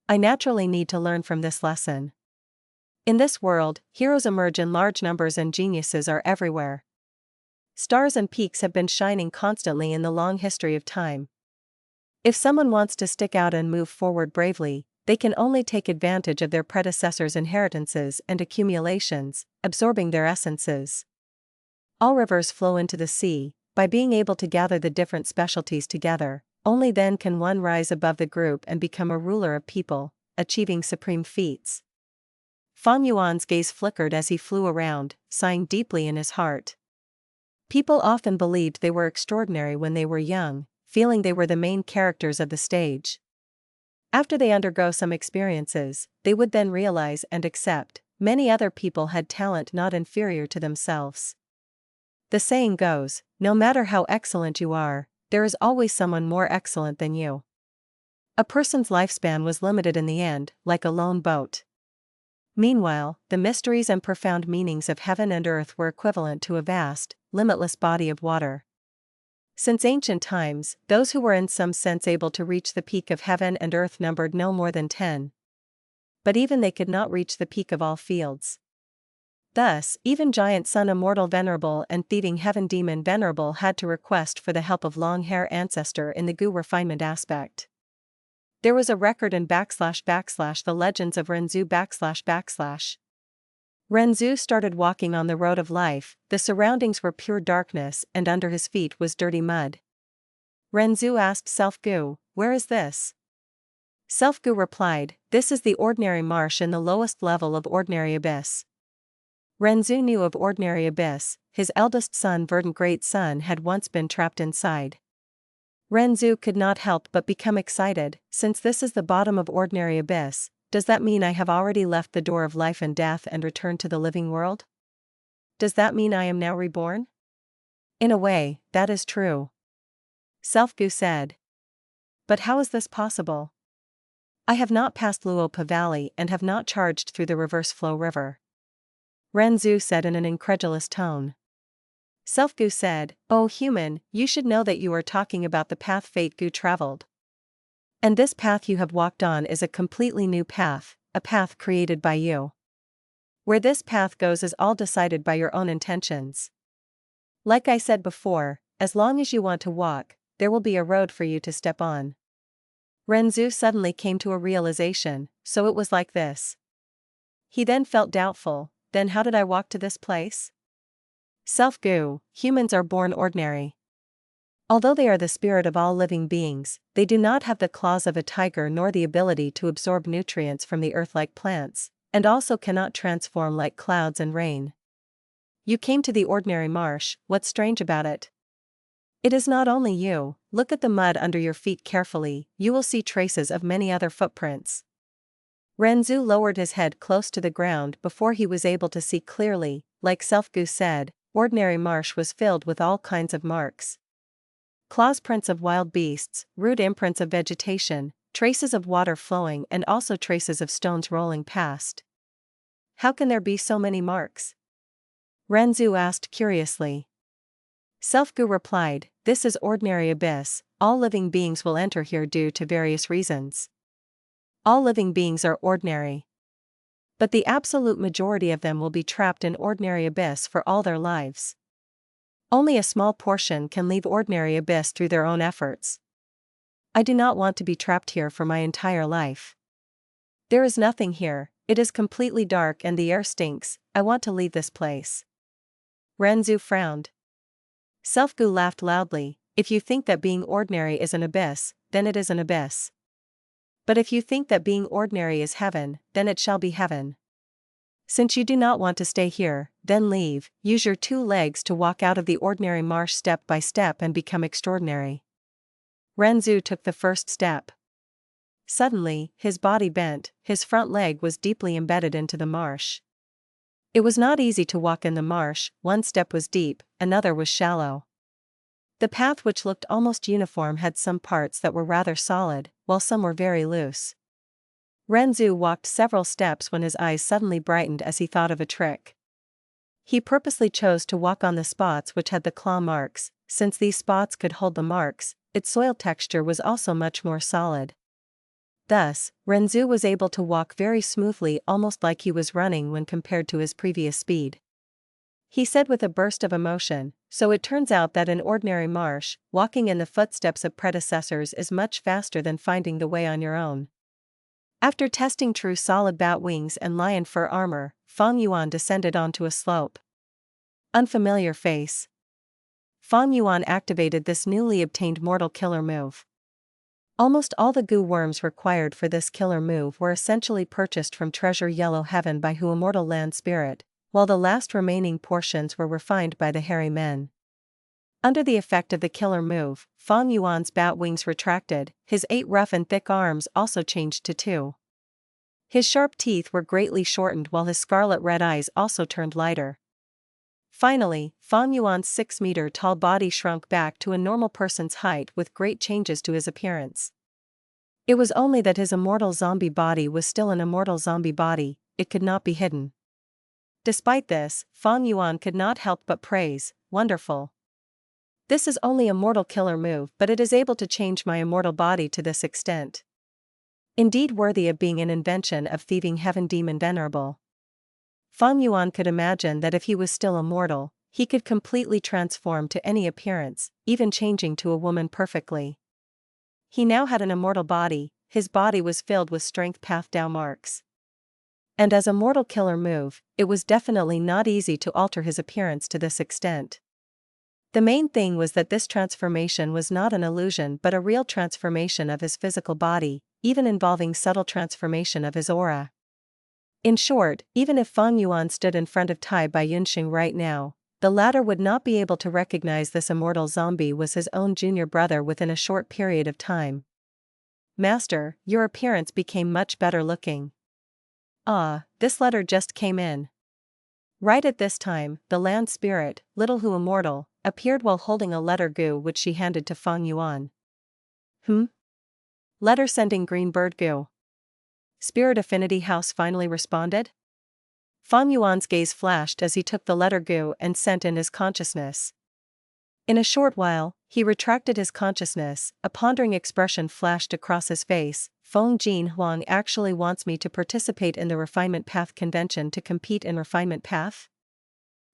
I naturally need to learn from this lesson. In this world, heroes emerge in large numbers and geniuses are everywhere. Stars and peaks have been shining constantly in the long history of time. If someone wants to stick out and move forward bravely, they can only take advantage of their predecessors' inheritances and accumulations, absorbing their essences. All rivers flow into the sea. By being able to gather the different specialties together, only then can one rise above the group and become a ruler of people, achieving supreme feats. Fang Yuan's gaze flickered as he flew around, sighing deeply in his heart. People often believed they were extraordinary when they were young, feeling they were the main characters of the stage. After they undergo some experiences, they would then realize and accept, many other people had talent not inferior to themselves. The saying goes, no matter how excellent you are, there is always someone more excellent than you. A person's lifespan was limited in the end, like a lone boat. Meanwhile, the mysteries and profound meanings of heaven and earth were equivalent to a vast, limitless body of water. Since ancient times, those who were in some sense able to reach the peak of heaven and earth numbered no more than 10. But even they could not reach the peak of all fields. Thus, even giant sun Immortal Venerable and thieving heaven demon Venerable had to request for the help of long-hair ancestor in the goo refinement aspect. There was a record in / the legends of Renzu / Renzu started walking on the road of life. The surroundings were pure darkness and under his feet was dirty mud. Renzu asked Self-Gu, "Where is this?" Self-Gu replied, "This is the ordinary marsh in the lowest level of ordinary abyss." Renzu knew of ordinary abyss. His eldest son Verdant Great Son had once been trapped inside. Renzu could not help but become excited. Since this is the bottom of ordinary abyss, does that mean I have already left the door of life and death and returned to the living world? Does that mean I am now reborn? In a way, that is true. Self-Gu said. But how is this possible? I have not passed Luopa Valley and have not charged through the reverse flow river. Renzu said in an incredulous tone. Self-Gu said, "Oh human, you should know that you are talking about the path Fate Gu traveled. And this path you have walked on is a completely new path, a path created by you. Where this path goes is all decided by your own intentions. Like I said before, as long as you want to walk, there will be a road for you to step on." Renzu suddenly came to a realization, so it was like this. He then felt doubtful, then how did I walk to this place? Self-Gu, humans are born ordinary. Although they are the spirit of all living beings, they do not have the claws of a tiger nor the ability to absorb nutrients from the earth like plants, and also cannot transform like clouds and rain. You came to the ordinary marsh, what's strange about it? It is not only you. Look at the mud under your feet carefully, you will see traces of many other footprints. Renzu lowered his head close to the ground before he was able to see clearly. Like Self-Gu said, ordinary marsh was filled with all kinds of marks. Claws prints of wild beasts, rude imprints of vegetation, traces of water flowing and also traces of stones rolling past. How can there be so many marks? Renzu asked curiously. Self-Gu replied, "This is ordinary abyss, all living beings will enter here due to various reasons. All living beings are ordinary. But the absolute majority of them will be trapped in ordinary abyss for all their lives. Only a small portion can leave ordinary abyss through their own efforts. I do not want to be trapped here for my entire life. There is nothing here, it is completely dark and the air stinks, I want to leave this place." Renzu frowned. Self-Gu laughed loudly, "If you think that being ordinary is an abyss, then it is an abyss. But if you think that being ordinary is heaven, then it shall be heaven. Since you do not want to stay here, then leave, use your 2 legs to walk out of the ordinary marsh step by step and become extraordinary." Renzu took the first step. Suddenly, his body bent, his front leg was deeply embedded into the marsh. It was not easy to walk in the marsh, one step was deep, another was shallow. The path, which looked almost uniform, had some parts that were rather solid, while some were very loose. Renzu walked several steps when his eyes suddenly brightened as he thought of a trick. He purposely chose to walk on the spots which had the claw marks, since these spots could hold the marks. Its soil texture was also much more solid. Thus, Renzu was able to walk very smoothly, almost like he was running when compared to his previous speed. He said with a burst of emotion, "So it turns out that in ordinary marsh, walking in the footsteps of predecessors is much faster than finding the way on your own." After testing true solid bat wings and lion fur armor, Fang Yuan descended onto a slope. Unfamiliar face. Fang Yuan activated this newly obtained mortal killer move. Almost all the goo worms required for this killer move were essentially purchased from Treasure Yellow Heaven by Hu Immortal Land Spirit, while the last remaining portions were refined by the hairy men. Under the effect of the killer move, Fang Yuan's bat wings retracted, his 8 rough and thick arms also changed to 2. His sharp teeth were greatly shortened while his scarlet-red eyes also turned lighter. Finally, Fang Yuan's 6-meter-tall body shrunk back to a normal person's height with great changes to his appearance. It was only that his immortal zombie body was still an immortal zombie body, it could not be hidden. Despite this, Fang Yuan could not help but praise, "Wonderful. This is only a mortal killer move, but it is able to change my immortal body to this extent. Indeed worthy of being an invention of thieving heaven demon Venerable." Fang Yuan could imagine that if he was still immortal, he could completely transform to any appearance, even changing to a woman perfectly. He now had an immortal body, his body was filled with strength path Dao marks. And as a mortal killer move, it was definitely not easy to alter his appearance to this extent. The main thing was that this transformation was not an illusion but a real transformation of his physical body, even involving subtle transformation of his aura. In short, even if Fang Yuan stood in front of Tai Bai Yunxing right now, the latter would not be able to recognize this immortal zombie was his own junior brother within a short period of time. "Master, your appearance became much better looking. Ah, this letter just came in." Right at this time, the land spirit, Little Hu Immortal, appeared while holding a letter goo which she handed to Fang Yuan. Letter sending green bird goo. Spirit Affinity House finally responded? Fang Yuan's gaze flashed as he took the letter goo and sent in his consciousness. In a short while, he retracted his consciousness, a pondering expression flashed across his face. "Feng Jin Huang actually wants me to participate in the Refinement Path convention to compete in Refinement Path?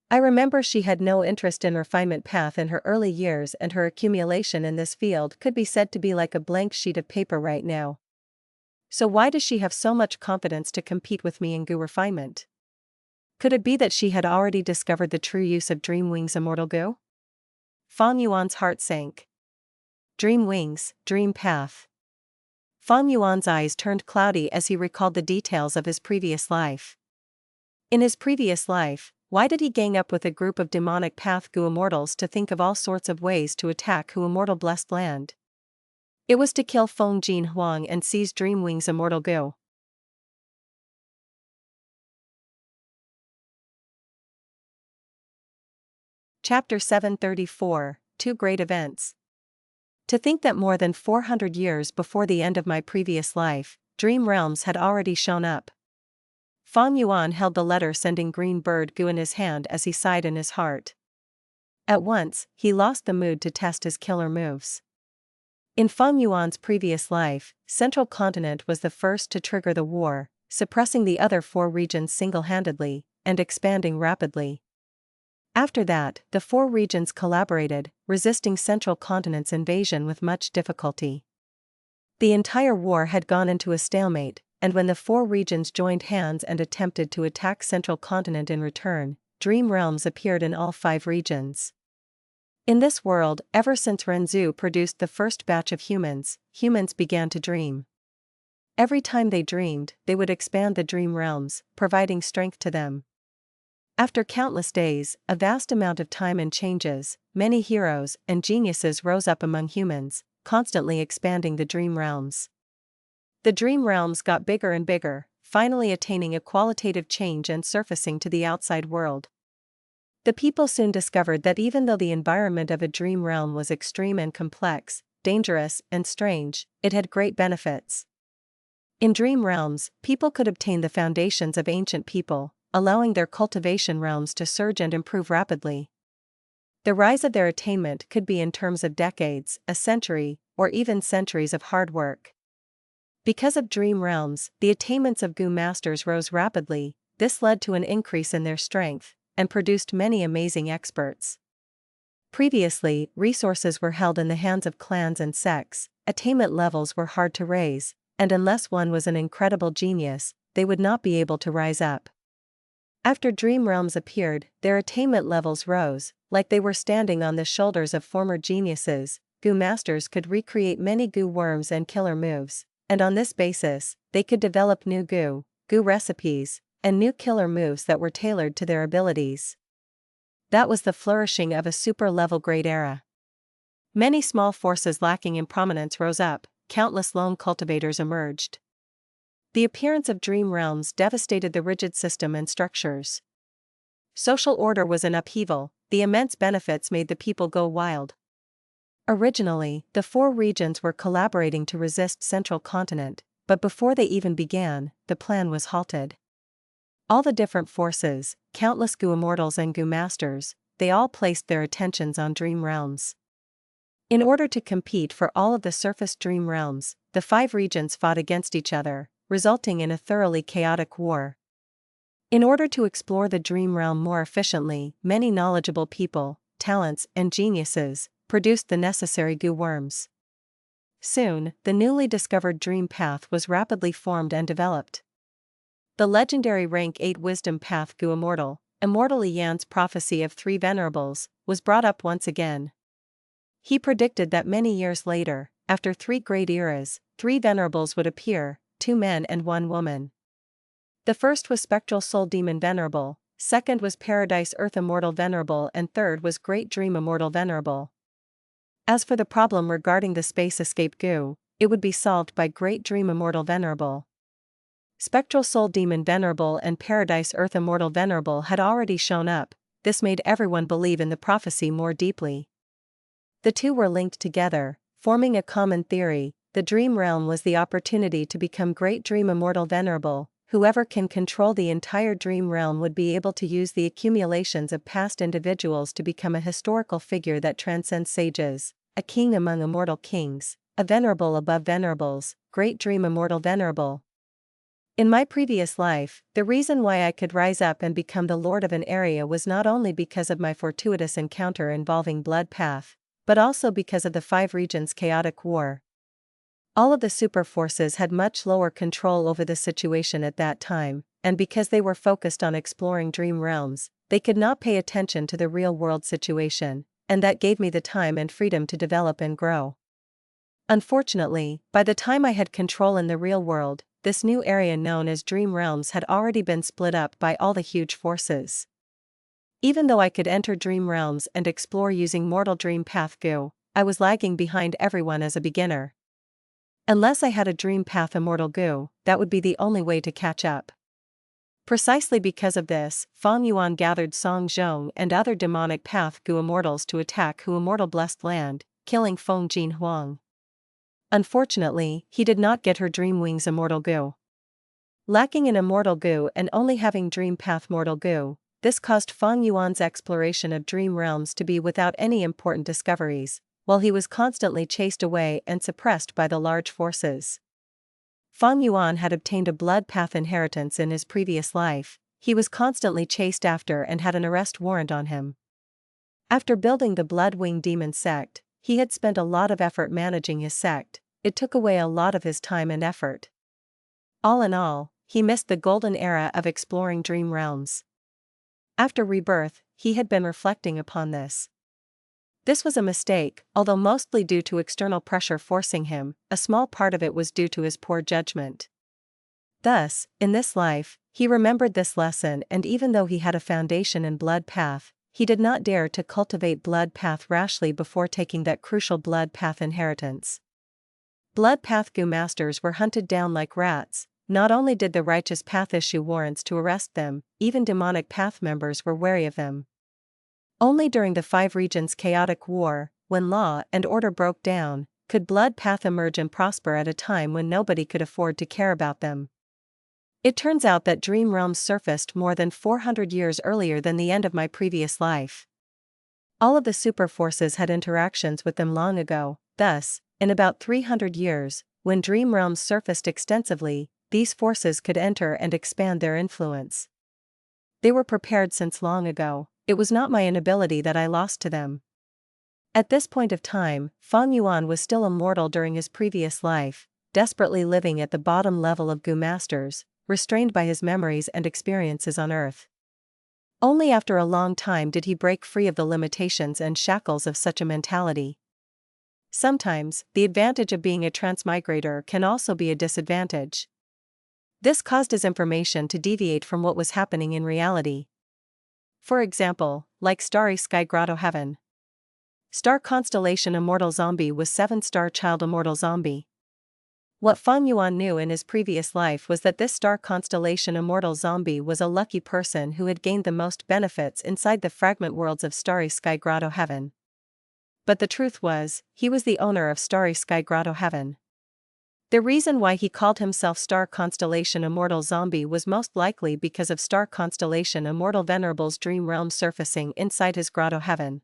I remember she had no interest in Refinement Path in her early years, and her accumulation in this field could be said to be like a blank sheet of paper right now. So why does she have so much confidence to compete with me in Goo Refinement? Could it be that she had already discovered the true use of Dream Wings Immortal Goo?" Fang Yuan's heart sank. Dream Wings, Dream Path. Fang Yuan's eyes turned cloudy as he recalled the details of his previous life. In his previous life, why did he gang up with a group of demonic path Goo immortals to think of all sorts of ways to attack Hu Immortal Blessed Land? It was to kill Feng Jin Huang and seize Dream Wings Immortal Goo. Chapter 734, Two Great Events. To think that more than 400 years before the end of my previous life, dream realms had already shown up. Fang Yuan held the letter sending green bird goo in his hand as he sighed in his heart. At once, he lost the mood to test his killer moves. In Fang Yuan's previous life, Central Continent was the first to trigger the war, suppressing the other 4 regions single-handedly, and expanding rapidly. After that, the 4 regions collaborated, resisting Central Continent's invasion with much difficulty. The entire war had gone into a stalemate, and when the 4 regions joined hands and attempted to attack Central Continent in return, dream realms appeared in all 5 regions. In this world, ever since Renzu produced the first batch of humans, humans began to dream. Every time they dreamed, they would expand the dream realms, providing strength to them. After countless days, a vast amount of time and changes, many heroes and geniuses rose up among humans, constantly expanding the dream realms. The dream realms got bigger and bigger, finally attaining a qualitative change and surfacing to the outside world. The people soon discovered that even though the environment of a dream realm was extreme and complex, dangerous and strange, it had great benefits. In dream realms, people could obtain the foundations of ancient people, allowing their cultivation realms to surge and improve rapidly. The rise of their attainment could be in terms of decades, a century, or even centuries of hard work. Because of dream realms, the attainments of Gu masters rose rapidly. This led to an increase in their strength, and produced many amazing experts. Previously, resources were held in the hands of clans and sects, attainment levels were hard to raise, and unless one was an incredible genius, they would not be able to rise up. After dream realms appeared, their attainment levels rose, like they were standing on the shoulders of former geniuses. Gu masters could recreate many Gu worms and killer moves, and on this basis, they could develop new Gu recipes, and new killer moves that were tailored to their abilities. That was the flourishing of a super-level grade era. Many small forces lacking in prominence rose up, countless lone cultivators emerged. The appearance of dream realms devastated the rigid system and structures. Social order was in upheaval, the immense benefits made the people go wild. Originally, the four regions were collaborating to resist Central Continent, but before they even began, the plan was halted. All the different forces, countless Gu immortals and Gu masters, they all placed their attentions on dream realms. In order to compete for all of the surface dream realms, the 5 regions fought against each other, resulting in a thoroughly chaotic war. In order to explore the dream realm more efficiently, many knowledgeable people, talents, and geniuses produced the necessary Gu worms. Soon, the newly discovered dream path was rapidly formed and developed. The legendary rank 8 wisdom path Gu Immortal, Immortal Yan's prophecy of 3 venerables, was brought up once again. He predicted that many years later, after 3 great eras, 3 venerables would appear, 2 men and 1 woman. The first was Spectral Soul Demon Venerable, second was Paradise Earth Immortal Venerable, and third was Great Dream Immortal Venerable. As for the problem regarding the space escape Gu, it would be solved by Great Dream Immortal Venerable. Spectral Soul Demon Venerable and Paradise Earth Immortal Venerable had already shown up. This made everyone believe in the prophecy more deeply. The two were linked together, forming a common theory. The dream realm was the opportunity to become Great Dream Immortal Venerable. Whoever can control the entire dream realm would be able to use the accumulations of past individuals to become a historical figure that transcends sages, a king among immortal kings, a venerable above venerables, Great Dream Immortal Venerable. In my previous life, the reason why I could rise up and become the lord of an area was not only because of my fortuitous encounter involving Blood Path, but also because of the 5 regions' chaotic war. All of the super forces had much lower control over the situation at that time, and because they were focused on exploring dream realms, they could not pay attention to the real-world situation, and that gave me the time and freedom to develop and grow. Unfortunately, by the time I had control in the real world, this new area known as Dream Realms had already been split up by all the huge forces. Even though I could enter Dream Realms and explore using Mortal Dream Path Gu, I was lagging behind everyone as a beginner. Unless I had a Dream Path Immortal Gu, that would be the only way to catch up. Precisely because of this, Fang Yuan gathered Song Zhong and other demonic path Gu immortals to attack Hu Immortal Blessed Land, killing Feng Jin Huang. Unfortunately, he did not get her Dream Wings Immortal Gu. Lacking an Immortal Gu and only having Dream Path Mortal Gu, this caused Fang Yuan's exploration of dream realms to be without any important discoveries, while he was constantly chased away and suppressed by the large forces. Fang Yuan had obtained a Blood Path inheritance in his previous life. He was constantly chased after and had an arrest warrant on him. After building the Blood Wing Demon sect, he had spent a lot of effort managing his sect. It took away a lot of his time and effort. All in all, he missed the golden era of exploring dream realms. After rebirth, he had been reflecting upon this. This was a mistake, although mostly due to external pressure forcing him. A small part of it was due to his poor judgment. Thus, in this life, he remembered this lesson, and even though he had a foundation in Blood Path, he did not dare to cultivate Blood Path rashly before taking that crucial Blood Path inheritance. Blood Path Gu masters were hunted down like rats. Not only did the Righteous Path issue warrants to arrest them, even demonic path members were wary of them. Only during the Five Regions' chaotic war, when law and order broke down, could Blood Path emerge and prosper at a time when nobody could afford to care about them. It turns out that dream realms surfaced more than 400 years earlier than the end of my previous life. All of the super forces had interactions with them long ago, thus, in about 300 years, when dream realms surfaced extensively, these forces could enter and expand their influence. They were prepared since long ago, it was not my inability that I lost to them. At this point of time, Fang Yuan was still immortal during his previous life, desperately living at the bottom level of Gu Masters, restrained by his memories and experiences on Earth. Only after a long time did he break free of the limitations and shackles of such a mentality. Sometimes, the advantage of being a transmigrator can also be a disadvantage. This caused his information to deviate from what was happening in reality. For example, like Starry Sky Grotto Heaven. Star Constellation Immortal Zombie was 7-star Child Immortal Zombie. What Fang Yuan knew in his previous life was that this Star Constellation Immortal Zombie was a lucky person who had gained the most benefits inside the fragment worlds of Starry Sky Grotto Heaven. But the truth was, he was the owner of Starry Sky Grotto Heaven. The reason why he called himself Star Constellation Immortal Zombie was most likely because of Star Constellation Immortal Venerable's dream realm surfacing inside his Grotto Heaven.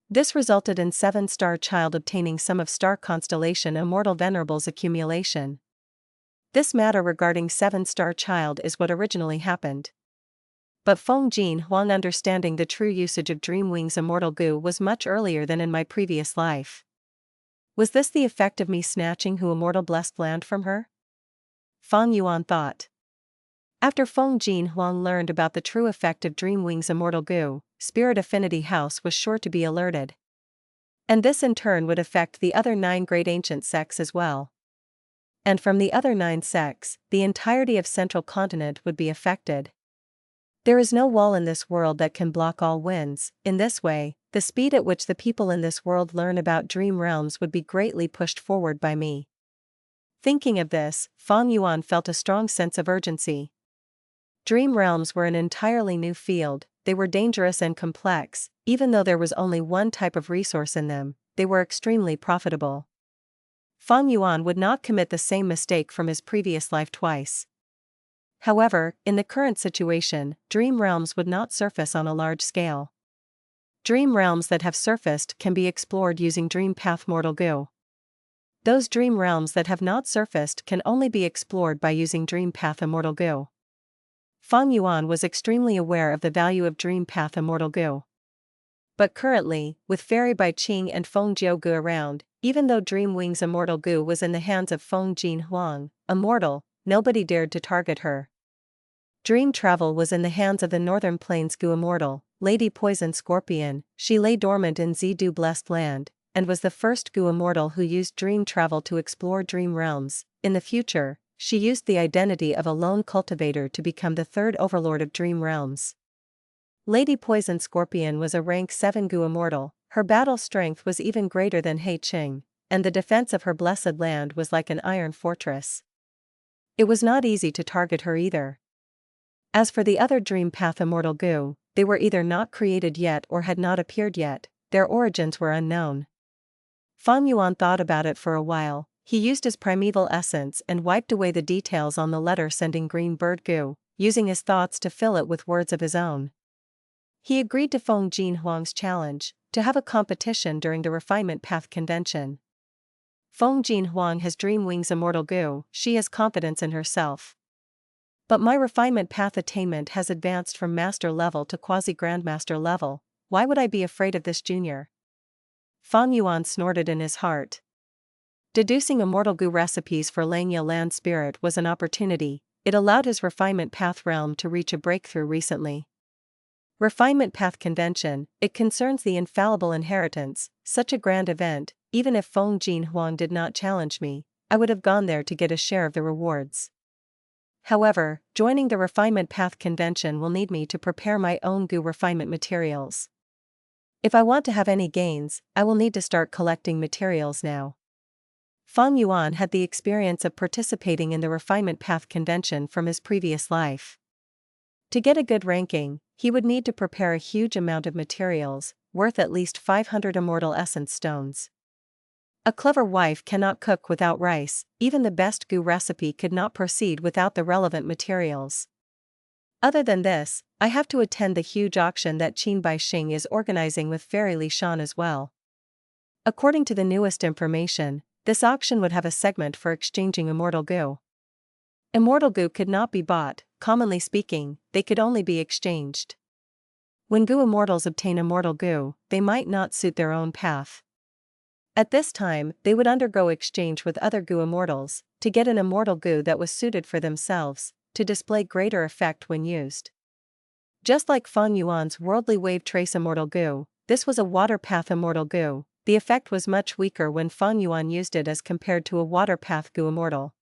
This resulted in 7-star Child obtaining some of Star Constellation Immortal Venerable's accumulation. This matter regarding 7-star Child is what originally happened. But Feng Jin Huang understanding the true usage of Dreamwing's immortal goo was much earlier than in my previous life. Was this the effect of me snatching Hu immortal blessed land from her? Fang Yuan thought. After Feng Jin Huang learned about the true effect of Dreamwing's immortal goo, Spirit Affinity House was sure to be alerted. And this in turn would affect the other 9 great ancient sects as well. And from the other 9 sects, the entirety of Central Continent would be affected. There is no wall in this world that can block all winds. In this way, the speed at which the people in this world learn about dream realms would be greatly pushed forward by me. Thinking of this, Fang Yuan felt a strong sense of urgency. Dream realms were an entirely new field, they were dangerous and complex, even though there was only one type of resource in them, they were extremely profitable. Fang Yuan would not commit the same mistake from his previous life twice. However, in the current situation, dream realms would not surface on a large scale. Dream realms that have surfaced can be explored using Dream Path Mortal Goo. Those dream realms that have not surfaced can only be explored by using Dream Path Immortal Goo. Fang Yuan was extremely aware of the value of Dream Path Immortal Goo. But currently, with Fairy by Qing and Feng Jiu Gu around, even though Dreamwing's Immortal Goo was in the hands of Feng Jin Huang, immortal, nobody dared to target her. Dream travel was in the hands of the Northern Plains Gu Immortal, Lady Poison Scorpion. She lay dormant in Zidu Blessed Land, and was the first Gu Immortal who used dream travel to explore dream realms. In the future, she used the identity of a lone cultivator to become the 3rd overlord of dream realms. Lady Poison Scorpion was a rank 7 Gu Immortal, her battle strength was even greater than He Qing, and the defense of her blessed land was like an iron fortress. It was not easy to target her either. As for the other Dream Path Immortal Goo, they were either not created yet or had not appeared yet, their origins were unknown. Fang Yuan thought about it for a while, he used his primeval essence and wiped away the details on the letter sending Green Bird Goo, using his thoughts to fill it with words of his own. He agreed to Feng Jin Huang's challenge, to have a competition during the Refinement Path Convention. Feng Jin Huang has Dreamwing's Immortal Goo, she has confidence in herself. But my Refinement Path attainment has advanced from Master level to Quasi-Grandmaster level, why would I be afraid of this junior? Fang Yuan snorted in his heart. Deducing Immortal Goo recipes for Langya Land Spirit was an opportunity, it allowed his Refinement Path realm to reach a breakthrough recently. Refinement Path Convention, it concerns the infallible inheritance, such a grand event, even if Feng Jin Huang did not challenge me, I would have gone there to get a share of the rewards. However, joining the Refinement Path Convention will need me to prepare my own Goo refinement materials. If I want to have any gains, I will need to start collecting materials now. Fang Yuan had the experience of participating in the Refinement Path Convention from his previous life. To get a good ranking, he would need to prepare a huge amount of materials, worth at least 500 immortal essence stones. A clever wife cannot cook without rice, even the best goo recipe could not proceed without the relevant materials. Other than this, I have to attend the huge auction that Qingpu Xing is organizing with Fairy Li Shan as well. According to the newest information, this auction would have a segment for exchanging immortal goo. Immortal goo could not be bought, commonly speaking, they could only be exchanged. When goo immortals obtain immortal goo, they might not suit their own path. At this time, they would undergo exchange with other goo immortals, to get an immortal goo that was suited for themselves, to display greater effect when used. Just like Fang Yuan's worldly wave trace immortal goo, this was a water path immortal goo. The effect was much weaker when Fang Yuan used it as compared to a water path goo immortal.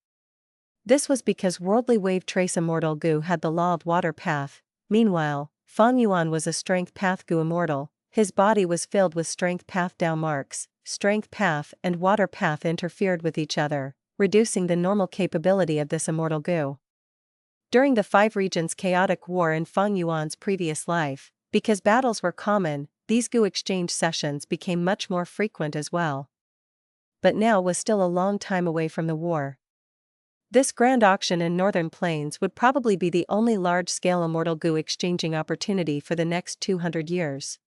This was because worldly wave trace immortal goo had the law of water path. Meanwhile, Fang Yuan was a strength path goo immortal. His body was filled with strength path Dao marks. Strength path and water path interfered with each other, reducing the normal capability of this immortal goo. During the 5 regions chaotic war in Fang Yuan's previous life, because battles were common, these goo exchange sessions became much more frequent as well. But now was still a long time away from the war. This grand auction in Northern Plains would probably be the only large-scale immortal goo exchanging opportunity for the next 200 years.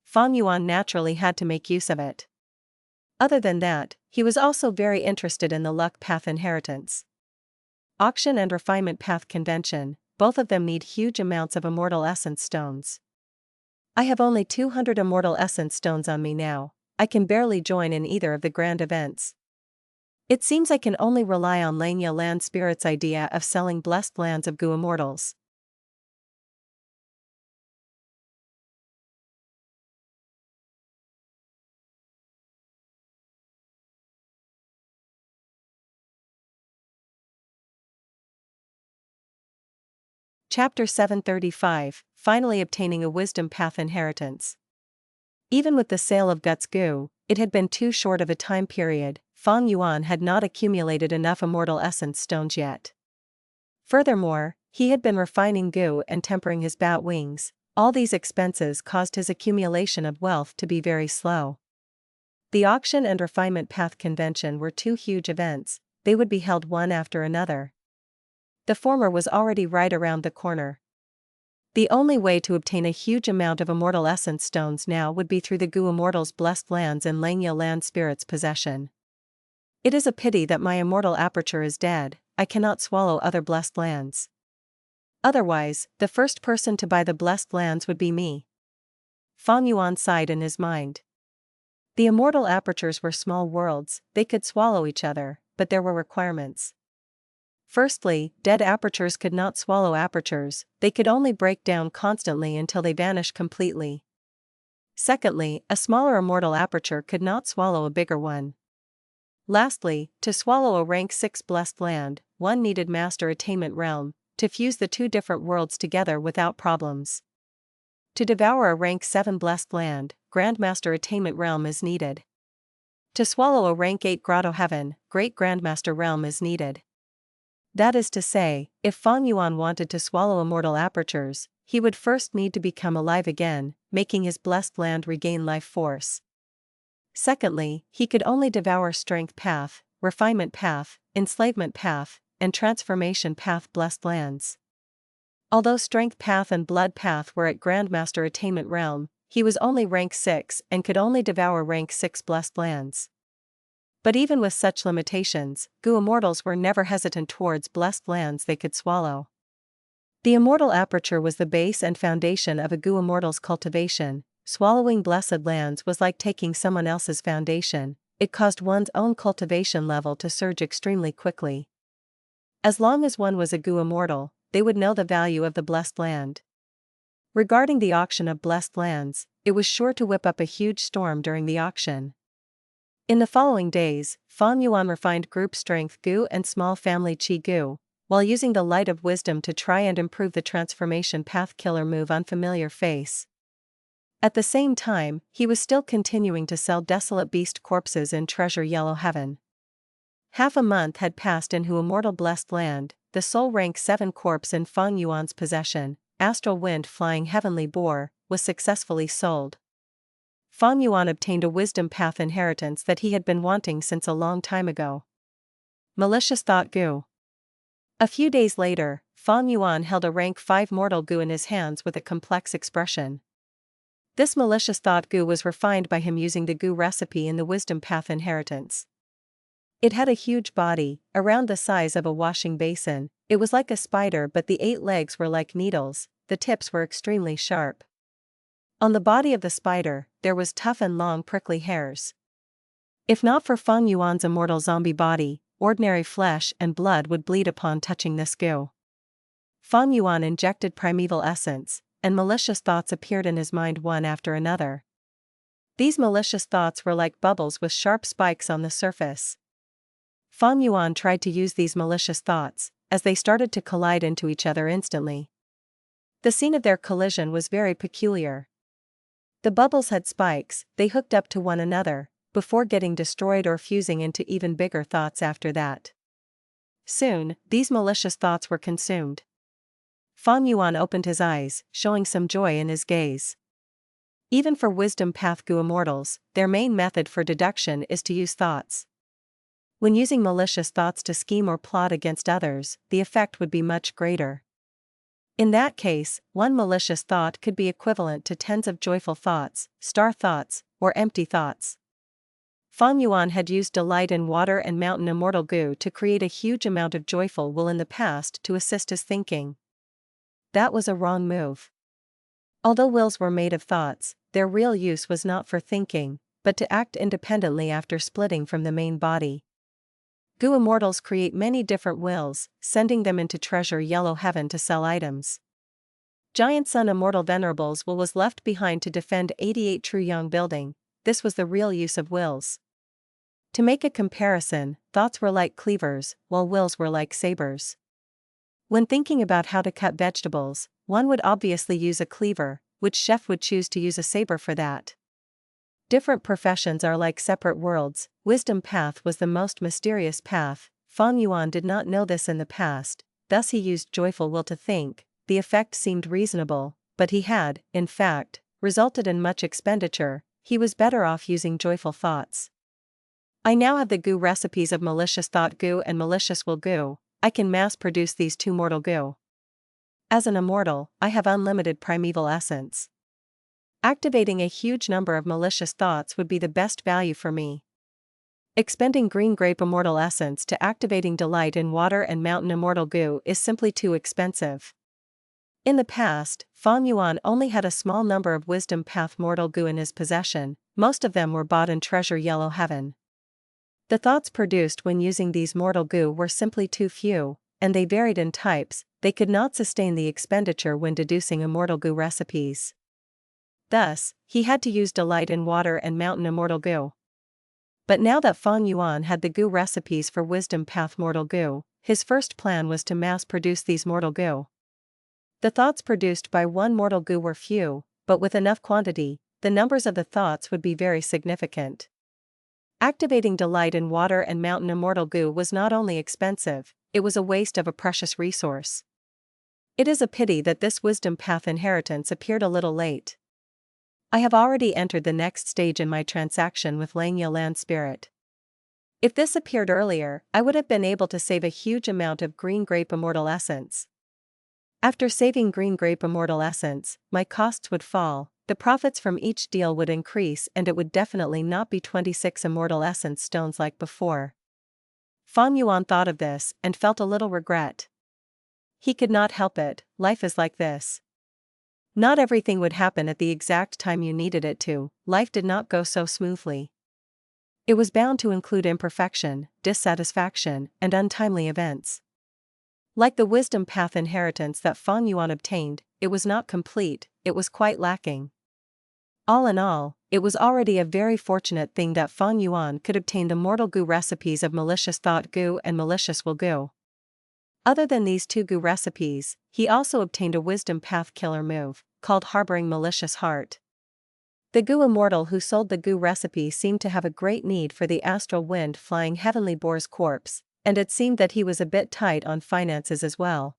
Fang Yuan naturally had to make use of it. Other than that, he was also very interested in the luck path inheritance. Auction and refinement path convention, both of them need huge amounts of immortal essence stones. I have only 200 immortal essence stones on me now. I can barely join in either of the grand events. It seems I can only rely on Langya Land Spirit's idea of selling blessed lands of goo immortals. Chapter 735, Finally obtaining a wisdom path inheritance. Even with the sale of Guts goo, it had been too short of a time period. Fang Yuan had not accumulated enough immortal essence stones yet. Furthermore, he had been refining goo and tempering his bat wings. All these expenses caused his accumulation of wealth to be very slow. The auction and refinement path convention were 2 huge events. They would be held one after another. The former was already right around the corner. The only way to obtain a huge amount of immortal essence stones now would be through the goo immortals' blessed lands in Langya Land Spirit's possession. It is a pity that my immortal aperture is dead. I cannot swallow other blessed lands. Otherwise, the first person to buy the blessed lands would be me. Fang Yuan sighed in his mind. The immortal apertures were small worlds, they could swallow each other, but there were requirements. Firstly, dead apertures could not swallow apertures, they could only break down constantly until they vanished completely. Secondly, a smaller immortal aperture could not swallow a bigger one. Lastly, to swallow a rank 6 blessed land, one needed master attainment realm, to fuse the 2 different worlds together without problems. To devour a rank 7 blessed land, grandmaster attainment realm is needed. To swallow a rank 8 grotto heaven, great grandmaster realm is needed. That is to say, if Fang Yuan wanted to swallow immortal apertures, he would first need to become alive again, making his blessed land regain life force. Secondly, he could only devour strength path, refinement path, enslavement path, and transformation path blessed lands. Although strength path and blood path were at grandmaster attainment realm, he was only rank 6 and could only devour rank 6 blessed lands. But even with such limitations, goo immortals were never hesitant towards blessed lands they could swallow. The immortal aperture was the base and foundation of a goo immortal's cultivation. Swallowing blessed lands was like taking someone else's foundation, it caused one's own cultivation level to surge extremely quickly. As long as one was a goo immortal, they would know the value of the blessed land. Regarding the auction of blessed lands, it was sure to whip up a huge storm during the auction. In the following days, Fang Yuan refined group strength goo and small family chi goo, while using the light of wisdom to try and improve the transformation path killer move Unfamiliar Face. At the same time, he was still continuing to sell desolate beast corpses in Treasure Yellow Heaven. Half a month had passed in Hu Immortal Blessed Land, the sole rank 7 corpse in Fang Yuan's possession, Astral Wind Flying Heavenly Boar, was successfully sold. Fang Yuan obtained a wisdom path inheritance that he had been wanting since a long time ago. Malicious Thought Gu. A few days later, Fang Yuan held a rank 5 mortal gu in his hands with a complex expression. This malicious thought gu was refined by him using the gu recipe in the wisdom path inheritance. It had a huge body, around the size of a washing basin. It was like a spider, but the 8 legs were like needles, the tips were extremely sharp. On the body of the spider, there was tough and long prickly hairs. If not for Fang Yuan's immortal zombie body, ordinary flesh and blood would bleed upon touching this gu. Fang Yuan injected primeval essence, and malicious thoughts appeared in his mind one after another. These malicious thoughts were like bubbles with sharp spikes on the surface. Fang Yuan tried to use these malicious thoughts, as they started to collide into each other instantly. The scene of their collision was very peculiar. The bubbles had spikes, they hooked up to one another, before getting destroyed or fusing into even bigger thoughts after that. Soon, these malicious thoughts were consumed. Fang Yuan opened his eyes, showing some joy in his gaze. Even for wisdom path gu immortals, their main method for deduction is to use thoughts. When using malicious thoughts to scheme or plot against others, the effect would be much greater. In that case, one malicious thought could be equivalent to tens of joyful thoughts, star thoughts, or empty thoughts. Fang Yuan had used delight in water and mountain immortal gu to create a huge amount of joyful will in the past to assist his thinking. That was a wrong move. Although wills were made of thoughts, their real use was not for thinking, but to act independently after splitting from the main body. Gu immortals create many different wills, sending them into treasure yellow heaven to sell items. Giant Sun Immortal Venerable's will was left behind to defend 88 True Yang building. This was the real use of wills. To make a comparison, thoughts were like cleavers, while wills were like sabers. When thinking about how to cut vegetables, one would obviously use a cleaver, which chef would choose to use a saber for that. Different professions are like separate worlds. Wisdom path was the most mysterious path. Fang Yuan did not know this in the past, thus he used joyful will to think. The effect seemed reasonable, but he had, in fact, resulted in much expenditure. He was better off using joyful thoughts. I now have the gu recipes of malicious thought gu and malicious will gu. I can mass produce these 2 mortal gu. As an immortal, I have unlimited primeval essence. Activating a huge number of malicious thoughts would be the best value for me. Expending green grape immortal essence to activating delight in water and mountain immortal gu is simply too expensive. In the past, Fang Yuan only had a small number of wisdom path mortal gu in his possession. Most of them were bought in treasure yellow heaven. The thoughts produced when using these mortal gu were simply too few, and they varied in types. They could not sustain the expenditure when deducing immortal gu recipes. Thus, he had to use delight in water and mountain immortal gu. But now that Fang Yuan had the gu recipes for wisdom path mortal gu, his first plan was to mass produce these mortal gu. The thoughts produced by one mortal gu were few, but with enough quantity, the numbers of the thoughts would be very significant. Activating delight in water and mountain immortal gu was not only expensive, it was a waste of a precious resource. It is a pity that this wisdom path inheritance appeared a little late. I have already entered the next stage in my transaction with Langya Land Spirit. If this appeared earlier, I would have been able to save a huge amount of green grape immortal essence. After saving green grape immortal essence, my costs would fall. The profits from each deal would increase, and it would definitely not be 26 immortal essence stones like before. Fang Yuan thought of this and felt a little regret. He could not help it, life is like this. Not everything would happen at the exact time you needed it to. Life did not go so smoothly. It was bound to include imperfection, dissatisfaction, and untimely events. Like the wisdom path inheritance that Fang Yuan obtained, it was not complete, it was quite lacking. All in all, it was already a very fortunate thing that Fang Yuan could obtain the mortal gu recipes of malicious thought gu and malicious will gu. Other than these 2 gu recipes, he also obtained a wisdom path killer move, called Harboring Malicious Heart. The gu immortal who sold the gu recipe seemed to have a great need for the astral wind flying heavenly boar's corpse. and it seemed that he was a bit tight on finances as well.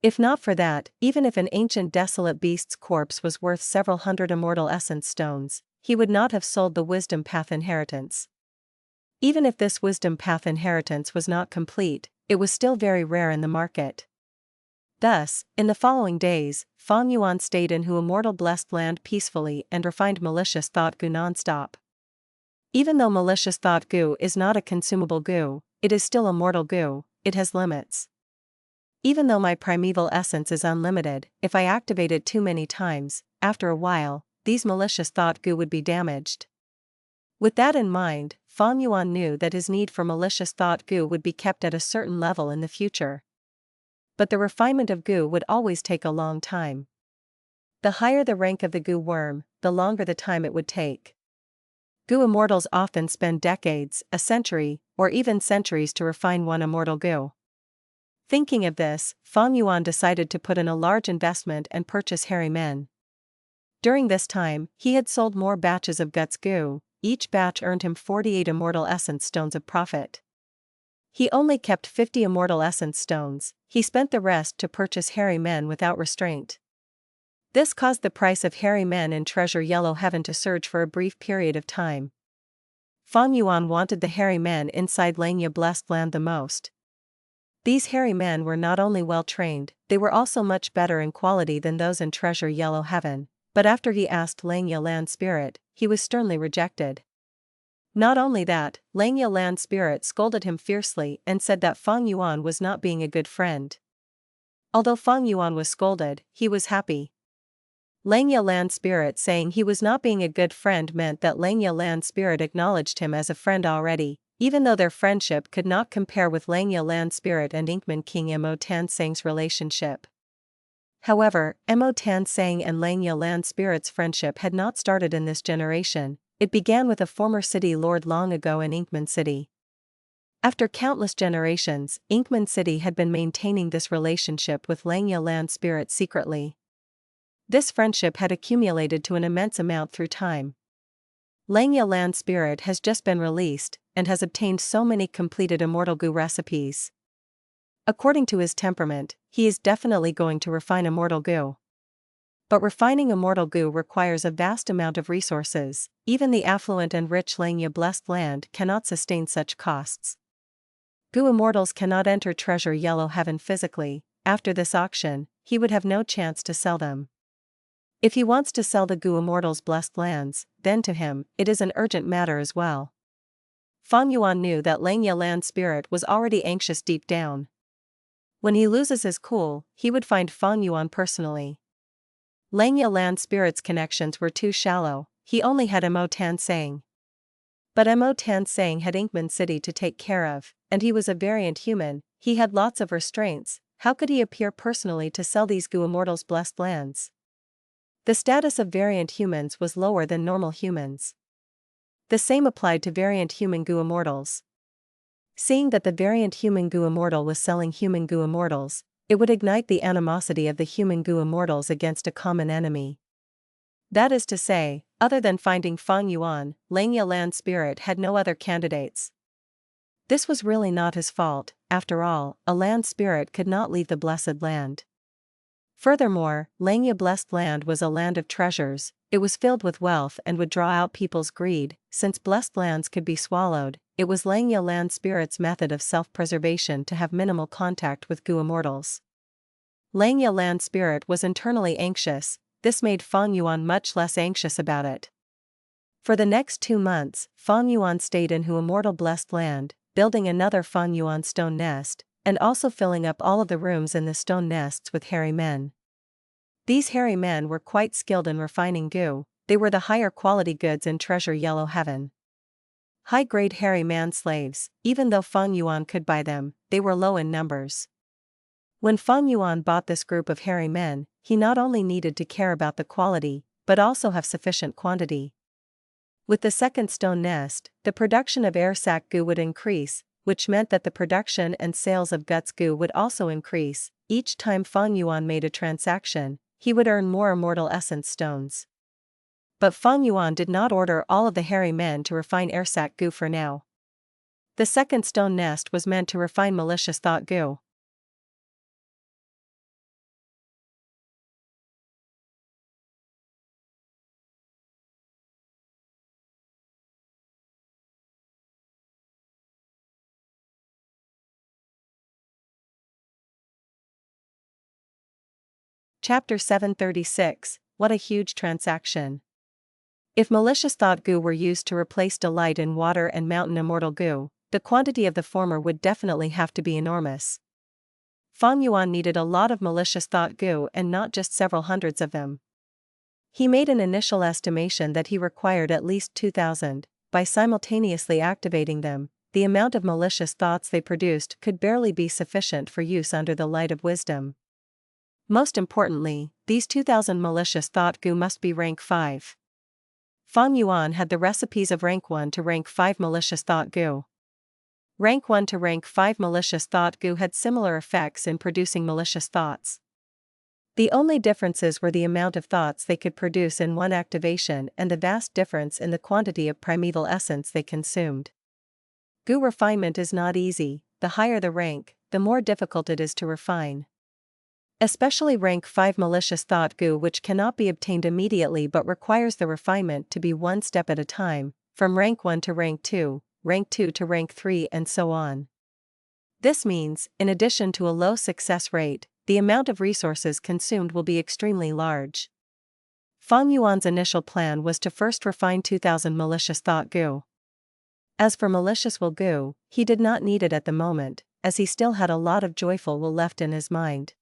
If not for that, even if an ancient desolate beast's corpse was worth several hundred immortal essence stones, he would not have sold the wisdom path inheritance. Even if this wisdom path inheritance was not complete, it was still very rare in the market. Thus, in the following days, Fang Yuan stayed in Hu immortal blessed land peacefully and refined malicious thought goo non-stop. Even though malicious thought goo is not a consumable goo, it is still immortal goo, it has limits. Even though my primeval essence is unlimited, if I activate it too many times, after a while, these malicious thought goo would be damaged. With that in mind, Fang Yuan knew that his need for malicious thought goo would be kept at a certain level in the future. But the refinement of goo would always take a long time. The higher the rank of the goo worm, the longer the time it would take. Goo immortals often spend decades, a century, or even centuries to refine one immortal goo. Thinking of this, Fang Yuan decided to put in a large investment and purchase hairy men. During this time, he had sold more batches of guts goo. Each batch earned him 48 immortal essence stones of profit. He only kept 50 immortal essence stones, he spent the rest to purchase hairy men without restraint. This caused the price of hairy men in Treasure Yellow Heaven to surge for a brief period of time. Fang Yuan wanted the hairy men inside Langya Blessed Land the most. These hairy men were not only well trained, they were also much better in quality than those in Treasure Yellow Heaven, but after he asked Langya Land Spirit, he was sternly rejected. Not only that, Langya Land Spirit scolded him fiercely and said that Fang Yuan was not being a good friend. Although Fang Yuan was scolded, he was happy. Langya Land Spirit saying he was not being a good friend meant that Langya Land Spirit acknowledged him as a friend already, even though their friendship could not compare with Langya Land Spirit and Inkman King Mo Tansang's relationship. However, Mo Tansang and Langya Land Spirit's friendship had not started in this generation, it began with a former city lord long ago in Inkman City. After countless generations, Inkman City had been maintaining this relationship with Langya Land Spirit secretly. This friendship had accumulated to an immense amount through time. Langya Land Spirit has just been released, and has obtained so many completed immortal goo recipes. According to his temperament, he is definitely going to refine immortal goo. But refining immortal goo requires a vast amount of resources, even the affluent and rich Langya Blessed Land cannot sustain such costs. Goo immortals cannot enter Treasure Yellow Heaven physically. After this auction, he would have no chance to sell them. If he wants to sell the Goo Immortals' blessed lands, then to him, it is an urgent matter as well. Fang Yuan knew that Langya Land Spirit was already anxious deep down. When he loses his cool, he would find Fang Yuan personally. Langya Land Spirit's connections were too shallow, he only had Mo Tansang. But Mo Tansang had Inkman City to take care of, and he was a variant human, he had lots of restraints. How could he appear personally to sell these Goo Immortals' blessed lands? The status of variant humans was lower than normal humans. The same applied to variant human Goo Immortals. Seeing that the variant human Goo Immortal was selling human Goo Immortals, it would ignite the animosity of the human Goo Immortals against a common enemy. That is to say, other than finding Fang Yuan, Langya Land Spirit had no other candidates. This was really not his fault, after all, a land spirit could not leave the blessed land. Furthermore, Langya Blessed Land was a land of treasures, it was filled with wealth and would draw out people's greed, since blessed lands could be swallowed. It was Langya Land Spirit's method of self-preservation to have minimal contact with Goo Immortals. Langya Land Spirit was internally anxious, this made Fang Yuan much less anxious about it. For the next 2 months, Fang Yuan stayed in Hu Immortal Blessed Land, building another Fang Yuan stone nest, and also filling up all of the rooms in the stone nests with hairy men. These hairy men were quite skilled in refining goo, they were the higher quality goods in Treasure Yellow Heaven. High-grade hairy man slaves, even though Fang Yuan could buy them, they were low in numbers. When Fang Yuan bought this group of hairy men, he not only needed to care about the quality, but also have sufficient quantity. With the second stone nest, the production of Airsac goo would increase, which meant that the production and sales of guts goo would also increase. Each time Fang Yuan made a transaction, he would earn more immortal essence stones. But Fang Yuan did not order all of the hairy men to refine Airsac goo for now. The second stone nest was meant to refine malicious thought goo. Chapter 736, What a Huge Transaction. If malicious thought goo were used to replace delight in water and mountain immortal goo, the quantity of the former would definitely have to be enormous. Fang Yuan needed a lot of malicious thought goo and not just several hundreds of them. He made an initial estimation that he required at least 2,000. By simultaneously activating them, the amount of malicious thoughts they produced could barely be sufficient for use under the light of wisdom. Most importantly, these 2,000 malicious thought goo must be rank 5. Fang Yuan had the recipes of rank 1 to rank 5 malicious thought goo. Rank 1 to rank 5 malicious thought goo had similar effects in producing malicious thoughts. The only differences were the amount of thoughts they could produce in one activation and the vast difference in the quantity of primeval essence they consumed. Goo refinement is not easy. The higher the rank, the more difficult it is to refine. Especially rank 5 malicious thought goo, which cannot be obtained immediately but requires the refinement to be one step at a time, from rank 1 to rank 2 to rank 3 and so on. This means, in addition to a low success rate, the amount of resources consumed will be extremely large. Fang Yuan's initial plan was to first refine 2,000 malicious thought goo. As for malicious will goo, he did not need it at the moment, as he still had a lot of joyful will left in his mind.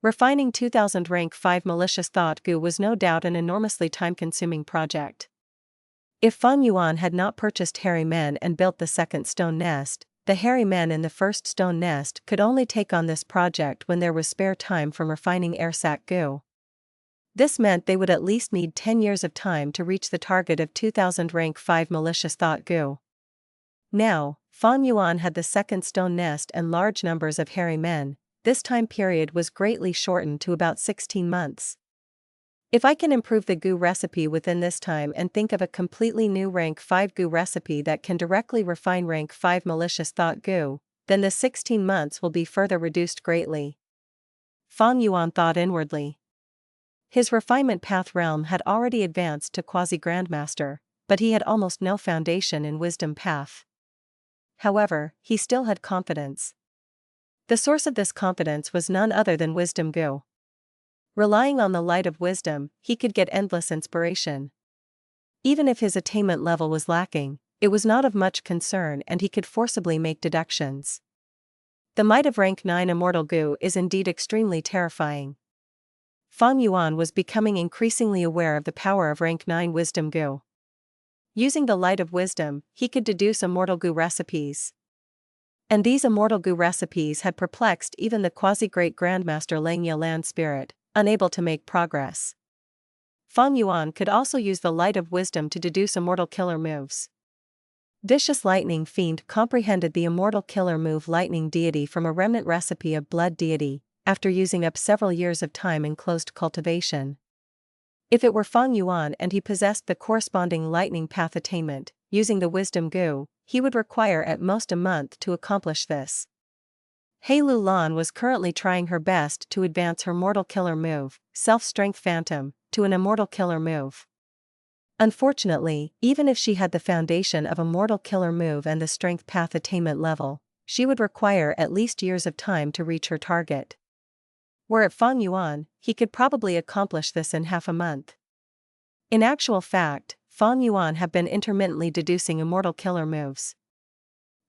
Refining 2,000 rank 5 malicious thought goo was no doubt an enormously time-consuming project. If Fang Yuan had not purchased hairy men and built the second stone nest, the hairy men in the first stone nest could only take on this project when there was spare time from refining Airsac goo. This meant they would at least need 10 years of time to reach the target of 2,000 rank 5 malicious thought goo. Now, Fang Yuan had the second stone nest and large numbers of hairy men. This time period was greatly shortened to about 16 months. If I can improve the goo recipe within this time and think of a completely new rank 5 goo recipe that can directly refine rank 5 malicious thought goo, then the 16 months will be further reduced greatly. Fang Yuan thought inwardly. His refinement path realm had already advanced to quasi-grandmaster, but he had almost no foundation in wisdom path. However, he still had confidence. The source of this confidence was none other than wisdom goo. Relying on the light of wisdom, he could get endless inspiration. Even if his attainment level was lacking, it was not of much concern and he could forcibly make deductions. The might of rank 9 immortal goo is indeed extremely terrifying. Fang Yuan was becoming increasingly aware of the power of rank 9 wisdom goo. Using the light of wisdom, he could deduce immortal goo recipes. And these immortal goo recipes had perplexed even the quasi-great grandmaster Langya land spirit, unable to make progress. Fang Yuan could also use the light of wisdom to deduce immortal killer moves. Vicious Lightning Fiend comprehended the immortal killer move Lightning Deity from a remnant recipe of Blood Deity, after using up several years of time in closed cultivation. If it were Fang Yuan and he possessed the corresponding lightning path attainment, using the wisdom goo, he would require at most a month to accomplish this. Hei Lu Lan was currently trying her best to advance her mortal killer move, Self-Strength Phantom, to an immortal killer move. Unfortunately, even if she had the foundation of a mortal killer move and the strength path attainment level, she would require at least years of time to reach her target. Were it Fang Yuan, he could probably accomplish this in half a month. In actual fact, Fang Yuan had been intermittently deducing immortal killer moves.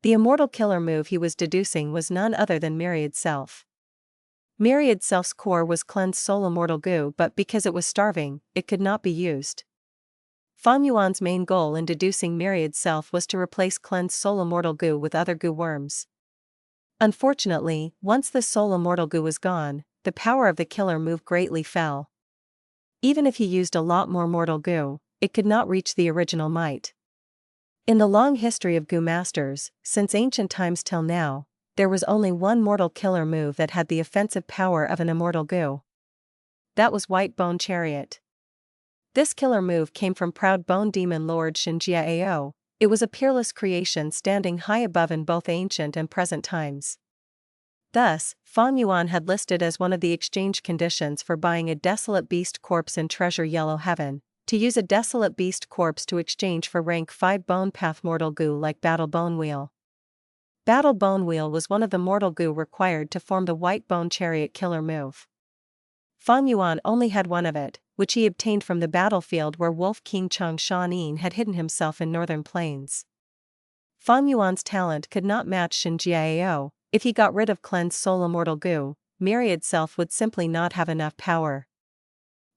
The immortal killer move he was deducing was none other than Myriad Self. Myriad Self's core was cleansed soul immortal goo, but because it was starving, it could not be used. Fang Yuan's main goal in deducing Myriad Self was to replace cleansed soul immortal goo with other goo worms. Unfortunately, once the soul immortal goo was gone, the power of the killer move greatly fell. Even if he used a lot more mortal goo, it could not reach the original might. In the long history of goo masters, since ancient times till now, there was only one mortal killer move that had the offensive power of an immortal goo. That was White Bone Chariot. This killer move came from proud bone demon lord Shinjia Ao. It was a peerless creation standing high above in both ancient and present times. Thus, Fang Yuan had listed as one of the exchange conditions for buying a desolate beast corpse in Treasure Yellow Heaven, to use a desolate beast corpse to exchange for rank 5 bone path mortal goo like Battle Bone Wheel. Battle Bone Wheel was one of the mortal goo required to form the White Bone Chariot Killer move. Fang Yuan only had one of it, which he obtained from the battlefield where Wolf King Cheng Shanin had hidden himself in northern plains. Fang Yuan's talent could not match Shin Jiao. If he got rid of Cleanse Soul Immortal Goo, Myriad Self would simply not have enough power.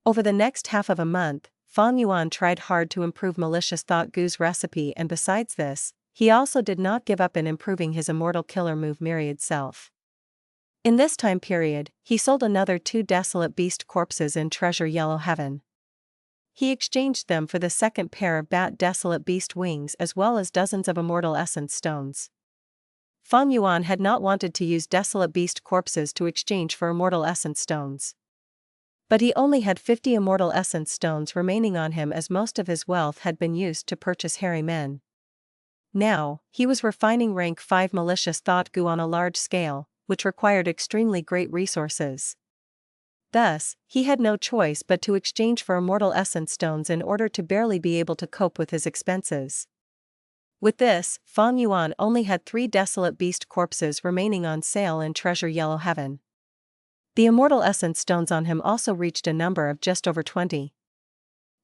Over the next half of a month, Fang Yuan tried hard to improve Malicious Thought Goo's recipe, and besides this, he also did not give up in improving his immortal killer move Myriad Self. In this time period, he sold another 2 desolate beast corpses in Treasure Yellow Heaven. He exchanged them for the second pair of bat desolate beast wings as well as dozens of immortal essence stones. Fang Yuan had not wanted to use desolate beast corpses to exchange for immortal essence stones. But he only had 50 immortal essence stones remaining on him, as most of his wealth had been used to purchase hairy men. Now, he was refining rank 5 malicious thought goo on a large scale, which required extremely great resources. Thus, he had no choice but to exchange for immortal essence stones in order to barely be able to cope with his expenses. With this, Fang Yuan only had 3 desolate beast corpses remaining on sale in Treasure Yellow Heaven. The immortal essence stones on him also reached a number of just over 20.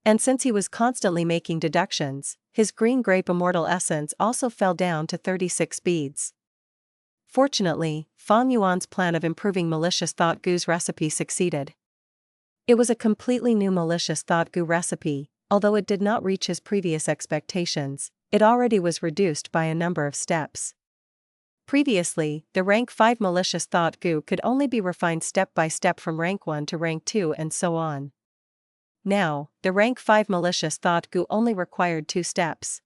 And since he was constantly making deductions, his green grape immortal essence also fell down to 36 beads. Fortunately, Fang Yuan's plan of improving Malicious Thought Goo's recipe succeeded. It was a completely new Malicious Thought Goo recipe. Although it did not reach his previous expectations, it already was reduced by a number of steps. Previously, the rank 5 Malicious Thought Goo could only be refined step by step from rank 1 to rank 2 and so on. Now, the rank 5 Malicious Thought Goo only required 2 steps.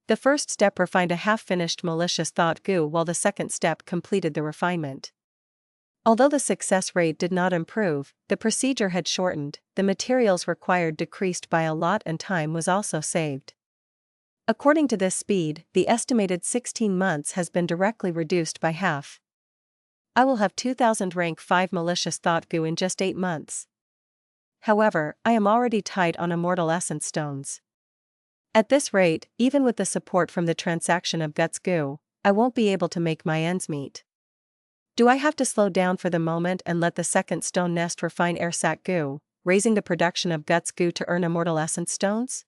The first step refined a half-finished Malicious Thought Goo, while the second step completed the refinement. Although the success rate did not improve, the procedure had shortened, the materials required decreased by a lot, and time was also saved. According to this speed, the estimated 16 months has been directly reduced by half. I will have 2000 rank 5 Malicious Thought Goo in just 8 months. However, I am already tight on immortal essence stones. At this rate, even with the support from the transaction of Guts Goo, I won't be able to make my ends meet. Do I have to slow down for the moment and let the second stone nest refine Airsac Goo, raising the production of Guts Goo to earn immortal essence stones?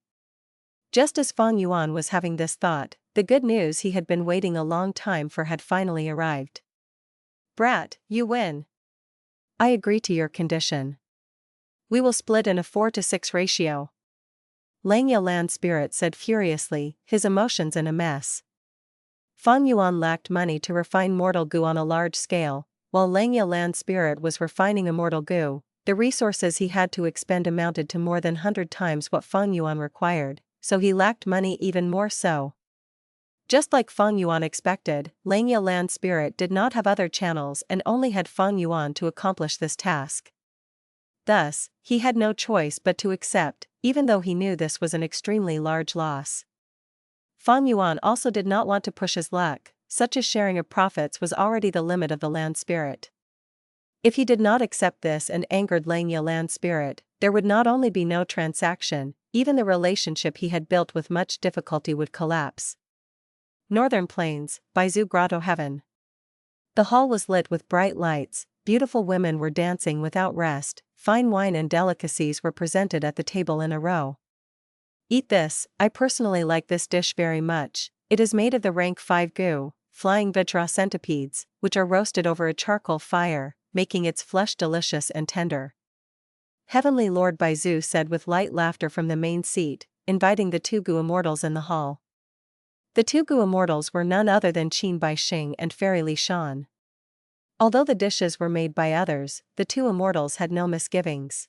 Just as Fang Yuan was having this thought, the good news he had been waiting a long time for had finally arrived. Brat, you win. I agree to your condition. We will split in a 4-to-6 ratio. Langya Land Spirit said furiously, his emotions in a mess. Fang Yuan lacked money to refine mortal goo on a large scale, while Langya Land Spirit was refining immortal goo. The resources he had to expend amounted to more than 100 times what Fang Yuan required, so he lacked money even more so. Just like Fang Yuan expected, Langya Land Spirit did not have other channels and only had Fang Yuan to accomplish this task. Thus, he had no choice but to accept, even though he knew this was an extremely large loss. Fang Yuan also did not want to push his luck, such as sharing of profits was already the limit of the land spirit. If he did not accept this and angered Langya Land Spirit, there would not only be no transaction, even the relationship he had built with much difficulty would collapse. Northern Plains, Baizu Grotto Heaven. The hall was lit with bright lights, beautiful women were dancing without rest, fine wine and delicacies were presented at the table in a row. Eat this, I personally like this dish very much. It is made of the rank 5 goo, flying vajra centipedes, which are roasted over a charcoal fire, making its flesh delicious and tender. Heavenly Lord Baizu said with light laughter from the main seat, inviting the 2 goo immortals in the hall. The 2 goo immortals were none other than Qin Baixing and Fairy Li Shan. Although the dishes were made by others, the 2 immortals had no misgivings.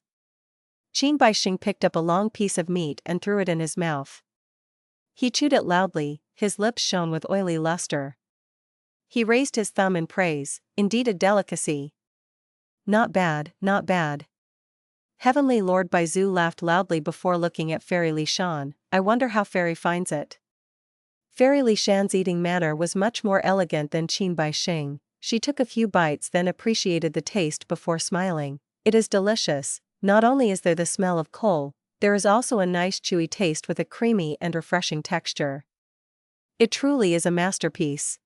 Qin Baixing picked up a long piece of meat and threw it in his mouth. He chewed it loudly, his lips shone with oily luster. He raised his thumb in praise, indeed a delicacy. Not bad, not bad. Heavenly Lord Baizu laughed loudly before looking at Fairy Li Shan. I wonder how Fairy finds it. Fairy Li Shan's eating manner was much more elegant than Qin Baixing. She took a few bites then appreciated the taste before smiling. It is delicious. Not only is there the smell of coal, there is also a nice chewy taste with a creamy and refreshing texture. It truly is a masterpiece.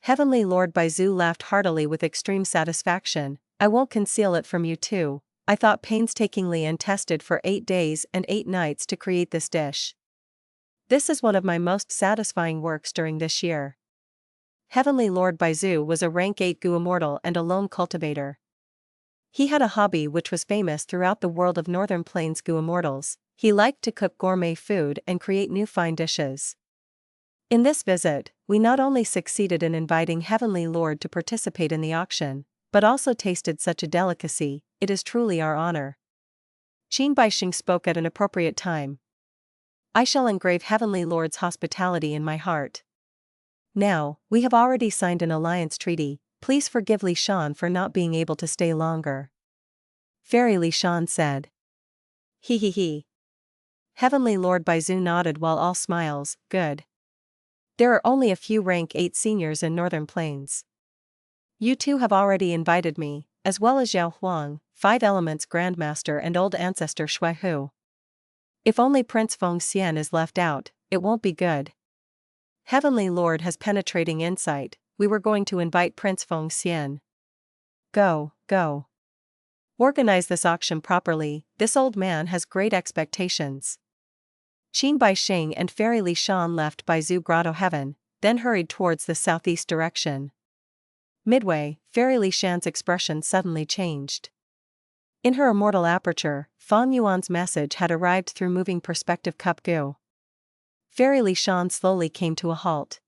Heavenly Lord Baizu laughed heartily with extreme satisfaction. I won't conceal it from you too. I thought painstakingly and tested for 8 days and 8 nights to create this dish. This is one of my most satisfying works during this year. Heavenly Lord Baizu was a rank 8 Gu immortal and a lone cultivator. He had a hobby which was famous throughout the world of Northern Plains Gu immortals. He liked to cook gourmet food and create new fine dishes. In this visit, we not only succeeded in inviting Heavenly Lord to participate in the auction, but also tasted such a delicacy. It is truly our honor. Qin Baixing spoke at an appropriate time. I shall engrave Heavenly Lord's hospitality in my heart. Now, we have already signed an alliance treaty. Please forgive Li Shan for not being able to stay longer. Fairy Li Shan said. He he he. Heavenly Lord Baizu nodded while all smiles. Good. There are only a few rank 8 seniors in Northern Plains. You two have already invited me, as well as Yao Huang, 5 Elements Grandmaster and Old Ancestor Shui Hu. If only Prince Feng Xian is left out, it won't be good. Heavenly Lord has penetrating insight. We were going to invite Prince Feng Xian. Go. Organize this auction properly. This old man has great expectations. Qin Baixing and Fairy Li Shan left Baizu Grotto Heaven, then hurried towards the southeast direction. Midway, Fairy Li Shan's expression suddenly changed. In her immortal aperture, Fang Yuan's message had arrived through moving perspective cup Gu. Fairy Li Shan slowly came to a halt.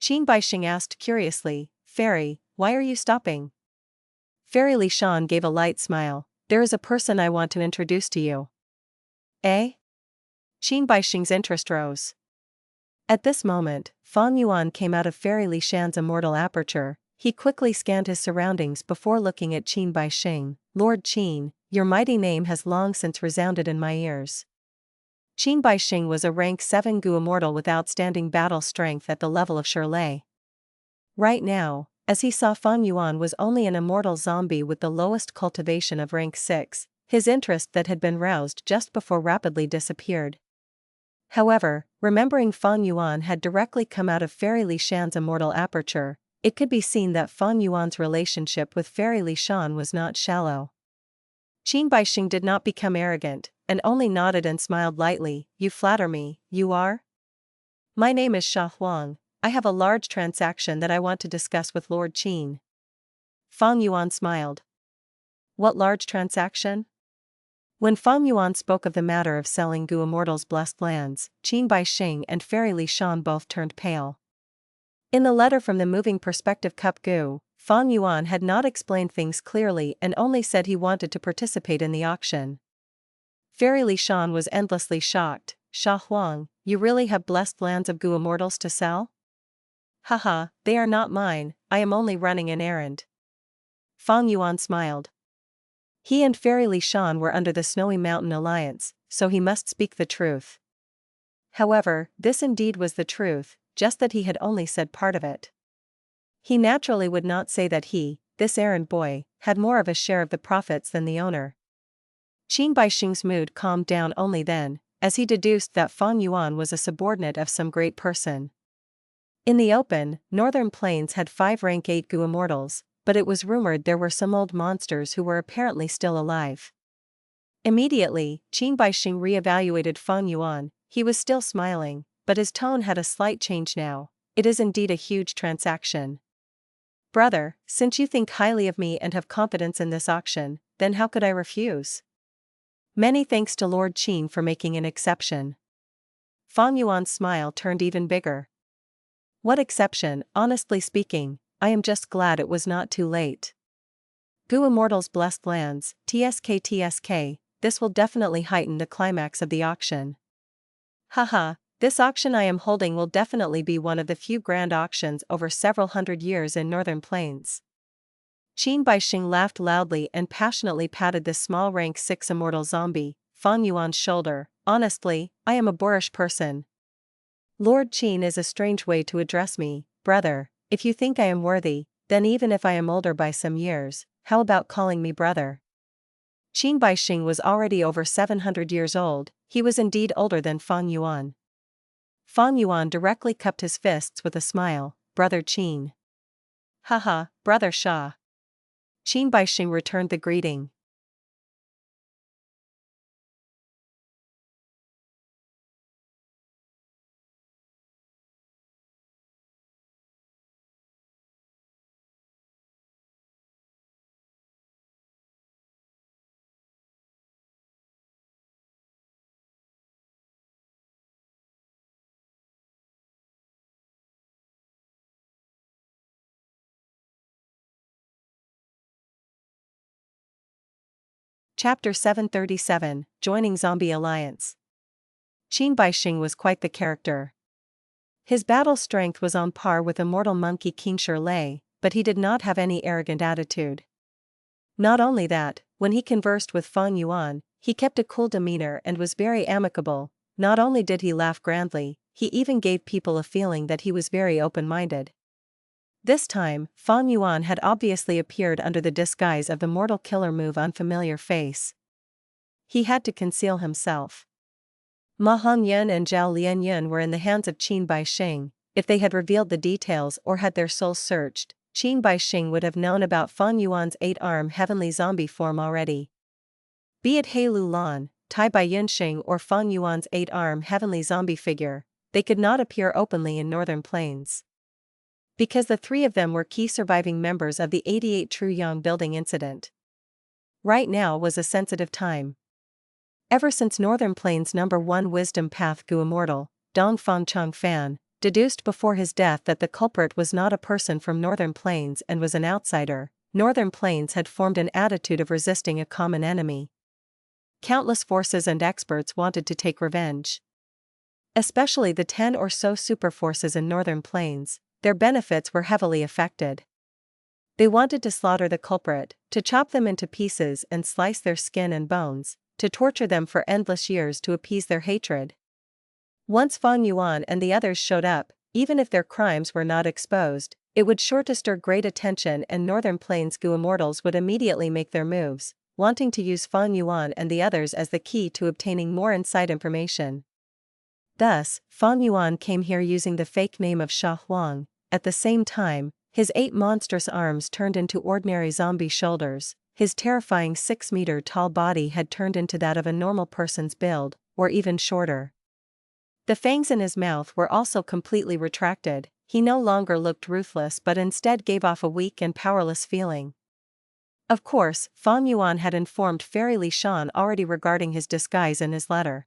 Qin Baixing asked curiously, Fairy, why are you stopping? Fairy Li Shan gave a light smile. There is a person I want to introduce to you. Eh? Qin Baixing's interest rose. At this moment, Fang Yuan came out of Fairy Li Shan's immortal aperture. He quickly scanned his surroundings before looking at Qin Baixing. Lord Qin, your mighty name has long since resounded in my ears. Qin Baixing was a rank 7 Gu immortal with outstanding battle strength at the level of Shirley. Right now, as he saw Fang Yuan was only an immortal zombie with the lowest cultivation of rank 6, his interest that had been roused just before rapidly disappeared. However, remembering Fang Yuan had directly come out of Fairy Li Shan's immortal aperture, it could be seen that Fang Yuan's relationship with Fairy Li Shan was not shallow. Qin Baixing did not become arrogant, and only nodded and smiled lightly. You flatter me, you are? My name is Sha Huang. I have a large transaction that I want to discuss with Lord Qin. Fang Yuan smiled. What large transaction? When Fang Yuan spoke of the matter of selling Gu Immortal's blessed lands, Qin Baixing and Fairy Li Shan both turned pale. In the letter from the moving perspective cup Gu, Fang Yuan had not explained things clearly and only said he wanted to participate in the auction. Fairy Li Shan was endlessly shocked. Sha Huang, you really have blessed lands of Gu Immortals to sell? Haha, they are not mine, I am only running an errand. Fang Yuan smiled. He and Fairy Li Shan were under the Snowy Mountain Alliance, so he must speak the truth. However, this indeed was the truth, just that he had only said part of it. He naturally would not say that he, this errand boy, had more of a share of the profits than the owner. Qin Baixing's mood calmed down only then, as he deduced that Fang Yuan was a subordinate of some great person. In the open, Northern Plains had 5 rank 8 Gu immortals, but it was rumored there were some old monsters who were apparently still alive. Immediately, Qin Baixing re-evaluated Fang Yuan. He was still smiling, but his tone had a slight change now. It is indeed a huge transaction. Brother, since you think highly of me and have confidence in this auction, then how could I refuse? Many thanks to Lord Qin for making an exception. Fang Yuan's smile turned even bigger. What exception? Honestly speaking, I am just glad it was not too late. Gu Immortal's blessed lands, TSK, this will definitely heighten the climax of the auction. Haha, this auction I am holding will definitely be one of the few grand auctions over several hundred years in Northern Plains. Qin Baixing laughed loudly and passionately patted this small rank 6 immortal zombie, Fang Yuan's shoulder. Honestly, I am a boorish person. Lord Qin is a strange way to address me, brother. If you think I am worthy, then even if I am older by some years, how about calling me brother? Qin Baixing was already over 700 years old, he was indeed older than Fang Yuan. Fang Yuan directly cupped his fists with a smile, brother Qin. Haha, brother Sha. Qin Baixing returned the greeting. Chapter 737, Joining Zombie Alliance. Qin Baixing was quite the character. His battle strength was on par with immortal monkey King Shirley, but he did not have any arrogant attitude. Not only that, when he conversed with Fang Yuan, he kept a cool demeanor and was very amicable. Not only did he laugh grandly, he even gave people a feeling that he was very open-minded. This time, Fang Yuan had obviously appeared under the disguise of the mortal killer move unfamiliar face. He had to conceal himself. Ma Hongyun and Zhao Lianyun were in the hands of Qin Baixing. If they had revealed the details or had their souls searched, Qin Baixing would have known about Fang Yuan's 8-arm heavenly zombie form already. Be it He Lu Lan, Tai Bai Yunxing or Fang Yuan's 8-arm heavenly zombie figure, they could not appear openly in Northern Plains. Because the three of them were key surviving members of the 88 Truyang building incident. Right now was a sensitive time. Ever since Northern Plains No. 1 Wisdom Path Gu Immortal, Dong Fang Chang Fan, deduced before his death that the culprit was not a person from Northern Plains and was an outsider, Northern Plains had formed an attitude of resisting a common enemy. Countless forces and experts wanted to take revenge. Especially the 10 or so superforces in Northern Plains, their benefits were heavily affected. They wanted to slaughter the culprit, to chop them into pieces and slice their skin and bones, to torture them for endless years to appease their hatred. Once Fang Yuan and the others showed up, even if their crimes were not exposed, it would sure to stir great attention and Northern Plains Gu Immortals would immediately make their moves, wanting to use Fang Yuan and the others as the key to obtaining more inside information. Thus, Fang Yuan came here using the fake name of Sha Huang. At the same time, his 8 monstrous arms turned into ordinary zombie shoulders, his terrifying 6-meter-tall body had turned into that of a normal person's build, or even shorter. The fangs in his mouth were also completely retracted, he no longer looked ruthless but instead gave off a weak and powerless feeling. Of course, Fang Yuan had informed Fairy Li Shan already regarding his disguise in his letter.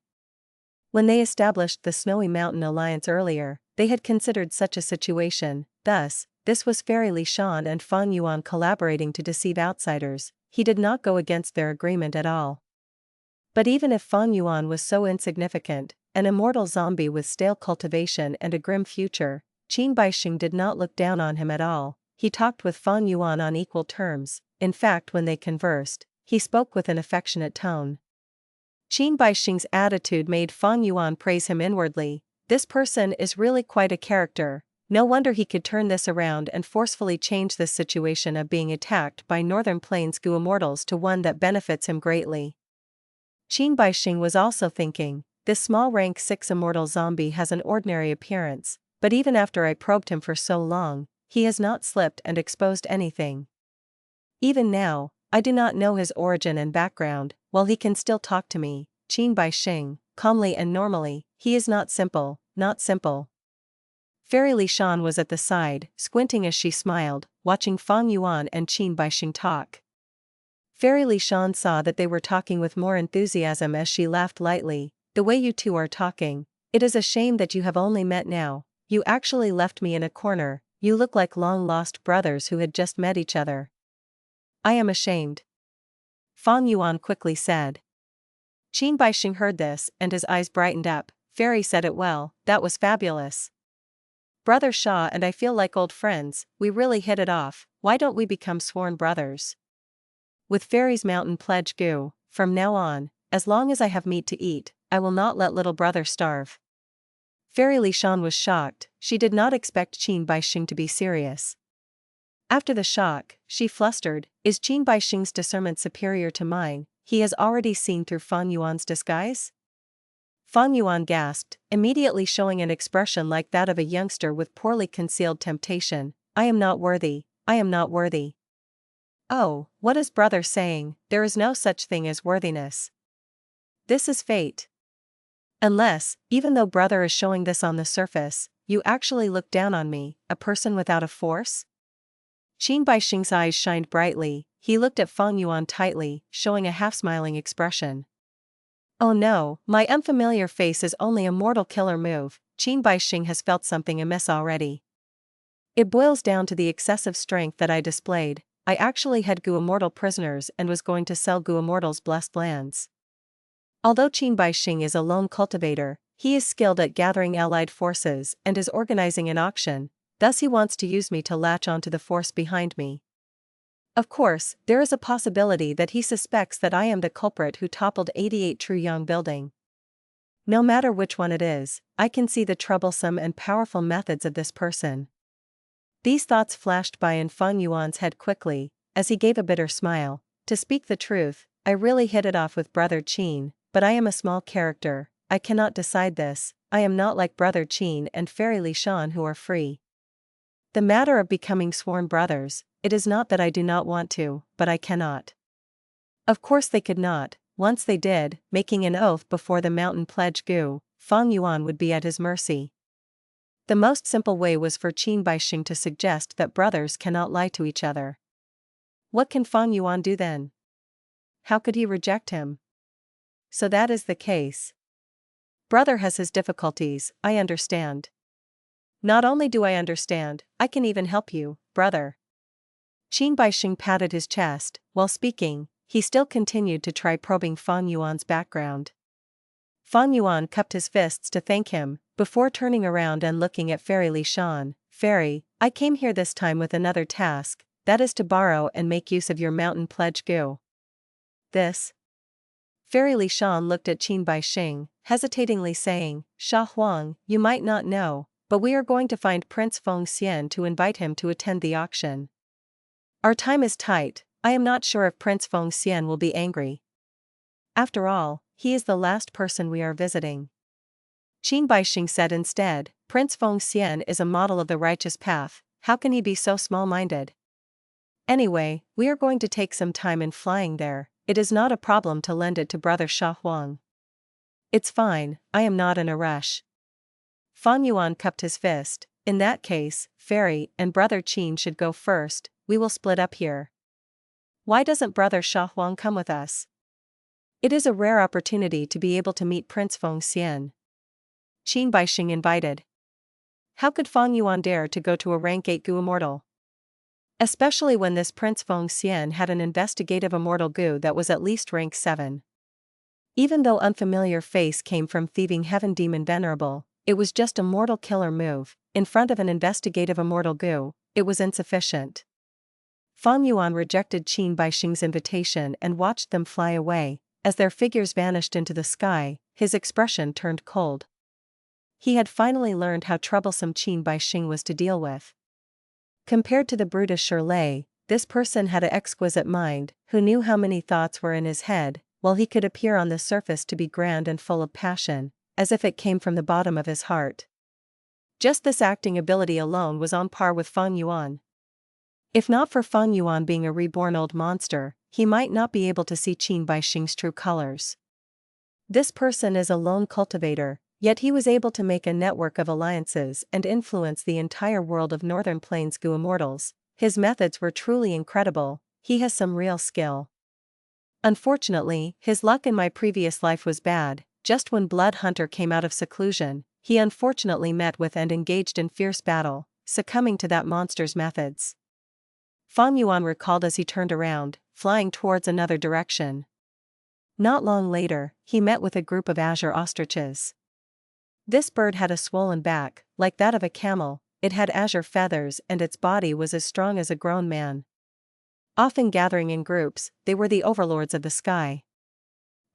When they established the Snowy Mountain Alliance earlier, they had considered such a situation, thus, this was Fairy Li Shan and Fang Yuan collaborating to deceive outsiders, he did not go against their agreement at all. But even if Fang Yuan was so insignificant, an immortal zombie with stale cultivation and a grim future, Qin Baixing did not look down on him at all, he talked with Fang Yuan on equal terms, in fact when they conversed, he spoke with an affectionate tone. Qin Baixing's attitude made Fang Yuan praise him inwardly, this person is really quite a character, no wonder he could turn this around and forcefully change this situation of being attacked by Northern Plains Gu Immortals to one that benefits him greatly. Qin Baixing was also thinking, this small rank 6 immortal zombie has an ordinary appearance, but even after I probed him for so long, he has not slipped and exposed anything. Even now, I do not know his origin and background, while he can still talk to me, Qin Baixing, calmly and normally, he is not simple, not simple. Fairy Li Shan was at the side, squinting as she smiled, watching Fang Yuan and Qin Baixing talk. Fairy Li Shan saw that they were talking with more enthusiasm as she laughed lightly, the way you two are talking, it is a shame that you have only met now, you actually left me in a corner, you look like long-lost brothers who had just met each other. I am ashamed. Fang Yuan quickly said. Qin Baixing heard this and his eyes brightened up, Fairy said it well, that was fabulous. Brother Sha and I feel like old friends, we really hit it off, why don't we become sworn brothers? With Fairy's Mountain Pledge Gu, from now on, as long as I have meat to eat, I will not let little brother starve. Fairy Li Shan was shocked. She did not expect Qin Baixing to be serious. After the shock, she flustered. Is Qin Baixing's discernment superior to mine? He has already seen through Fang Yuan's disguise? Fang Yuan gasped, immediately showing an expression like that of a youngster with poorly concealed temptation. I am not worthy, I am not worthy. Oh, what is brother saying? There is no such thing as worthiness. This is fate. Unless, even though brother is showing this on the surface, you actually look down on me, a person without a force? Qin Baixing's eyes shined brightly. He looked at Fang Yuan tightly, showing a half-smiling expression. Oh no, my unfamiliar face is only a mortal killer move. Qin Baixing has felt something amiss already. It boils down to the excessive strength that I displayed. I actually had Gu Immortal prisoners and was going to sell Gu Immortal's blessed lands. Although Qin Baixing is a lone cultivator, he is skilled at gathering allied forces and is organizing an auction, thus he wants to use me to latch onto the force behind me. Of course, there is a possibility that he suspects that I am the culprit who toppled 88 Truyang building. No matter which one it is, I can see the troublesome and powerful methods of this person. These thoughts flashed by in Fang Yuan's head quickly, as he gave a bitter smile. To speak the truth, I really hit it off with Brother Qin, but I am a small character, I cannot decide this. I am not like Brother Qin and Fairy Li Shan who are free. The matter of becoming sworn brothers, it is not that I do not want to, but I cannot. Of course they could not. Once they did, making an oath before the mountain pledge Gu, Fang Yuan would be at his mercy. The most simple way was for Qin Baixing to suggest that brothers cannot lie to each other. What can Fang Yuan do then? How could he reject him? So that is the case. Brother has his difficulties, I understand. Not only do I understand, I can even help you, brother. Qin Baixing patted his chest. While speaking, he still continued to try probing Fang Yuan's background. Fang Yuan cupped his fists to thank him, before turning around and looking at Fairy Li Shan. Fairy, I came here this time with another task, that is to borrow and make use of your mountain pledge Gu. This? Fairy Li Shan looked at Qin Baixing, hesitatingly saying, Sha Huang, you might not know, but we are going to find Prince Feng Xian to invite him to attend the auction. Our time is tight. I am not sure if Prince Feng Xian will be angry. After all, he is the last person we are visiting. Qin Baixing said instead, Prince Feng Xian is a model of the righteous path, how can he be so small-minded? Anyway, we are going to take some time in flying there, it is not a problem to lend it to Brother Sha Huang. It's fine, I am not in a rush. Fang Yuan cupped his fist. In that case, Fairy and Brother Qin should go first, we will split up here. Why doesn't Brother Sha Huang come with us? It is a rare opportunity to be able to meet Prince Feng Xian. Qin Baixing invited. How could Fang Yuan dare to go to a rank 8 Gu Immortal? Especially when this Prince Feng Xian had an investigative Immortal Gu that was at least rank 7. Even though unfamiliar face came from thieving heaven demon Venerable, it was just a mortal killer move. In front of an investigative Immortal Gu, it was insufficient. Fang Yuan rejected Qin Baixing's invitation and watched them fly away. As their figures vanished into the sky, his expression turned cold. He had finally learned how troublesome Qin Baixing was to deal with. Compared to the brutish Shirley, this person had an exquisite mind, who knew how many thoughts were in his head, while he could appear on the surface to be grand and full of passion, as if it came from the bottom of his heart. Just this acting ability alone was on par with Fang Yuan. If not for Fang Yuan being a reborn old monster, he might not be able to see Qin Baixing's true colors. This person is a lone cultivator, yet he was able to make a network of alliances and influence the entire world of Northern Plains Gu Immortals. His methods were truly incredible, he has some real skill. Unfortunately, his luck in my previous life was bad. Just when Blood Hunter came out of seclusion, he unfortunately met with and engaged in fierce battle, succumbing to that monster's methods. Fang Yuan recalled as he turned around, flying towards another direction. Not long later, he met with a group of azure ostriches. This bird had a swollen back, like that of a camel, it had azure feathers and its body was as strong as a grown man. Often gathering in groups, they were the overlords of the sky.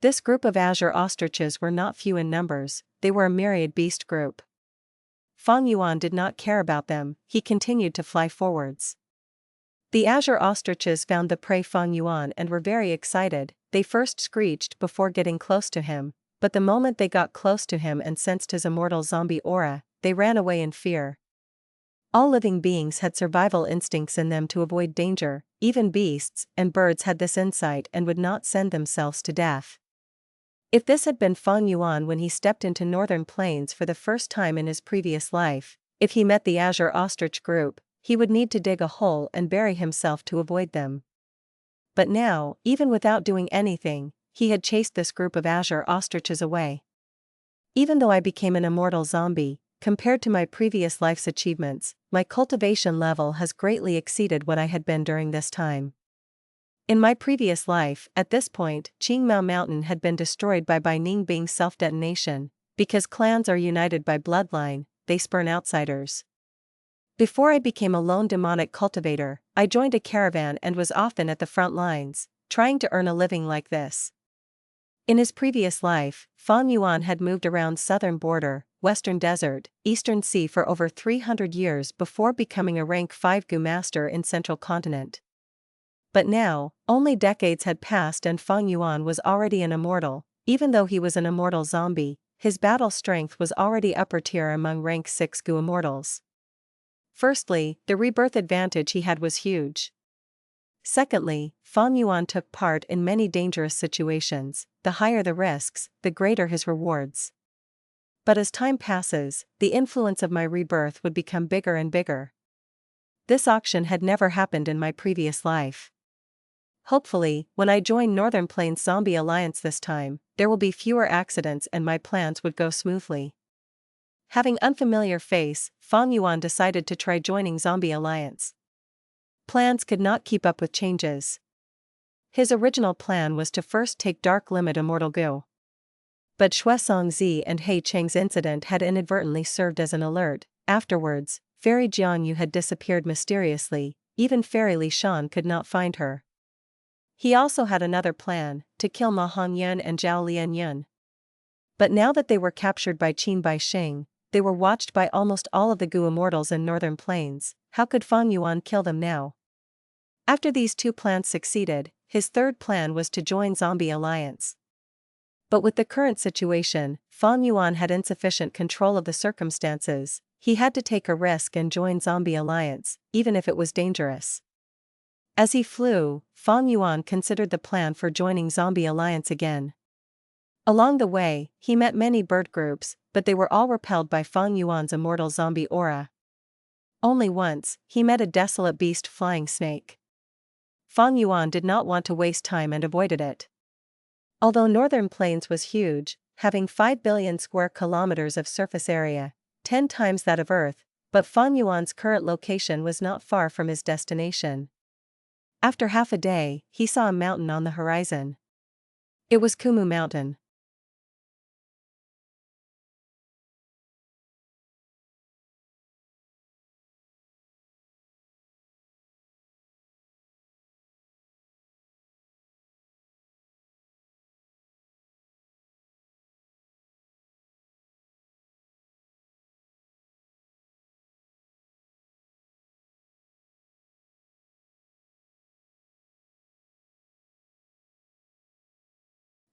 This group of azure ostriches were not few in numbers, they were a myriad beast group. Fang Yuan did not care about them, he continued to fly forwards. The azure ostriches found the prey Fang Yuan and were very excited. They first screeched before getting close to him, but the moment they got close to him and sensed his immortal zombie aura, they ran away in fear. All living beings had survival instincts in them to avoid danger, even beasts and birds had this insight and would not send themselves to death. If this had been Fang Yuan when he stepped into northern plains for the first time in his previous life, if he met the azure ostrich group, he would need to dig a hole and bury himself to avoid them. But now, even without doing anything, he had chased this group of azure ostriches away. Even though I became an immortal zombie, compared to my previous life's achievements, my cultivation level has greatly exceeded what I had been during this time. In my previous life, at this point, Qingpu Mountain had been destroyed by Baining Bing's self-detonation. Because clans are united by bloodline, they spurn outsiders. Before I became a lone demonic cultivator, I joined a caravan and was often at the front lines, trying to earn a living like this. In his previous life, Fang Yuan had moved around southern border, western desert, eastern sea for over 300 years before becoming a rank 5 Gu master in central continent. But now, only decades had passed and Fang Yuan was already an immortal. Even though he was an immortal zombie, his battle strength was already upper tier among rank 6 Gu immortals. Firstly, the rebirth advantage he had was huge. Secondly, Fang Yuan took part in many dangerous situations. The higher the risks, the greater his rewards. But as time passes, the influence of my rebirth would become bigger and bigger. This auction had never happened in my previous life. Hopefully, when I join Northern Plains Zombie Alliance this time, there will be fewer accidents and my plans would go smoothly. Having unfamiliar face, Fang Yuan decided to try joining Zombie Alliance. Plans could not keep up with changes. His original plan was to first take Dark Limit Immortal Gu. But Shuesongzi and He Cheng's incident had inadvertently served as an alert. Afterwards, Fairy Jiangyu had disappeared mysteriously, even Fairy Li Shan could not find her. He also had another plan, to kill Ma Hongyun and Zhao Lianyun. But now that they were captured by Qin Baixing, they were watched by almost all of the Gu immortals in northern plains. How could Fang Yuan kill them now? After these two plans succeeded, his third plan was to join Zombie Alliance. But with the current situation, Fang Yuan had insufficient control of the circumstances. He had to take a risk and join Zombie Alliance, even if it was dangerous. As he flew, Fang Yuan considered the plan for joining Zombie Alliance again. Along the way, he met many bird groups, but they were all repelled by Fang Yuan's immortal zombie aura. Only once, he met a desolate beast flying snake. Fang Yuan did not want to waste time and avoided it. Although Northern Plains was huge, having 5 billion square kilometers of surface area, 10 times that of Earth, but Fang Yuan's current location was not far from his destination. After half a day, he saw a mountain on the horizon. It was Qingpu Mountain.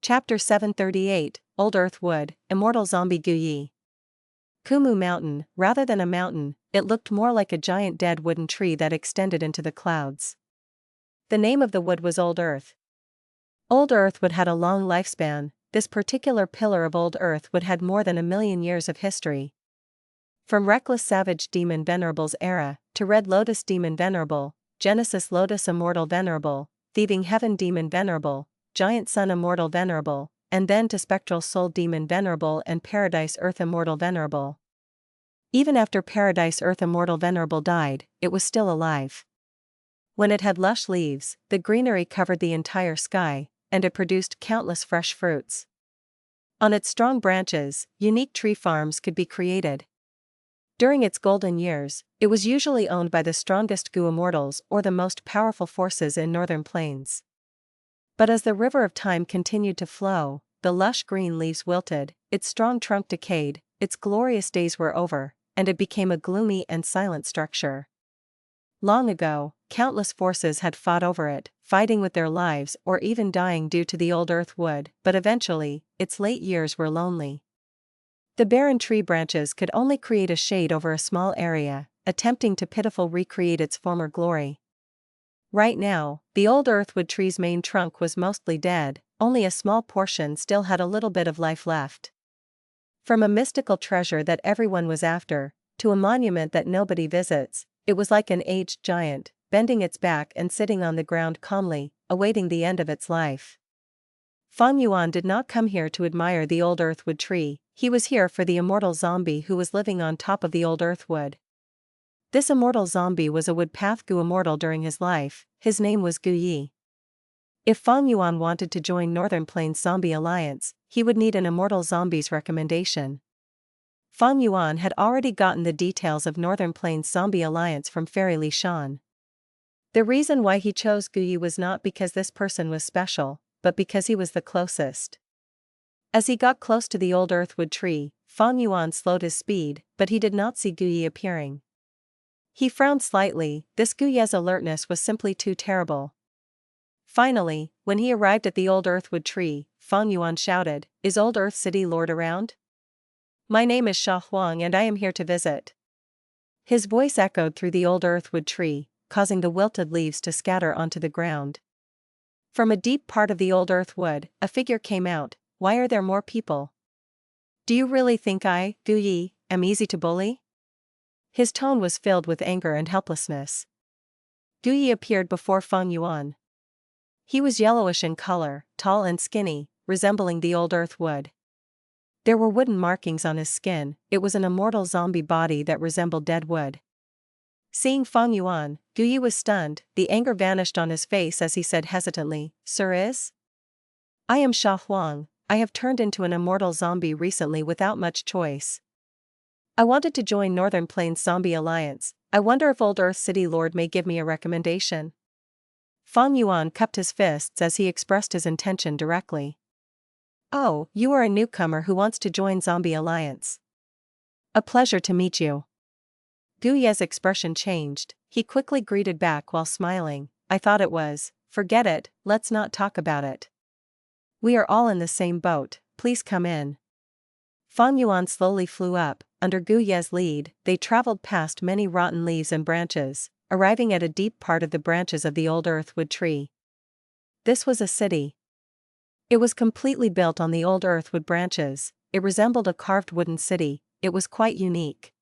Chapter 738, Old Earth Wood, Immortal Zombie Guyi. Qingpu Mountain, rather than a mountain, it looked more like a giant dead wooden tree that extended into the clouds. The name of the wood was Old Earth. Old Earth would had a long lifespan. This particular pillar of Old Earth would had more than 1,000,000 years of history. From Reckless Savage Demon Venerable's era, to Red Lotus Demon Venerable, Genesis Lotus Immortal Venerable, Thieving Heaven Demon Venerable, Giant Sun Immortal Venerable, and then to Spectral Soul Demon Venerable and Paradise Earth Immortal Venerable. Even after Paradise Earth Immortal Venerable died, it was still alive. When it had lush leaves, the greenery covered the entire sky, and it produced countless fresh fruits. On its strong branches, unique tree farms could be created. During its golden years, it was usually owned by the strongest Gu immortals or the most powerful forces in northern plains. But as the river of time continued to flow, the lush green leaves wilted, its strong trunk decayed, its glorious days were over, and it became a gloomy and silent structure. Long ago, countless forces had fought over it, fighting with their lives or even dying due to the old earth wood, but eventually, its late years were lonely. The barren tree branches could only create a shade over a small area, attempting to pitiful recreate its former glory. Right now, the old earthwood tree's main trunk was mostly dead, only a small portion still had a little bit of life left. From a mystical treasure that everyone was after, to a monument that nobody visits, it was like an aged giant, bending its back and sitting on the ground calmly, awaiting the end of its life. Fang Yuan did not come here to admire the old earthwood tree, he was here for the immortal zombie who was living on top of the old earthwood. This immortal zombie was a woodpath Gu immortal during his life, his name was Gu Yi. If Fang Yuan wanted to join Northern Plains Zombie Alliance, he would need an immortal zombie's recommendation. Fang Yuan had already gotten the details of Northern Plains Zombie Alliance from Fairy Li Shan. The reason why he chose Gu Yi was not because this person was special, but because he was the closest. As he got close to the old earthwood tree, Fang Yuan slowed his speed, but he did not see Gu Yi appearing. He frowned slightly, this Gu Yi's alertness was simply too terrible. Finally, when he arrived at the old earthwood tree, Fang Yuan shouted, "Is Old Earth City Lord around? My name is Sha Huang and I am here to visit." His voice echoed through the old earthwood tree, causing the wilted leaves to scatter onto the ground. From a deep part of the old earthwood, a figure came out. "Why are there more people? Do you really think I, Gu Yi, am easy to bully?" His tone was filled with anger and helplessness. Gu Yi appeared before Fang Yuan. He was yellowish in color, tall and skinny, resembling the old earthwood. There were wooden markings on his skin, it was an immortal zombie body that resembled dead wood. Seeing Fang Yuan, Gu Yi was stunned, the anger vanished on his face as he said hesitantly, "Sir is? I am Sha Huang, I have turned into an immortal zombie recently without much choice. I wanted to join Northern Plains Zombie Alliance, I wonder if Old Earth City Lord may give me a recommendation." Fang Yuan cupped his fists as he expressed his intention directly. "Oh, you are a newcomer who wants to join Zombie Alliance. A pleasure to meet you." Gu Yi's expression changed, he quickly greeted back while smiling, "I thought it was, forget it, let's not talk about it. We are all in the same boat, please come in." Fang Yuan slowly flew up, under Gu Yi's lead, they traveled past many rotten leaves and branches, arriving at a deep part of the branches of the old earthwood tree. This was a city. It was completely built on the old earthwood branches, it resembled a carved wooden city, it was quite unique.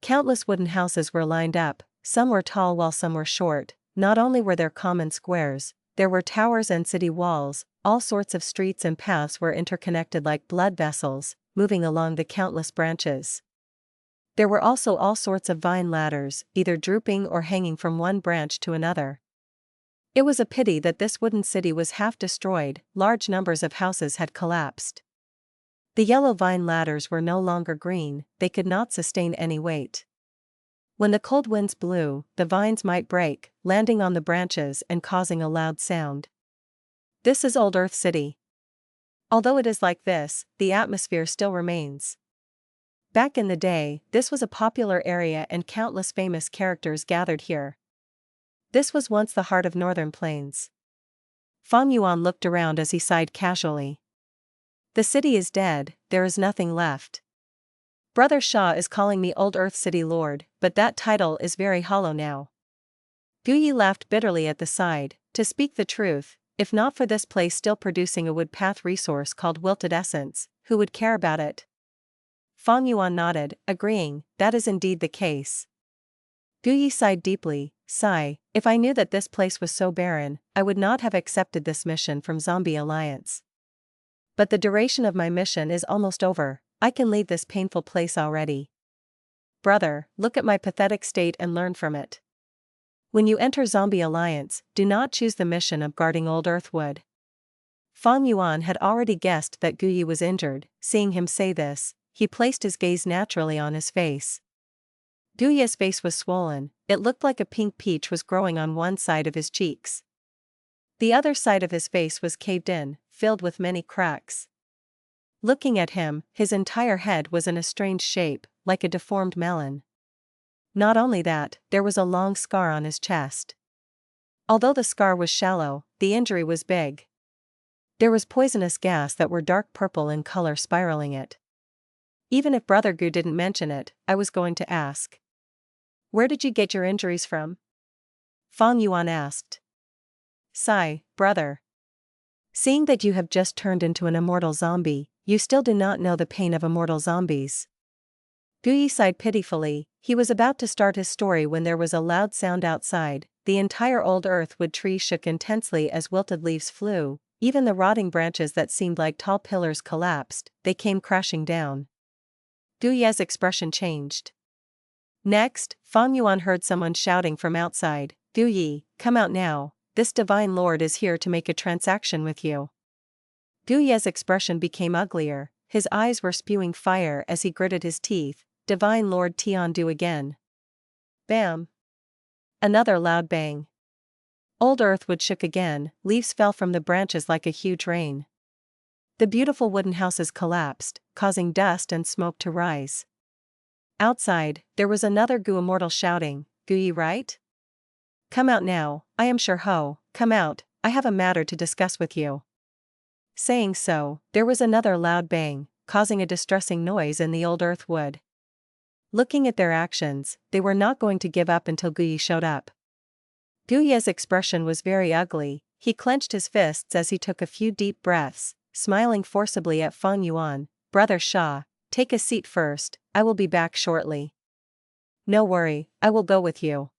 Countless wooden houses were lined up, some were tall while some were short, not only were there common squares, there were towers and city walls, all sorts of streets and paths were interconnected like blood vessels, moving along the countless branches. There were also all sorts of vine ladders, either drooping or hanging from one branch to another. It was a pity that this wooden city was half destroyed, large numbers of houses had collapsed. The yellow vine ladders were no longer green, they could not sustain any weight. When the cold winds blew, the vines might break, landing on the branches and causing a loud sound. This is Old Earth City. Although it is like this, the atmosphere still remains. Back in the day, this was a popular area and countless famous characters gathered here. This was once the heart of Northern Plains. Fang Yuan looked around as he sighed casually. The city is dead, there is nothing left. Brother Sha is calling me Old Earth City Lord, but that title is very hollow now. Gu Yi laughed bitterly at the side, to speak the truth, if not for this place still producing a woodpath resource called wilted essence, who would care about it? Fang Yuan nodded, agreeing, that is indeed the case. Gu Yi sighed deeply, if I knew that this place was so barren, I would not have accepted this mission from Zombie Alliance. But the duration of my mission is almost over, I can leave this painful place already. Brother, look at my pathetic state and learn from it. When you enter Zombie Alliance, do not choose the mission of guarding Old Earthwood. Fang Yuan had already guessed that Gu Yi was injured, seeing him say this, he placed his gaze naturally on his face. Gu Yi's face was swollen, it looked like a pink peach was growing on one side of his cheeks. The other side of his face was caved in, filled with many cracks. Looking at him, his entire head was in a strange shape, like a deformed melon. Not only that, there was a long scar on his chest. Although the scar was shallow, the injury was big. There was poisonous gas that were dark purple in color spiraling it. Even if Brother Gu didn't mention it, I was going to ask. Where did you get your injuries from? Fang Yuan asked. Sigh, brother. Seeing that you have just turned into an immortal zombie, you still do not know the pain of immortal zombies. Guyi sighed pitifully. He was about to start his story when there was a loud sound outside. The entire old earthwood tree shook intensely as wilted leaves flew. Even the rotting branches that seemed like tall pillars collapsed. They came crashing down. Guyi's expression changed. Next, Fang Yuan heard someone shouting from outside, Guyi, come out now, this divine lord is here to make a transaction with you. Guyi's expression became uglier, his eyes were spewing fire as he gritted his teeth, Divine Lord Tiandu again. Bam! Another loud bang. Old earthwood shook again, leaves fell from the branches like a huge rain. The beautiful wooden houses collapsed, causing dust and smoke to rise. Outside, there was another Gu immortal shouting, Guyi right? Come out now, I am Ho, come out, I have a matter to discuss with you. Saying so, there was another loud bang, causing a distressing noise in the old earthwood. Looking at their actions, they were not going to give up until Guyi showed up. Guyi's expression was very ugly, he clenched his fists as he took a few deep breaths, smiling forcibly at Fang Yuan, Brother Sha, take a seat first, I will be back shortly. No worry, I will go with you.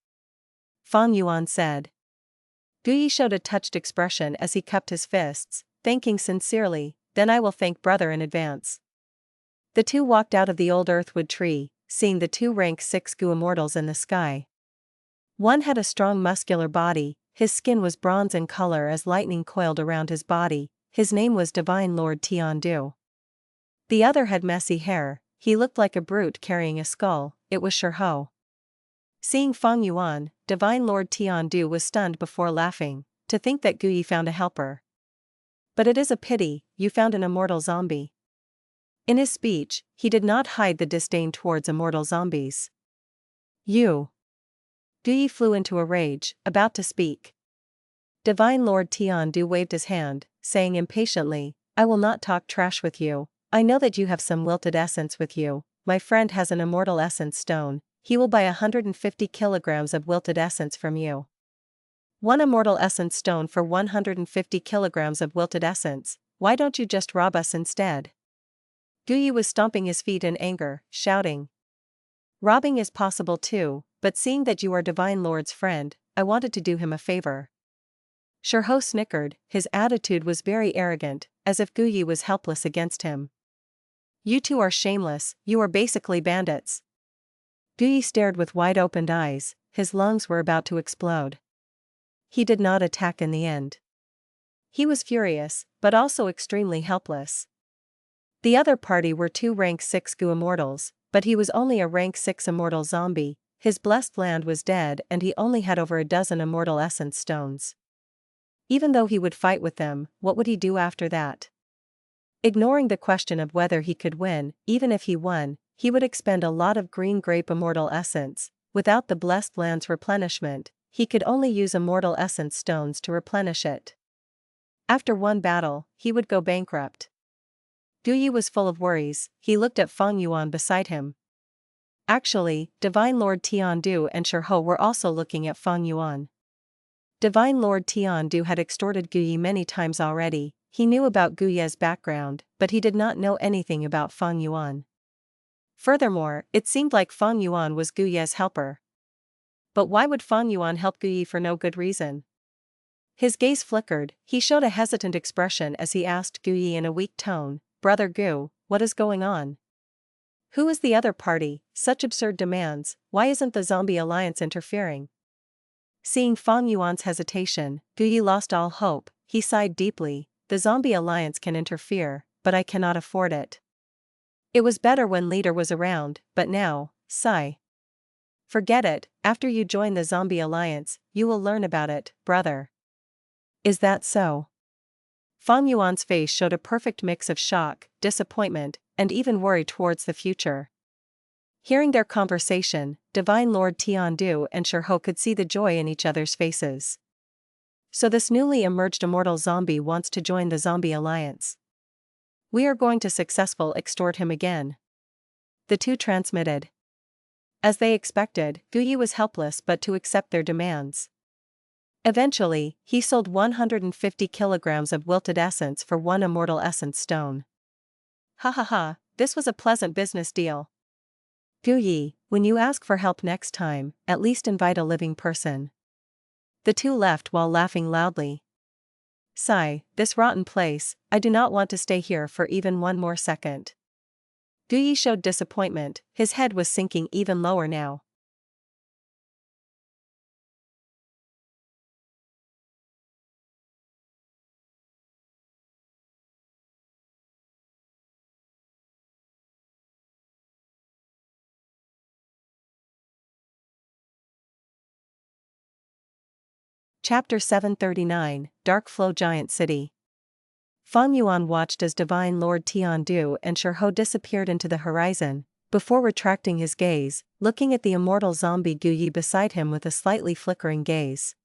Fang Yuan said. Guyi showed a touched expression as he cupped his fists, thanking sincerely, then I will thank brother in advance. The two walked out of the old earthwood tree, seeing the two rank 6 Gu immortals in the sky. One had a strong muscular body, his skin was bronze in color as lightning coiled around his body, his name was Divine Lord Tiandu. The other had messy hair, he looked like a brute carrying a skull, it was Ho. Seeing Fang Yuan, Divine Lord Tiandu was stunned before laughing, to think that Guyi found a helper. But it is a pity, you found an immortal zombie. In his speech, he did not hide the disdain towards immortal zombies. You. Guyi flew into a rage, about to speak. Divine Lord Tiandu waved his hand, saying impatiently, I will not talk trash with you, I know that you have some wilted essence with you, my friend has an immortal essence stone, he will buy 150 kilograms of wilted essence from you. One immortal essence stone for 150 kilograms of wilted essence, why don't you just rob us instead? Guyi was stomping his feet in anger, shouting. Robbing is possible too, but seeing that you are Divine Lord's friend, I wanted to do him a favor. Ho snickered, his attitude was very arrogant, as if Guyi was helpless against him. You two are shameless, you are basically bandits. Guyi stared with wide-opened eyes, his lungs were about to explode. He did not attack in the end. He was furious, but also extremely helpless. The other party were two rank 6 Gu immortals, but he was only a rank 6 immortal zombie, his blessed land was dead and he only had over a dozen immortal essence stones. Even though he would fight with them, what would he do after that? Ignoring the question of whether he could win, even if he won, he would expend a lot of green grape immortal essence. Without the blessed land's replenishment, he could only use immortal essence stones to replenish it. After one battle, he would go bankrupt. Guyi was full of worries, he looked at Fang Yuan beside him. Actually, Divine Lord Tiandu and Ho were also looking at Fang Yuan. Divine Lord Tiandu had extorted Guyi many times already, he knew about Guyi's background, but he did not know anything about Fang Yuan. Furthermore, it seemed like Fang Yuan was Guyi's helper. But why would Fang Yuan help Guyi for no good reason? His gaze flickered, he showed a hesitant expression as he asked Guyi in a weak tone, Brother Gu, what is going on? Who is the other party? Such absurd demands, why isn't the zombie alliance interfering? Seeing Fang Yuan's hesitation, Guyi lost all hope, he sighed deeply, the zombie alliance can interfere, but I cannot afford it. It was better when leader was around, but now, sigh. Forget it, after you join the zombie alliance, you will learn about it, brother. Is that so? Fang Yuan's face showed a perfect mix of shock, disappointment, and even worry towards the future. Hearing their conversation, Divine Lord Tiandu and Shirho could see the joy in each other's faces. So this newly emerged immortal zombie wants to join the zombie alliance. We are going to successfully extort him again. The two transmitted. As they expected, Guyi was helpless but to accept their demands. Eventually, he sold 150 kilograms of wilted essence for one immortal essence stone. Ha ha ha, this was a pleasant business deal. Guyi, when you ask for help next time, at least invite a living person. The two left while laughing loudly. Sigh, this rotten place, I do not want to stay here for even one more second. Guyi showed disappointment, his head was sinking even lower now. Chapter 739, Dark Flow Giant City. Fang Yuan watched as Divine Lord Tiandu and Shirho disappeared into the horizon, before retracting his gaze, looking at the immortal zombie Guyi beside him with a slightly flickering gaze.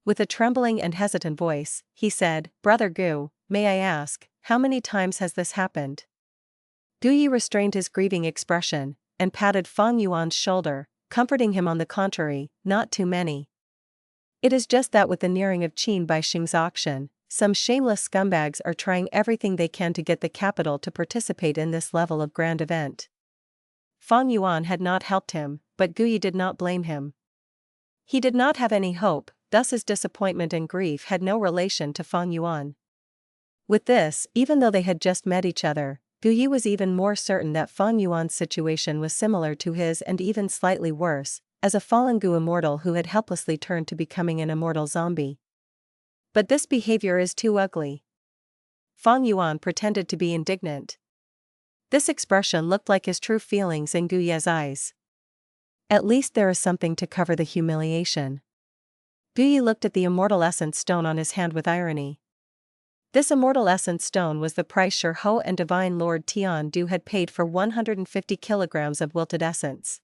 With a trembling and hesitant voice, he said, "Brother Gu, may I ask, how many times has this happened?" Guyi restrained his grieving expression, and patted Fang Yuan's shoulder, comforting him on the contrary, not too many. It is just that with the nearing of Qin by Xing's auction, some shameless scumbags are trying everything they can to get the capital to participate in this level of grand event. Fang Yuan had not helped him, but Guyi did not blame him. He did not have any hope, thus his disappointment and grief had no relation to Fang Yuan. With this, even though they had just met each other, Guyi was even more certain that Fang Yuan's situation was similar to his and even slightly worse, as a fallen Gu immortal who had helplessly turned to becoming an immortal zombie. But this behavior is too ugly. Fang Yuan pretended to be indignant. This expression looked like his true feelings in Guyi's eyes. At least there is something to cover the humiliation. Guyi looked at the immortal essence stone on his hand with irony. This immortal essence stone was the price Shirho and Divine Lord Tiandu had paid for 150 kilograms of wilted essence.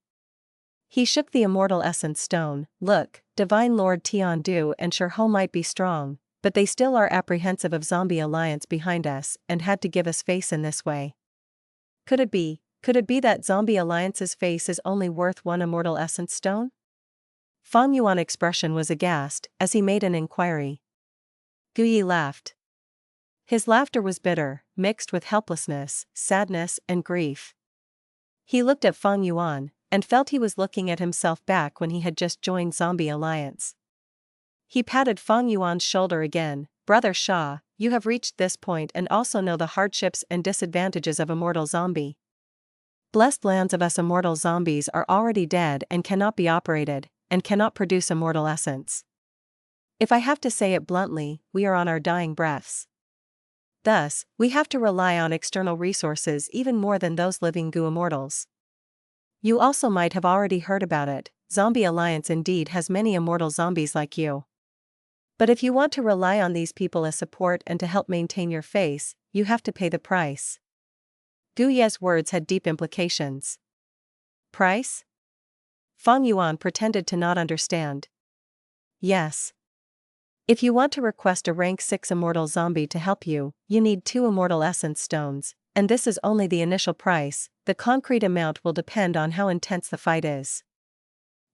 He shook the immortal essence stone. Look, Divine Lord Tiandu and Shirho might be strong, but they still are apprehensive of zombie alliance behind us and had to give us face in this way. Could it be that zombie alliance's face is only worth one immortal essence stone? Fang Yuan's expression was aghast as he made an inquiry. Guyi laughed. His laughter was bitter, mixed with helplessness, sadness, and grief. He looked at Fang Yuan, and felt he was looking at himself back when he had just joined Zombie Alliance. He patted Fang Yuan's shoulder again. "Brother Sha, you have reached this point and also know the hardships and disadvantages of immortal zombie. Blessed lands of us immortal zombies are already dead and cannot be operated, and cannot produce immortal essence. If I have to say it bluntly, we are on our dying breaths. Thus, we have to rely on external resources even more than those living Gu immortals. You also might have already heard about it, Zombie Alliance indeed has many immortal zombies like you. But if you want to rely on these people as support and to help maintain your face, you have to pay the price." Gu Ye's words had deep implications. Price? Fang Yuan pretended to not understand. Yes. If you want to request a rank 6 immortal zombie to help you, you need 2 immortal essence stones, and this is only the initial price. The concrete amount will depend on how intense the fight is.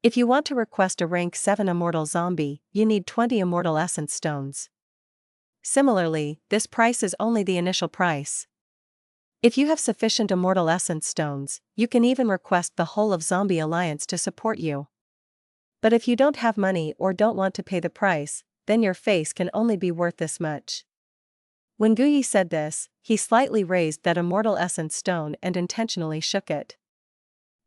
If you want to request a rank 7 immortal zombie, you need 20 immortal essence stones. Similarly, this price is only the initial price. If you have sufficient immortal essence stones, you can even request the whole of Zombie Alliance to support you. But if you don't have money or don't want to pay the price, then your face can only be worth this much. When Guyi said this, he slightly raised that immortal essence stone and intentionally shook it.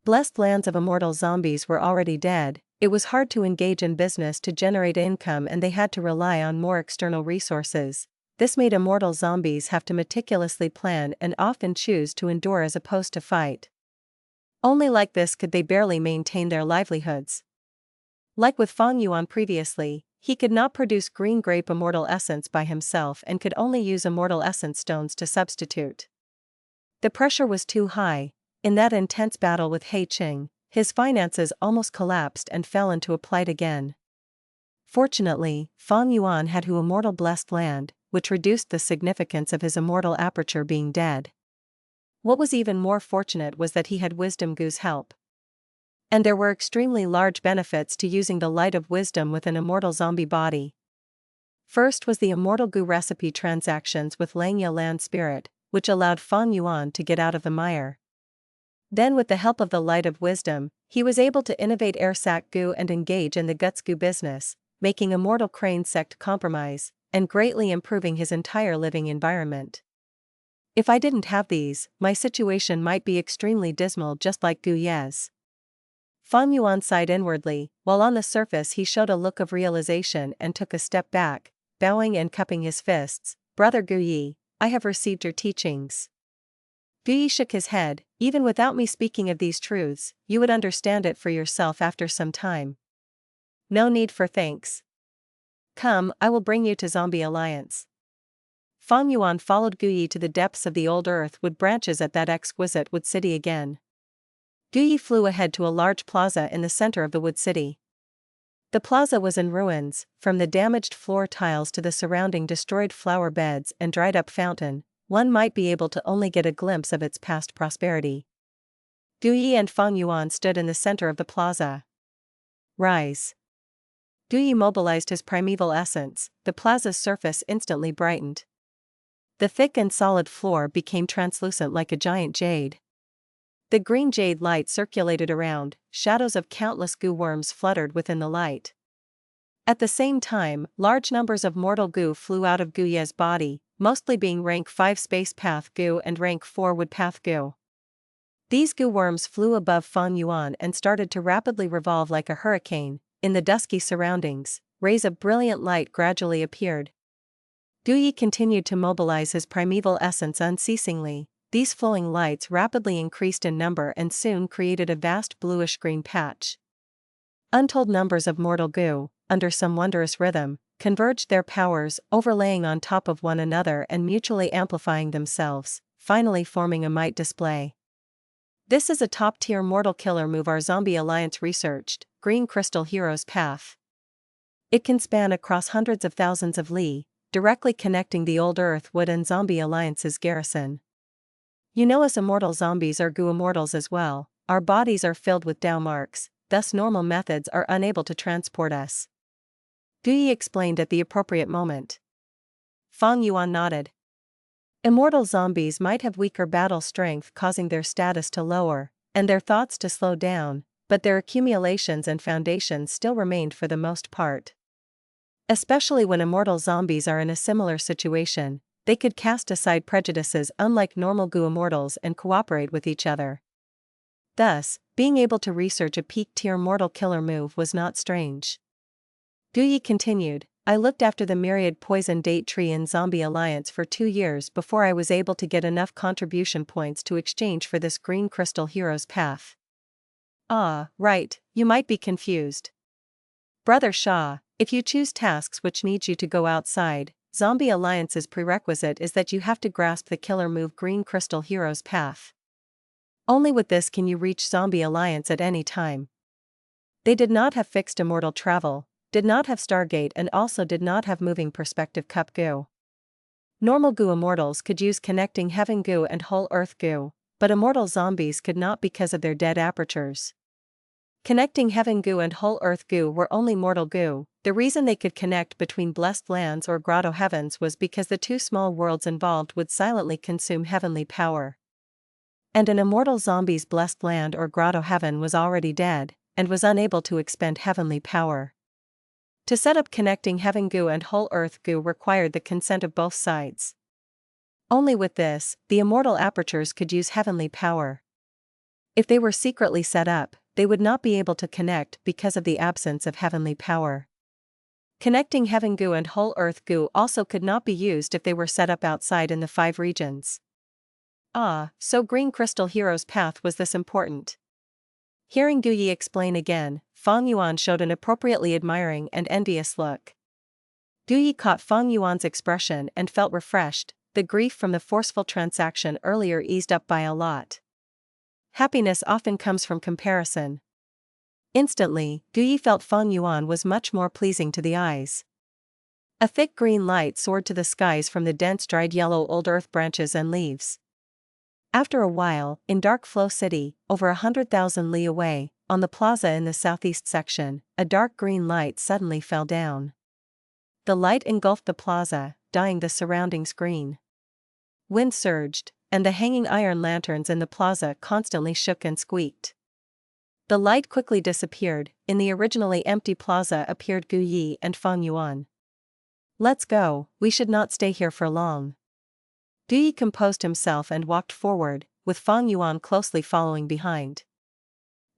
Blessed lands of immortal zombies were already dead, it was hard to engage in business to generate income and they had to rely on more external resources. This made immortal zombies have to meticulously plan and often choose to endure as opposed to fight. Only like this could they barely maintain their livelihoods. Like with Fang Yuan previously, he could not produce green grape immortal essence by himself and could only use immortal essence stones to substitute. The pressure was too high. In that intense battle with He Qing, his finances almost collapsed and fell into a plight again. Fortunately, Fang Yuan had Hu immortal blessed land, which reduced the significance of his immortal aperture being dead. What was even more fortunate was that he had Wisdom Gu's help. And there were extremely large benefits to using the light of wisdom with an immortal zombie body. First was the Immortal Gu recipe transactions with Langya Land Spirit, which allowed Fang Yuan to get out of the mire. Then with the help of the light of wisdom, he was able to innovate Airsac Gu and engage in the Guts Gu business, making Immortal Crane Sect compromise, and greatly improving his entire living environment. If I didn't have these, my situation might be extremely dismal just like Gu Ye's. Fang Yuan sighed inwardly, while on the surface he showed a look of realization and took a step back, bowing and cupping his fists. Brother Gu Yi, I have received your teachings. Gu Yi shook his head. Even without me speaking of these truths, you would understand it for yourself after some time. No need for thanks. Come, I will bring you to Zombie Alliance. Fang Yuan followed Gu Yi to the depths of the old earth wood branches at that exquisite wood city again. Gu Yi flew ahead to a large plaza in the center of the wood city. The plaza was in ruins, from the damaged floor tiles to the surrounding destroyed flower beds and dried up fountain. One might be able to only get a glimpse of its past prosperity. Gu Yi and Fang Yuan stood in the center of the plaza. Rise. Gu Yi mobilized his primeval essence. The plaza's surface instantly brightened. The thick and solid floor became translucent like a giant jade. The green jade light circulated around, shadows of countless Gu worms fluttered within the light. At the same time, large numbers of mortal Gu flew out of Gu Ye's body, mostly being rank 5 space path Gu and rank 4 wood path Gu. These Gu worms flew above Fang Yuan and started to rapidly revolve like a hurricane. In the dusky surroundings, rays of brilliant light gradually appeared. Gu Yi continued to mobilize his primeval essence unceasingly. These flowing lights rapidly increased in number and soon created a vast bluish-green patch. Untold numbers of mortal Gu, under some wondrous rhythm, converged their powers, overlaying on top of one another and mutually amplifying themselves, finally forming a might display. This is a top-tier mortal killer move our Zombie Alliance researched, Green Crystal Hero's Path. It can span across hundreds of thousands of li, directly connecting the old Earth Wood and Zombie Alliance's garrison. You know, us immortal zombies are Gu immortals as well. Our bodies are filled with Dao marks, thus normal methods are unable to transport us. Gu Yi explained at the appropriate moment. Fang Yuan nodded. Immortal zombies might have weaker battle strength, causing their status to lower, and their thoughts to slow down, but their accumulations and foundations still remained for the most part. Especially when immortal zombies are in a similar situation, they could cast aside prejudices unlike normal Gu immortals and cooperate with each other. Thus, being able to research a peak-tier mortal killer move was not strange. Gu Yi continued, I looked after the myriad poison date tree in Zombie Alliance for 2 years before I was able to get enough contribution points to exchange for this Green Crystal Hero's Path. Ah, right, you might be confused. Brother Shah, if you choose tasks which need you to go outside, Zombie Alliance's prerequisite is that you have to grasp the killer move Green Crystal Hero's Path. Only with this can you reach Zombie Alliance at any time. They did not have fixed immortal travel, did not have Stargate, and also did not have moving perspective Cup Gu. Normal Gu immortals could use connecting Heaven Gu and Whole Earth Gu, but immortal zombies could not because of their dead apertures. Connecting Heaven Gu and Whole Earth Gu were only mortal Gu. The reason they could connect between blessed lands or grotto heavens was because the 2 small worlds involved would silently consume heavenly power. And an immortal zombie's blessed land or grotto heaven was already dead, and was unable to expend heavenly power. To set up connecting Heaven Gu and Whole Earth Gu required the consent of both sides. Only with this, the immortal apertures could use heavenly power. If they were secretly set up, they would not be able to connect because of the absence of heavenly power. Connecting Heaven Gu and Whole Earth Gu also could not be used if they were set up outside in the 5 regions. Ah, so Green Crystal Hero's Path was this important. Hearing Gu Yi explain again, Fang Yuan showed an appropriately admiring and envious look. Du Yi caught Fang Yuan's expression and felt refreshed, the grief from the forceful transaction earlier eased up by a lot. Happiness often comes from comparison. Instantly, Du Yi felt Fang Yuan was much more pleasing to the eyes. A thick green light soared to the skies from the dense dried yellow old earth branches and leaves. After a while, in Dark Flow City, over 100,000 li away, on the plaza in the southeast section, a dark green light suddenly fell down. The light engulfed the plaza, dyeing the surroundings green. Wind surged, and the hanging iron lanterns in the plaza constantly shook and squeaked. The light quickly disappeared. In the originally empty plaza appeared Gu Yi and Fang Yuan. "Let's go, we should not stay here for long." Du Yi composed himself and walked forward, with Fang Yuan closely following behind.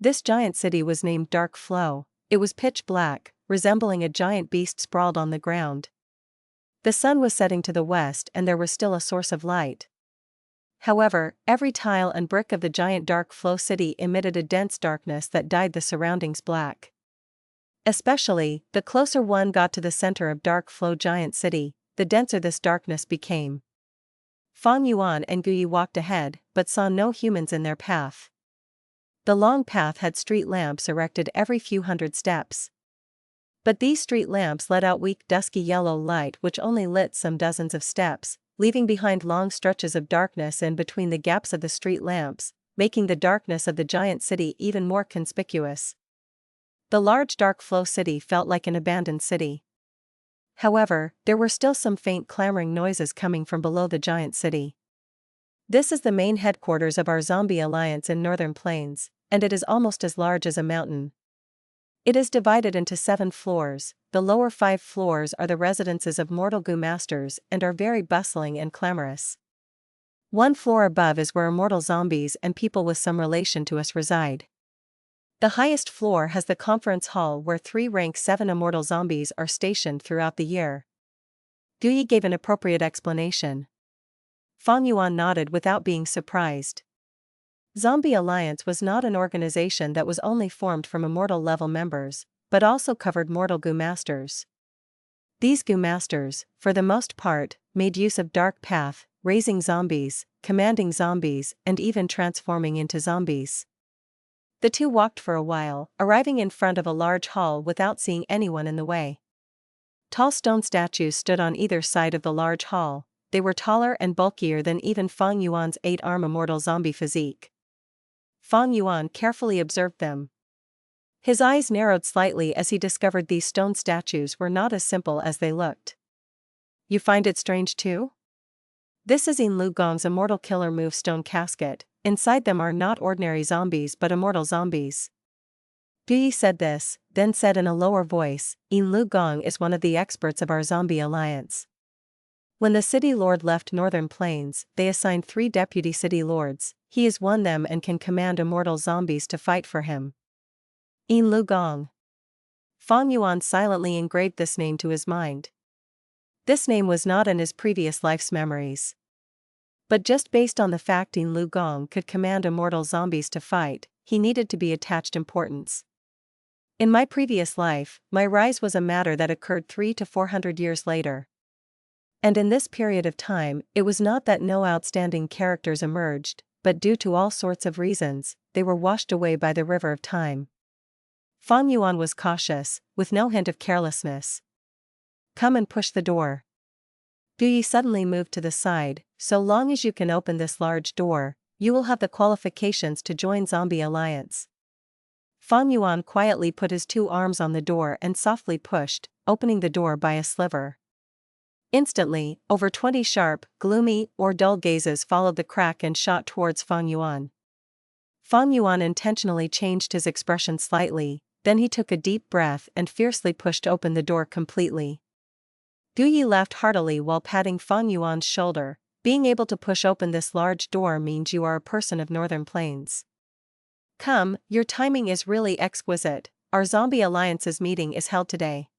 This giant city was named Dark Flow. It was pitch black, resembling a giant beast sprawled on the ground. The sun was setting to the west and there was still a source of light. However, every tile and brick of the giant Dark Flow city emitted a dense darkness that dyed the surroundings black. Especially, the closer one got to the center of Dark Flow Giant City, the denser this darkness became. Fang Yuan and Gu Yi walked ahead, but saw no humans in their path. The long path had street lamps erected every few hundred steps. But these street lamps let out weak dusky yellow light which only lit some dozens of steps, leaving behind long stretches of darkness in between the gaps of the street lamps, making the darkness of the giant city even more conspicuous. The large Dark Flow city felt like an abandoned city. However, there were still some faint clamoring noises coming from below the giant city. This is the main headquarters of our zombie alliance in Northern Plains, and it is almost as large as a mountain. It is divided into 7 floors. The lower 5 floors are the residences of mortal goo masters and are very bustling and clamorous. 1 floor above is where immortal zombies and people with some relation to us reside. The highest floor has the conference hall where 3 rank 7 immortal zombies are stationed throughout the year. Du Yi gave an appropriate explanation. Fang Yuan nodded without being surprised. Zombie Alliance was not an organization that was only formed from immortal level members, but also covered mortal goo masters. These goo masters, for the most part, made use of dark path, raising zombies, commanding zombies, and even transforming into zombies. The two walked for a while, arriving in front of a large hall without seeing anyone in the way. Tall stone statues stood on either side of the large hall. They were taller and bulkier than even Fang Yuan's 8-arm immortal zombie physique. Fang Yuan carefully observed them. His eyes narrowed slightly as he discovered these stone statues were not as simple as they looked. "You find it strange too?" This is Yin Lu Gong's immortal killer move stone casket. Inside them are not ordinary zombies but immortal zombies. Du Yi said this, then said in a lower voice, "Yin Lu Gong is one of the experts of our zombie alliance. When the city lord left Northern Plains, they assigned 3 deputy city lords. He is one of them and can command immortal zombies to fight for him." Yin Lu Gong. Fang Yuan silently engraved this name to his mind. This name was not in his previous life's memories. But just based on the fact Yin Lu Gong could command immortal zombies to fight, he needed to be attached importance. In my previous life, my rise was a matter that occurred 300 to 400 years later. And in this period of time, it was not that no outstanding characters emerged, but due to all sorts of reasons, they were washed away by the river of time. Fang Yuan was cautious, with no hint of carelessness. "Come and push the door." Du Yi suddenly moved to the side. "So long as you can open this large door, you will have the qualifications to join Zombie Alliance." Fang Yuan quietly put his 2 arms on the door and softly pushed, opening the door by a sliver. Instantly, over 20 sharp, gloomy, or dull gazes followed the crack and shot towards Fang Yuan. Fang Yuan intentionally changed his expression slightly, then he took a deep breath and fiercely pushed open the door completely. Du Yi laughed heartily while patting Fang Yuan's shoulder. "Being able to push open this large door means you are a person of Northern Plains. Come, your timing is really exquisite. Our Zombie Alliance's meeting is held today."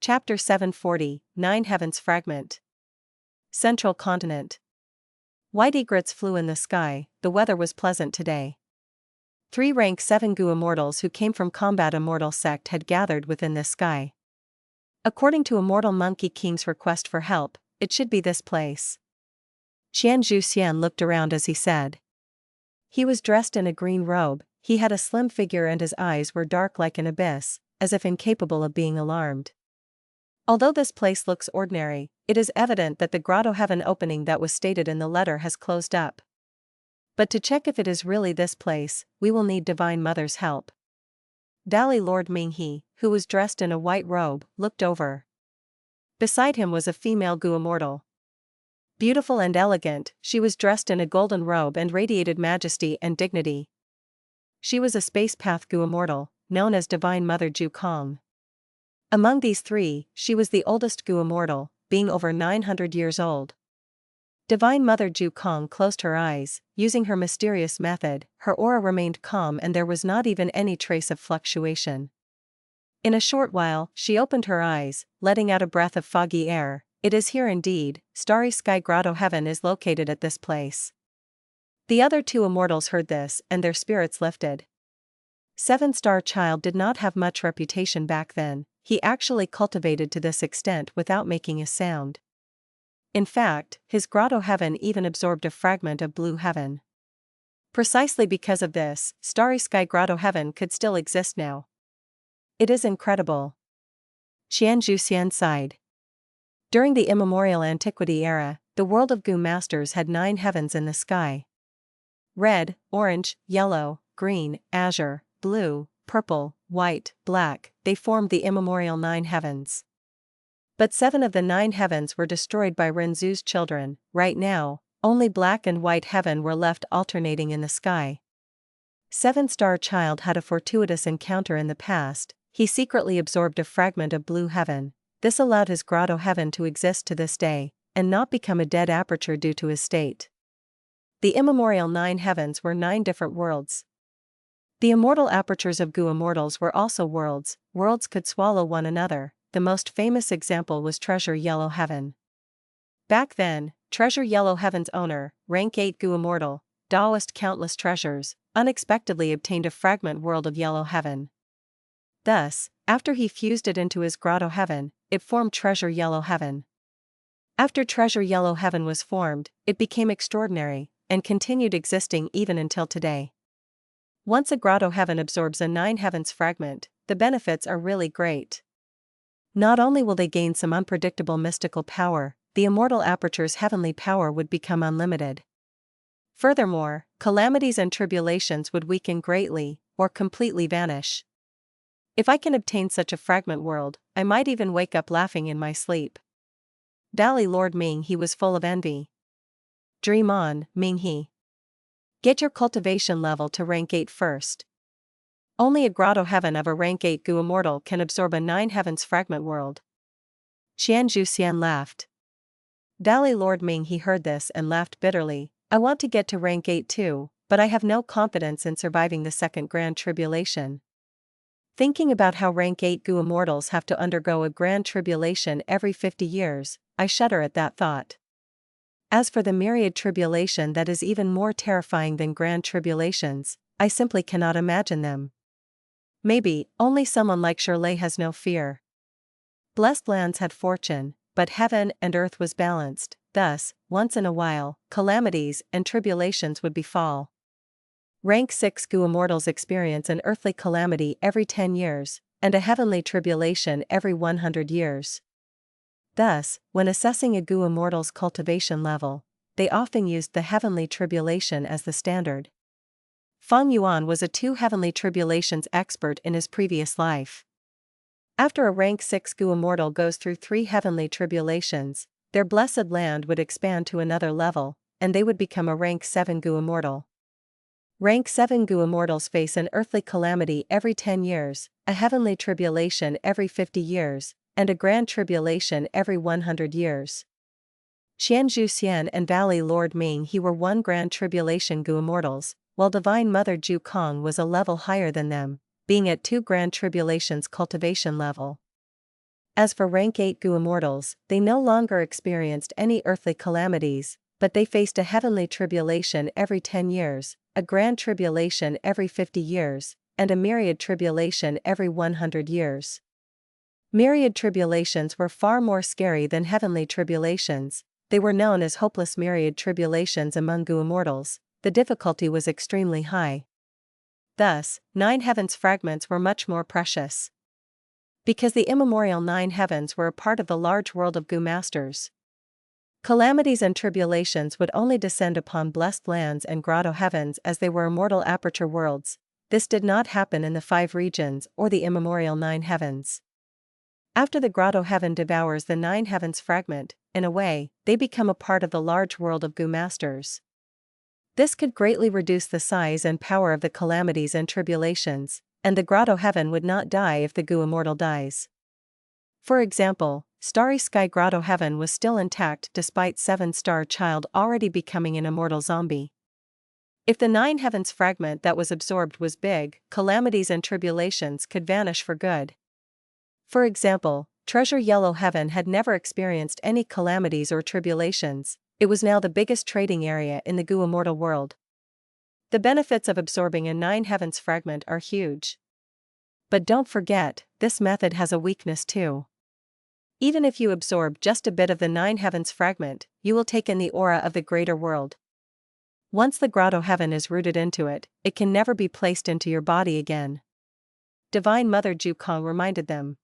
Chapter 740, 9 Heavens Fragment. Central Continent. White egrets flew in the sky, the weather was pleasant today. 3 rank 7 Gu immortals who came from combat immortal sect had gathered within this sky. According to Immortal Monkey King's request for help, it should be this place. Qian Zhuxian looked around as he said. He was dressed in a green robe, he had a slim figure and his eyes were dark like an abyss, as if incapable of being alarmed. Although this place looks ordinary, it is evident that the grotto heaven opening that was stated in the letter has closed up. But to check if it is really this place, we will need Divine Mother's help. Dali Lord Minghe, who was dressed in a white robe, looked over. Beside him was a female Gu immortal. Beautiful and elegant, she was dressed in a golden robe and radiated majesty and dignity. She was a space path Gu immortal, known as Divine Mother Ju Kong. Among these 3, she was the oldest Gu immortal, being over 900 years old. Divine Mother Ju Kong closed her eyes, using her mysterious method, her aura remained calm and there was not even any trace of fluctuation. In a short while, she opened her eyes, letting out a breath of foggy air. It is here indeed, Starry Sky Grotto Heaven is located at this place. The other 2 immortals heard this and their spirits lifted. 7-Star Child did not have much reputation back then, he actually cultivated to this extent without making a sound. In fact, his grotto heaven even absorbed a fragment of blue heaven. Precisely because of this, Starry Sky Grotto Heaven could still exist now. It is incredible. Qian Zhuxian sighed. During the immemorial antiquity era, the world of Gu masters had 9 heavens in the sky. Red, orange, yellow, green, azure, blue, purple, white, black, they formed the immemorial 9 heavens. But 7 of the 9 heavens were destroyed by Renzu's children. Right now, only black and white heaven were left alternating in the sky. 7-Star Child had a fortuitous encounter in the past, he secretly absorbed a fragment of blue heaven. This allowed his grotto heaven to exist to this day, and not become a dead aperture due to his state. The immemorial 9 heavens were 9 different worlds. The immortal apertures of Gu immortals were also worlds, worlds could swallow one another. The most famous example was Treasure Yellow Heaven. Back then, Treasure Yellow Heaven's owner, rank 8 Gu immortal, Daoist countless treasures, unexpectedly obtained a fragment world of Yellow Heaven. Thus, after he fused it into his grotto heaven, it formed Treasure Yellow Heaven. After Treasure Yellow Heaven was formed, it became extraordinary, and continued existing even until today. Once a grotto heaven absorbs a 9 heavens fragment, the benefits are really great. Not only will they gain some unpredictable mystical power, the immortal aperture's heavenly power would become unlimited. Furthermore, calamities and tribulations would weaken greatly, or completely vanish. If I can obtain such a fragment world, I might even wake up laughing in my sleep. Dali Lord Minghe was full of envy. Dream on, Minghe. Get your cultivation level to rank 8 first. Only a grotto heaven of a rank 8 Gu immortal can absorb a 9 heavens fragment world. Qian Zhuxian laughed. Dali Lord Minghe heard this and laughed bitterly. I want to get to rank 8 too, but I have no confidence in surviving the second grand tribulation. Thinking about how rank 8 Gu immortals have to undergo a grand tribulation every 50 years, I shudder at that thought. As for the myriad tribulation that is even more terrifying than grand tribulations, I simply cannot imagine them. Maybe, only someone like Shirley has no fear. Blessed lands had fortune, but heaven and earth was balanced, thus, once in a while, calamities and tribulations would befall. Rank 6 Gu immortals experience an earthly calamity every 10 years, and a heavenly tribulation every 100 years. Thus, when assessing a Gu immortal's cultivation level, they often used the heavenly tribulation as the standard. Fang Yuan was a 2 heavenly tribulations expert in his previous life. After a rank 6 Gu immortal goes through 3 heavenly tribulations, their blessed land would expand to another level, and they would become a rank 7 Gu immortal. Rank 7 Gu immortals face an earthly calamity every 10 years, a heavenly tribulation every 50 years, and a grand tribulation every 100 years. Qian Zhuxian and Valley Lord Minghe were 1 grand tribulation Gu immortals, while Divine Mother Ju Kong was a level higher than them, being at 2 grand tribulations cultivation level. As for rank 8 Gu immortals, they no longer experienced any earthly calamities, but they faced a heavenly tribulation every 10 years, a grand tribulation every 50 years, and a myriad tribulation every 100 years. Myriad tribulations were far more scary than heavenly tribulations. They were known as hopeless myriad tribulations among Gu immortals. The difficulty was extremely high. Thus, 9 heavens fragments were much more precious. Because the immemorial 9 heavens were a part of the large world of Gu masters. Calamities and tribulations would only descend upon blessed lands and grotto heavens as they were immortal aperture worlds. This did not happen in the 5 regions or the immemorial 9 heavens. After the grotto heaven devours the 9 heavens fragment, in a way, they become a part of the large world of Gu masters. This could greatly reduce the size and power of the calamities and tribulations, and the grotto heaven would not die if the Gu immortal dies. For example, Starry Sky Grotto Heaven was still intact despite 7-star child already becoming an immortal zombie. If the 9 heavens fragment that was absorbed was big, calamities and tribulations could vanish for good. For example, Treasure Yellow Heaven had never experienced any calamities or tribulations. It was now the biggest trading area in the Gu immortal world. The benefits of absorbing a 9 heavens fragment are huge. But don't forget, this method has a weakness too. Even if you absorb just a bit of the 9 heavens fragment, you will take in the aura of the greater world. Once the grotto heaven is rooted into it, it can never be placed into your body again. Divine Mother Ju Kong reminded them.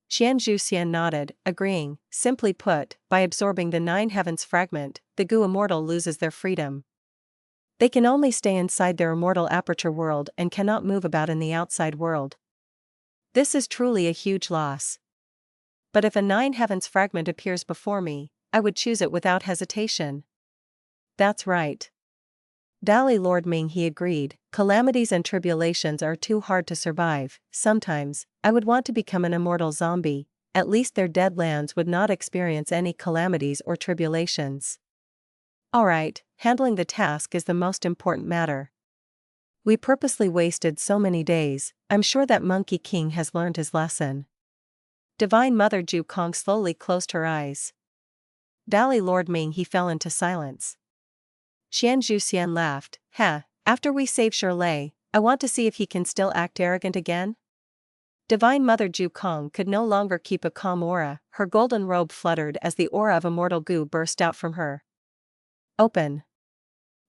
Qian Zhuxian nodded, agreeing. Simply put, by absorbing the 9 heavens fragment, the Gu immortal loses their freedom. They can only stay inside their immortal aperture world and cannot move about in the outside world. This is truly a huge loss. But if a 9 heavens fragment appears before me, I would choose it without hesitation. That's right. Dali Lord Ming he agreed, calamities and tribulations are too hard to survive. Sometimes, I would want to become an immortal zombie, at least their dead lands would not experience any calamities or tribulations. Alright, handling the task is the most important matter. We purposely wasted so many days. I'm sure that Monkey King has learned his lesson. Divine Mother Ju Kong slowly closed her eyes. Dali Lord Ming he fell into silence. Qian Zhuxian laughed. After we save Shirley, I want to see if he can still act arrogant again. Divine Mother Ju Kong could no longer keep a calm aura. Her golden robe fluttered as the aura of immortal Gu burst out from her. Open.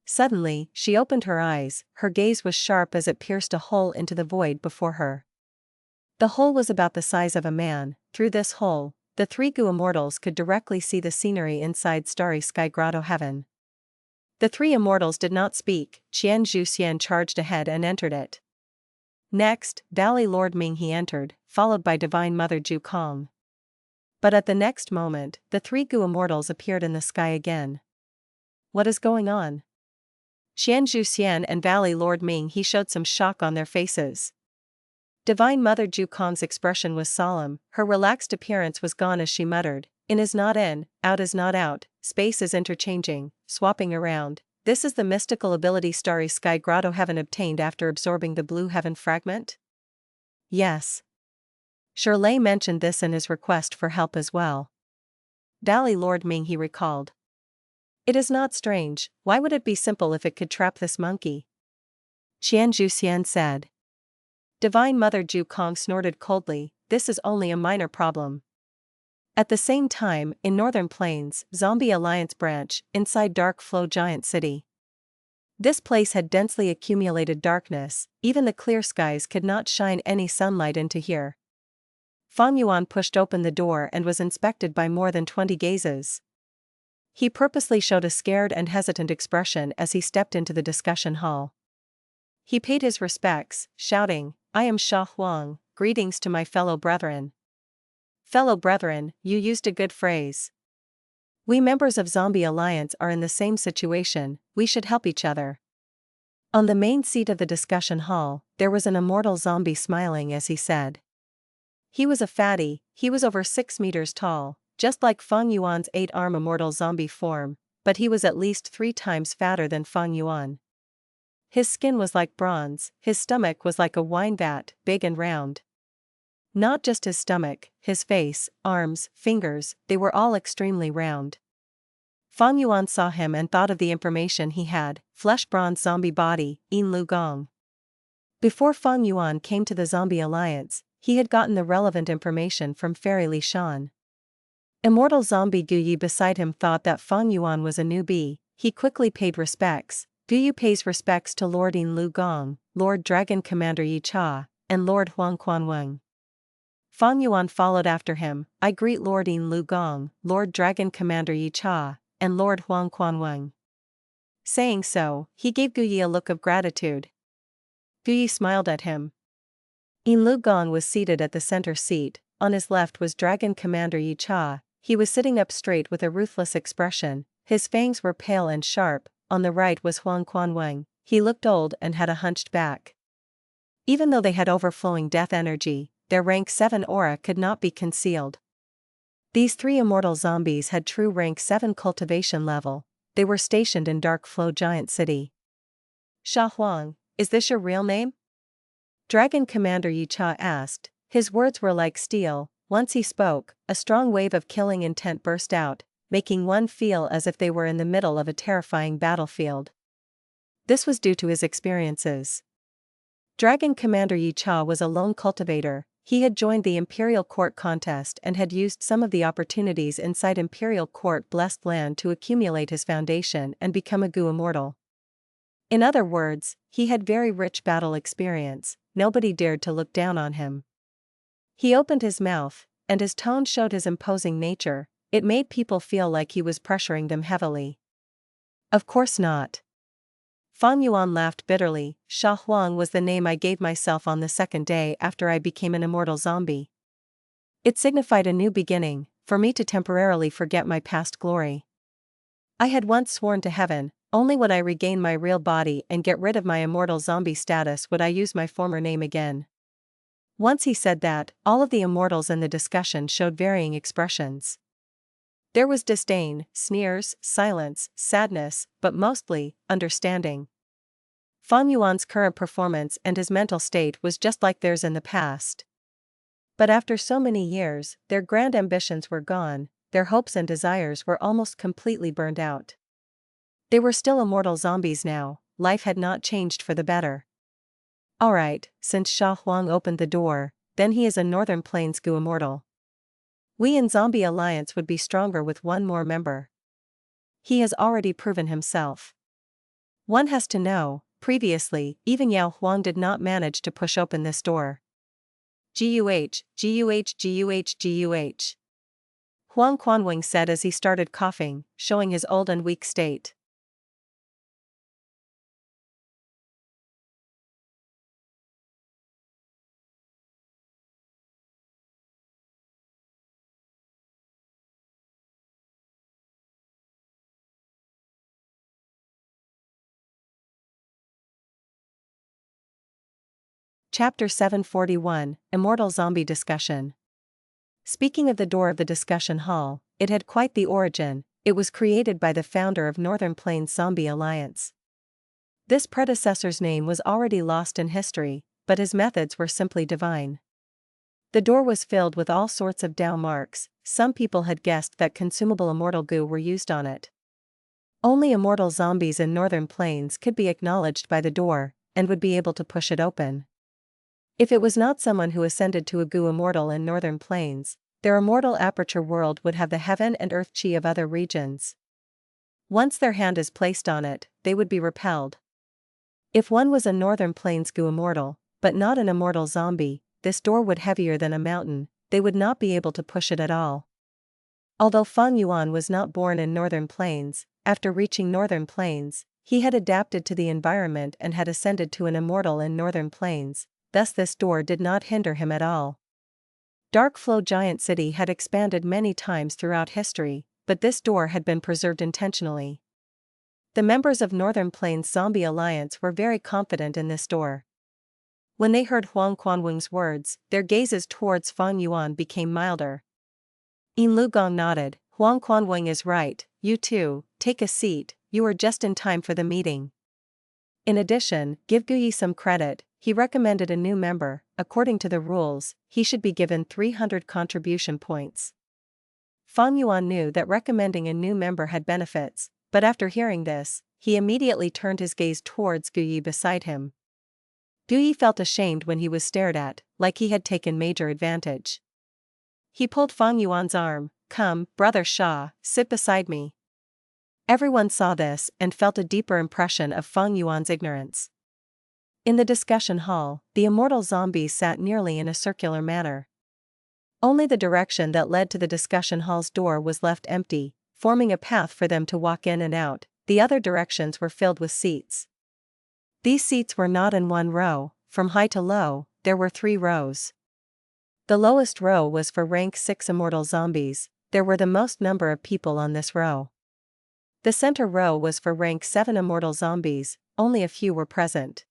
Suddenly, she opened her eyes. Her gaze was sharp as it pierced a hole into the void before her. The hole was about the size of a man. Through this hole, the 3 Gu immortals could directly see the scenery inside Starry Sky Grotto Heaven. The 3 immortals did not speak. Qian Zhuxian charged ahead and entered it. Next, Dali Lord Ming he entered, followed by Divine Mother Ju Kong. But at the next moment, the 3 Gu immortals appeared in the sky again. What is going on? Qian Zhuxian and Dali Lord Ming he showed some shock on their faces. Divine Mother Ju Kong's expression was solemn, her relaxed appearance was gone as she muttered, in is not in, out is not out, space is interchanging, swapping around. This is the mystical ability Starry Sky Grotto Heaven obtained after absorbing the Blue Heaven fragment? Yes. Shirley mentioned this in his request for help as well. Dali Lord Ming he recalled. It is not strange, why would it be simple if it could trap this monkey? Qian Zhuxian said. Divine Mother Ju Kong snorted coldly, this is only a minor problem. At the same time, in Northern Plains, Zombie Alliance branch, inside Dark Flow Giant City. This place had densely accumulated darkness, even the clear skies could not shine any sunlight into here. Fang Yuan pushed open the door and was inspected by more than 20 gazes. He purposely showed a scared and hesitant expression as he stepped into the discussion hall. He paid his respects, shouting, I am Sha Huang, greetings to my fellow brethren. Fellow brethren, you used a good phrase. We members of Zombie Alliance are in the same situation, we should help each other. On the main seat of the discussion hall, there was an immortal zombie smiling as he said. He was a fatty, he was over 6 meters tall, just like Fang Yuan's 8-arm immortal zombie form, but he was at least 3 times fatter than Fang Yuan. His skin was like bronze, his stomach was like a wine vat, big and round. Not just his stomach, his face, arms, fingers, they were all extremely round. Fang Yuan saw him and thought of the information he had, flesh-bronze zombie body, Yin Lu Gong. Before Fang Yuan came to the Zombie Alliance, he had gotten the relevant information from Fairy Li Shan. Immortal Zombie Guyi beside him thought that Fang Yuan was a newbie. He quickly paid respects. Guyi pays respects to Lord Yin Lu Gong, Lord Dragon Commander Yi Cha, and Lord Huang Quanweng. Fang Yuan followed after him. I greet Lord Yin Lu Gong, Lord Dragon Commander Yi Cha, and Lord Huang Quanweng. Saying so, he gave Guyi a look of gratitude. Guyi smiled at him. Yin Lu Gong was seated at the center seat. On his left was Dragon Commander Yi Cha. He was sitting up straight with a ruthless expression. His fangs were pale and sharp. On the right was Huang Quanweng. He looked old and had a hunched back. Even though they had overflowing death energy, their rank 7 aura could not be concealed. These 3 immortal zombies had true rank 7 cultivation level. They were stationed in Dark Flow Giant City. Sha Huang, is this your real name? Dragon Commander Yi Cha asked. His words were like steel. Once he spoke, a strong wave of killing intent burst out, making one feel as if they were in the middle of a terrifying battlefield. This was due to his experiences. Dragon Commander Yi Cha was a lone cultivator. He had joined the Imperial Court contest and had used some of the opportunities inside Imperial Court blessed land to accumulate his foundation and become a Gu immortal. In other words, he had very rich battle experience. Nobody dared to look down on him. He opened his mouth, and his tone showed his imposing nature. It made people feel like he was pressuring them heavily. Of course not. Fang Yuan laughed bitterly. Sha Huang was the name I gave myself on the second day after I became an immortal zombie. It signified a new beginning, for me to temporarily forget my past glory. I had once sworn to heaven, only when I regain my real body and get rid of my immortal zombie status would I use my former name again. Once he said that, all of the immortals in the discussion showed varying expressions. There was disdain, sneers, silence, sadness, but mostly, understanding. Fang Yuan's current performance and his mental state was just like theirs in the past. But after so many years, their grand ambitions were gone, their hopes and desires were almost completely burned out. They were still immortal zombies now, life had not changed for the better. Alright, since Sha Huang opened the door, then he is a Northern Plains Gu immortal. We in Zombie Alliance would be stronger with one more member. He has already proven himself. One has to know, previously, even Yao Huang did not manage to push open this door. Guh, Guh. Huang Quanweng said as he started coughing, showing his old and weak state. Chapter 741, Immortal Zombie Discussion. Speaking of the door of the discussion hall, it had quite the origin. It was created by the founder of Northern Plains Zombie Alliance. This predecessor's name was already lost in history, but his methods were simply divine. The door was filled with all sorts of Dao marks. Some people had guessed that consumable immortal goo were used on it. Only immortal zombies in Northern Plains could be acknowledged by the door, and would be able to push it open. If it was not someone who ascended to a Gu immortal in Northern Plains, their immortal aperture world would have the heaven and earth chi of other regions. Once their hand is placed on it, they would be repelled. If one was a Northern Plains Gu immortal, but not an immortal zombie, this door would heavier than a mountain, they would not be able to push it at all. Although Fang Yuan was not born in Northern Plains, after reaching Northern Plains, he had adapted to the environment and had ascended to an immortal in Northern Plains. Thus this door did not hinder him at all. Dark Flow Giant City had expanded many times throughout history, but this door had been preserved intentionally. The members of Northern Plains Zombie Alliance were very confident in this door. When they heard Huang Quanweng's words, their gazes towards Fang Yuan became milder. Yin Lu Gong nodded. Huang Quanweng is right, you too, take a seat, you are just in time for the meeting. In addition, give Guyi some credit. he recommended a new member. According to the rules, he should be given 300 contribution points. Fang Yuan knew that recommending a new member had benefits, but after hearing this, he immediately turned his gaze towards Guyi beside him. Guyi felt ashamed when he was stared at, like he had taken major advantage. He pulled Fang Yuan's arm. "Come, Brother Sha, sit beside me." Everyone saw this and felt a deeper impression of Fang Yuan's ignorance. In the discussion hall, the immortal zombies sat nearly in a circular manner. Only the direction that led to the discussion hall's door was left empty, forming a path for them to walk in and out. The other directions were filled with seats. These seats were not in one row. From high to low, there were 3 rows. The lowest row was for rank 6 immortal zombies. There were the most number of people on this row. The center row was for rank 7 immortal zombies, only a few were present.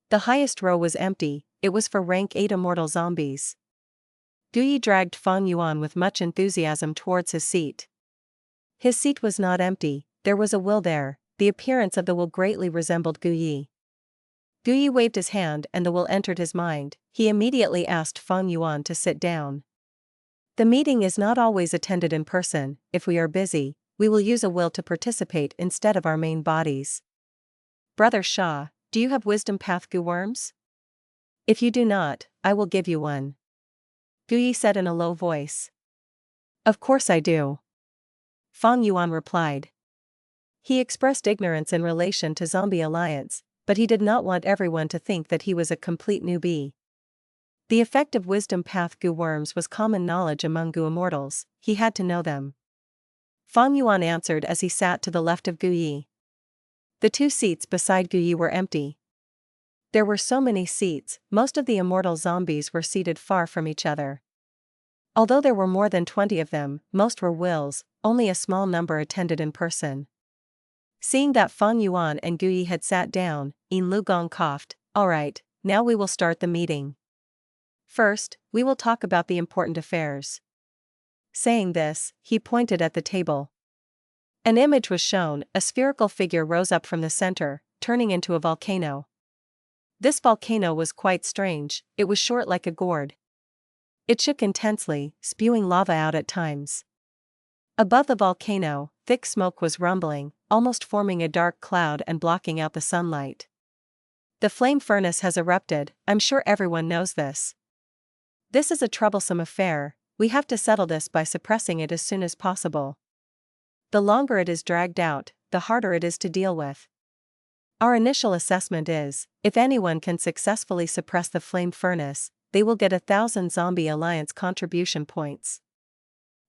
The highest row was empty, it was for rank 8 immortal zombies. Guyi dragged Fang Yuan with much enthusiasm towards his seat. His seat was not empty, there was a will there. The appearance of the will greatly resembled Guyi. Guyi waved his hand and the will entered his mind. He immediately asked Fang Yuan to sit down. The meeting is not always attended in person. If we are busy, we will use a will to participate instead of our main bodies. Brother Sha, do you have wisdom path Gu worms? If you do not, I will give you one. Guyi said in a low voice. Of course I do. Fang Yuan replied. He expressed ignorance in relation to Zombie Alliance, but he did not want everyone to think that he was a complete newbie. The effect of wisdom path Gu worms was common knowledge among Gu immortals, he had to know them. Fang Yuan answered as he sat to the left of Guyi. The 2 seats beside Guyi were empty. There were so many seats, most of the immortal zombies were seated far from each other. Although there were more than 20 of them, most were wills, only a small number attended in person. Seeing that Fang Yuan and Guyi had sat down, Yin Lugong coughed. All right, now we will start the meeting. First, we will talk about the important affairs. Saying this, he pointed at the table. An image was shown, a spherical figure rose up from the center, turning into a volcano. This volcano was quite strange, it was short like a gourd. It shook intensely, spewing lava out at times. Above the volcano, thick smoke was rumbling, almost forming a dark cloud and blocking out the sunlight. The flame furnace has erupted, I'm sure everyone knows this. This is a troublesome affair, we have to settle this by suppressing it as soon as possible. The longer it is dragged out, the harder it is to deal with. Our initial assessment is, if anyone can successfully suppress the flame furnace, they will get 1,000 Zombie Alliance contribution points.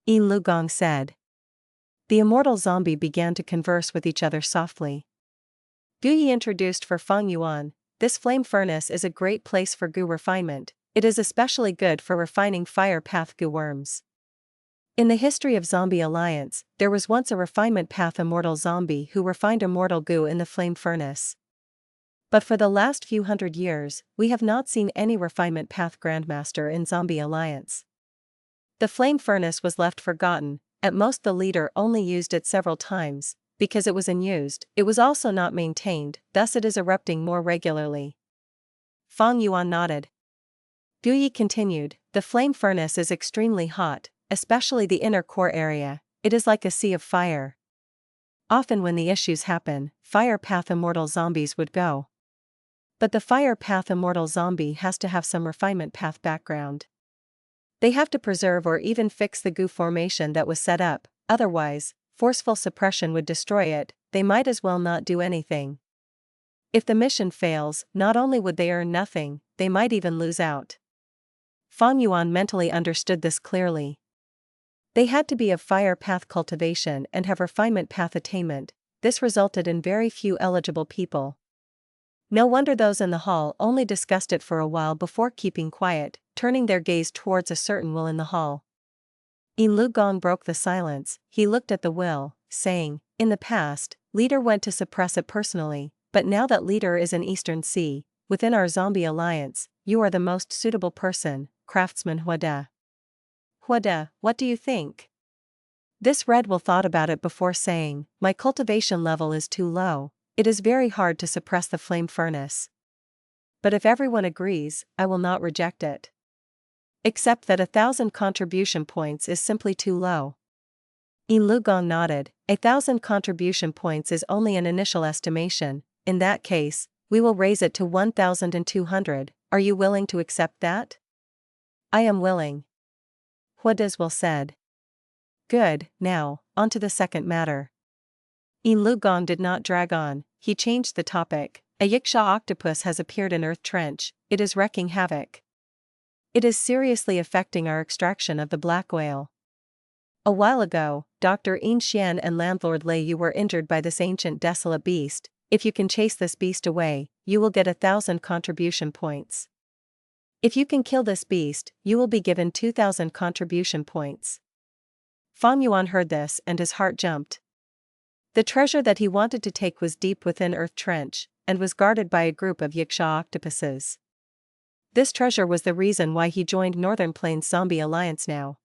Yin Lugong said. The immortal zombie began to converse with each other softly. Guyi introduced for Fang Yuan, this flame furnace is a great place for Gu refinement, it is especially good for refining fire path Gu worms. In the history of Zombie Alliance, there was once a refinement path immortal zombie who refined immortal Gu in the flame furnace. But for the last few hundred years, we have not seen any refinement path grandmaster in Zombie Alliance. The flame furnace was left forgotten, at most the leader only used it several times, because it was unused, it was also not maintained, thus it is erupting more regularly. Fang Yuan nodded. Guyi continued, the flame furnace is extremely hot, especially the inner core area, it is like a sea of fire. Often when the issues happen, fire path immortal zombies would go. But the fire path immortal zombie has to have some refinement path background. They have to preserve or even fix the Gu formation that was set up, otherwise, forceful suppression would destroy it, they might as well not do anything. If the mission fails, not only would they earn nothing, they might even lose out. Fang Yuan mentally understood this clearly. They had to be of fire path cultivation and have refinement path attainment, this resulted in very few eligible people. No wonder those in the hall only discussed it for a while before keeping quiet, turning their gaze towards a certain will in the hall. Yin Lugong broke the silence, he looked at the will, saying, in the past, leader went to suppress it personally, but now that leader is in Eastern Sea, within our Zombie Alliance, you are the most suitable person, Craftsman Huada. Huada, what do you think? This red will thought about it before saying, my cultivation level is too low, it is very hard to suppress the flame furnace. But if everyone agrees, I will not reject it. Except that 1,000 contribution points is simply too low. Yin Lugong nodded. 1,000 contribution points is only an initial estimation. In that case, we will raise it to 1,200. Are you willing to accept that? I am willing. Huadizwil said. Good, now, on to the second matter. Yin Lugong did not drag on, he changed the topic. A Yiksha octopus has appeared in Earth Trench, it is wreaking havoc. It is seriously affecting our extraction of the black whale. A while ago, Dr. Yin Xian and Landlord Lei Yu were injured by this ancient desolate beast. If you can chase this beast away, you will get 1,000 contribution points. If you can kill this beast, you will be given 2,000 contribution points. Fang Yuan heard this and his heart jumped. The treasure that he wanted to take was deep within Earth Trench, and was guarded by a group of Yiksha octopuses. This treasure was the reason why he joined Northern Plains Zombie Alliance now.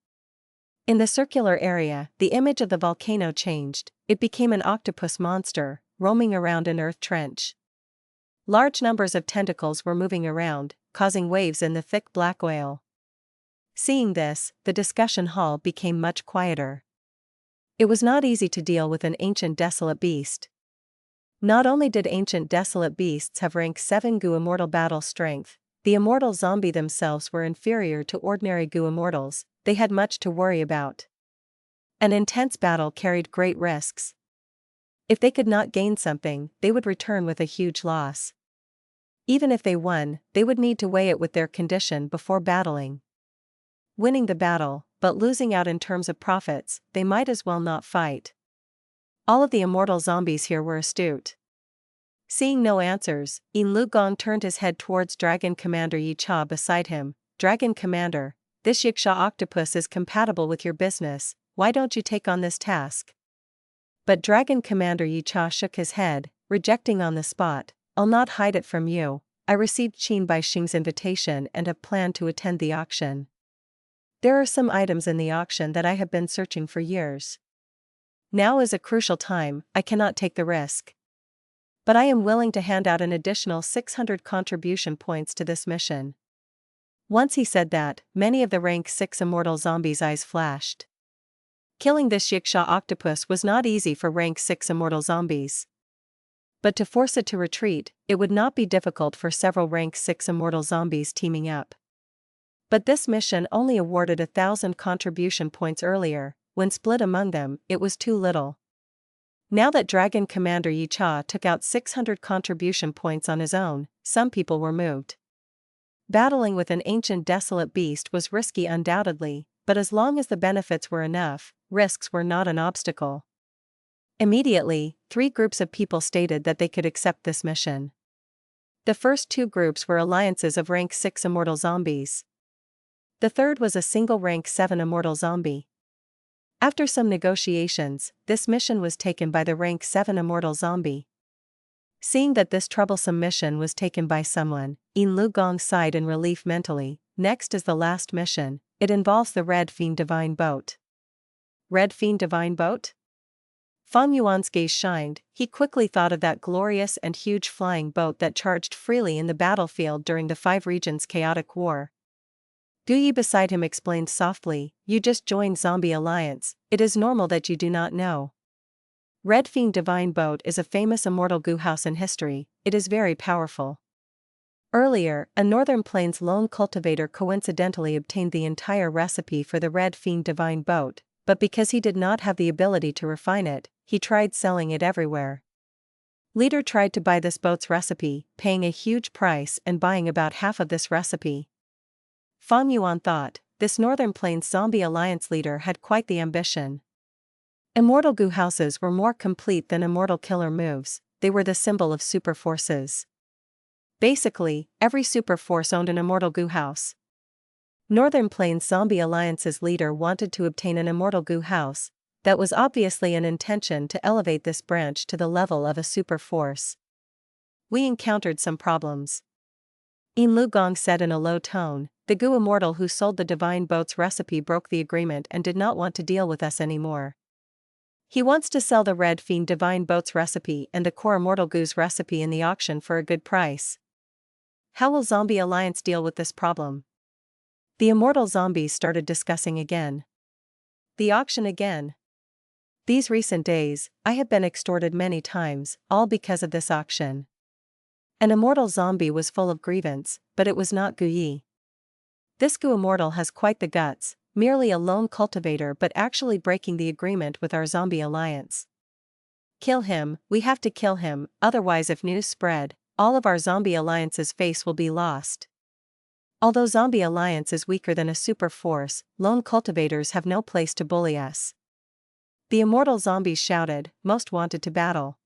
In the circular area, the image of the volcano changed, it became an octopus monster, roaming around in Earth Trench. Large numbers of tentacles were moving around, causing waves in the thick black whale. Seeing this, the discussion hall became much quieter. It was not easy to deal with an ancient desolate beast. Not only did ancient desolate beasts have rank 7 Gu immortal battle strength, the immortal zombie themselves were inferior to ordinary Gu immortals, they had much to worry about. An intense battle carried great risks. If they could not gain something, they would return with a huge loss. Even if they won, they would need to weigh it with their condition before battling. Winning the battle, but losing out in terms of profits, they might as well not fight. All of the immortal zombies here were astute. Seeing no answers, Yin Lugong turned his head towards Dragon Commander Yi Cha beside him. Dragon Commander, this Yiksha octopus is compatible with your business, why don't you take on this task? But Dragon Commander Yi Cha shook his head, rejecting on the spot. I'll not hide it from you, I received Qin Bai Xing's invitation and have planned to attend the auction. There are some items in the auction that I have been searching for years. Now is a crucial time, I cannot take the risk. But I am willing to hand out an additional 600 contribution points to this mission. Once he said that, many of the rank 6 immortal zombies' eyes flashed. Killing this Yiksha octopus was not easy for rank 6 immortal zombies. But to force it to retreat, it would not be difficult for several rank 6 immortal zombies teaming up. But this mission only awarded 1,000 contribution points earlier, when split among them, it was too little. Now that Dragon Commander Yi Cha took out 600 contribution points on his own, some people were moved. Battling with an ancient desolate beast was risky undoubtedly, but as long as the benefits were enough, risks were not an obstacle. Immediately, 3 groups of people stated that they could accept this mission. The first 2 groups were alliances of rank 6 immortal zombies. The third was a single rank 7 immortal zombie. After some negotiations, this mission was taken by the rank 7 immortal zombie. Seeing that this troublesome mission was taken by someone, Yin Lugong sighed in relief mentally. Next is the last mission, it involves the Red Fiend Divine Boat. Red Fiend Divine Boat? Fang Yuan's gaze shined, he quickly thought of that glorious and huge flying boat that charged freely in the battlefield during the 5 regions' chaotic war. Gu Yi beside him explained softly, you just joined Zombie Alliance, it is normal that you do not know. Red Fiend Divine Boat is a famous immortal Gu house in history, it is very powerful. Earlier, a Northern Plains lone cultivator coincidentally obtained the entire recipe for the Red Fiend Divine Boat, but because he did not have the ability to refine it, he tried selling it everywhere. Leader tried to buy this boat's recipe, paying a huge price and buying about half of this recipe. Fang Yuan thought, this Northern Plains Zombie Alliance leader had quite the ambition. Immortal Gu houses were more complete than immortal killer moves, they were the symbol of super forces. Basically, every super force owned an immortal Gu house. Northern Plains Zombie Alliance's leader wanted to obtain an immortal Gu house, that was obviously an intention to elevate this branch to the level of a super force. We encountered some problems. Yin Lugong said in a low tone, the Gu immortal who sold the divine boat's recipe broke the agreement and did not want to deal with us anymore. He wants to sell the Red Fiend Divine Boat's recipe and the core Immortal Gu's recipe in the auction for a good price. How will Zombie Alliance deal with this problem? The immortal zombies started discussing again. The auction again. These recent days, I have been extorted many times, all because of this auction. An immortal zombie was full of grievance, but it was not Guyi. This Gu immortal has quite the guts, merely a lone cultivator but actually breaking the agreement with our zombie alliance. Kill him, we have to kill him, otherwise if news spread, all of our zombie alliance's face will be lost. Although zombie alliance is weaker than a super force, lone cultivators have no place to bully us. The immortal zombies shouted, most wanted to battle.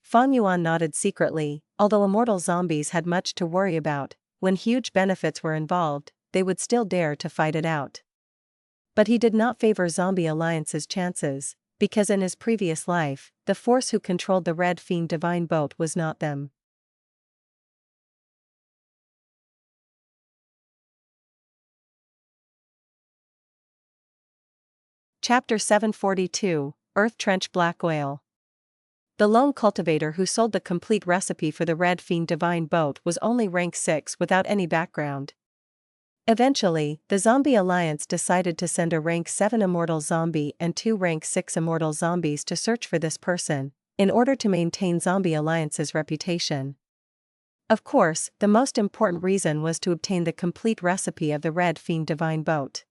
Fang Yuan nodded secretly, although immortal zombies had much to worry about, when huge benefits were involved, they would still dare to fight it out. But he did not favor zombie alliance's chances, because in his previous life, the force who controlled the Red Fiend Divine Boat was not them. Chapter 742, Earth Trench Black Oil. The lone cultivator who sold the complete recipe for the Red Fiend Divine Boat was only rank 6 without any background. Eventually, the Zombie Alliance decided to send a rank 7 immortal zombie and 2 rank 6 immortal zombies to search for this person, in order to maintain Zombie Alliance's reputation. Of course, the most important reason was to obtain the complete recipe of the Red Fiend Divine Boat.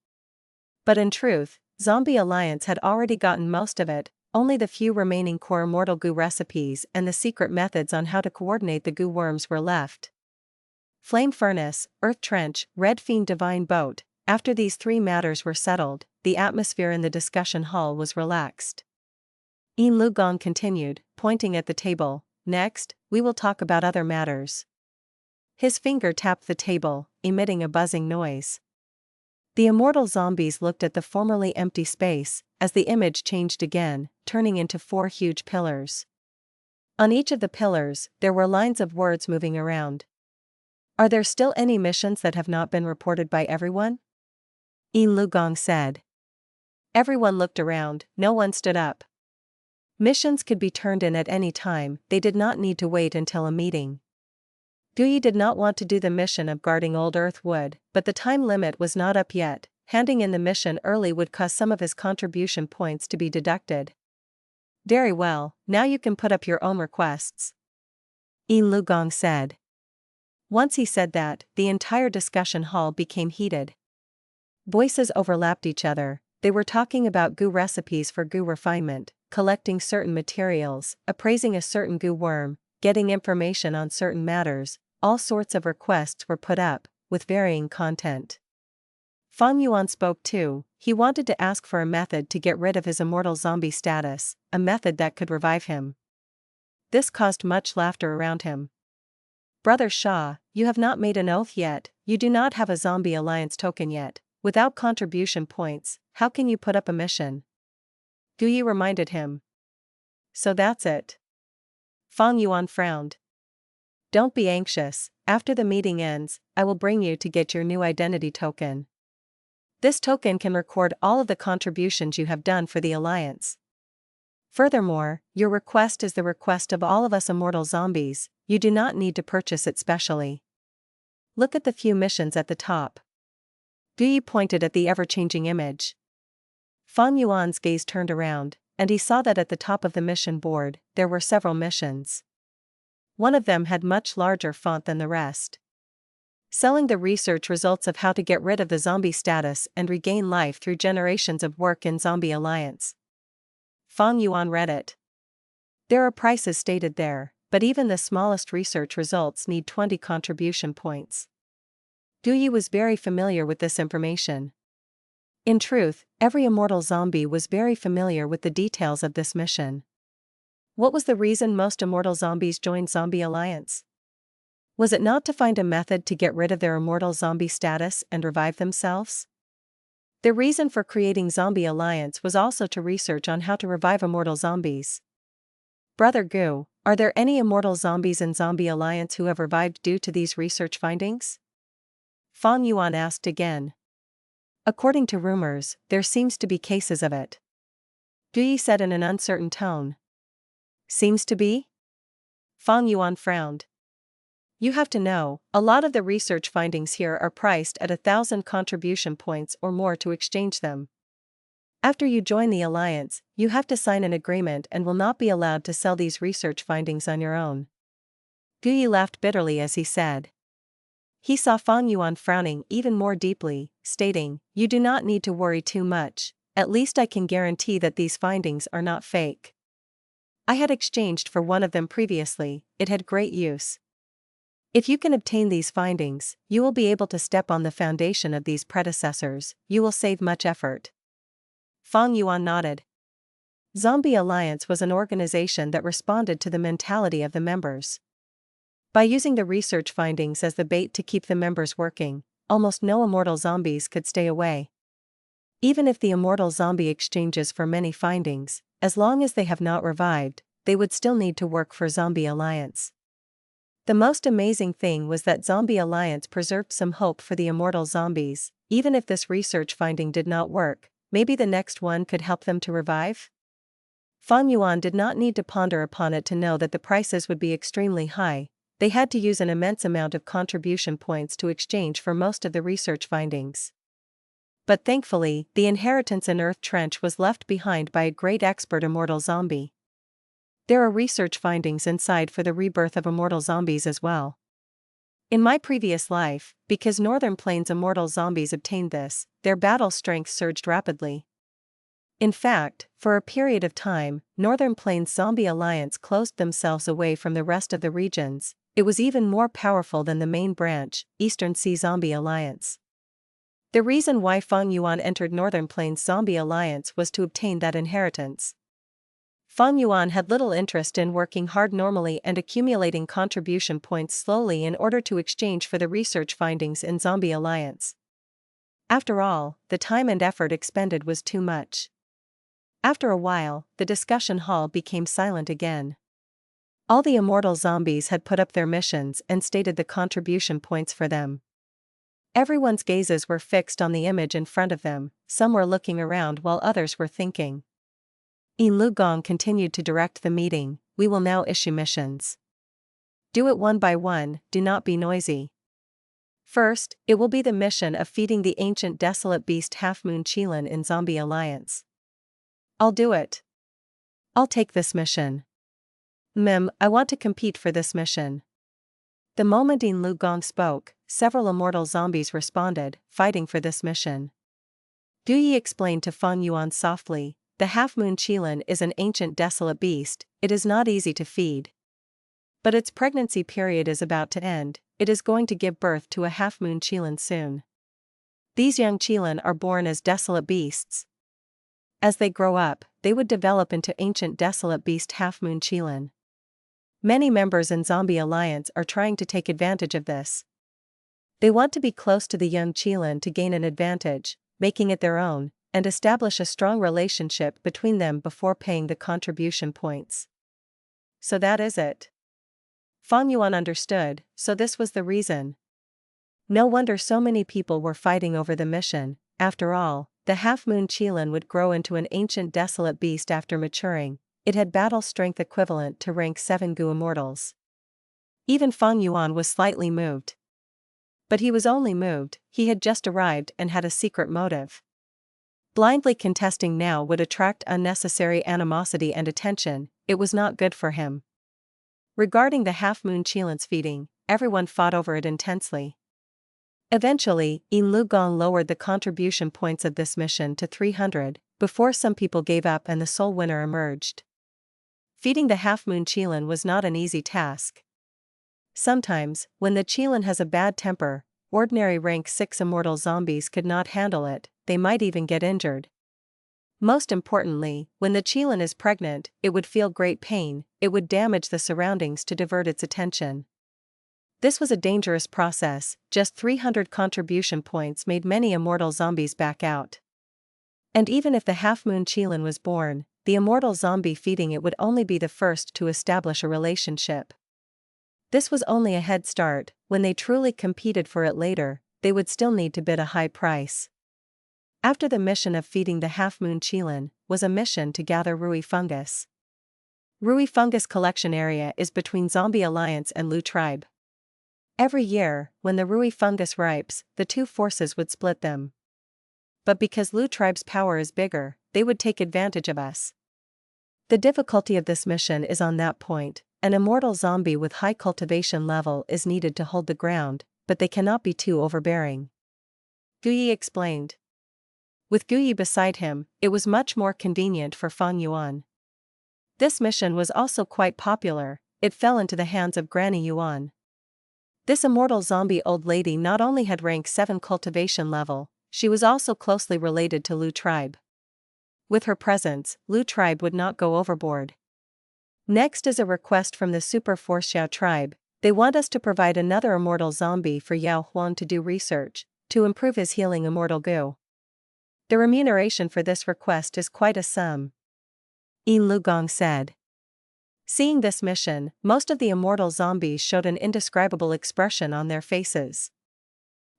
But in truth, Zombie Alliance had already gotten most of it, only the few remaining core immortal goo recipes and the secret methods on how to coordinate the goo worms were left. Flame Furnace, Earth Trench, Red Fiend Divine Boat. After these 3 matters were settled, the atmosphere in the discussion hall was relaxed. Yin Lugong continued, pointing at the table, next, we will talk about other matters. His finger tapped the table, emitting a buzzing noise. The immortal zombies looked at the formerly empty space, as the image changed again, turning into 4 huge pillars. On each of the pillars, there were lines of words moving around. Are there still any missions that have not been reported by everyone? Yin Lugong said. Everyone looked around, no one stood up. Missions could be turned in at any time, they did not need to wait until a meeting. Guyi did not want to do the mission of guarding Old Earth Wood, but the time limit was not up yet. Handing in the mission early would cause some of his contribution points to be deducted. Very well, now you can put up your own requests. Yin Lugong said. Once he said that, the entire discussion hall became heated. Voices overlapped each other, they were talking about goo recipes for goo refinement, collecting certain materials, appraising a certain goo worm, getting information on certain matters. All sorts of requests were put up, with varying content. Fang Yuan spoke too. He wanted to ask for a method to get rid of his immortal zombie status, a method that could revive him. This caused much laughter around him. Brother Shah, you have not made an oath yet, you do not have a Zombie Alliance token yet. Without contribution points, how can you put up a mission? Guyi reminded him. So that's it. Fang Yuan frowned. Don't be anxious, after the meeting ends, I will bring you to get your new identity token. This token can record all of the contributions you have done for the Alliance. Furthermore, your request is the request of all of us immortal zombies, you do not need to purchase it specially. Look at the few missions at the top. Guyi pointed at the ever-changing image. Fang Yuan's gaze turned around, and he saw that at the top of the mission board, there were several missions. One of them had much larger font than the rest. Selling the research results of how to get rid of the zombie status and regain life through generations of work in Zombie Alliance. Fang Yuan read it. There are prices stated there, but even the smallest research results need 20 contribution points. Guyi was very familiar with this information. In truth, every immortal zombie was very familiar with the details of this mission. What was the reason most immortal zombies joined Zombie Alliance? Was it not to find a method to get rid of their immortal zombie status and revive themselves? The reason for creating Zombie Alliance was also to research on how to revive immortal zombies. Brother Gu, are there any immortal zombies in Zombie Alliance who have revived due to these research findings? Fang Yuan asked again. According to rumors, there seems to be cases of it. Guyi said in an uncertain tone. Seems to be? Fang Yuan frowned. You have to know, a lot of the research findings here are priced at 1,000 contribution points or more to exchange them. After you join the alliance, you have to sign an agreement and will not be allowed to sell these research findings on your own. Guyi laughed bitterly as he said. He saw Fang Yuan frowning even more deeply, stating, "You do not need to worry too much, at least I can guarantee that these findings are not fake. I had exchanged for one of them previously, it had great use. If you can obtain these findings, you will be able to step on the foundation of these predecessors, you will save much effort." Fang Yuan nodded. Zombie Alliance was an organization that responded to the mentality of the members. By using the research findings as the bait to keep the members working, almost no immortal zombies could stay away. Even if the immortal zombie exchanges for many findings, as long as they have not revived, they would still need to work for Zombie Alliance. The most amazing thing was that Zombie Alliance preserved some hope for the immortal zombies. Even if this research finding did not work, maybe the next one could help them to revive? Fang Yuan did not need to ponder upon it to know that the prices would be extremely high. They had to use an immense amount of contribution points to exchange for most of the research findings. But thankfully, the inheritance in Earth Trench was left behind by a great expert immortal zombie. There are research findings inside for the rebirth of immortal zombies as well. In my previous life, because Northern Plains immortal zombies obtained this, their battle strength surged rapidly. In fact, for a period of time, Northern Plains Zombie Alliance closed themselves away from the rest of the regions. It was even more powerful than the main branch, Eastern Sea Zombie Alliance. The reason why Fang Yuan entered Northern Plains Zombie Alliance was to obtain that inheritance. Fang Yuan had little interest in working hard normally and accumulating contribution points slowly in order to exchange for the research findings in Zombie Alliance. After all, the time and effort expended was too much. After a while, the discussion hall became silent again. All the immortal zombies had put up their missions and stated the contribution points for them. Everyone's gazes were fixed on the image in front of them, some were looking around while others were thinking. Yin Lugong continued to direct the meeting. "We will now issue missions. Do it one by one, do not be noisy. First, it will be the mission of feeding the ancient desolate beast Half Moon Qilin in Zombie Alliance." "I'll do it. I'll take this mission. I want to compete for this mission." The moment Yin Lugong spoke, several immortal zombies responded, fighting for this mission. Guyi explained to Fang Yuan softly, "The Half Moon Qilin is an ancient desolate beast, it is not easy to feed. But its pregnancy period is about to end, it is going to give birth to a Half Moon Qilin soon. These young Qilin are born as desolate beasts. As they grow up, they would develop into ancient desolate beast Half Moon Qilin. Many members in Zombie Alliance are trying to take advantage of this. They want to be close to the young Qilin to gain an advantage, making it their own, and establish a strong relationship between them before paying the contribution points." "So that is it." Fang Yuan understood, so this was the reason. No wonder so many people were fighting over the mission. After all, the Half Moon Qilin would grow into an ancient desolate beast after maturing. It had battle strength equivalent to rank 7 Gu immortals. Even Fang Yuan was slightly moved. But he was only moved, he had just arrived and had a secret motive. Blindly contesting now would attract unnecessary animosity and attention, it was not good for him. Regarding the Half Moon Qilin's feeding, everyone fought over it intensely. Eventually, Yin Lugong lowered the contribution points of this mission to 300, before some people gave up and the sole winner emerged. Feeding the Half Moon Qilin was not an easy task. Sometimes, when the Qilin has a bad temper, ordinary rank 6 immortal zombies could not handle it, they might even get injured. Most importantly, when the Qilin is pregnant, it would feel great pain, it would damage the surroundings to divert its attention. This was a dangerous process, just 300 contribution points made many immortal zombies back out. And even if the Half Moon Qilin was born, the immortal zombie feeding it would only be the first to establish a relationship. This was only a head start, when they truly competed for it later, they would still need to bid a high price. After the mission of feeding the Half Moon Qilin, was a mission to gather Rui fungus. Rui fungus collection area is between Zombie Alliance and Lu tribe. Every year, when the Rui fungus ripes, the two forces would split them. But because Lu tribe's power is bigger, they would take advantage of us. The difficulty of this mission is on that point. An immortal zombie with high cultivation level is needed to hold the ground, but they cannot be too overbearing. Guyi explained. With Guyi beside him, it was much more convenient for Fang Yuan. This mission was also quite popular. It fell into the hands of Granny Yuan. This immortal zombie old lady not only had rank 7 cultivation level, she was also closely related to Lu tribe. With her presence, Lu tribe would not go overboard. Next is a request from the Super Force Yao tribe. They want us to provide another immortal zombie for Yao Huan to do research, to improve his healing immortal goo. The remuneration for this request is quite a sum. Yin Lugong said. Seeing this mission, most of the immortal zombies showed an indescribable expression on their faces.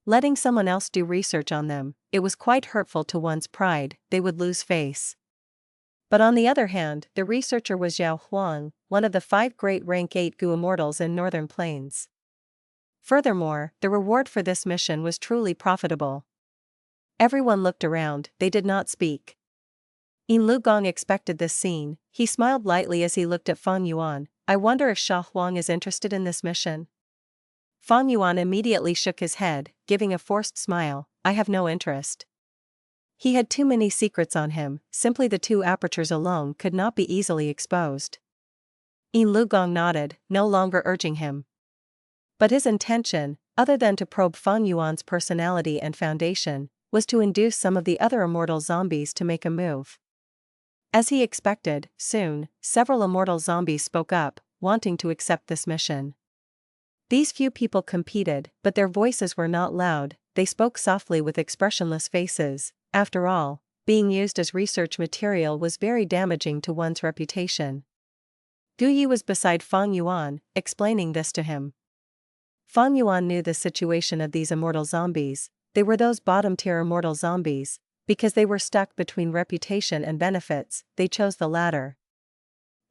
Letting someone else do research on them, it was quite hurtful to one's pride. They would lose face. But on the other hand, the researcher was Yao Huang, one of the 5 great rank 8 Gu immortals in Northern Plains. Furthermore, the reward for this mission was truly profitable. Everyone looked around, they did not speak. Yin Lugong expected this scene. He smiled lightly as he looked at Fang Yuan. I wonder if Sha Huang is interested in this mission. Fang Yuan immediately shook his head, giving a forced smile. I have no interest. He had too many secrets on him, simply the 2 apertures alone could not be easily exposed. Yin Lugong nodded, no longer urging him. But his intention, other than to probe Fang Yuan's personality and foundation, was to induce some of the other immortal zombies to make a move. As he expected, soon, several immortal zombies spoke up, wanting to accept this mission. These few people competed, but their voices were not loud, they spoke softly with expressionless faces. After all, being used as research material was very damaging to one's reputation. Guyi was beside Fang Yuan, explaining this to him. Fang Yuan knew the situation of these immortal zombies. They were those bottom-tier immortal zombies. Because they were stuck between reputation and benefits, they chose the latter.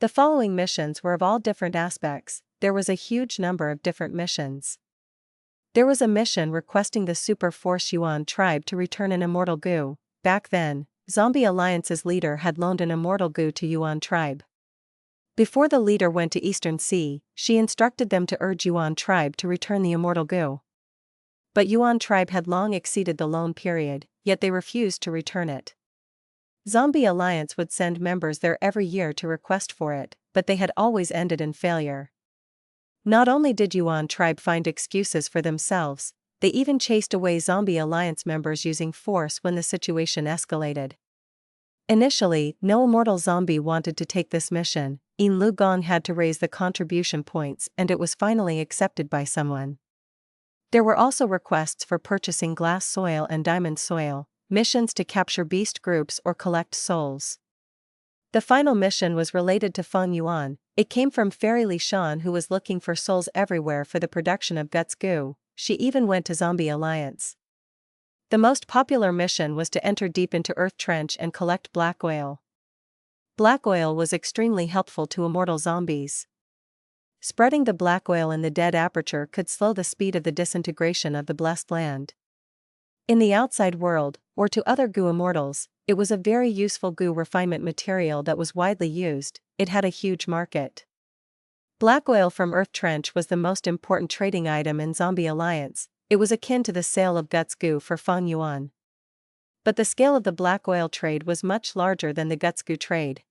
The following missions were of all different aspects. There was a huge number of different missions. There was a mission requesting the Super Force Yuan tribe to return an immortal goo. Back then, Zombie Alliance's leader had loaned an immortal goo to Yuan tribe. Before the leader went to Eastern Sea, she instructed them to urge Yuan tribe to return the immortal goo. But Yuan tribe had long exceeded the loan period, yet they refused to return it. Zombie Alliance would send members there every year to request for it, but they had always ended in failure. Not only did Yuan tribe find excuses for themselves, they even chased away Zombie Alliance members using force when the situation escalated. Initially, no immortal zombie wanted to take this mission. Yin Lugong had to raise the contribution points and it was finally accepted by someone. There were also requests for purchasing glass soil and diamond soil, missions to capture beast groups or collect souls. The final mission was related to Fang Yuan. It came from Fairy Li Shan, who was looking for souls everywhere for the production of guts goo. She even went to Zombie Alliance. The most popular mission was to enter deep into Earth Trench and collect black oil. Black oil was extremely helpful to immortal zombies. Spreading the black oil in the dead aperture could slow the speed of the disintegration of the blessed land. In the outside world, or to other goo immortals, it was a very useful goo refinement material that was widely used. It had a huge market. Black oil from Earth Trench was the most important trading item in Zombie Alliance. It was akin to the sale of guts goo for Fang Yuan. But the scale of the black oil trade was much larger than the guts goo trade.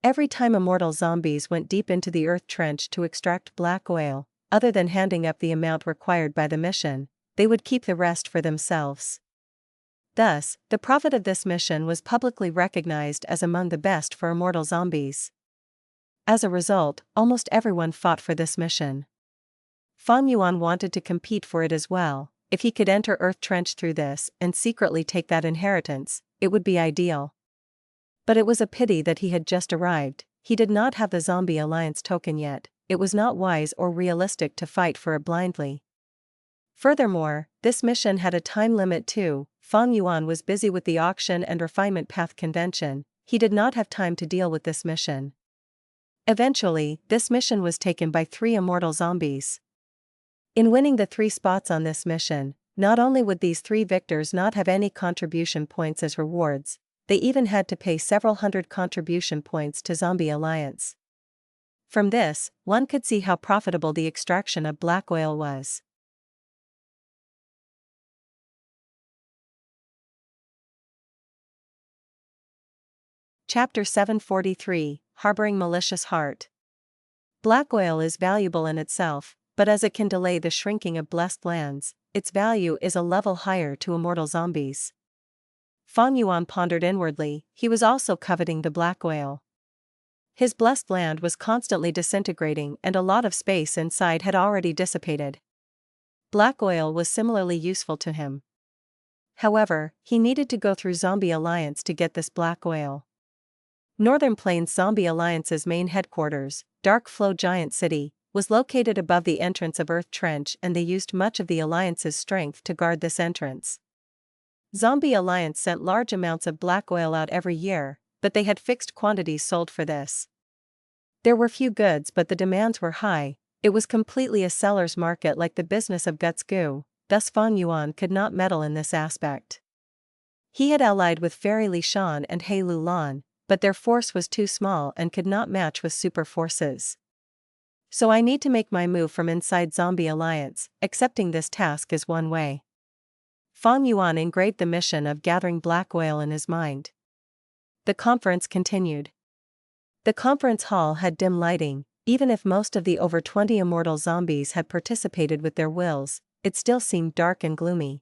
Every time immortal zombies went deep into the Earth Trench to extract black oil, other than handing up the amount required by the mission, they would keep the rest for themselves. Thus, the profit of this mission was publicly recognized as among the best for immortal zombies. As a result, almost everyone fought for this mission. Fang Yuan wanted to compete for it as well. If he could enter Earth Trench through this and secretly take that inheritance, it would be ideal. But it was a pity that he had just arrived. He did not have the Zombie Alliance token yet. It was not wise or realistic to fight for it blindly. Furthermore, this mission had a time limit too. Fang Yuan was busy with the auction and refinement path convention. He did not have time to deal with this mission. Eventually, this mission was taken by 3 immortal zombies. In winning the 3 spots on this mission, not only would these 3 victors not have any contribution points as rewards, they even had to pay several hundred contribution points to Zombie Alliance. From this, one could see how profitable the extraction of black oil was. Chapter 743, Harboring Malicious Heart. Black oil is valuable in itself, but as it can delay the shrinking of blessed lands, its value is a level higher to immortal zombies. Fang Yuan pondered inwardly, he was also coveting the black oil. His blessed land was constantly disintegrating and a lot of space inside had already dissipated. Black oil was similarly useful to him. However, he needed to go through Zombie Alliance to get this black oil. Northern Plains Zombie Alliance's main headquarters, Dark Flow Giant City, was located above the entrance of Earth Trench and they used much of the Alliance's strength to guard this entrance. Zombie Alliance sent large amounts of black oil out every year, but they had fixed quantities sold for this. There were few goods but the demands were high, it was completely a seller's market like the business of Guts Gu, thus Fang Yuan could not meddle in this aspect. He had allied with Fairy Li Shan and He Lu Lan, but their force was too small and could not match with super forces. So I need to make my move from inside Zombie Alliance, accepting this task is one way. Fang Yuan engraved the mission of gathering black oil in his mind. The conference continued. The conference hall had dim lighting, even if most of the over 20 immortal zombies had participated with their wills, it still seemed dark and gloomy.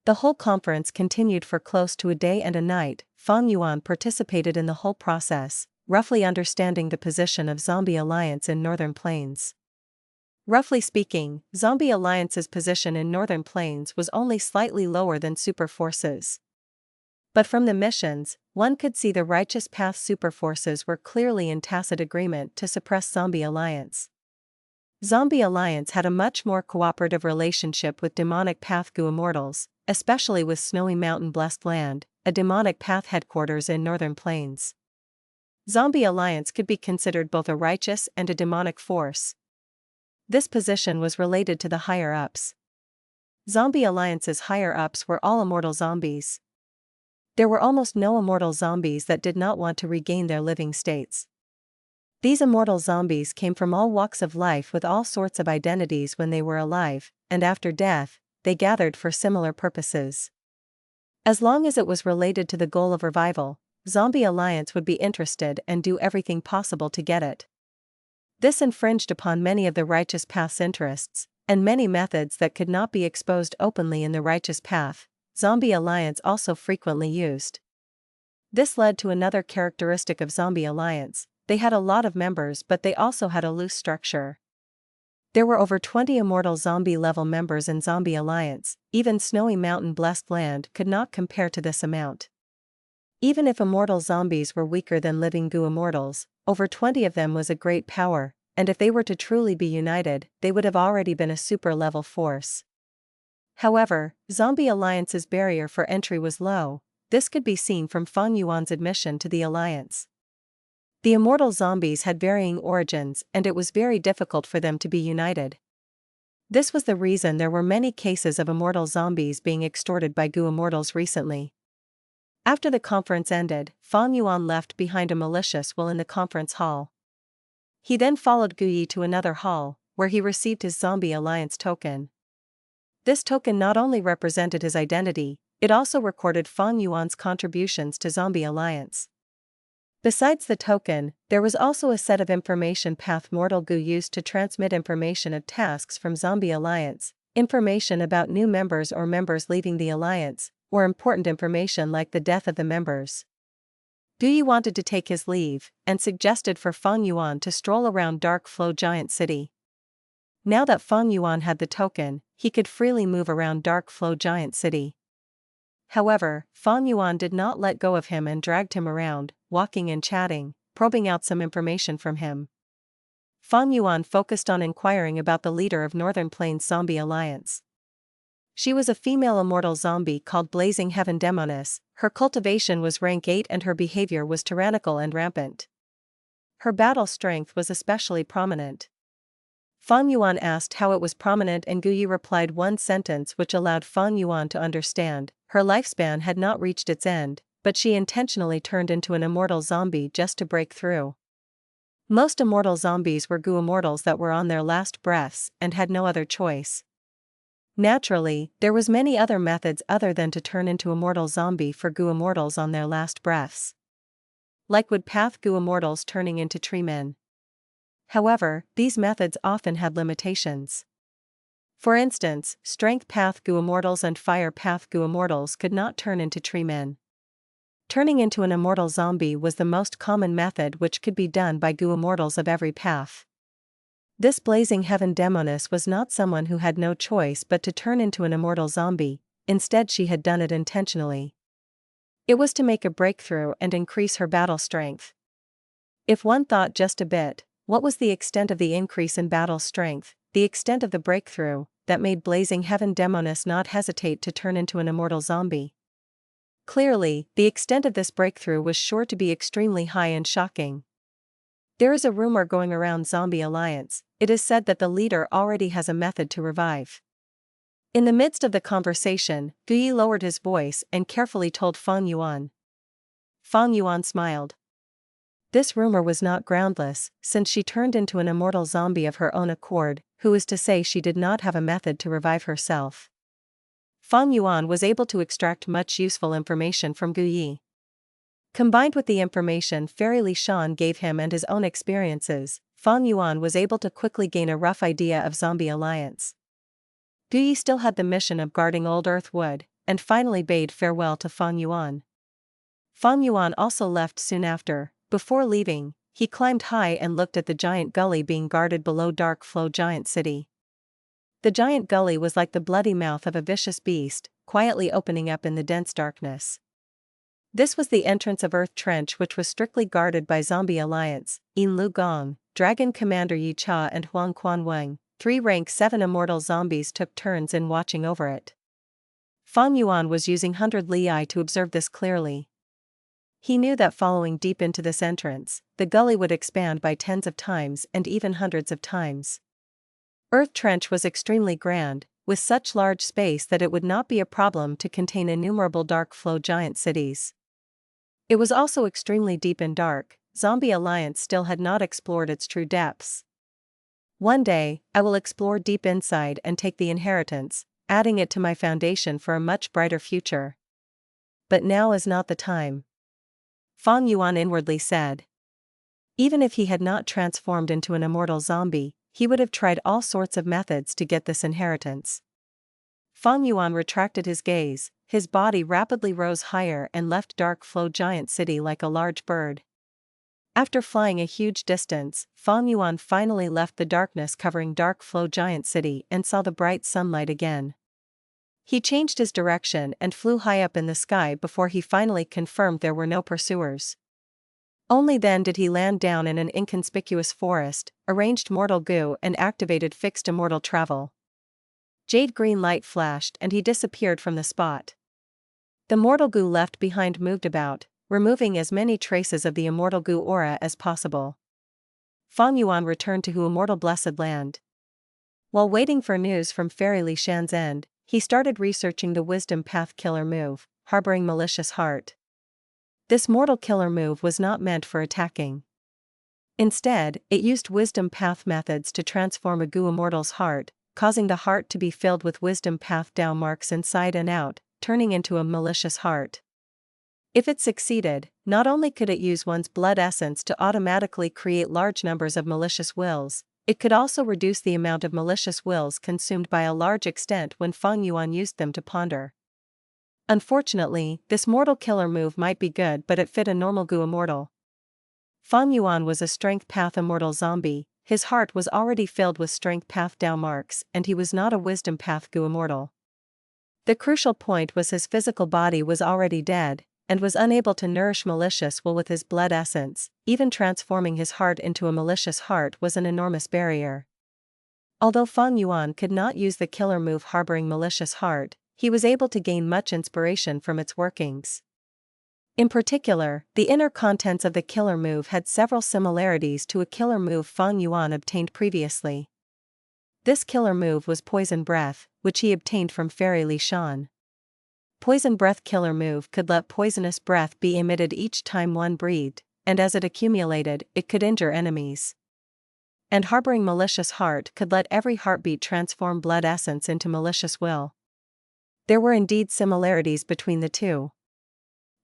The whole conference continued for close to a day and a night. Fang Yuan participated in the whole process, roughly understanding the position of Zombie Alliance in Northern Plains. Roughly speaking, Zombie Alliance's position in Northern Plains was only slightly lower than super forces. But from the missions, one could see the Righteous Path super forces were clearly in tacit agreement to suppress Zombie Alliance. Zombie Alliance had a much more cooperative relationship with Demonic Path Gu Immortals, especially with Snowy Mountain Blessed Land, a Demonic Path headquarters in Northern Plains. Zombie Alliance could be considered both a righteous and a demonic force. This position was related to the higher-ups. Zombie Alliance's higher-ups were all immortal zombies. There were almost no immortal zombies that did not want to regain their living states. These immortal zombies came from all walks of life with all sorts of identities when they were alive, and after death, they gathered for similar purposes. As long as it was related to the goal of revival, Zombie Alliance would be interested and do everything possible to get it. This infringed upon many of the Righteous Path's interests, and many methods that could not be exposed openly in the Righteous Path, Zombie Alliance also frequently used. This led to another characteristic of Zombie Alliance, they had a lot of members but they also had a loose structure. There were over 20 immortal zombie-level members in Zombie Alliance, even Snowy Mountain Blessed Land could not compare to this amount. Even if immortal zombies were weaker than living Gu Immortals, over 20 of them was a great power, and if they were to truly be united, they would have already been a super-level force. However, Zombie Alliance's barrier for entry was low, this could be seen from Fang Yuan's admission to the Alliance. The immortal zombies had varying origins and it was very difficult for them to be united. This was the reason there were many cases of immortal zombies being extorted by Gu Immortals recently. After the conference ended, Fang Yuan left behind a Malicious while in the conference hall. He then followed Gu Yi to another hall, where he received his Zombie Alliance token. This token not only represented his identity, it also recorded Fang Yuan's contributions to Zombie Alliance. Besides the token, there was also a set of information path Mortal Gu used to transmit information of tasks from Zombie Alliance, information about new members or members leaving the Alliance, or important information like the death of the members. Gu Yi wanted to take his leave, and suggested for Fang Yuan to stroll around Dark Flow Giant City. Now that Fang Yuan had the token, he could freely move around Dark Flow Giant City. However, Fang Yuan did not let go of him and dragged him around, walking and chatting, probing out some information from him. Fang Yuan focused on inquiring about the leader of Northern Plains Zombie Alliance. She was a female immortal zombie called Blazing Heaven Demoness, her cultivation was rank 8 and her behavior was tyrannical and rampant. Her battle strength was especially prominent. Fang Yuan asked how it was prominent and Guyi replied one sentence which allowed Fang Yuan to understand. Her lifespan had not reached its end, but she intentionally turned into an immortal zombie just to break through. Most immortal zombies were Gu immortals that were on their last breaths and had no other choice. Naturally, there was many other methods other than to turn into immortal zombie for Gu immortals on their last breaths. Like wood path Gu immortals turning into tree men. However, these methods often had limitations. For instance, strength path Gu immortals and fire path Gu immortals could not turn into tree men. Turning into an immortal zombie was the most common method which could be done by Gu immortals of every path. This blazing heaven demoness was not someone who had no choice but to turn into an immortal zombie, instead she had done it intentionally. It was to make a breakthrough and increase her battle strength. If one thought just a bit, what was the extent of the increase in battle strength, the extent of the breakthrough, that made blazing heaven demoness not hesitate to turn into an immortal zombie? Clearly, the extent of this breakthrough was sure to be extremely high and shocking. There is a rumor going around Zombie Alliance. It is said that the leader already has a method to revive. In the midst of the conversation, Guyi lowered his voice and carefully told Fang Yuan. Fang Yuan smiled. This rumor was not groundless, since she turned into an immortal zombie of her own accord, who is to say she did not have a method to revive herself. Fang Yuan was able to extract much useful information from Guyi. Combined with the information Fairy Li Shan gave him and his own experiences, Fang Yuan was able to quickly gain a rough idea of Zombie Alliance. Guyi still had the mission of guarding Old Earth Wood, and finally bade farewell to Fang Yuan. Fang Yuan also left soon after. Before leaving, he climbed high and looked at the giant gully being guarded below Dark Flow Giant City. The giant gully was like the bloody mouth of a vicious beast, quietly opening up in the dense darkness. This was the entrance of Earth Trench, which was strictly guarded by Zombie Alliance, Yin Lu Gong, Dragon Commander Yi Cha and Huang Quan Weng. 3 rank 7 immortal zombies took turns in watching over it. Fang Yuan was using 100 Li to observe this clearly. He knew that following deep into this entrance, the gully would expand by tens of times and even hundreds of times. Earth Trench was extremely grand, with such large space that it would not be a problem to contain innumerable dark flow giant cities. It was also extremely deep and dark. Zombie Alliance still had not explored its true depths. One day, I will explore deep inside and take the inheritance, adding it to my foundation for a much brighter future. But now is not the time. Fang Yuan inwardly said. Even if he had not transformed into an immortal zombie, he would have tried all sorts of methods to get this inheritance. Fang Yuan retracted his gaze, his body rapidly rose higher and left Dark Flow Giant City like a large bird. After flying a huge distance, Fang Yuan finally left the darkness covering Dark Flow Giant City and saw the bright sunlight again. He changed his direction and flew high up in the sky before he finally confirmed there were no pursuers. Only then did he land down in an inconspicuous forest, arranged mortal goo and activated fixed immortal travel. Jade green light flashed and he disappeared from the spot. The mortal goo left behind moved about, removing as many traces of the immortal goo aura as possible. Fang Yuan returned to Hu Immortal Blessed Land. While waiting for news from Fairy Li Shan's end, he started researching the Wisdom Path Killer move, Harboring Malicious Heart. This mortal killer move was not meant for attacking. Instead, it used Wisdom Path methods to transform a Gu Immortal's heart, causing the heart to be filled with Wisdom Path Dao marks inside and out, turning into a malicious heart. If it succeeded, not only could it use one's blood essence to automatically create large numbers of malicious wills, it could also reduce the amount of malicious wills consumed by a large extent when Fang Yuan used them to ponder. Unfortunately, this mortal killer move might be good, but it fit a normal Gu Immortal. Fang Yuan was a Strength Path Immortal zombie, his heart was already filled with Strength Path Dao marks, and he was not a Wisdom Path Gu Immortal. The crucial point was his physical body was already dead, and was unable to nourish Malicious will with his blood essence. Even transforming his heart into a malicious heart was an enormous barrier. Although Fang Yuan could not use the killer move Harboring Malicious Heart, he was able to gain much inspiration from its workings. In particular, the inner contents of the killer move had several similarities to a killer move Fang Yuan obtained previously. This killer move was Poison Breath, which he obtained from Fairy Li Shan. Poison Breath killer move could let poisonous breath be emitted each time one breathed, and as it accumulated, it could injure enemies. And harboring Malicious Heart could let every heartbeat transform blood essence into malicious will. There were indeed similarities between the two.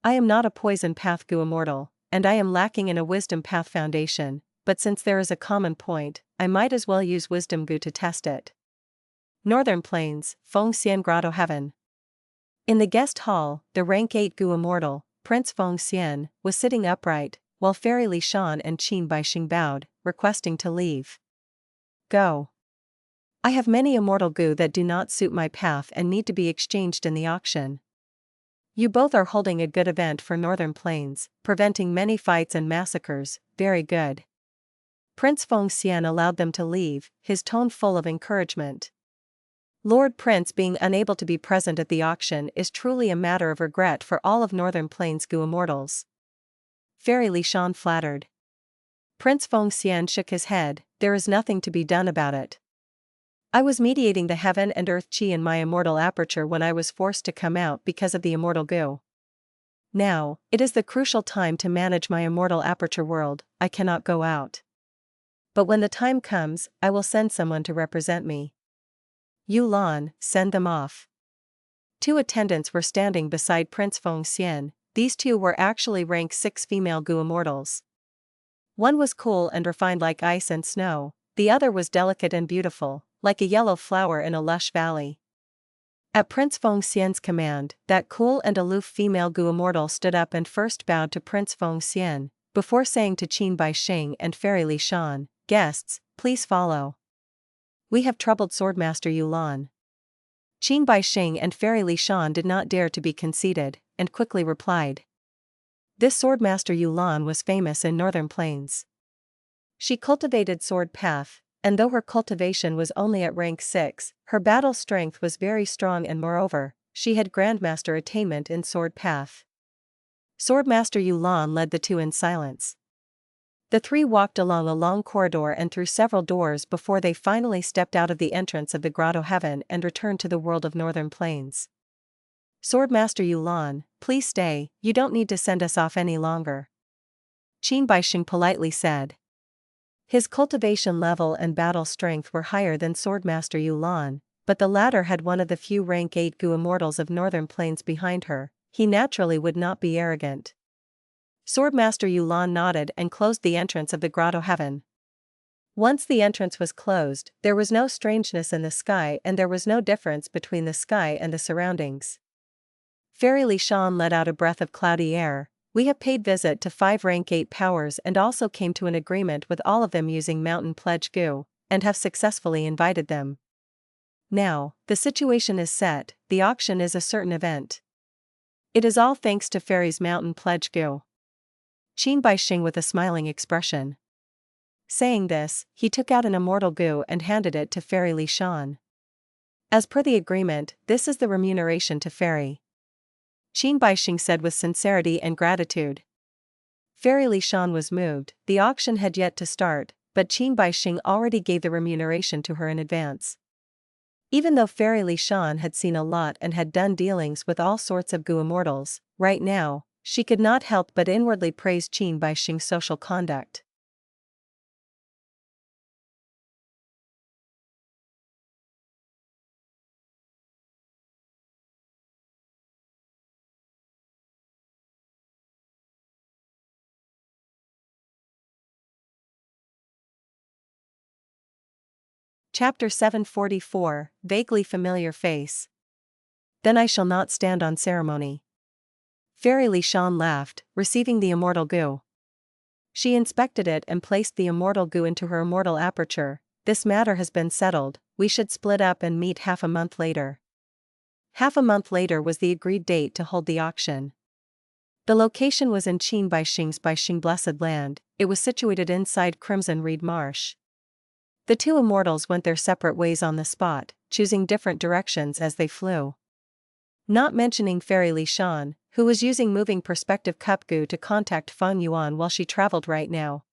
I am not a Poison Path Gu immortal, and I am lacking in a Wisdom Path foundation, but since there is a common point, I might as well use Wisdom Gu to test it. Northern Plains, Feng Xian Grotto Heaven. In the guest hall, the rank 8 Gu immortal, Prince Feng Xian, was sitting upright, while Fairy Li Shan and Qin Baixing bowed, requesting to leave. Go. I have many immortal Gu that do not suit my path and need to be exchanged in the auction. You both are holding a good event for Northern Plains, preventing many fights and massacres, very good. Prince Feng Xian allowed them to leave, his tone full of encouragement. Lord Prince being unable to be present at the auction is truly a matter of regret for all of Northern Plains Gu immortals. Fairy Li Shan flattered. Prince Feng Xian shook his head, there is nothing to be done about it. I was mediating the heaven and earth chi in my immortal aperture when I was forced to come out because of the immortal Gu. Now, it is the crucial time to manage my immortal aperture world, I cannot go out. But when the time comes, I will send someone to represent me. Yulan, send them off. 2 attendants were standing beside Prince Feng Xian, these 2 were actually rank 6 female Gu immortals. One was cool and refined like ice and snow, the other was delicate and beautiful, like a yellow flower in a lush valley. At Prince Feng Xian's command, that cool and aloof female Gu immortal stood up and first bowed to Prince Feng Xian, before saying to Qin Baixing and Fairy Li Shan, guests, please follow. We have troubled Swordmaster Yulan. Qin Baixing and Fairy Li Shan did not dare to be conceited, and quickly replied. This Swordmaster Yulan was famous in Northern Plains. She cultivated Sword Path, and though her cultivation was only at rank 6, her battle strength was very strong and moreover, she had Grandmaster attainment in Sword Path. Swordmaster Yulan led the 2 in silence. The 3 walked along a long corridor and through several doors before they finally stepped out of the entrance of the Grotto Heaven and returned to the world of Northern Plains. Swordmaster Yulan, please stay, you don't need to send us off any longer. Qin Baixing politely said. His cultivation level and battle strength were higher than Swordmaster Yulan, but the latter had one of the few rank 8 Gu immortals of Northern Plains behind her, he naturally would not be arrogant. Swordmaster Yulan nodded and closed the entrance of the Grotto Heaven. Once the entrance was closed, there was no strangeness in the sky and there was no difference between the sky and the surroundings. Fairy Li Shan let out a breath of cloudy air. We have paid visit to 5 rank 8 powers and also came to an agreement with all of them using Mountain Pledge Gu, and have successfully invited them. Now, the situation is set, the auction is a certain event. It is all thanks to Fairy's Mountain Pledge Gu. Qin Baixing with a smiling expression. Saying this, he took out an immortal Gu and handed it to Fairy Li Shan. As per the agreement, this is the remuneration to Fairy. Qin Baixing said with sincerity and gratitude. Fairy Li Shan was moved, the auction had yet to start, but Qin Baixing already gave the remuneration to her in advance. Even though Fairy Li Shan had seen a lot and had done dealings with all sorts of Gu immortals, right now, she could not help but inwardly praise Qin Baixing's social conduct. Chapter 744, Vaguely Familiar Face. Then I shall not stand on ceremony. Fairy Li Shan laughed, receiving the immortal Gu. She inspected it and placed the immortal Gu into her immortal aperture. This matter has been settled, we should split up and meet half a month later. Half a month later was the agreed date to hold the auction. The location was in Qin Baixing's Baixing Blessed Land, it was situated inside Crimson Reed Marsh. The 2 immortals went their separate ways on the spot, choosing different directions as they flew. Not mentioning Fairy Li Shan, who was using moving perspective Cup Gu to contact Fang Yuan while she traveled right now.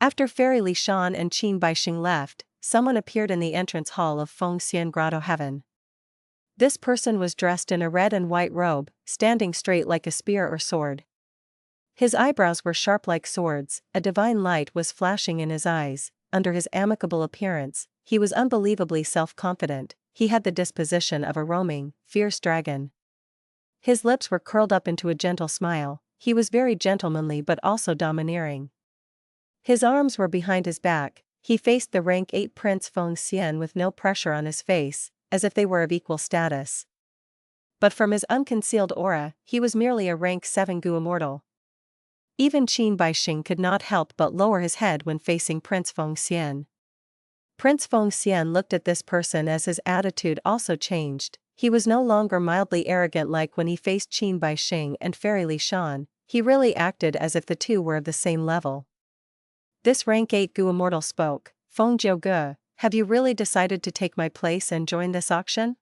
After Fairy Li Shan and Qin Baixing left, someone appeared in the entrance hall of Feng Xian Grotto Heaven. This person was dressed in a red and white robe, standing straight like a spear or sword. His eyebrows were sharp like swords, a divine light was flashing in his eyes. Under his amicable appearance, he was unbelievably self-confident. He had the disposition of a roaming, fierce dragon. His lips were curled up into a gentle smile. He was very gentlemanly but also domineering. His arms were behind his back. He faced the rank 8 Prince Feng Xian with no pressure on his face, as if they were of equal status. But from his unconcealed aura, he was merely a rank 7 Gu immortal. Even Qin Baixing could not help but lower his head when facing Prince Feng Xian. Prince Feng Xian looked at this person as his attitude also changed. He was no longer mildly arrogant like when he faced Qin Baixing and Fairy Li Shan. He really acted as if the two were of the same level. This rank 8 Gu immortal spoke. Feng Jiuge, have you really decided to take my place and join this auction?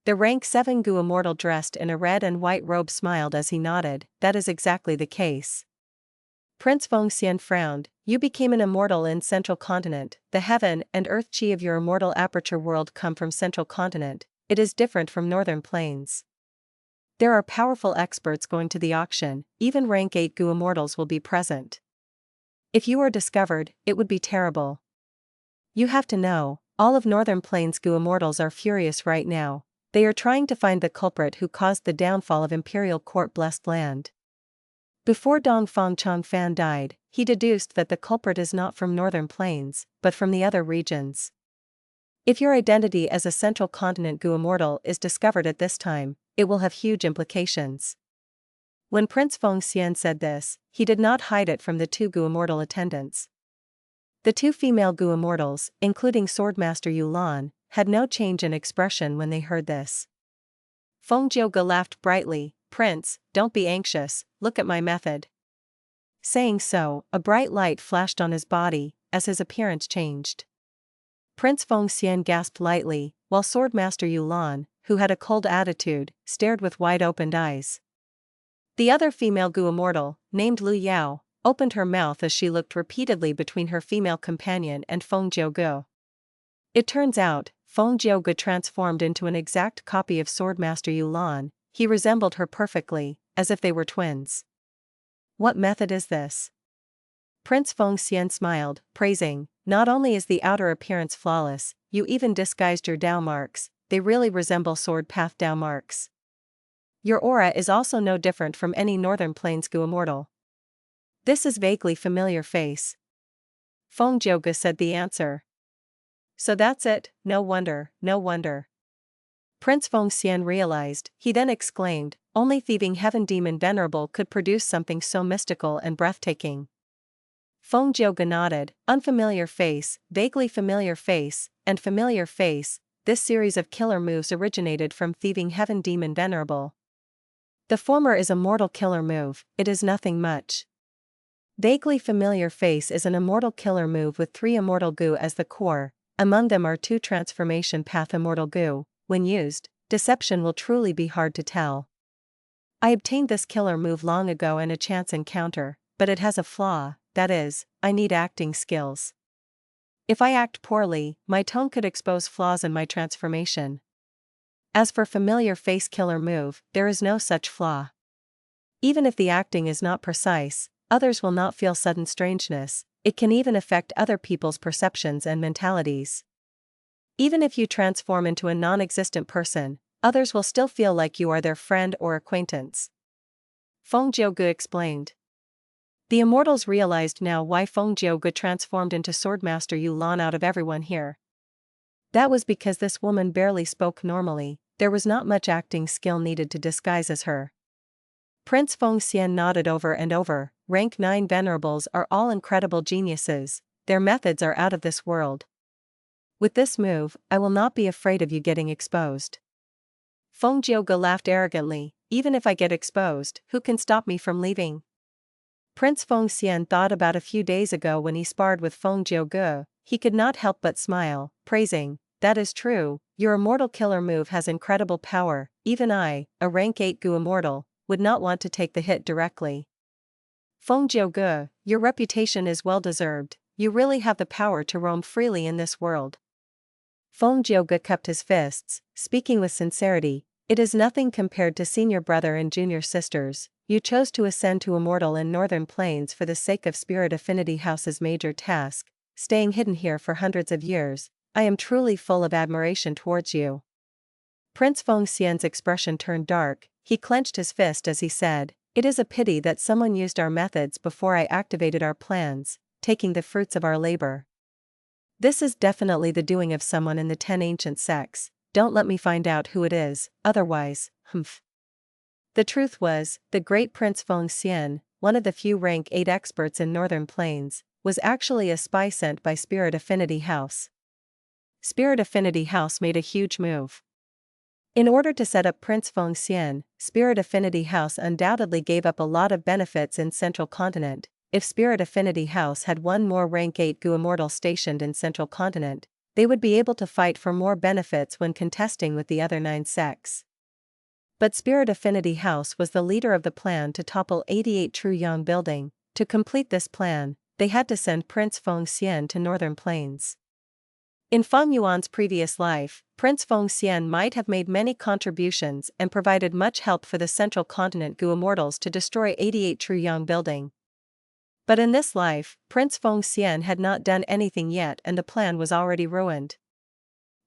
The rank 7 Gu immortal dressed in a red and white robe smiled as he nodded. That is exactly the case. Prince Feng Xian frowned. You became an immortal in Central Continent. The heaven and earth chi of your immortal aperture world come from Central Continent. It is different from Northern Plains. There are powerful experts going to the auction. Even rank 8 Gu immortals will be present. If you are discovered, it would be terrible. You have to know, all of Northern Plains Gu immortals are furious right now. They are trying to find the culprit who caused the downfall of Imperial Court Blessed Land. Before Dongfang Changfan died, he deduced that the culprit is not from Northern Plains, but from the other regions. If your identity as a Central Continent Gu immortal is discovered at this time, it will have huge implications. When Prince Feng Xian said this, he did not hide it from the 2 Gu immortal attendants. The 2 female Gu immortals, including Swordmaster Yulan, had no change in expression when they heard this. Feng Jiuge laughed brightly. Prince, don't be anxious, look at my method. Saying so, a bright light flashed on his body, as his appearance changed. Prince Feng Xian gasped lightly, while Swordmaster Yulan, who had a cold attitude, stared with wide-opened eyes. The other female Gu immortal, named Lu Yao, opened her mouth as she looked repeatedly between her female companion and Feng Jiuge. It turns out, Feng Jiuge transformed into an exact copy of Swordmaster Yulan. He resembled her perfectly, as if they were twins. What method is this? Prince Feng Xian smiled, praising, not only is the outer appearance flawless, you even disguised your Dao marks, they really resemble Sword Path Dao marks. Your aura is also no different from any Northern Plains Gu immortal. This is vaguely familiar face. Feng Jiuge said the answer. So that's it, no wonder, no wonder. Prince Feng Xian realized. He then exclaimed, only thieving heaven demon Venerable could produce something so mystical and breathtaking. Feng Jiuge nodded. Unfamiliar face, vaguely familiar face, and familiar face. This series of killer moves originated from thieving heaven demon Venerable. The former is a mortal killer move, it is nothing much. Vaguely familiar face is an immortal killer move with 3 immortal Gu as the core, among them are 2 transformation path immortal Gu. When used, deception will truly be hard to tell. I obtained this killer move long ago in a chance encounter, but it has a flaw, that is, I need acting skills. If I act poorly, my tone could expose flaws in my transformation. As for familiar face killer move, there is no such flaw. Even if the acting is not precise, others will not feel sudden strangeness, it can even affect other people's perceptions and mentalities. Even if you transform into a non-existent person, others will still feel like you are their friend or acquaintance. Feng Jiuge explained. The immortals realized now why Feng Jiuge transformed into Swordmaster Yulan out of everyone here. That was because this woman barely spoke normally, there was not much acting skill needed to disguise as her. Prince Feng Xian nodded over and over. Rank 9 Venerables are all incredible geniuses, their methods are out of this world. With this move, I will not be afraid of you getting exposed. Feng Jiuge laughed arrogantly. Even if I get exposed, who can stop me from leaving? Prince Feng Xian thought about a few days ago when he sparred with Feng Jiuge. He could not help but smile, praising, that is true, your immortal killer move has incredible power, even I, a rank 8 Gu immortal, would not want to take the hit directly. Feng Jiuge, your reputation is well deserved, you really have the power to roam freely in this world. Feng Jiuge cupped his fists, speaking with sincerity. It is nothing compared to senior brother and junior sisters. You chose to ascend to Immortal in Northern Plains for the sake of Spirit Affinity House's major task, staying hidden here for hundreds of years. I am truly full of admiration towards you. Prince Feng Xian's expression turned dark. He clenched his fist as he said, "It is a pity that someone used our methods before I activated our plans, taking the fruits of our labor. This is definitely the doing of someone in the 10 ancient sects. Don't let me find out who it is, otherwise, humph." The truth was, the great Prince Feng Xian, one of the few rank 8 experts in Northern Plains, was actually a spy sent by Spirit Affinity House. Spirit Affinity House made a huge move. In order to set up Prince Feng Xian, Spirit Affinity House undoubtedly gave up a lot of benefits in Central Continent. If Spirit Affinity House had one more rank 8 Gu Immortal stationed in Central Continent, they would be able to fight for more benefits when contesting with the other 9 sects. But Spirit Affinity House was the leader of the plan to topple 88 True Yang Building. To complete this plan, they had to send Prince Feng Xian to Northern Plains. In Fang Yuan's previous life, Prince Feng Xian might have made many contributions and provided much help for the Central Continent Gu Immortals to destroy 88 True Yang Building. But in this life, Prince Feng Xian had not done anything yet and the plan was already ruined.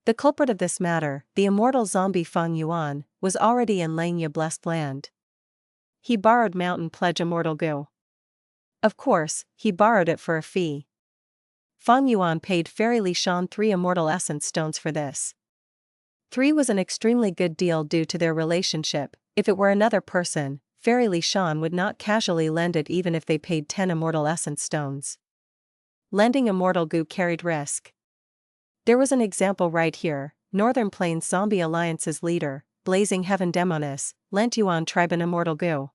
The culprit of this matter, the immortal zombie Fang Yuan, was already in Langya Blessed Land. He borrowed Mountain Pledge Immortal Gu. Of course, he borrowed it for a fee. Fang Yuan paid Fairy Li Shan 3 Immortal Essence Stones for this. 3 was an extremely good deal due to their relationship. If it were another person, Fairy Li Shan would not casually lend it even if they paid 10 Immortal Essence Stones. Lending Immortal Gu carried risk. There was an example right here. Northern Plains Zombie Alliance's leader, Blazing Heaven Demoness, lent Yuan tribe an Immortal Gu.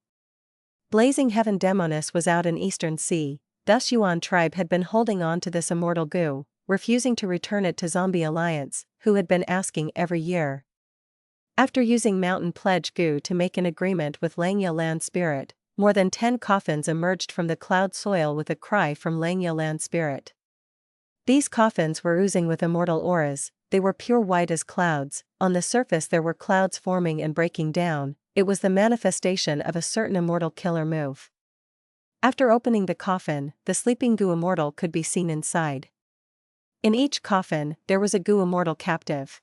Blazing Heaven Demoness was out in Eastern Sea, thus Yuan tribe had been holding on to this Immortal Gu, refusing to return it to Zombie Alliance, who had been asking every year. After using Mountain Pledge Gu to make an agreement with Langya Land Spirit, more than 10 coffins emerged from the cloud soil with a cry from Langya Land Spirit. These coffins were oozing with immortal auras. They were pure white as clouds. On the surface there were clouds forming and breaking down. It was the manifestation of a certain immortal killer move. After opening the coffin, the sleeping Gu Immortal could be seen inside. In each coffin, there was a Gu Immortal captive.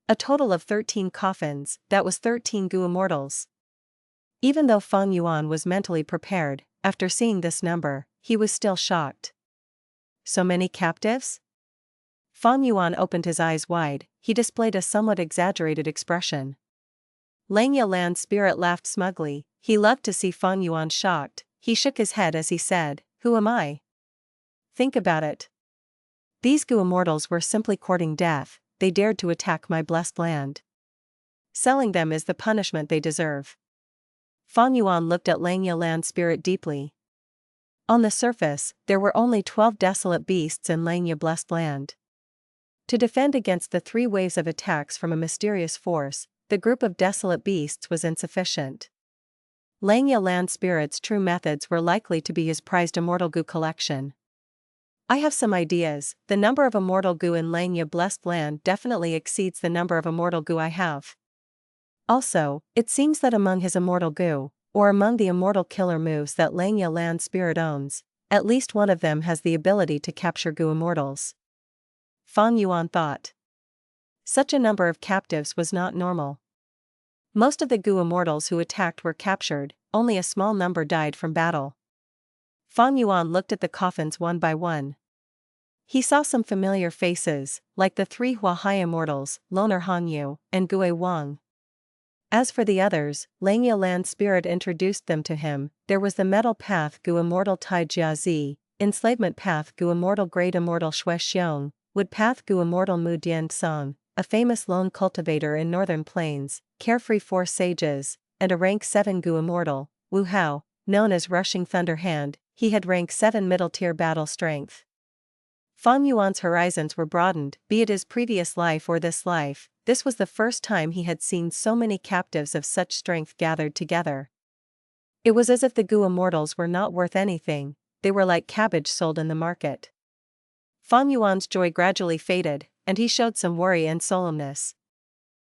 A total of 13 coffins, that was 13 Gu Immortals. Even though Fang Yuan was mentally prepared, after seeing this number, he was still shocked. So many captives? Fang Yuan opened his eyes wide. He displayed a somewhat exaggerated expression. Langya Land Spirit laughed smugly. He loved to see Fang Yuan shocked. He shook his head as he said, "Who am I? Think about it. These Gu Immortals were simply courting death. They dared to attack my blessed land. Selling them is the punishment they deserve." Fang Yuan looked at Langya Land Spirit deeply. On the surface, there were only 12 desolate beasts in Langya Blessed Land. To defend against the 3 waves of attacks from a mysterious force, the group of desolate beasts was insufficient. Langya Land Spirit's true methods were likely to be his prized Immortal Gu collection. I have some ideas. The number of Immortal Gu in Langya Blessed Land definitely exceeds the number of Immortal Gu I have. Also, it seems that among his Immortal Gu, or among the immortal killer moves that Langya Land Spirit owns, at least one of them has the ability to capture Gu Immortals. Fang Yuan thought. Such a number of captives was not normal. Most of the Gu Immortals who attacked were captured, only a small number died from battle. Fang Yuan looked at the coffins one by one. He saw some familiar faces, like the 3 Huahai Immortals, Loner Hongyu, and Gue Wang. As for the others, Langya Land Spirit introduced them to him. There was the Metal Path Gu Immortal Tai Jiazi, Enslavement Path Gu Immortal Great Immortal Shui Xiong, Wood Path Gu Immortal Mu Dian Song, a famous lone cultivator in Northern Plains, Carefree 4 Sages, and a rank 7 Gu Immortal, Wu Hao, known as Rushing Thunder Hand. He had rank 7 middle tier battle strength. Fang Yuan's horizons were broadened, be it his previous life or this life. This was the first time he had seen so many captives of such strength gathered together. It was as if the Gu Immortals were not worth anything, they were like cabbage sold in the market. Fang Yuan's joy gradually faded, and he showed some worry and solemnness.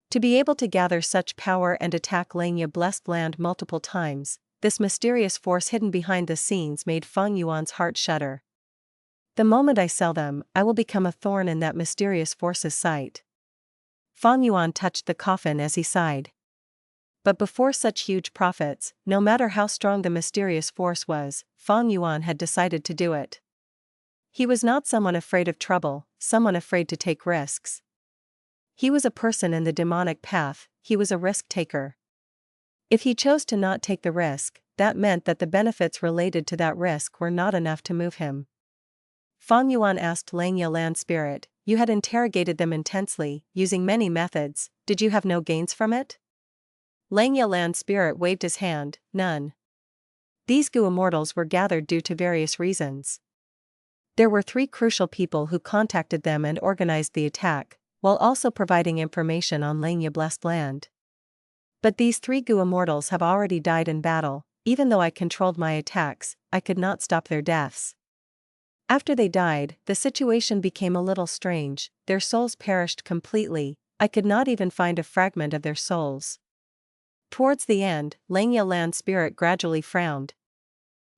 To be able to gather such power and attack Langya blessed land multiple times, this mysterious force hidden behind the scenes made Fang Yuan's heart shudder. The moment I sell them, I will become a thorn in that mysterious force's sight. Fang Yuan touched the coffin as he sighed. But before such huge profits, no matter how strong the mysterious force was, Fang Yuan had decided to do it. He was not someone afraid of trouble, someone afraid to take risks. He was a person in the demonic path, he was a risk-taker. If he chose to not take the risk, that meant that the benefits related to that risk were not enough to move him. Fang Yuan asked Langya Land Spirit, "You had interrogated them intensely, using many methods, did you have no gains from it?" Langya Land Spirit waved his hand, "None. These Gu immortals were gathered due to various reasons. There were 3 crucial people who contacted them and organized the attack, while also providing information on Langya Blessed Land. But these 3 Gu immortals have already died in battle. Even though I controlled my attacks, I could not stop their deaths. After they died, the situation became a little strange, their souls perished completely, I could not even find a fragment of their souls." Towards the end, Langya Land Spirit gradually frowned.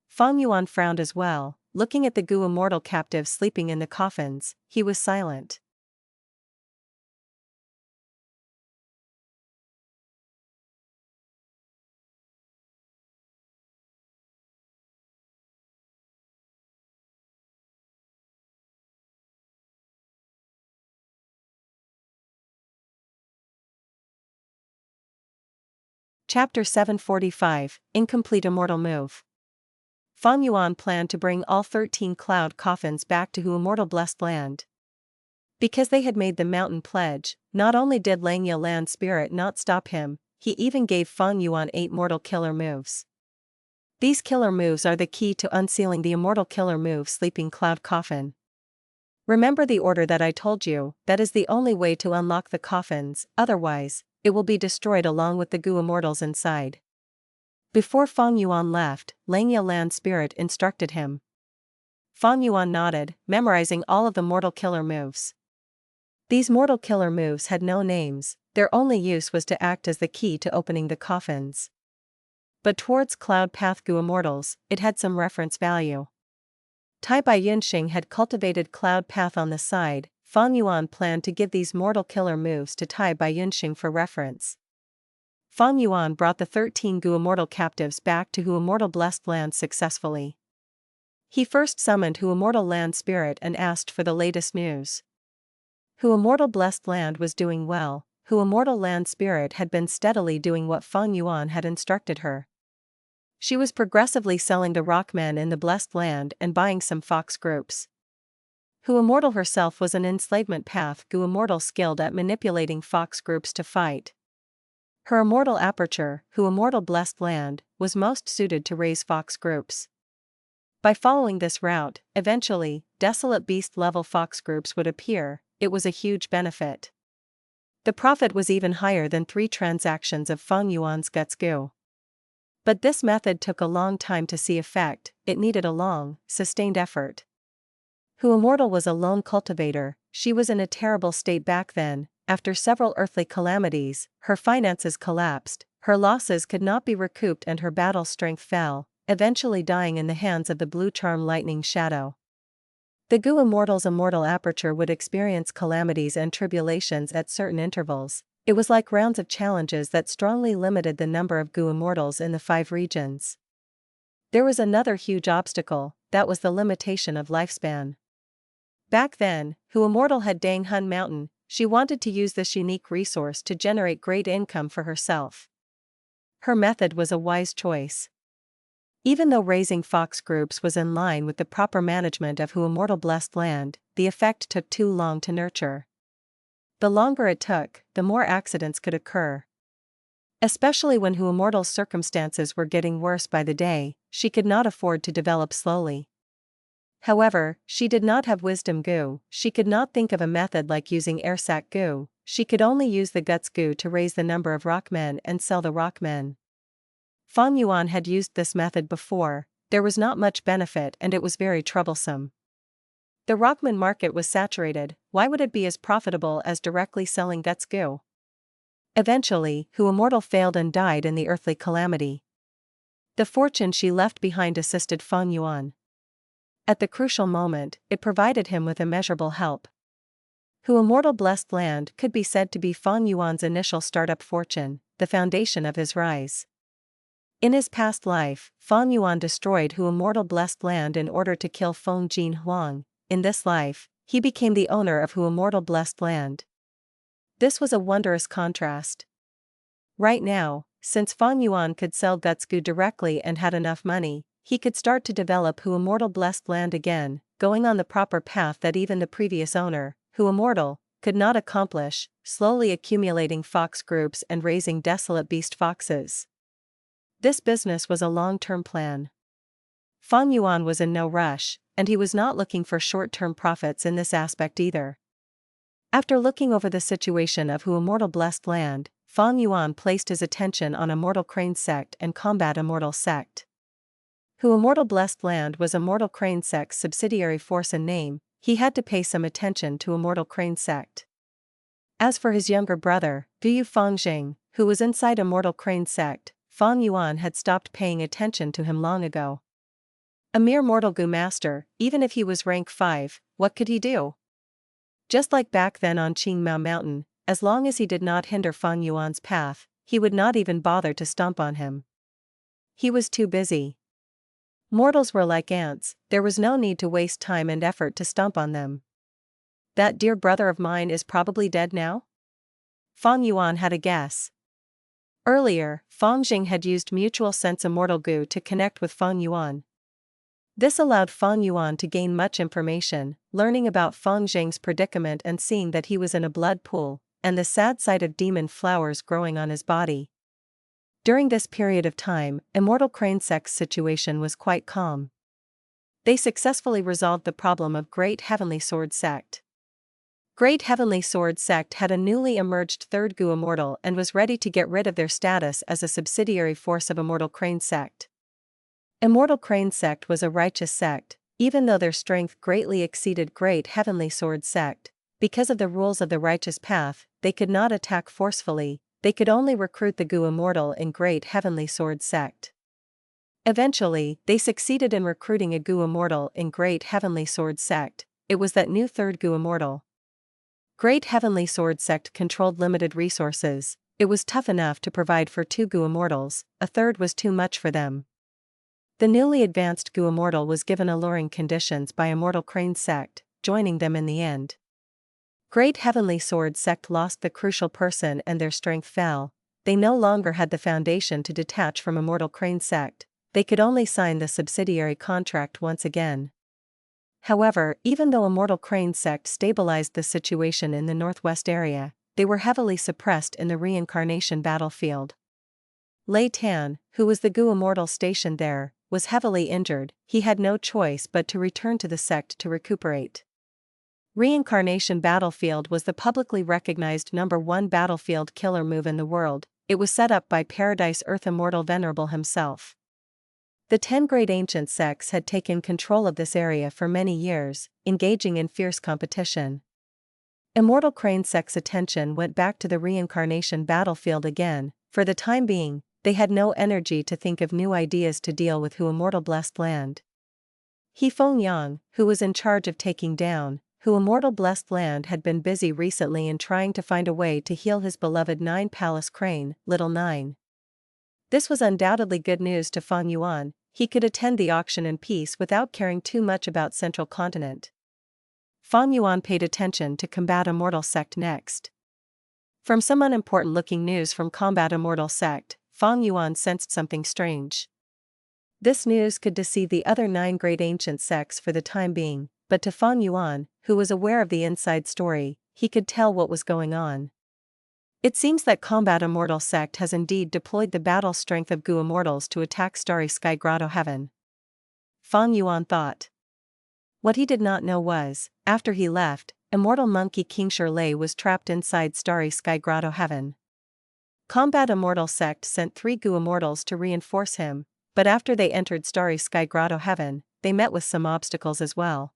Fang Yuan frowned as well, looking at the Gu immortal captives sleeping in the coffins, he was silent. Chapter 745, Incomplete Immortal Move. Fang Yuan planned to bring all 13 cloud coffins back to Hu Immortal Blessed Land. Because they had made the mountain pledge, not only did Langya Land Spirit not stop him, he even gave Fang Yuan 8 mortal killer moves. These killer moves are the key to unsealing the immortal killer move Sleeping Cloud Coffin. Remember the order that I told you, that is the only way to unlock the coffins, otherwise, it will be destroyed along with the Gu immortals inside. Before Fang Yuan left, Langya Land Spirit instructed him. Fang Yuan nodded, memorizing all of the mortal killer moves. These mortal killer moves had no names, their only use was to act as the key to opening the coffins. But towards Cloud Path Gu immortals, it had some reference value. Tai Bai Yunxing had cultivated Cloud Path on the side. Fang Yuan planned to give these mortal killer moves to Tai Bai Yunxing for reference. Fang Yuan brought the 13 Gu immortal captives back to Hu Immortal Blessed Land successfully. He first summoned Hu Immortal Land Spirit and asked for the latest news. Hu Immortal Blessed Land was doing well. Hu Immortal Land Spirit had been steadily doing what Fang Yuan had instructed her. She was progressively selling the rockmen in the Blessed Land and buying some fox groups. Hu Immortal herself was an enslavement path Gu immortal skilled at manipulating fox groups to fight. Her immortal aperture, Hu Immortal Blessed Land, was most suited to raise fox groups. By following this route, eventually, Desolate beast level fox groups would appear. It was a huge benefit. The profit was even higher than 3 transactions of Fang Yuan's Guts Gu. But this method took a long time to see effect, it needed a long, sustained effort. Hu Immortal was a lone cultivator, she was in a terrible state back then. After several earthly calamities, her finances collapsed, her losses could not be recouped and her battle strength fell, eventually dying in the hands of the Blue Charm Lightning Shadow. The Gu Immortal's immortal aperture would experience calamities and tribulations at certain intervals. It was like rounds of challenges that strongly limited the number of Gu immortals in the 5 regions. There was another huge obstacle, that was the limitation of lifespan. Back then, Hu Immortal had Dang Hun Mountain. She wanted to use this unique resource to generate great income for herself. Her method was a wise choice. Even though raising fox groups was in line with the proper management of Hu Immortal Blessed Land, the effect took too long to nurture. The longer it took, the more accidents could occur. Especially when Hu Immortal's circumstances were getting worse by the day, she could not afford to develop slowly. However, she did not have Wisdom Gu, she could not think of a method like using Airsac Gu, she could only use the Guts Gu to raise the number of rockmen and sell the rockmen. Fang Yuan had used this method before, there was not much benefit and it was very troublesome. The Rockman market was saturated, why would it be as profitable as directly selling Vet's goo? Eventually, Hu Immortal failed and died in the earthly calamity. The fortune she left behind assisted Fang Yuan. At the crucial moment, it provided him with immeasurable help. Hu Immortal Blessed Land could be said to be Fang Yuan's initial startup fortune, the foundation of his rise. In his past life, Fang Yuan destroyed Hu Immortal Blessed Land in order to kill Feng Jin Huang. In this life, he became the owner of Hu Immortal Blessed Land. This was a wondrous contrast. Right now, since Fang Yuan could sell Vet's goo directly and had enough money, he could start to develop Hu Immortal Blessed Land again, going on the proper path that even the previous owner, Hu Immortal, could not accomplish, slowly accumulating fox groups and raising desolate beast foxes. This business was a long-term plan. Fang Yuan was in no rush, and he was not looking for short-term profits in this aspect either. After looking over the situation of Hu Immortal Blessed Land, Fang Yuan placed his attention on Immortal Crane Sect and Combat Immortal Sect. Hu Immortal Blessed Land was Immortal Crane Sect's subsidiary force in name, he had to pay some attention to Immortal Crane Sect. As for his younger brother, Gu Fangjing, who was inside Immortal Crane Sect, Fang Yuan had stopped paying attention to him long ago. A mere mortal Gu master, even if he was rank 5, what could he do? Just like back then on Qingmao Mountain, as long as he did not hinder Fang Yuan's path, he would not even bother to stomp on him. He was too busy. Mortals were like ants, there was no need to waste time and effort to stomp on them. That dear brother of mine is probably dead now? Fang Yuan had a guess. Earlier, Fang Jing had used Mutual Sense Immortal Goo to connect with Fang Yuan. This allowed Fang Yuan to gain much information, learning about Fang Jing's predicament and seeing that he was in a blood pool, and the sad sight of demon flowers growing on his body. During this period of time, Immortal Crane Sect's situation was quite calm. They successfully resolved the problem of Great Heavenly Sword Sect. Great Heavenly Sword Sect had a newly emerged third Gu Immortal and was ready to get rid of their status as a subsidiary force of Immortal Crane Sect. Immortal Crane Sect was a righteous sect, even though their strength greatly exceeded Great Heavenly Sword Sect. Because of the rules of the righteous path, they could not attack forcefully, they could only recruit the Gu Immortal in Great Heavenly Sword Sect. Eventually, they succeeded in recruiting a Gu Immortal in Great Heavenly Sword Sect. It was that new third Gu Immortal. Great Heavenly Sword Sect controlled limited resources, it was tough enough to provide for 2 Gu Immortals, a third was too much for them. The newly advanced Gu Immortal was given alluring conditions by Immortal Crane Sect, joining them in the end. Great Heavenly Sword Sect lost the crucial person and their strength fell, they no longer had the foundation to detach from Immortal Crane Sect, they could only sign the subsidiary contract once again. However, even though Immortal Crane Sect stabilized the situation in the northwest area, they were heavily suppressed in the reincarnation battlefield. Lei Tan, who was the Gu Immortal stationed there, was heavily injured, he had no choice but to return to the sect to recuperate. Reincarnation battlefield was the publicly recognized #1 battlefield killer move in the world, it was set up by Paradise Earth Immortal Venerable himself. The 10 great ancient sects had taken control of this area for many years, engaging in fierce competition. Immortal Crane Sect's attention went back to the reincarnation battlefield again, for the time being, they had no energy to think of new ideas to deal with Hu Immortal Blessed Land. He Feng Yang, who was in charge of taking down Hu Immortal Blessed Land, had been busy recently in trying to find a way to heal his beloved 9 Palace Crane, Little 9. This was undoubtedly good news to Fang Yuan, he could attend the auction in peace without caring too much about Central Continent. Fang Yuan paid attention to Combat Immortal Sect next. From some unimportant-looking news from Combat Immortal Sect, Fang Yuan sensed something strange. This news could deceive the other 9 great ancient sects for the time being, but to Fang Yuan, who was aware of the inside story, he could tell what was going on. It seems that Combat Immortal Sect has indeed deployed the battle strength of Gu Immortals to attack Starry Sky Grotto Heaven. Fang Yuan thought. What he did not know was, after he left, Immortal Monkey King Shirley was trapped inside Starry Sky Grotto Heaven. Combat Immortal Sect sent 3 Gu Immortals to reinforce him, but after they entered Starry Sky Grotto Heaven, they met with some obstacles as well.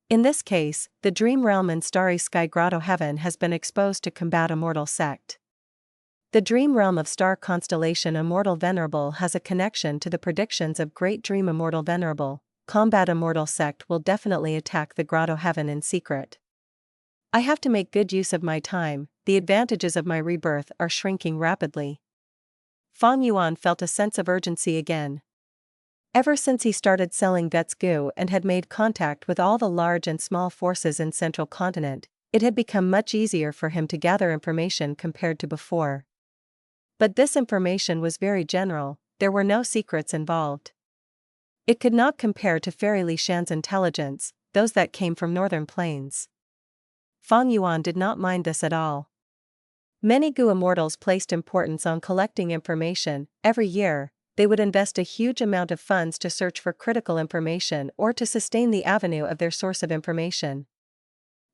In this case, the Dream Realm and Starry Sky Grotto Heaven has been exposed to combat Immortal Sect. The Dream Realm of Star Constellation Immortal Venerable has a connection to the predictions of Great Dream Immortal Venerable. Combat Immortal Sect will definitely attack the Grotto Heaven in secret. I have to make good use of my time, the advantages of my rebirth are shrinking rapidly. Fang Yuan felt a sense of urgency again. Ever since he started selling Vet's goo and had made contact with all the large and small forces in Central Continent, it had become much easier for him to gather information compared to before. But this information was very general, there were no secrets involved. It could not compare to Fairy Li Shan's intelligence, those that came from Northern Plains. Fang Yuan did not mind this at all. Many Gu immortals placed importance on collecting information. Every year, they would invest a huge amount of funds to search for critical information or to sustain the avenue of their source of information.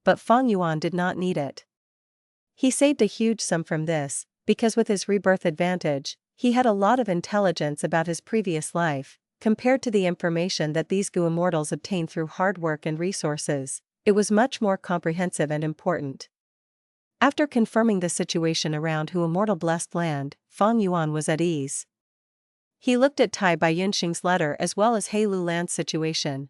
But Fang Yuan did not need it. He saved a huge sum from this, because with his rebirth advantage, he had a lot of intelligence about his previous life, compared to the information that these Gu immortals obtained through hard work and resources. It was much more comprehensive and important. After confirming the situation around Hu Immortal Blessed Land, Fang Yuan was at ease. He looked at Tai Baiyunxing's letter as well as He Lu Land's situation.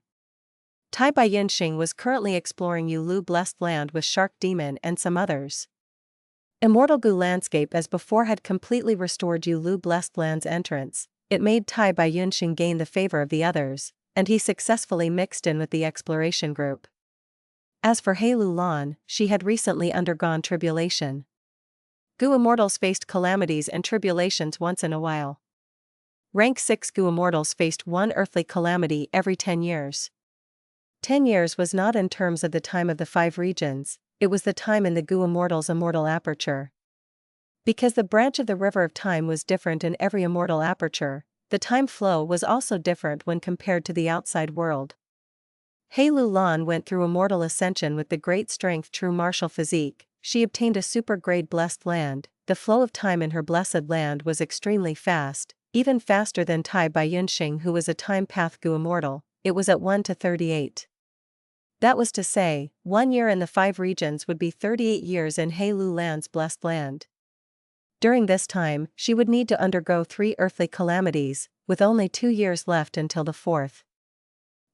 Tai Baiyunxing was currently exploring Yu Lu Blessed Land with Shark Demon and some others. Immortal Gu landscape as before had completely restored Yu Lu Blessed Land's entrance. It made Tai Baiyunxing gain the favor of the others, and he successfully mixed in with the exploration group. As for He Lu Lan, she had recently undergone tribulation. Gu immortals faced calamities and tribulations once in a while. Rank 6 Gu immortals faced one earthly calamity every 10 years. 10 years was not in terms of the time of the 5 regions, it was the time in the Gu immortals' immortal aperture. Because the branch of the river of time was different in every immortal aperture, the time flow was also different when compared to the outside world. He Lu Lan went through immortal ascension with the great strength true martial physique, she obtained a super-grade blessed land, the flow of time in her blessed land was extremely fast, even faster than Tai Baiyunxing who was a time path Gu immortal, it was at 1 to 38. That was to say, 1 year in the 5 regions would be 38 years in He Lu Land's blessed land. During this time, she would need to undergo 3 earthly calamities, with only 2 years left until the 4th.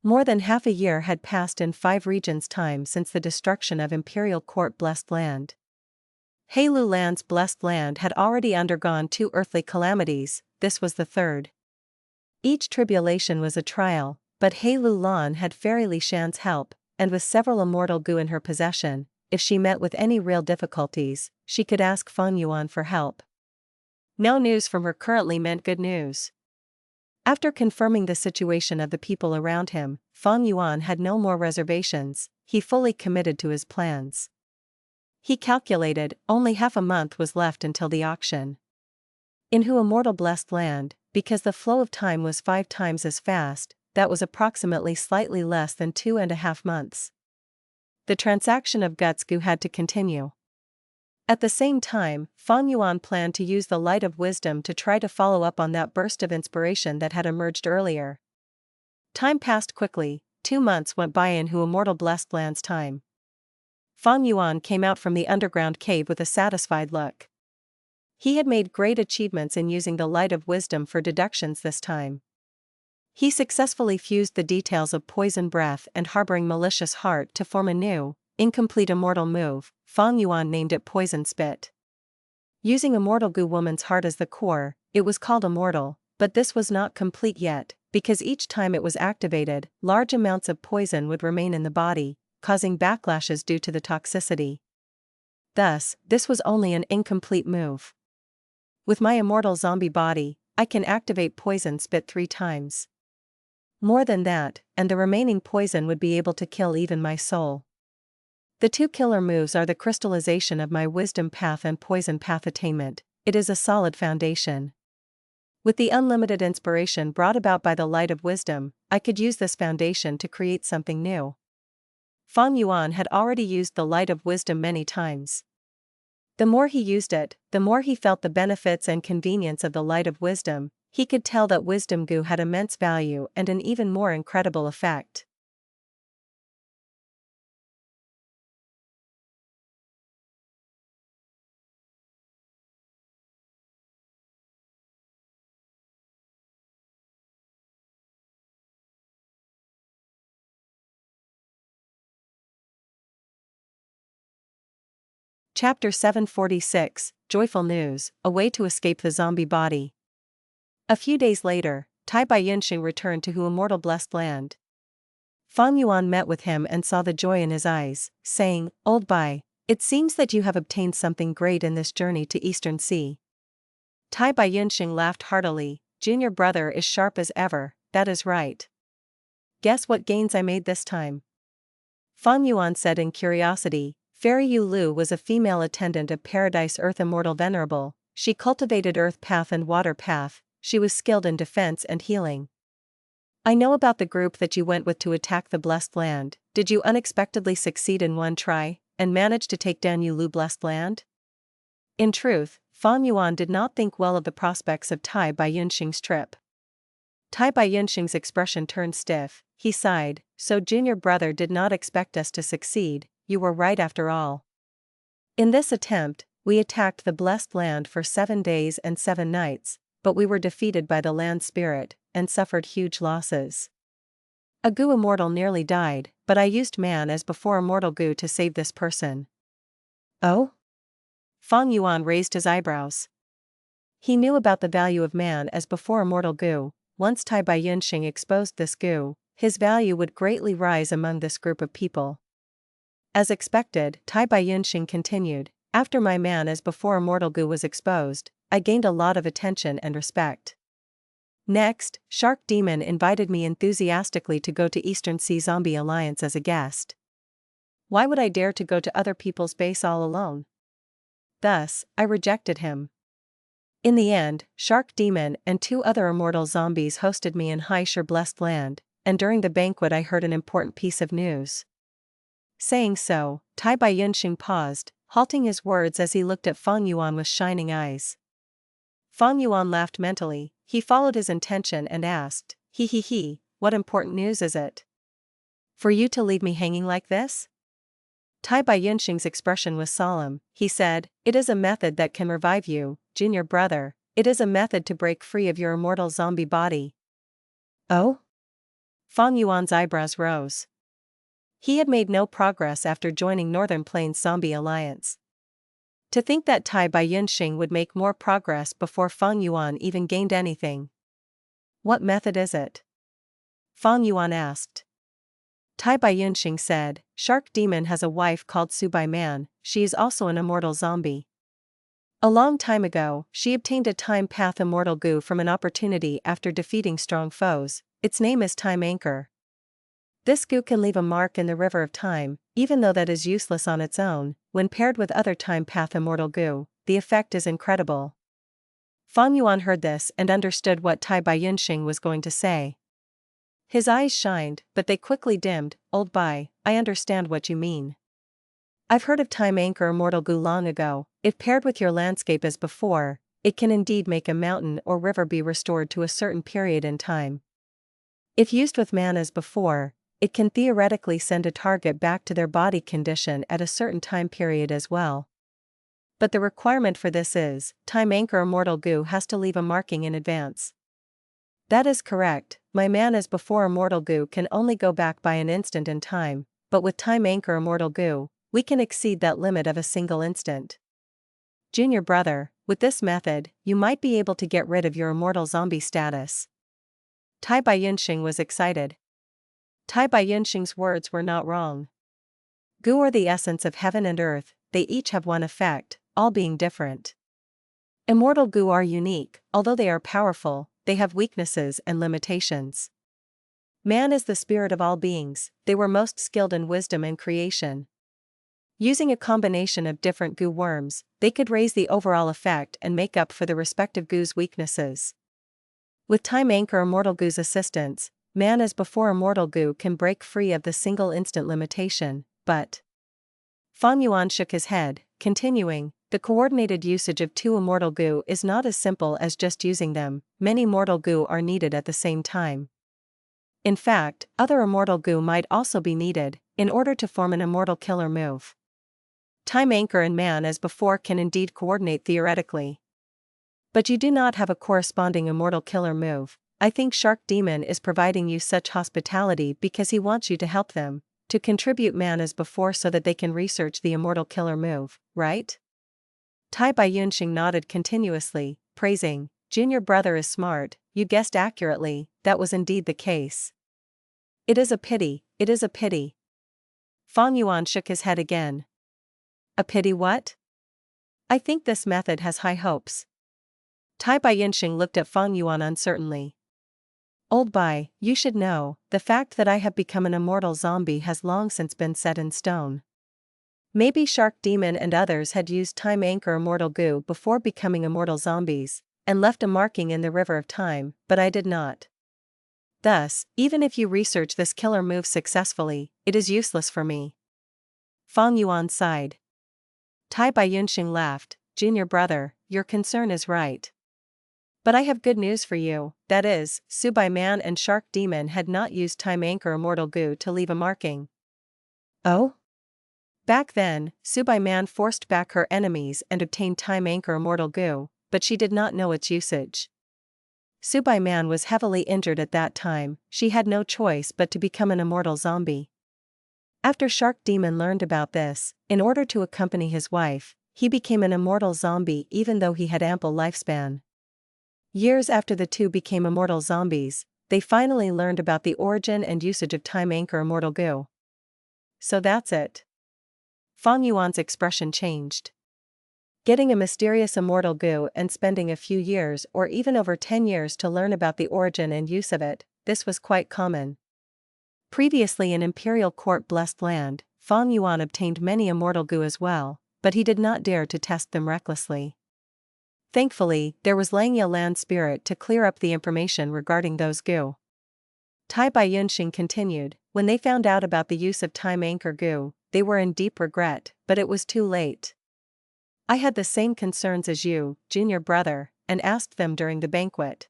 More than half a year had passed in 5 regions' time since the destruction of Imperial Court Blessed Land. He Lu Land's blessed land had already undergone 2 earthly calamities, this was the 3rd. Each tribulation was a trial, but He Lu Lan had Fairy Li Shan's help, and with several immortal Gu in her possession, if she met with any real difficulties, she could ask Fang Yuan for help. No news from her currently meant good news. After confirming the situation of the people around him, Fang Yuan had no more reservations, he fully committed to his plans. He calculated, only half a month was left until the auction. In Hu Immortal Blessed Land, because the flow of time was 5 times as fast, that was approximately slightly less than 2.5 months. The transaction of Guts Gu had to continue. At the same time, Fang Yuan planned to use the light of wisdom to try to follow up on that burst of inspiration that had emerged earlier. Time passed quickly, 2 months went by in Hu Immortal Blessed Land's time. Fang Yuan came out from the underground cave with a satisfied look. He had made great achievements in using the light of wisdom for deductions this time. He successfully fused the details of poison breath and harboring malicious heart to form a new, incomplete immortal move. Fang Yuan named it Poison Spit. Using Immortal Gu Woman's heart as the core, it was called Immortal, but this was not complete yet, because each time it was activated, large amounts of poison would remain in the body, causing backlashes due to the toxicity. Thus, this was only an incomplete move. With my immortal zombie body, I can activate Poison Spit 3 times. More than that, and the remaining poison would be able to kill even my soul. The 2 killer moves are the crystallization of my wisdom path and poison path attainment, it is a solid foundation. With the unlimited inspiration brought about by the light of wisdom, I could use this foundation to create something new. Fang Yuan had already used the light of wisdom many times. The more he used it, the more he felt the benefits and convenience of the light of wisdom. He could tell that Wisdom Gu had immense value and an even more incredible effect. Chapter 746, Joyful News, A Way to Escape the Zombie Body. A few days later, Tai Bai Yunxing returned to Hu Immortal Blessed Land. Fang Yuan met with him and saw the joy in his eyes, saying, "Old Bai, it seems that you have obtained something great in this journey to Eastern Sea." Tai Bai Yunxing laughed heartily. "Junior brother is sharp as ever, that is right. Guess what gains I made this time?" Fang Yuan said in curiosity. Fairy Yu Lu was a female attendant of Paradise Earth Immortal Venerable. She cultivated Earth Path and Water Path. She was skilled in defense and healing. "I know about the group that you went with to attack the Blessed Land. Did you unexpectedly succeed in one try, and manage to take down Yu Lu Blessed Land?" In truth, Fang Yuan did not think well of the prospects of Tai Bai Yunxing's trip. Tai Bai Yunxing's expression turned stiff. He sighed. "So junior brother did not expect us to succeed. You were right after all. In this attempt, we attacked the Blessed Land for 7 days and 7 nights, but we were defeated by the land spirit, and suffered huge losses. A Gu immortal nearly died, but I used man as before immortal Gu to save this person." "Oh?" Fang Yuan raised his eyebrows. He knew about the value of man as before immortal Gu. Once Tai Bai Yunxing exposed this Gu, his value would greatly rise among this group of people. As expected, Tai Bai Yunxing continued, "After my man as before immortal Gu was exposed, I gained a lot of attention and respect. Next, Shark Demon invited me enthusiastically to go to Eastern Sea Zombie Alliance as a guest. Why would I dare to go to other people's base all alone? Thus, I rejected him. In the end, Shark Demon and 2 other immortal zombies hosted me in Hai Shur Blessed Land, and during the banquet I heard an important piece of news." Saying so, Tai Bai Yunxing paused, halting his words as he looked at Fang Yuan with shining eyes. Fang Yuan laughed mentally. He followed his intention and asked, He, what important news is it? For you to leave me hanging like this?" Tai Bai Yunxing's expression was solemn. He said, "It is a method that can revive you, junior brother. It is a method to break free of your immortal zombie body." "Oh?" Fang Yuan's eyebrows rose. He had made no progress after joining Northern Plains Zombie Alliance. To think that Tai Bai Yunxing would make more progress before Fang Yuan even gained anything. "What method is it?" Fang Yuan asked. Tai Bai Yunxing said, "Shark Demon has a wife called Su Bai Man. She is also an immortal zombie. A long time ago, she obtained a time path immortal Gu from an opportunity after defeating strong foes. Its name is Time Anchor. This Gu can leave a mark in the river of time, even though that is useless on its own. When paired with other time path immortal Gu, the effect is incredible." Fang Yuan heard this and understood what Tai Bai Yunxing was going to say. His eyes shined, but they quickly dimmed. "Old Bai, I understand what you mean. I've heard of Time Anchor immortal Gu long ago. If paired with your landscape as before, it can indeed make a mountain or river be restored to a certain period in time. If used with man as before, it can theoretically send a target back to their body condition at a certain time period as well. But the requirement for this is, Time Anchor immortal Gu has to leave a marking in advance." "That is correct. My man as before immortal Gu can only go back by an instant in time, but with Time Anchor immortal Gu, we can exceed that limit of a single instant. Junior brother, with this method, you might be able to get rid of your immortal zombie status." Tai Bai Yunxing was excited. Tai Bai Yunxing's words were not wrong. Gu are the essence of heaven and earth, they each have one effect, all being different. Immortal Gu are unique, although they are powerful, they have weaknesses and limitations. Man is the spirit of all beings, they were most skilled in wisdom and creation. Using a combination of different Gu worms, they could raise the overall effect and make up for the respective Gu's weaknesses. With Time Anchor immortal Gu's assistance, man as before immortal Gu can break free of the single instant limitation, but... Fang Yuan shook his head, continuing, "The coordinated usage of 2 immortal Gu is not as simple as just using them. Many mortal Gu are needed at the same time. In fact, other immortal Gu might also be needed, in order to form an immortal killer move. Time Anchor and man as before can indeed coordinate theoretically. But you do not have a corresponding immortal killer move. I think Shark Demon is providing you such hospitality because he wants you to help them. to contribute man as before so that they can research the immortal killer move, right? Tai Baiyunxing nodded continuously, praising, "Junior brother is smart, you guessed accurately, that was indeed the case." It is a pity, it is a pity." Fang Yuan shook his head again. "A pity what?" "I think this method has high hopes." Tai Baiyunxing looked at Fang Yuan uncertainly. "Old Bai, you should know, the fact that I have become an immortal zombie has long since been set in stone. Maybe Shark Demon and others had used Time Anchor Immortal Goo before becoming immortal zombies, and left a marking in the river of time, but I did not. Thus, even if you research this killer move successfully, it is useless for me." Fang Yuan sighed. Tai Baiyunxing laughed, "Junior brother, your concern is right. But I have good news for you, that is, Subai Man and Shark Demon had not used Time Anchor Immortal Goo to leave a marking." "Oh?" "Back then, Subai Man forced back her enemies and obtained Time Anchor Immortal Goo, but she did not know its usage. Subai Man was heavily injured at that time, she had no choice but to become an immortal zombie. After Shark Demon learned about this, in order to accompany his wife, he became an immortal zombie even though he had ample lifespan. Years after the two became immortal zombies, they finally learned about the origin and usage of Time Anchor Immortal Goo. So that's it." Fang Yuan's expression changed. Getting a mysterious immortal goo and spending a few years or even over 10 years to learn about the origin and use of it, this was quite common. Previously in Imperial Court Blessed Land, Fang Yuan obtained many immortal goo as well, but he did not dare to test them recklessly. Thankfully, there was Langya Land Spirit to clear up the information regarding those goo. Tai Baiyunxing continued, "When they found out about the use of Time Anchor Goo, they were in deep regret, but it was too late. I had the same concerns as you, junior brother, and asked them during the banquet."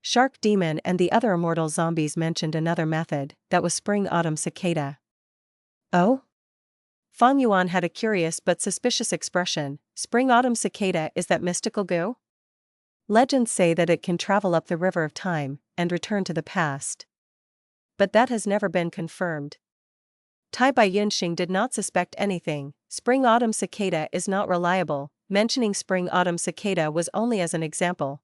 Shark Demon and the other immortal zombies mentioned another method, that was Spring Autumn Cicada. "Oh?" Fang Yuan had a curious but suspicious expression. "Spring Autumn Cicada, is that mystical goo? Legends say that it can travel up the river of time, and return to the past. But that has never been confirmed." Tai Baiyunxing did not suspect anything. Spring Autumn Cicada is not reliable, mentioning Spring Autumn Cicada was only as an example.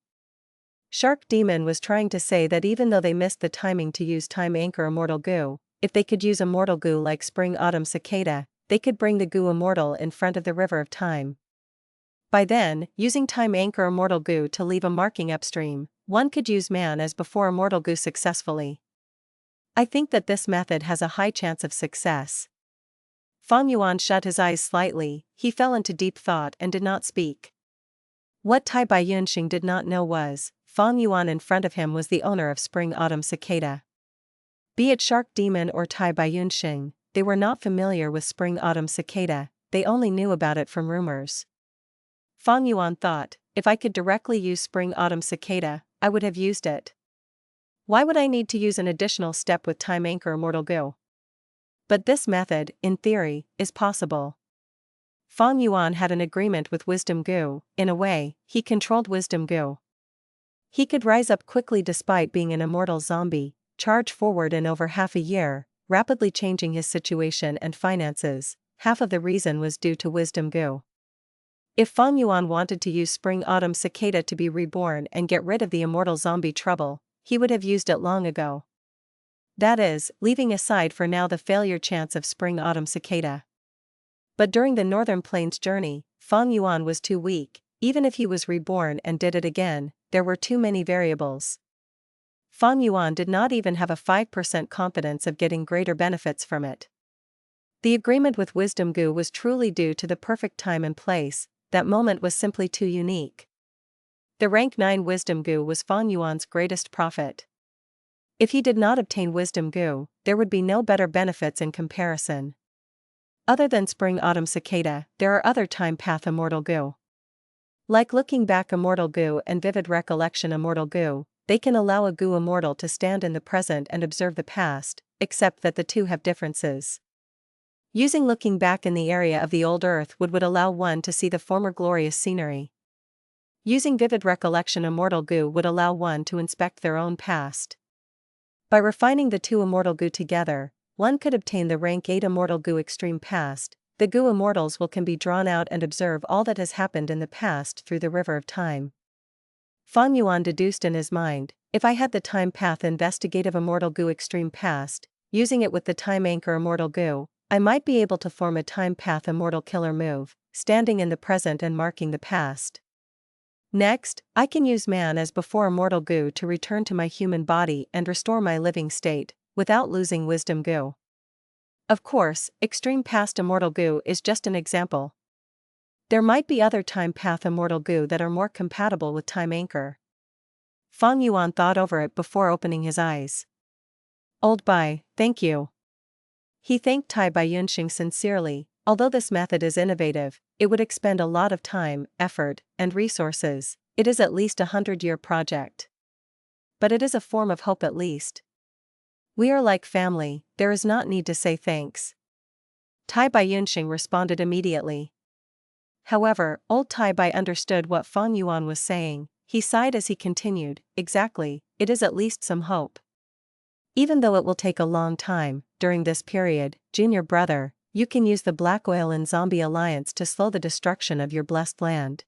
Shark Demon was trying to say that even though they missed the timing to use Time Anchor Immortal Goo, if they could use immortal goo like Spring Autumn Cicada, they could bring the goo immortal in front of the river of time. By then, using Time Anchor Immortal Goo to leave a marking upstream, one could use man as before Immortal Goo successfully. I think that this method has a high chance of success." Fang Yuan shut his eyes slightly, he fell into deep thought and did not speak. What Tai Baiyunxing did not know was, Fang Yuan in front of him was the owner of Spring Autumn Cicada. Be it Shark Demon or Tai Baiyunxing, they were not familiar with Spring Autumn Cicada, they only knew about it from rumors. Fang Yuan thought, if I could directly use Spring Autumn Cicada, I would have used it. Why would I need to use an additional step with Time Anchor Immortal Goo? But this method, in theory, is possible. Fang Yuan had an agreement with Wisdom Goo. In a way, he controlled Wisdom Goo. He could rise up quickly despite being an immortal zombie, charge forward in over half a year, rapidly changing his situation and finances. Half of the reason was due to Wisdom Goo. If Fang Yuan wanted to use Spring Autumn Cicada to be reborn and get rid of the immortal zombie trouble, he would have used it long ago. That is, leaving aside for now the failure chance of Spring Autumn Cicada. But during the Northern Plains journey, Fang Yuan was too weak. Even if he was reborn and did it again, there were too many variables. Fang Yuan did not even have a 5% confidence of getting greater benefits from it. The agreement with Wisdom Goo was truly due to the perfect time and place, that moment was simply too unique. The rank 9 Wisdom Goo was Fang Yuan's greatest profit. If he did not obtain Wisdom Goo, there would be no better benefits in comparison. Other than Spring Autumn Cicada, there are other Time Path Immortal Goo. Like Looking Back Immortal Goo and Vivid Recollection Immortal Goo, they can allow a Goo immortal to stand in the present and observe the past, except that the two have differences. Using Looking Back in the area of the old Earth would allow one to see the former glorious scenery. Using Vivid Recollection Immortal Goo would allow one to inspect their own past. By refining the two Immortal Goo together, one could obtain the rank 8 Immortal Gu Extreme Past. The Gu Immortals can be drawn out and observe all that has happened in the past through the river of time. Fang Yuan deduced in his mind, if I had the Time Path Investigative Immortal Gu Extreme Past, using it with the Time Anchor Immortal Gu, I might be able to form a Time Path Immortal Killer move, standing in the present and marking the past. Next, I can use Man as before Immortal Gu to return to my human body and restore my living state, without losing Wisdom Gu. Of course, Extreme Past Immortal Gu is just an example. There might be other Time Path Immortal Gu that are more compatible with Time Anchor. Fang Yuan thought over it before opening his eyes. Old Bai, thank you. He thanked Tai Bai Yunxing sincerely. Although this method is innovative, it would expend a lot of time, effort, and resources. It is at least 100-year project. But it is a form of hope at least. We are like family, there is not need to say thanks. Tai Bai Yunxing responded immediately. However, old Tai Bai understood what Fang Yuan was saying. He sighed as he continued, exactly, it is at least some hope. Even though it will take a long time, during this period, junior brother, you can use the Black Oil and Zombie Alliance to slow the destruction of your blessed land.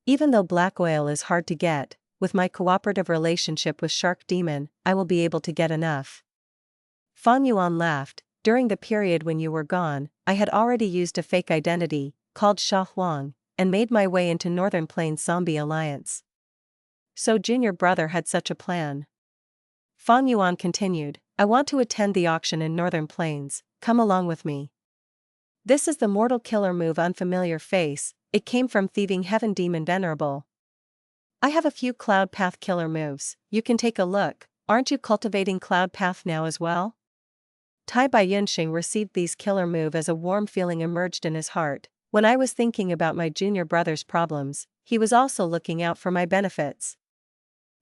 Even though Black Oil is hard to get, with my cooperative relationship with Shark Demon, I will be able to get enough. Fang Yuan laughed. During the period when you were gone, I had already used a fake identity, called Sha Huang, and made my way into Northern Plains Zombie Alliance. So junior brother had such a plan. Fang Yuan continued, I want to attend the auction in Northern Plains, come along with me. This is the Mortal Killer move Unfamiliar Face, it came from Thieving Heaven Demon Venerable. I have a few Cloud Path Killer moves, you can take a look, aren't you cultivating Cloud Path now as well? Tai Bai Yunxing received these killer move as a warm feeling emerged in his heart. When I was thinking about my junior brother's problems, he was also looking out for my benefits.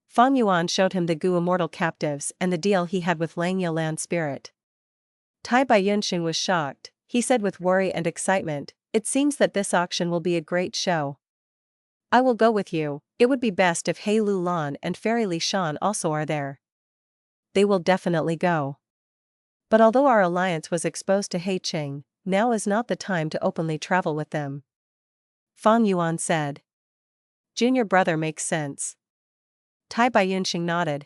Fang Yuan showed him the Gu Immortal Captives and the deal he had with Langya Land Spirit. Tai Bai Yunxing was shocked. He said with worry and excitement, it seems that this auction will be a great show. I will go with you, it would be best if He Lu Lan and Fairy Li Shan also are there. They will definitely go. But although our alliance was exposed to He Qing, now is not the time to openly travel with them. Fang Yuan said. Junior brother makes sense. Tai Bai Yunxing nodded.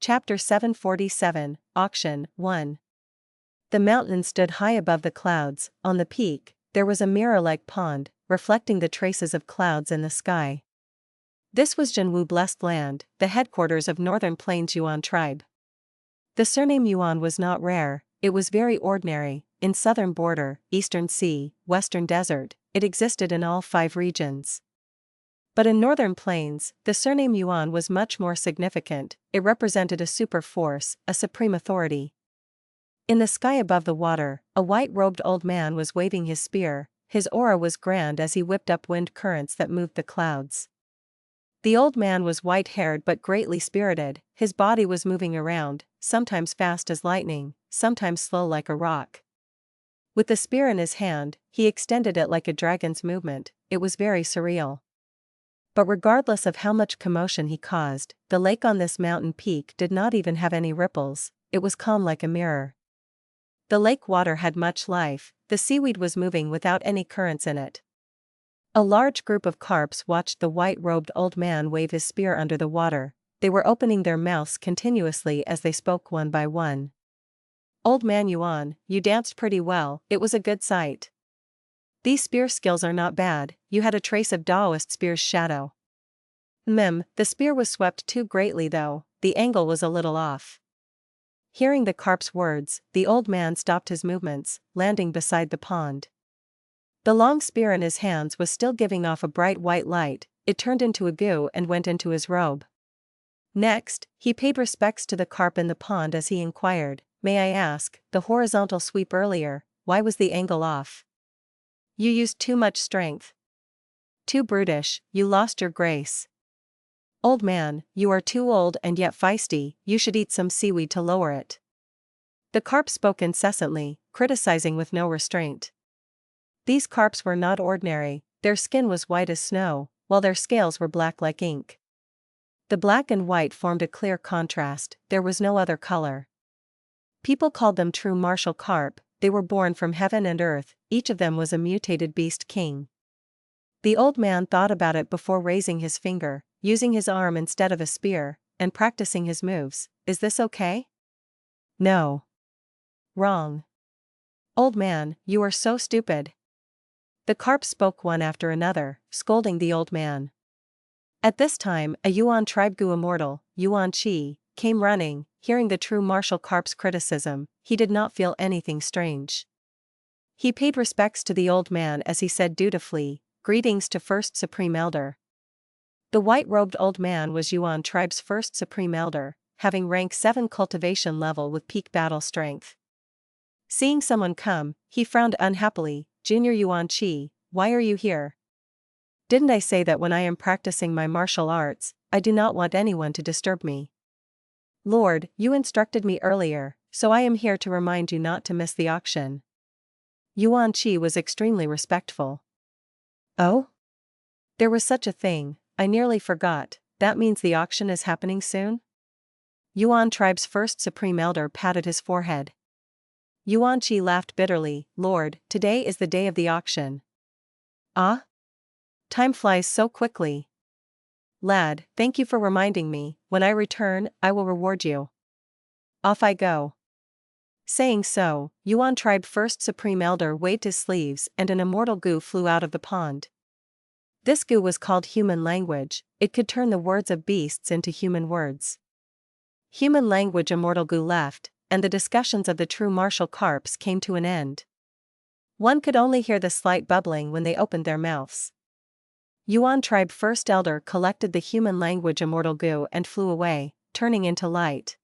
Chapter 747, Auction 1. The mountain stood high above the clouds. On the peak, there was a mirror-like pond, reflecting the traces of clouds in the sky. This was Zhenwu Blessed Land, the headquarters of Northern Plains Yuan tribe. The surname Yuan was not rare, it was very ordinary. In southern border, eastern sea, western desert, it existed in all 5 regions. But in Northern Plains, the surname Yuan was much more significant. It represented a super force, a supreme authority. In the sky above the water, a white-robed old man was waving his spear. His aura was grand as he whipped up wind currents that moved the clouds. The old man was white-haired but greatly spirited. His body was moving around, sometimes fast as lightning, sometimes slow like a rock. With the spear in his hand, he extended it like a dragon's movement. It was very surreal. But regardless of how much commotion he caused, the lake on this mountain peak did not even have any ripples. It was calm like a mirror. The lake water had much life, the seaweed was moving without any currents in it. A large group of carps watched the white-robed old man wave his spear under the water. They were opening their mouths continuously as they spoke one by one. Old man Yuan, you danced pretty well, it was a good sight. These spear skills are not bad, you had a trace of Daoist spear's shadow. The spear was swept too greatly though, the angle was a little off. Hearing the carp's words, the old man stopped his movements, landing beside the pond. The long spear in his hands was still giving off a bright white light. It turned into a goo and went into his robe. Next, he paid respects to the carp in the pond as he inquired, may I ask, the horizontal sweep earlier, why was the angle off? You used too much strength. Too brutish, you lost your grace. Old man, you are too old and yet feisty, you should eat some seaweed to lower it. The carp spoke incessantly, criticizing with no restraint. These carps were not ordinary, their skin was white as snow, while their scales were black like ink. The black and white formed a clear contrast, there was no other color. People called them true martial carp, they were born from heaven and earth, each of them was a mutated beast king. The old man thought about it before raising his finger, using his arm instead of a spear, and practicing his moves. Is this okay? No. Wrong. Old man, you are so stupid. The carps spoke one after another, scolding the old man. At this time, a Yuan tribe Gu immortal, Yuan Qi, came running, hearing the true martial carp's criticism. He did not feel anything strange. He paid respects to the old man as he said dutifully, "Greetings to First Supreme Elder." The white-robed old man was Yuan tribe's first Supreme Elder, having rank 7 cultivation level with peak battle strength. Seeing someone come, he frowned unhappily. "Junior Yuan Qi, why are you here? Didn't I say that when I am practicing my martial arts, I do not want anyone to disturb me? Lord, you instructed me earlier, so I am here to remind you not to miss the auction." Yuan Qi was extremely respectful. "Oh? There was such a thing, I nearly forgot, that means the auction is happening soon?" Yuan tribe's first Supreme Elder patted his forehead. Yuan Qi laughed bitterly. "Lord, today is the day of the auction." "Ah? Time flies so quickly. Lad, thank you for reminding me, when I return, I will reward you. Off I go." Saying so, Yuan tribe first Supreme Elder waved his sleeves and an immortal goo flew out of the pond. This goo was called human language, it could turn the words of beasts into human words. Human language immortal goo left, and the discussions of the true martial carps came to an end. One could only hear the slight bubbling when they opened their mouths. Yuan tribe first elder collected the human language immortal goo and flew away, turning into light.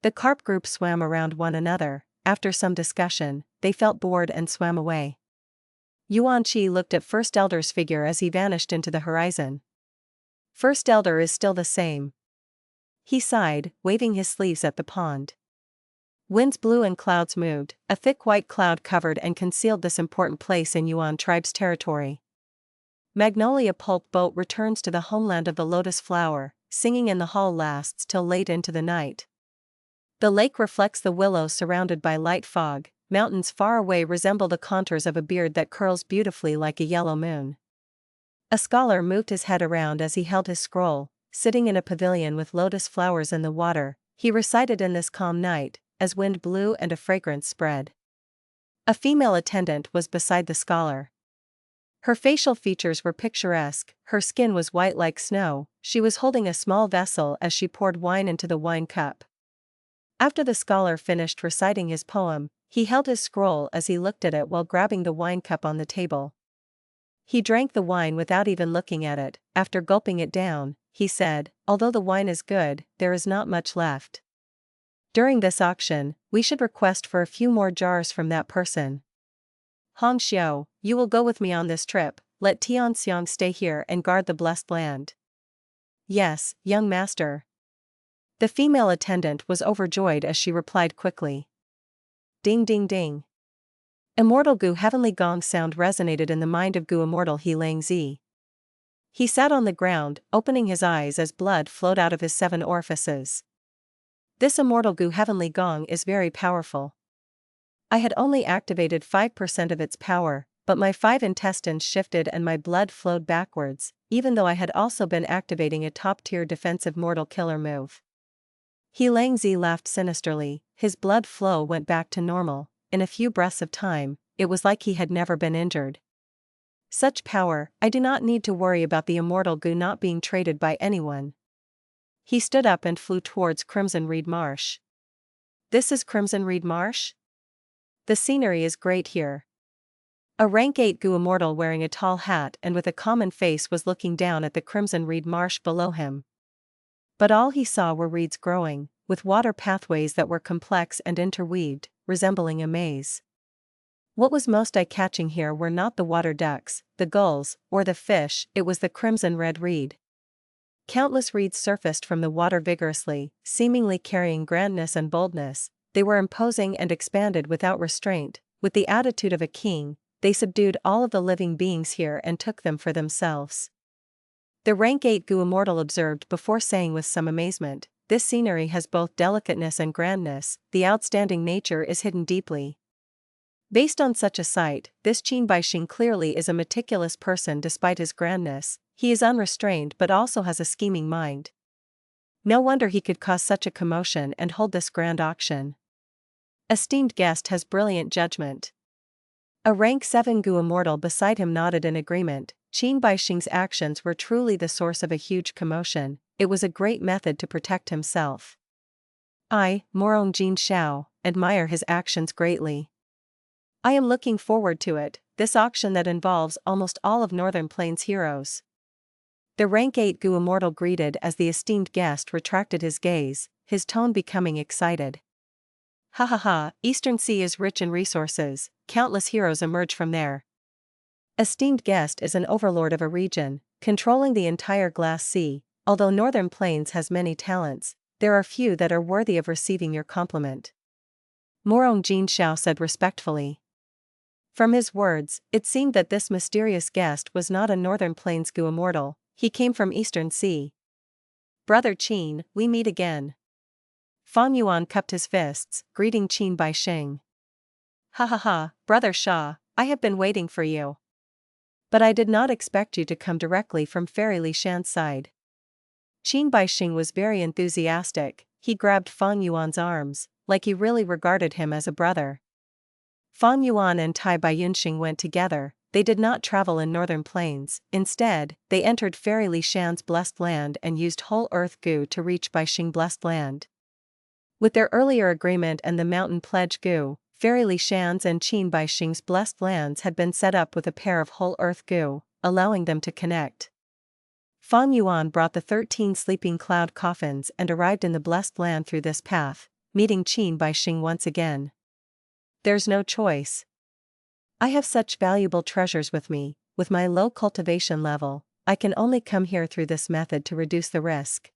The carp group swam around one another. After some discussion, they felt bored and swam away. Yuan Qi looked at First Elder's figure as he vanished into the horizon. First Elder is still the same. He sighed, waving his sleeves at the pond. Winds blew and clouds moved, a thick white cloud covered and concealed this important place in Yuan tribe's territory. Magnolia Pulp Boat returns to the homeland of the lotus flower, singing in the hall lasts till late into the night. The lake reflects the willows surrounded by light fog, mountains far away resemble the contours of a beard that curls beautifully like a yellow moon. A scholar moved his head around as he held his scroll, sitting in a pavilion with lotus flowers in the water, he recited in this calm night, as wind blew and a fragrance spread. A female attendant was beside the scholar. Her facial features were picturesque, her skin was white like snow, she was holding a small vessel as she poured wine into the wine cup. After the scholar finished reciting his poem, he held his scroll as he looked at it while grabbing the wine cup on the table. He drank the wine without even looking at it. After gulping it down, he said, "Although the wine is good, there is not much left. During this auction, we should request for a few more jars from that person. Hong Xiao, you will go with me on this trip, let Tian Xiang stay here and guard the blessed land." "Yes, young master." The female attendant was overjoyed as she replied quickly. Ding ding ding. Immortal Gu heavenly gong sound resonated in the mind of Gu immortal He Lang Zi. He sat on the ground, opening his eyes as blood flowed out of his 7 orifices. This immortal Gu heavenly gong is very powerful. I had only activated 5% of its power, but my 5 intestines shifted and my blood flowed backwards, even though I had also been activating a top-tier defensive mortal killer move. He Lang Zi laughed sinisterly, his blood flow went back to normal, in a few breaths of time, it was like he had never been injured. Such power, I do not need to worry about the immortal Gu not being traded by anyone. He stood up and flew towards Crimson Reed Marsh. This is Crimson Reed Marsh? The scenery is great here. A rank 8 Gu immortal wearing a tall hat and with a common face was looking down at the Crimson Reed Marsh below him. But all he saw were reeds growing, with water pathways that were complex and interweaved, resembling a maze. What was most eye-catching here were not the water ducks, the gulls, or the fish, it was the crimson-red reed. Countless reeds surfaced from the water vigorously, seemingly carrying grandness and boldness. They were imposing and expanded without restraint. With the attitude of a king, they subdued all of the living beings here and took them for themselves. The rank 8 Gu Immortal observed before saying with some amazement, "This scenery has both delicateness and grandness, the outstanding nature is hidden deeply." Based on such a sight, this Qingpu clearly is a meticulous person despite his grandness. He is unrestrained but also has a scheming mind. No wonder he could cause such a commotion and hold this grand auction. Esteemed guest has brilliant judgment. A rank 7 Gu Immortal beside him nodded in agreement. Qingpu's actions were truly the source of a huge commotion. It was a great method to protect himself. I, Morong Jin Xiao, admire his actions greatly. I am looking forward to it, this auction that involves almost all of Northern Plains heroes. The rank 8 Gu Immortal greeted as the esteemed guest retracted his gaze, his tone becoming excited. Ha ha ha, Eastern Sea is rich in resources, countless heroes emerge from there. Esteemed guest is an overlord of a region, controlling the entire glass sea. Although Northern Plains has many talents, there are few that are worthy of receiving your compliment. Morong Jin Xiao said respectfully. From his words, it seemed that this mysterious guest was not a Northern Plains Gu Immortal, he came from Eastern Sea. Brother Qin, we meet again. Fang Yuan cupped his fists, greeting Qingpu. Ha ha ha, Brother Sha, I have been waiting for you. But I did not expect you to come directly from Fairy Li Shan's side. Qingpu was very enthusiastic, he grabbed Fang Yuan's arms, like he really regarded him as a brother. Fang Yuan and Tai Baiyunxing went together. They did not travel in Northern Plains, instead, they entered Fairy Li Shan's blessed land and used whole earth Gu to reach Baixing blessed land. With their earlier agreement and the mountain pledge Gu, Fairy Li Shan's and Qin Baixing's blessed lands had been set up with a pair of whole earth Gu, allowing them to connect. Fang Yuan brought the 13 sleeping cloud coffins and arrived in the blessed land through this path, meeting Qin Baixing once again. There's no choice. I have such valuable treasures with me, with my low cultivation level, I can only come here through this method to reduce the risk.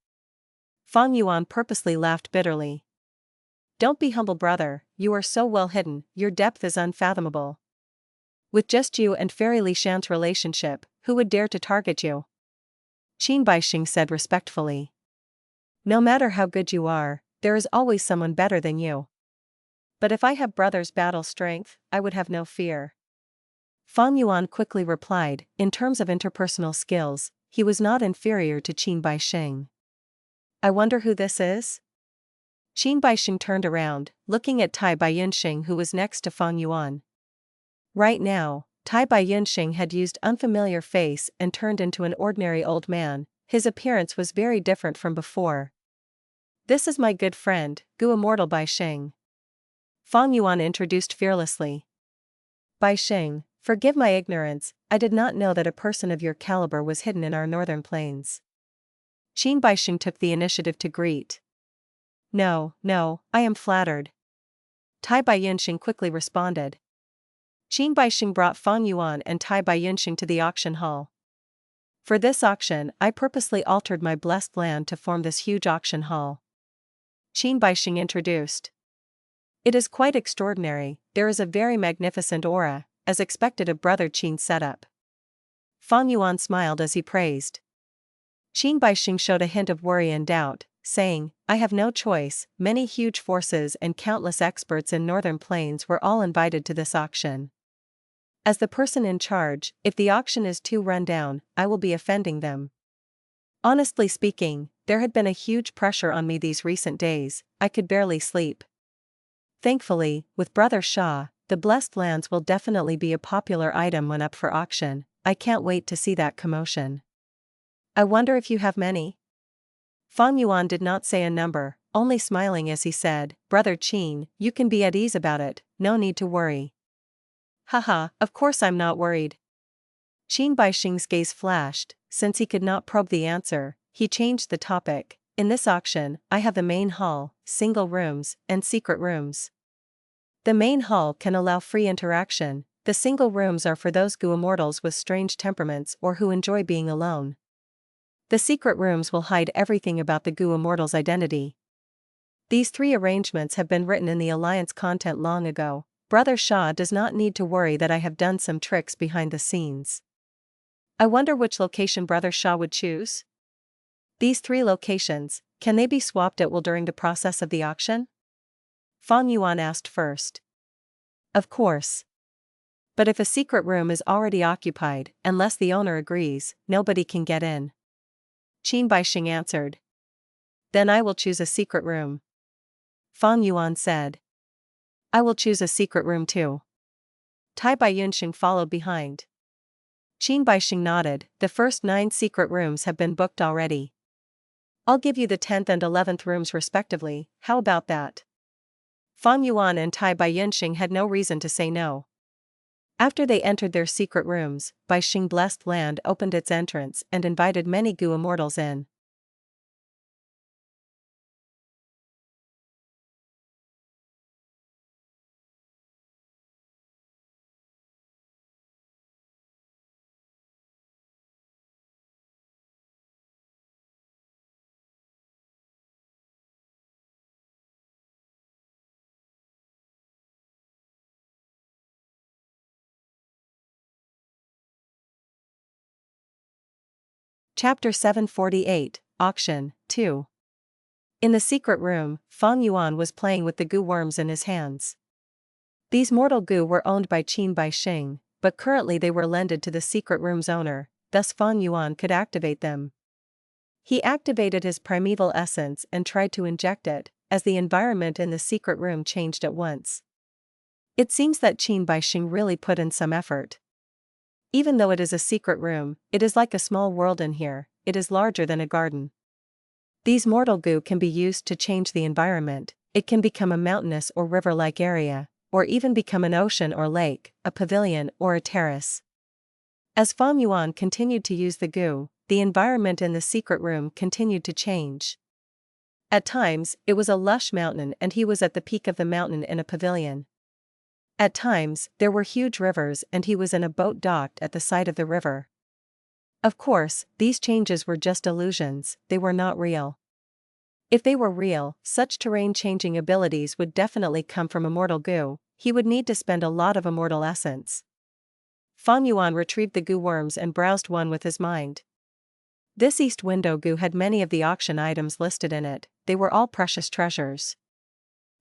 Fang Yuan purposely laughed bitterly. Don't be humble, brother, you are so well hidden, your depth is unfathomable. With just you and Fairy Li Shan's relationship, who would dare to target you? Qin Baixing said respectfully. No matter how good you are, there is always someone better than you. But if I have brother's battle strength, I would have no fear. Fang Yuan quickly replied, in terms of interpersonal skills, he was not inferior to Qin Baixing. I wonder who this is? Qin Baixing turned around, looking at Tai Baiyunxing who was next to Fang Yuan. Right now, Tai Baiyunxing had used unfamiliar face and turned into an ordinary old man. His appearance was very different from before. This is my good friend, Gu Immortal Baixing. Fang Yuan introduced fearlessly. Baixing, forgive my ignorance, I did not know that a person of your caliber was hidden in our Northern Plains. Qin Baixing took the initiative to greet. No, I am flattered. Tai Baiyunxing quickly responded. Qin Baixing brought Fang Yuan and Tai Baiyunxing to the auction hall. For this auction, I purposely altered my blessed land to form this huge auction hall. Qin Baixing introduced. It is quite extraordinary, there is a very magnificent aura, as expected of Brother Qin's setup. Fang Yuan smiled as he praised. Qin Baixing showed a hint of worry and doubt, saying, I have no choice, many huge forces and countless experts in Northern Plains were all invited to this auction. As the person in charge, if the auction is too run down, I will be offending them. Honestly speaking, there had been a huge pressure on me these recent days, I could barely sleep. Thankfully, with Brother Sha, the blessed lands will definitely be a popular item when up for auction. I can't wait to see that commotion. I wonder if you have many? Fang Yuan did not say a number, only smiling as he said, Brother Qin, you can be at ease about it, no need to worry. Haha, of course I'm not worried. Qin Baixing's gaze flashed, since he could not probe the answer, he changed the topic. In this auction, I have the main hall, single rooms, and secret rooms. The main hall can allow free interaction. The single rooms are for those goo immortals with strange temperaments or who enjoy being alone. The secret rooms will hide everything about the goo immortal's identity. These 3 arrangements have been written in the Alliance content long ago. Brother Shah does not need to worry that I have done some tricks behind the scenes. I wonder which location Brother Shah would choose? These 3 locations, can they be swapped at will during the process of the auction? Fang Yuan asked first. Of course. But if a secret room is already occupied, unless the owner agrees, nobody can get in. Qin Baixing answered. Then I will choose a secret room. Fang Yuan said. I will choose a secret room too. Tai Baiyunxing followed behind. Qin Baixing nodded. The first 9 secret rooms have been booked already. I'll give you the 10th and 11th rooms respectively, how about that? Fang Yuan and Tai Baiyunxing had no reason to say no. After they entered their secret rooms, Baixing Blessed Land opened its entrance and invited many goo immortals in. Chapter 748, Auction, 2. In the secret room, Fang Yuan was playing with the goo worms in his hands. These mortal goo were owned by Qin Baixing, but currently they were lended to the secret room's owner, thus Fang Yuan could activate them. He activated his primeval essence and tried to inject it, as the environment in the secret room changed at once. It seems that Qin Baixing really put in some effort. Even though it is a secret room, it is like a small world in here. It is larger than a garden. These mortal goo can be used to change the environment. It can become a mountainous or river-like area, or even become an ocean or lake, a pavilion or a terrace. As Fang Yuan continued to use the goo, the environment in the secret room continued to change. At times, it was a lush mountain and he was at the peak of the mountain in a pavilion. At times, there were huge rivers and he was in a boat docked at the side of the river. Of course, these changes were just illusions, they were not real. If they were real, such terrain-changing abilities would definitely come from immortal goo. He would need to spend a lot of immortal essence. Fang Yuan retrieved the goo worms and browsed one with his mind. This east window goo had many of the auction items listed in it, they were all precious treasures.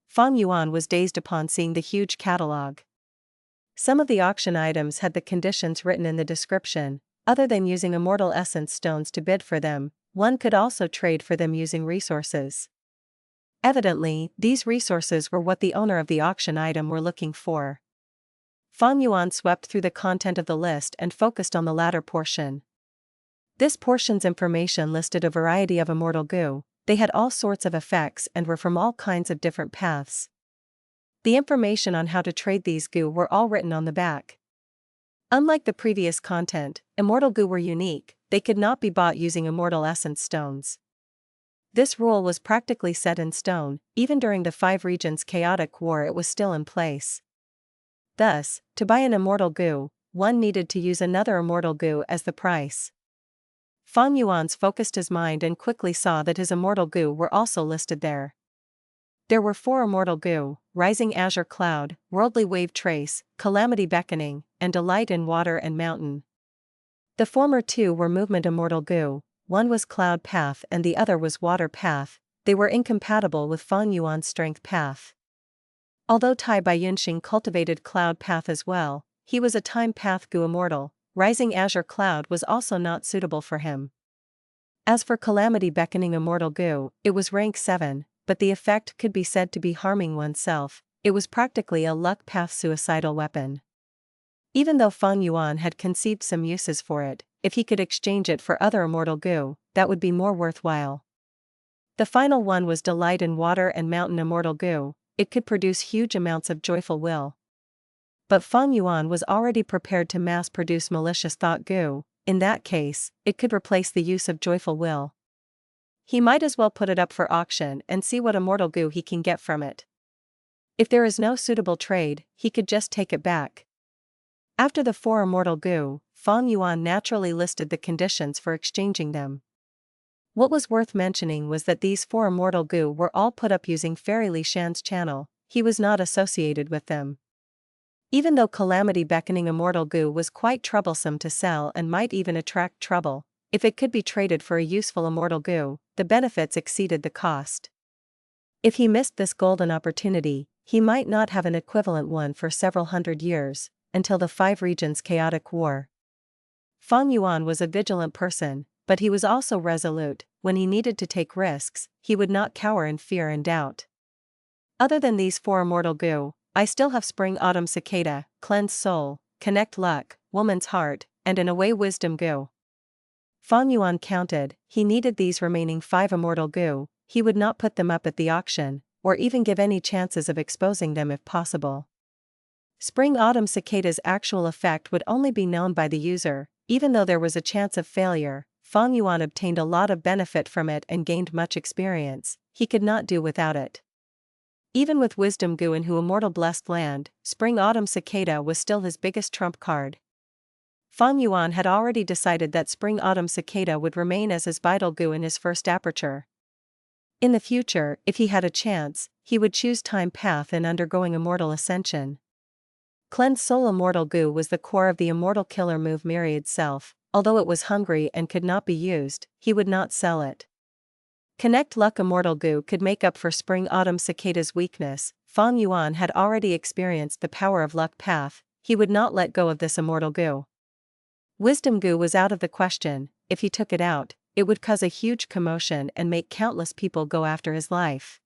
Fang Yuan was dazed upon seeing the huge catalog. Some of the auction items had the conditions written in the description. Other than using immortal essence stones to bid for them, one could also trade for them using resources. Evidently, these resources were what the owner of the auction item were looking for. Fang Yuan swept through the content of the list and focused on the latter portion. This portion's information listed a variety of immortal goo. They had all sorts of effects and were from all kinds of different paths. The information on how to trade these goo were all written on the back. Unlike the previous content, immortal goo were unique, they could not be bought using immortal essence stones. This rule was practically set in stone, even during the 5 regions chaotic war it was still in place. Thus, to buy an immortal goo, one needed to use another immortal goo as the price. Fang Yuan's focused his mind and quickly saw that his immortal goo were also listed there. There were 4 immortal goo: Rising Azure Cloud, Worldly Wave Trace, Calamity Beckoning, and Delight in Water and Mountain. The former 2 were movement immortal goo, one was Cloud Path and the other was Water Path. They were incompatible with Fang Yuan's Strength Path. Although Tai Baiyunxing cultivated Cloud Path as well, he was a Time Path goo immortal. Rising Azure Cloud was also not suitable for him. As for Calamity Beckoning immortal goo, it was rank 7, but the effect could be said to be harming oneself. It was practically a luck path suicidal weapon. Even though Fang Yuan had conceived some uses for it, if he could exchange it for other immortal goo, that would be more worthwhile. The final one was Delight in Water and Mountain immortal goo. It could produce huge amounts of joyful will. But Fang Yuan was already prepared to mass-produce Malicious Thought goo. In that case, it could replace the use of joyful will. He might as well put it up for auction and see what immortal goo he can get from it. If there is no suitable trade, he could just take it back. After the 4 immortal goo, Fang Yuan naturally listed the conditions for exchanging them. What was worth mentioning was that these 4 immortal goo were all put up using Fairy Li Shan's channel. He was not associated with them. Even though Calamity Beckoning immortal goo was quite troublesome to sell and might even attract trouble, if it could be traded for a useful immortal goo, the benefits exceeded the cost. If he missed this golden opportunity, he might not have an equivalent one for several hundred years, until the 5 regions' chaotic war. Fang Yuan was a vigilant person, but he was also resolute. When he needed to take risks, he would not cower in fear and doubt. Other than these 4 immortal goo, I still have Spring Autumn Cicada, Cleanse Soul, Connect Luck, Woman's Heart, and an Away Wisdom goo. Fang Yuan counted. He needed these remaining 5 immortal goo. He would not put them up at the auction, or even give any chances of exposing them if possible. Spring Autumn Cicada's actual effect would only be known by the user. Even though there was a chance of failure, Fang Yuan obtained a lot of benefit from it and gained much experience. He could not do without it. Even with Wisdom goo in Who Immortal Blessed Land, Spring Autumn Cicada was still his biggest trump card. Fang Yuan had already decided that Spring Autumn Cicada would remain as his vital goo in his first aperture. In the future, if he had a chance, he would choose Time Path in undergoing Immortal Ascension. Cleanse Soul immortal goo was the core of the immortal killer move Myriad Self. Although it was hungry and could not be used, he would not sell it. Connect Luck immortal goo could make up for Spring Autumn Cicada's weakness. Fang Yuan had already experienced the power of Luck Path. He would not let go of this immortal goo. Wisdom goo was out of the question. If he took it out, it would cause a huge commotion and make countless people go after his life.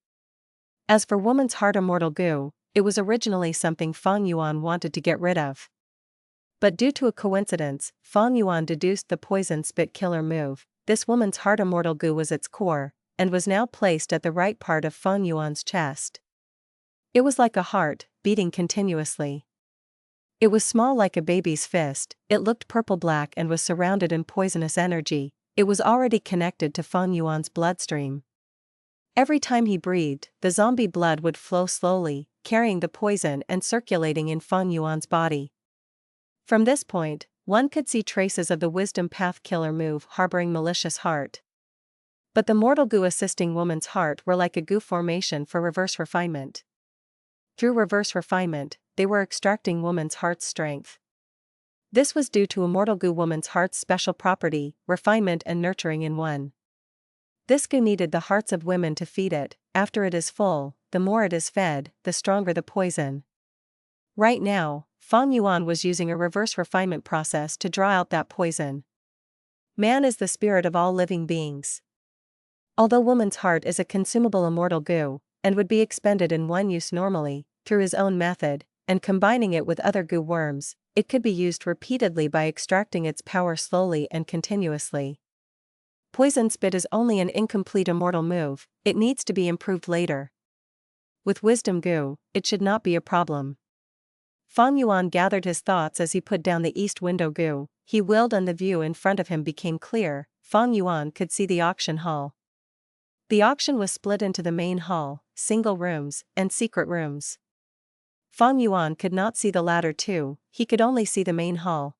As for Woman's Heart immortal goo, it was originally something Fang Yuan wanted to get rid of. But due to a coincidence, Fang Yuan deduced the Poison Spit Killer move. This Woman's Heart immortal goo was its core, and was now placed at the right part of Fang Yuan's chest. It was like a heart, beating continuously. It was small like a baby's fist, it looked purple-black and was surrounded in poisonous energy. It was already connected to Fang Yuan's bloodstream. Every time he breathed, the zombie blood would flow slowly, carrying the poison and circulating in Fang Yuan's body. From this point, one could see traces of the Wisdom Path Killer move harboring Malicious Heart. But the mortal goo assisting Woman's Heart were like a goo formation for reverse refinement. Through reverse refinement, they were extracting Woman's Heart's strength. This was due to Immortal Goo Woman's Heart's special property, refinement and nurturing in one. This goo needed the hearts of women to feed it. After it is full, the more it is fed, the stronger the poison. Right now, Fang Yuan was using a reverse refinement process to draw out that poison. Man is the spirit of all living beings. Although Woman's Heart is a consumable immortal goo, and would be expended in one use normally, through his own method, and combining it with other goo worms, it could be used repeatedly by extracting its power slowly and continuously. Poison Spit is only an incomplete immortal move, it needs to be improved later. With Wisdom goo, it should not be a problem. Fang Yuan gathered his thoughts as he put down the east window goo. He willed and the view in front of him became clear. Fang Yuan could see the auction hall. The auction was split into the main hall, single rooms, and secret rooms. Fang Yuan could not see the latter two, he could only see the main hall.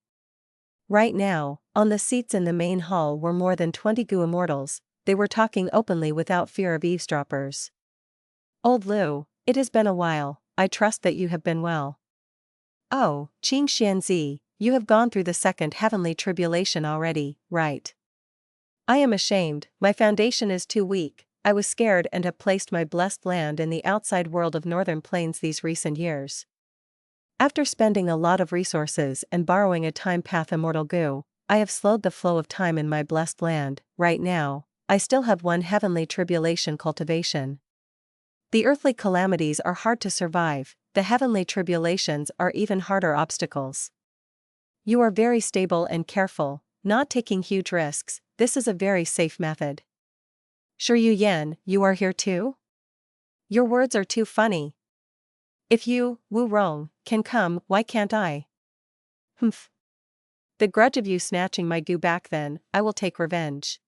Right now, on the seats in the main hall were more than 20 goo immortals. They were talking openly without fear of eavesdroppers. Old Liu, it has been a while, I trust that you have been well. Oh, Qing Xianzi, you have gone through the second heavenly tribulation already, right? I am ashamed, my foundation is too weak. I was scared and have placed my blessed land in the outside world of Northern Plains these recent years. After spending a lot of resources and borrowing a time path immortal goo, I have slowed the flow of time in my blessed land. Right now, I still have one heavenly tribulation cultivation. The earthly calamities are hard to survive, the heavenly tribulations are even harder obstacles. You are very stable and careful, not taking huge risks, this is a very safe method. Sure Yu Yan, you are here too? Your words are too funny. If you, Wu Rong, can come, why can't I? Humph. The grudge of you snatching my goo back then, I will take revenge.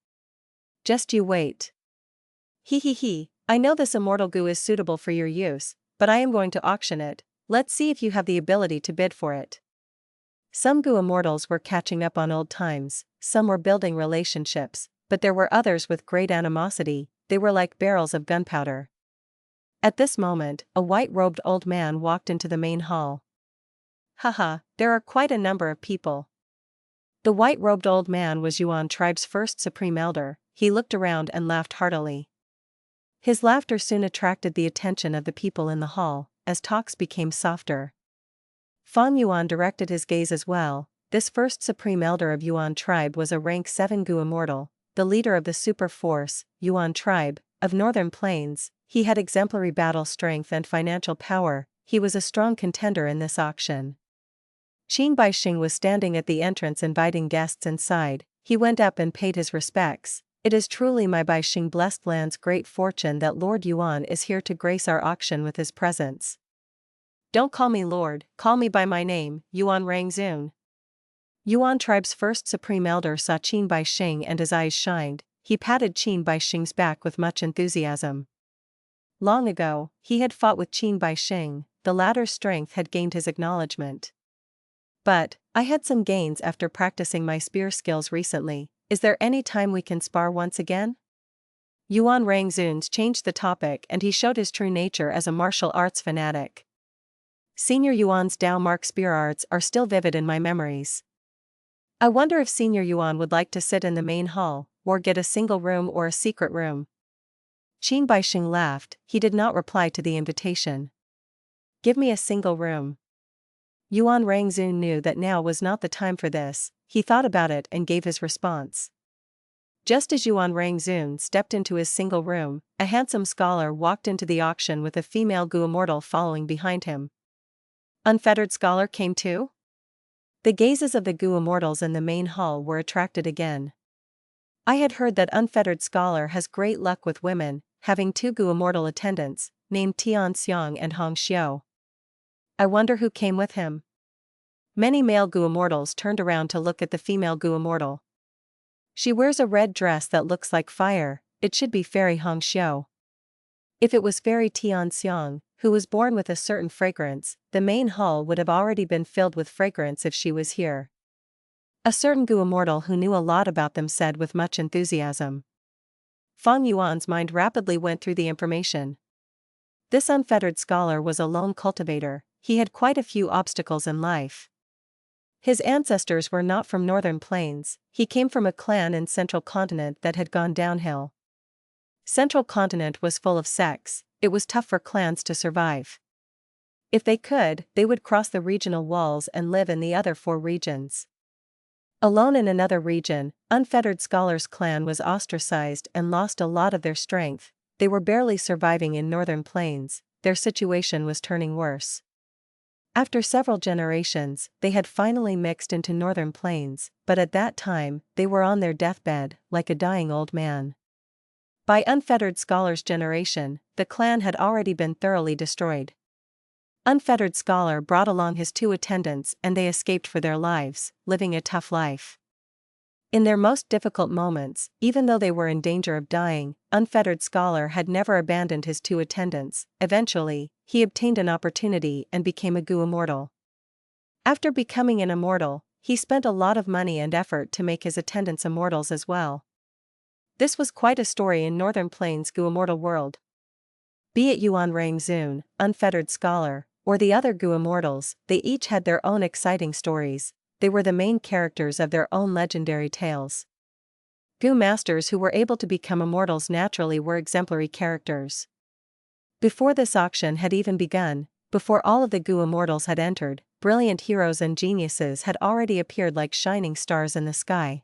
Just you wait. He, I know this immortal goo is suitable for your use, but I am going to auction it. Let's see if you have the ability to bid for it. Some Gu immortals were catching up on old times, some were building relationships, but there were others with great animosity. They were like barrels of gunpowder. At this moment, a white-robed old man walked into the main hall. Haha, there are quite a number of people. The white-robed old man was Yuan tribe's first supreme elder. He looked around and laughed heartily. His laughter soon attracted the attention of the people in the hall, as talks became softer. Fang Yuan directed his gaze as well. This first supreme elder of Yuan tribe was a rank 7 Gu immortal, the leader of the super force, Yuan tribe, of Northern Plains. He had exemplary battle strength and financial power. He was a strong contender in this auction. Qin Baixing was standing at the entrance inviting guests inside. He went up and paid his respects. It is truly my Baixing blessed land's great fortune that Lord Yuan is here to grace our auction with his presence. Don't call me Lord, call me by my name, Yuan Rangzun. Yuan tribe's first supreme elder saw Qin Baixing and his eyes shined. He patted Qin Baixing's back with much enthusiasm. Long ago, he had fought with Qin Baixing. The latter's strength had gained his acknowledgement. But, I had some gains after practicing my spear skills recently. Is there any time we can spar once again? Yuan Rangzun changed the topic and he showed his true nature as a martial arts fanatic. Senior Yuan's Dao Mark spear arts are still vivid in my memories. I wonder if Senior Yuan would like to sit in the main hall, or get a single room or a secret room. Qin Baixing laughed. He did not reply to the invitation. Give me a single room. Yuan Rangzun knew that now was not the time for this. He thought about it and gave his response. Just as Yuan Rangzun stepped into his single room, a handsome scholar walked into the auction with a female Gu immortal following behind him. Unfettered Scholar came too? The gazes of the Gu immortals in the main hall were attracted again. I had heard that Unfettered Scholar has great luck with women, having 2 Gu immortal attendants, named Tian Xiong and Hong Xiu. I wonder who came with him. Many male Gu immortals turned around to look at the female Gu immortal. She wears a red dress that looks like fire. It should be Fairy Hong Xiu. If it was Fairy Tian Xiong, who was born with a certain fragrance, the main hall would have already been filled with fragrance if she was here. A certain Gu immortal who knew a lot about them said with much enthusiasm. Fang Yuan's mind rapidly went through the information. This unfettered scholar was a lone cultivator. He had quite a few obstacles in life. His ancestors were not from Northern Plains. He came from a clan in Central Continent that had gone downhill. Central Continent was full of sects. It was tough for clans to survive. If they could, they would cross the regional walls and live in the other 4 regions. Alone in another region, Unfettered Scholar's clan was ostracized and lost a lot of their strength. They were barely surviving in Northern Plains. Their situation was turning worse. After several generations, they had finally mixed into Northern Plains, but at that time, they were on their deathbed, like a dying old man. By Unfettered Scholar's generation, the clan had already been thoroughly destroyed. Unfettered Scholar brought along his 2 attendants and they escaped for their lives, living a tough life. In their most difficult moments, even though they were in danger of dying, Unfettered Scholar had never abandoned his 2 attendants. Eventually, he obtained an opportunity and became a Gu immortal. After becoming an immortal, he spent a lot of money and effort to make his attendants immortals as well. This was quite a story in Northern Plains Gu immortal world. Be it Yuan Rangzun, Unfettered Scholar, or the other Gu immortals, they each had their own exciting stories. They were the main characters of their own legendary tales. Gu masters who were able to become immortals naturally were exemplary characters. Before this auction had even begun, before all of the Gu immortals had entered, brilliant heroes and geniuses had already appeared like shining stars in the sky.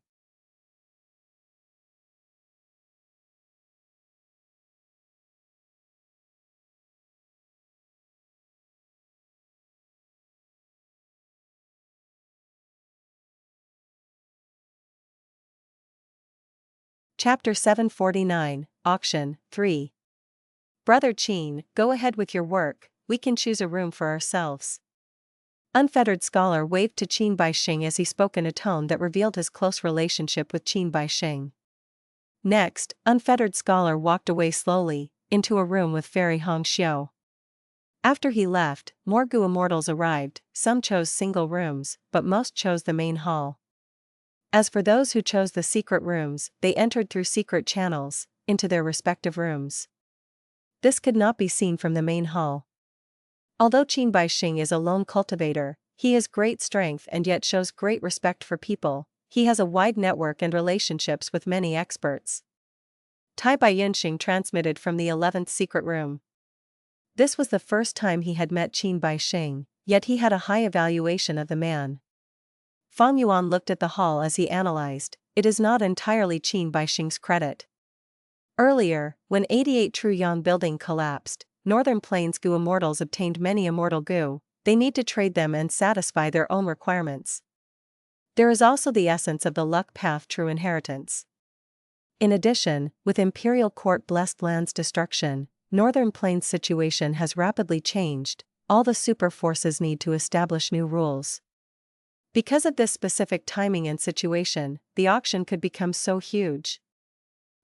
Chapter 749, Auction, 3. Brother Qin, go ahead with your work, we can choose a room for ourselves. Unfettered Scholar waved to Qin Baixing as he spoke in a tone that revealed his close relationship with Qin Baixing. Next, Unfettered Scholar walked away slowly, into a room with Fairy Hong Xiu. After he left, more Gu Immortals arrived. Some chose single rooms, but most chose the main hall. As for those who chose the secret rooms, they entered through secret channels, into their respective rooms. This could not be seen from the main hall. Although Qin Baixing is a lone cultivator, he has great strength and yet shows great respect for people. He has a wide network and relationships with many experts. Tai Baiyunxing transmitted from the 11th secret room. This was the first time he had met Qin Baixing, yet he had a high evaluation of the man. Fang Yuan looked at the hall as he analyzed. It is not entirely Qin Baixing's credit. Earlier, when 88 Truyang building collapsed, Northern Plains Gu Immortals obtained many immortal Gu. They need to trade them and satisfy their own requirements. There is also the essence of the luck path true inheritance. In addition, with Imperial Court blessed land's destruction, Northern Plains' situation has rapidly changed. All the super forces need to establish new rules. Because of this specific timing and situation, the auction could become so huge.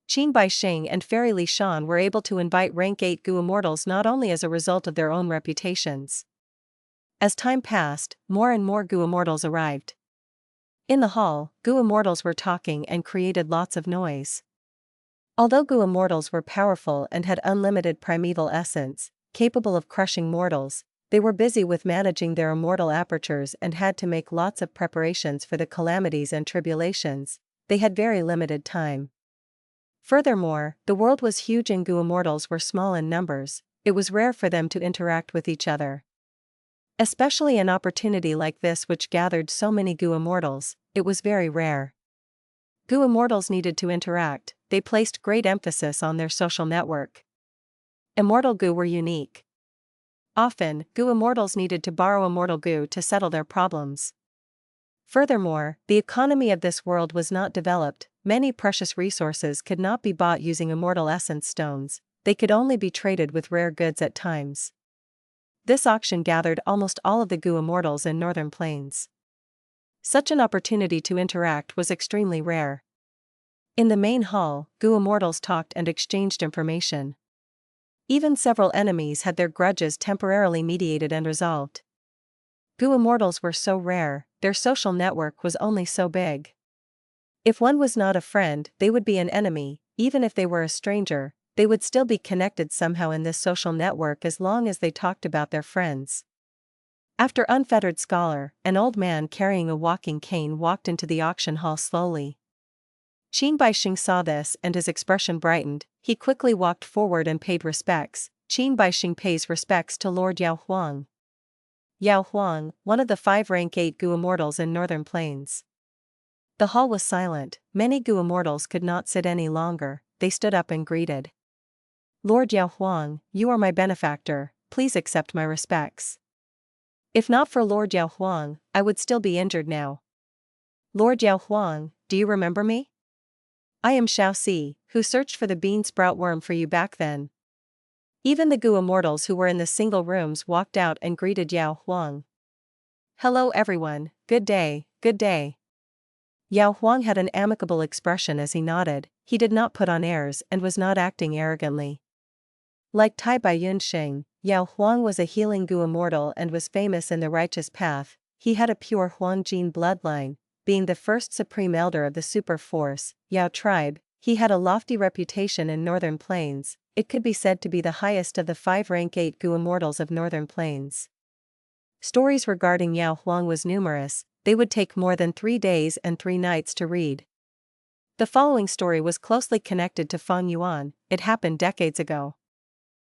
Qin Baixing and Fairy Li Shan were able to invite rank 8 Gu Immortals not only as a result of their own reputations. As time passed, more and more Gu Immortals arrived. In the hall, Gu Immortals were talking and created lots of noise. Although Gu Immortals were powerful and had unlimited primeval essence, capable of crushing mortals, they were busy with managing their immortal apertures and had to make lots of preparations for the calamities and tribulations. They had very limited time. Furthermore, the world was huge and Gu Immortals were small in numbers. It was rare for them to interact with each other. Especially an opportunity like this which gathered so many Gu Immortals, it was very rare. Gu Immortals needed to interact. They placed great emphasis on their social network. Immortal Gu were unique. Often, Gu Immortals needed to borrow immortal Gu to settle their problems. Furthermore, the economy of this world was not developed. Many precious resources could not be bought using immortal essence stones. They could only be traded with rare goods at times. This auction gathered almost all of the Gu Immortals in Northern Plains. Such an opportunity to interact was extremely rare. In the main hall, Gu Immortals talked and exchanged information. Even several enemies had their grudges temporarily mediated and resolved. Gu Immortals were so rare, their social network was only so big. If one was not a friend, they would be an enemy. Even if they were a stranger, they would still be connected somehow in this social network as long as they talked about their friends. After Unfettered Scholar, an old man carrying a walking cane walked into the auction hall slowly. Qin Baixing saw this and his expression brightened. He quickly walked forward and paid respects. Qin Baixing pays respects to Lord Yao Huang. Yao Huang, one of the 5 rank 8 Gu Immortals in Northern Plains. The hall was silent. Many Gu Immortals could not sit any longer. They stood up and greeted. Lord Yao Huang, you are my benefactor. Please accept my respects. If not for Lord Yao Huang, I would still be injured now. Lord Yao Huang, do you remember me? I am Xiao Si, who searched for the bean sprout worm for you back then. Even the Gu Immortals who were in the single rooms walked out and greeted Yao Huang. Hello everyone, good day, good day. Yao Huang had an amicable expression as he nodded. He did not put on airs and was not acting arrogantly. Like Tai Baiyunxing, Yao Huang was a healing Gu Immortal and was famous in the righteous path. He had a pure Huangjin bloodline. Being the first supreme elder of the super force, Yao tribe, he had a lofty reputation in Northern Plains. It could be said to be the highest of the 5 rank 8 Gu Immortals of Northern Plains. Stories regarding Yao Huang was numerous. They would take more than 3 days and 3 nights to read. The following story was closely connected to Fang Yuan. It happened decades ago.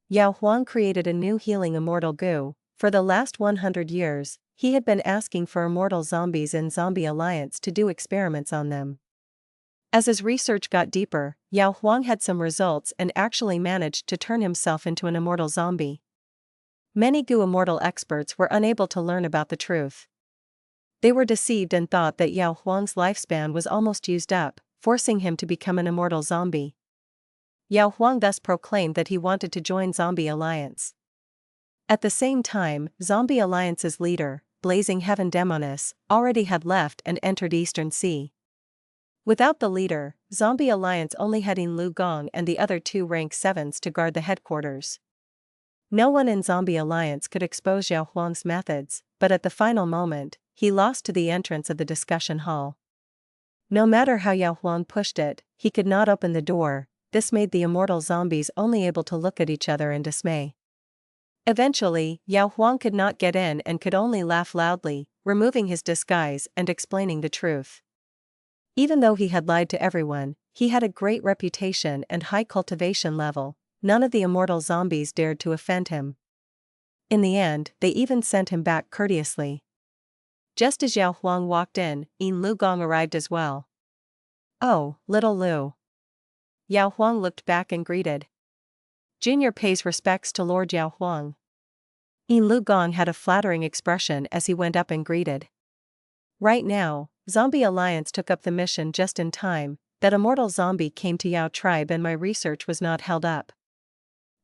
Yao Huang created a new healing immortal Gu. For the last 100 years, he had been asking for immortal zombies in Zombie Alliance to do experiments on them. As his research got deeper, Yao Huang had some results and actually managed to turn himself into an immortal zombie. Many Gu Immortal experts were unable to learn about the truth. They were deceived and thought that Yao Huang's lifespan was almost used up, forcing him to become an immortal zombie. Yao Huang thus proclaimed that he wanted to join Zombie Alliance. At the same time, Zombie Alliance's leader, Blazing Heaven Demoness, already had left and entered Eastern Sea. Without the leader, Zombie Alliance only had Yin Lu Gong and the other 2 rank 7s to guard the headquarters. No one in Zombie Alliance could expose Yao Huang's methods, but at the final moment, he lost to the entrance of the discussion hall. No matter how Yao Huang pushed it, he could not open the door. This made the immortal zombies only able to look at each other in dismay. Eventually, Yao Huang could not get in and could only laugh loudly, removing his disguise and explaining the truth. Even though he had lied to everyone, he had a great reputation and high cultivation level. None of the immortal zombies dared to offend him. In the end, they even sent him back courteously. Just as Yao Huang walked in, Yin Lu Gong arrived as well. "Oh, little Lu." Yao Huang looked back and greeted. "Junior pays respects to Lord Yao Huang." Yin Lu Gong had a flattering expression as he went up and greeted. Right now, Zombie Alliance took up the mission just in time. That immortal zombie came to Yao tribe and my research was not held up.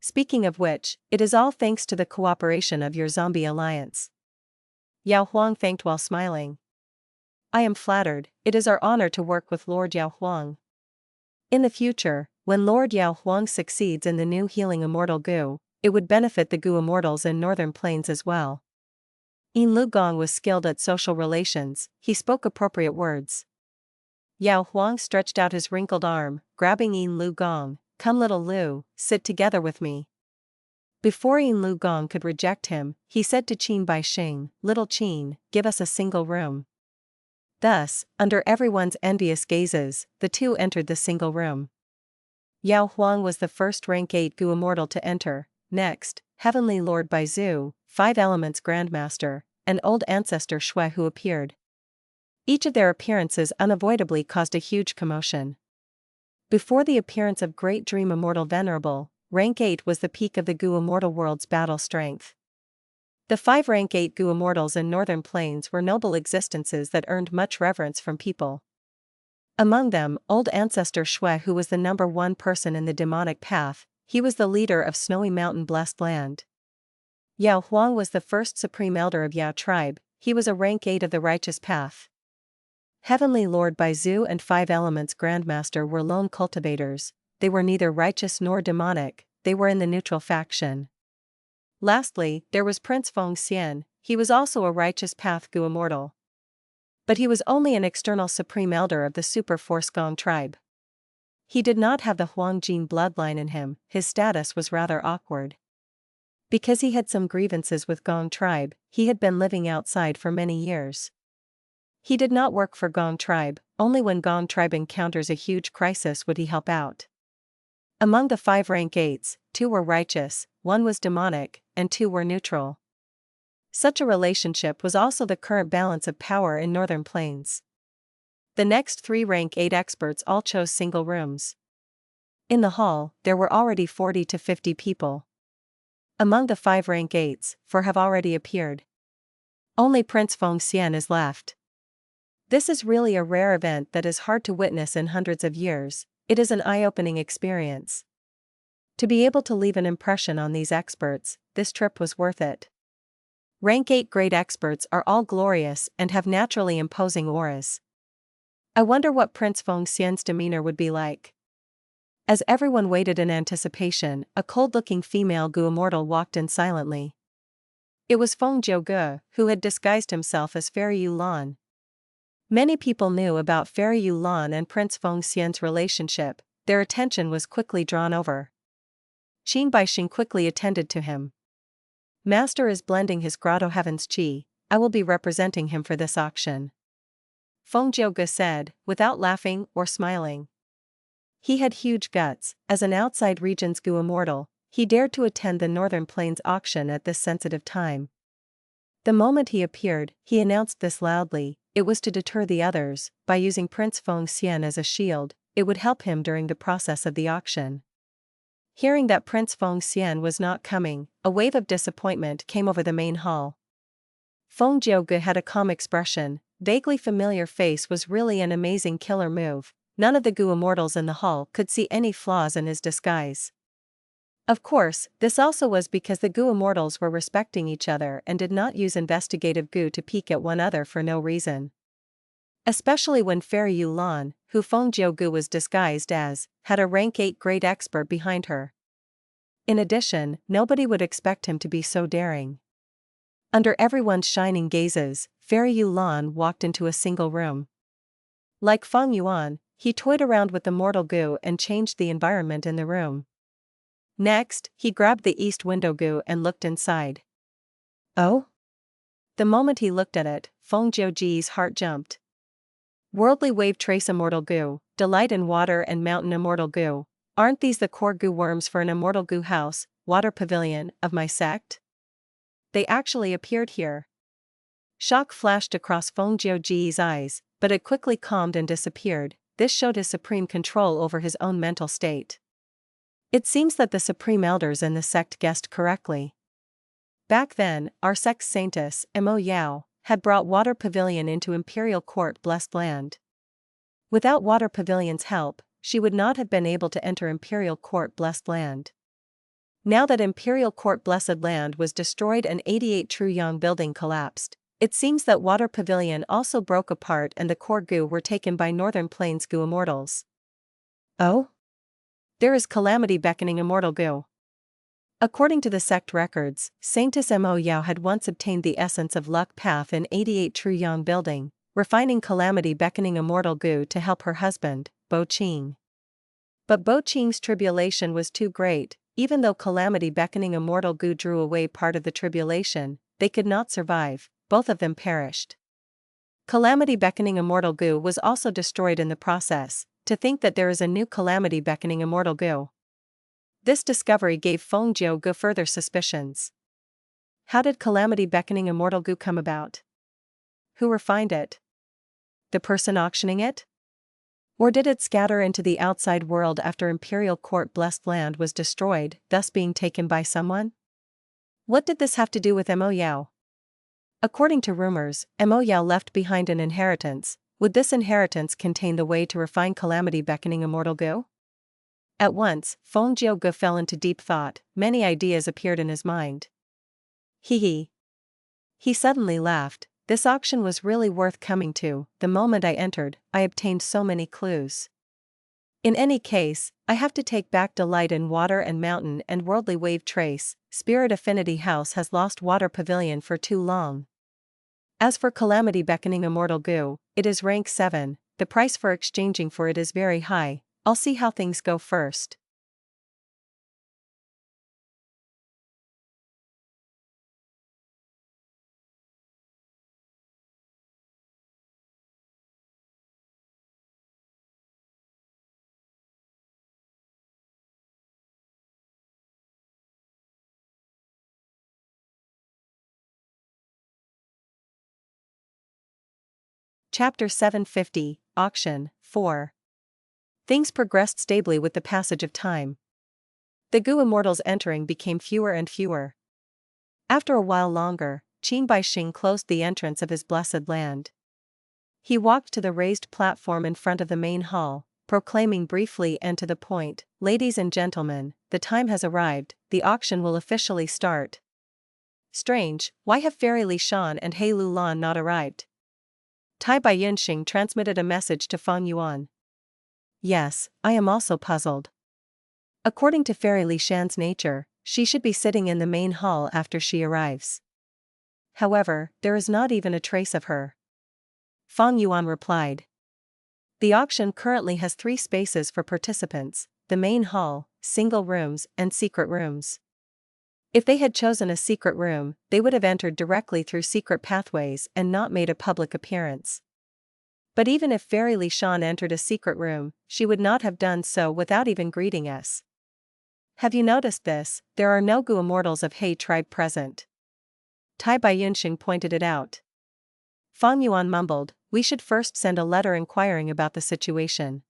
Speaking of which, it is all thanks to the cooperation of your Zombie Alliance. Yao Huang thanked while smiling. "I am flattered, it is our honor to work with Lord Yao Huang. In the future, when Lord Yao Huang succeeds in the new healing immortal goo, it would benefit the goo immortals in Northern Plains as well." Yin Lu Gong was skilled at social relations, he spoke appropriate words. Yao Huang stretched out his wrinkled arm, grabbing Yin Lu Gong. "Come little Lu, sit together with me." Before Yin Lu Gong could reject him, he said to Qin Bai Xing, "Little Qin, give us a single room." Thus, under everyone's envious gazes, the two entered the single room. Yao Huang was the first rank 8 Gu immortal to enter. Next, Heavenly Lord Baizu, 5 Elements Grandmaster, and Old Ancestor Shui who appeared. Each of their appearances unavoidably caused a huge commotion. Before the appearance of Great Dream Immortal Venerable, rank 8 was the peak of the Gu Immortal world's battle strength. The 5 rank 8 Gu Immortals in Northern Plains were noble existences that earned much reverence from people. Among them, Old Ancestor Shui who was the number 1 person in the demonic path, he was the leader of Snowy Mountain Blessed Land. Yao Huang was the first supreme elder of Yao tribe, he was a rank 8 of the righteous path. Heavenly Lord Baizu and 5 Elements Grandmaster were lone cultivators, they were neither righteous nor demonic, they were in the neutral faction. Lastly, there was Prince Feng Xian, he was also a righteous path Gu immortal. But he was only an external supreme elder of the Super Force Gong tribe. He did not have the Huang Jin bloodline in him, his status was rather awkward. Because he had some grievances with Gong tribe, he had been living outside for many years. He did not work for Gong tribe, only when Gong tribe encounters a huge crisis would he help out. Among the 5 rank 8s, 2 were righteous, 1 was demonic, and 2 were neutral. Such a relationship was also the current balance of power in Northern Plains. The next 3 rank 8 experts all chose single rooms. In the hall, there were already 40 to 50 people. Among the 5 rank 8s, 4 have already appeared. Only Prince Feng Xian is left. This is really a rare event that is hard to witness in hundreds of years, it is an eye-opening experience. To be able to leave an impression on these experts, this trip was worth it. Rank 8 great experts are all glorious and have naturally imposing auras. I wonder what Prince Feng Xian's demeanor would be like. As everyone waited in anticipation, a cold-looking female Gu immortal walked in silently. It was Feng Jiuge, who had disguised himself as Fairy Yulan. Many people knew about Fairy Yulan and Prince Feng Xian's relationship, their attention was quickly drawn over. Qin Baixing quickly attended to him. "Master is blending his grotto heaven's qi, I will be representing him for this auction," Feng Jiuge said, without laughing or smiling. He had huge guts, as an outside region's Gu immortal, he dared to attend the Northern Plains auction at this sensitive time. The moment he appeared, he announced this loudly, it was to deter the others, by using Prince Feng Xian as a shield, it would help him during the process of the auction. Hearing that Prince Feng Xian was not coming, a wave of disappointment came over the main hall. Feng Jiuge had a calm expression, vaguely familiar face was really an amazing killer move, none of the Gu immortals in the hall could see any flaws in his disguise. Of course, this also was because the Gu immortals were respecting each other and did not use investigative Gu to peek at one another for no reason. Especially when Fairy Yulan, who Feng Jiuge was disguised as, had a rank 8 great expert behind her. In addition, nobody would expect him to be so daring. Under everyone's shining gazes, Fairy Yuan walked into a single room. Like Fang Yuan, he toyed around with the mortal goo and changed the environment in the room. Next, he grabbed the east window goo and looked inside. Oh? The moment he looked at it, Feng Jiuji's heart jumped. Worldly wave trace immortal goo, delight in water and mountain immortal goo. Aren't these the core goo worms for an immortal goo house, water pavilion, of my sect? They actually appeared here. Shock flashed across Feng Jiuji's eyes, but it quickly calmed and disappeared. This showed his supreme control over his own mental state. It seems that the supreme elders in the sect guessed correctly. Back then, our sect's saintess, Mo Yao, had brought Water Pavilion into Imperial Court Blessed Land. Without Water Pavilion's help, she would not have been able to enter Imperial Court Blessed Land. Now that Imperial Court Blessed Land was destroyed and 88 Truyang building collapsed, it seems that Water Pavilion also broke apart and the core goo were taken by Northern Plains goo immortals. Oh? There is calamity beckoning immortal goo. According to the sect records, Saintess Mo Yao had once obtained the essence of luck path in 88 Truyang building, refining calamity beckoning immortal goo to help her husband, Bo Qing. But Bo Qing's tribulation was too great. Even though calamity beckoning immortal goo drew away part of the tribulation, they could not survive, both of them perished. Calamity beckoning immortal goo was also destroyed in the process. To think that there is a new calamity beckoning immortal goo. This discovery gave Feng Jiu further suspicions. How did calamity beckoning immortal goo come about? Who refined it? The person auctioning it? Or did it scatter into the outside world after Imperial Court Blessed Land was destroyed, thus being taken by someone? What did this have to do with Mo Yao? According to rumors, Mo Yao left behind an inheritance. Would this inheritance contain the way to refine calamity beckoning immortal goo? At once, Feng Jiu fell into deep thought. Many ideas appeared in his mind. He suddenly laughed. This auction was really worth coming to. The moment I entered, I obtained so many clues. In any case, I have to take back delight in water and mountain and worldly wave trace. Spirit Affinity House has lost Water Pavilion for too long. As for calamity beckoning immortal goo, it is rank 7, the price for exchanging for it is very high. I'll see how things go first. Chapter 750, Auction, 4. Things progressed stably with the passage of time. The goo immortals entering became fewer and fewer. After a while longer, Qin Baixing closed the entrance of his blessed land. He walked to the raised platform in front of the main hall, proclaiming briefly and to the point, "Ladies and gentlemen, the time has arrived, the auction will officially start." Strange, why have Fairy Li Shan and He Lu Lan not arrived? Tai Baiyunxing transmitted a message to Fang Yuan. Yes, I am also puzzled. According to Fairy Li Shan's nature, she should be sitting in the main hall after she arrives. However, there is not even a trace of her. Fang Yuan replied. The auction currently has 3 spaces for participants, the main hall, single rooms, and secret rooms. If they had chosen a secret room, they would have entered directly through secret pathways and not made a public appearance. But even if Fairy Li Shan entered a secret room, she would not have done so without even greeting us. Have you noticed this? There are no Gu immortals of He tribe present. Tai Baiyunxing pointed it out. Fang Yuan mumbled, we should first send a letter inquiring about the situation.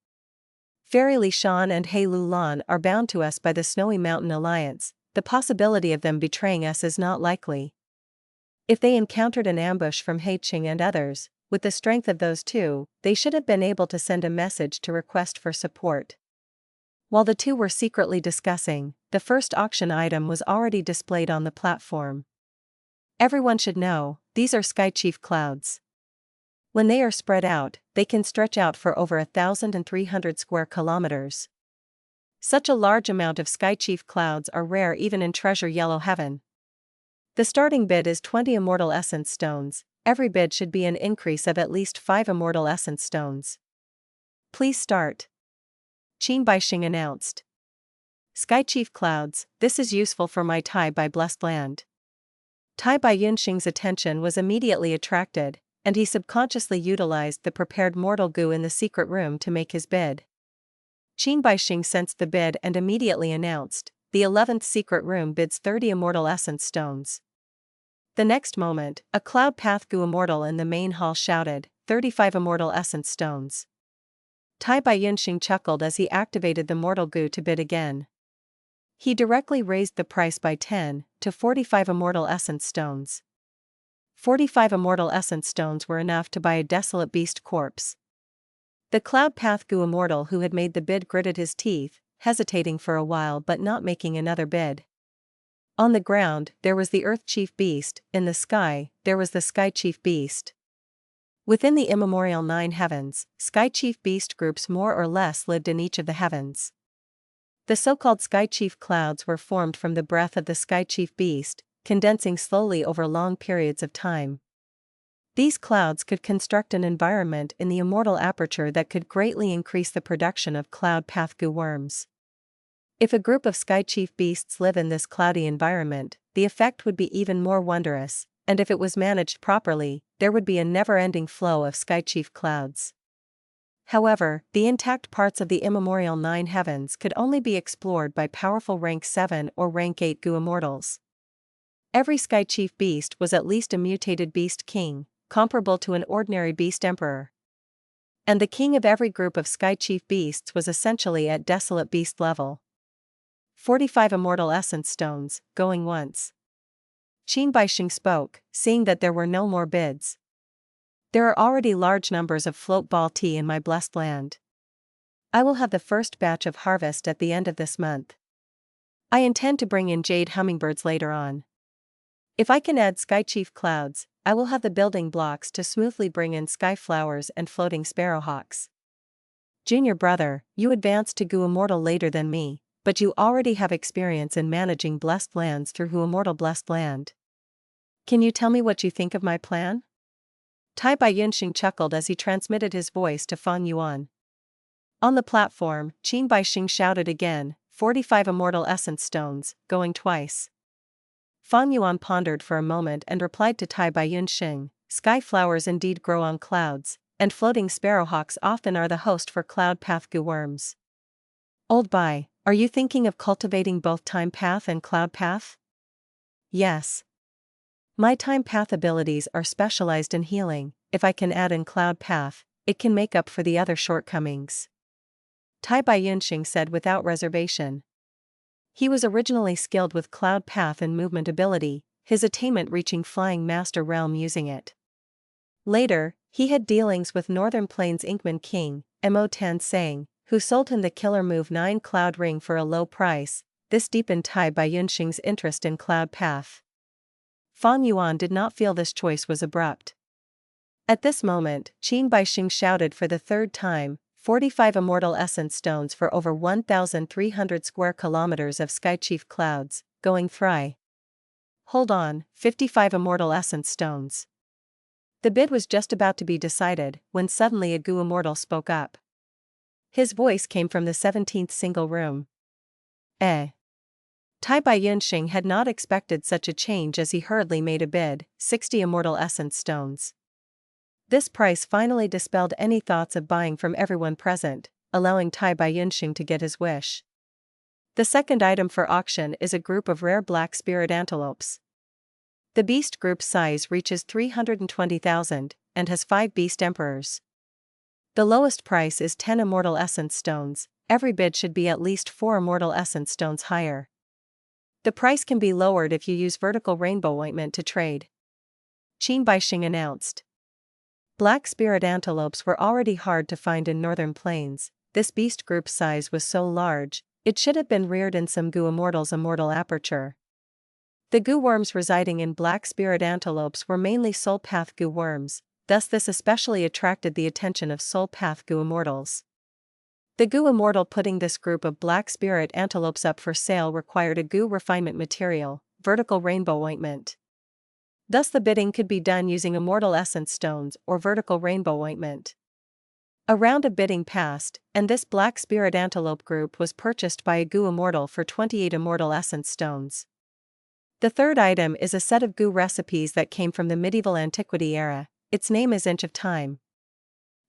Fairy Li Shan and He Lu Lan are bound to us by the Snowy Mountain Alliance. The possibility of them betraying us is not likely. If they encountered an ambush from He Qing and others, with the strength of those two, they should have been able to send a message to request for support. While the two were secretly discussing, the first auction item was already displayed on the platform. Everyone should know, these are Sky Chief clouds. When they are spread out, they can stretch out for over 1,300 square kilometers. Such a large amount of Sky Chief clouds are rare even in Treasure Yellow Heaven. The starting bid is 20 Immortal Essence Stones. Every bid should be an increase of at least 5 Immortal Essence Stones. Please start. Qin Baixing announced. Sky Chief Clouds, this is useful for my Tai by Blessed Land. Tai Bai Yunxing's attention was immediately attracted, and he subconsciously utilized the prepared mortal goo in the secret room to make his bid. Qin Baixing sensed the bid and immediately announced, the 11th secret room bids 30 Immortal Essence Stones. The next moment, a Cloud Path Goo Immortal in the main hall shouted, 35 Immortal Essence Stones. Tai Bai Yunxing chuckled as he activated the mortal goo to bid again. He directly raised the price by 10 to 45 Immortal Essence Stones. 45 Immortal Essence Stones were enough to buy a Desolate Beast corpse. The Cloud Path Goo Immortal who had made the bid gritted his teeth, hesitating for a while but not making another bid. On the ground, there was the Earth Chief Beast, in the sky, there was the Sky Chief Beast. Within the immemorial 9 heavens, Sky Chief Beast groups more or less lived in each of the heavens. The so-called Sky Chief clouds were formed from the breath of the Sky Chief Beast, condensing slowly over long periods of time. These clouds could construct an environment in the immortal aperture that could greatly increase the production of Cloud Path Goo worms. If a group of Sky Chief Beasts live in this cloudy environment, the effect would be even more wondrous, and if it was managed properly, there would be a never-ending flow of Sky Chief clouds. However, the intact parts of the immemorial 9 heavens could only be explored by powerful rank 7 or rank 8 Goo Immortals. Every Sky Chief Beast was at least a mutated Beast King, comparable to an ordinary Beast Emperor. And the king of every group of Sky Chief Beasts was essentially at Desolate Beast level. 45 Immortal Essence Stones, going once. Qin Baixing spoke, seeing that there were no more bids. There are already large numbers of float ball tea in my blessed land. I will have the first batch of harvest at the end of this month. I intend to bring in jade hummingbirds later on. If I can add Sky Chief clouds, I will have the building blocks to smoothly bring in sky flowers and floating sparrowhawks. Junior brother, you advanced to Goo Immortal later than me, but you already have experience in managing blessed lands through Goo Immortal Blessed Land. Can you tell me what you think of my plan? Tai Bai Yunxing chuckled as he transmitted his voice to Fang Yuan. On the platform, Qin Baixing shouted again, 45 Immortal Essence Stones, going twice. Fang Yuan pondered for a moment and replied to Tai Bai Yunxing, sky flowers indeed grow on clouds, and floating sparrowhawks often are the host for Cloud Path Goo worms. Old Bai, are you thinking of cultivating both Time Path and Cloud Path? Yes. My Time Path abilities are specialized in healing. If I can add in Cloud Path, it can make up for the other shortcomings. Tai Bai Yunxing said without reservation. He was originally skilled with Cloud Path and movement ability, his attainment reaching Flying Master realm using it. Later, he had dealings with Northern Plains Inkman King, Mo Tan Sang, who sold him the killer move 9 Cloud Ring for a low price. This deepened Tai Bai Yunxing's interest in Cloud Path. Fang Yuan did not feel this choice was abrupt. At this moment, Qin Baixing shouted for the third time, 45 Immortal Essence Stones for over 1,300 square kilometers of Sky Chief clouds, going thry. Hold on, 55 Immortal Essence Stones. The bid was just about to be decided, when suddenly a Goo Immortal spoke up. His voice came from the 17th single room. Tai Bai Yunxing had not expected such a change as he hurriedly made a bid, 60 Immortal Essence Stones. This price finally dispelled any thoughts of buying from everyone present, allowing Tai Bai Yunxing to get his wish. The second item for auction is a group of rare black spirit antelopes. The beast group's size reaches 320,000, and has 5 beast emperors. The lowest price is 10 Immortal Essence Stones, every bid should be at least 4 Immortal Essence Stones higher. The price can be lowered if you use vertical rainbow ointment to trade. Qin Baixing announced. Black spirit antelopes were already hard to find in Northern Plains. This beast group's size was so large, it should have been reared in some Goo Immortal's immortal aperture. The Goo worms residing in black spirit antelopes were mainly Soul Path Goo worms, thus this especially attracted the attention of Soul Path Goo Immortals. The Goo Immortal putting this group of black spirit antelopes up for sale required a Goo refinement material, vertical rainbow ointment. Thus the bidding could be done using immortal essence stones or vertical rainbow ointment. A round of bidding passed, and this black spirit antelope group was purchased by a Goo Immortal for 28 immortal essence stones. The third item is a set of Goo recipes that came from the medieval antiquity era. Its name is Inch of Time.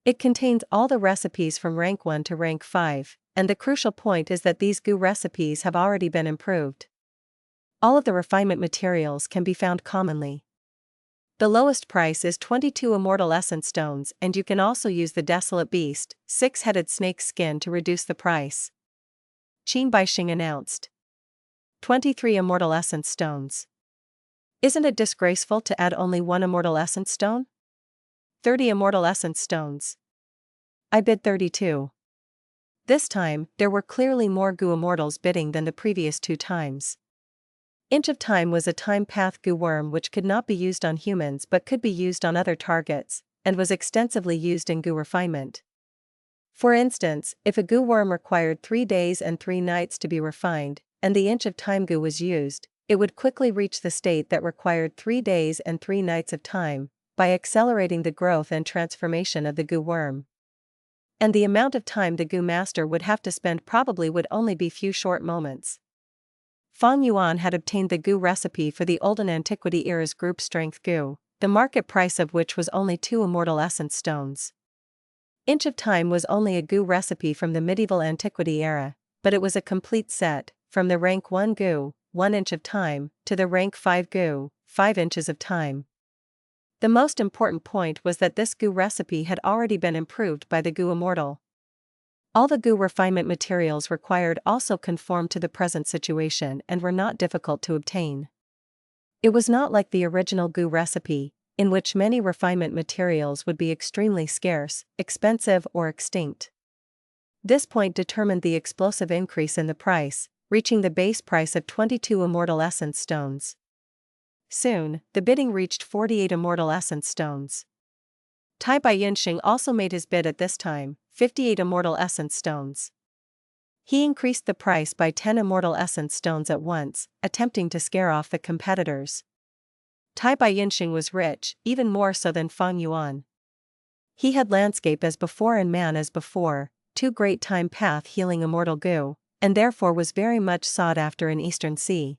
It contains all the recipes from rank 1 to rank 5, and the crucial point is that these Goo recipes have already been improved. All of the refinement materials can be found commonly. The lowest price is 22 immortal essence stones, and you can also use the Desolate Beast, 6-headed snake skin to reduce the price. Qingpu announced. 23 immortal essence stones. Isn't it disgraceful to add only 1 immortal essence stone? 30 immortal essence stones. I bid 32. This time, there were clearly more Goo immortals bidding than the previous 2 times. Inch of Time was a time path Goo worm which could not be used on humans but could be used on other targets, and was extensively used in Goo refinement. For instance, if a Goo worm required 3 days and 3 nights to be refined, and the Inch of Time Goo was used, it would quickly reach the state that required 3 days and 3 nights of time, by accelerating the growth and transformation of the Goo worm. And the amount of time the Goo master would have to spend probably would only be few short moments. Fang Yuan had obtained the Goo recipe for the Olden Antiquity era's group strength Goo, the market price of which was only 2 immortal essence stones. Inch of Time was only a Goo recipe from the medieval antiquity era, but it was a complete set, from the rank 1 Goo, 1 inch of time, to the rank 5 Goo, 5 inches of time. The most important point was that this Goo recipe had already been improved by the Goo Immortal. All the Goo refinement materials required also conformed to the present situation and were not difficult to obtain. It was not like the original Goo recipe, in which many refinement materials would be extremely scarce, expensive or extinct. This point determined the explosive increase in the price, reaching the base price of 22 immortal essence stones. Soon, the bidding reached 48 immortal essence stones. Tai Baiyunxing also made his bid at this time, 58 immortal essence stones. He increased the price by 10 immortal essence stones at once, attempting to scare off the competitors. Tai Baiyunxing was rich, even more so than Fang Yuan. He had landscape as before and man as before, 2 great time path healing immortal Goo, and therefore was very much sought after in Eastern Sea.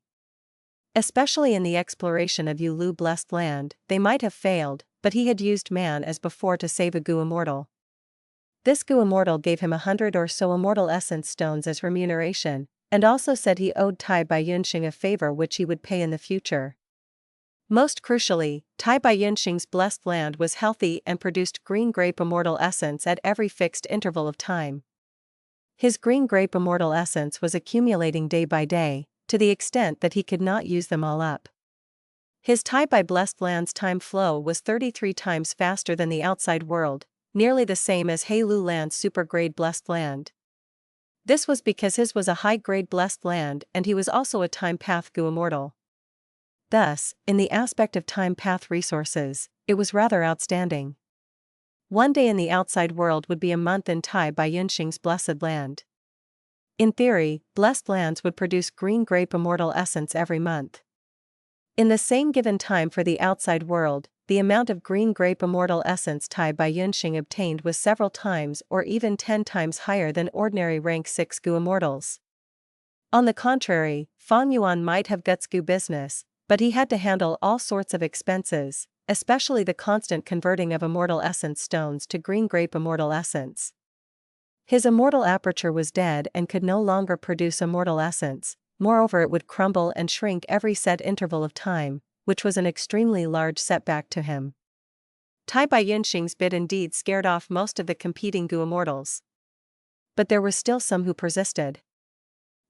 Especially in the exploration of Yulu Blessed Land, they might have failed, but he had used man as before to save a Goo immortal. This Goo immortal gave him 100 or so immortal essence stones as remuneration, and also said he owed Tai Baiyunxing a favor which he would pay in the future. Most crucially, Tai Baiyunxing's blessed land was healthy and produced green grape immortal essence at every fixed interval of time. His green grape immortal essence was accumulating day by day, to the extent that he could not use them all up. His Tai Bai blessed land's time flow was 33 times faster than the outside world, nearly the same as Heilu land's super-grade blessed land. This was because his was a high-grade blessed land and he was also a time path Goo immortal. Thus, in the aspect of time path resources, it was rather outstanding. 1 day in the outside world would be a month in Tai Baiyunxing's blessed land. In theory, blessed lands would produce green grape immortal essence every month. In the same given time for the outside world, the amount of green grape immortal essence Tai Baiyunxing obtained was several times or even 10 times higher than ordinary rank 6 Goo immortals. On the contrary, Fang Yuan might have guts Goo business, but he had to handle all sorts of expenses, especially the constant converting of immortal essence stones to green grape immortal essence. His immortal aperture was dead and could no longer produce immortal essence, moreover it would crumble and shrink every set interval of time, which was an extremely large setback to him. Tai Baiyunxing's bid indeed scared off most of the competing Goo immortals. But there were still some who persisted.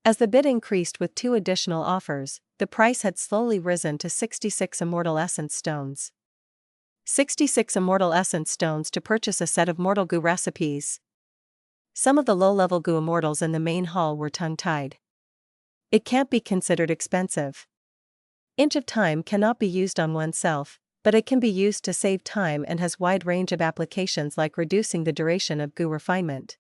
As the bid increased with 2 additional offers, the price had slowly risen to 66 immortal essence stones. 66 immortal essence stones to purchase a set of mortal Goo recipes. Some of the low-level Goo immortals in the main hall were tongue-tied. It can't be considered expensive. Inch of Time cannot be used on oneself, but it can be used to save time and has wide range of applications like reducing the duration of Goo refinement.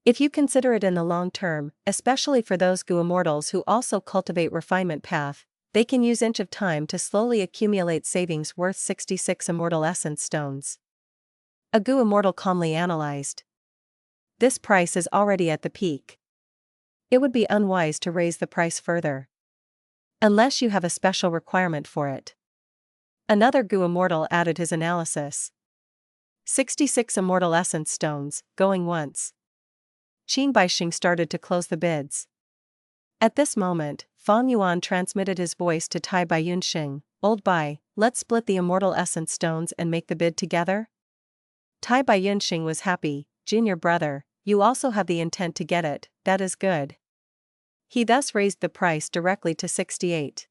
If you consider it in the long term, especially for those Gu immortals who also cultivate refinement path, they can use Inch of Time to slowly accumulate savings worth 66 Immortal Essence Stones. A Gu immortal calmly analyzed. This price is already at the peak. It would be unwise to raise the price further. Unless you have a special requirement for it. Another Gu immortal added his analysis. 66 Immortal Essence Stones, going once. Qin Baixing started to close the bids. At this moment, Fang Yuan transmitted his voice to Tai Baiyunxing, "Old Bai, let's split the Immortal Essence Stones and make the bid together?" Tai Baiyunxing was happy. "Junior brother, you also have the intent to get it, that is good." He thus raised the price directly to 68.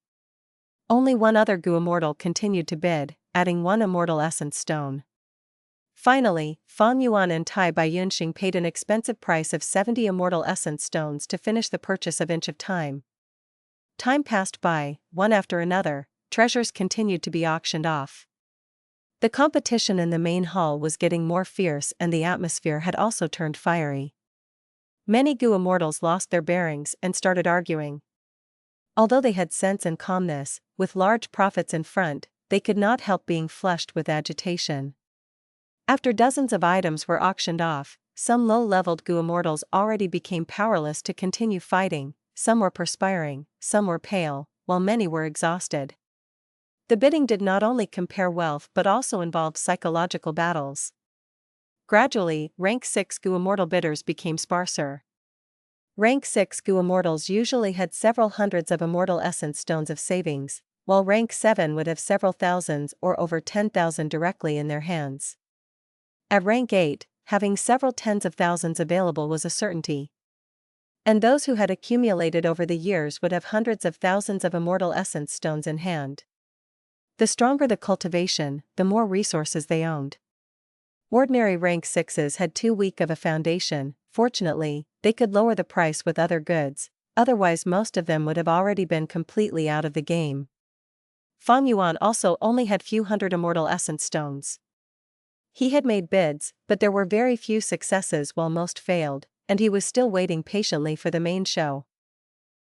Only one other Gu immortal continued to bid, adding 1 Immortal Essence Stone. Finally, Fang Yuan and Tai Baiyunxing paid an expensive price of 70 Immortal Essence Stones to finish the purchase of Inch of Time. Time passed by, one after another, treasures continued to be auctioned off. The competition in the main hall was getting more fierce and the atmosphere had also turned fiery. Many Gu immortals lost their bearings and started arguing. Although they had sense and calmness, with large profits in front, they could not help being flushed with agitation. After dozens of items were auctioned off, some low-leveled Gu immortals already became powerless to continue fighting, some were perspiring, some were pale, while many were exhausted. The bidding did not only compare wealth but also involved psychological battles. Gradually, rank 6 Gu immortal bidders became sparser. Rank 6 Gu immortals usually had several hundreds of Immortal Essence Stones of savings, while rank 7 would have several thousands or over 10,000 directly in their hands. At rank 8, having several tens of thousands available was a certainty. And those who had accumulated over the years would have hundreds of thousands of Immortal Essence Stones in hand. The stronger the cultivation, the more resources they owned. Ordinary rank 6s had too weak of a foundation. Fortunately, they could lower the price with other goods, otherwise most of them would have already been completely out of the game. Fang Yuan also only had few hundred Immortal Essence Stones. He had made bids, but there were very few successes while most failed, and he was still waiting patiently for the main show.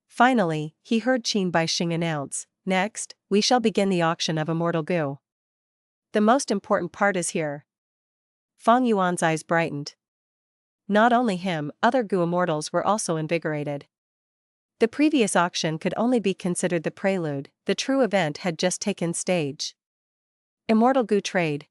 Finally, he heard Qin Baixing announce, "Next, we shall begin the auction of Immortal Gu. The most important part is here." Fang Yuan's eyes brightened. Not only him, other Gu immortals were also invigorated. The previous auction could only be considered the prelude, the true event had just taken stage. Immortal Gu trade,